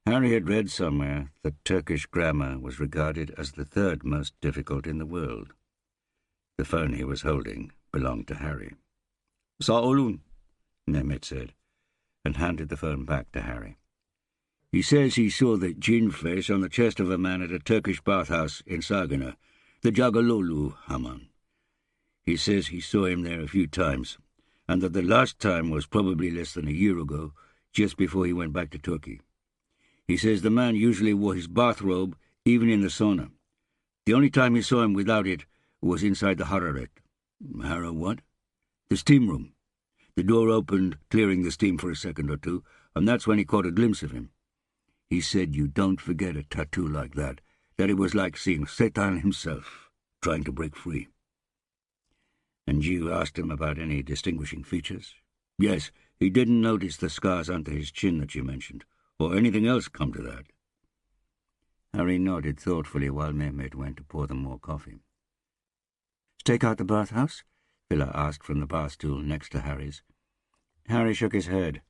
Harry had read somewhere that Turkish grammar was regarded as the third most difficult in the world. The phone he was holding belonged to Harry. "Sağ olun," Mehmet said, and handed the phone back to Harry. "He says he saw the gin face on the chest of a man at a Turkish bathhouse in Sagana, the Jagalolu Haman. He says he saw him there a few times, and that the last time was probably less than a year ago, just before he went back to Turkey. He says the man usually wore his bathrobe even in the sauna. The only time he saw him without it was inside the hararet." What? "The steam room. The door opened, clearing the steam for a second or two, and that's when he caught a glimpse of him. He said you don't forget a tattoo like that it was like seeing Satan himself, trying to break free." "And you asked him about any distinguishing features?" "Yes, he didn't notice the scars under his chin that you mentioned, or anything else come to that." Harry nodded thoughtfully while Mehmet went to pour them more coffee. "Stake out the bathhouse?" Villa asked from the bar stool next to Harry's. Harry shook his head.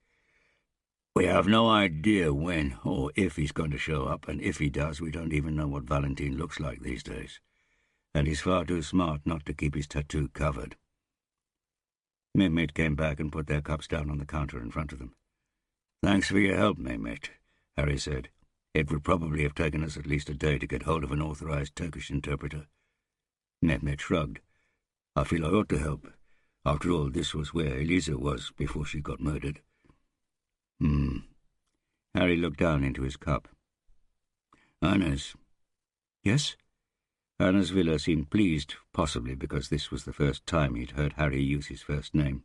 "We have no idea when or if he's going to show up, and if he does, we don't even know what Valentine looks like these days. And he's far too smart not to keep his tattoo covered." Mehmet came back and put their cups down on the counter in front of them. "Thanks for your help, Mehmet," Harry said. "It would probably have taken us at least a day to get hold of an authorized Turkish interpreter." Mehmet shrugged. "I feel I ought to help. After all, this was where Eliza was before she got murdered." Harry looked down into his cup. "Hannes." "Yes?" Hannes Villa seemed pleased, possibly because this was the first time he'd heard Harry use his first name.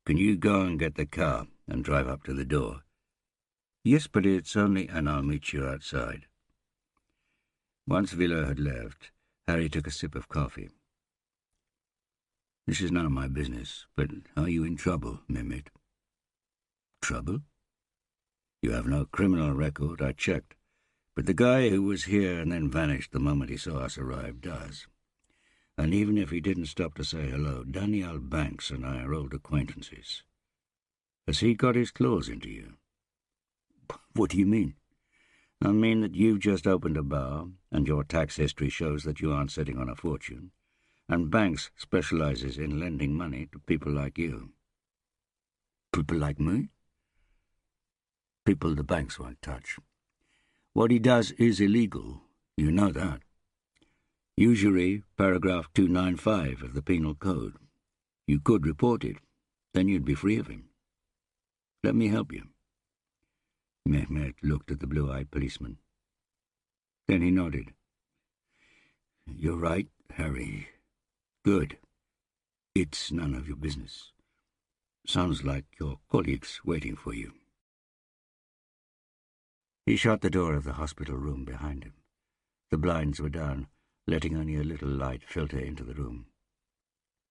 "Can you go and get the car and drive up to the door?" "Yes, but it's only—" "And I'll meet you outside." Once Villa had left, Harry took a sip of coffee. "This is none of my business, but are you in trouble, Mehmet?" "Trouble? You have no criminal record, I checked, but the guy who was here and then vanished the moment he saw us arrive does. And even if he didn't stop to say hello, Daniel Banks and I are old acquaintances. Has he got his claws into you?" "What do you mean?" "I mean that you've just opened a bar, and your tax history shows that you aren't sitting on a fortune, and Banks specializes in lending money to people like you." "People like me?" "People the banks won't touch. What he does is illegal. You know that. Usury, paragraph 295 of the Penal Code. You could report it. Then you'd be free of him. Let me help you." Mehmet looked at the blue-eyed policeman. Then he nodded. "You're right, Harry. Good. It's none of your business. Sounds like your colleague's waiting for you." He shut the door of the hospital room behind him. The blinds were down, letting only a little light filter into the room.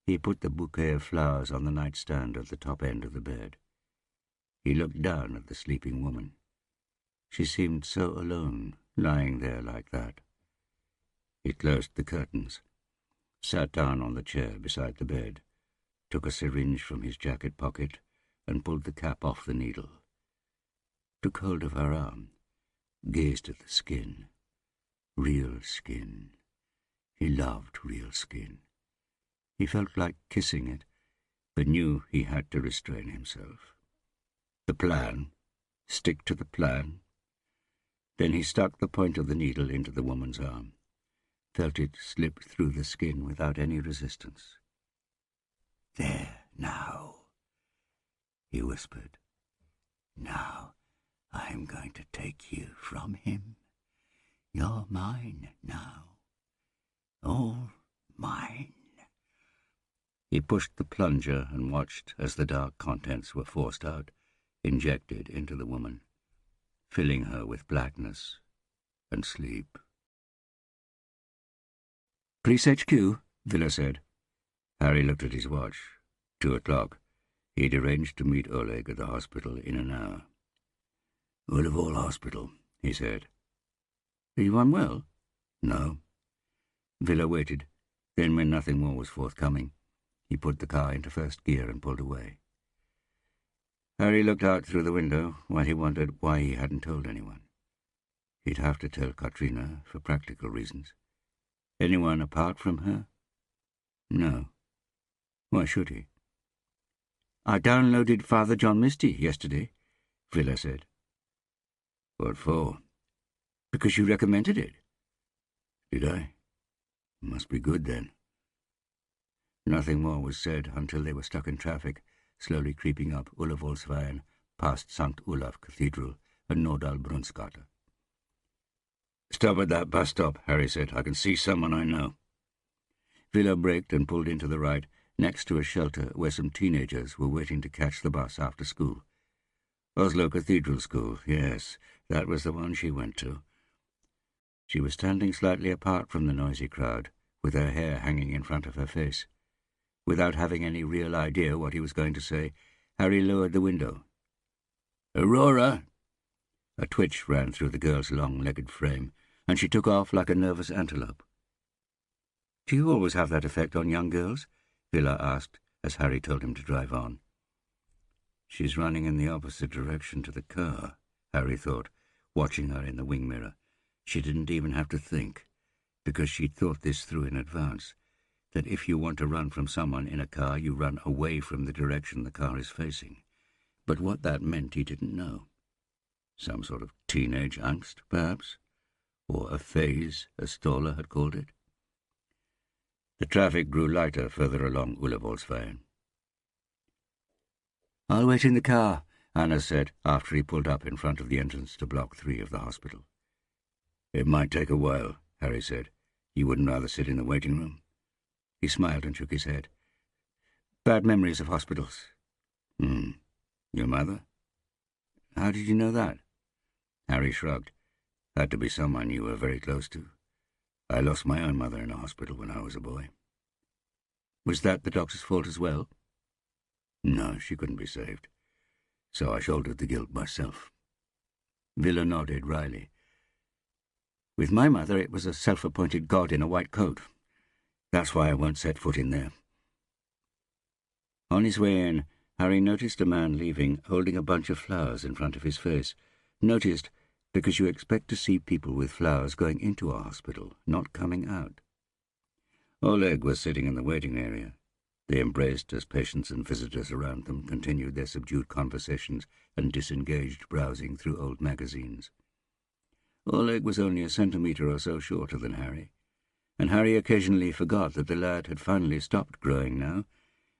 He put the bouquet of flowers on the nightstand at the top end of the bed. He looked down at the sleeping woman. She seemed so alone, lying there like that. He closed the curtains, sat down on the chair beside the bed, took a syringe from his jacket pocket and pulled the cap off the needle, took hold of her arm, gazed at the skin. Real skin. He loved real skin. He felt like kissing it, but knew he had to restrain himself. The plan. Stick to the plan. Then he stuck the point of the needle into the woman's arm, felt it slip through the skin without any resistance. "There, now," he whispered. "Now I'm going to take you from him. You're mine now. All mine." He pushed the plunger and watched as the dark contents were forced out, injected into the woman, filling her with blackness and sleep. "Police HQ," Villa said. Harry looked at his watch. 2 o'clock. He'd arranged to meet Oleg at the hospital in an hour. "Woodhall Hospital," he said. "Are you unwell?" "No." Villa waited. Then, when nothing more was forthcoming, he put the car into first gear and pulled away. Harry looked out through the window while he wondered why he hadn't told anyone. He'd have to tell Katrina for practical reasons. Anyone apart from her? No. Why should he? "I downloaded Father John Misty yesterday," Villa said. "What for?" "Because you recommended it." "Did I? Must be good then." Nothing more was said until they were stuck in traffic, slowly creeping up Ullevålsvägen, past St. Olaf Cathedral and Nordalbrunnsgata. "Stop at that bus stop," Harry said. "I can see someone I know." Villa braked and pulled into the right, next to a shelter where some teenagers were waiting to catch the bus after school. Oslo Cathedral School, yes, that was the one she went to. She was standing slightly apart from the noisy crowd, with her hair hanging in front of her face. Without having any real idea what he was going to say, Harry lowered the window. "Aurora!" A twitch ran through the girl's long-legged frame, and she took off like a nervous antelope. "Do you always have that effect on young girls?" Villa asked, as Harry told him to drive on. "She's running in the opposite direction to the car," Harry thought, watching her in the wing mirror. She didn't even have to think, because she'd thought this through in advance, that if you want to run from someone in a car, you run away from the direction the car is facing. But what that meant he didn't know. Some sort of teenage angst, perhaps? Or a phase, as Stoller had called it? The traffic grew lighter further along Ullevålsvägen. "I'll wait in the car," Anna said, after he pulled up in front of the entrance to Block 3 of the hospital. "It might take a while," Harry said. "You wouldn't rather sit in the waiting room?" He smiled and shook his head. "Bad memories of hospitals." Your mother?" "How did you know that?" Harry shrugged. "Had to be someone you were very close to. I lost my own mother in a hospital when I was a boy." "Was that the doctor's fault as well?" "No, she couldn't be saved. So I shouldered the guilt myself." Villa nodded wryly. "With my mother it was a self-appointed god in a white coat. That's why I won't set foot in there." On his way in, Harry noticed a man leaving, holding a bunch of flowers in front of his face. Noticed, because you expect to see people with flowers going into a hospital, not coming out. Oleg was sitting in the waiting area. They embraced as patients and visitors around them continued their subdued conversations and disengaged browsing through old magazines. Oleg was only a centimetre or so shorter than Harry, and Harry occasionally forgot that the lad had finally stopped growing now,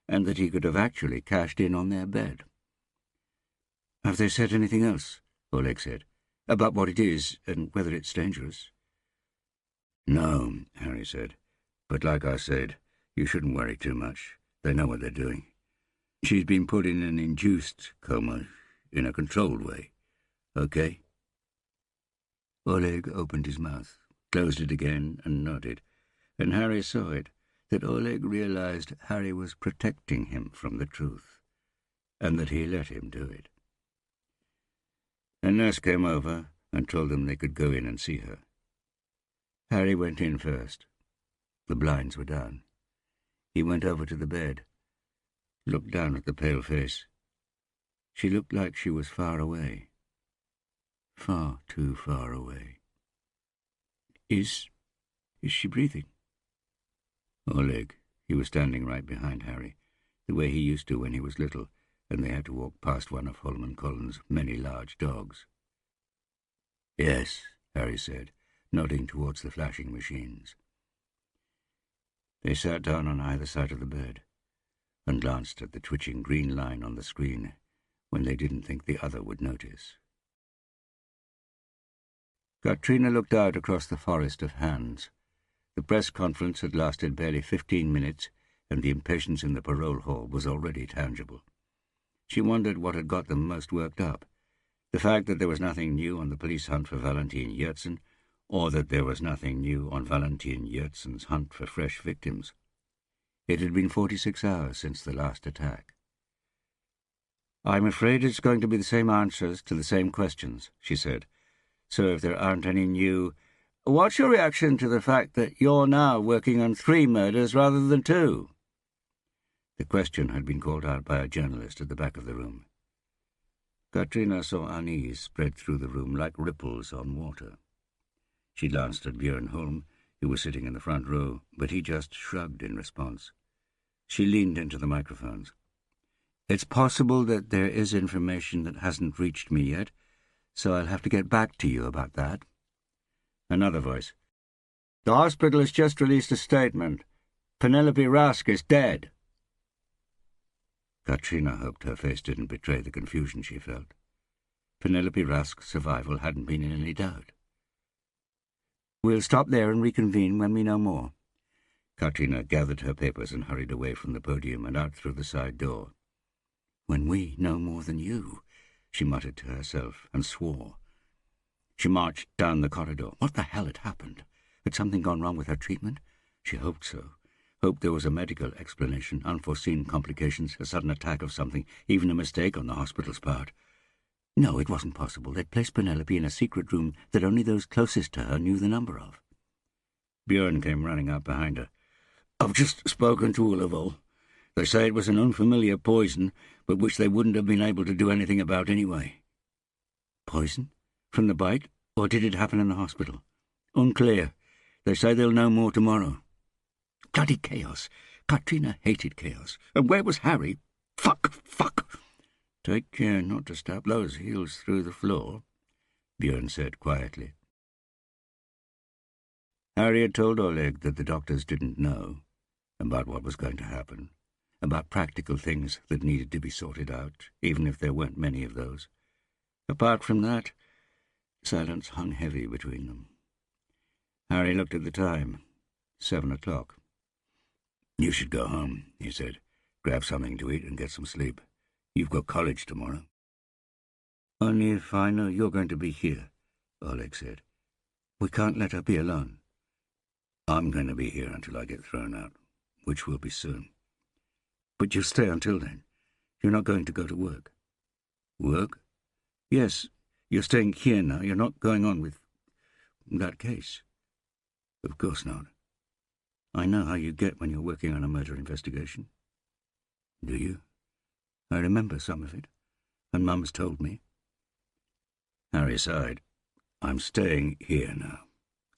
and that he could have actually cashed in on their bed. "Have they said anything else?" Oleg said. "About what it is, and whether it's dangerous?" "No," Harry said. "But like I said, you shouldn't worry too much. They know what they're doing. She's been put in an induced coma, in a controlled way. Okay?" Oleg opened his mouth, closed it again, and nodded, and Harry saw it. that Oleg realized Harry was protecting him from the truth, and that he let him do it. A nurse came over and told them they could go in and see her. Harry went in first. The blinds were down. He went over to the bed, looked down at the pale face. She looked like she was far away. Far too far away. Is she breathing? Oleg, he was standing right behind Harry, the way he used to when he was little, and they had to walk past one of Holman Collins' many large dogs. Yes, Harry said, nodding towards the flashing machines. They sat down on either side of the bed and glanced at the twitching green line on the screen when they didn't think the other would notice. Katrina looked out across the forest of hands. The press conference had lasted barely 15 minutes, and the impatience in the parole hall was already tangible. She wondered what had got them most worked up. The fact that there was nothing new on the police hunt for Valentin Yertsin, or that there was nothing new on Valentin Yertsin's hunt for fresh victims. It had been 46 hours since the last attack. "I'm afraid it's going to be the same answers to the same questions," she said. "So if there aren't any new... What's your reaction to the fact that you're now working on 3 murders rather than 2? The question had been called out by a journalist at the back of the room. Katrina saw unease spread through the room like ripples on water. She glanced at Björn Holm, who was sitting in the front row, but he just shrugged in response. She leaned into the microphones. "It's possible that there is information that hasn't reached me yet, so I'll have to get back to you about that." Another voice. "The hospital has just released a statement. Penelope Rask is dead." Katrina hoped her face didn't betray the confusion she felt. Penelope Rask's survival hadn't been in any doubt. "We'll stop there and reconvene when we know more." Katrina gathered her papers and hurried away from the podium and out through the side door. "When we know more than you," she muttered to herself, and swore. She marched down the corridor. What the hell had happened? Had something gone wrong with her treatment? She hoped so. Hoped there was a medical explanation, unforeseen complications, a sudden attack of something, even a mistake on the hospital's part. No, it wasn't possible. They'd placed Penelope in a secret room that only those closest to her knew the number of. Björn came running up behind her. "I've just spoken to Ullevall. They say it was an unfamiliar poison, but which they wouldn't have been able to do anything about anyway." "Poison? From the bite? Or did it happen in the hospital?" "Unclear. They say they'll know more tomorrow." Bloody chaos. Katrina hated chaos. And where was Harry? Fuck! "Take care not to stab those heels through the floor," Björn said quietly. Harry had told Oleg that the doctors didn't know about what was going to happen, about practical things that needed to be sorted out, even if there weren't many of those. Apart from that, silence hung heavy between them. Harry looked at the time. 7 o'clock. "You should go home," he said. "Grab something to eat and get some sleep. You've got college tomorrow." "Only if I know you're going to be here," Oleg said. "We can't let her be alone." "I'm going to be here until I get thrown out, which will be soon." "But you'll stay until then. You're not going to go to work." "Work?" "Yes, you're staying here now. You're not going on with that case." "Of course not." "I know how you get when you're working on a murder investigation." "Do you?" "I remember some of it, and Mum's told me." Harry sighed. "I'm staying here now.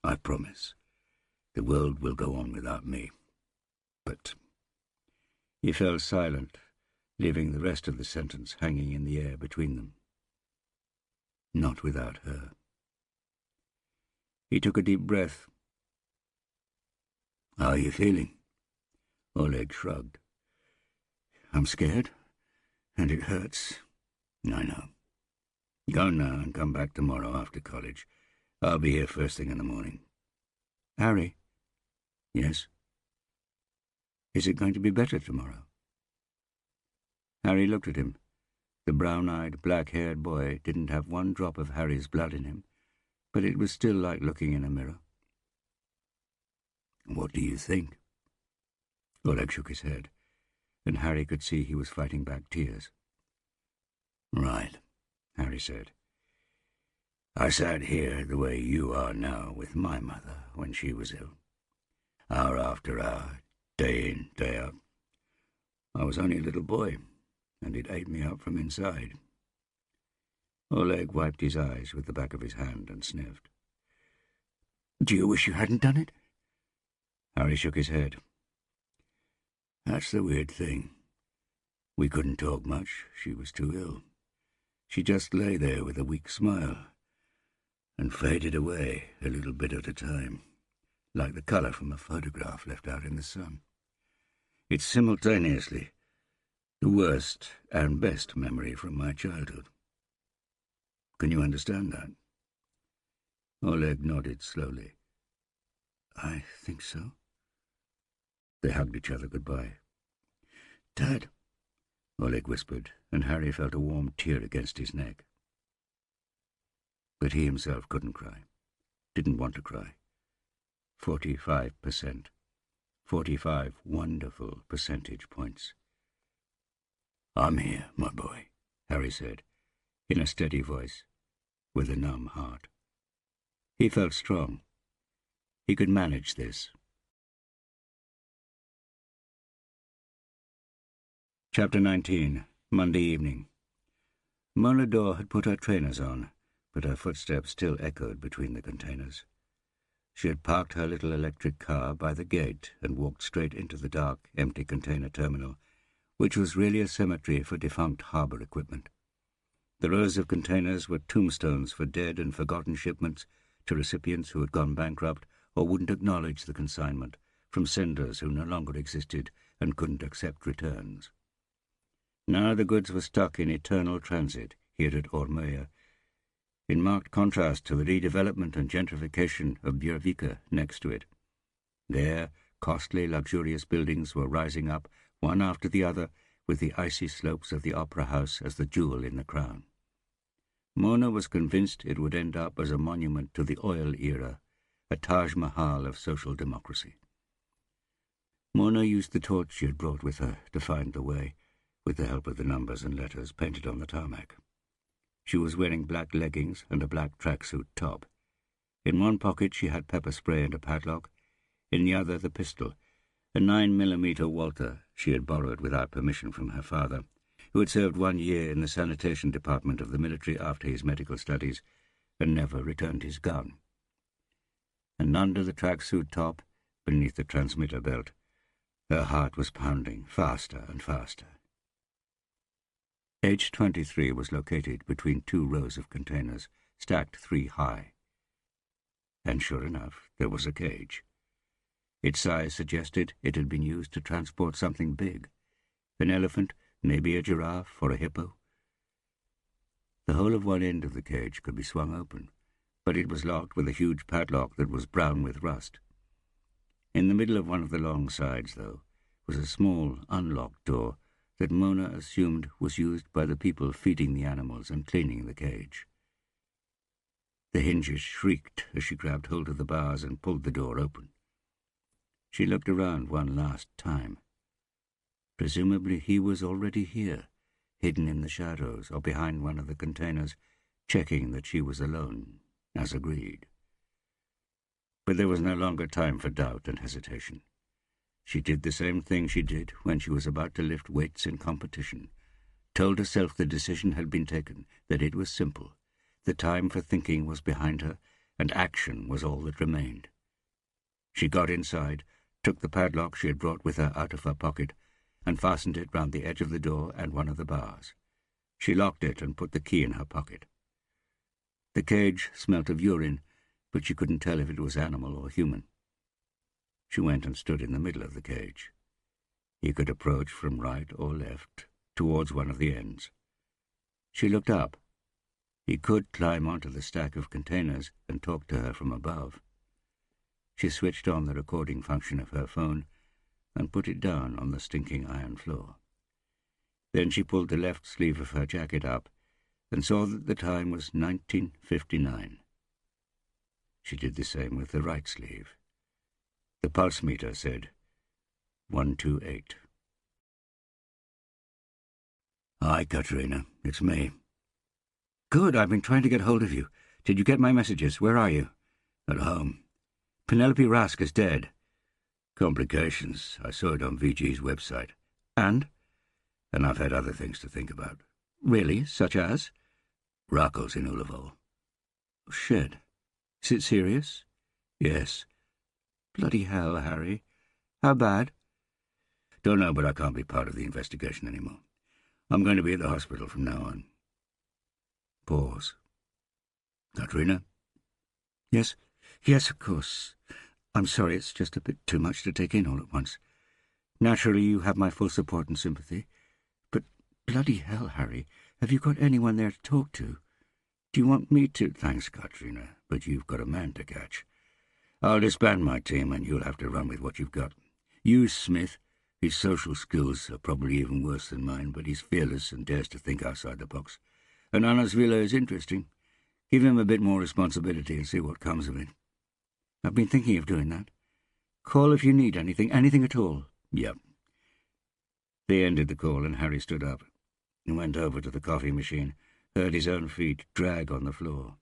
I promise. The world will go on without me. But—" He fell silent, leaving the rest of the sentence hanging in the air between them. "Not without her." He took a deep breath. "How are you feeling?" Oleg shrugged. "I'm scared, and it hurts." "I know. Go now and come back tomorrow after college. I'll be here first thing in the morning." "Harry?" "Yes?" "Is it going to be better tomorrow?" Harry looked at him. The brown-eyed, black-haired boy didn't have one drop of Harry's blood in him, but it was still like looking in a mirror. "What do you think?" Oleg shook his head, and Harry could see he was fighting back tears. "Right," Harry said. "I sat here the way you are now with my mother when she was ill. Hour after hour, day in, day out. I was only a little boy, and it ate me up from inside." Oleg wiped his eyes with the back of his hand and sniffed. "Do you wish you hadn't done it?" Harry shook his head. "That's the weird thing. We couldn't talk much. She was too ill. She just lay there with a weak smile and faded away a little bit at a time, like the colour from a photograph left out in the sun. It's simultaneously the worst and best memory from my childhood. Can you understand that?" Oleg nodded slowly. "I think so." They hugged each other goodbye. "Dad," Oleg whispered, and Harry felt a warm tear against his neck. But he himself couldn't cry, didn't want to cry. 45%. 45 wonderful percentage points. "I'm here, my boy," Harry said, in a steady voice, with a numb heart. He felt strong. He could manage this. Chapter 19, Monday evening. Mona Dore had put her trainers on, but her footsteps still echoed between the containers. She had parked her little electric car by the gate and walked straight into the dark, empty container terminal, which was really a cemetery for defunct harbour equipment. The rows of containers were tombstones for dead and forgotten shipments to recipients who had gone bankrupt or wouldn't acknowledge the consignment, from senders who no longer existed and couldn't accept returns. Now the goods were stuck in eternal transit here at Ormøya, in marked contrast to the redevelopment and gentrification of Bjørvika next to it. There, costly, luxurious buildings were rising up, one after the other, with the icy slopes of the Opera House as the jewel in the crown. Mona was convinced it would end up as a monument to the oil era, a Taj Mahal of social democracy. Mona used the torch she had brought with her to find the way, with the help of the numbers and letters painted on the tarmac. She was wearing black leggings and a black tracksuit top. In one pocket she had pepper spray and a padlock, in the other the pistol, a 9mm Walther she had borrowed without permission from her father, who had served 1 year in the sanitation department of the military after his medical studies and never returned his gun. And under the tracksuit top, beneath the transmitter belt, her heart was pounding faster and faster. H-23 was located between 2 rows of containers, stacked 3 high. And sure enough, there was a cage. Its size suggested it had been used to transport something big, an elephant, maybe a giraffe or a hippo. The whole of one end of the cage could be swung open, but it was locked with a huge padlock that was brown with rust. In the middle of one of the long sides, though, was a small, unlocked door that Mona assumed was used by the people feeding the animals and cleaning the cage. The hinges shrieked as she grabbed hold of the bars and pulled the door open. She looked around one last time. Presumably he was already here, hidden in the shadows or behind one of the containers, checking that she was alone, as agreed. But there was no longer time for doubt and hesitation. She did the same thing she did when she was about to lift weights in competition, told herself the decision had been taken, that it was simple, the time for thinking was behind her, and action was all that remained. She got inside, took the padlock she had brought with her out of her pocket, and fastened it round the edge of the door and one of the bars. She locked it and put the key in her pocket. The cage smelt of urine, but she couldn't tell if it was animal or human. She went and stood in the middle of the cage. He could approach from right or left, towards one of the ends. She looked up. He could climb onto the stack of containers and talk to her from above. She switched on the recording function of her phone and put it down on the stinking iron floor. Then she pulled the left sleeve of her jacket up and saw that the time was 19:59. She did the same with the right sleeve. The pulse meter said 128. Hi, Katerina. It's me. Good, I've been trying to get hold of you. Did you get my messages? Where are you? At home. Penelope Rask is dead. Complications. I saw it on VG's website. And? And I've had other things to think about. Really? Such as? Rocco's in Ullavoll. Shit. Is it serious? Yes. Bloody hell, Harry. How bad? Don't know, but I can't be part of the investigation anymore. I'm going to be at the hospital from now on. Pause. Katrina? Yes? Yes, of course. I'm sorry, it's just a bit too much to take in all at once. Naturally, you have my full support and sympathy. But bloody hell, Harry, have you got anyone there to talk to? Do you want me to? Thanks, Katrina, but you've got a man to catch. I'll disband my team and you'll have to run with what you've got. Use Smith. His social skills are probably even worse than mine, but he's fearless and dares to think outside the box. And Anna's villa is interesting. Give him a bit more responsibility and see what comes of it. I've been thinking of doing that. Call if you need anything at all. Yep. They ended the call and Harry stood up. He went over to the coffee machine, heard his own feet drag on the floor.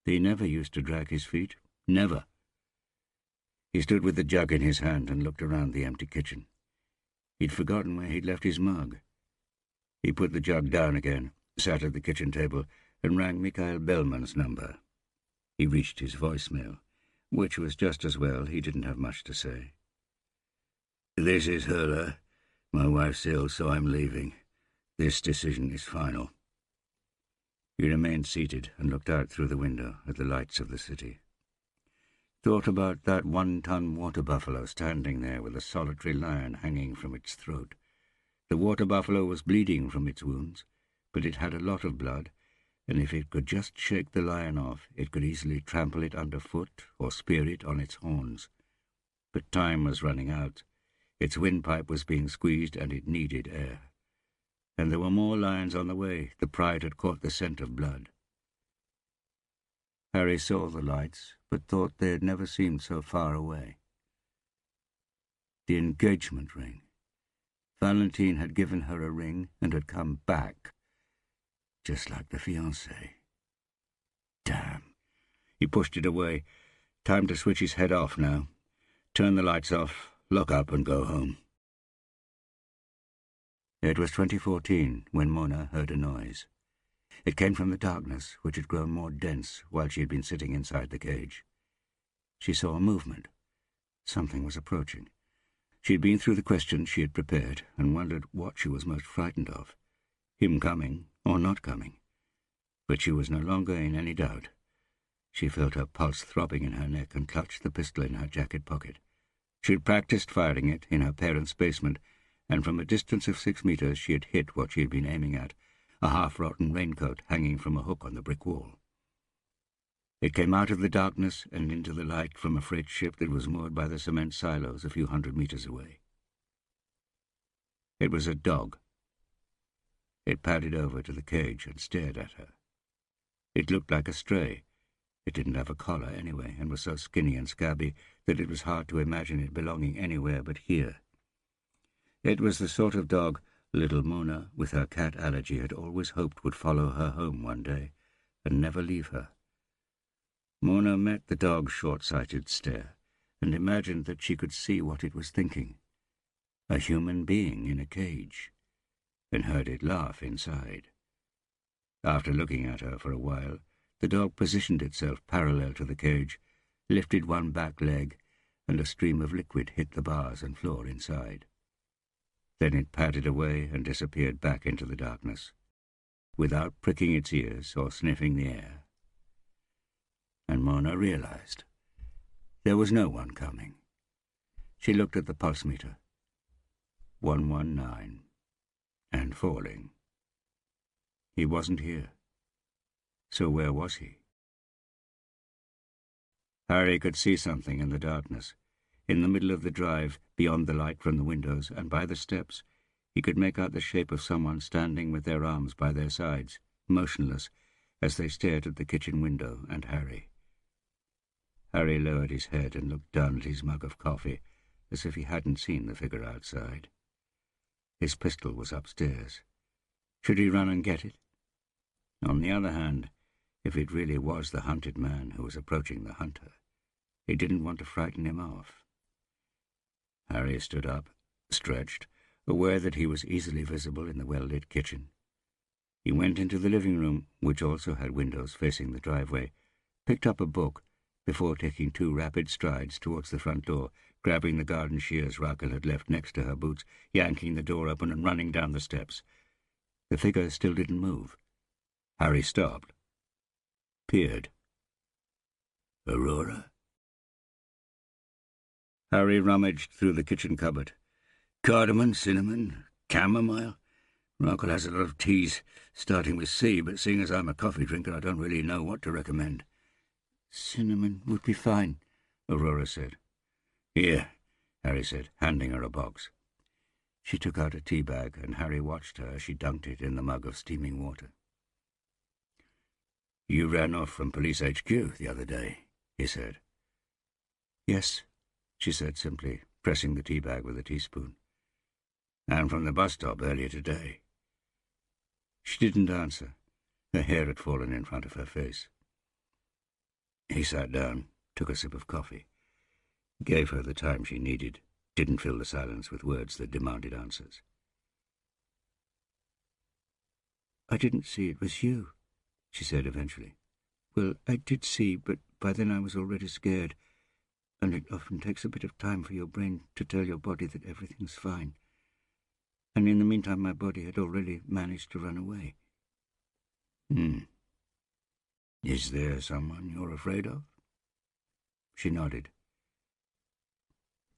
He never used to drag his feet. Never. He stood with the jug in his hand and looked around the empty kitchen. He'd forgotten where he'd left his mug. He put the jug down again, sat at the kitchen table, and rang Mikhail Bellman's number. He reached his voicemail, which was just as well. He didn't have much to say. This is Hurler. My wife's ill, so I'm leaving. This decision is final. He remained seated and looked out through the window at the lights of the city. Thought about that 1-ton water buffalo standing there with a solitary lion hanging from its throat. The water buffalo was bleeding from its wounds, but it had a lot of blood, and if it could just shake the lion off, it could easily trample it underfoot or spear it on its horns. But time was running out. Its windpipe was being squeezed, and it needed air. And there were more lions on the way. The pride had caught the scent of blood. Harry saw the lights, but thought they had never seemed so far away. The engagement ring. Valentine had given her a ring and had come back, just like the fiancé. Damn. He pushed it away. Time to switch his head off now. Turn the lights off, lock up and go home. It was 2014 when Mona heard a noise. It came from the darkness, which had grown more dense while she had been sitting inside the cage. She saw a movement. Something was approaching. She had been through the questions she had prepared and wondered what she was most frightened of, him coming or not coming. But she was no longer in any doubt. She felt her pulse throbbing in her neck and clutched the pistol in her jacket pocket. She had practiced firing it in her parents' basement, and from a distance of 6 meters she had hit what she had been aiming at, a half-rotten raincoat hanging from a hook on the brick wall. It came out of the darkness and into the light from a freight ship that was moored by the cement silos a few 100 meters away. It was a dog. It padded over to the cage and stared at her. It looked like a stray. It didn't have a collar anyway, and was so skinny and scabby that it was hard to imagine it belonging anywhere but here. It was the sort of dog little Mona, with her cat allergy, had always hoped would follow her home one day and never leave her. Mona met the dog's short-sighted stare and imagined that she could see what it was thinking. A human being in a cage, and heard it laugh inside. After looking at her for a while, the dog positioned itself parallel to the cage, lifted one back leg, and a stream of liquid hit the bars and floor inside. Then it padded away and disappeared back into the darkness, without pricking its ears or sniffing the air. And Mona realized there was no one coming. She looked at the pulse meter. 119. And falling. He wasn't here. So where was he? Harry could see something in the darkness. In the middle of the drive, beyond the light from the windows, and by the steps, he could make out the shape of someone standing with their arms by their sides, motionless, as they stared at the kitchen window and Harry. Harry lowered his head and looked down at his mug of coffee, as if he hadn't seen the figure outside. His pistol was upstairs. Should he run and get it? On the other hand, if it really was the hunted man who was approaching the hunter, he didn't want to frighten him off. Harry stood up, stretched, aware that he was easily visible in the well-lit kitchen. He went into the living room, which also had windows facing the driveway, picked up a book, before taking 2 rapid strides towards the front door, grabbing the garden shears Raquel had left next to her boots, yanking the door open and running down the steps. The figure still didn't move. Harry stopped, peered. "Aurora?" Harry rummaged through the kitchen cupboard. "Cardamom, cinnamon, chamomile. Raquel has a lot of teas, starting with C, but seeing as I'm a coffee drinker, I don't really know what to recommend." "Cinnamon would be fine," Aurora said. "Here," Harry said, handing her a box. She took out a tea bag, and Harry watched her as she dunked it in the mug of steaming water. "You ran off from Police HQ the other day," he said. "Yes," she said simply, pressing the tea bag with a teaspoon. "And from the bus stop earlier today." She didn't answer. Her hair had fallen in front of her face. He sat down, took a sip of coffee, gave her the time she needed, didn't fill the silence with words that demanded answers. "I didn't see it was you," she said eventually. "Well, I did see, but by then I was already scared, and it often takes a bit of time for your brain to tell your body that everything's fine. And in the meantime my body had already managed to run away." "Is there someone you're afraid of?" She nodded.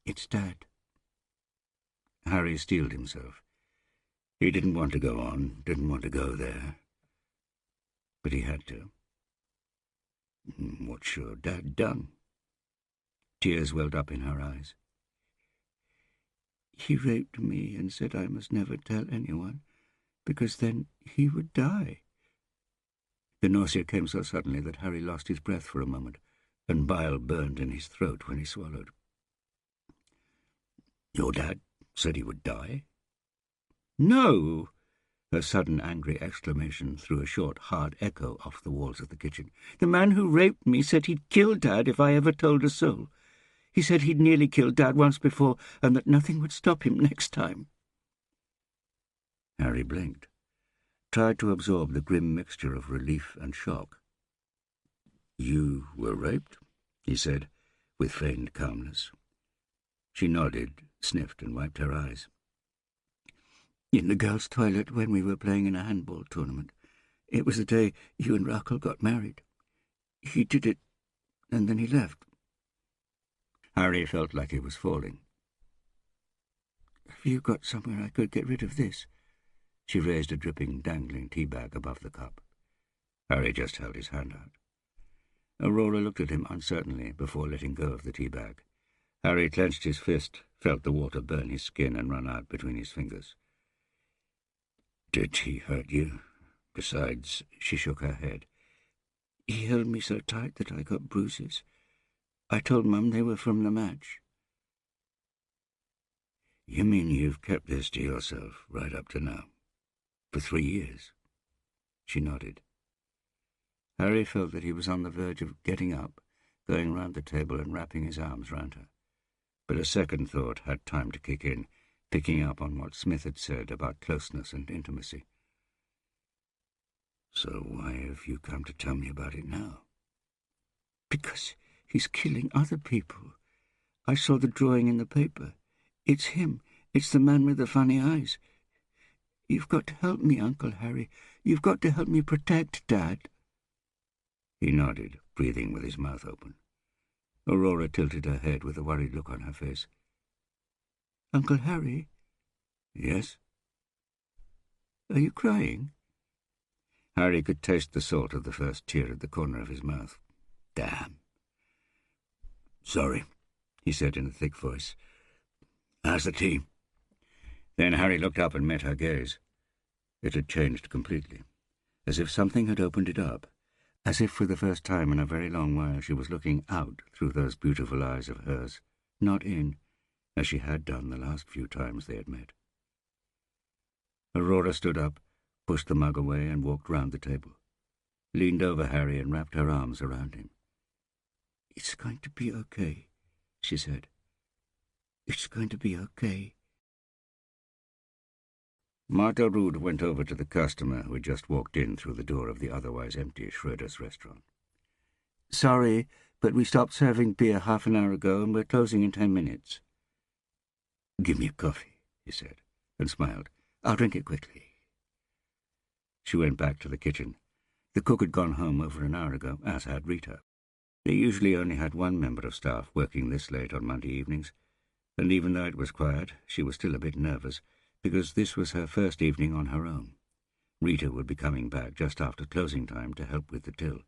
"It's Dad." Harry steeled himself. He didn't want to go on, didn't want to go there. But he had to. "What's your dad done?" Tears welled up in her eyes. "He raped me and said I must never tell anyone, because then he would die." The nausea came so suddenly that Harry lost his breath for a moment, and bile burned in his throat when he swallowed. "Your dad said he would die?" "No!" Her sudden angry exclamation threw a short, hard echo off the walls of the kitchen. "The man who raped me said he'd kill Dad if I ever told a soul. He said he'd nearly killed Dad once before, and that nothing would stop him next time." Harry blinked, tried to absorb the grim mixture of relief and shock. "You were raped?" he said, with feigned calmness. She nodded, sniffed, and wiped her eyes. "In the girls' toilet when we were playing in a handball tournament. It was the day you and Raquel got married. He did it, and then he left." Harry felt like he was falling. "Have you got somewhere I could get rid of this?" She raised a dripping, dangling tea bag above the cup. Harry just held his hand out. Aurora looked at him uncertainly before letting go of the tea bag. Harry clenched his fist, felt the water burn his skin and run out between his fingers. "Did he hurt you? Besides," she shook her head. "He held me so tight that I got bruises. I told Mum they were from the match." "You mean you've kept this to yourself right up to now? For 3 years?" She nodded. Harry felt that he was on the verge of getting up, going round the table and wrapping his arms round her. But a second thought had time to kick in, picking up on what Smith had said about closeness and intimacy. "So why have you come to tell me about it now?" "Because he's killing other people. I saw the drawing in the paper. It's him. It's the man with the funny eyes. You've got to help me, Uncle Harry. You've got to help me protect Dad." He nodded, breathing with his mouth open. Aurora tilted her head with a worried look on her face. "Uncle Harry?" "Yes?" "Are you crying?" Harry could taste the salt of the first tear at the corner of his mouth. "Damn." "Sorry," he said in a thick voice. "How's the tea?" Then Harry looked up and met her gaze. It had changed completely, as if something had opened it up, as if for the first time in a very long while she was looking out through those beautiful eyes of hers, not in. as she had done the last few times they had met. Aurora stood up, pushed the mug away, and walked round the table, leaned over Harry and wrapped her arms around him. "It's going to be okay," she said. "It's going to be okay." Martha Rude went over to the customer who had just walked in through the door of the otherwise empty Schroeder's restaurant. "Sorry, but we stopped serving beer half an hour ago and we're closing in 10 minutes. "Give me a coffee," he said, and smiled. "I'll drink it quickly." She went back to the kitchen. The cook had gone home over an hour ago, as had Rita. They usually only had one member of staff working this late on Monday evenings, and even though it was quiet, she was still a bit nervous, because this was her first evening on her own. Rita would be coming back just after closing time to help with the till.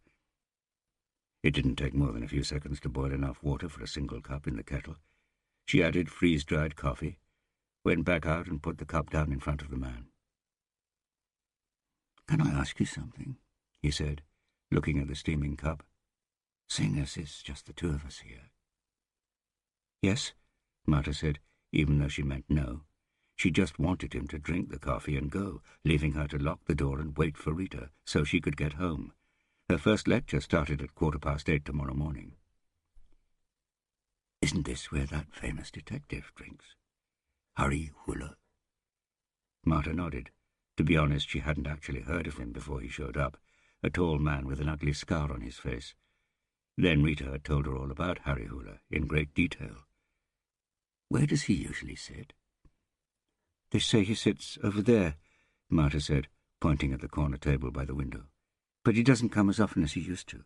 It didn't take more than a few seconds to boil enough water for a single cup in the kettle. She added freeze-dried coffee, went back out and put the cup down in front of the man. "Can I ask you something?" he said, looking at the steaming cup. "Seeing as it's just the two of us here." "Yes," Martha said, even though she meant no. She just wanted him to drink the coffee and go, leaving her to lock the door and wait for Rita so she could get home. Her first lecture started at 8:15 tomorrow morning. "Isn't this where that famous detective drinks? Harry Hula?" Martha nodded. To be honest, she hadn't actually heard of him before he showed up, a tall man with an ugly scar on his face. Then Rita had told her all about Harry Hula, in great detail. "Where does he usually sit?" "They say he sits over there," Martha said, pointing at the corner table by the window. "But he doesn't come as often as he used to."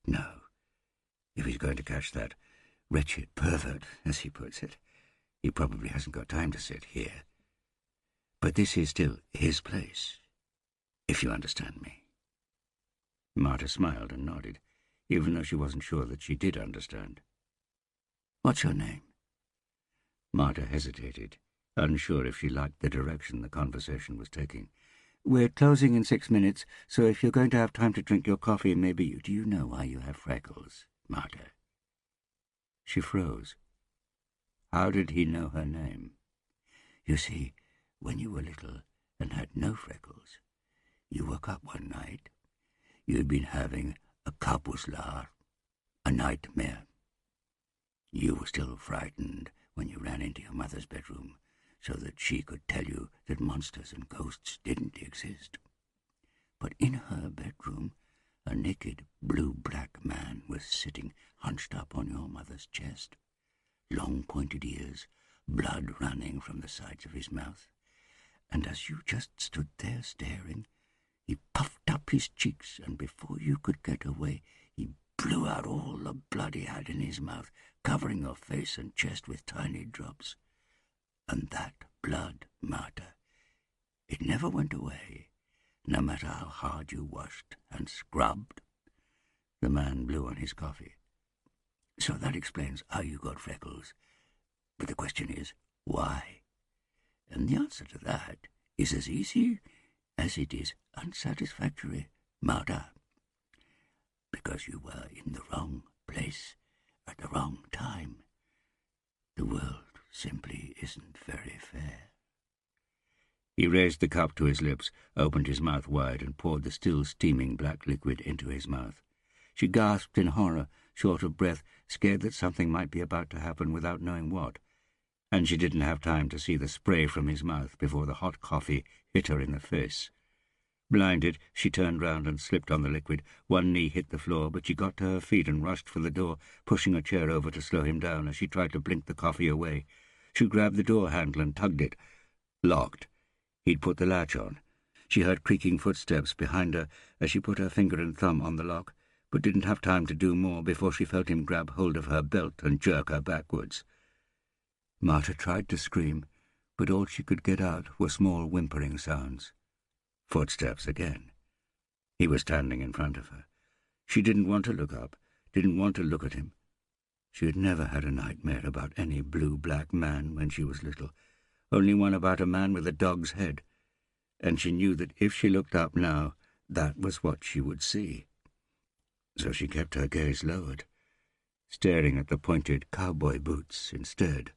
"No. If he's going to catch that wretched pervert, as he puts it, he probably hasn't got time to sit here. But this is still his place, if you understand me." Martha smiled and nodded, even though she wasn't sure that she did understand. "What's your name?" Martha hesitated, unsure if she liked the direction the conversation was taking. "We're closing in 6 minutes, so if you're going to have time to drink your coffee, maybe you—" "Do you know why you have freckles, Martha?" She froze. How did he know her name? "You see, when you were little and had no freckles, you woke up one night. You'd been having a kabuslar, a nightmare. You were still frightened when you ran into your mother's bedroom so that she could tell you that monsters and ghosts didn't exist. But in her bedroom, a naked blue-black man was sitting hunched up on your mother's chest, long pointed ears, blood running from the sides of his mouth. And as you just stood there staring, he puffed up his cheeks, and before you could get away, he blew out all the blood he had in his mouth, covering your face and chest with tiny drops. And that blood, Martha, it never went away, no matter how hard you washed and scrubbed." The man blew on his coffee. "So that explains how you got freckles. But the question is, why? And the answer to that is as easy as it is unsatisfactory, Martha. Because you were in the wrong place at the wrong time. The world simply isn't very fair." He raised the cup to his lips, opened his mouth wide, and poured the still steaming black liquid into his mouth. She gasped in horror, short of breath, scared that something might be about to happen without knowing what. And she didn't have time to see the spray from his mouth before the hot coffee hit her in the face. Blinded, she turned round and slipped on the liquid. One knee hit the floor, but she got to her feet and rushed for the door, pushing a chair over to slow him down as she tried to blink the coffee away. She grabbed the door handle and tugged it. Locked. He'd put the latch on. She heard creaking footsteps behind her as she put her finger and thumb on the lock, but didn't have time to do more before she felt him grab hold of her belt and jerk her backwards. Martha tried to scream, but all she could get out were small whimpering sounds. Footsteps again. He was standing in front of her. She didn't want to look up, didn't want to look at him. She had never had a nightmare about any blue-black man when she was little, only one about a man with a dog's head, and she knew that if she looked up now, that was what she would see. So she kept her gaze lowered, staring at the pointed cowboy boots instead.